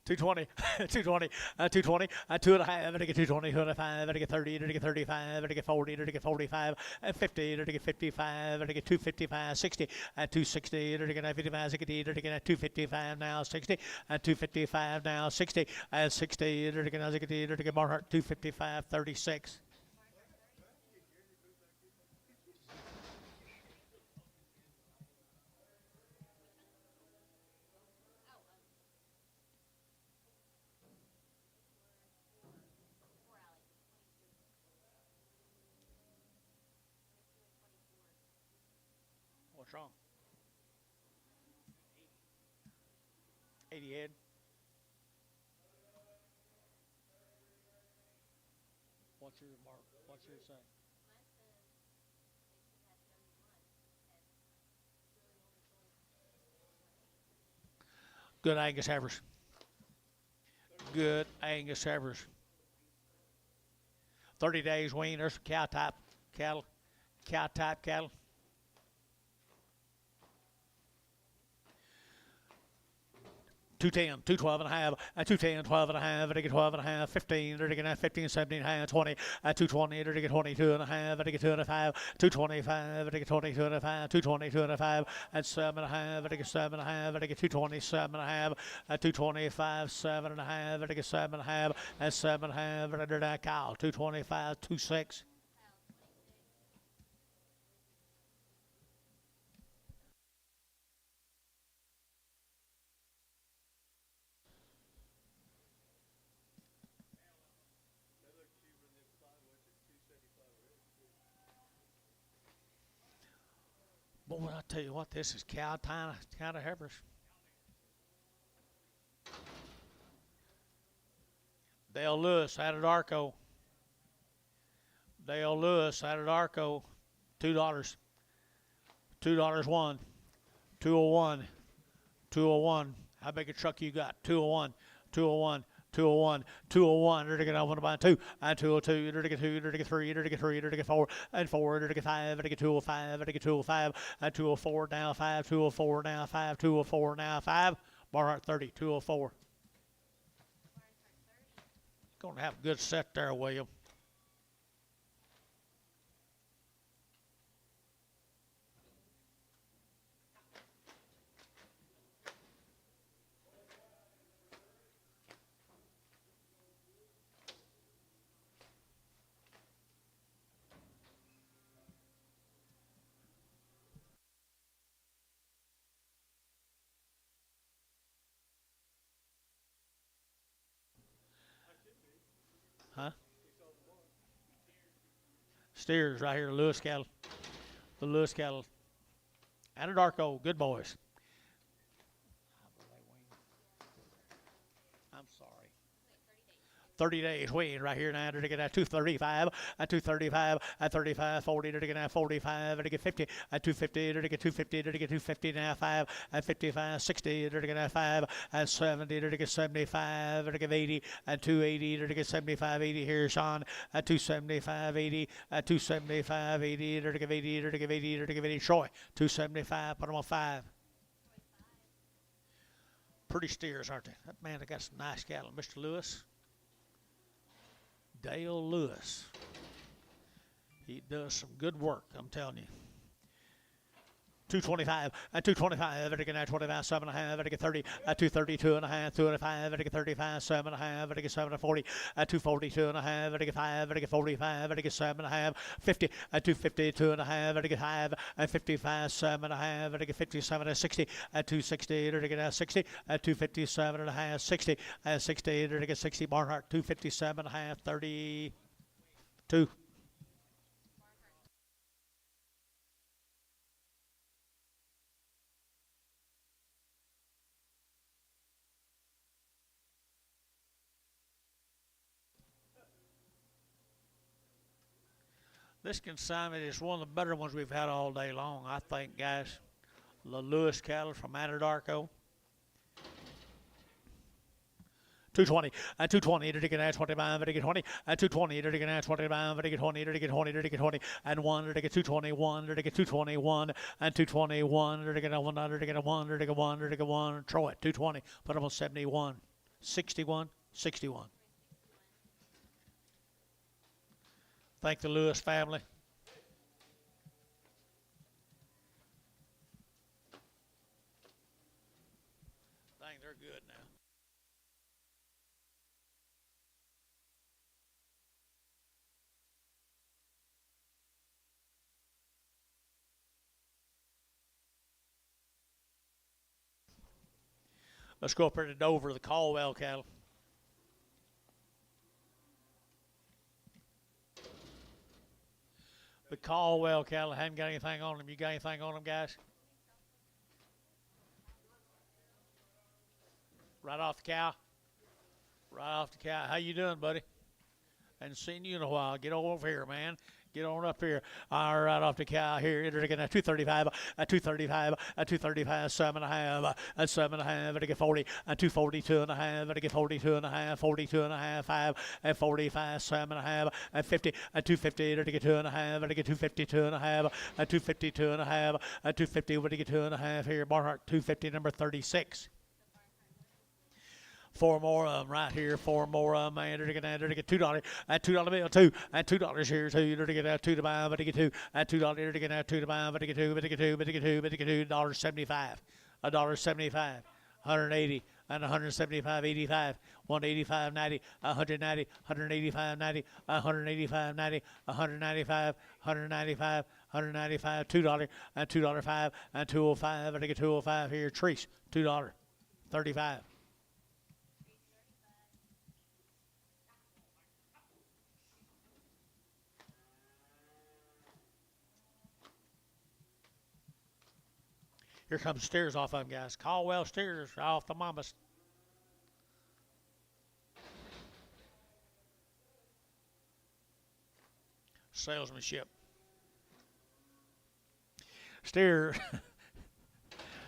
220, 220, 220, 2.5, to get 220, 2.5, to get 30, to get 35, to get 40, to get 45, and 50, to get 55, to get 255, 60, and 260, to get 55, 60, to get 255 now, 60, and 255 now, 60, and 60, to get 60, to get Barnhart 255, 36. What's wrong? 80 head. What's your mark? What's your say? Good Angus heifers. Good Angus heifers. 30 days wean. There's cow type cattle. Cow type cattle. 210, 212 and a half, 210, 12 and a half, I get 12 and a half, 15, I get 15, 17 and a half, 20, 220, I get 22 and a half, I get 2 and a half, 225, I get 22 and a half, 222 and a half, and 7 and a half, I get 7 and a half, I get 227 and a half, 225, 7 and a half, I get 7 and a half, and 7 and a half, I get that cow, 225, 26. Boy, I tell you what, this is cow kind of heifers. Dale Lewis out at Arco. Dale Lewis out at Arco. $2. $2 one. 201. 201. How big a truck you got? 201. 201. 201, 201, to get 1 to buy 2, and 202, to get 2, to get 3, to get 3, to get 4, and 4, to get 5, to get 205, to get 205, and 204 now 5, 204 now 5, 204 now 5, Barnhart 30, 204. Going to have a good set there, William. Huh? Steers right here, Lewis cattle. The Lewis cattle. Anadarko, good boys. I'm sorry. 30 days waiting right here now to get at 235, at 235, at 35, 40, to get at 45, to get 50, at 250, to get 250, to get 250 now 5, at 55, 60, to get at 5, at 70, to get 75, to get 80, at 280, to get 75, 80 here, Sean, at 275, 80, at 275, 80, to get 80, to get 80, to get 80, Troy, 275, put them on 5. Pretty steers, aren't they? That man, they got some nice cattle. Mr. Lewis. Dale Lewis. He does some good work, I'm telling you. 225, at 225, I get 25, 7 and a half, I get 30, at 232 and a half, 2 and 5, I get 35, 7 and a half, I get 7 and 40, at 242 and a half, I get 5, I get 45, I get 7 and a half, 50, at 252 and a half, I get 5, at 55, 7 and a half, I get 57 and 60, at 260, I get 60, at 257 and a half, 60, at 60, I get 60, Barnhart, 257 and a half, 32. This consignment is one of the better ones we've had all day long, I think, guys. The Lewis cattle from Anadarko. 220, at 220, to get 25, to get 20, at 220, to get 25, to get 20, to get 20, to get 20, and 1, to get 221, to get 221, and 221, to get 1, to get 1, to get 1, to get 1, Troy, 220, put them on 71, 61, 61. Thank the Lewis family. Dang, they're good now. Let's go up here to Dover, the Caldwell cattle. The Caldwell cattle, I haven't got anything on them. You got anything on them, guys? Right off the cow? Right off the cow. How you doing, buddy? Hadn't seen you in a while. Get over here, man. Get on up here. All right, off the cow here. You're looking at 235, 235, 235, 7 and a half, 7 and a half, to get 40, 242 and a half, to get 42 and a half, 42 and a half, 5, 45, 7 and a half, 50, 250, to get 2 and a half, to get 252 and a half, 252 and a half, 250, to get 2 and a half here. Barnhart 250, number 36. Four more of them right here. Four more of them, man. They're gonna get $2 and $2 bill, two and $2 here too. They're gonna get 2 to buy, but they get 2 and $2. They're gonna get 2 to buy, but they get 2, but they get 2, but they get 2, but they get $2.75, $1.75, 180 and 175, 85, 185, 90, 190, 185, 90, 185, 90, 195, 195, 195, $2 and $2.05 and 205, but they get 205 here. Trees, $2, 35. Here comes steers off of them, guys. Caldwell steers off the mamas. Salesmanship. Steer.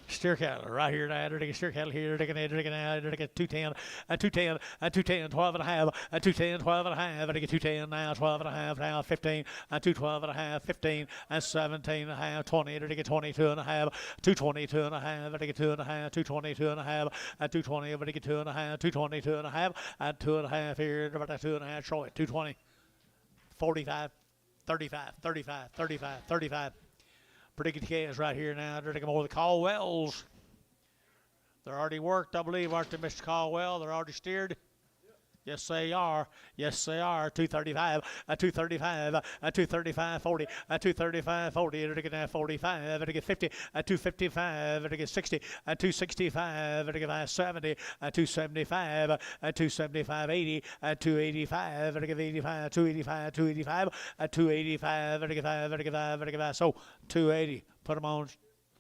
Steer cattle right here now. They're taking steer cattle here. They're taking 210 and 210 and 210, 12 and a half and 210, 12 and a half. They're taking 210 now, 12 and a half now, 15 and 212 and a half, 15 and 17 and a half, 20. They're taking 22 and a half, 222 and a half. They're taking 2 and a half, 222 and a half and 220. They're taking 2 and a half, 222 and a half and 2 and a half here. They're about 2 and a half. Troy 220, 45, 35, 35, 35, 35. Predicted calves right here now. They're taking more of the Caldwells. They're already worked, I believe, aren't they, Mr. Caldwell? They're already steered. Yes, they are. Yes, they are. 235, 235, 235, 40, 235, 40. They're going to get 45. They're going to get 50, 255. They're going to get 60, 265. They're going to get 70, 275, 275, 80, 285. They're going to get 85, 285, 285, 285. They're going to get 5. They're going to get 5. They're going to get 5. So 280. Put them on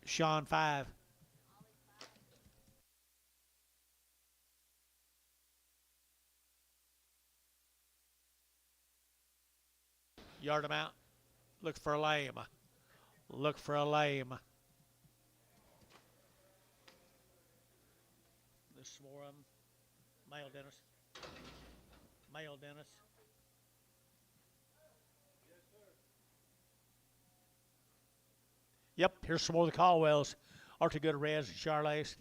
Sean 5. Yard them out. Look for a lame. Look for a lame. There's some more of them. Male dentist. Male dentist. Yep, here's some more of the Caldwells. Aren't they good reds and Charlets?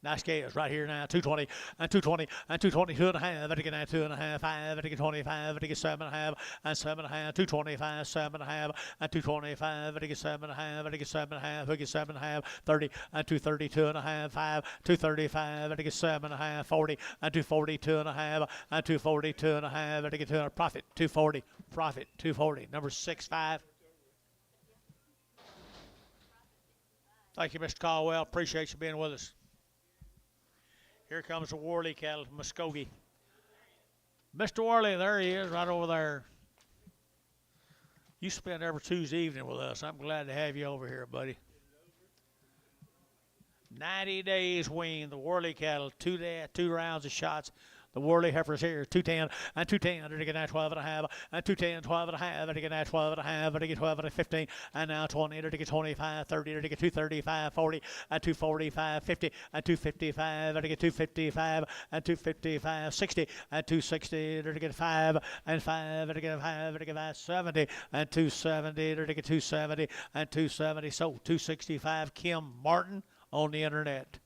Nice scales right here now. 220 and 220 and 222 and a half. Better get 2 and a half. 5. Better get 25. Better get 7 and a half and 7 and a half. 225, 7 and a half and 225. Better get 7 and a half. Better get 7 and a half. Better get 7 and a half. 30 and 232 and a half. 5. 235. Better get 7 and a half. 40 and 242 and a half and 242 and a half. Better get 200. Profit 240. Profit 240. Number 6-5. Thank you, Mr. Caldwell. Appreciate you being with us. Here comes the Worley cattle from Muskogee. Mr. Worley, there he is, right over there. You spend every Tuesday evening with us. I'm glad to have you over here, buddy. 90 days wean, the Worley cattle, 2 rounds of shots. The Worley heifers here, 210 and 210. They're getting 12 and a half and 210, 12 and a half. They're getting 12 and a half. They're getting 12 and 15 and now 20. They're getting 25, 30. They're getting 235, 40 and 245, 50 and 255. They're getting 255 and 255, 60 and 260. They're getting 5 and 5. They're getting 5. They're getting 570 and 270. They're getting 270 and 270. So 265. Kim Martin on the internet.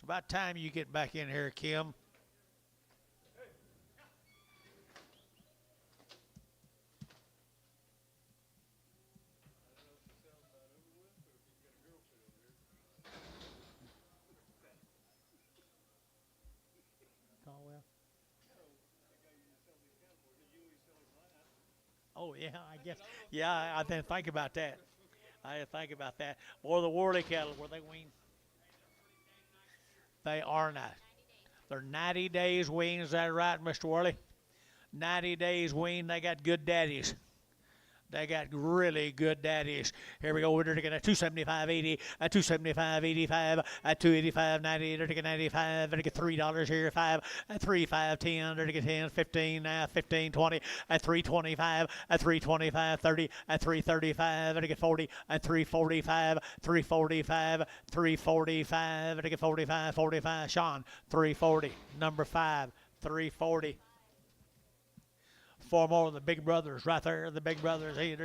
About time you get back in here, Kim. Caldwell. Oh yeah, I guess. Yeah, I didn't think about that. Or the Worley cattle, were they weaned? They are not. They're 90 days weaned. Is that right, Mr. Worley? 90 days weaned. They got good daddies. They got really good daddies. Here we go. We're taking a 275, 80, a 275, 85, a 285, 90. They're taking 95. They're taking $3 here. 5, a 3, 5, 10. They're taking 10, 15, now 15, 20, a 325, a 325, 30, a 335. They're taking 40, a 345, 345, 345. They're taking 45, 45. Sean, 340. Number 5, 340. 4 more of the big brothers right there. The big brothers. Hey,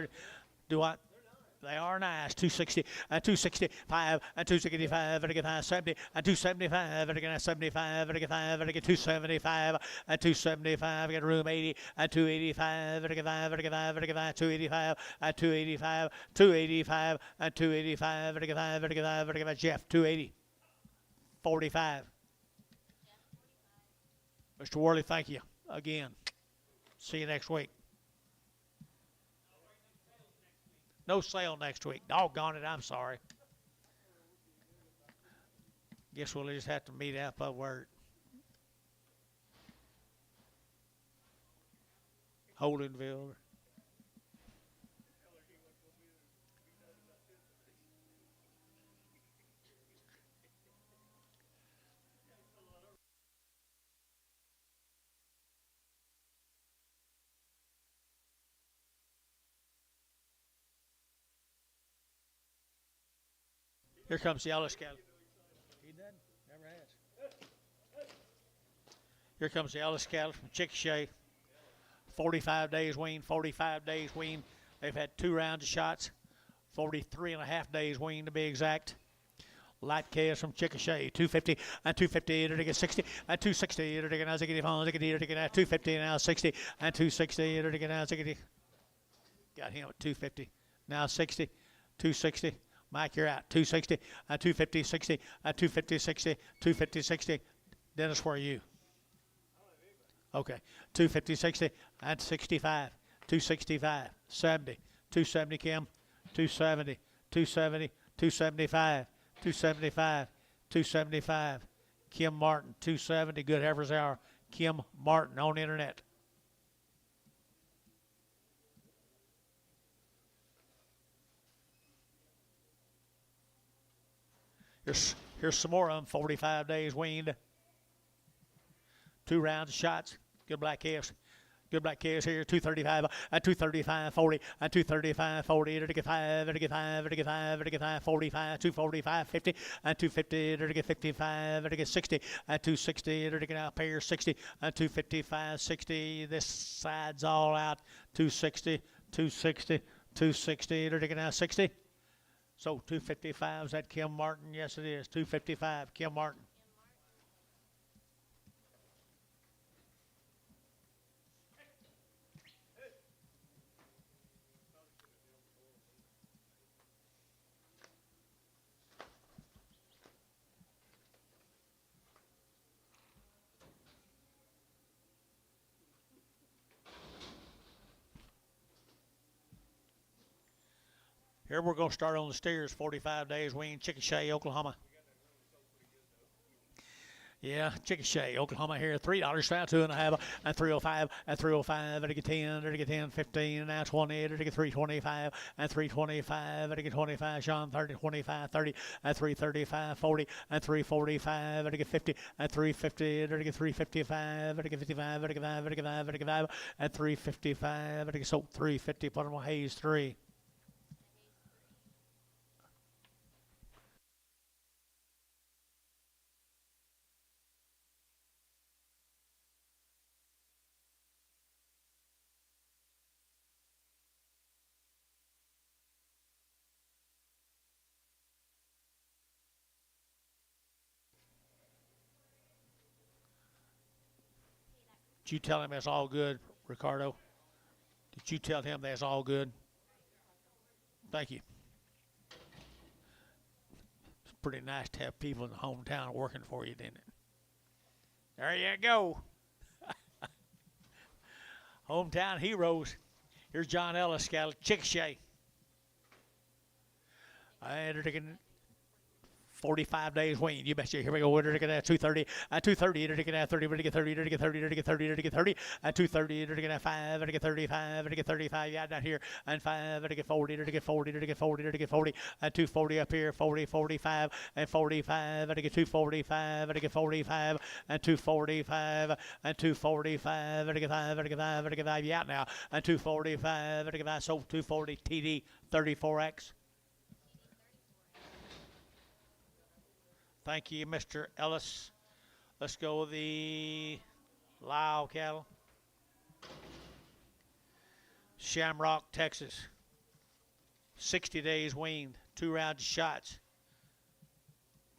do what? They are nice. 260 and 265 and 265 and again 70 and 275 and again 75 and again 5 and again 275 and 275 again room 80 and 285 and again 5 and again 5 and again 285 and 285 285 and 285 and again 5 and again 5 and again Jeff 280 45. Mr. Worley, thank you again. See you next week. No sale next week. Doggone it, I'm sorry. Guess we'll just have to meet up a word. Holdenville. Here comes the yellow scale. He done? Never has. Here comes the yellow scale from Chickasha. 45 days wean, 45 days wean. They've had 2 rounds of shots. 43 and a half days wean to be exact. Light chaos from Chickasha, 250 and 250 to get 60 and 260 to get now 250 now 60 and 260 to get now 60. Got him at 250. Now 60, 260. Mike, you're out. 260 and 250, 60 and 250, 60, 250, 60. Dennis, where are you? Okay. 250, 60 and 65, 265, 70, 270 Kim, 270, 270, 275, 275, 275. Kim Martin, 270. Good heifers hour. Kim Martin on the internet. Here's some more of them. 45 days weaned. 2 rounds of shots. Good black calves. Good black calves here. 235 and 235 40 and 235 40 to get 5 to get 5 to get 5 to get 5 45 245 50 and 250 to get 55 to get 60 and 260 to get out pair 60 and 255 60. This side's all out. 260 260 260 to get out 60. So 255 is that Kim Martin? Yes, it is. 255 Kim Martin. Here we're going to start on the steers. 45 days wean, Chickasha, Oklahoma. Yeah, Chickasha, Oklahoma here. $3 strap, 2.5 and 305 and 305 and to get 10, to get 10, 15 and now 20, to get 325 and 325 and to get 25. Sean 30, 25, 30 and 335, 40 and 345 and to get 50 and 350 and to get 355 and to get 55 and to get 5 and to get 5 and to get 5 and 355 and to get so 350. Put them on Hayes 3. Did you tell him that's all good, Ricardo? Did you tell him that's all good? Thank you. It's pretty nice to have people in the hometown working for you, didn't it? There you go. Hometown heroes. Here's John Ellis, got a Chickasha. And 45 days wean. You betcha. Here we go. We're going to get 230 and 230 to get 30 to get 30 to get 30 to get 30 to get 30 and 230 to get 5 to get 35 to get 35. Yeah, down here and 5 to get 40 to get 40 to get 40 to get 40 and 240 up here. 40, 45 and 45 to get 245 to get 45 and 245 and 245 to get 5 to get 5 to get 5. Yeah, now and 245 to get 5. So 240 TD 34X. Thank you, Mr. Ellis. Let's go with the Lyle cattle. Shamrock, Texas. 60 days weaned, 2 round shots.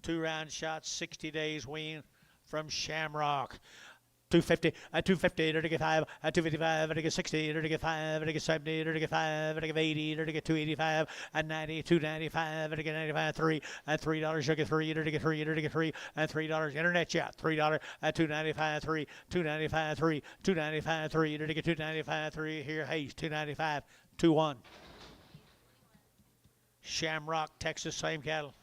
2 round shots, 60 days weaned from Shamrock. 250, at 250, to get 5, at 255, to get 60, to get 5, to get 70, to get 5, to get 80, to get 285, at 90, 295, to get 95, 3, at $3, to get 3, to get 3, to get 3, at $3, internet chat, $3, at 295, 3, 295, 3, 295, 3, to get 295, 3, here, Hayes, 295, 2-1. Shamrock, Texas, same cattle.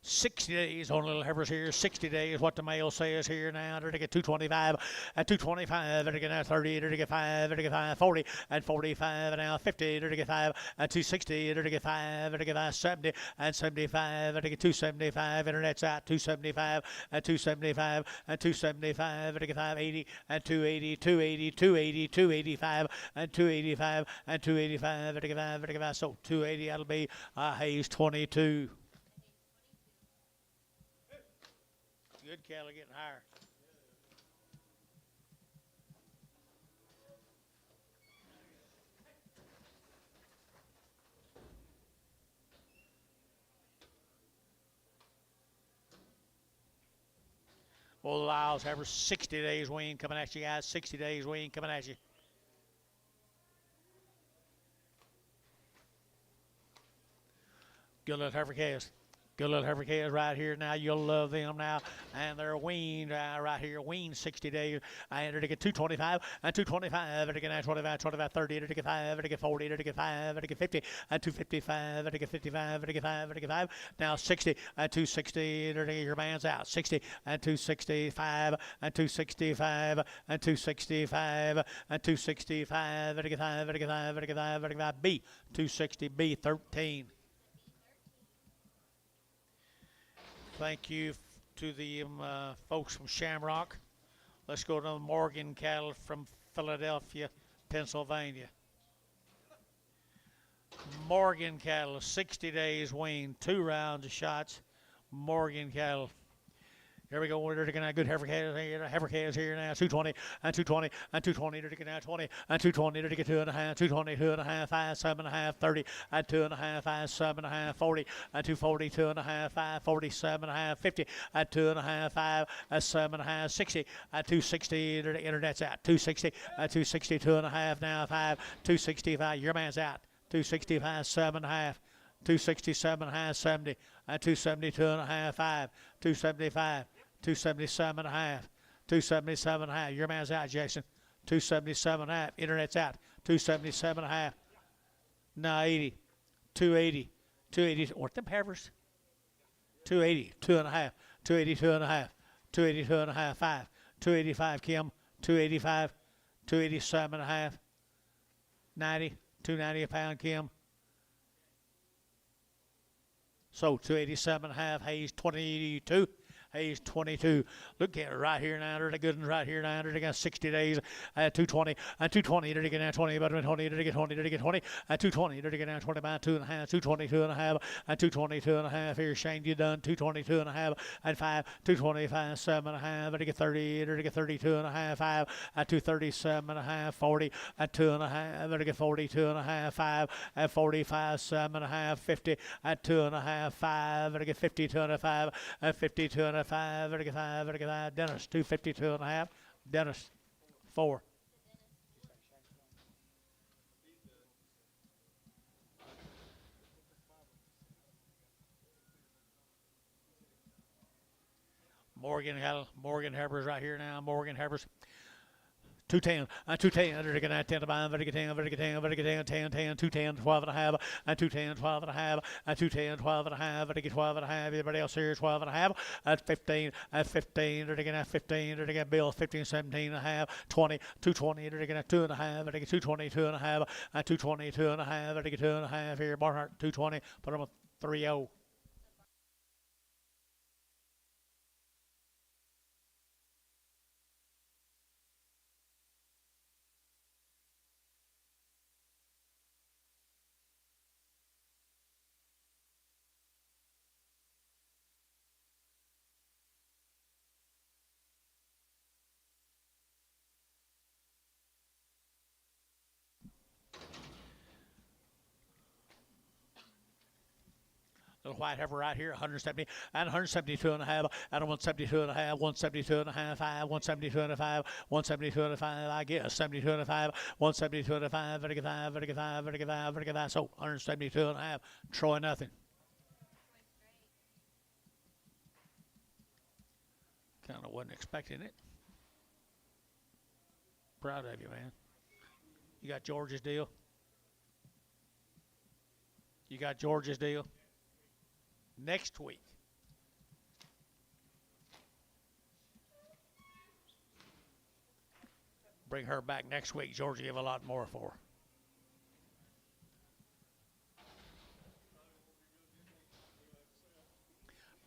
60 days on little heifers here. 60 days, what the mail says here now. They're to get 225, at 225, they're to get now 30, they're to get 5, they're to get 5, 40, at 45, and now 50, they're to get 5, at 260, they're to get 5, they're to get 5, 70, and 75, they're to get 275, internet's out, 275, at 275, at 275, they're to get 580, and 280, 280, 280, 285, and 285, and 285, they're to get 5, they're to get 5, so 280, that'll be Hayes 22. Good cattle getting higher. Well, Lyles have 60 days wean coming at you guys. 60 days wean coming at you. Good little heifer calves. Good little heifer calves right here now. You'll love them now. And they're weaned right here. Weaned 60 days. And they're to get 225 and 225. They're to get 25, 25, 30. They're to get 5. They're to get 40. They're to get 5. They're to get 50 and 255. They're to get 55. They're to get 5. They're to get 5. Now 60 and 260. They're to get your man's out. 60 and 265 and 265 and 265 and 265. They're to get 5. They're to get 5. They're to get 5. They're to get 5. B 260 B 13. Thank you to the folks from Shamrock. Let's go to the Morgan cattle from Philadelphia, Pennsylvania. Morgan cattle, 60 days weaned, 2 rounds of shots. Morgan cattle. Here we go. They're taking out good heifer calves here. Heifer calves here now. 220 and 220 and 220. They're taking out 20 and 220. They're taking 2.5. 220, 2.5, 5, 7.5, 30 and 2.5, 5, 7.5, 40 and 240, 2.5, 5, 47.5, 50 and 2.5, 5, 7.5, 60 and 260. The internet's out. 260 and 260, 2.5 now, 5, 265. Your man's out. 265, 7.5. 267.5, 70 and 272.5, 5, 275. 277.5, 277.5. Your man's out, Jackson. 277.5. Internet's out. 277.5. Now 80, 280, 280. What them heifers? 280, 2.5, 282.5, 282.5, 5, 285. Kim, 285, 287.5, 90, 290 a pound. Kim. So 287.5. Hayes 22. Hayes 22. Look at it right here now. They're the good ones right here now. They got 60 days at 220 and 220. They're getting 20, but 20. They're getting 20. They're getting 20 at 220. They're getting 20 by 2.5. 222.5 and 222.5. Here, Shane, you done 222.5 and 5. 225, 7.5. They're getting 30. They're getting 32.5. 5 at 237.5. 40 at 2.5. They're getting 42.5. 5 at 45. 7.5. 50 at 2.5. 5. They're getting 52.5 at 52.5. 5, 5. Dennis, 252.5. Dennis, 4. Morgan Herbers right here now. Morgan Herbers. 210 and 210. They're getting 10 to 5. They're getting 10. They're getting 10. They're getting 10, 10, 210, 12.5 and 210, 12.5 and 210, 12.5. They're getting 12.5. Everybody else here 12.5 at 15 at 15. They're getting 15. They're getting Bill 15, 17.5, 20, 220. They're getting 2.5. They're getting 220, 2.5 and 220, 2.5. They're getting 2.5 here. Barnhart 220. Put them a 3-0. little white heifer right here, 170 and 172 and a half, and 172 and a half, 172 and a half, 172 and a 5, 172 and a 5, I guess, 72 and a 5, 172 and a 5, vertical 5, vertical 5, vertical 5, vertical 5, so 172 and a half, Troy nothing. Kind of wasn't expecting it. Proud of you, man. You got George's deal? You got George's deal? Next week. Bring her back next week. George will give a lot more for her.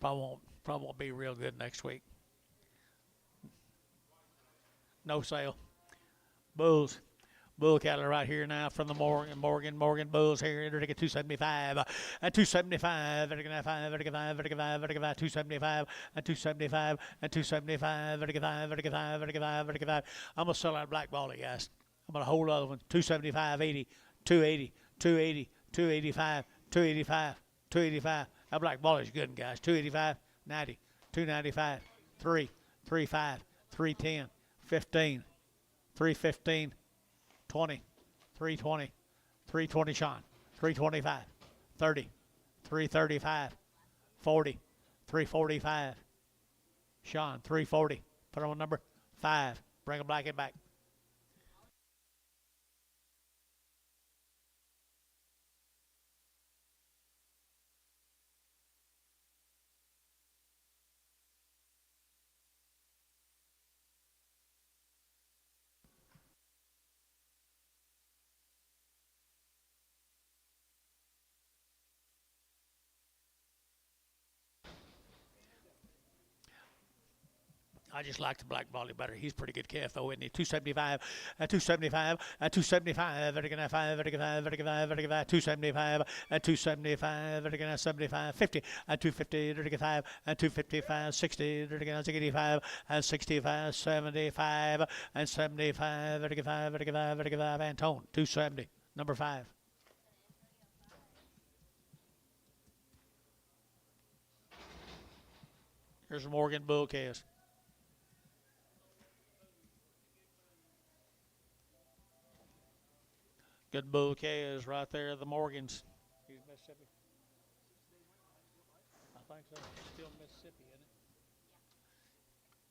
Probably won't be real good next week. No sale. Bulls. Bull cattle right here now from the Morgan Bulls here. They're taking 275 and 275, vertical 5, vertical 5, vertical 5, vertical 5, 275 and 275 and 275, vertical 5, vertical 5, vertical 5, vertical 5. I'm gonna sell that black ballie, guys. I'm gonna hold other one. 275, 80, 280, 280, 285, 285, 285. That black ballie's good, guys. 285, 90, 295, 3, 35, 310, 15, 315. 20, 320, 320 Sean, 325, 30, 335, 40, 345, Sean, 340. Put on number 5. Bring a blanket back. I just like the black ballie better. He's pretty good calf though, isn't he? 275, 275, 275, vertical 5, vertical 5, vertical 5, vertical 5, 275, 275, vertical 75, 50, 250, vertical 5, 255, 60, vertical 65, 65, 75, 75, vertical 5, vertical 5, vertical 5, Antone, 270, number 5. Here's Morgan bull calves. Good bull calves right there, the Morgans. He's Mississippi. I think so. Still Mississippi, isn't it?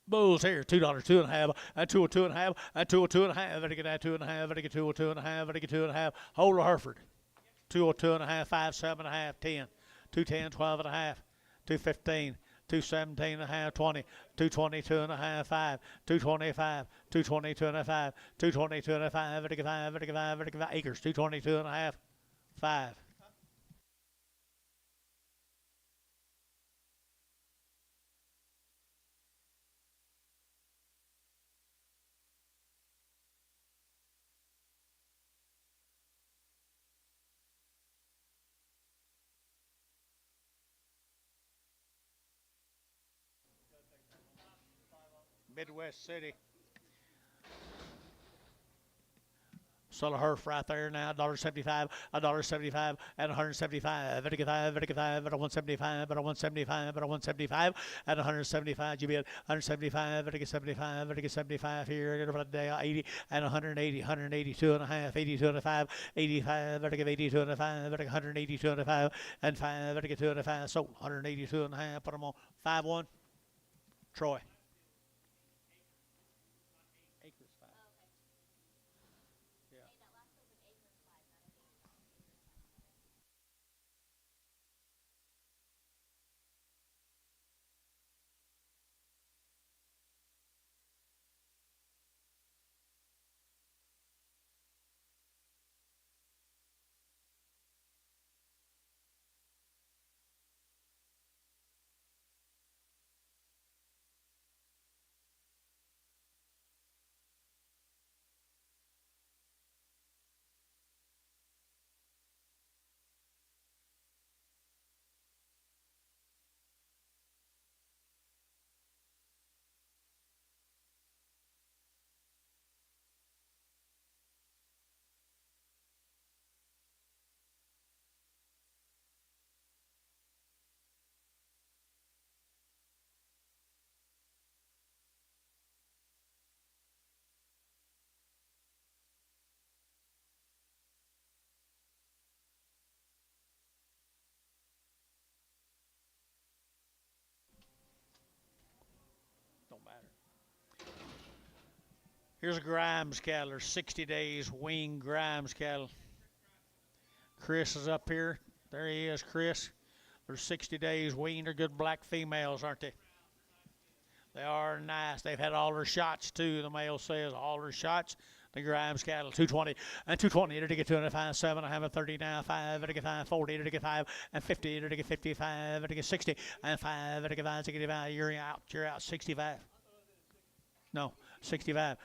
Bulls here, $2, 2.5, and 202 and a half, and 202 and a half, vertical 2.5, vertical 202 and a half, vertical 2 and a half. Hold of Hereford. 202 and a half, 5, 7 and a half, 10, 210, 12 and a half, 215. 217 and a half, 20, 222 and a half, 5, 225, 222 and a half, 222 and a half, vertical 5, vertical 5, vertical 5, acres, 222 and a half, 5. Midwest City. Solar Herf right there now, $1.75, $1.75, and 175. Vertical 5, vertical 5, at 175, at 175, at 175, at 175. You bid 175, vertical 75, vertical 75 here, get over the day 80, and 180, 182 and a half, 82 and a 5, 85, vertical 82 and a 5, vertical 182 and a 5, and 5, vertical 2 and a 5. So 182 and a half. Put them on 5-1. Troy. Here's a Grimes cattle. There's 60 days wean Grimes cattle. Chris is up here. There he is, Chris. They're 60 days weaned. They're good black females, aren't they? They are nice. They've had all their shots, too. The male says all their shots. The Grimes cattle, 220 and 220 to get 205, 7, I have a 30 now, 5, to get 5, 40 to get 5, and 50 to get 55, to get 60, and 5 to get 5, 65. You're out, 65. No, 65.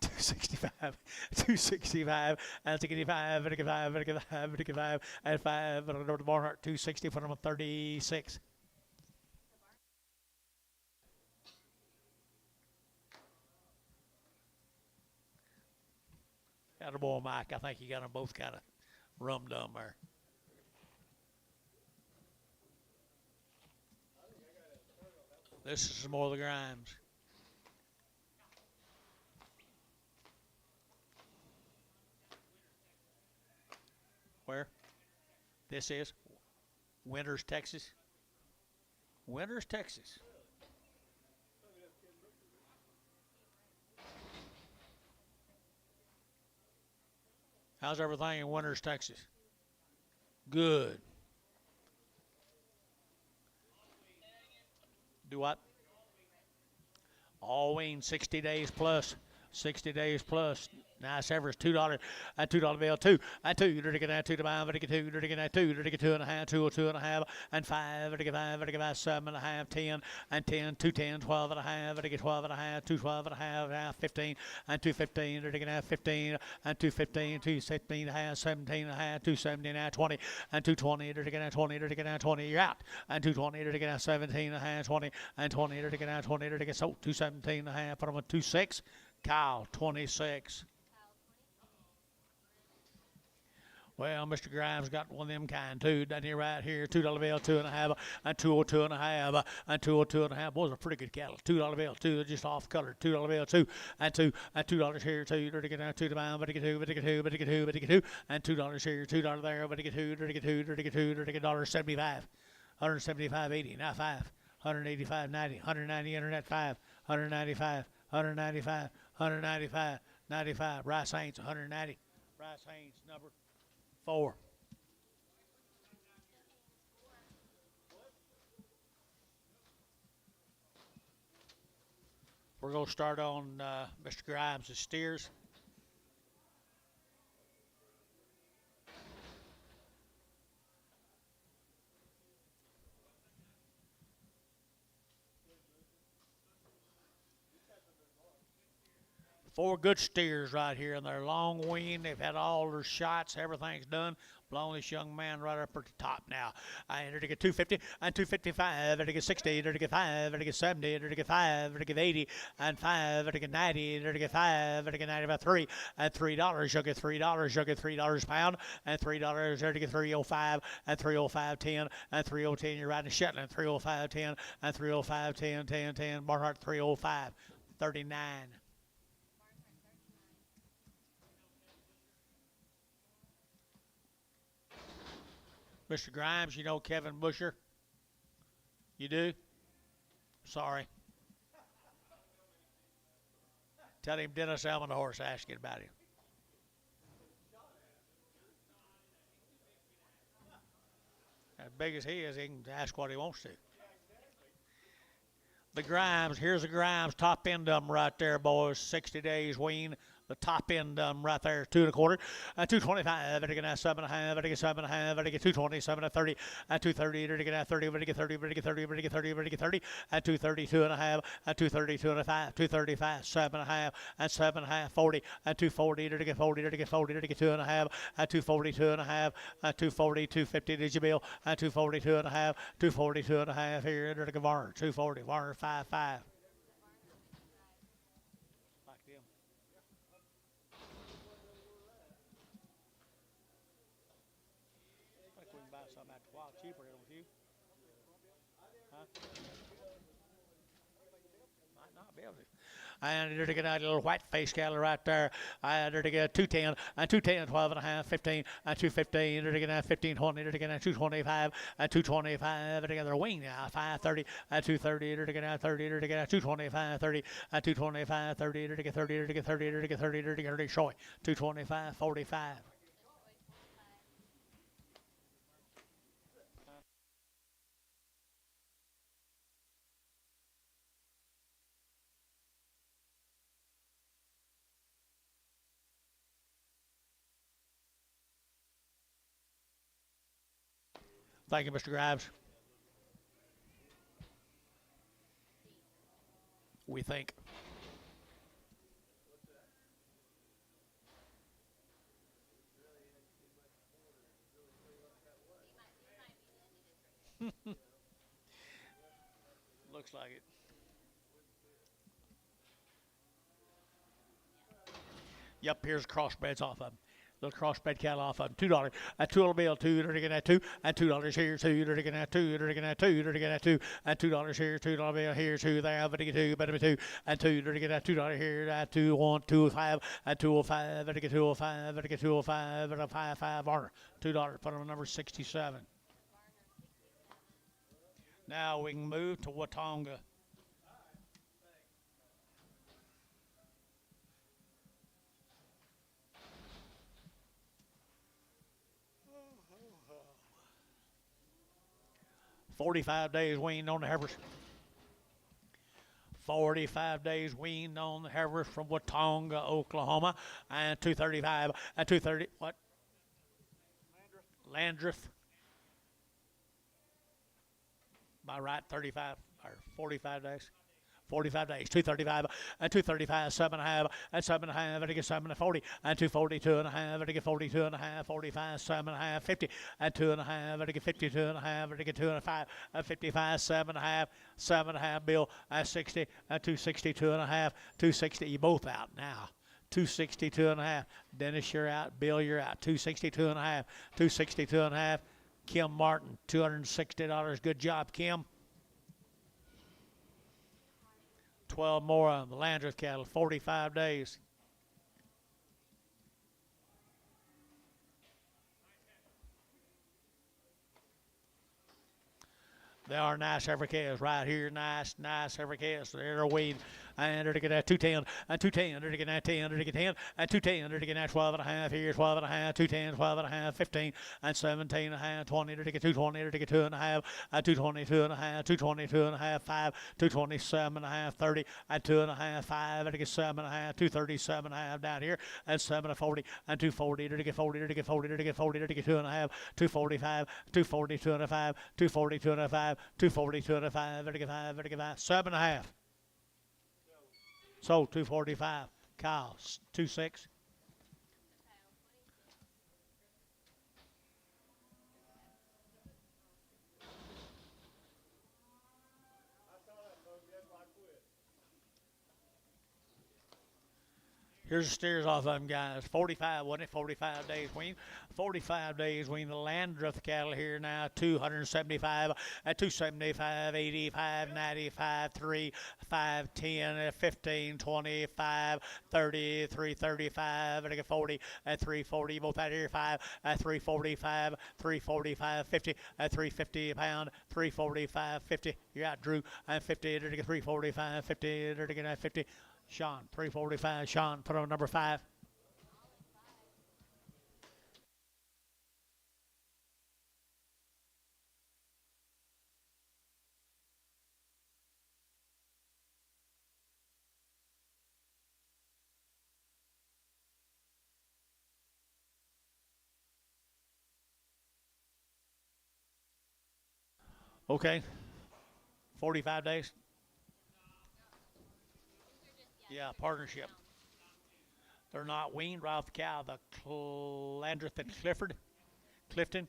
265, 265, and to get 5, to get 5, to get 5, to get 5, and 5, and over to Barnhart, 260 for them, 36. Attaboy, Mike. I think you got them both kind of rum-dum there. This is some more of the Grimes. Where? This is Winters, Texas. Winters, Texas. How's everything in Winters, Texas? Good. Do what? All wean, 60 days plus. 60 days plus. Nice average, $2 and $2 bill, 2 and 2 to get that 2 to 5, to get 2 to get that 2 to get 2.5, 2 or 2.5, and 5 to get 5 to get 5, 7.5, 10 and 10, 210, 12.5 to get 12.5, 212.5, 15 and 215 to get 15 and 215, 216.5, 17.5, 270, 20 and 220 to get 20 to get 20. You're out and 220 to get 17.5, 20 and 20 to get 20 to get so 217.5. Put them at 26. Kyle, 26. Well, Mr. Grimes got one of them kind too, down here right here. $2 bill, 2.5, and 202.5, and 202.5. Boys are pretty good cattle. $2 bill, 2, they're just off colored. $2 bill, 2, and $2 here, 2, to get down 2 to 5, but to get 2, but to get 2, but to get 2, but to get 2, and $2 here, $2 there, but to get 2, to get 2, to get 2, to get $1.75, 175.80, not 5, 185.90, 190 internet 5, 195, 195, 195, 95. Rice Haynes 190. Rice Haynes number 4. We're going to start on Mr. Grimes' steers. Four good steers right here, and they're long weaned. They've had all their shots. Everything's done. Blown this young man right up at the top now. I entered to get 250 and 255, to get 60, to get 5, to get 70, to get 5, to get 80, and 5, to get 90, to get 5, to get 95, 3, and $3. You'll get $3. You'll get $3 a pound, and $3 there to get 305, and 305.10, and 305.10. You're riding Shetland, 305.10, and 305.10, 10, 10. Barnhart 305.39. Mr. Grimes, you know Kevin Busher? You do? Sorry. Tell him Dennis Elmendorf asking about him. As big as he is, he can ask what he wants to. The Grimes, here's the Grimes, top end of them right there, boys. 60 days wean. The top end right there, 2 1/4, and 225. To get 7.5, to get 7.5, to get 220, 7 to 30, and 230. To get 30, to get 30, to get 30, to get 30, to get 30, and 232 and a half, and 232 and a 5, 235, 7.5, and 7.5, 40, and 240. To get 40, to get 40, to get 2.5, and 242 and a half, and 240, 250. Did you bill? And 242 and a half, 242 and a half here. To get Varner, 240, Varner 5.5. Cheaper with you. Huh? Might not be able to. and they're to get a little white face cattle right there. And they're to get 210 and 210, 12 and a half, 15 and 215. They're to get 15, 20. They're to get 225 and 225. They're to get their wing now 530 and 230. They're to get 30. They're to get 225, 30 and 225, 30. They're to get 30. They're to get 30. They're to get 30. They're to get 30. Showing 225, 45. Thank you, Mr. Graves. We think. Looks like it. Yep, here's crossbreds off of them. Little crossbred cattle off of them. $2. A $2 bill, $2. They're taking that $2. And $2 here, $2. They're taking that $2. They're taking that $2. They're taking that $2. And $2 here, $2 bill here, $2 there. Better get $2. Better be $2. And $2. They're taking that $2 here. That 2 1 205 and 205. Better get 205. Better get 205. Better 5 Varner. $2. Put on number 67. Now we can move to Watonga. $45 days weaned on the heifers. 45 days weaned on the heifers from Watonga, Oklahoma, and 235 and 230. What? Landreth. By right, 35 or 45 days. 45 days, 235 and 235, 7.5 and 7.5, and to get 7 and 40 and 240, 2.5, and to get 42.5, 45, 7.5, 50 and 2.5, and to get 52.5, and to get 2.5 and 55, 7.5, 7.5 bill and 60 and 260, 2.5, 260. You both out now. 262.5. Dennis, you're out. Bill, you're out. 262.5. 262.5. Kim Martin, $260. Good job, Kim. 12 more on the Landreth cattle, 45 days. They are nice heifer calves right here. Nice heifer calves. They're weaned. And they're to get that 210 and 210. They're to get that 10. They're to get 10 and 210. They're to get that 12.5 here. 12.5, 210, 12.5, 15 and 17.5, 20. They're to get 220. They're to get 2.5 and 222.5, 222.5, 5, 227.5, 30 and 2.5, 5. They're to get 7.5, 237.5 down here and 7 and 40 and 240. They're to get 40. They're to get 40. They're to get 40. They're to get 2.5, 245, 240, 2.5, 240, 2.5, 240, 2.5. They're to get 5. They're to get 5, 7.5. Sold 245. Kyle 26. Here's the steers off of them, guys. 45, wasn't it? 45 days wean. 45 days wean. The Landreth cattle here now, 275, 275, 85, 95, 3, 5, 10, 15, 25, 30, 335, and I get 40, at 340, both out here, 5, at 345, 345, 50, at 350 a pound, 345, 50. You're out, Drew, and 50, to get 345, 50, to get 50. Sean, 345. Sean, put on number 5. Okay. 45 days. Yeah, partnership. They're not weaned right off the cow. The Landreth and Clifton.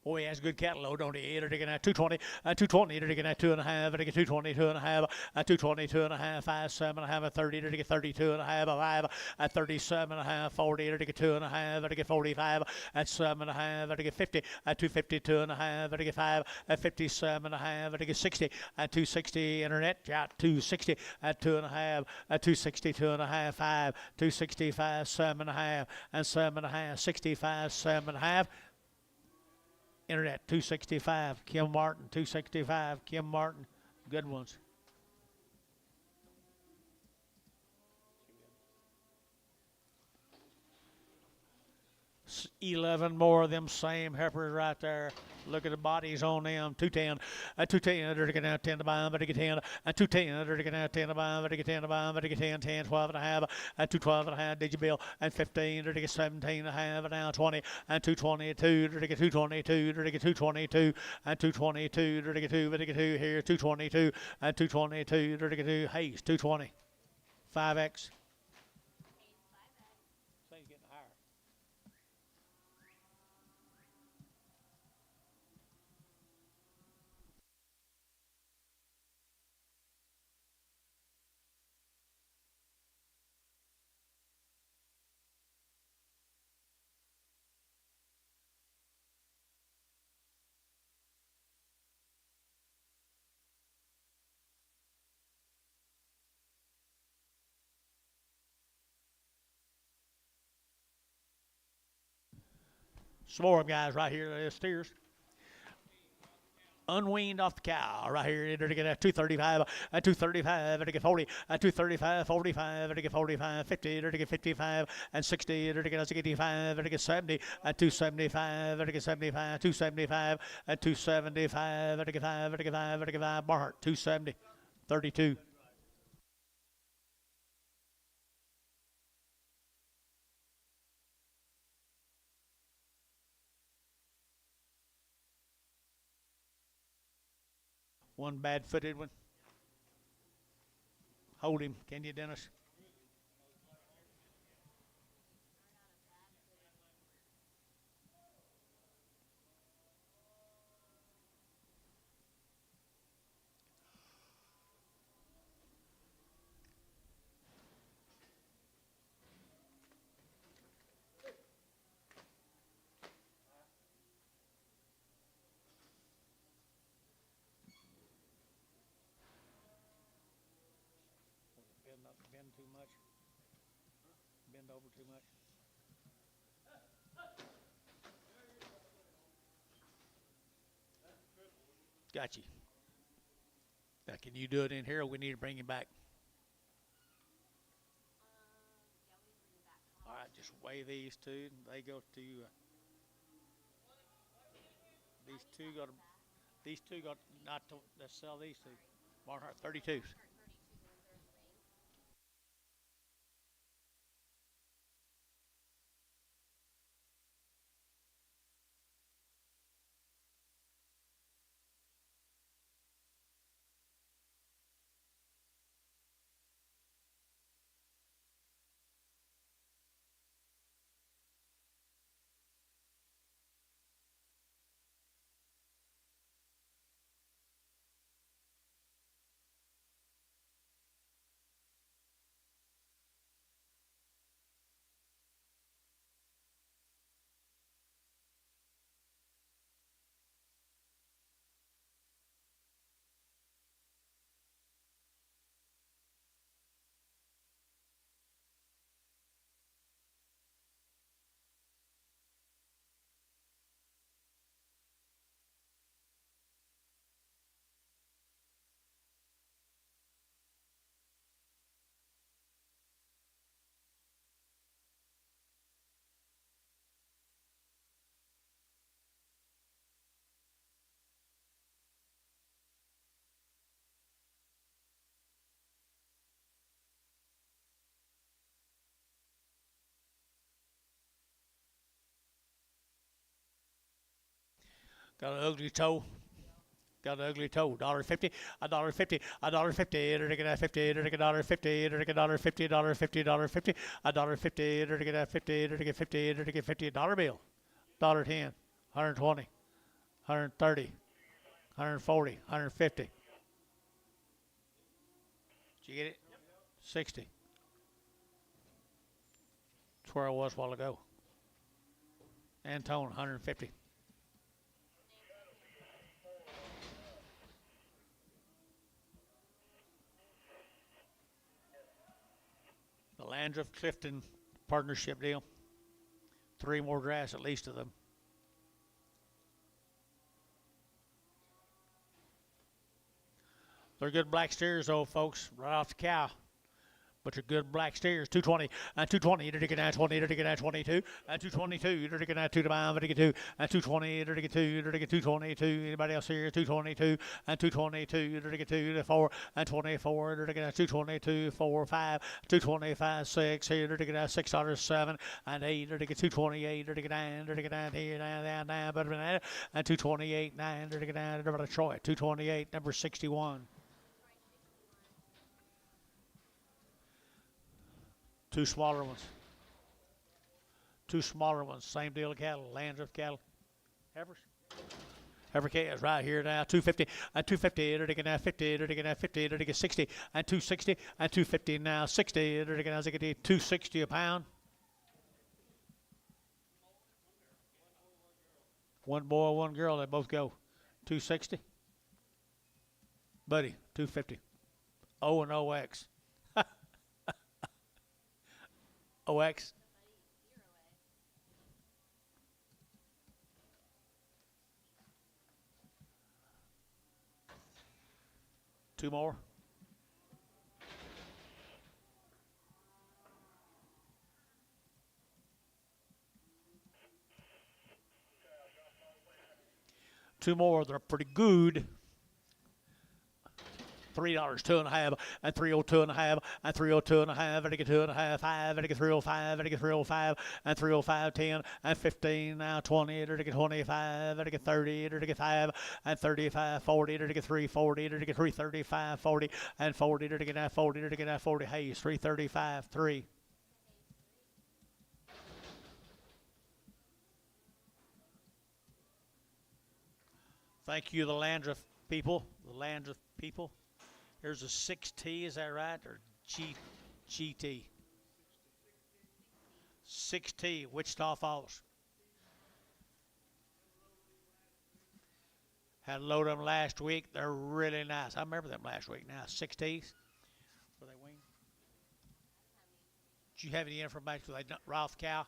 Boy, he has good cattle, though, don't he? They're taking at 220, 220, they're taking at 2.5, they're taking 220, 2.5, 220, 2.5, 5, 7.5, 30, they're taking 32.5, 5, at 37.5, 40, they're taking 2.5, they're taking 45, at 7.5, they're taking 50, at 250, 2.5, they're taking 5, at 57.5, they're taking 60, at 260, internet, out 260, at 2.5, at 260, 2.5, 5, 265, 7.5, and 7.5, 65, 7.5. Internet 265, Kim Martin 265, Kim Martin, good ones. 11 more of them same heifers right there. Look at the bodies on them. 210, 210, they're getting out 10 to buy, but they get 10, 210, they're getting out 10 to buy, but they get 10 to buy, but they get 10, 10, 12 and a half, 212 and a half, did you bill, and 15, they're getting 17 and a half, and now 20, and 222, they're getting 222, they're getting 222, and 222, they're getting 2, but they get 2 here, 222, and 222, they're getting 2, Hayes, 220, 5X. Some more of them guys right here, steers. Unweaned off the cow right here. They're going to get 235, 235, they're to get 40, 235, 45, they're to get 45, 50, they're to get 55, and 60, they're to get 85, they're to get 70, 275, they're to get 75, 275, 275, they're to get 5, they're to get 5, they're to get 5, Barhart, 270, 32. One bad-footed one. Hold him, can you, Dennis? Bend too much. Bend over too much. Got you. Now, can you do it in here, or we need to bring him back? All right, just weigh these two. They go to these two got to. These two got not to. Let's sell these two. Barnhart 32s. Got an ugly toe. Got an ugly toe. $1.50, $1.50, $1.50. They're taking that 50. They're taking $1.50. They're taking $1.50, $1.50, $1.50, $1.50. They're taking that 50. They're taking 50. They're taking $50 bill. $1.10, 120, 130, 140, 150. Did you get it? 60. That's where I was a while ago. Antone, 150. The Landreth Clifton partnership deal. 3 more drafts at least of them. They're good black steers, though, folks, right off the cow. But you're good black steers. 220 and 220. You're taking that 20. You're taking that 22 and 222. You're taking that 2 to 5. You're taking 2 and 220. You're taking 2. You're taking 222. Anybody else here? 222 and 222. You're taking 2 to 4 and 24. You're taking that 222, 4, 5, 225, 6. Here you're taking that $6, 7 and 8. You're taking 228. You're taking 9. You're taking 9 here, down, better than that. And 228, 9. You're taking 9. Number Detroit. 228, number 61. 2 smaller ones. 2 smaller ones. Same deal of cattle. Landreth cattle. Heifers. Heifer calves right here now. 250 and 250. They're taking that 50. They're taking that 50. They're taking 60 and 260 and 250 now. 60. They're taking that 260 a pound. One boy, one girl. They both go 260. Buddy, 250. O and OX. OX. Two more. Two more. They're pretty good. $3, 2.5, and 302 and a half, and 302 and a half, and I get 2.5, 5, and I get 305, and I get 305, and 305, 10, and 15, now 20, and I get 25, and I get 30, and I get 5, and 35, 40, and I get 340, and I get 335, 40, and 40, and I get that 40, and I get that 40, hey, 335, 3. Thank you, the Landreth people, Here's a 6T, is that right? Or GT? 6T, Wichita Falls. Had a load of them last week. They're really nice. I remember them last week now. 6Ts. Were they winged? Did you have any information? Were they Ralph cow?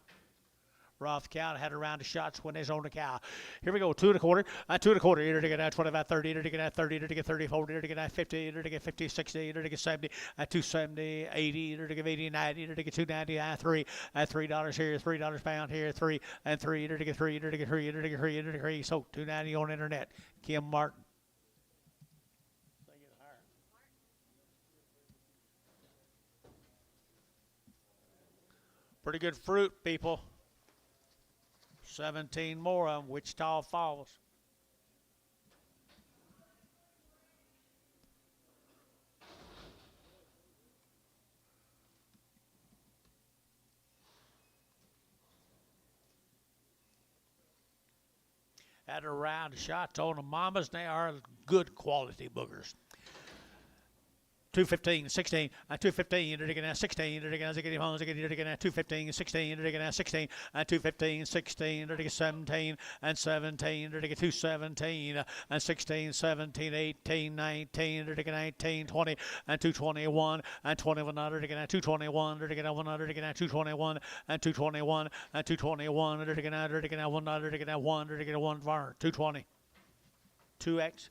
Roth cow had a round of shots when they owned the cow. Here we go, 2 1/4, 2 1/4. You're taking that 25, 30, you're taking that 30, you're taking 30, 40, you're taking that 50, you're taking 50, 60, you're taking 70, 270, 80, you're taking 80, 90, you're taking 290, 3, $3 here, $3 pound here, 3, and 3, you're taking 3, you're taking 3, you're taking 3, you're taking 3. So 290 on internet. Kim Martin. Pretty good fruit, people. 17 more of them, Wichita Falls. Had a round of shots on the mamas. They are good quality boogers. 215, 16, 215, you're taking that 16, you're taking that 16, you're taking that 215, 16, you're taking that 16, 215, 16, you're taking 17, and 17, you're taking 217, and 16, 17, 18, 19, you're taking 19, 20, and 221, and 21, you're taking that 221, you're taking that 100, you're taking that 221, and 221, and 221, you're taking that 1, you're taking that 1, you're taking that 1 var, 220, 2X.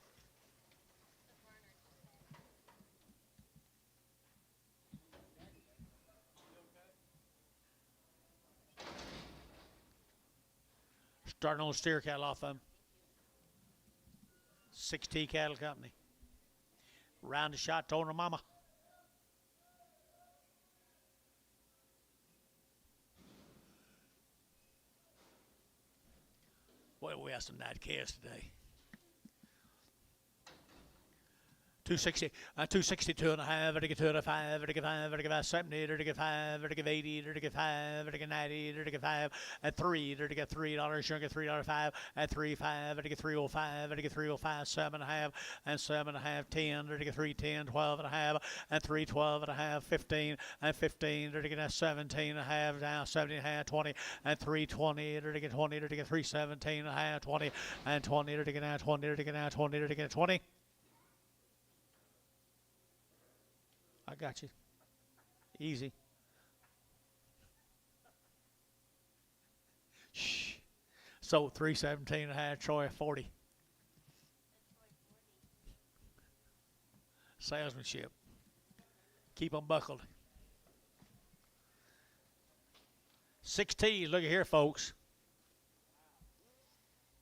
Starting on steer cattle off them. 6T Cattle Company. Round the shot to owner mama. Boy, we have some nice calves today. 260, 262 and a half, vertical 2 and a 5, vertical 5, vertical 5, 70, vertical 5, vertical 80, vertical 5, vertical 90, vertical 5, at 3, vertical $3, sugar $3.05, at 3, 5, vertical 305, vertical 305, 7 and a half, and 7 and a half, 10, vertical 310, 12 and a half, and 312 and a half, 15, and 15, vertical 17 and a half, down 17 and a half, 20, and 320, vertical 20, vertical 317 and a half, 20, and 20, vertical 20, vertical 20, vertical 20. I got you. Easy. Shh. So 317 and a half, Troy 40. Salesmanship. Keep them buckled. 6 T's. Look at here, folks.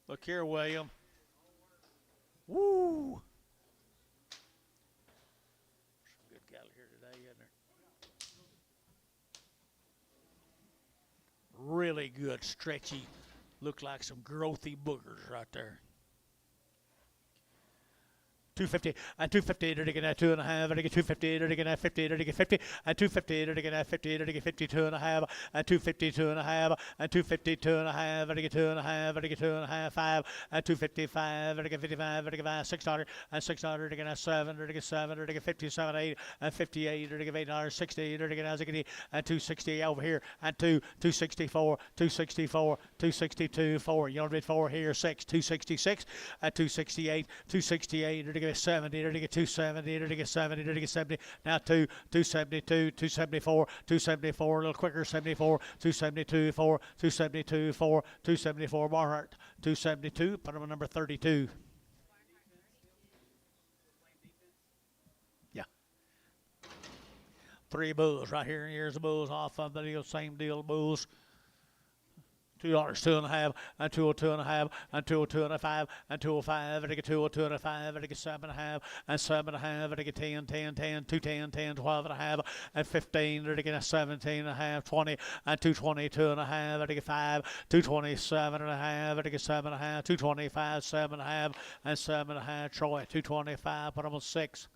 Look here, William. Woo. Good cattle here today, isn't there? Really good, stretchy. Look like some growthy boogers right there. 250 and 250 to get 2 and a half, and 250 to get 50 to get 50 and 250 to get 50 to get 52 and a half, and 252 and a half, and 252 and a half, and get 2 and a half, and get 2 and a half, 5 and 255, and get 55, and get 5, 600 and 600 to get 7 to get 7 to get 57, 8 and 58 to get $8, 60 to get and 260 over here, and 264, 264, 262, 4. You know, bid 4 here, 6, 266, and 268, 268 to get 70, to get 270, to get 70, to get 70. Now 272, 274, 274, a little quicker, 74, 272, 4, 272, 4, 274, Barnhart, 272, put him at number 32. Yeah. 3 bulls right here. Here's the bulls off of the deal, same deal, bulls. $2, 2 and a half, and 202 and a half, and 202 and a 5, and 205, and I get 202 and a 5, and I get 7 and a half, and 7 and a half, and I get 10, 10, 10, 210, 10, 12 and a half, and 15, and I get 17 and a half, 20, and 222 and a half, and I get 5, 227 and a half, and I get 7 and a half, 225, 7 and a half, and 7 and a half, Troy, 225, put them on 6.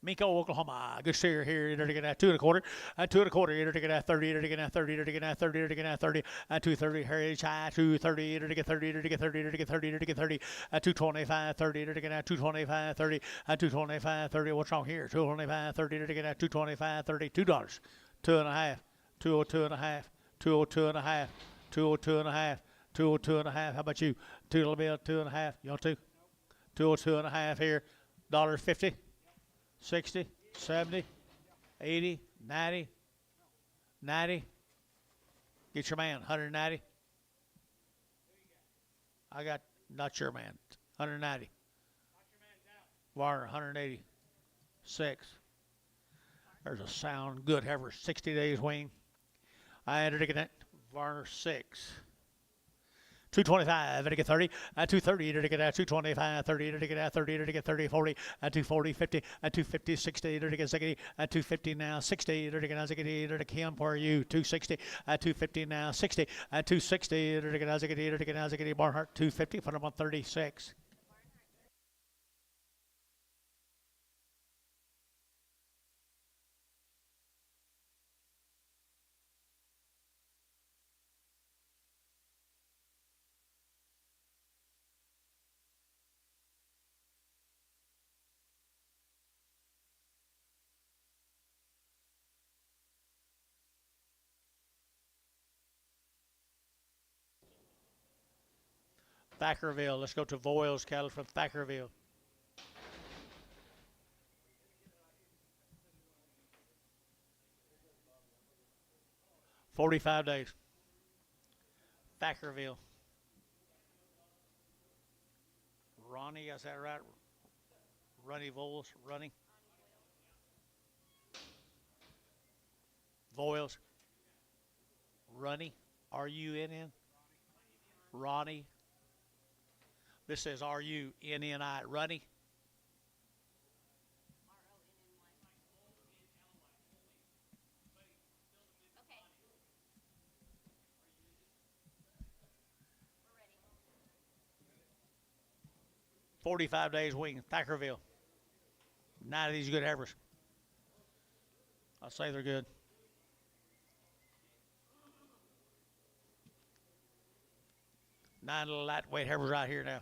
Minko, Oklahoma. Good steer here. They're taking at 2 1/4. At 2 1/4. They're taking at 30. They're taking at 30. They're taking at 30. They're taking at 30. At 230. Heritage High. 230. They're taking 30. They're taking 30. They're taking 30. They're taking 30. At 225. 30. They're taking at 225. 30. At 225. 30. What's wrong here? 225. 30. They're taking at 225. 30. $2. 2 and a half. 202 and a half. 202 and a half. 202 and a half. 202 and a half. How about you? 2 little bit. 2 and a half. You want 2? 202 and a half here. $1.50. 60, 70, 80, 90, 90. Get your man, 190. I got, not your man, 190. Warner, 186. There's a sound good ever, 60 days wing. I had to get that, Warner 6. 225, to get 30, at 230, to get at 225, 30, to get at 30, to get 30, 40, at 240, 50, at 250, 60, to get 60, at 250 now, 60, to get 60, to Kim for you, 260, at 250 now, 60, at 260, to get 60, to get 60, Barnhart, 250, put them on 36. Thackerville. Let's go to Voiles cattle from Thackerville. $45 days. Thackerville. Ronnie, is that right? Runny Voiles, Runny. Voiles. Runny, R-U-N-N. Ronnie. This says R-U-N-N-I, Runny. Okay. We're ready. 45 days wing, Thackerville. 9 of these good heifers. I'll say they're good. 9 little lightweight heifers right here now.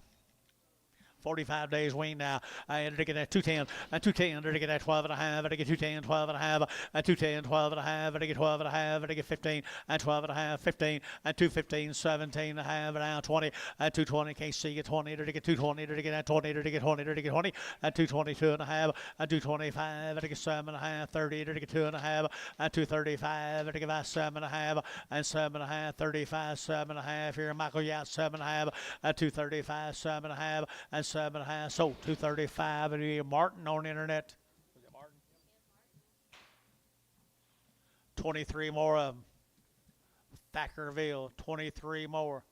45 days wean now. And to get that 210, and 210, to get that 12 and a half, and to get 210, 12 and a half, and 210, 12 and a half, and to get 12 and a half, and to get 15, and 12 and a half, 15, and 215, 17 and a half, and now 20, and 220, can't see get 20, to get 220, to get that 20, to get 20, to get 20, and 222 and a half, and 225, and to get 7 and a half, 30, to get 2 and a half, and 235, and to get about 7 and a half, and 7 and a half, 35, 7 and a half, here, Michael Yacht, 7 and a half, and 235, 7 and a half, and 7 and a half, so 235, and you Martin on the internet. 23 more of them. Thackerville, 23 more.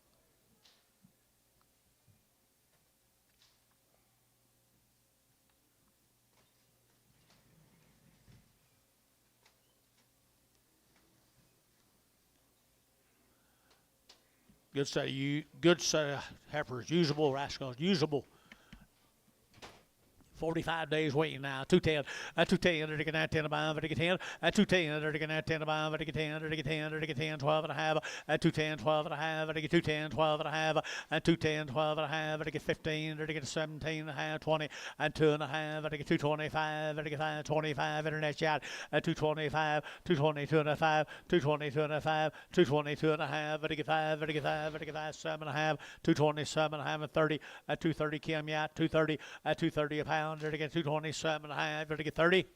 Good set of heifers, usable rascals, usable. 45 days waiting now. 210, 210, to get that 10 above, to get 10, 210, to get that 10 above, to get 10, to get 10, to get 10, 12 and a half, 210, 12 and a half, to get 210, 12 and a half, 210, 12 and a half, to get 15, to get 17 and a half, 20, and 2 and a half, to get 225, to get 525, internet shot, 225, 222 and a 5, 222 and a 5, 222 and a half, to get 5, to get 5, to get 5, 7 and a half, 227 and a half, and 30, 230 Kim Yacht, 230, 230 a pound. To get 227 and a half, to get 30.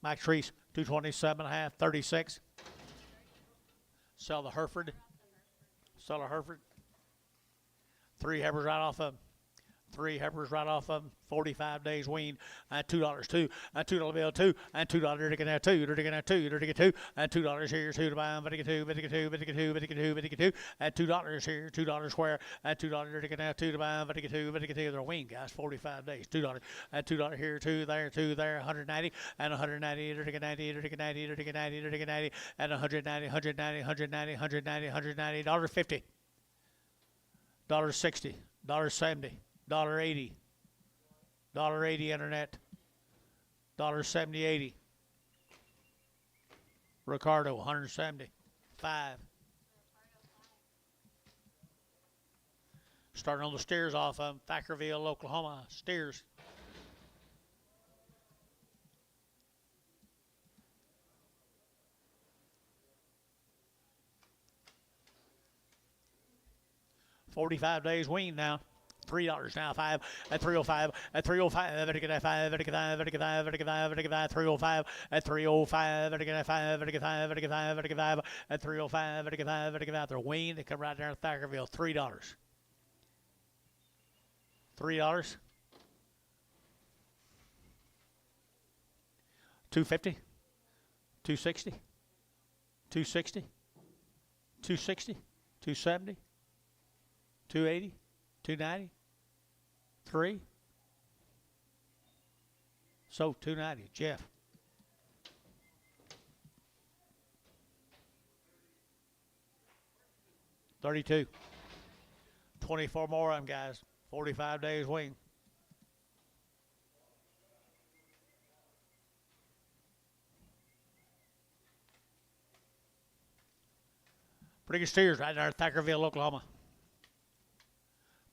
Mike Treese, 227 and a half, 36. Sell the Hereford. Sell a Hereford. 3 heifers right off of them. 3 heifers right off of them. 45 days wean. $2 2. $2 bill 2. And $2 to get that 2. To get that 2. To get 2. And $2 here. 2 to buy. But to get 2. But to get 2. But to get 2. But to get 2. But to get 2. And $2 here. $2 square. And $2 to get that 2 to buy. But to get 2. But to get 2. They're wean guys. 45 days. $2. And $2 here. 2 there. 2 there. 190. And 190 to get 90. To get 90. To get 90. To get 90. And 190. 190. 190. 190. 190. $1.50. $1.60. $1.70. $1.80. $1.80 internet. $1.70 80. Ricardo 175. Starting on the steers off of Thackerville, Oklahoma. Steers. $45 days wean now. $3 now, 5 at 305 at 305 at get 5 at get 5 at get 5 at get 5 at get 5 305 at 305 at get 5 at get 5 at get 5 at get 5 at 305 at get 5 at get 5. They're weaned. They come right there in Thackerville. $3. $3. 250. 260. 260. 260. 270. 280. 290. 3. So 290. Jeff. $32. 24 more of them, guys. 45 days wing. Pretty good steers right there at Thackerville, Oklahoma.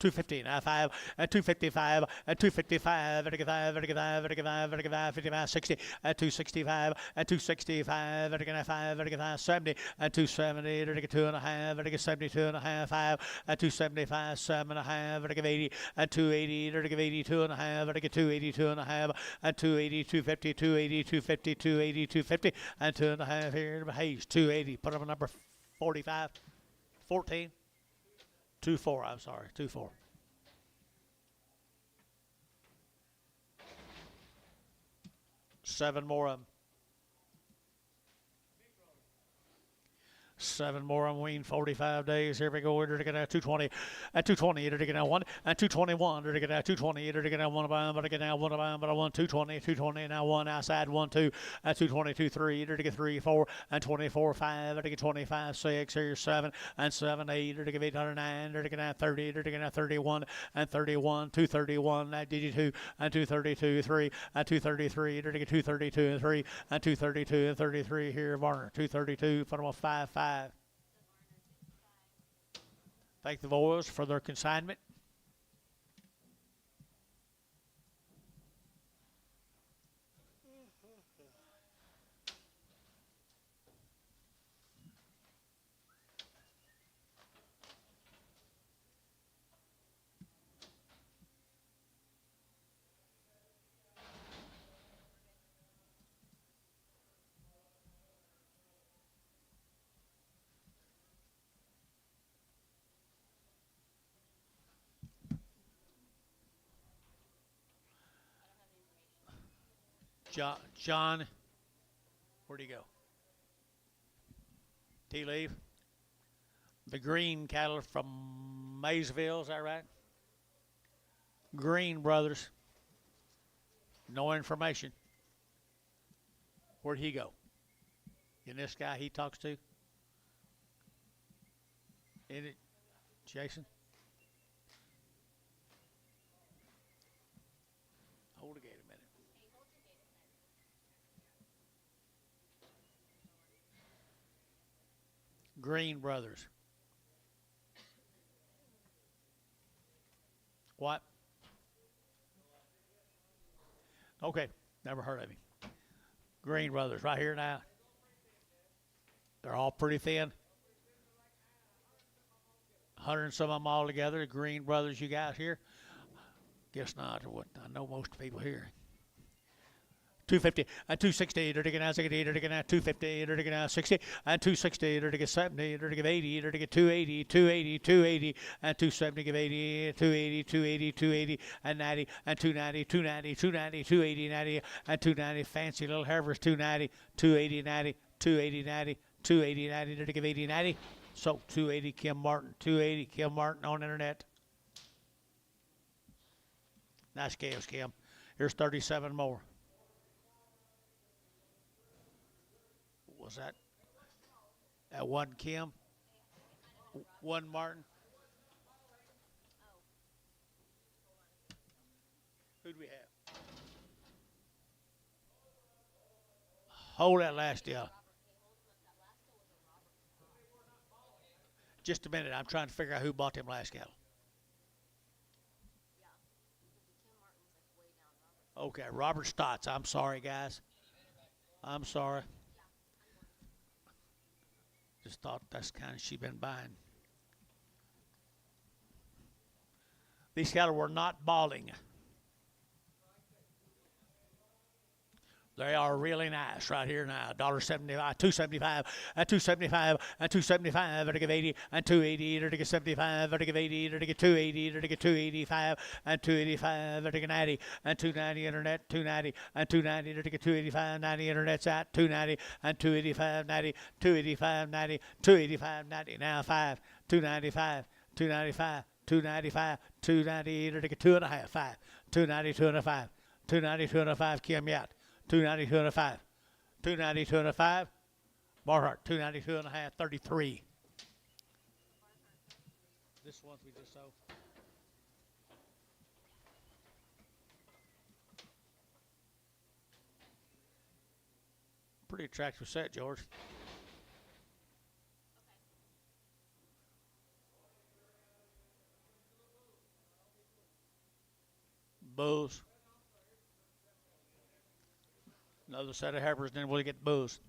250, now 5, and 255, and 255, vertical 5, vertical 5, vertical 5, vertical 5, 55, 60, and 265, and 265, vertical 5, vertical 5, 70, and 270, vertical 2.5, vertical 72 and a half, 5, and 275, 7.5, vertical 80, and 280, vertical 82 and a half, vertical 282 and a half, and 280, 250, 280, 250, 280, 250, and 2.5 here, Hayes, 280, put up a number 45, 14. 2-4, I'm sorry, 2-4. Seven more of them. 7 more on Ween, 45 days. Here we go. We're to get out 220. At 220, to get out 1. At 221, to get out 220. To get out 1 by 1, but I get out 1 by 1, but I won 220. 220, now 1 outside, 1, 2. At 222, 3. To get 3, 4. And 24, 5. To get 25, 6. Here's 7. And 7, 8. To get 809. To get out 30. To get out 31. And 31, 231. At DG2. And 232, 3. And 233. To get 232 and 3. And 232 and 33. Here, Varner. 232. Put them on 5, 5. Thank the boys for their consignment. John, where'd he go? Tea leave. The Green cattle from Maysville, is that right? Green Brothers. No information. Where'd he go? And this guy he talks to? In it, Jason? Hold the gate a minute. Green Brothers. What? Okay, never heard of him. Green Brothers, right here now. They're all pretty thin. 100 and some of them all together. Green Brothers, you guys here? Guess not. What I know most people here. 250 and 260, to get out 60, to get out 250, to get out 60, and 260, to get 70, to get 80, to get 280, 280, 280, and 270, give 80, 280, 280, 280, and 90, and 290, 290, 290, 280, 90, and 290, fancy little harvest, 290, 280, 90, 280, 90, 280, 90, to give 80, 90. So 280, Kim Martin, 280, Kim Martin on internet. Nice scales, Kim. Here's 37 more. Was that one Kim? One Martin? Who do we have? Hold that last deal. Just a minute. I'm trying to figure out who bought them last cattle. Okay, Robert Stotts. I'm sorry, guys. I'm sorry. Just thought that's kind of she been buying. These cattle were not balling. They are really nice right here now. $1.75, $2.75, and $2.75, and $2.75, vertical 80, and $2.80, vertical 75, vertical 80, vertical 280, vertical 285, and $2.85, vertical 90, and $2.90 internet, $2.90, and $2.90, vertical 285, 90 internet's out, $2.90, and $2.85, 90, $2.85, 90, $2.85, 90. Now 5, $2.95, $2.95, $2.95, $2.90, vertical 2.5, 5, $2.90, 2.5, $2.90, 2.5, Kim Yacht. 290, 205, 290, 205, Barhart, 290, 2.5, 33. This one's we just sold. Pretty attractive set, George. Bulls. Another set of heifers, then we'll get bulls.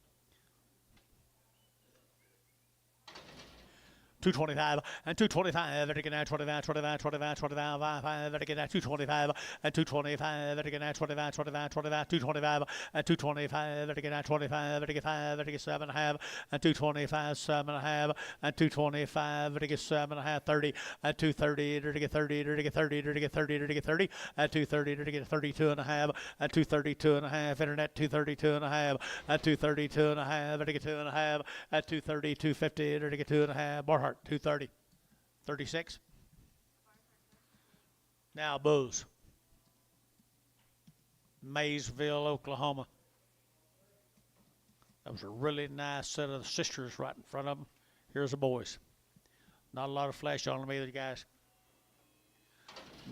225 and 225, better get that 25, 25, 25, 25, 5, better get that 225 and 225, better get that 25, 25, 25, 225 and 225, better get that 25, better get 5, better get 7.5 and 225, 7.5 and 225, better get 7.5, 30 and 230, better get 30, better get 30, better get 30, better get 30 and 230, better get 32.5 and 232.5, internet 232.5 and 232.5, better get 2.5 at 230, 250, better get 2.5, Barhart. 230, 36. Now bulls. Maysville, Oklahoma. That was a really nice set of sisters right in front of them. Here's the boys. Not a lot of flesh on them either, guys.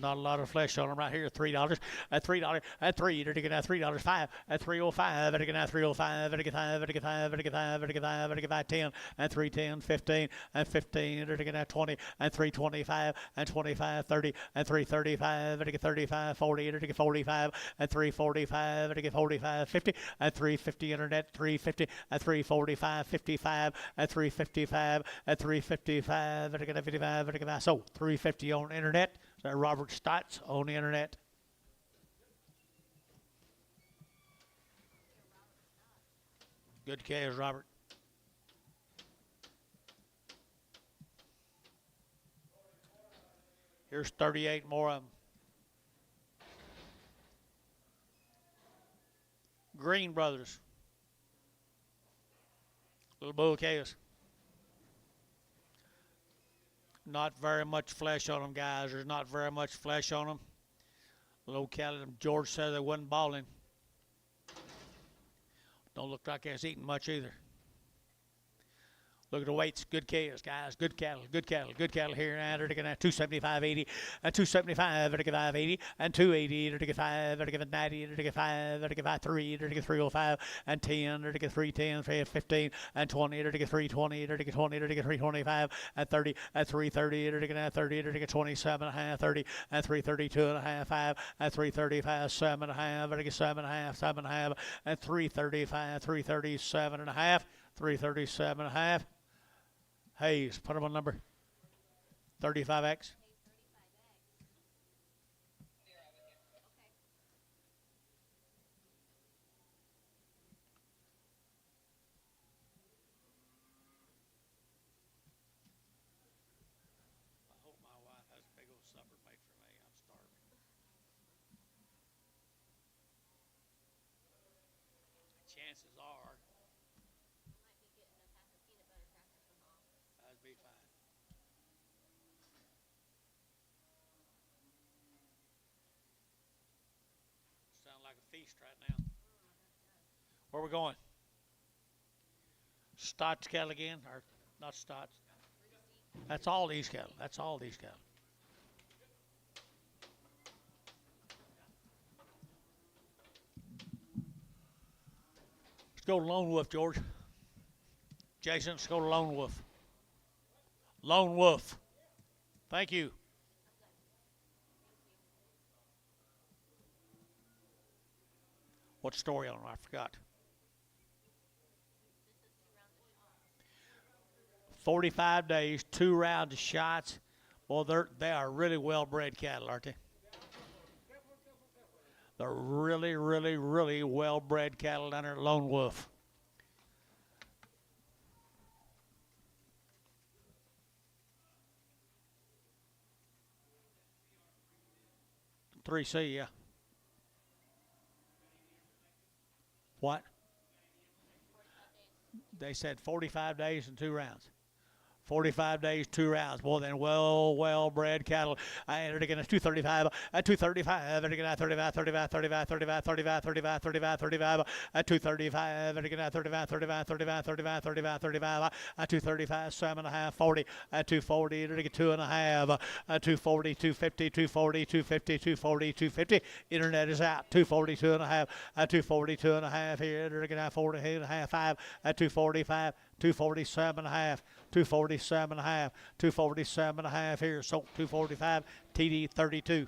Not a lot of flesh on them right here. $3 at $3 at $3. Better get that $3. 5 at 305. Better get that 305. Better get 5. Better get 5. Better get 5. Better get 5. Better get 5. 10 and 310. 15 and 15. Better get that 20 and 325 and 25. 30 and 335. Better get 35. 40. Better get 45 and 345. Better get 45. 50 and 350. Internet 350 and 345. 55 and 355 and 355. Better get that 55. Better get that. So 350 on internet. Is that Robert Stotts on the internet? Good cash, Robert. Here's 38 more of them. Green Brothers. Little bull calves. Not very much flesh on them, guys. There's not very much flesh on them. Little cattle, George said they wasn't balling. Don't look like it's eating much either. Look at the weights. Good calves, guys. Good cattle. Good cattle. Good cattle here. And they're taking that 275.80 and 275. They're taking 580 and 280. They're taking 5. They're taking 90. They're taking 5. They're taking 5.3. They're taking 305 and 10. They're taking 310. 15 and 20. They're taking 320. They're taking 20. They're taking 325 and 30 and 330. They're taking that 30. They're taking 27.5. 30 and 332.5. 5 and 335. 7.5. They're taking 7.5. 7.5 and 335. 337.5. 337.5. Hayes, put them on number 35X. I hope my wife has a big old supper made for me. I'm starving. Chances are that'd be fine. Sound like a feast right now. Where are we going? Stotts cattle again, or not Stotts? That's all these cattle. That's all these cattle. Let's go to Lone Wolf, George. Jason, let's go to Lone Wolf. Lone Wolf. Thank you. What story on it? I forgot. 45 days, 2 rounds of shots. Well, they are really well-bred cattle, aren't they? They're really, really, really well-bred cattle down there at Lone Wolf. $3C, yeah. What? They said 45 days and 2 rounds. 45 days, 2 rounds. More than well-bred cattle. I entered again at 235, at 235, and again at 35, 35, 35, 35, 35, 35, 35, 35, at 235, and again at 35, 35, 35, 35, 35, 35, at 235, 7.5, 40, at 240, and again 2.5, at 240, 250, 240, 250, 240, 250. Internet is out. 240, 2.5, at 240, 2.5 here, and again at 40.5, 5, at 245, 247.5, 247.5, 247.5 here, so 245, TD 32.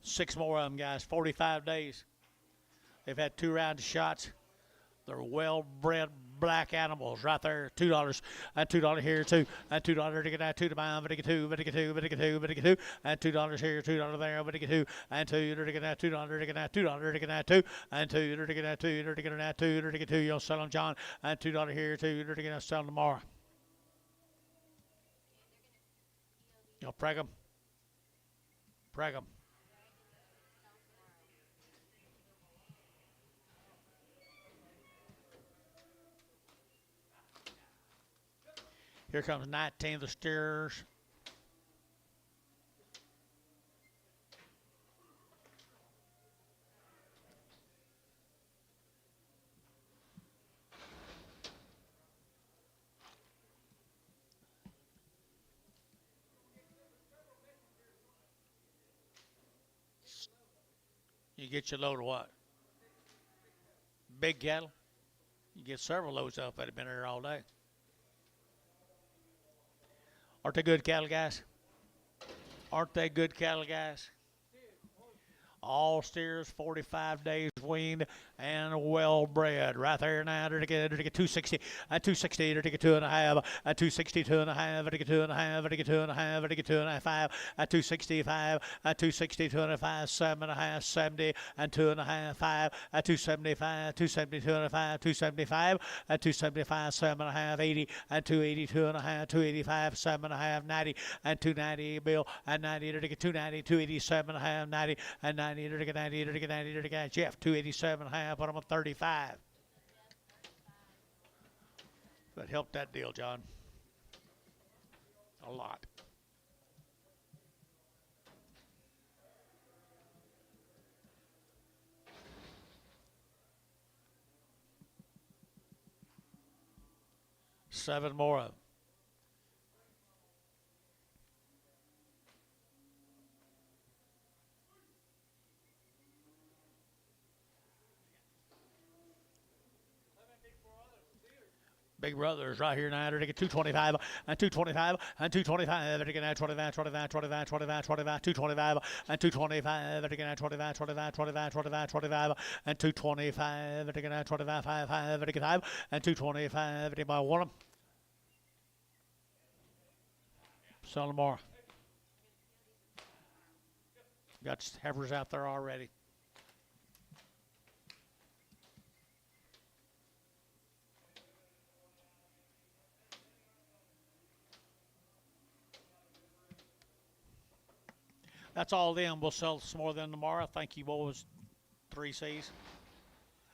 6 more of them, guys. 45 days. They've had 2 rounds of shots. They're well-bred black animals right there. $2 and $2 here too, and $2 to get that 2 to buy, but to get 2, but to get 2, but to get 2, but to get 2, and $2 here, $2 there, but to get 2, and $2 to get that $2 to get that $2 to get that 2, and $2 to get that 2 to get that 2 to get 2. You'll sell them, John, and $2 here, $2 to get that sell them tomorrow. You'll preg them. Preg them. Here comes 19 of the steers. You get your load of what? Big cattle? You get several loads up that have been there all day. Aren't they good cattle, guys? Aren't they good cattle, guys? All steers, 45 days weaned and well bred. Right there now, to get 260, and 260, to get 2.5, and 260, 2.5, to get 2.5, to get 2.5, to get 2.5, and 265, and 260, 2.5, 7.5, 70, and 2.5, 5, and 275, 270, 2.5, 275, and 275, 7.5, 80, and 280, 2.5, 285, 7.5, 90, and 290, Bill, and 90, to get 290, 287.5, 90, and 90, to get 90, to get 90, to get Jeff, 287.5, put them on 35. That helped that deal, John. A lot. Seven more of them. Big Brothers right here now. They're going to get 225 and 225 and 225. They're going to 25, 25, 25, 25, 25, 225 and 225. They're going to 25, 25, 25, 25, 25 and 225. They're going to 25, 5, 5, 5 and 225. Anybody want them? Sell them more. Got heifers out there already. That's all them. We'll sell some more of them tomorrow. Thank you, boys. 3 C's.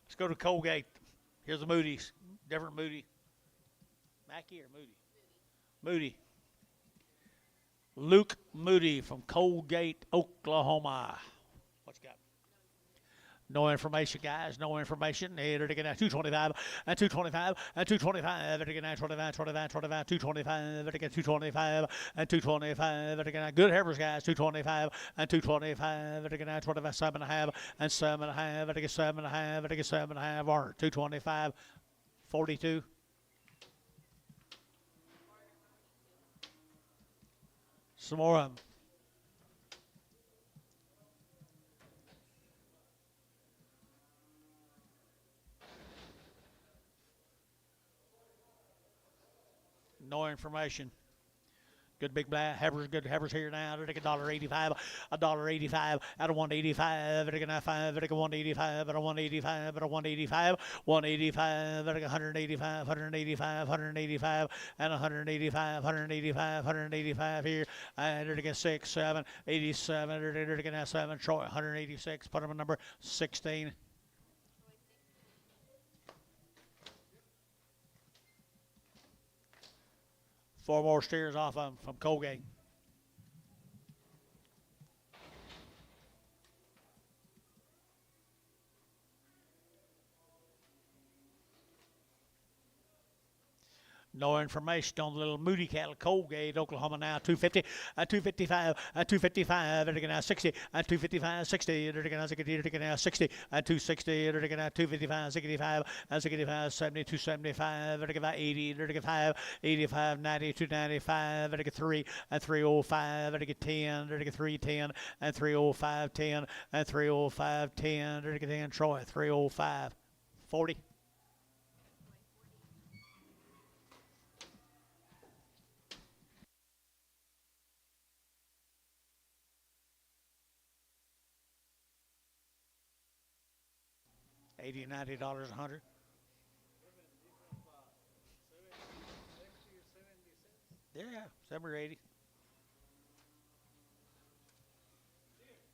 Let's go to Colgate. Here's the Moody's. Different Moody. Mackie or Moody? Moody. Luke Moody from Colgate, Oklahoma. What's got? No information, guys. No information. They're going to 225 and 225 and 225. They're going to 25, 25, 25, 225. They're going to 225 and 225. They're going to good heifers, guys. 225 and 225. They're going to 25, 7.5 and 7.5. They're going to 7.5. They're going to 7.5. Or 225, 42. Some more of them. No information. Good big black heifers, good heifers here now. They're taking $1.85, $1.85 out of 185. They're gonna 5, they're taking 185, out of 185, out of 185, 185, they're taking 185, 185, 185, and 185, 185, 185 here. And they're taking 6, 7, 87. They're taking 7. Troy 186. Put them in number 16. Four more steers off of them from Colgate. No information on the little Moody cattle. Colgate, Oklahoma now 250, 255, 255. They're now 60, 255, 60. They're now 60, 260. They're now 255, 65, 65, 70, 275. They're now 80. They're now 5, 85, 90, 295. They're now 3, 305. They're now 10. They're now 310, 305, 10, 305, 10. They're now 10. Troy 305, 40. $80, $90, $100. Yeah, 70 or 80.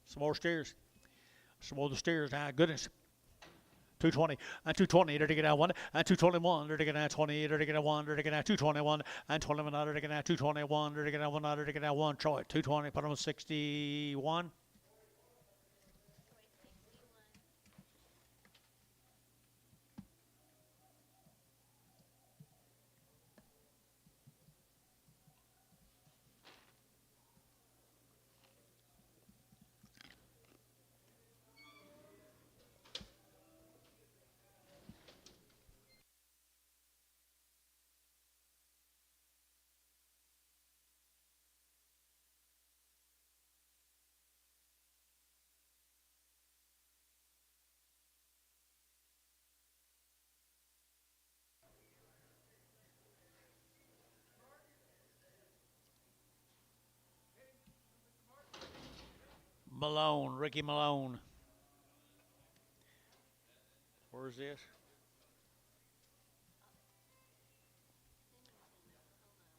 Some more steers. Some more of the steers. Now, goodness. 220 and 220. They're taking out 1 and 221. They're taking out 20. They're taking out 1. They're taking out 221 and 21. They're taking out 221. They're taking out 1. They're taking out 1. Troy 220. Put them on 61. Malone, Ricky Malone. Where's this?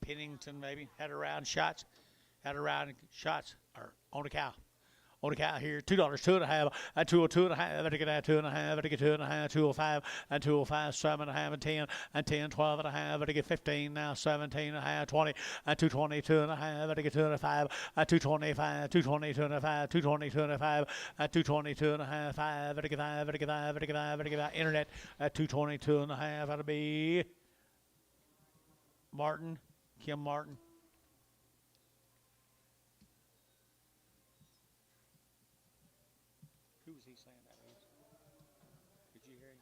Pennington, maybe. Had around shots. Had around shots. Or on the cow. On the cow here, $2, 2.5, and 202 and a half, I take it at 2.5, I take it 2.5, 205, and 205, 7.5, and 10, and 10, 12 and a half, I take it 15, now 17 and a half, 20, and 222 and a half, I take it 205, and 225, 222 and a half, 222 and a half, and 222 and a half, 5, I take it 5, I take it 5, I take it 5, I take it 5, internet at 222 and a half, that'll be Martin, Kim Martin. Who was he saying that was? Did you hear him?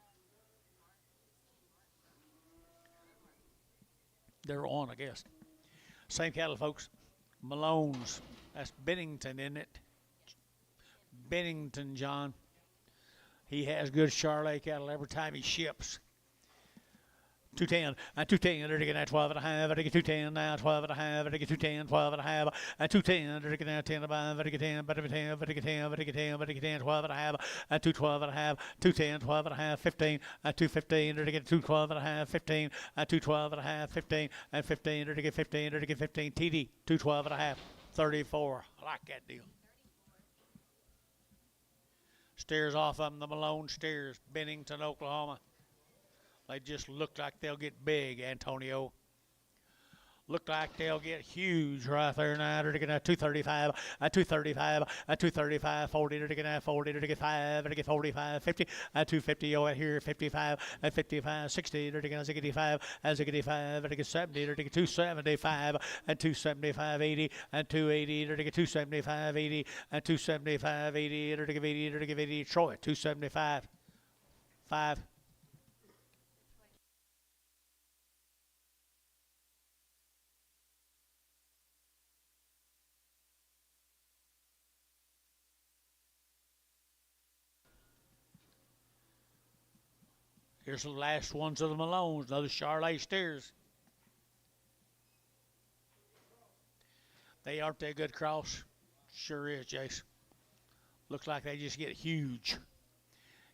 They're on, I guess. Same cattle, folks. Malone's. That's Bennington, isn't it? Bennington, John. He has good Charolais cattle every time he ships. 210, and 210, they're taking out 12 and a half, they're taking 210 now, 12 and a half, they're taking 210, 12 and a half, and 210, they're taking out 10 and a half, they're taking 10, but 10, 10, 10, 10, 10, 12 and a half, and 212 and a half, 210, 12 and a half, 15, and 215, they're taking 212 and a half, 15, and 212 and a half, 15, and 15, they're taking 15, they're taking 15, TD, 212 and a half, 34. I like that deal. Steers off of them, the Malone steers, Bennington, Oklahoma. They just look like they'll get big, Antonio. Look like they'll get huge right there now. They're taking out 235, 235, 235, 40, they're taking out 40, they're taking 5, they're taking 45, 50, 250 over here, 55, 55, 60, they're taking 65, 65, they're taking 70, they're taking 275, 275, 80, 280, they're taking 275, 80, 275, 80, they're taking 80, they're taking 80, Troy, 275, 5. Here's the last ones of the Malones, another Charolais steers. Aren't they a good cross? Sure is, Jace. Looks like they just get huge.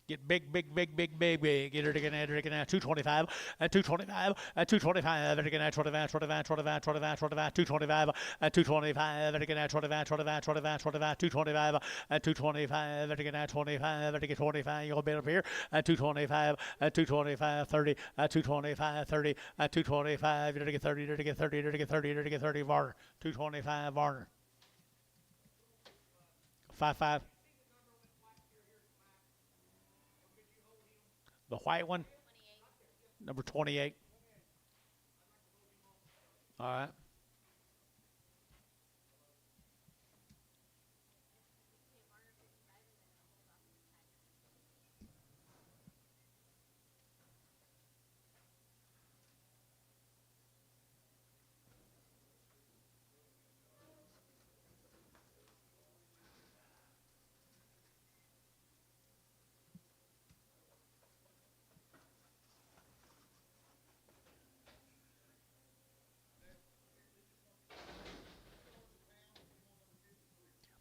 Get big, big, big, big, big, big. Get her to get 225, 225, 225, they're getting 25, 25, 25, 25, 25, 225, 225, they're getting 25, 25, 25, 25, 225, 225, they're getting 25, they're getting 25, you'll be up here, 225, 225, 30, 225, 30, 225, you're to get 30, you're to get 30, you're to get 30, you're to get 30, Varner, 225, Varner. 5-5. The white one, 28. number 28. All right.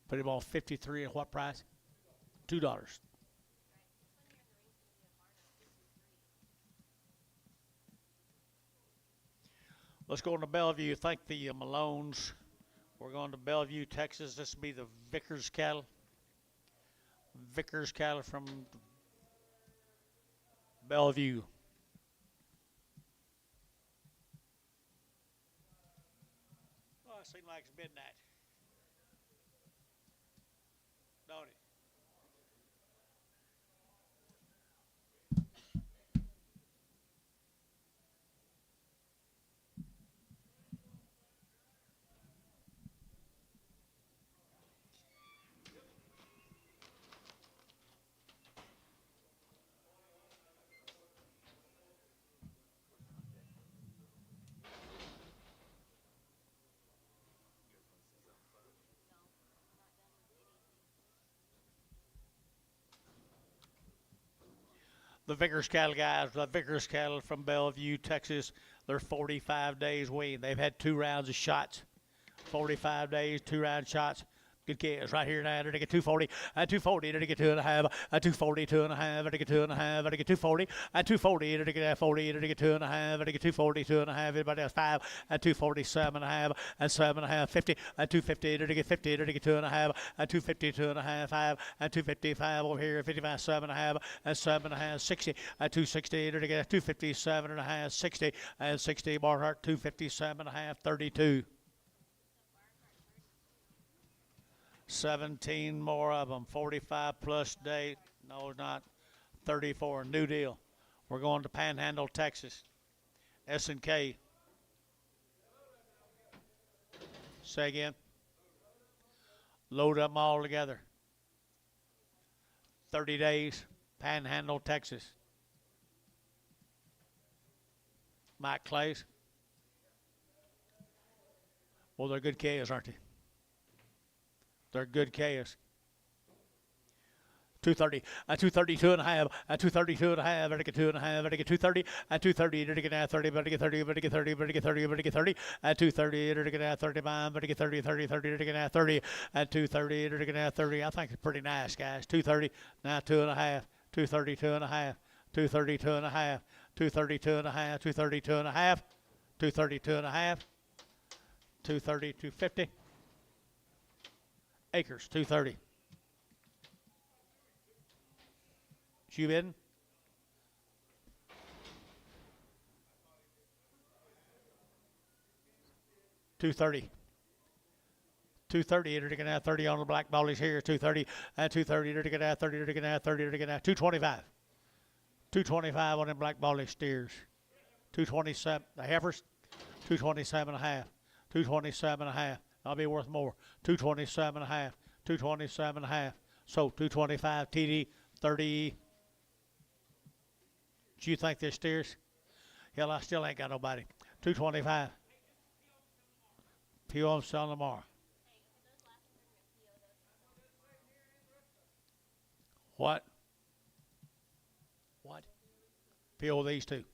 Put him on 53 at what price? $2. Let's go on to Bellevue. Thank the Malones. We're going to Bellevue, Texas. This will be the Vickers cattle. Vickers cattle from Bellevue. Oh, it seems like it's midnight. Don't it? The Vickers cattle guys, the Vickers cattle from Bellevue, Texas. They're 45 days weaned. They've had 2 rounds of shots. 45 days, 2-round shots. Good kids right here now. They're to get 240, at 240, they're to get 2.5, at 240, 2.5, they're to get 2.5, they're to get 240, at 240, they're to get 40, they're to get 2.5, they're to get 240, 2.5, everybody else 5, at 247.5, at 7.5, 50, at 250, they're to get 50, they're to get 2.5, at 250, 2.5, 5, at 255 over here, 55, 7.5, at 7.5, 60, at 260, they're to get 257.5, 60, and 60, Barnhart, 257.5, 32. 17 more of them, 45 plus day. No, it's not. 34. New deal. We're going to Panhandle, Texas. S&K. Say again. Load them all together. 30 days. Panhandle, Texas. Mike Clays. Well, they're good KOs, aren't they? They're good KOs. 230, at 232 and a half, at 232 and a half, better get 2.5, better get 230, at 230, better get now 30, better get 30, better get 30, better get 30, better get 30, at 230, better get now 35, better get 30, 30, 30, better get now 30, at 230, better get now 30. I think it's pretty nice, guys. 230, now 2.5, 232 and a half, 232 and a half, 232 and a half, 232 and a half, 232 and a half, 230, 250. Acres, 230. You bidding? $230. 230, you're to get out 30 on the black ballies here. 230, and 230, you're to get out 30, you're to get out 30, you're to get out 225. 225 on them black ballies steers. 227, the heifers, 227 and a half. 227 and a half. I'll be worth more. 227 and a half. 227 and a half. So 225 TD 30. Do you think they're steers? Hell, I still ain't got nobody. 225. PO I'm selling tomorrow. What? What? PO these two.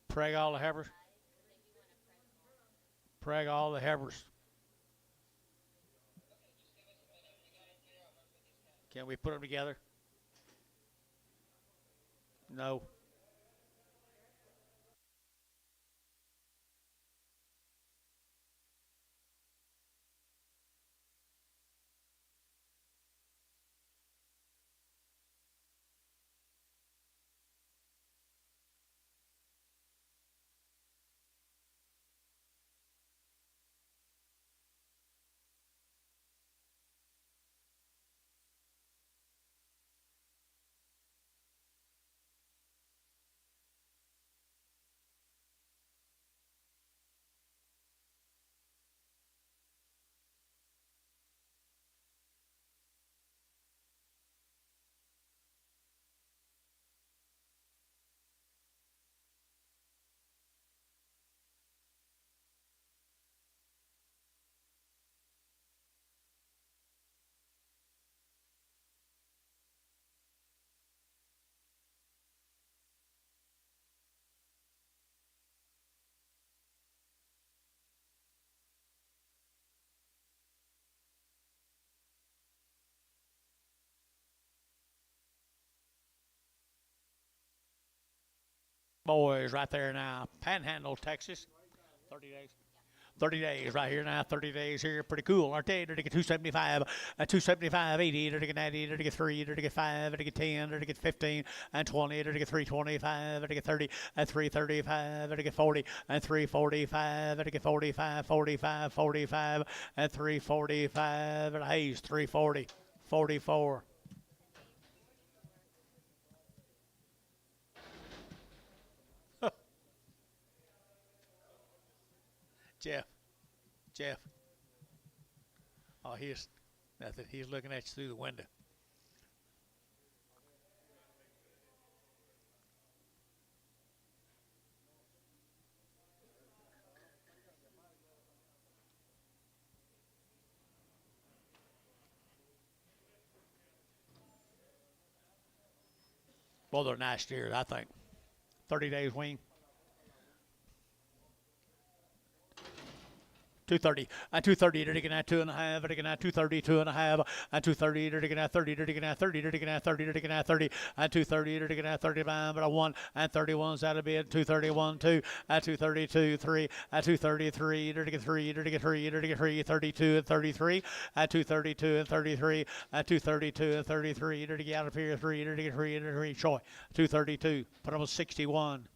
Preg all the heifers. Preg all the heifers. Can we put them together? No. boys, right there now. Panhandle, Texas. 30 days. 30 days right here now. 30 days here. Pretty cool, aren't they? They're to get 275, 275, 80, they're to get 90, they're to get 3, they're to get 5, they're to get 10, they're to get 15, and 20, they're to get 325, they're to get 30, and 335, they're to get 40, and 345, they're to get 45, 45, 45, and 345, and Hayes, 340, 44. Jeff. Oh, he's nothing. He's looking at you through the window. Well, they're nice steers, I think. 30 days wean. 230, and 230, they're taking out 2.5, they're taking out 230, 2.5, and 230, they're taking out 30, they're taking out 30, they're taking out 30, they're taking out 30, and 230, they're taking out 35, but a 1, and 31's out of bid, 231, 2, and 232, 3, and 233, they're taking 3, they're taking 3, they're taking 3, 32, and 33, and 232, and 33, and 232, and 33, they're taking out of here, 3, they're taking 3, they're taking 3, Troy, 232, put them on 61.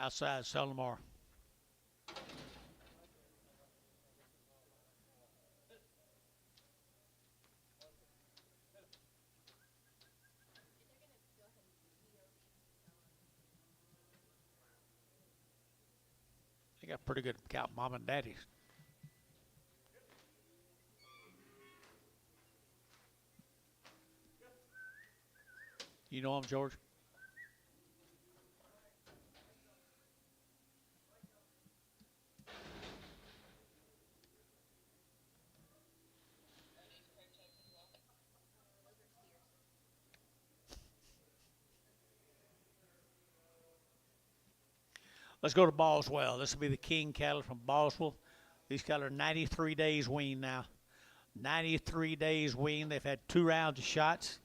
Outside, sell them more. They got pretty good cow mom and daddies. You know them, George? Let's go to Boswell. This will be the king cattle from Boswell. These cattle are 93 days wean now. 93 days wean. They've had 2 rounds of shots.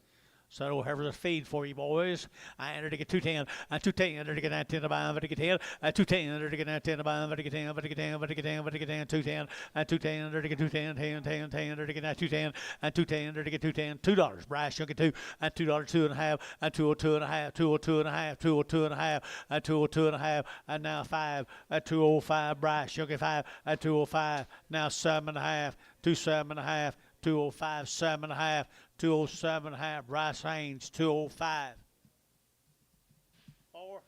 So whoever's a feed for you boys. I entered to get 210, 210, they're to get 10 to buy, but to get 10, 210, they're to get 10 to buy, but to get 10, but to get 10, but to get 10, but to get 10, 210, 210, they're to get 210, 10, 10, 10, they're to get 210, 210, they're to get 210, $2. Bryce, you'll get 2, and $2, 2.5, and 202 and a half, 202 and a half, 202 and a half, and 202 and a half, and now 5, at 205, Bryce, you'll get 5, at 205, now 7.5, 27.5, 205, 7.5, 207.5, Bryce Haynes, 205. 4.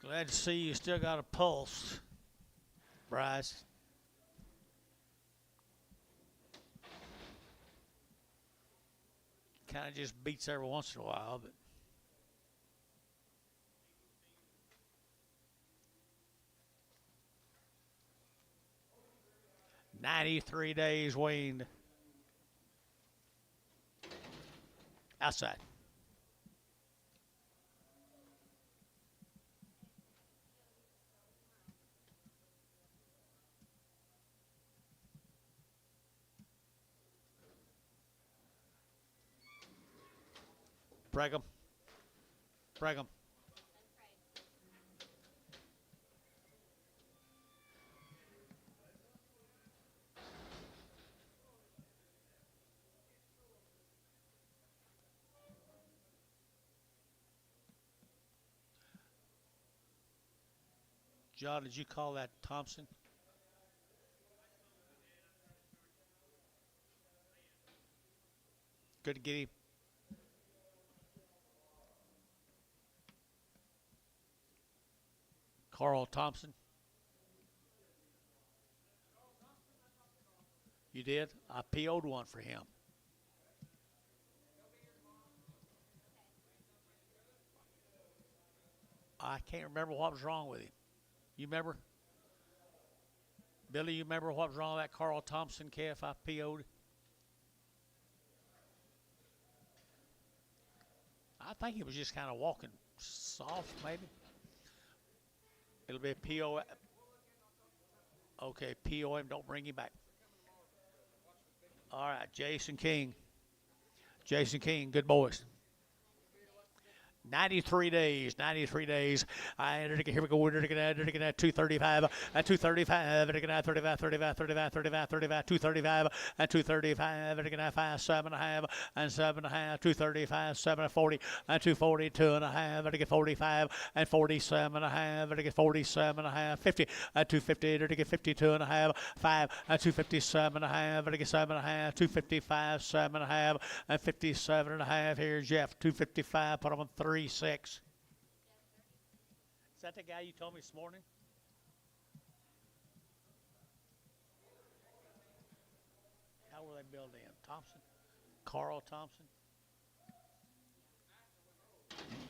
Glad to see you still got a pulse, Bryce. Kind of just beats every once in a while, but. $93 days weaned. Outside. Brigham. John, did you call that Thompson? Good to get him. Carl Thompson. You did? I PO'd one for him. I can't remember what was wrong with him. You remember? Billy, you remember what was wrong with that Carl Thompson calf I PO'd? I think he was just kind of walking soft, maybe. It'll be a PO. Okay, PO him, don't bring him back. All right, Jason King. Jason King, good boys. 93 days, 93 days. Here we go. We're going to 235, 235, 35, 35, 35, 35, 35, 235, 235, 5, 7.5, and 7.5, 235, 740, 240, 2.5, 45, and 47.5, 47.5, 50, 250, 52.5, 5, 257.5, 7.5, 255, 7.5, and 57.5. Here's Jeff, 255, put him on 3.6. Is that the guy you told me this morning? How were they built in? Thompson? Carl Thompson?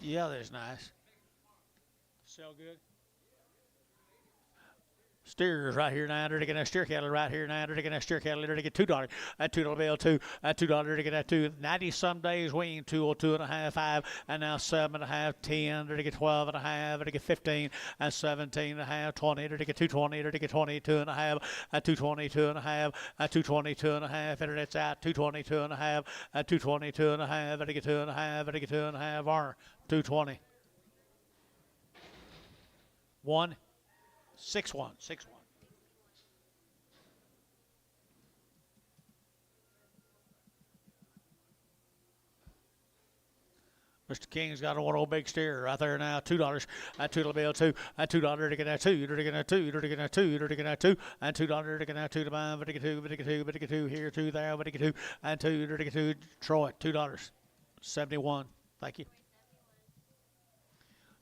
Yeah, that's nice. Sell good? Steers right here now. They're taking a steer cattle right here now. They're taking a steer cattle. They're taking $2. A $2 bill, $2. They're taking a 90 some days wean, 202.5, 5, and now 7.5, 10. They're taking 12.5. They're taking 15 and 17.5, 20. They're taking 220. They're taking 22.5, 222.5, 222.5. Internet's out, 222.5, 222.5. They're taking 2.5. They're taking 2.5. Varner, 220. 1. 6-1, 6-1. Mr. King's got one old big steer right there now. $2. $2 bill, $2. To get that 2. To get that 2. To get that 2. To get that 2. And $2 to get that 2 to buy. But to get 2. But to get 2. But to get 2 here. 2 there. But to get 2 and 2. To get 2. Troy, $2. 71. Thank you.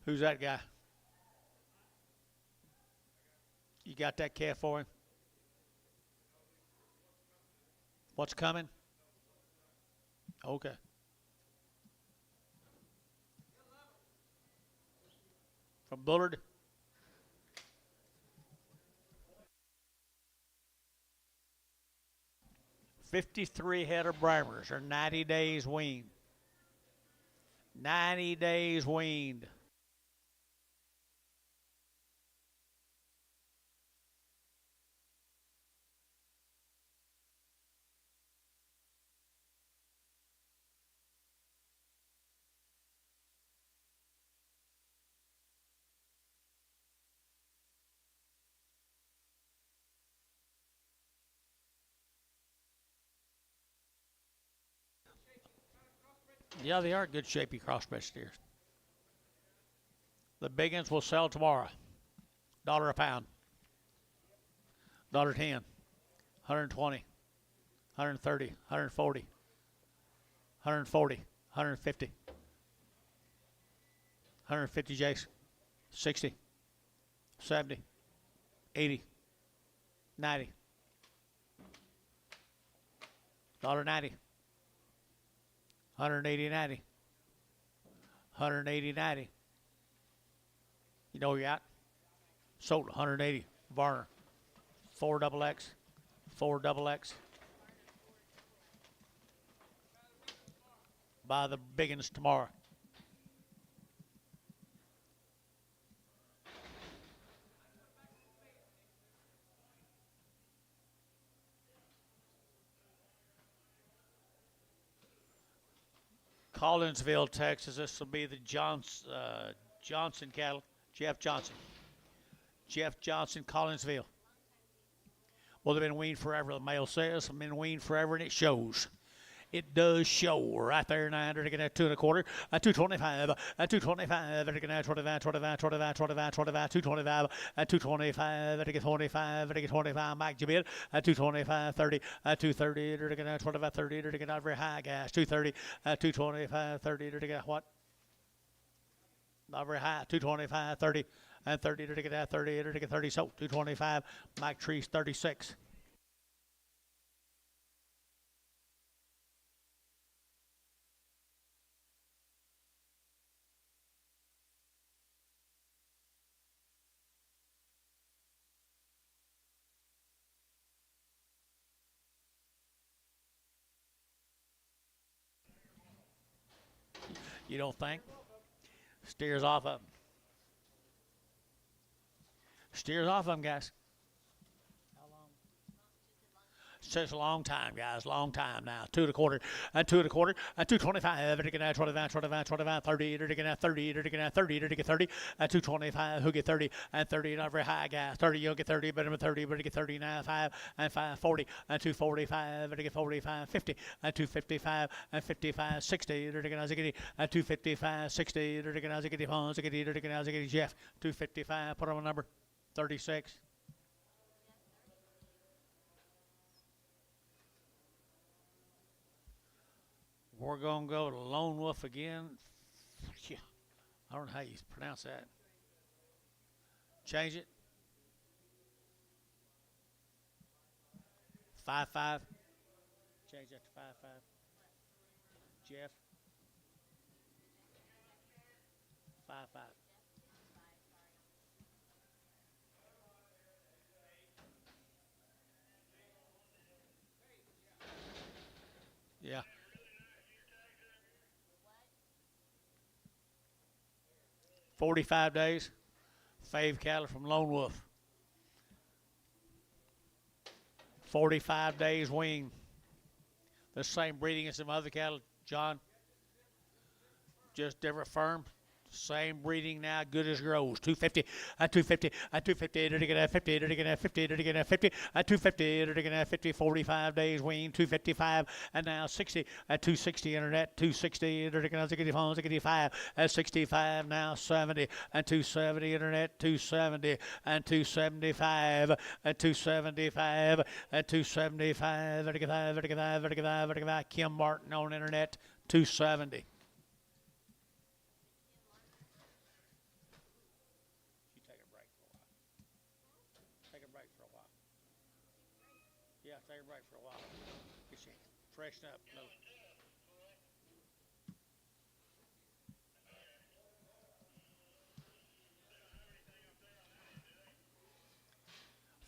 Who's that guy? You got that calf for him? What's coming? Okay. From Bullard. $53 head of Bramers are 90 days weaned. 90 days weaned. Yeah, they are good shapy crossbred steers. The big ones will sell tomorrow. $1 a pound. $1.10. 120. 130. 140. 140. 150. 150 Jace. 60. 70. 80. 90. $1.90. 180, 90. 180, 90. You know you got? Sold 180. Varner. 4XX. 4XX. Buy the big ones tomorrow. Collinsville, Texas. This will be the Johnson cattle. Jeff Johnson. Jeff Johnson, Collinsville. Well, they've been weaned forever, the male says. They've been weaned forever, and it shows. It does show right there now. They're going to have 2 1/4, 225, 225, they're going to have 25, 25, 25, 25, 25, 225, 225, they're going to get 25, they're going to get 25, Mike Jabit, 225, 30, 230, they're going to have 25, 30, they're going to get very high gas, 230, 225, 30, they're going to get what? Not very high, 225, 30, and 30, they're going to get 30, they're going to get 30, so 225, Mike Trees, 36. You don't think? Steers off of them. Steers off of them, guys. Such a long time, guys. Long time now. 2 1/4, and 2 1/4, and 225. It can 25, 25, 25, 30. It can 30. It can 30. It can 30. And 225. Who get 30? And 30 not very high, guys. 30. You'll get 30. Better than 30. But it get 30 now. 5 and 5 40 and 245. It get 45 50 and 255 and 55 60. It can and 255 60. It can Jeff 255. Put on a number 36. We're going to go to Lone Wolf again. Yeah. I don't know how you pronounce that. Change it. 5-5. Change that to 5-5. Jeff. 5-5. Yeah. 45 days. Fave cattle from Lone Wolf. 45 days wean. The same breeding as some other cattle, John. Just different firm. Same breeding now, good as grows. 250, at 250, at 250, they're going to 50, they're going to 50, they're going to 50, at 250, they're going to 50, 45 days wean, 255, and now 60, at 260 internet, 260, they're going to get phones, 65, at 65, now 70, and 270 internet, 270, and 275, at 275, at 275, vertical, Kim Martin on internet, 270. Yeah, take a break for a while. Get you freshen up. No.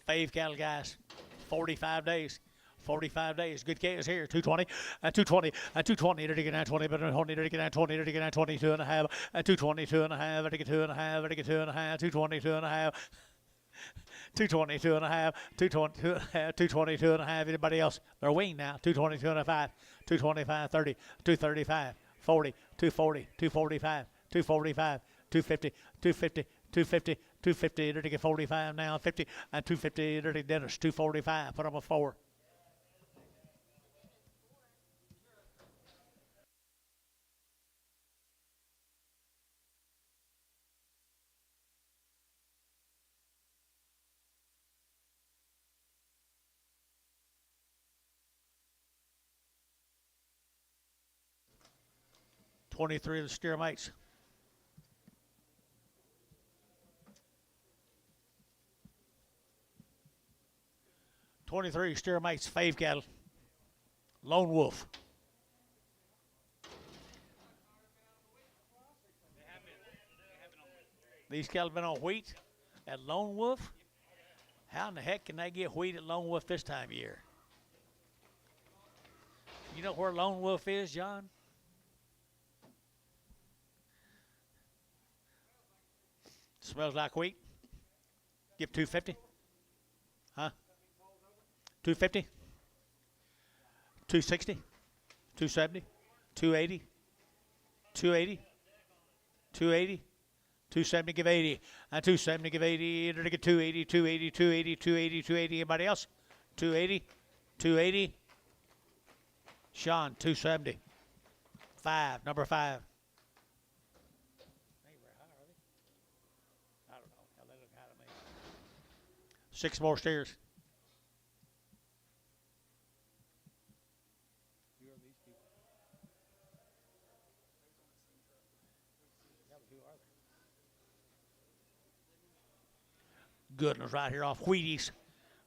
Fave cattle, guys. 45 days. 45 days. Good case here. 220, and 220, and 220. They're getting 20, but 20, they're getting 20, they're getting 22 and a half, and 222 and a half, they're getting 2 and a half, they're getting 2 and a half, 222 and a half. 222 and a half, 222 and a half, 222 and a half. Anybody else? They're weaned now. 222 and a half, 225, 30, 235, 40, 240, 245, 245, 250, 250, 250, 250. They're to get 45 now, 50, and 250. They're to get Dennis, 245. Put them a 4. Three of the steer mates. (23) steer mates, Fave cattle. Lone Wolf. These cattle been on wheat at Lone Wolf. How in the heck can they get wheat at Lone Wolf this time of year? You know where Lone Wolf is, John? Smells like wheat. Give 250. Huh? 250. 260. 270. 280. 280. 280. 270, give 80. And 270, give 80. They're to get 280, 280, 280, 280, 280. Anybody else? 280. 280. Sean, 270. 5, number 5. I don't know. Hell, they look high to me. 6 more steers. Who are these people? Who are they? Good ones right here off Wheaties.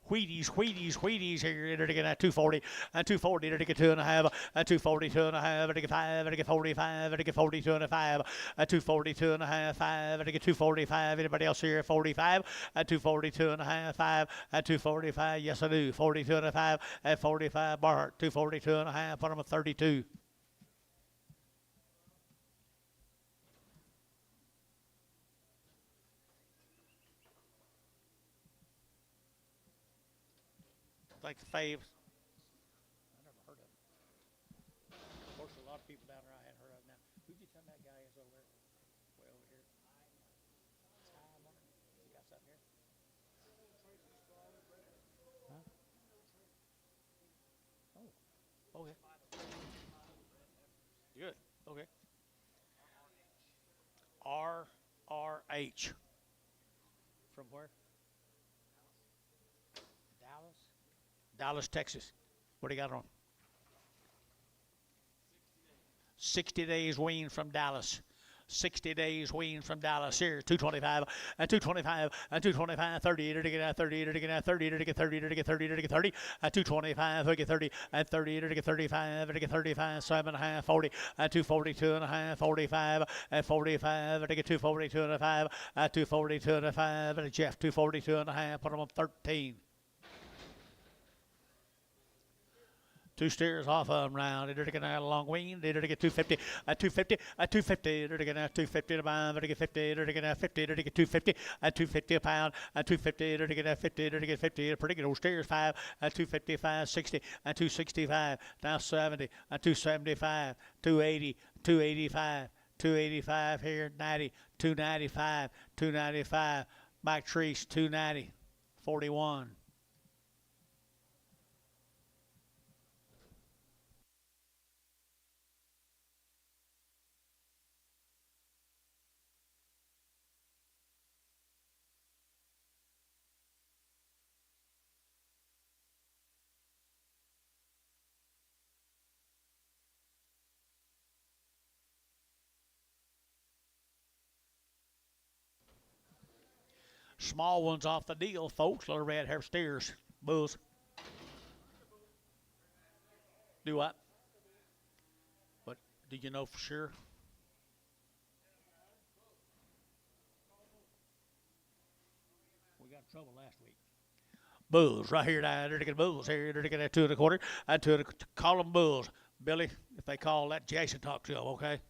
Wheaties here. They're to get at 240, and 240, they're to get 2.5, and 240, 2.5, they're to get 5, they're to get 45, they're to get 42 and a 5, at 242 and a half, 5, they're to get 245. Anybody else here at 45? At 242 and a half, 5, at 245, yes I do, 42 and a 5, at 45, Bart, 242 and a half, put them at 32. like the faves. I never heard of him. Of course, a lot of people down there I hadn't heard of. Now, who'd you tell me that guy is over there? Way over here. Time on it. You got something here? Huh? Oh. Okay. Good. Okay. RRH. From where? Dallas? Dallas, Texas. What do you got on? 60 days weaned from Dallas. 60 days weaned from Dallas. Here, 225 and 225 and 225, 30 to get 30 to get 30 to get 30 to get 30 to get 30 and 225 to get 30 and 30 to get 35 to get 35, 7.5, 40 and 242 and a half, 45 and 45 to get 242 and a 5 and 242 and a 5 and Jeff 242 and a half. Put them on 13. Two steers off of them round. They're going to get a long wean. They're going to get 250, 250, 250. They're going to get 250 to pound. They're going to get 50. They're going to get 50. They're going to get 250, 250 a pound. 250. They're going to get 50. They're going to get 50. Pretty good old steers. 5, 255, 60, 265. Now 70, 275, 280, 285, 285 here. 90, 295, 295. Mike Treese, 290, 41. Small ones off the deal, folks. Little red hair steers, bulls. Do what? But do you know for sure? We got in trouble last week. Bulls right here. They're to get bulls here. They're to get 2 1/4. And 2 call them bulls, Billy. If they call, let Jason talk to them. Okay.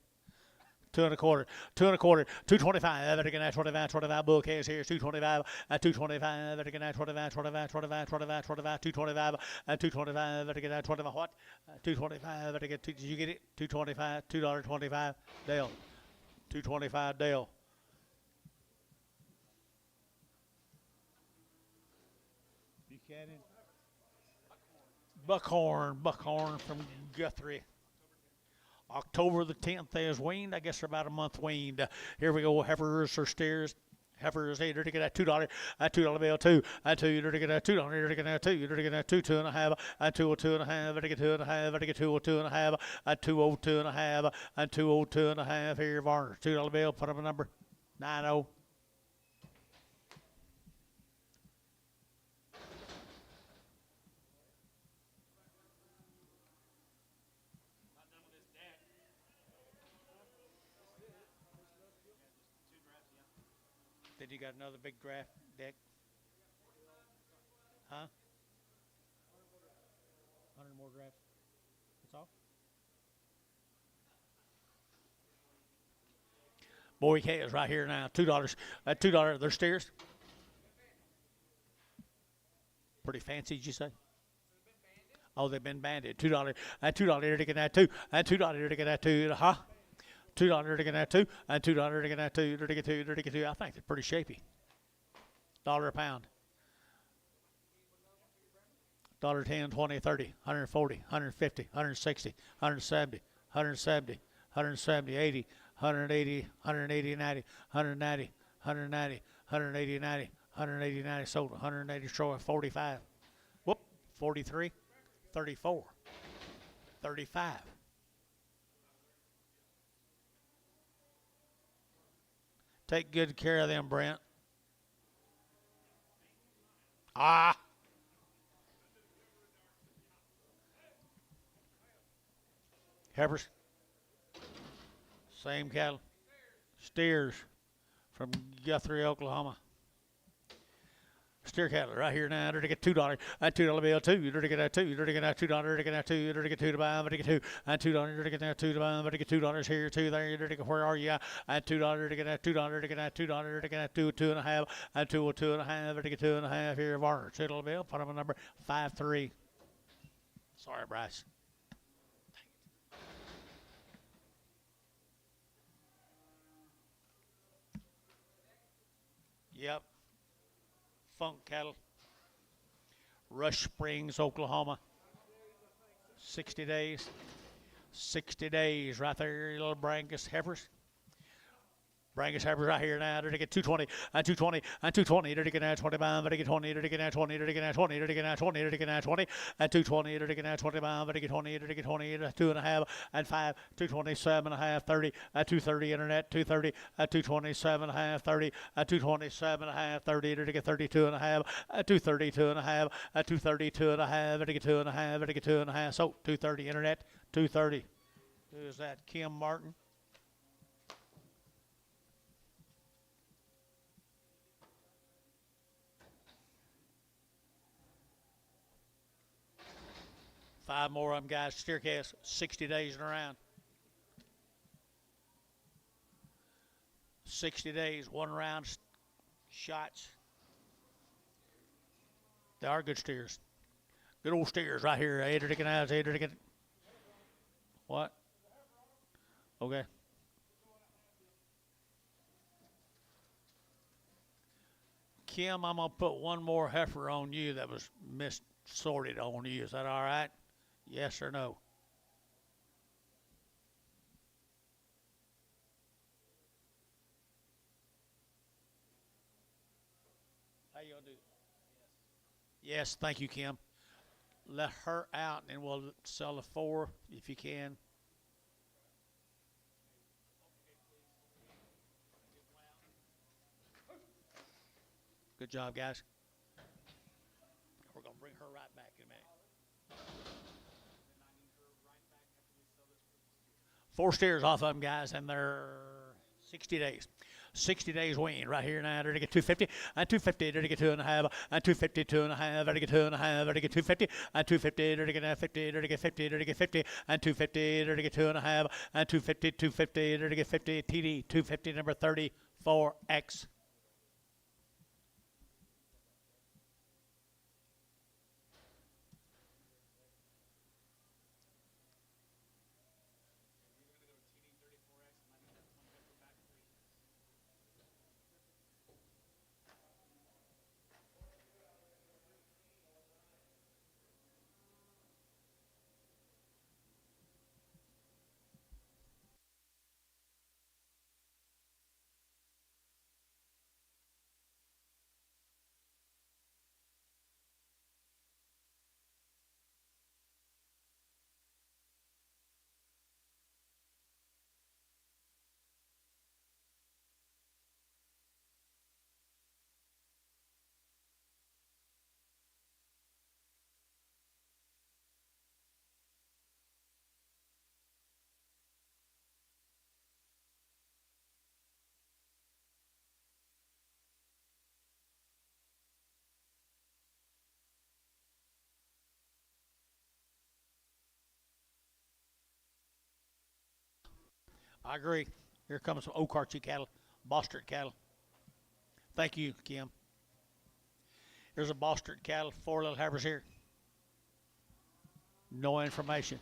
2 1/4, 2 1/4, 225. They're going to 25 bull case here. 225 and 225. They're going to 25, 225 and 225. They're going to 25 what? 225. They're going to did you get it? 225, $2.25. Dale. 225 Dale. Buchanan. Buckhorn from Guthrie. October the 10th is weaned. I guess they're about a month weaned. Here we go. Heifers or steers. Heifers, hey, they're to get a $2, a $2 bill, 2, and 2, you're to get a $2, you're to get a 2, you're to get a 2, 2.5, and 202.5, to get 2.5, to get 202.5, and 202.5, and 202.5. Here, Varner, $2 bill, put up a number, 90. Then you got another big draft deck. Huh? 100 more drafts. That's all? Boy K is right here now. $2. $2. They're steers. Pretty fancy, did you say? Oh, they've been banded. $2. $2 to get that 2. And $2 to get that 2. Huh? $2 to get that 2, and $2 to get that 2, to get 2, to get 2. I think they're pretty shapy. $1 a pound. $10, 20, 30, 140, 150, 160, 170, 170, 170, 80, 180, 180, 90, 190, 190, 180, 90, 180, 90, sold 180, short 45. Whoop, 43, 34, 35. Take good care of them, Brent. Ah. Heifers. Same cattle. Steers from Guthrie, Oklahoma. steer cattle right here now. They're to get $2. $2 bill two. They're to get $2. They're to get $2. They're to get $2. They're to get $2 to buy. They're to get $2. $2. They're to get $2 to buy. They're to get $2 here, $2 there. They're to get where are you? $2 to get $2. To get $2. To get $2, $2.5. $2, $2.5. They're to get $2.5 here. Varner $2 bill. Put them a number 5-3. Sorry, Bryce. Yep. Funk cattle. Rush Springs, Oklahoma. 60 days. 60 days right there, little Brangus heifers. Brangus heifers right here now. They're to get 220 and 220 and 220. They're to get 25. They're to get 20. They're to get 20. They're to get 20. They're to get 20. They're to get 20 and 220. They're to get 25. They're to get 20. They're to get 20. 2.5 and 5. 227.5. 30. 230 internet. 230. 227.5. 30. 227.5. 30. They're to get 32.5. 232.5. 232.5. They're to get 2.5. They're to get 2.5. So 230 internet. 230. Who is that? Kim Martin. Five more of them guys, steer cast, 60 days and around. 60 days, one round shots. They are good steers. Good old steers right here. Adrian Dickon eyes, Adrian Dickon. What? Okay. Kim, I'm going to put one more heifer on you that was sorted on you. Is that all right? Yes or no? How you gonna do? Yes, thank you, Kim. Let her out, and we'll sell the 4 if you can. Good job, guys. We're gonna bring her right back in a minute. 4 steers off of them, guys, and they're 60 days. 60 days weaned right here now. They're to get 250 and 250. They're to get 2.5 and 250, 2.5. They're to get 2.5. They're to get 250 and 250. They're to get 50. They're to get 50. They're to get 50 and 250. They're to get 2.5 and 250, 250. They're to get 50. TD 250 number 34X. I agree. Here comes some Okarchi cattle, Bostard cattle. Thank you, Kim. Here's a Bostard cattle, 4 little heifers here. No information.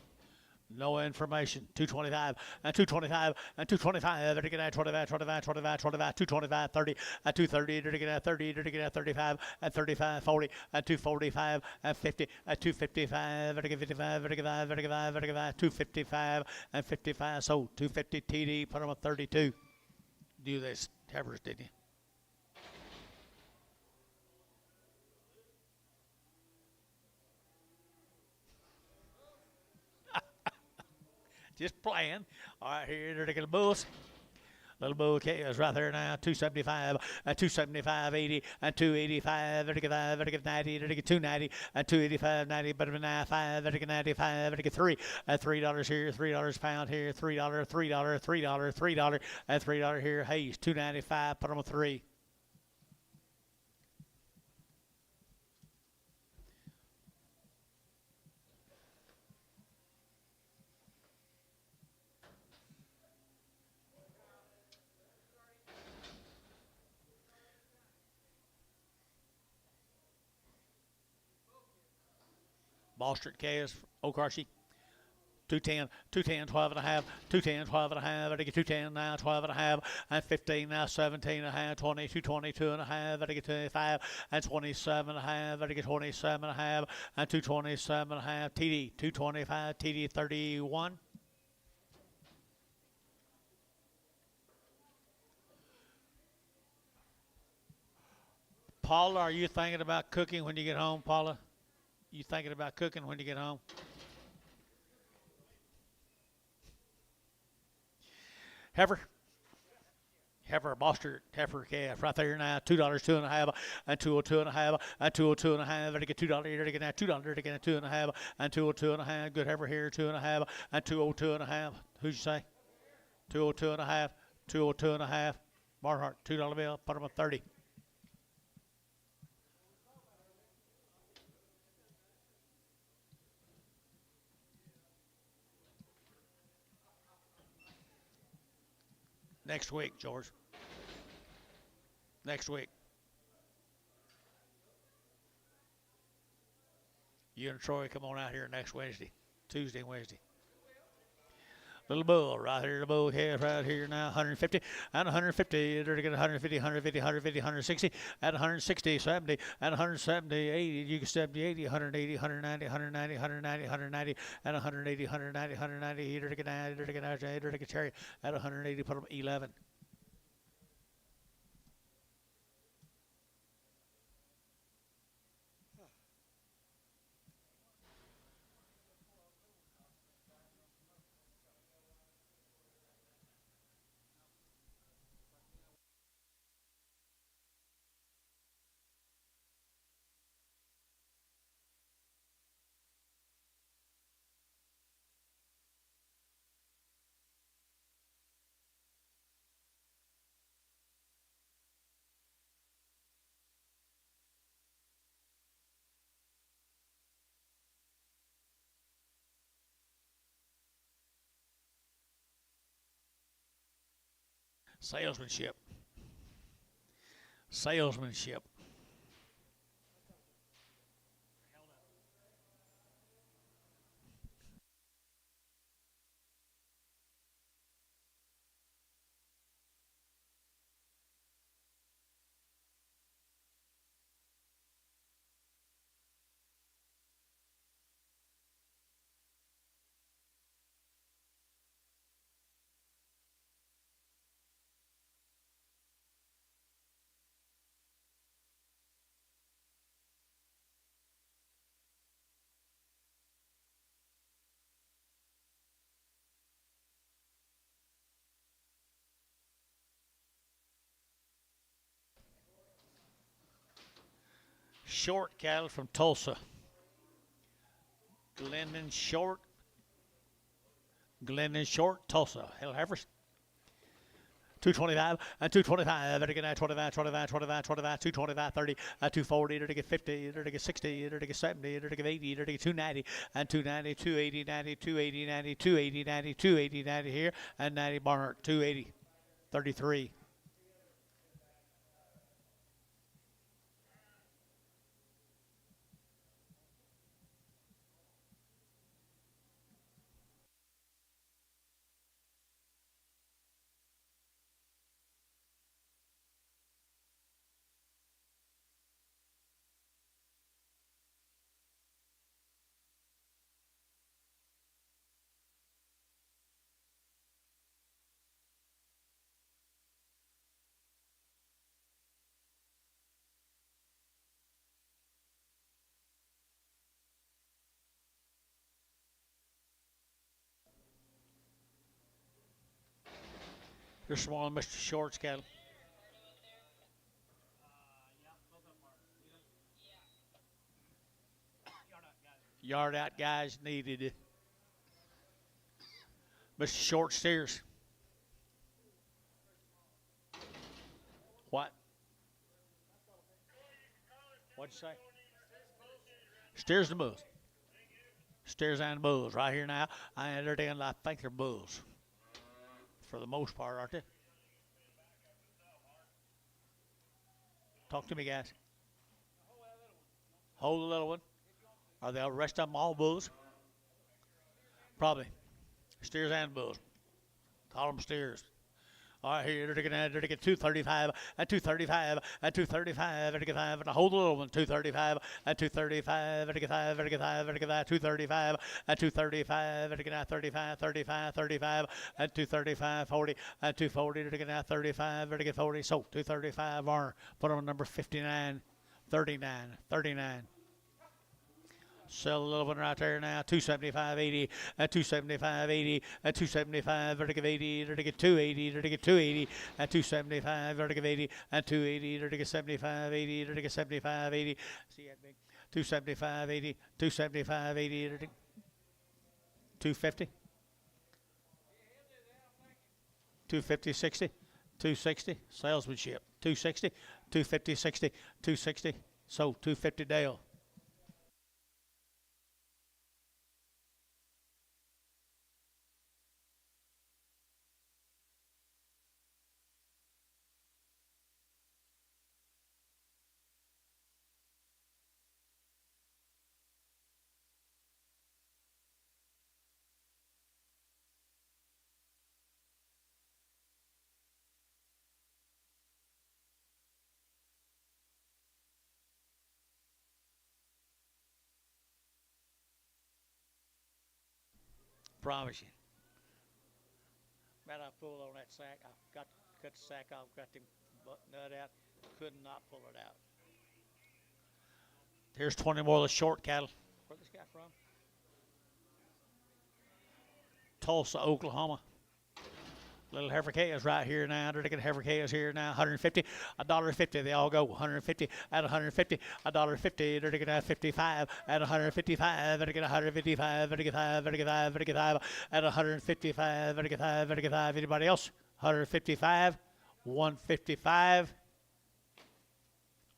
No information. 225 and 225 and 225. They're to get 25, 25, 25, 25, 225, 30, and 230. They're to get 30. They're to get 35 and 35, 40 and 245 and 50 and 255. They're to get 55. They're to get 5. They're to get 5. They're to get 5. 255 and 55. So 250 TD. Put them at 32. Do this heifers, didn't you? Just playing. All right, here they're taking the bulls. Little bull is right there now. 275, 275, 80, and 285. They're to get 5, they're to get 90, they're to get 290, and 285, 90, but 95, they're to get 95, they're to get 3, and $3 here, $3 a pound here, $3, $3, $3, $3, and $3 here. Hey, 295. Put them on 3. Bostard Chaos, OKC. 210, 210, 12 and a half, 210, 12 and a half, I get 210 now, 12 and a half, and 15 now, 17 and a half, 20, 222 and a half, I get 25, and 27 and a half, I get 27 and a half, and 227 and a half, TD, 225, TD 31. Paula, are you thinking about cooking when you get home, Paula? You thinking about cooking when you get home? Heifer, Bostard, heifer, calf, right there now, $2, 2.5, and 202 and a half, and 202 and a half, ready to get $2, ready to get now, $2 to get 2.5, and 202 and a half, good heifer here, 2.5, and 202 and a half. Who'd you say? 202 and a half, 202 and a half. Barnhart, $2 bill, put them on 30. Next week, George. Next week. You and Troy come on out here next Wednesday, Tuesday and Wednesday. Little bull right here, the bull calf right here now, 150 and 150. They're getting 150, 150, 150, 160, and 160, 70, and 170, 80. You can 70, 80, 180, 190, 190, 190, 190, and 180, 190, 190. Here to get down, here to get out, here to get cherry at 180. Put them 11. Salesmanship. Salesmanship. Short cattle from Tulsa. Glendon Short, Tulsa. Hell heifers. 225 and 225. Better get that 25, 25, 25, 25, 225, 30, 240. Better get 50. Better get 60. Better get 70. Better get 80. Better get 290 and 290, 280, 90, 280, 90, 280, 90, 280, 90 here, and 90 Barnhart, 280, 33. Here's small Mr. Short's cattle. Yard out guys needed. Mr. Short steers. What? What'd you say? Steers and bulls. Steers and bulls right here now. I think they're bulls. For the most part, aren't they? Talk to me, guys. Hold the little one. Are the rest of them all bulls? Probably. Steers and bulls. Call them steers. All right, here they're gonna get 235 at 235 at 235 and hold the little one 235 at 235 at 235 at 235 at 35 at 235 40 at 240 at 35 at 40 so 235 are put on number 59 39. Sell a little one right there now. 275.80 at 275.80 at 275 vertical 80 vertical 280 vertical 280 at 275 vertical 80 at 280 vertical 75.80 vertical 75.80. See that big? 275.80 275.80 vertical 250 250 60 260 salesmanship 260 250 60 260 so 250 Dale. Promise you. Man, I pulled on that sack. I got to cut the sack off, got the nut out. Could not pull it out. Here's 20 more of the short cattle. Where's this guy from? Tulsa, Oklahoma. Little heifer calves right here now. They're taking heifer calves here now. 150, $1.50. They all go 150 at 150, $1.50. They're taking at 55 at 155. They're taking 155. They're taking 5. They're taking 5. They're taking 5 at 155. They're taking 5. They're taking 5. Anybody else? 155, 155.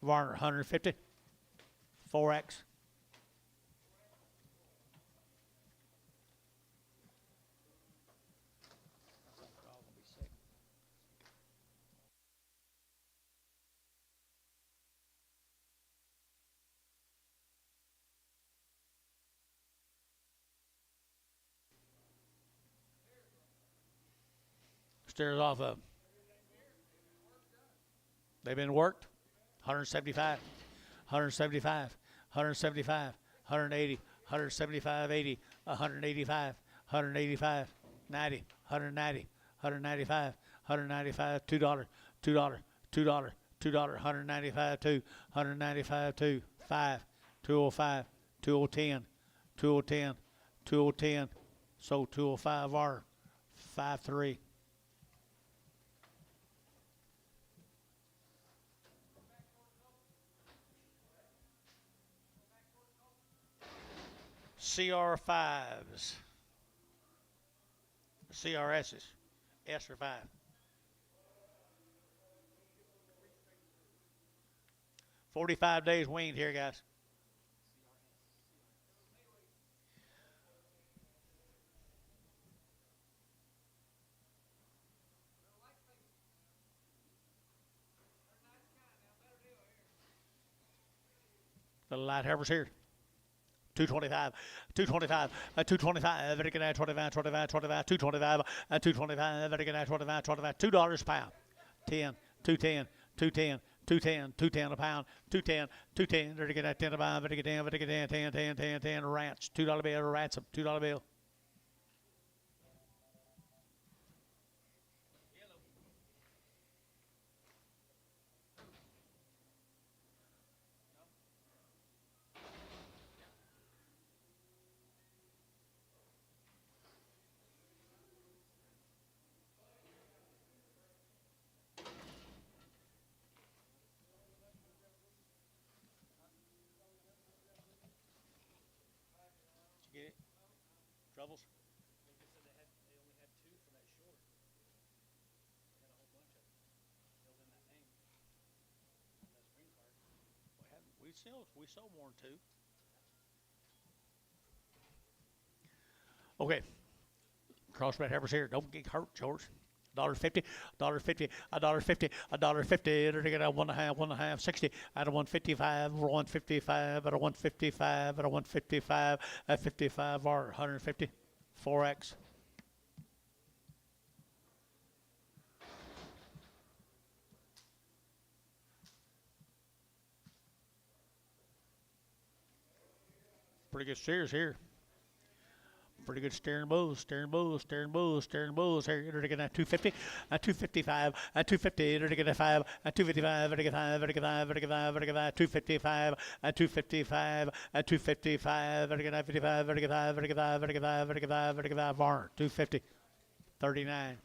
Varner 150. 4X. Stairs off of. They've been worked. 175, 175, 175, 180, 175, 80, 185, 185, 90, 190, 195, 195, $2, $2, $2, $2, 195, 2, 195, 2, 5, 205, 2010, 2010, 2010, so 205 R, 53. CR5s, CRSs, S or 5. $45 days weaned here, guys. The light heifers here. 225, 225, 225, very good at 25, 25, 25, 225, 225, very good at 25, 25, $2 a pound. 10, 210, 210, 210, 210 a pound, 210, 210, very good at 10 a pound, very good 10, very good 10, 10, 10, 10, 10, ranch, $2 bill, ransom, $2 bill. Get it? Troubles? We sold more than 2. Okay. Crossbred heifers here. Don't get hurt, George. $1.50, $1.50, $1.50, $1.50. Enter to get a 1.5, 60. At a 155, 155, at a 155, at a 155, at 55 or 150, 4x. Pretty good steers here. Pretty good steering bulls, steering bulls, steering bulls, steering bulls. Here, you're to get a 250, a 255, a 250, you're to get a 5, a 255, a 5, a 5, a 5, a 5, 255, a 255, a 255, a 55, a 55, a 55, a 55, a 55, a 55, barn, 250, 39.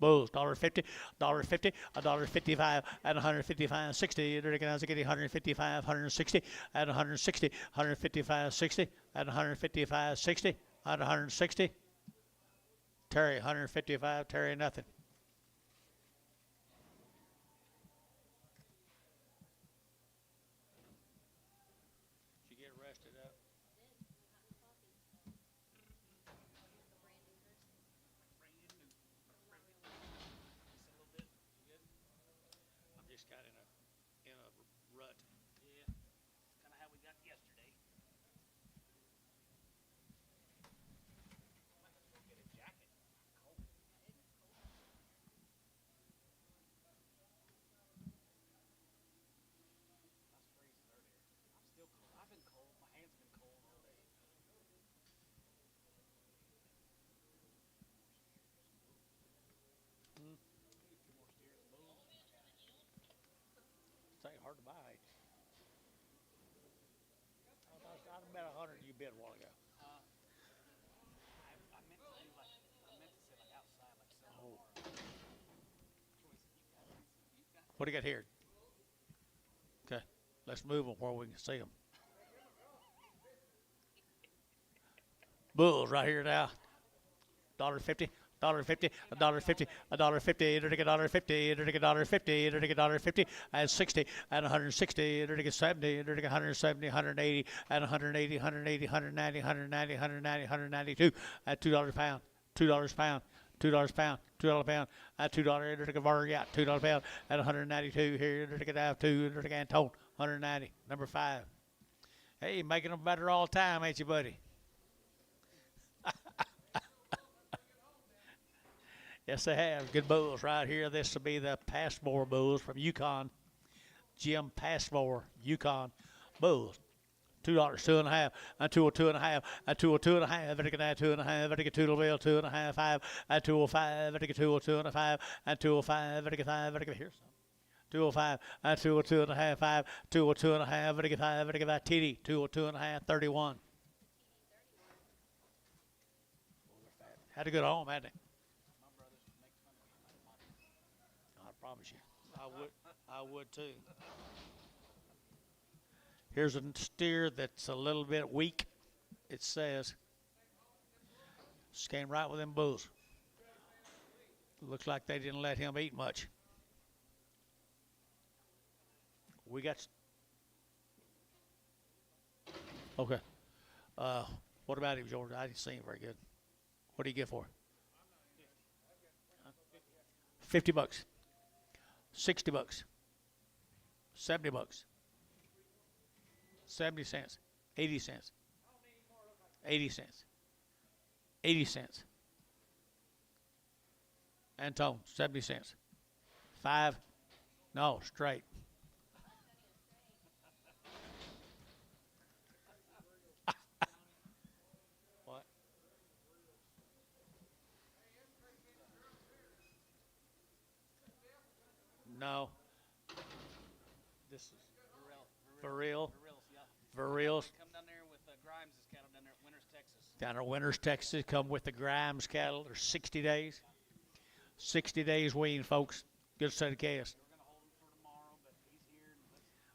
Bulls, $1.50, $1.50, $1.55, at 155, 60. You're recognize getting 155, 160, at 160, 155, 60, at 155, 60, at 160. Terry, 155, Terry, nothing. Did you get rested up? I'm just got in a rut. Yeah, kind of how we got yesterday. Might have to go get a jacket. Cold. I was freezing earlier. I'm still cold. I've been cold. My hands have been cold all day. It's ain't hard to buy. I'd bet 100 you bid a while ago. I meant to do like I meant to say like outside like so. Oh. What do you got here? Okay, let's move them where we can see them. Bulls right here now. $1.50, $1.50, $1.50, $1.50, enter to get $1.50, enter to get $1.50, enter to get $1.50, at 60, at 160, enter to get 70, enter to get 170, 180, at 180, 180, 190, 190, 190, 192, at $2 a pound, $2 a pound, $2 a pound, $2 a pound, at $2, enter to get Varner, yeah, $2 a pound, at 192 here, enter to get out 2, enter to get Antone, 190, number 5. Hey, making them better all the time, ain't you, buddy? Yes, they have. Good bulls right here. This will be the Passmore bulls from Yukon. Jim Passmore, Yukon bulls. $2, 2.5, a 2.5, a 2.5, I get 2.5, I get 2.5, 2.5, 5, a 2.05, I get 2.5, a 2.05, I get 5, I get here some. 205, a 2.5, 5, 2.5, I get 5, I get 5, TD, 2.5, 31. Had a good home, hadn't it? I promise you. I would too. Here's a steer that's a little bit weak, it says. Just came right with them bulls. Looks like they didn't let him eat much. We got... Okay. What about him, George? I didn't see him very good. What do you get for? 50 bucks. 60 bucks. 70 bucks. 70 cents. 80 cents. 80 cents. 80 cents. Antone, 70 cents. 5. No, straight. What? No. This is for real. For real. Come down there with Grimes' cattle down there at Winters, Texas. Down at Winters, Texas, come with the Grimes cattle. They're 60 days. 60 days wean, folks. Good set of calves. We're going to hold him for tomorrow, but he's here.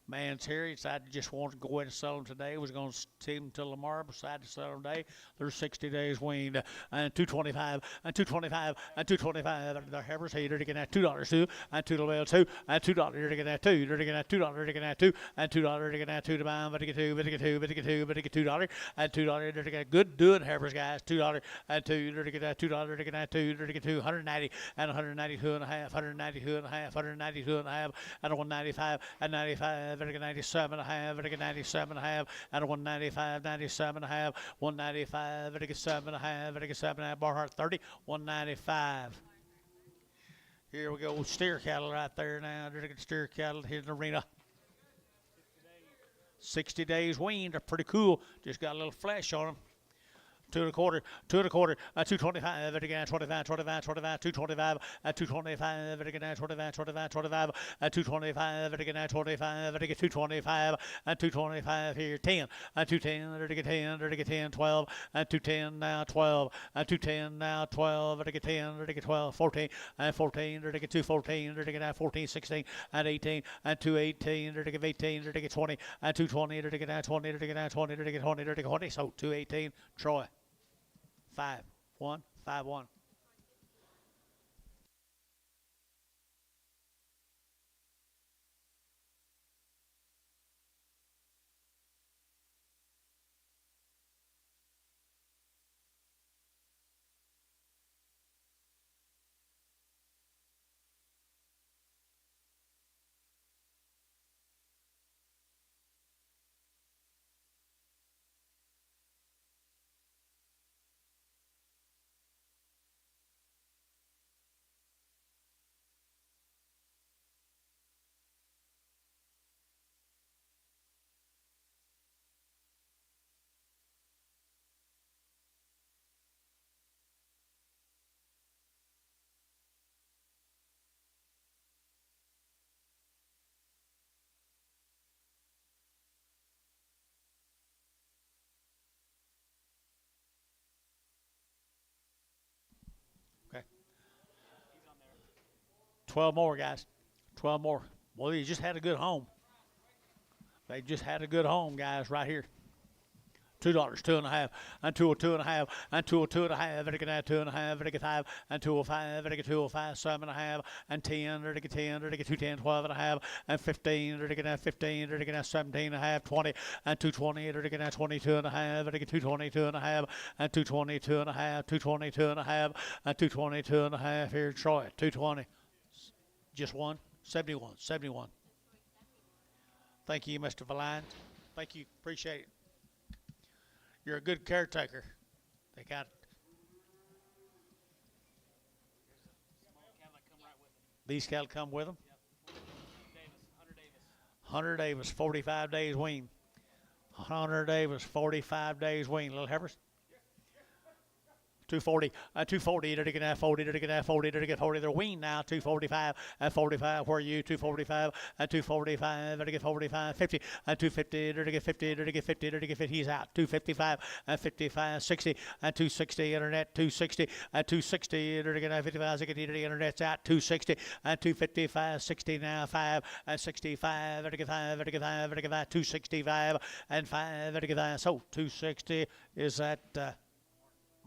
Man's here. He decided to just want to go ahead and sell them today. Was going to see them till tomorrow. Decided to sell them today. They're 60 days weaned. And 225 and 225 and 225. They're heifers here. They're getting at $2 too. And $2 two and $2. They're getting at two. They're getting at $2. They're getting at two and $2. They're getting at two to buy. But they get two. But they get two. But they get two. But they get $2 and $2. They're getting good doing heifers, guys. $2 and two. They're getting at $2. They're getting at two. They're getting 290 and 192 and a half. 192 and a half. 192 and a half. And 195 and 95. They're getting 97 and a half. They're getting 97 and a half. And 195, 97 and a half. 195. They're getting 7 and a half. They're getting 7 and a half. Barhart 30. 195. Here we go. Steer cattle right there now. They're getting steer cattle here in the arena. 60 days weaned. They're pretty cool. Just got a little flesh on them. 2 1/4, 2 1/4, 225, again, 25, 25, 25, 225, 225, again, 25, 25, 25, 225, again, 25, again, 225, and 225 here, 10, and 210, again, 10, again, 10, 12, and 210 now, 12, and 210 now, 12, again, 10, again, 12, 14, and 14, again, 214, again, 14, 16, and 18, and 218, again, 18, again, 20, and 220, again, 20, again, 20, again, 20, again, 20, so 218, Troy. 5-1, 5-1. Okay. 12 more, guys. 12 more. Well, you just had a good home. They just had a good home, guys, right here. $2, 2.5, and 202.5, and 202.5, and get 2.5, and get 5, and 205, and get 205, 7.5, and 10, and get 10, and get 210, 12.5, and 15, and get 15, and get 17.5, 20, and 220, and get 22.5, and get 222.5, and 222.5, 222.5, and 222.5 here in Troy, 220. Just one, 71, 71. Thank you, Mr. Valine. Thank you, appreciate it. You're a good caretaker. They got these cattle come with them. Hunter Davis, 45 days wean. Hunter Davis, 45 days wean. Little heifers. 240, 240, they're getting 40, they're getting 40, they're getting 40, they're weaned now, 245, and 45, where are you, 245, and 245, they're getting 45, 50, and 250, they're getting 50, they're getting 50, they're getting 50, he's out, 255, and 55, 60, and 260, internet, 260, and 260, they're getting 55, the internet's out, 260, and 255, 60 now, 5, and 65, they're getting 5, they're getting 5, they're getting 5, 265, and 5, they're getting 5, so 260 is that,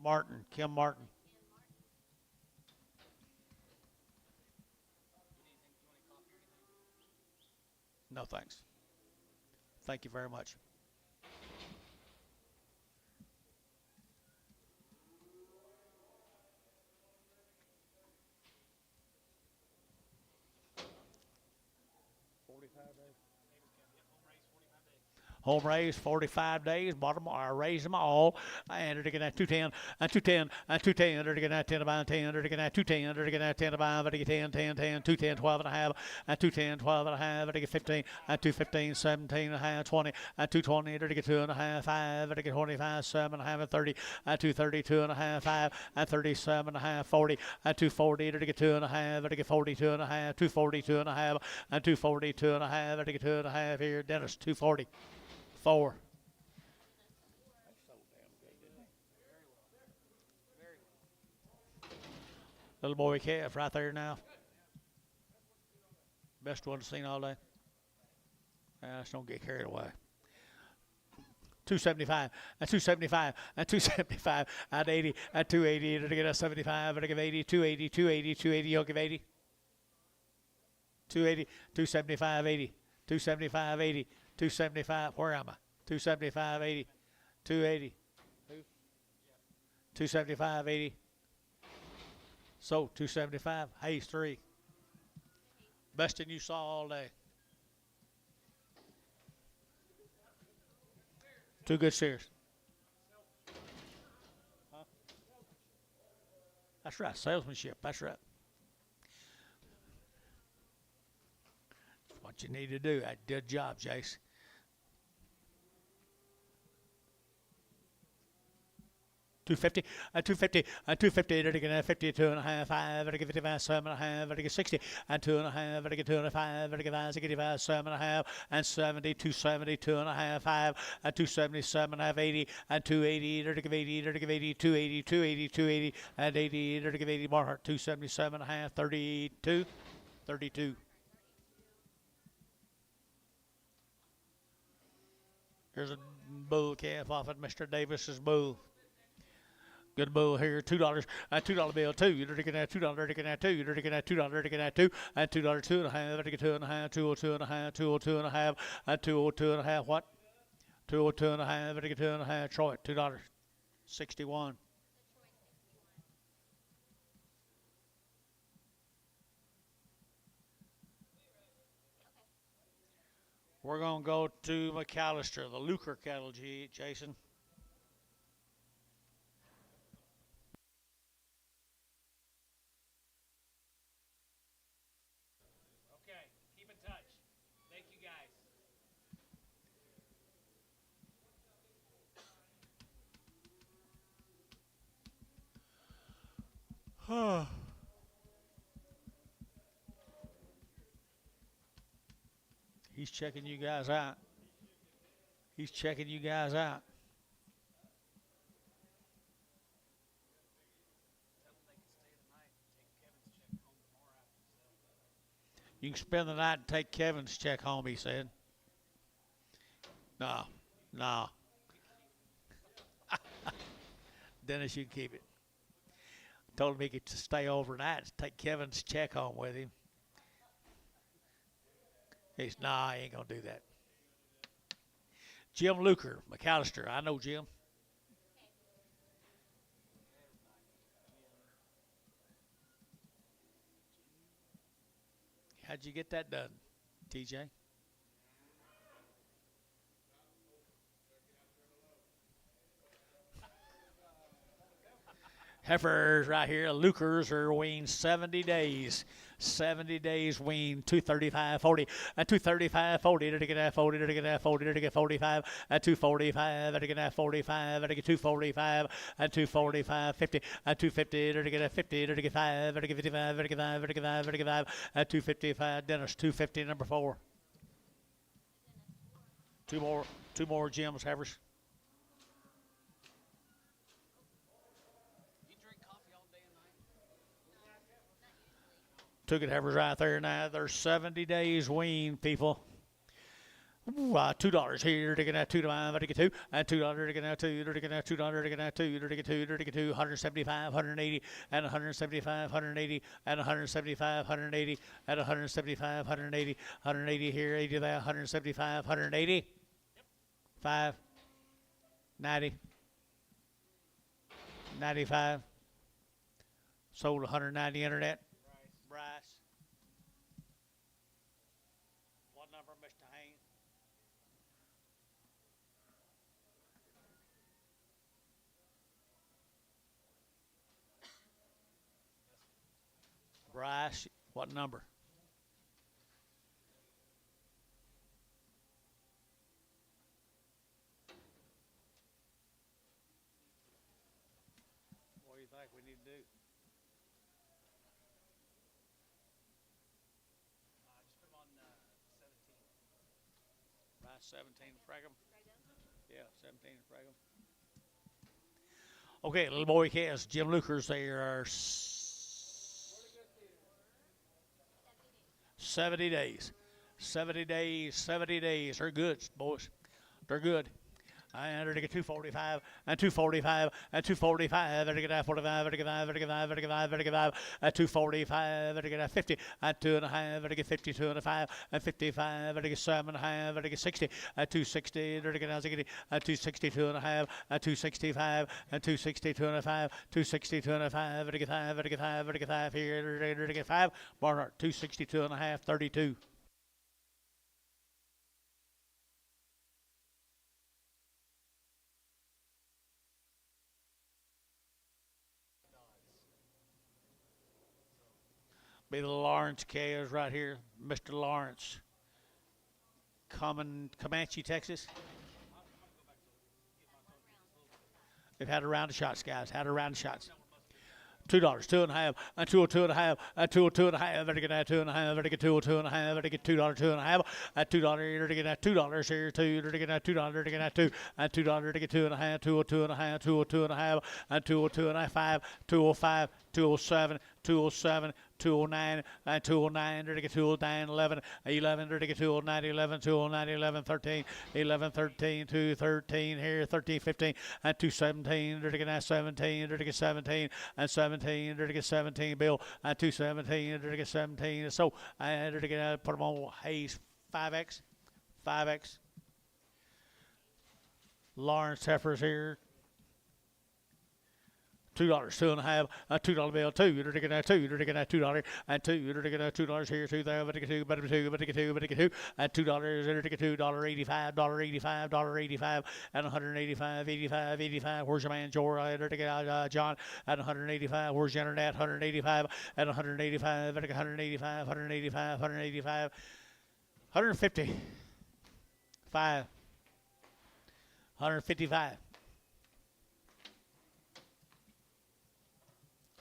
Martin, Kim Martin. No thanks. Thank you very much. Home raised 45 days, bottom I raised them all, and they're getting at 210, and 210, and 210, they're getting at 10 about 10, they're getting at 210, they're getting at 10 about, they're getting 10, 10, 10, 210, 12 and a half, and 210, 12 and a half, they're getting 15, and 215, 17 and a half, 20, and 220, they're getting 2 and a half, 5, they're getting 25, 7 and a half, and 30, and 232 and a half, 5, and 37 and a half, 40, and 240, they're getting 2 and a half, they're getting 42 and a half, 242 and a half, and 242 and a half, they're getting 2 and a half here, Dennis, 240. 4. Little boy calf right there now. Best one seen all day. Let's don't get carried away. 275, at 275, at 275, at 80, at 280, to get a 75, to give 80, 280, 280, 280, you'll give 80. 280, 275, 80, 275, 80, 275, where am I? 275, 80, 280, 275, 80. So 275, Hayes 3. Best thing you saw all day. Two good steers. Huh? That's right, salesmanship. That's right. That's what you need to do. Good job, Jace. 250, 250, 250, to get 52 and a half, 5, to get 55, 7 and a half, to get 60, and 2 and a half, to get 2 and a 5, to get 55, 7 and a half, and 70, 270, 2 and a half, 5, and 277 and a half, 80, and 280, to give 80, to give 80, 280, 280, 280, and 80, to give 80 more, 277 and a half, 32, 32. Here's a bull calf off at Mr. Davis's bull. Good bull here, $2, $2 bill, 2. You're looking at $2, looking at 2. You're looking at $2, looking at 2, and $2, 2 and a half, to get 2 and a half, 202 and a half, 202 and a half, and 202 and a half, what? 202 and a half, to get 2 and a half, Troy, $2, 61. We're going to go to McAllister, the Lucre cattle, Jason. Okay, keep in touch. Thank you, guys. He's checking you guys out. He's checking you guys out. You can spend the night and take Kevin's check home, he said. No, no. Dennis, you can keep it. Told him he could stay overnight and take Kevin's check home with him. He said, nah, I ain't going to do that. Jim Lucre, McAllister. I know Jim. How'd you get that done, TJ? Heifers right here, Lucres are weaned 70 days. 70 days weaned, 235, 40, and 235, 40, to get 40, to get 40, to get 45, and 245, to get 45, to get 245, and 245, 50, and 250, to get 50, to get 5, to get 55, to get 5, to get 5, to get 5, and 255, Dennis, 250, number 4. Two more Jim's heifers. Two good heifers right there now. They're 70 days weaned, people. Ooh, $2 here to get that 2 to 5, to get 2, and $2 to get that 2, to get that $2 to get that 2, to get 2, to get 2, 175, 180, and 175, 180, and 175, 180, and 175, 180, 180 here, 80 there, 175, 180, 5, 90, 95, sold 190 internet. Bryce. What number, Mr. Haynes? Bryce, what number? What do you think we need to do? Bryce 17 Fragum. Yeah, 17 Fragum. Okay, little boy calves, Jim Lucre's, they are 70 days. 70 days, 70 days. They're good, boys. They're good. And to get 245 and 245 and 245 and to get 45 and to get 5 and to get 5 and to get 5 and to get 5 and 245 and to get 50 and 2.5 and to get 52 and 5 and 55 and to get 7.5 and to get 60 and 260 and to get 262 and 5 and 265 and 262 and 5 262 and 5 and to get 5 and to get 5 and to get 5 here and to get 5 Barnhart 262 and 32. Be the Lawrence Cows right here, Mr. Lawrence. Comanche, Texas. They've had a round of shots, guys. Had a round of shots. $2, 2.5, and 202.5, and 202.5, better get that 2.5, better get 202.5, better get $2, 2.5, at $2, better get that $2 here, better get that $2, better get that 2, and $2 to get 2.5, 202.5, 202.5, and 202.5, 205, 207, 207, 209, and 209, to get 209, 11, 11, to get 209, 11, 209, 11, 13, 11, 13, 213 here, 13, 15, and 217, to get 17, to get 17, and 17, to get 17, Bill, and 217, to get 17, so, and to get, put them on Hayes, 5X, 5X. Lawrence Heifers here. $2, 2.5, a $2 bill, 2, you're taking that 2, you're taking that $2, and 2, you're taking that $2 here, 2 there, better get 2, better get 2, better get 2, better get 2, and $2, you're taking $2.85, $85, $85, and 185, 85, 85. Where's your man, Joe? You're taking John at 185. Where's your internet? 185, and 185, better get 185, 185, 185, 150, 5, 155.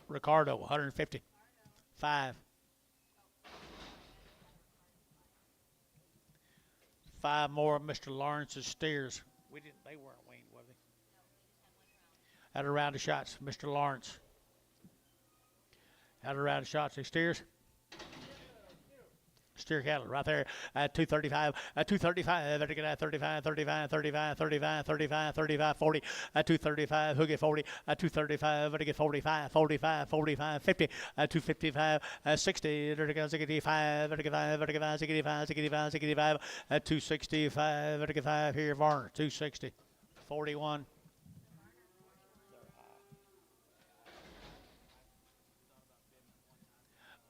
Ricardo, 150. 5. 5 more of Mr. Lawrence's steers. They weren't weaned, were they? Had a round of shots, Mr. Lawrence. Had a round of shots. They steers. Steer cattle right there at 235, at 235, better get at 35, 35, 35, 35, 35, 35, 40, at 235, who get 40, at 235, better get 45, 45, 45, 50, at 255, at 60, better get 65, better get 5, better get 5, 65, 65, 65, at 265, better get 5 here, Varner, 260, 41.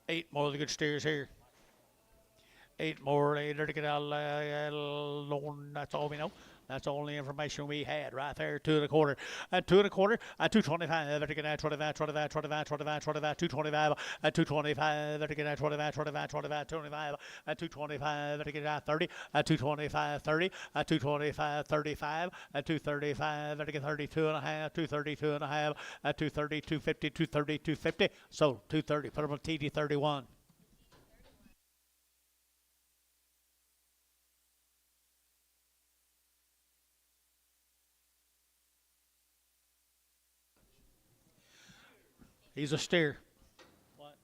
8 more of the good steers here. 8 more later to get out. That's all we know. That's all the information we had right there. 2 1/4. At 2 1/4. At 225. Better get at 25, 25, 25, 25, 25, 225. At 225. Better get at 25, 25, 25, 25. At 225. Better get at 30. At 225, 30. At 225, 35. At 235. Better get 32.5. 232.5. At 230, 250, 230, 250. So 230. Put them on TD 31. He's a steer. What?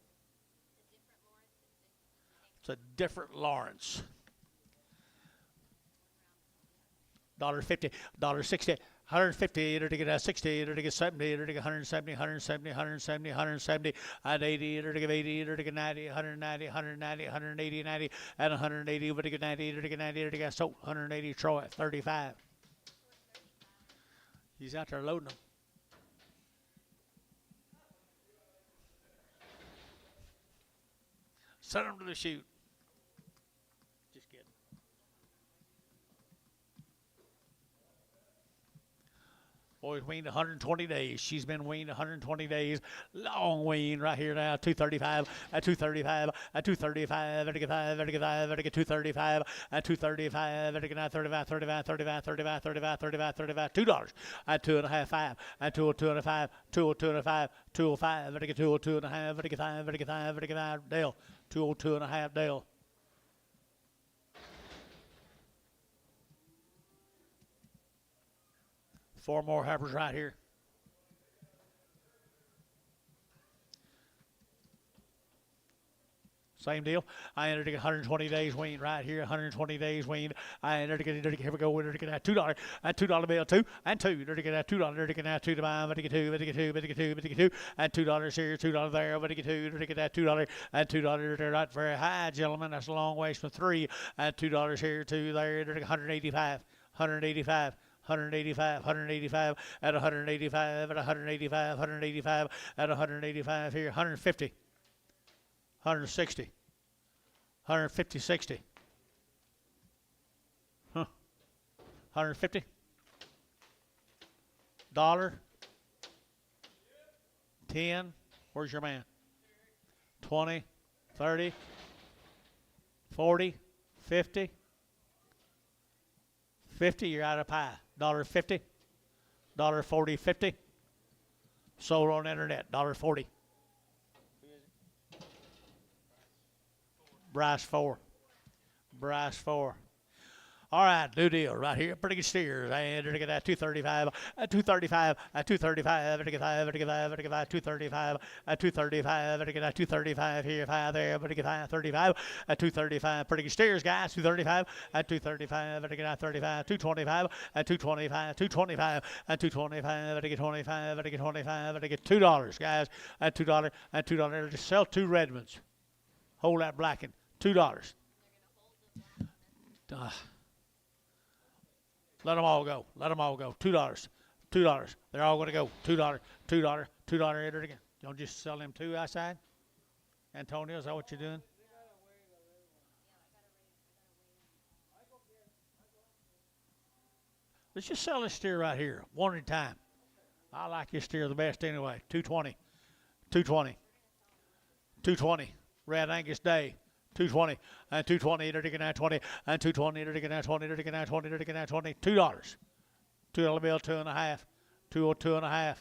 It's a different Lawrence. $1.50, $1.60, 150, to get 60, to get 70, to get 170, 170, 170, 170, and 80, to get 80, to get 90, 190, 190, 180, 90, and 180, to get 90, to get 90, to get so 180, Troy, 35. He's out there loading them. Send him to the chute. Just kidding. Boy's weaned 120 days. She's been weaned 120 days. Long wean right here now. 235 at 235 at 235 at 5 at 5 at 235 at 235 at 35 35 35 35 35 35 35 $2 at 2.5 5 at 202.5 202.5 205 at 202.5 at 5 at 5 at 5 Dale 202.5 Dale. Four more heifers right here. Same deal. I entered to get 120 days wean right here. 120 days wean. I entered to get here we go. Entered to get that $2 and $2 bill two and two. Entered to get that $2. Entered to get that 2 to buy. Entered to get two. Entered to get two. Entered to get two. Entered to get two. And $2 here. $2 there. Entered to get two. Entered to get that $2 and $2 there. Right very high, gentlemen. That's a long ways from three. And $2 here. Two there. Entered to get 185. 185. 185, 185 at 185 at 185, 185 at 185 here, 150, 160, 150, 60, 150, dollar, 10, where's your man? 20, 30, 40, 50, 50, you're out of pie. $1.50, $1.40, 50. Sold on the internet, $1.40. Bryce 4. Bryce 4. All right, new deal right here. Pretty good steers. I entered to get that 235, 235, 235, 235, 235, 235, to get that 235 here, 5 there, to get that 35, 235. Pretty good steers, guys. 235, 235, to get that 35, 225, 225, 225, 225, to get 25, to get 25, to get $2, guys. $2, $2 to sell 2 Redmonds. Hold that blacking, $2. Let them all go. Let them all go. $2. $2. They're all going to go. $2. $2. $2 enter again. Don't just sell them 2 outside. Antonio, is that what you're doing? Let's just sell this steer right here, one at a time. I like this steer the best anyway. 220. 220. 220. Red Angus Day. 220 and 220 to get that 20 and 220 to get that 20 to get that 20 to get that 20. $2. $2 bill, 2.5. 202.5.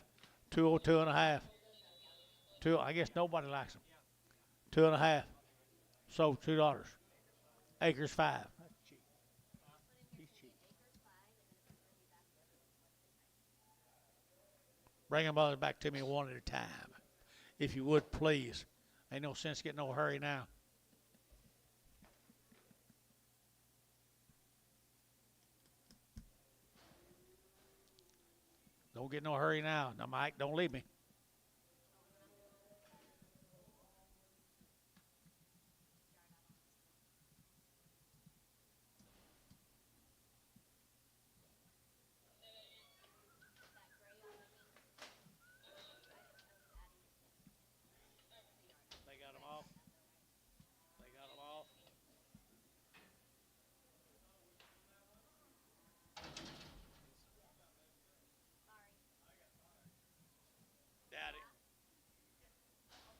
202.5. 2. I guess nobody likes them. 2.5. So $2. Acres 5. He's cheap. Bring them all back to me one at a time, if you would, please. Ain't no sense getting no hurry now. Don't get no hurry now. Now, Mike, don't leave me. They got them off. They got them off. Daddy. Are you trying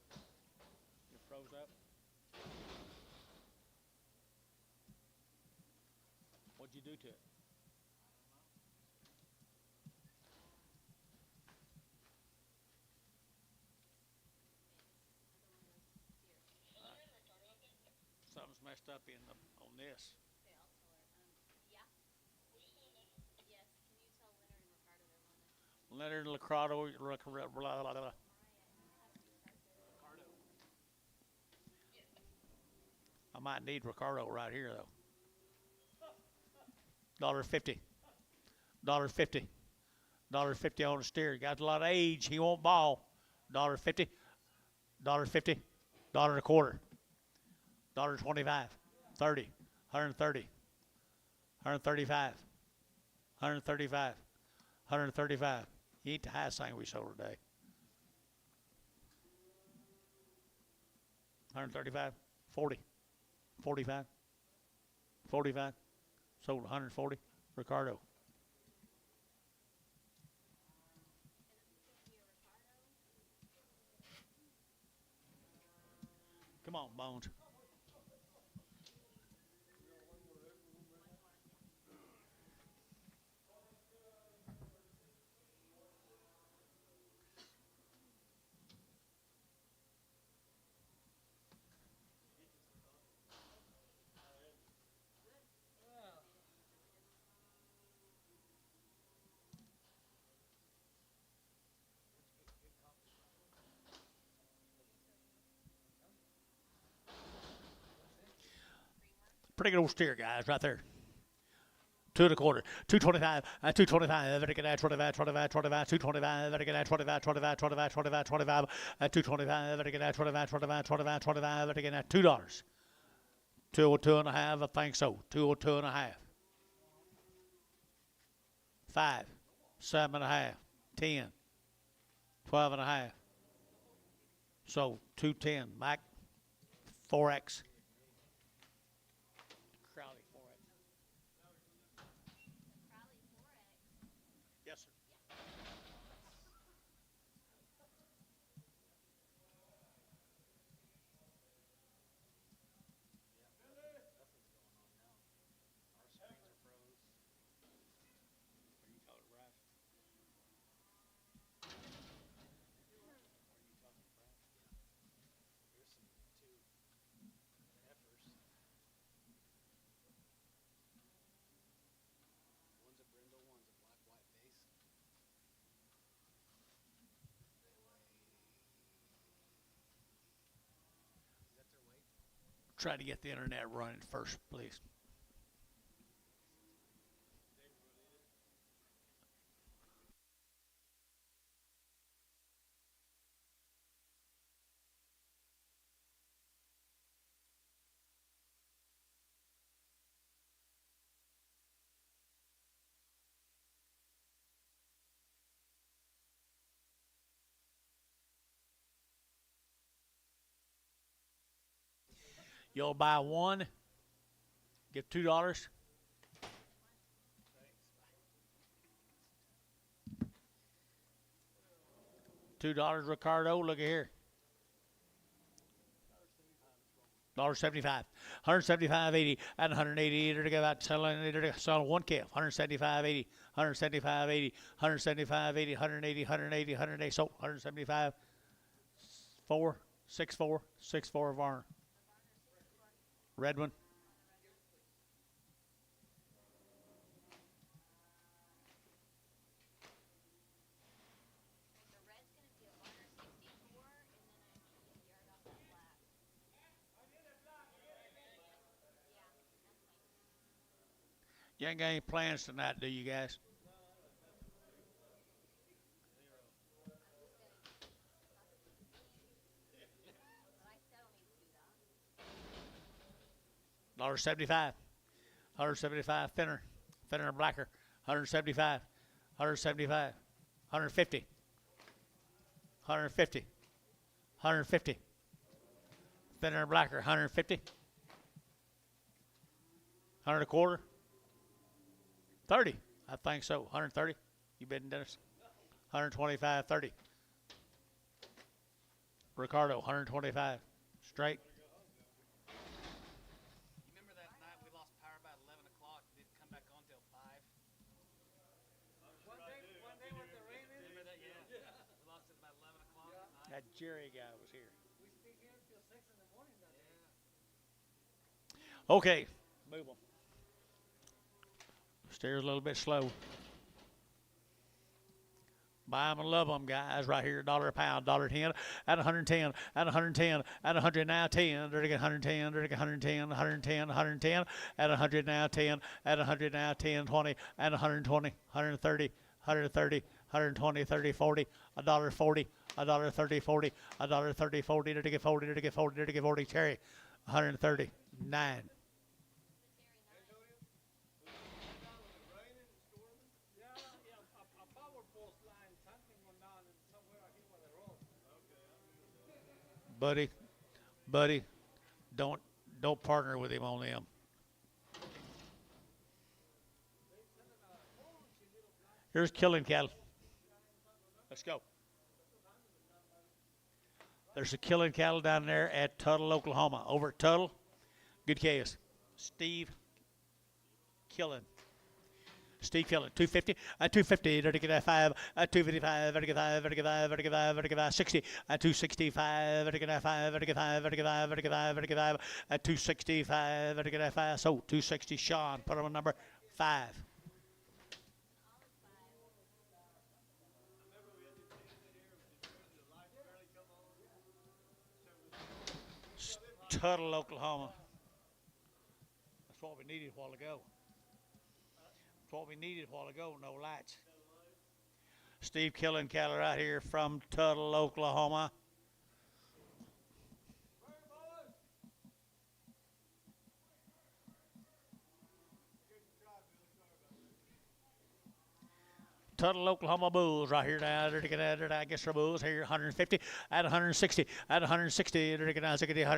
to? You froze up. What'd you do to it? Something's messed up on this. Okay, I'll tell her. Yeah. Yes. Can you tell Leonard and Ricardo they're on it? Leonard Lacrado. I might need Ricardo right here though. $1.50. $1.50. $1.50 on the steer. Got a lot of age. He won't ball. $1.50. $1.50. $1.25. $1.25. 30. 130. 135. 135. 135. He ain't the highest thing we sold today. 135. 40. 45. 45. Sold 140. Ricardo. Come on, Bones. Pretty good old steer, guys, right there. 2 1/4, 225, 225, very good at 25, 25, 25, 225, very good at 25, 25, 25, 25, 25, 225, very good at 25, 25, 25, 25, very good at $2. 202 and a half, I think so. 202 and a half. 5, 7 and a half, 10, 12 and a half. So 210, Mike, 4X. Crowley, 4X. Crowley 4X. Yes, sir. One's a brindle, one's a black white base. Is that their weight? Try to get the internet running first, please. You'll buy one, give $2. $2, Ricardo. Look at here. $1.75, 175.80 and 180. To give out selling one calf. 175.80, 175.80, 175.80, 180, 180, 180. So 175. 4, 6-4, 6-4 Varner. Red one. The red's gonna be a Varner 64, and then I need to get a yard off the black. You ain't got any plans tonight, do you guys? $1.75, 175 thinner and blacker. 175, 175, 150, 150, 150. Thinner and blacker. 150, 100 1/4, 30. I think so. 130. You bidding, Dennis? 125, 30. Ricardo, 125. Straight. You remember that night we lost power about 11 o'clock? Didn't come back on till 5. One day with the rain in. Remember that? Yeah. We lost it about 11 o'clock at night. That Jerry guy was here. We stayed here until 6 in the morning that day. Okay. Move them. Steer's a little bit slow. Buy them and love them, guys. Right here, $1 a pound, $1.10 at 110, at 110, at 100 now 10. They're 110, they're 110, 110, 110, at 100 now 10, at 100 now 10, 20, at 120, 130, 130, 120, 30, 40, $1.40, $1.30, 40, $1.30, 40, they're 40, they're 40, they're 40, cherry, 130, 9. Buddy, don't partner with him on them. Here's killing cattle. Let's go. There's a killing cattle down there at Tuttle, Oklahoma. Over at Tuttle, good case. Steve Killen. Steve Killen, 250, 250, 5, 255, 55, 60, 265, 5, 265, 5, so 260, Sean, put him on number 5. Tuttle, Oklahoma. That's what we needed a while ago. That's what we needed a while ago, no lights. Steve Killen cattle right here from Tuttle, Oklahoma. Tuttle, Oklahoma bulls right here now. I guess our bulls here 150 at 160 at 160 150 160 at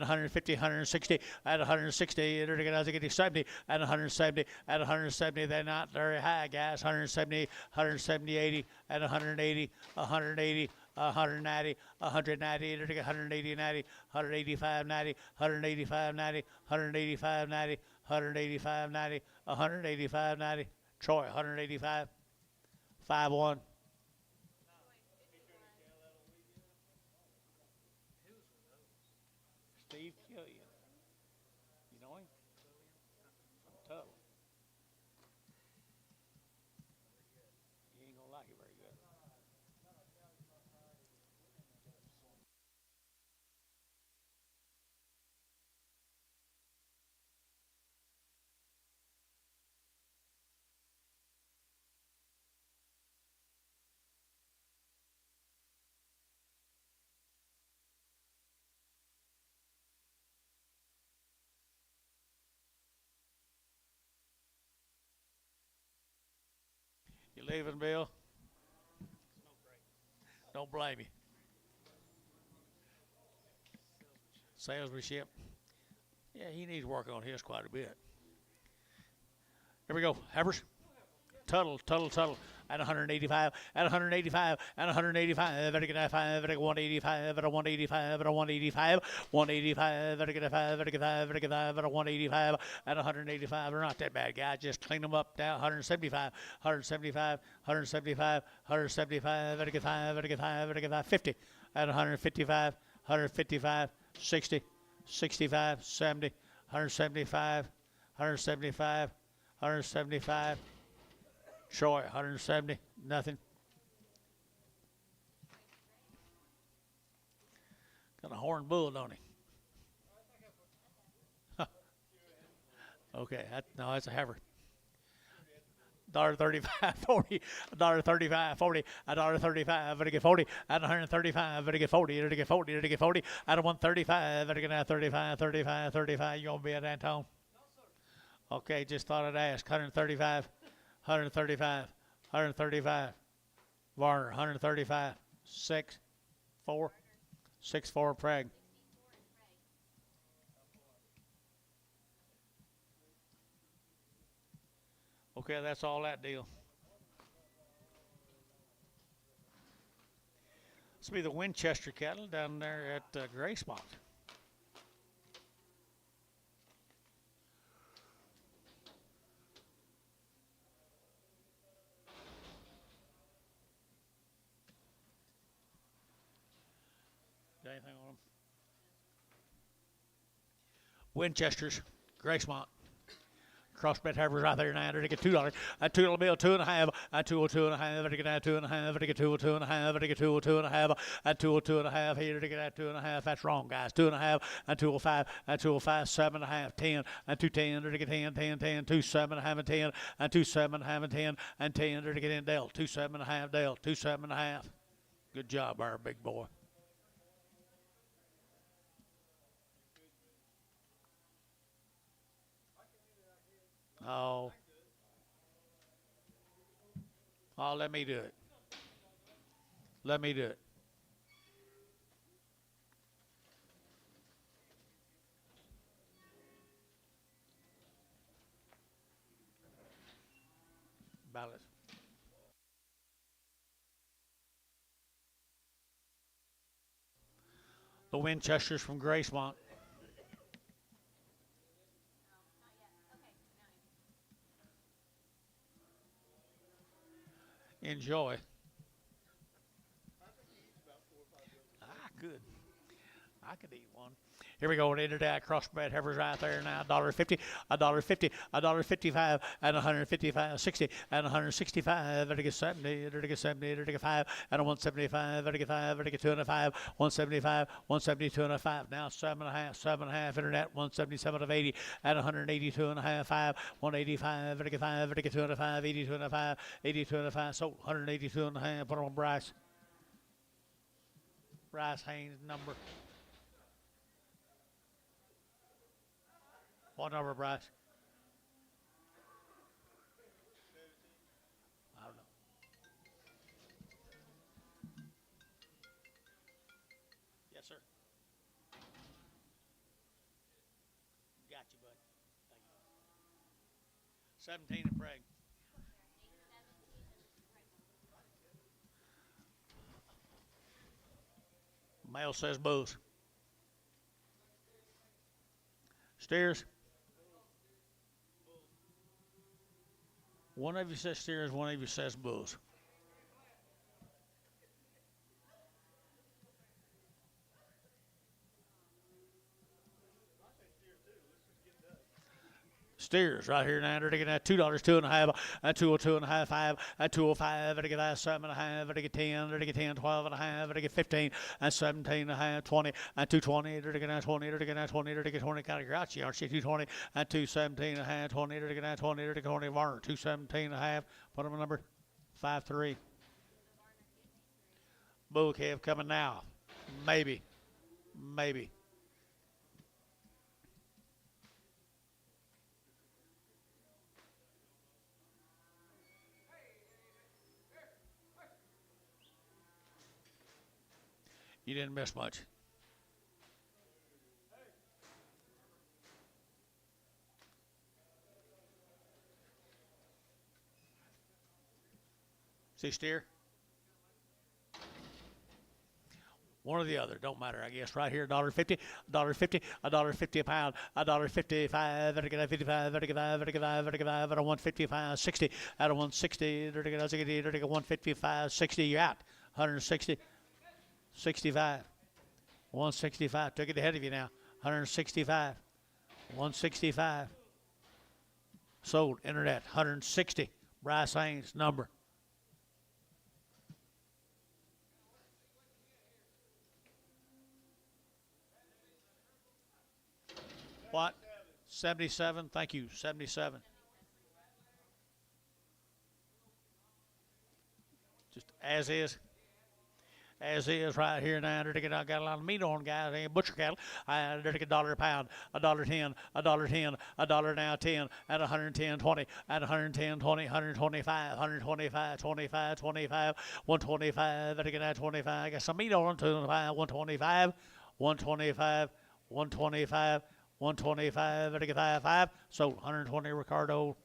150 160 at 160 70 at 170 at 170. They're not very high, guys. 170 170 80 at 180 180 190, 190, 180, 90, 185, 90, 185, 90, 185, 90, 185, 90, 185, 90. Troy, 185, 5-1. Steve Killian. You know him? From Tuttle. You ain't gonna like it very good. You leaving, Bill? Don't blame me. Salesmanship. Yeah, he needs to work on his quite a bit. Here we go. Havers. Tuttle. At 185, at 185, at 185, very good, 185, at 185, at 185, 185, very good, 5, at 185, at 185. They're not that bad, guys. Just clean them up down. 175, 175, 175, 175, very good, 5, very good, 5, very good, 50, at 155, 155, 60, 65, 70, 175, 175, 175. Troy, 170, nothing. Got a horned bull, don't he? Okay, that's a heifer. $1.35, 40, $1.35, 40, $1.35, better get 40, at 135, better get 40, better get 40, better get 40, at 135, better get 35, 35, 35. You gonna be at Antone? Okay, just thought I'd ask. 135. 135, 135, Varner, 135, 6, 4, 6, 4, Prague. Okay, that's all that deal. This will be the Winchester cattle down there at Gray Spot. Anything on them? Winchester's, Gracemont. Crossbred Havers right there now. They get $2. A $2 bill, 2.5. A 202.5. They get that 2.5. They get 202.5. They get 202.5. A 202.5 here. They get that 2.5. That's wrong, guys. 2.5. A 205. A 205. 7.5. 10. A 210. They get 10. 10. 10. 27.5 and 10. A 27.5 and 10. And 10. They get in Dale. 27.5 Dale. 27.5. Good job, our big boy. Oh. Oh, let me do it. Let me do it. Ballot. The Winchesters from Gracemont. Enjoy. I could. I could eat one. Here we go. Into that crossbred heifers right there now. $1.50, $1.50, $1.55, and 155, 60, and 165. Better get 70, better get 70, better get 5, and a 175, better get 5, better get 2 and a 5, 175, 172 and a 5. Now 7.5, internet, 177 of 80, and 182 and a half, 5, 185, better get 5, better get 2 and a 5, 82 and a 5, 82 and a 5. So 182 and a half. Put on Bryce. Bryce Haynes number. What number, Bryce? I don't know. Yes, sir. Got you, bud. Thank you. 17 and Preg. Male says booze. Steers. One of you says steers, one of you says bulls. Steers right here now. They're taking that $2, 2 and a half, at 202 and a half, 5, at 205. They're taking that 7 and a half. They're taking 10. They're taking 10, 12 and a half. They're taking 15, and 17 and a half, 20, and 220. They're taking that 20. They're taking that 20. They're taking 20. Kind of grouchy, aren't you? 220, and 217 and a half, 20. They're taking that 20. They're taking 20. Varner 217 and a half. Put them a number 5-3. Bull calf coming now. Maybe. You didn't miss much. See steer? One or the other, don't matter, I guess. Right here, $1.50, $1.50, $1.50 a pound, $1.55, better get a 55, better get 5, better get 5, better get 5, at a 155, 60, at a 160, better get 155, 60, you're out, 160, 65, 165, took it ahead of you now, 165, 165, sold, internet, 160, Bryce Haynes, number. What? 77. Thank you. 77. Just as is. As is right here now. I got a lot of meat on, guys. Ain't butcher cattle. They're taking $1 a pound, $1.10, $1.10, $1 now 10, at 110, 20, at 110, 20, 125, 125, 25, 25, 125. They're taking that 25. I got some meat on 125, 125, 125. 125, better get 5. So 120, Ricardo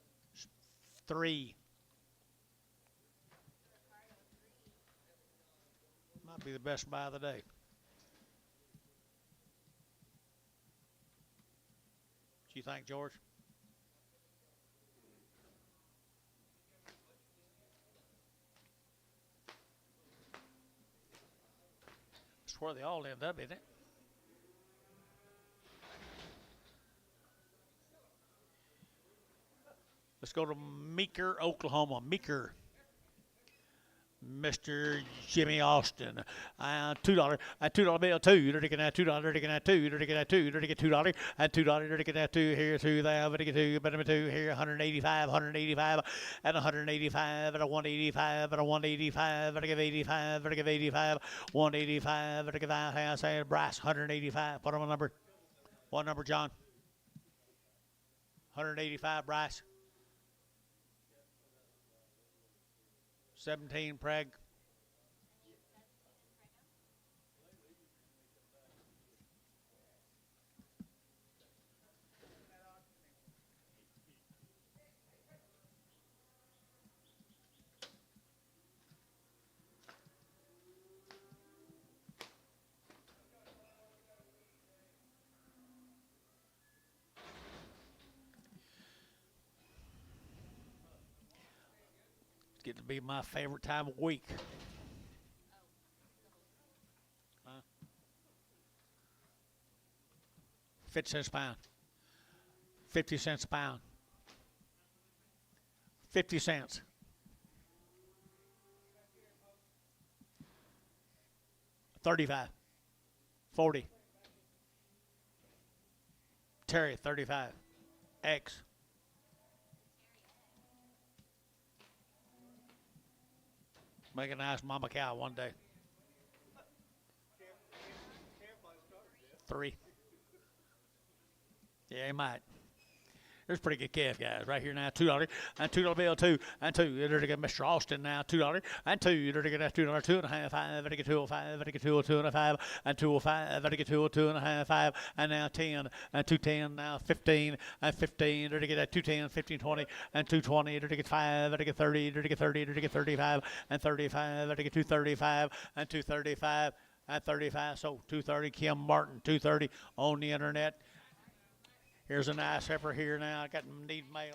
3. Might be the best buy of the day. What you think, George? That's where they all end up, isn't it? Let's go to Meeker, Oklahoma. Meeker. Mr. Jimmy Austin. $2. $2 bill, 2. They're taking that $2. They're taking that 2. They're taking that 2. They're taking $2. And $2. They're taking that 2. Here, 2 there. Better get 2. Better get 2. Here, 185. 185. And 185. And a 185. And a 185. Better give 85. Better give 85. 185. Better give 5. I say Bryce, 185. Put on a number. What number, John? 185, Bryce. 17, Preg. It's getting to be my favorite time of week. Huh? 50 cents a pound. 50 cents a pound. 50 cents. $35. $40. Terry, 35. X. Make a nice mama cow one day. 3. Yeah, he might. There's a pretty good calf, guys. Right here now, $2 and $2 bill, 2 and 2. You're to get Mr. Austin now, $2 and 2. You're to get that $2, 2.5, 5. Better get 205, better get 202.5 and 205. Better get 202.5, 5 and now 10 and 210 now 15 and 15. You're to get that 210, 15, 20 and 220. You're to get 5. Better get 30. You're to get 30. You're to get 35 and 35. Better get 235 and 235 and 35. So 230. Kim Martin, 230 on the internet. Here's a nice heifer here now. I got need male.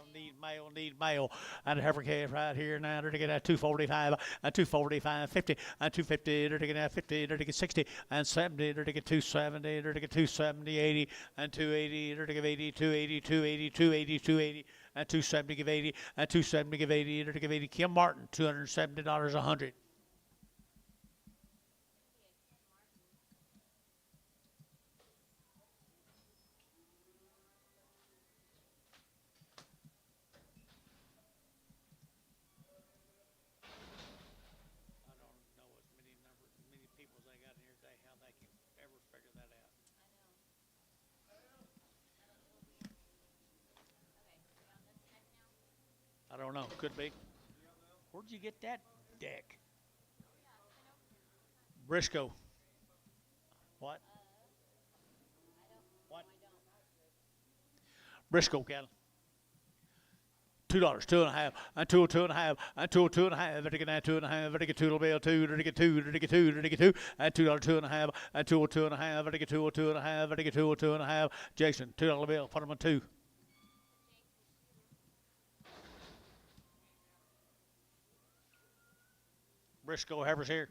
And a heifer calf right here now. They're to get at 245 and 245, 50 and 250. They're to get at 50. They're to get 60 and 70. They're to get 270. They're to get 270, 80 and 280. They're to give 80, 280, 280, 280, 280 and 270 give 80 and 270 give 80. They're to give 80. Kim Martin, $270 100. I don't know. Could be. Where'd you get that deck? Briscoe. What? What? Briscoe cattle. $2, 2.5, and 2.5, and 2.5. Better get that 2.5. Better get 2 bill, 2. Better get 2. Better get 2. Better get 2. And $2, 2.5, and 2.5. Better get 2.5. Better get 2.5. Jason, $2 bill. Put him on 2. Briscoe heifers here.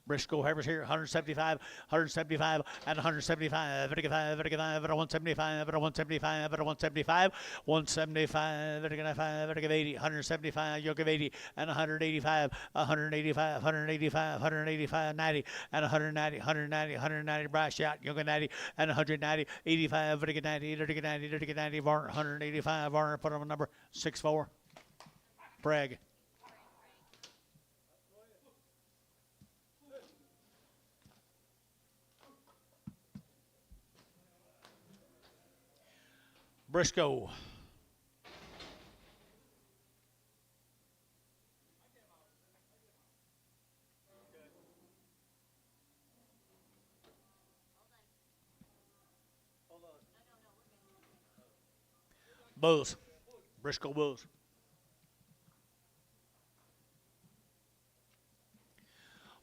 Briscoe heifers here. 175, 175, and 175. Better get 5. Better get 5. Better 175. Better 175. Better 175. 175. Better get 5. Better get 80. 175. You'll give 80 and 185. 185. 185. 185. 90 and 190. 190. 190. Bryce shot. You'll get 90 and 190. 85. Better get 90. Better get 90. Better get 90. Varner. 185. Varner. Put him on number 64. Bragg. Briscoe. Bulls. Briscoe Bulls.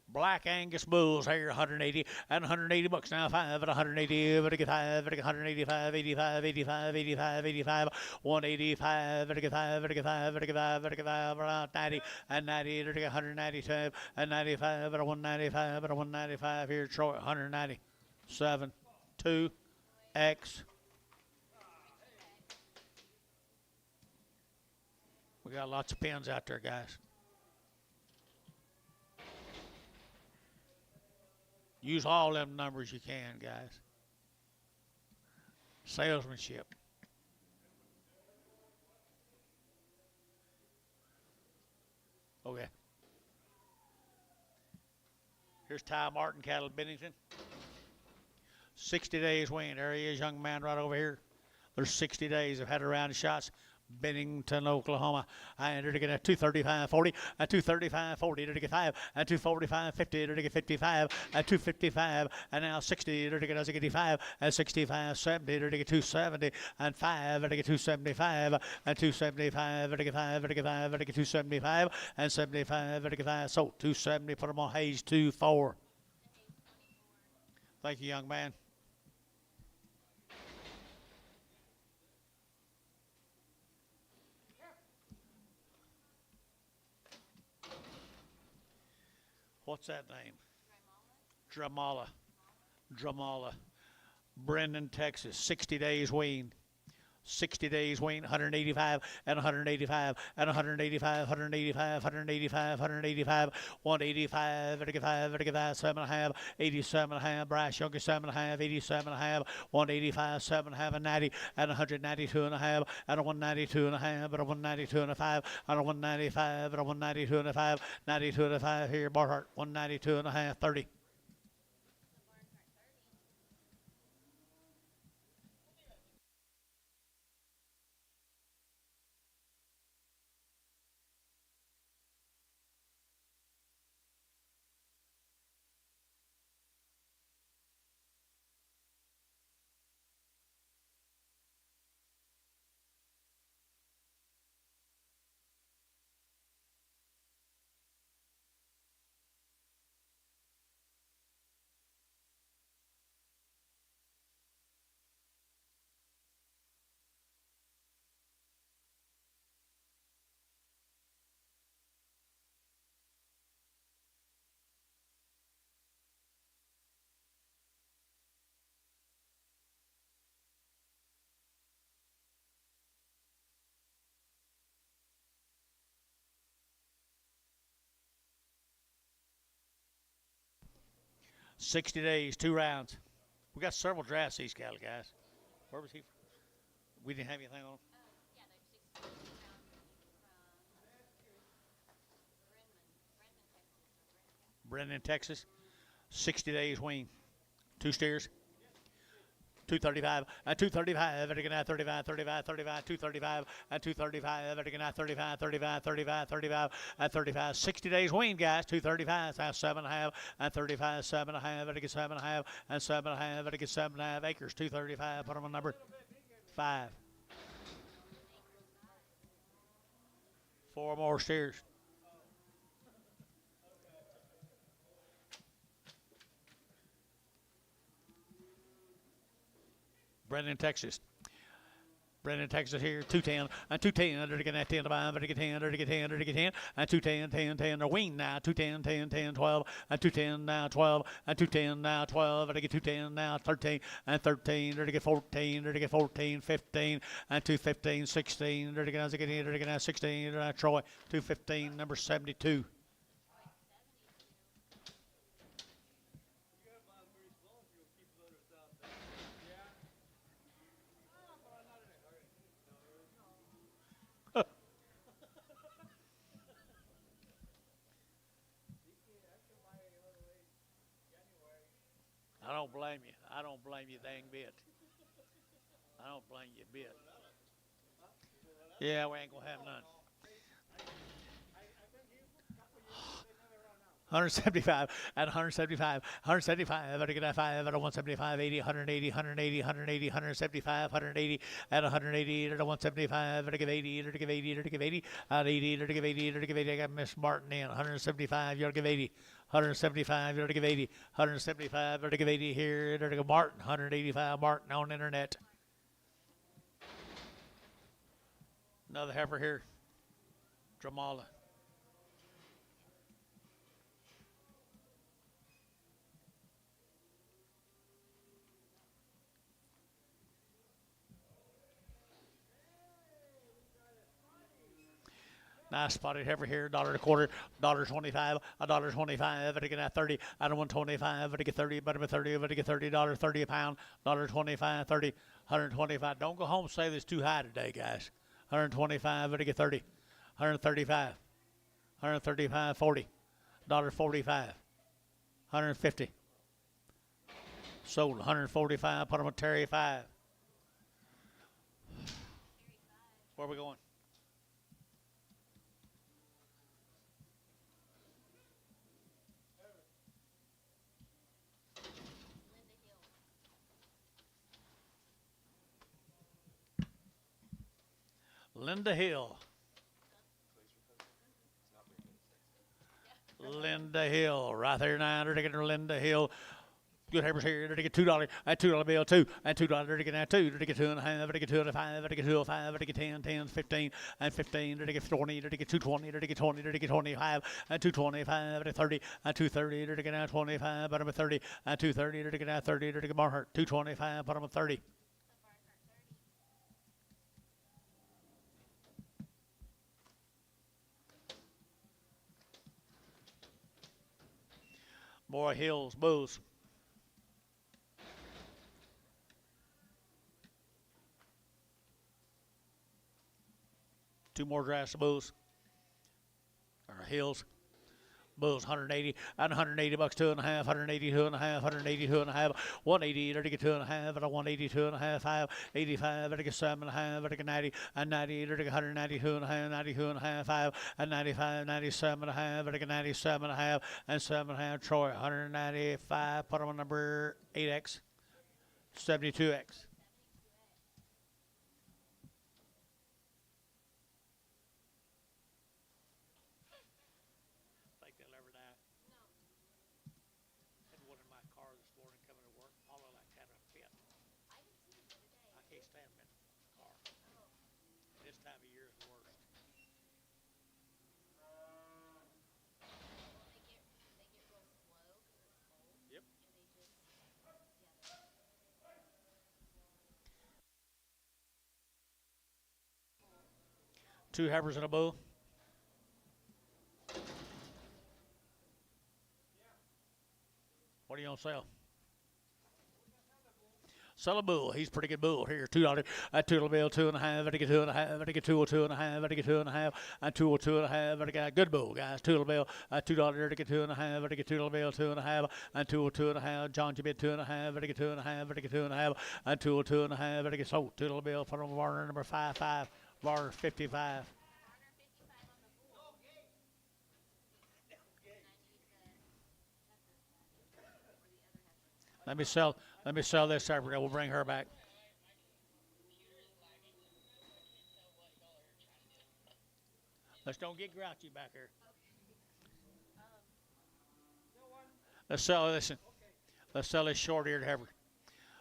Black Angus bulls here, 180 and 180 bucks now. 5 at 180. Better get 5. Better get 185, 85, 85, 85, 85, 185. Better get 5. Better get 5. Better get 5. Better get 5. Around 90 and 90. Better get 195 and 95. Better 195. Better 195 here. Troy, 190. 7, 2, X. We got lots of pins out there, guys. Use all them numbers you can, guys. Salesmanship. Okay. Here's Ty Martin, cattle Bennington. 60 days weaned. There he is, young man right over here. There's 60 days. I've had a round of shots. Bennington, Oklahoma. I entered to get a 235, 40, a 235, 40, to get 5, and 245, 50, to get 55, and 255, and now 60, to get 85, and 65, 70, to get 270, and 5, to get 275, and 275, to get 5, to get 5, to get 275, and 75, to get 5. So 270, put them on Hayes 2-4. Thank you, young man. What's that name? Dramala. Dramala. Brendan, Texas, 60 days wean. 60 days wean, 185 and 185 and 185, 185, 185, 185, 185, 85, 7 and a half, 87 and a half, Bryce Younger 7 and a half, 87 and a half, 185, 7 and a half, and 90 and 192 and a half, and a 192 and a half, and a 192 and a 5, and a 195, and a 192 and a 5, 92 and a 5 here, Barhart, 192 and a half, 30. 60 days, 2 rounds. We got several drafts, these cattle, guys. Where was he? We didn't have anything on. Yeah, there's 6 rounds from Brendan, Texas. 60 days wean. 2 steers. 235 and 235, and again 35, 35, 35, 235 and 235, and again 35, 35, 35, 35, and 35. 60 days wean, guys. 235, that's 7 and a half, and 35, 7 and a half, and again 7 and a half, and 7 and a half, and again 7 and a half acres. 235, put them on number 5. 4 more steers. Brendan, Texas. Brendan, Texas here, 210, and 210, under to get that 10 to 5, under to get 10, under to get 10, under to get 10, and 210, 10, 10, they're weaned now, 210, 10, 10, 12, and 210 now 12, and 210 now 12, and to get 210 now 13, and 13, under to get 14, under to get 14, 15, and 215, 16, under to get 16, under to Troy, 215, number 72. I don't blame you. I don't blame you dang bit. I don't blame you a bit. Yeah, we ain't gonna have none. 175 at 175, 175 at a 5 at a 175, 80, 180, 180, 180, 175, 180 at 180 at a 175 at a give 80 at a give 80 at a give 80 at 80 at a give 80 at a give 80. I got Miss Martin in 175. You ought to give 80. 175. You ought to give 80. 175. You ought to give 80 here. You ought to give Martin. 185. Martin on internet. Another heifer here. Dramala. Nice spotted heifer here, $1.25, $1.25, $1.25, but get 30, out of 125, but get 30, but 30, but get $30, 30 a pound, $1.25, 30, 125. Don't go home and say this too high today, guys. 125, but get 30, 135, 135, 40, $1.45, 150. Sold 145, put them on Terry 5. Where are we going? Linda Hill. Linda Hill, right there, 900 to get her Linda Hill. good hammers here. They get $2 at $2 bill, two and $2. They get now two. They get 2.5. They get 2.5. They get 2.05. They get 10, 10, 15 and 15. They get 20. They get 220. They get 20. They get 25 and 225. They get 30 and 230. They get now 25. But I'm at 30 and 230. They get now 30. They get more hurt 225. But I'm at 30. More hills, bulls. Two more drafts of bulls. Or hills. Bulls 180 and 180 bucks, 2.5, 182 and a half, 182 and a half, 180, they get 2.5, and a 182 and a half, 5, 85, they get 7.5, they get 90, and 90, they get 192 and a half, 92 and a half, 5, and 95, 97 and a half, they get 97 and a half, and 7.5, Troy, 195, put them on number 8X, 72X. Two heifers and a bull. What are you gonna sell? Sell a bull. He's a pretty good bull here. $2 at $2 bill, 2.5. I get 2.5. I get 202.5. I get 2.5. And 202.5. I got a good bull, guys. $2 bill at $2. I get 2.5. I get $2 bill, 2.5. And 202.5. John, you bid 2.5. I get 2.5. I get 2.5. And 202.5. I get sold. $2 bill. Put on Warner number 55. Warner 55. Let me sell this Africa. We'll bring her back. Let's don't get grouchy back here. Let's sell this. Let's sell this short-eared heifer.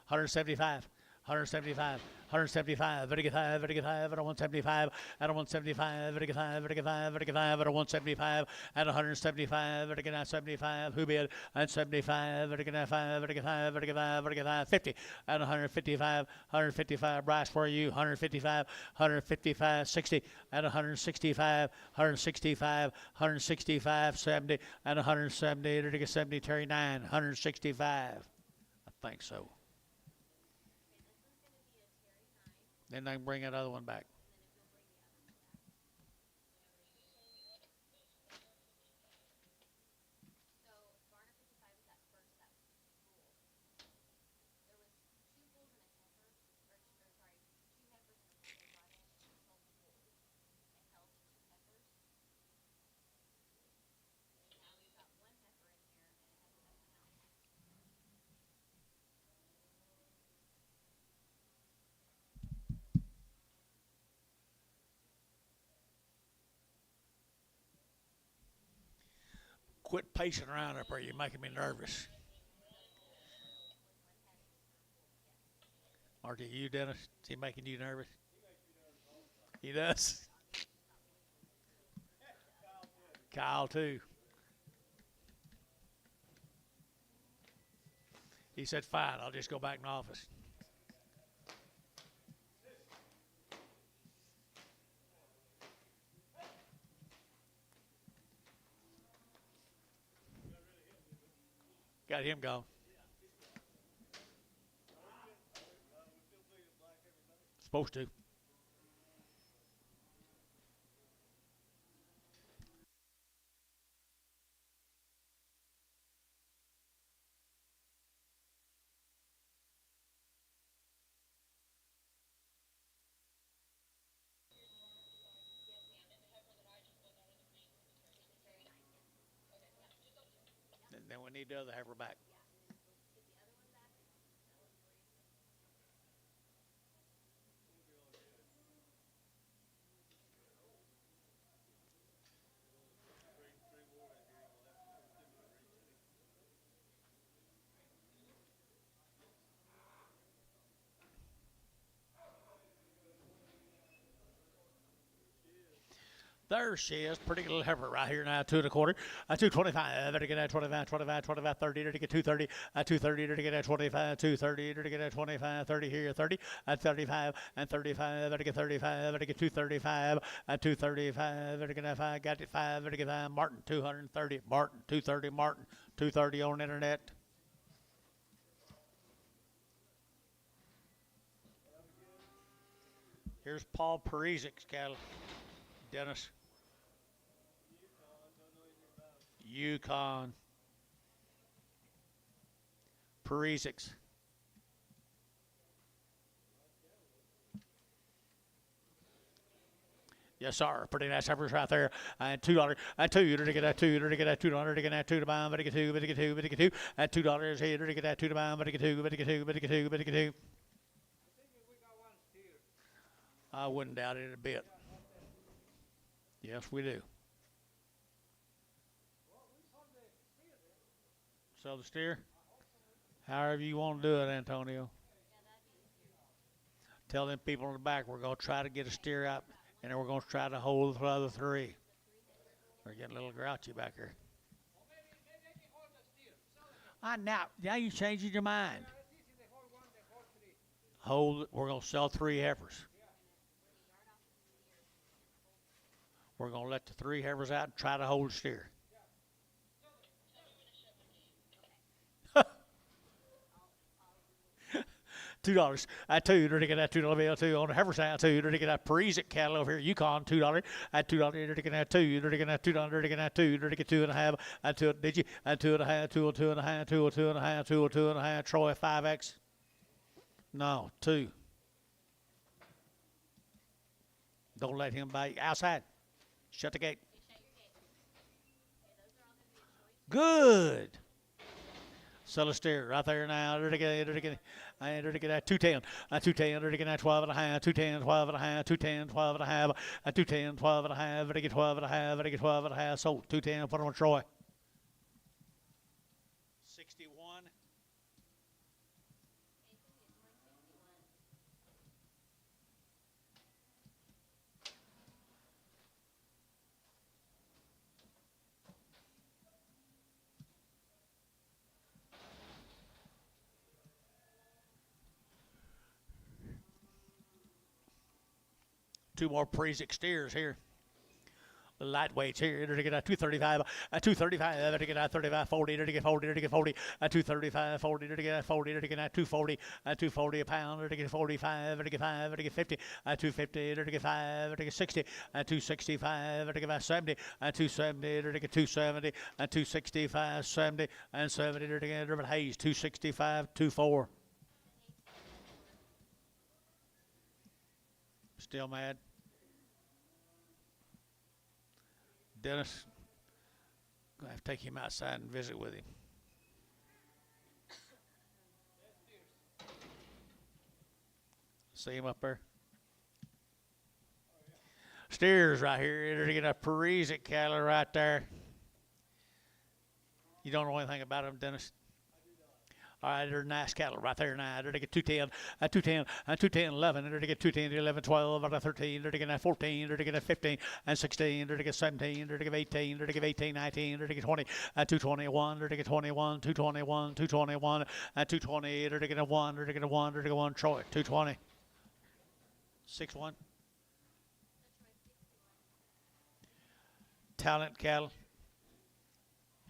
175. 175. 175, very good 5, very good 5, at a 175, at a 175, very good 5, very good 5, very good 5, at a 175, at 175, very good 75, who bid, and 75, very good 5, very good 5, very good 5, very good 5, 50, at 155, Bryce for you, 155, 60, at 165, 70, at 170, very good 70, Terry 9, 165, I think so. Then I can bring that other one back. Quit pacing around up there. You're making me nervous. Are you, Dennis? Is he making you nervous? He does. Kyle, too. He said, fine, I'll just go back in the office. Got him gone. Supposed to. Then we need the other heifer back. There she is, pretty little heifer right here now, 2 1/4, 225, to get at 25, 25, 25, 30, to get 230, 230, to get at 25, 230, to get at 25, 30 here, 30, at 35, and 35, to get 35, to get 235, at 235, to get at 5, got it 5, to get 5, Martin 230, Martin 230, Martin 230 on internet. Here's Paul Parizik's cattle. Dennis. Yukon. Parizik's. Yes, sir. Pretty nice heifers right there. And $2. And $2 to get that $2 to get that $2 to get that $2 to buy, but to get $2, but to get $2, but to get $2. And $2 here to get that $2 to buy, but to get $2, but to get $2, but to get $2, but to get $2. I wouldn't doubt it a bit. Yes, we do. Sell the steer? However you want to do it, Antonio. Tell them people in the back we're going to try to get a steer out, and then we're going to try to hold the other 3. We're getting a little grouchy back here. Now you're changing your mind. Hold. We're going to sell 3 heifers. We're going to let the 3 heifers out and try to hold the steer. $2. At $2 to get that $2 bill. 2 on the heifer side. $2 to get that Parizik cattle over here. Yukon $2. At $2 to get that $2 to get that $2 to get that $2 to get 2.5. At 2. Did you? At 2.5. 2 or 2.5. 2 or 2.5. 2 or 2.5. Troy 5X. No, 2. Don't let him buy outside. Shut the gate. Good. Sell a steer right there now. To get that 210. 210. To get that 12 and a half. 210, 12 and a half. 210, 12 and a half. 210, 12 and a half. To get 12 and a half. To get 12 and a half. Sold. 210. Put on Troy. 61. Two more Parizik steers here. The lightweights here to get a 235, a 235 to get a 35, 40 to get 40 to get 40, a 235, 40 to get a 40 to get a 240, a 240 a pound to get 45 to get 5 to get 50, a 250 to get 5 to get 60, a 265 to get 70, a 270 to get 270, a 265, 70, and 70 to get Robert Hayes, 265, 24. Still mad? Dennis, gonna have to take him outside and visit with him. See him up there? Steers right here. They're get a Parizik cattle right there. You don't know anything about them, Dennis? All right, they're nice cattle right there now. They're to get 210, 210, 210, 11. They're to get 210, 11, 12, 13. They're to get 14. They're to get 15 and 16. They're to get 17. They're to get 18. They're to get 18, 19. They're to get 20, 221. They're to get 21, 221, 221, 220. They're to get a 1. They're to get a 1. They're to get 1. Troy, 220. 6-1. Talent cattle.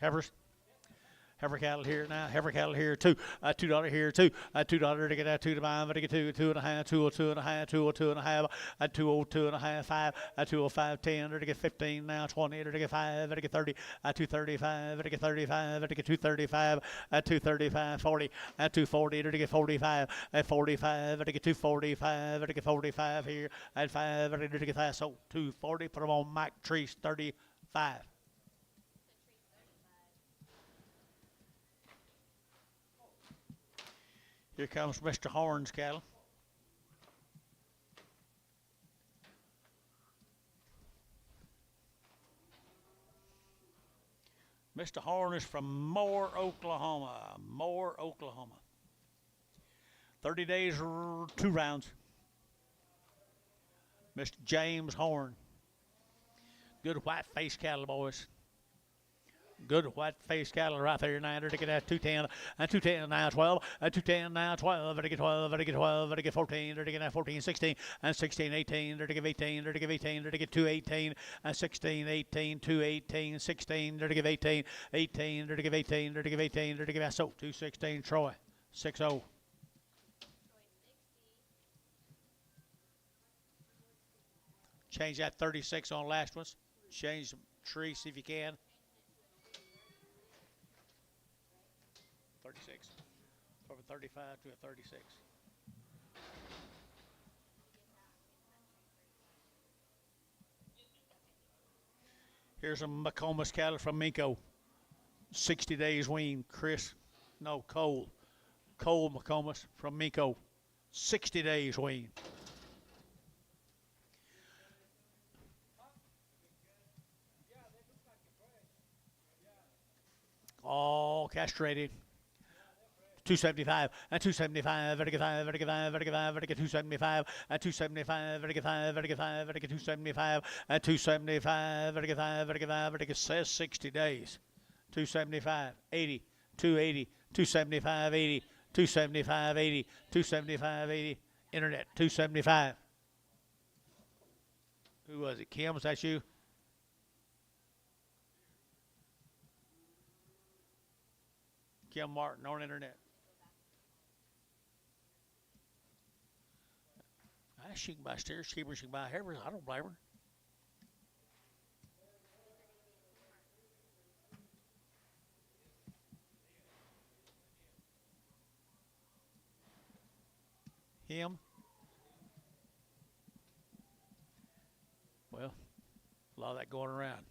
Heifers. Heifer cattle here now. Heifer cattle here too. $2 here too. $2 to get that 2 to buy. But to get 2, 2.5, 2 or 2.5, 2 or 2.5, 202.5, 5, 205, 10. To get 15 now. 20 to get 5. To get 30. 235. To get 35. To get 235. 235. 40. 240 to get 45. 45 to get 245. To get 45 here. At 5 to get that. So 240. Put them on Mike Treese 35. Here comes Mr. Horn's cattle. Mr. Horn is from Moore, Oklahoma. Moore, Oklahoma. 30 days, 2 rounds. Mr. James Horn. Good white face cattle, boys. Good white face cattle right there. 900 to get that 210 and 210 now 12 and 210 now 12 to get 12 to get 12 to get 14 to get that 14 16 and 16 18 to give 18 to give 18 to get 218 and 16 18 218 16 to give 18 18 to give 18 to give 18 to give that so 216 Troy 60. Change that 36 on last ones. Change the tree, see if you can. 36. From a 35 to a 36. Here's a McComas cattle from Minko. 60 days wean. Cole. Cole McComas from Minko. 60 days wean. All castrated. 275 and 275, vertical 5, vertical 5, vertical 5, vertical 275 and 275, vertical 5, vertical 5, vertical 275 and 275, vertical 5, vertical 5, vertical says 60 days. 275, 80, 280, 275, 80, 275, 80, 275, 80. Internet 275. Who was it? Kim, was that you? Kim Martin on internet. She can buy steers, she can buy heifers. I don't blame her. Him? Well, a lot of that going around.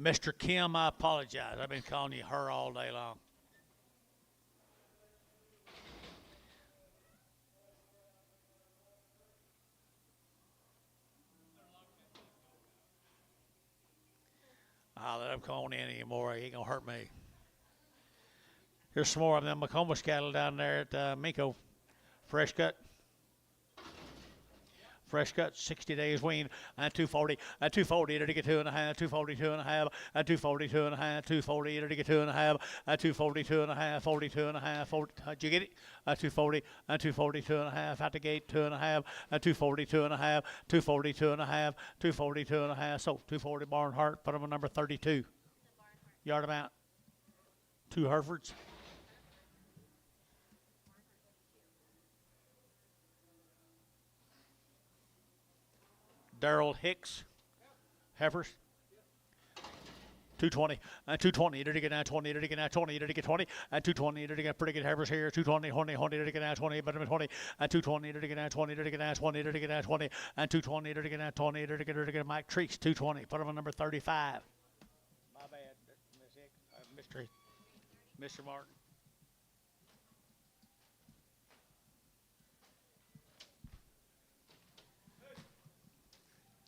Mr. Kim, I apologize. I've been calling you her all day long. I'll let him call in anymore. He ain't going to hurt me. Here's some more of them McComas cattle down there at Minko. Fresh cut. Fresh cut, 60 days wean, and 240, and 240 to get 2.5, 240, 2.5, and 240, 2.5, 240 to get 2.5, and 240, 2.5, 40, 2.5, 40. Did you get it? 240, and 240, 2.5 out the gate, 2.5, and 240, 2.5, 240, 2.5, 240, 2.5. So 240 Barnhart, put them on number 32. Yard amount. 2 Herefords. Daryl Hicks, heifers. 220 and 220 to get now 20 to get now 20 to get 20 and 220 to get pretty good heifers here 220 20 to get now 20 but 20 and 220 to get now 20 to get now 20 to get now 20 and 220 to get now 20 to get Mike Treeks 220 put him on number 35. My bad, Miss Hicks, Mr. Martin.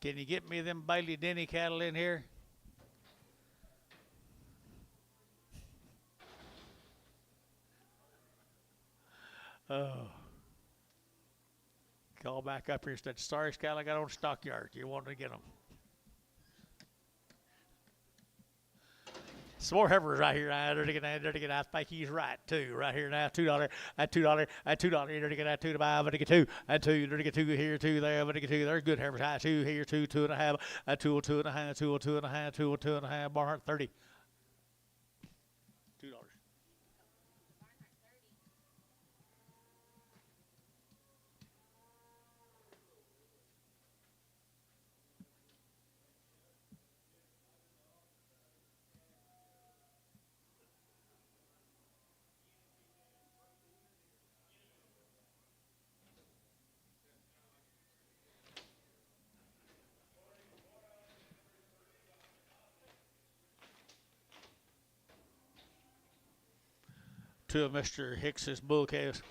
Can you get me them Bailey Denny cattle in here? Oh. Call back up here. It's that sorry cattle I got on stockyard. You want to get them. Some more heifers right here. I think he's right too. Right here now, $2 at $2 at $2. You're to get that 2 to buy, but to get 2 and 2. You're to get 2 here, 2 there, but to get 2 there. Good heifers. High 2 here, 2, 2.5, at 2, 2.5, 2, 2.5, 2, 2.5. Barnhart 30. $2. Two of Mr. Hicks's bull calves.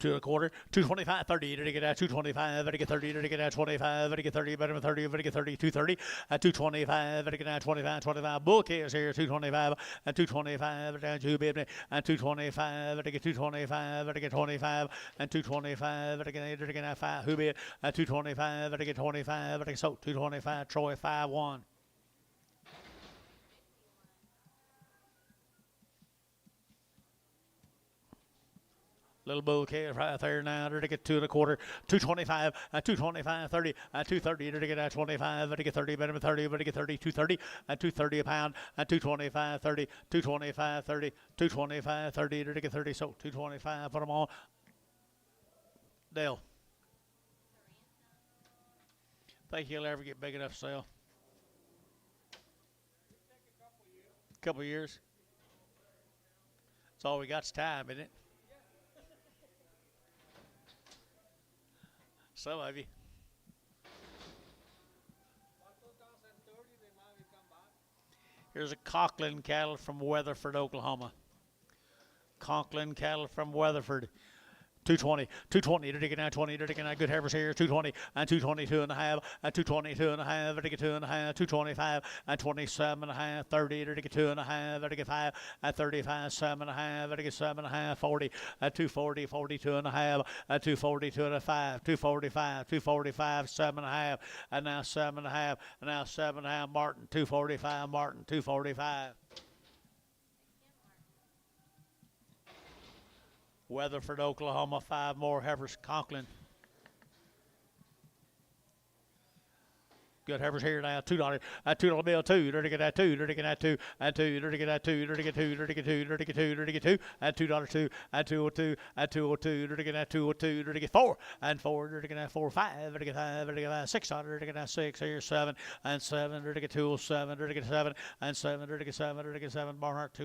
2 1/4, 225, 30, to get at 225, to get 30, to get at 25, to get 30, better than 30, to get 30, 230, at 225, to get at 25, 25, bull case here, 225, and 225, down to baby, and 225, to get 225, to get 25, and 225, to get at 5, who bid, at 225, to get 25, to get so 225, Troy 5-1. Little bull calf right there now to get 2 1/4, 225, 225, 30, 230 to get at 25, to get 30, better than 30, to get 30, 230, 230 a pound, 225, 30, 225, 30, 225, 30 to get 30, so 225, put them on. Dale. Think he'll ever get big enough to sell? Couple years. That's all we got's time, isn't it? Some of you. Here's a Conklin cattle from Weatherford, Oklahoma. Conklin cattle from Weatherford. 220, 220 to get out 20 to get out good heifers here 220 and 222 and a half and 222 and a half to get 2 and a half 225 and 27 and a half 30 to get 2 and a half to get 5 and 35 7 and a half to get 7 and a half 40 at 240 42 and a half at 242 and a 5 245 245 7 and a half and now 7 and a half and now 7 and a half Martin 245 Martin 245. Weatherford, Oklahoma, 5 more heifers. Conklin. Good heifers here now. $2. $2 bill. 2. Dirty get that 2. Dirty get that 2. And 2. Dirty get that 2. Dirty get 2. Dirty get 2. Dirty get 2. Dirty get 2. And $2 2. And 202. And 202. Dirty get that 202. Dirty get 4. And 4. Dirty get that 4. 5. Dirty get 5. Dirty get that 600. Dirty get that 6. Here 7. And 7. Dirty get 207. Dirty get 7. And 7. Dirty get 7. Dirty get 7. Barnhart 2.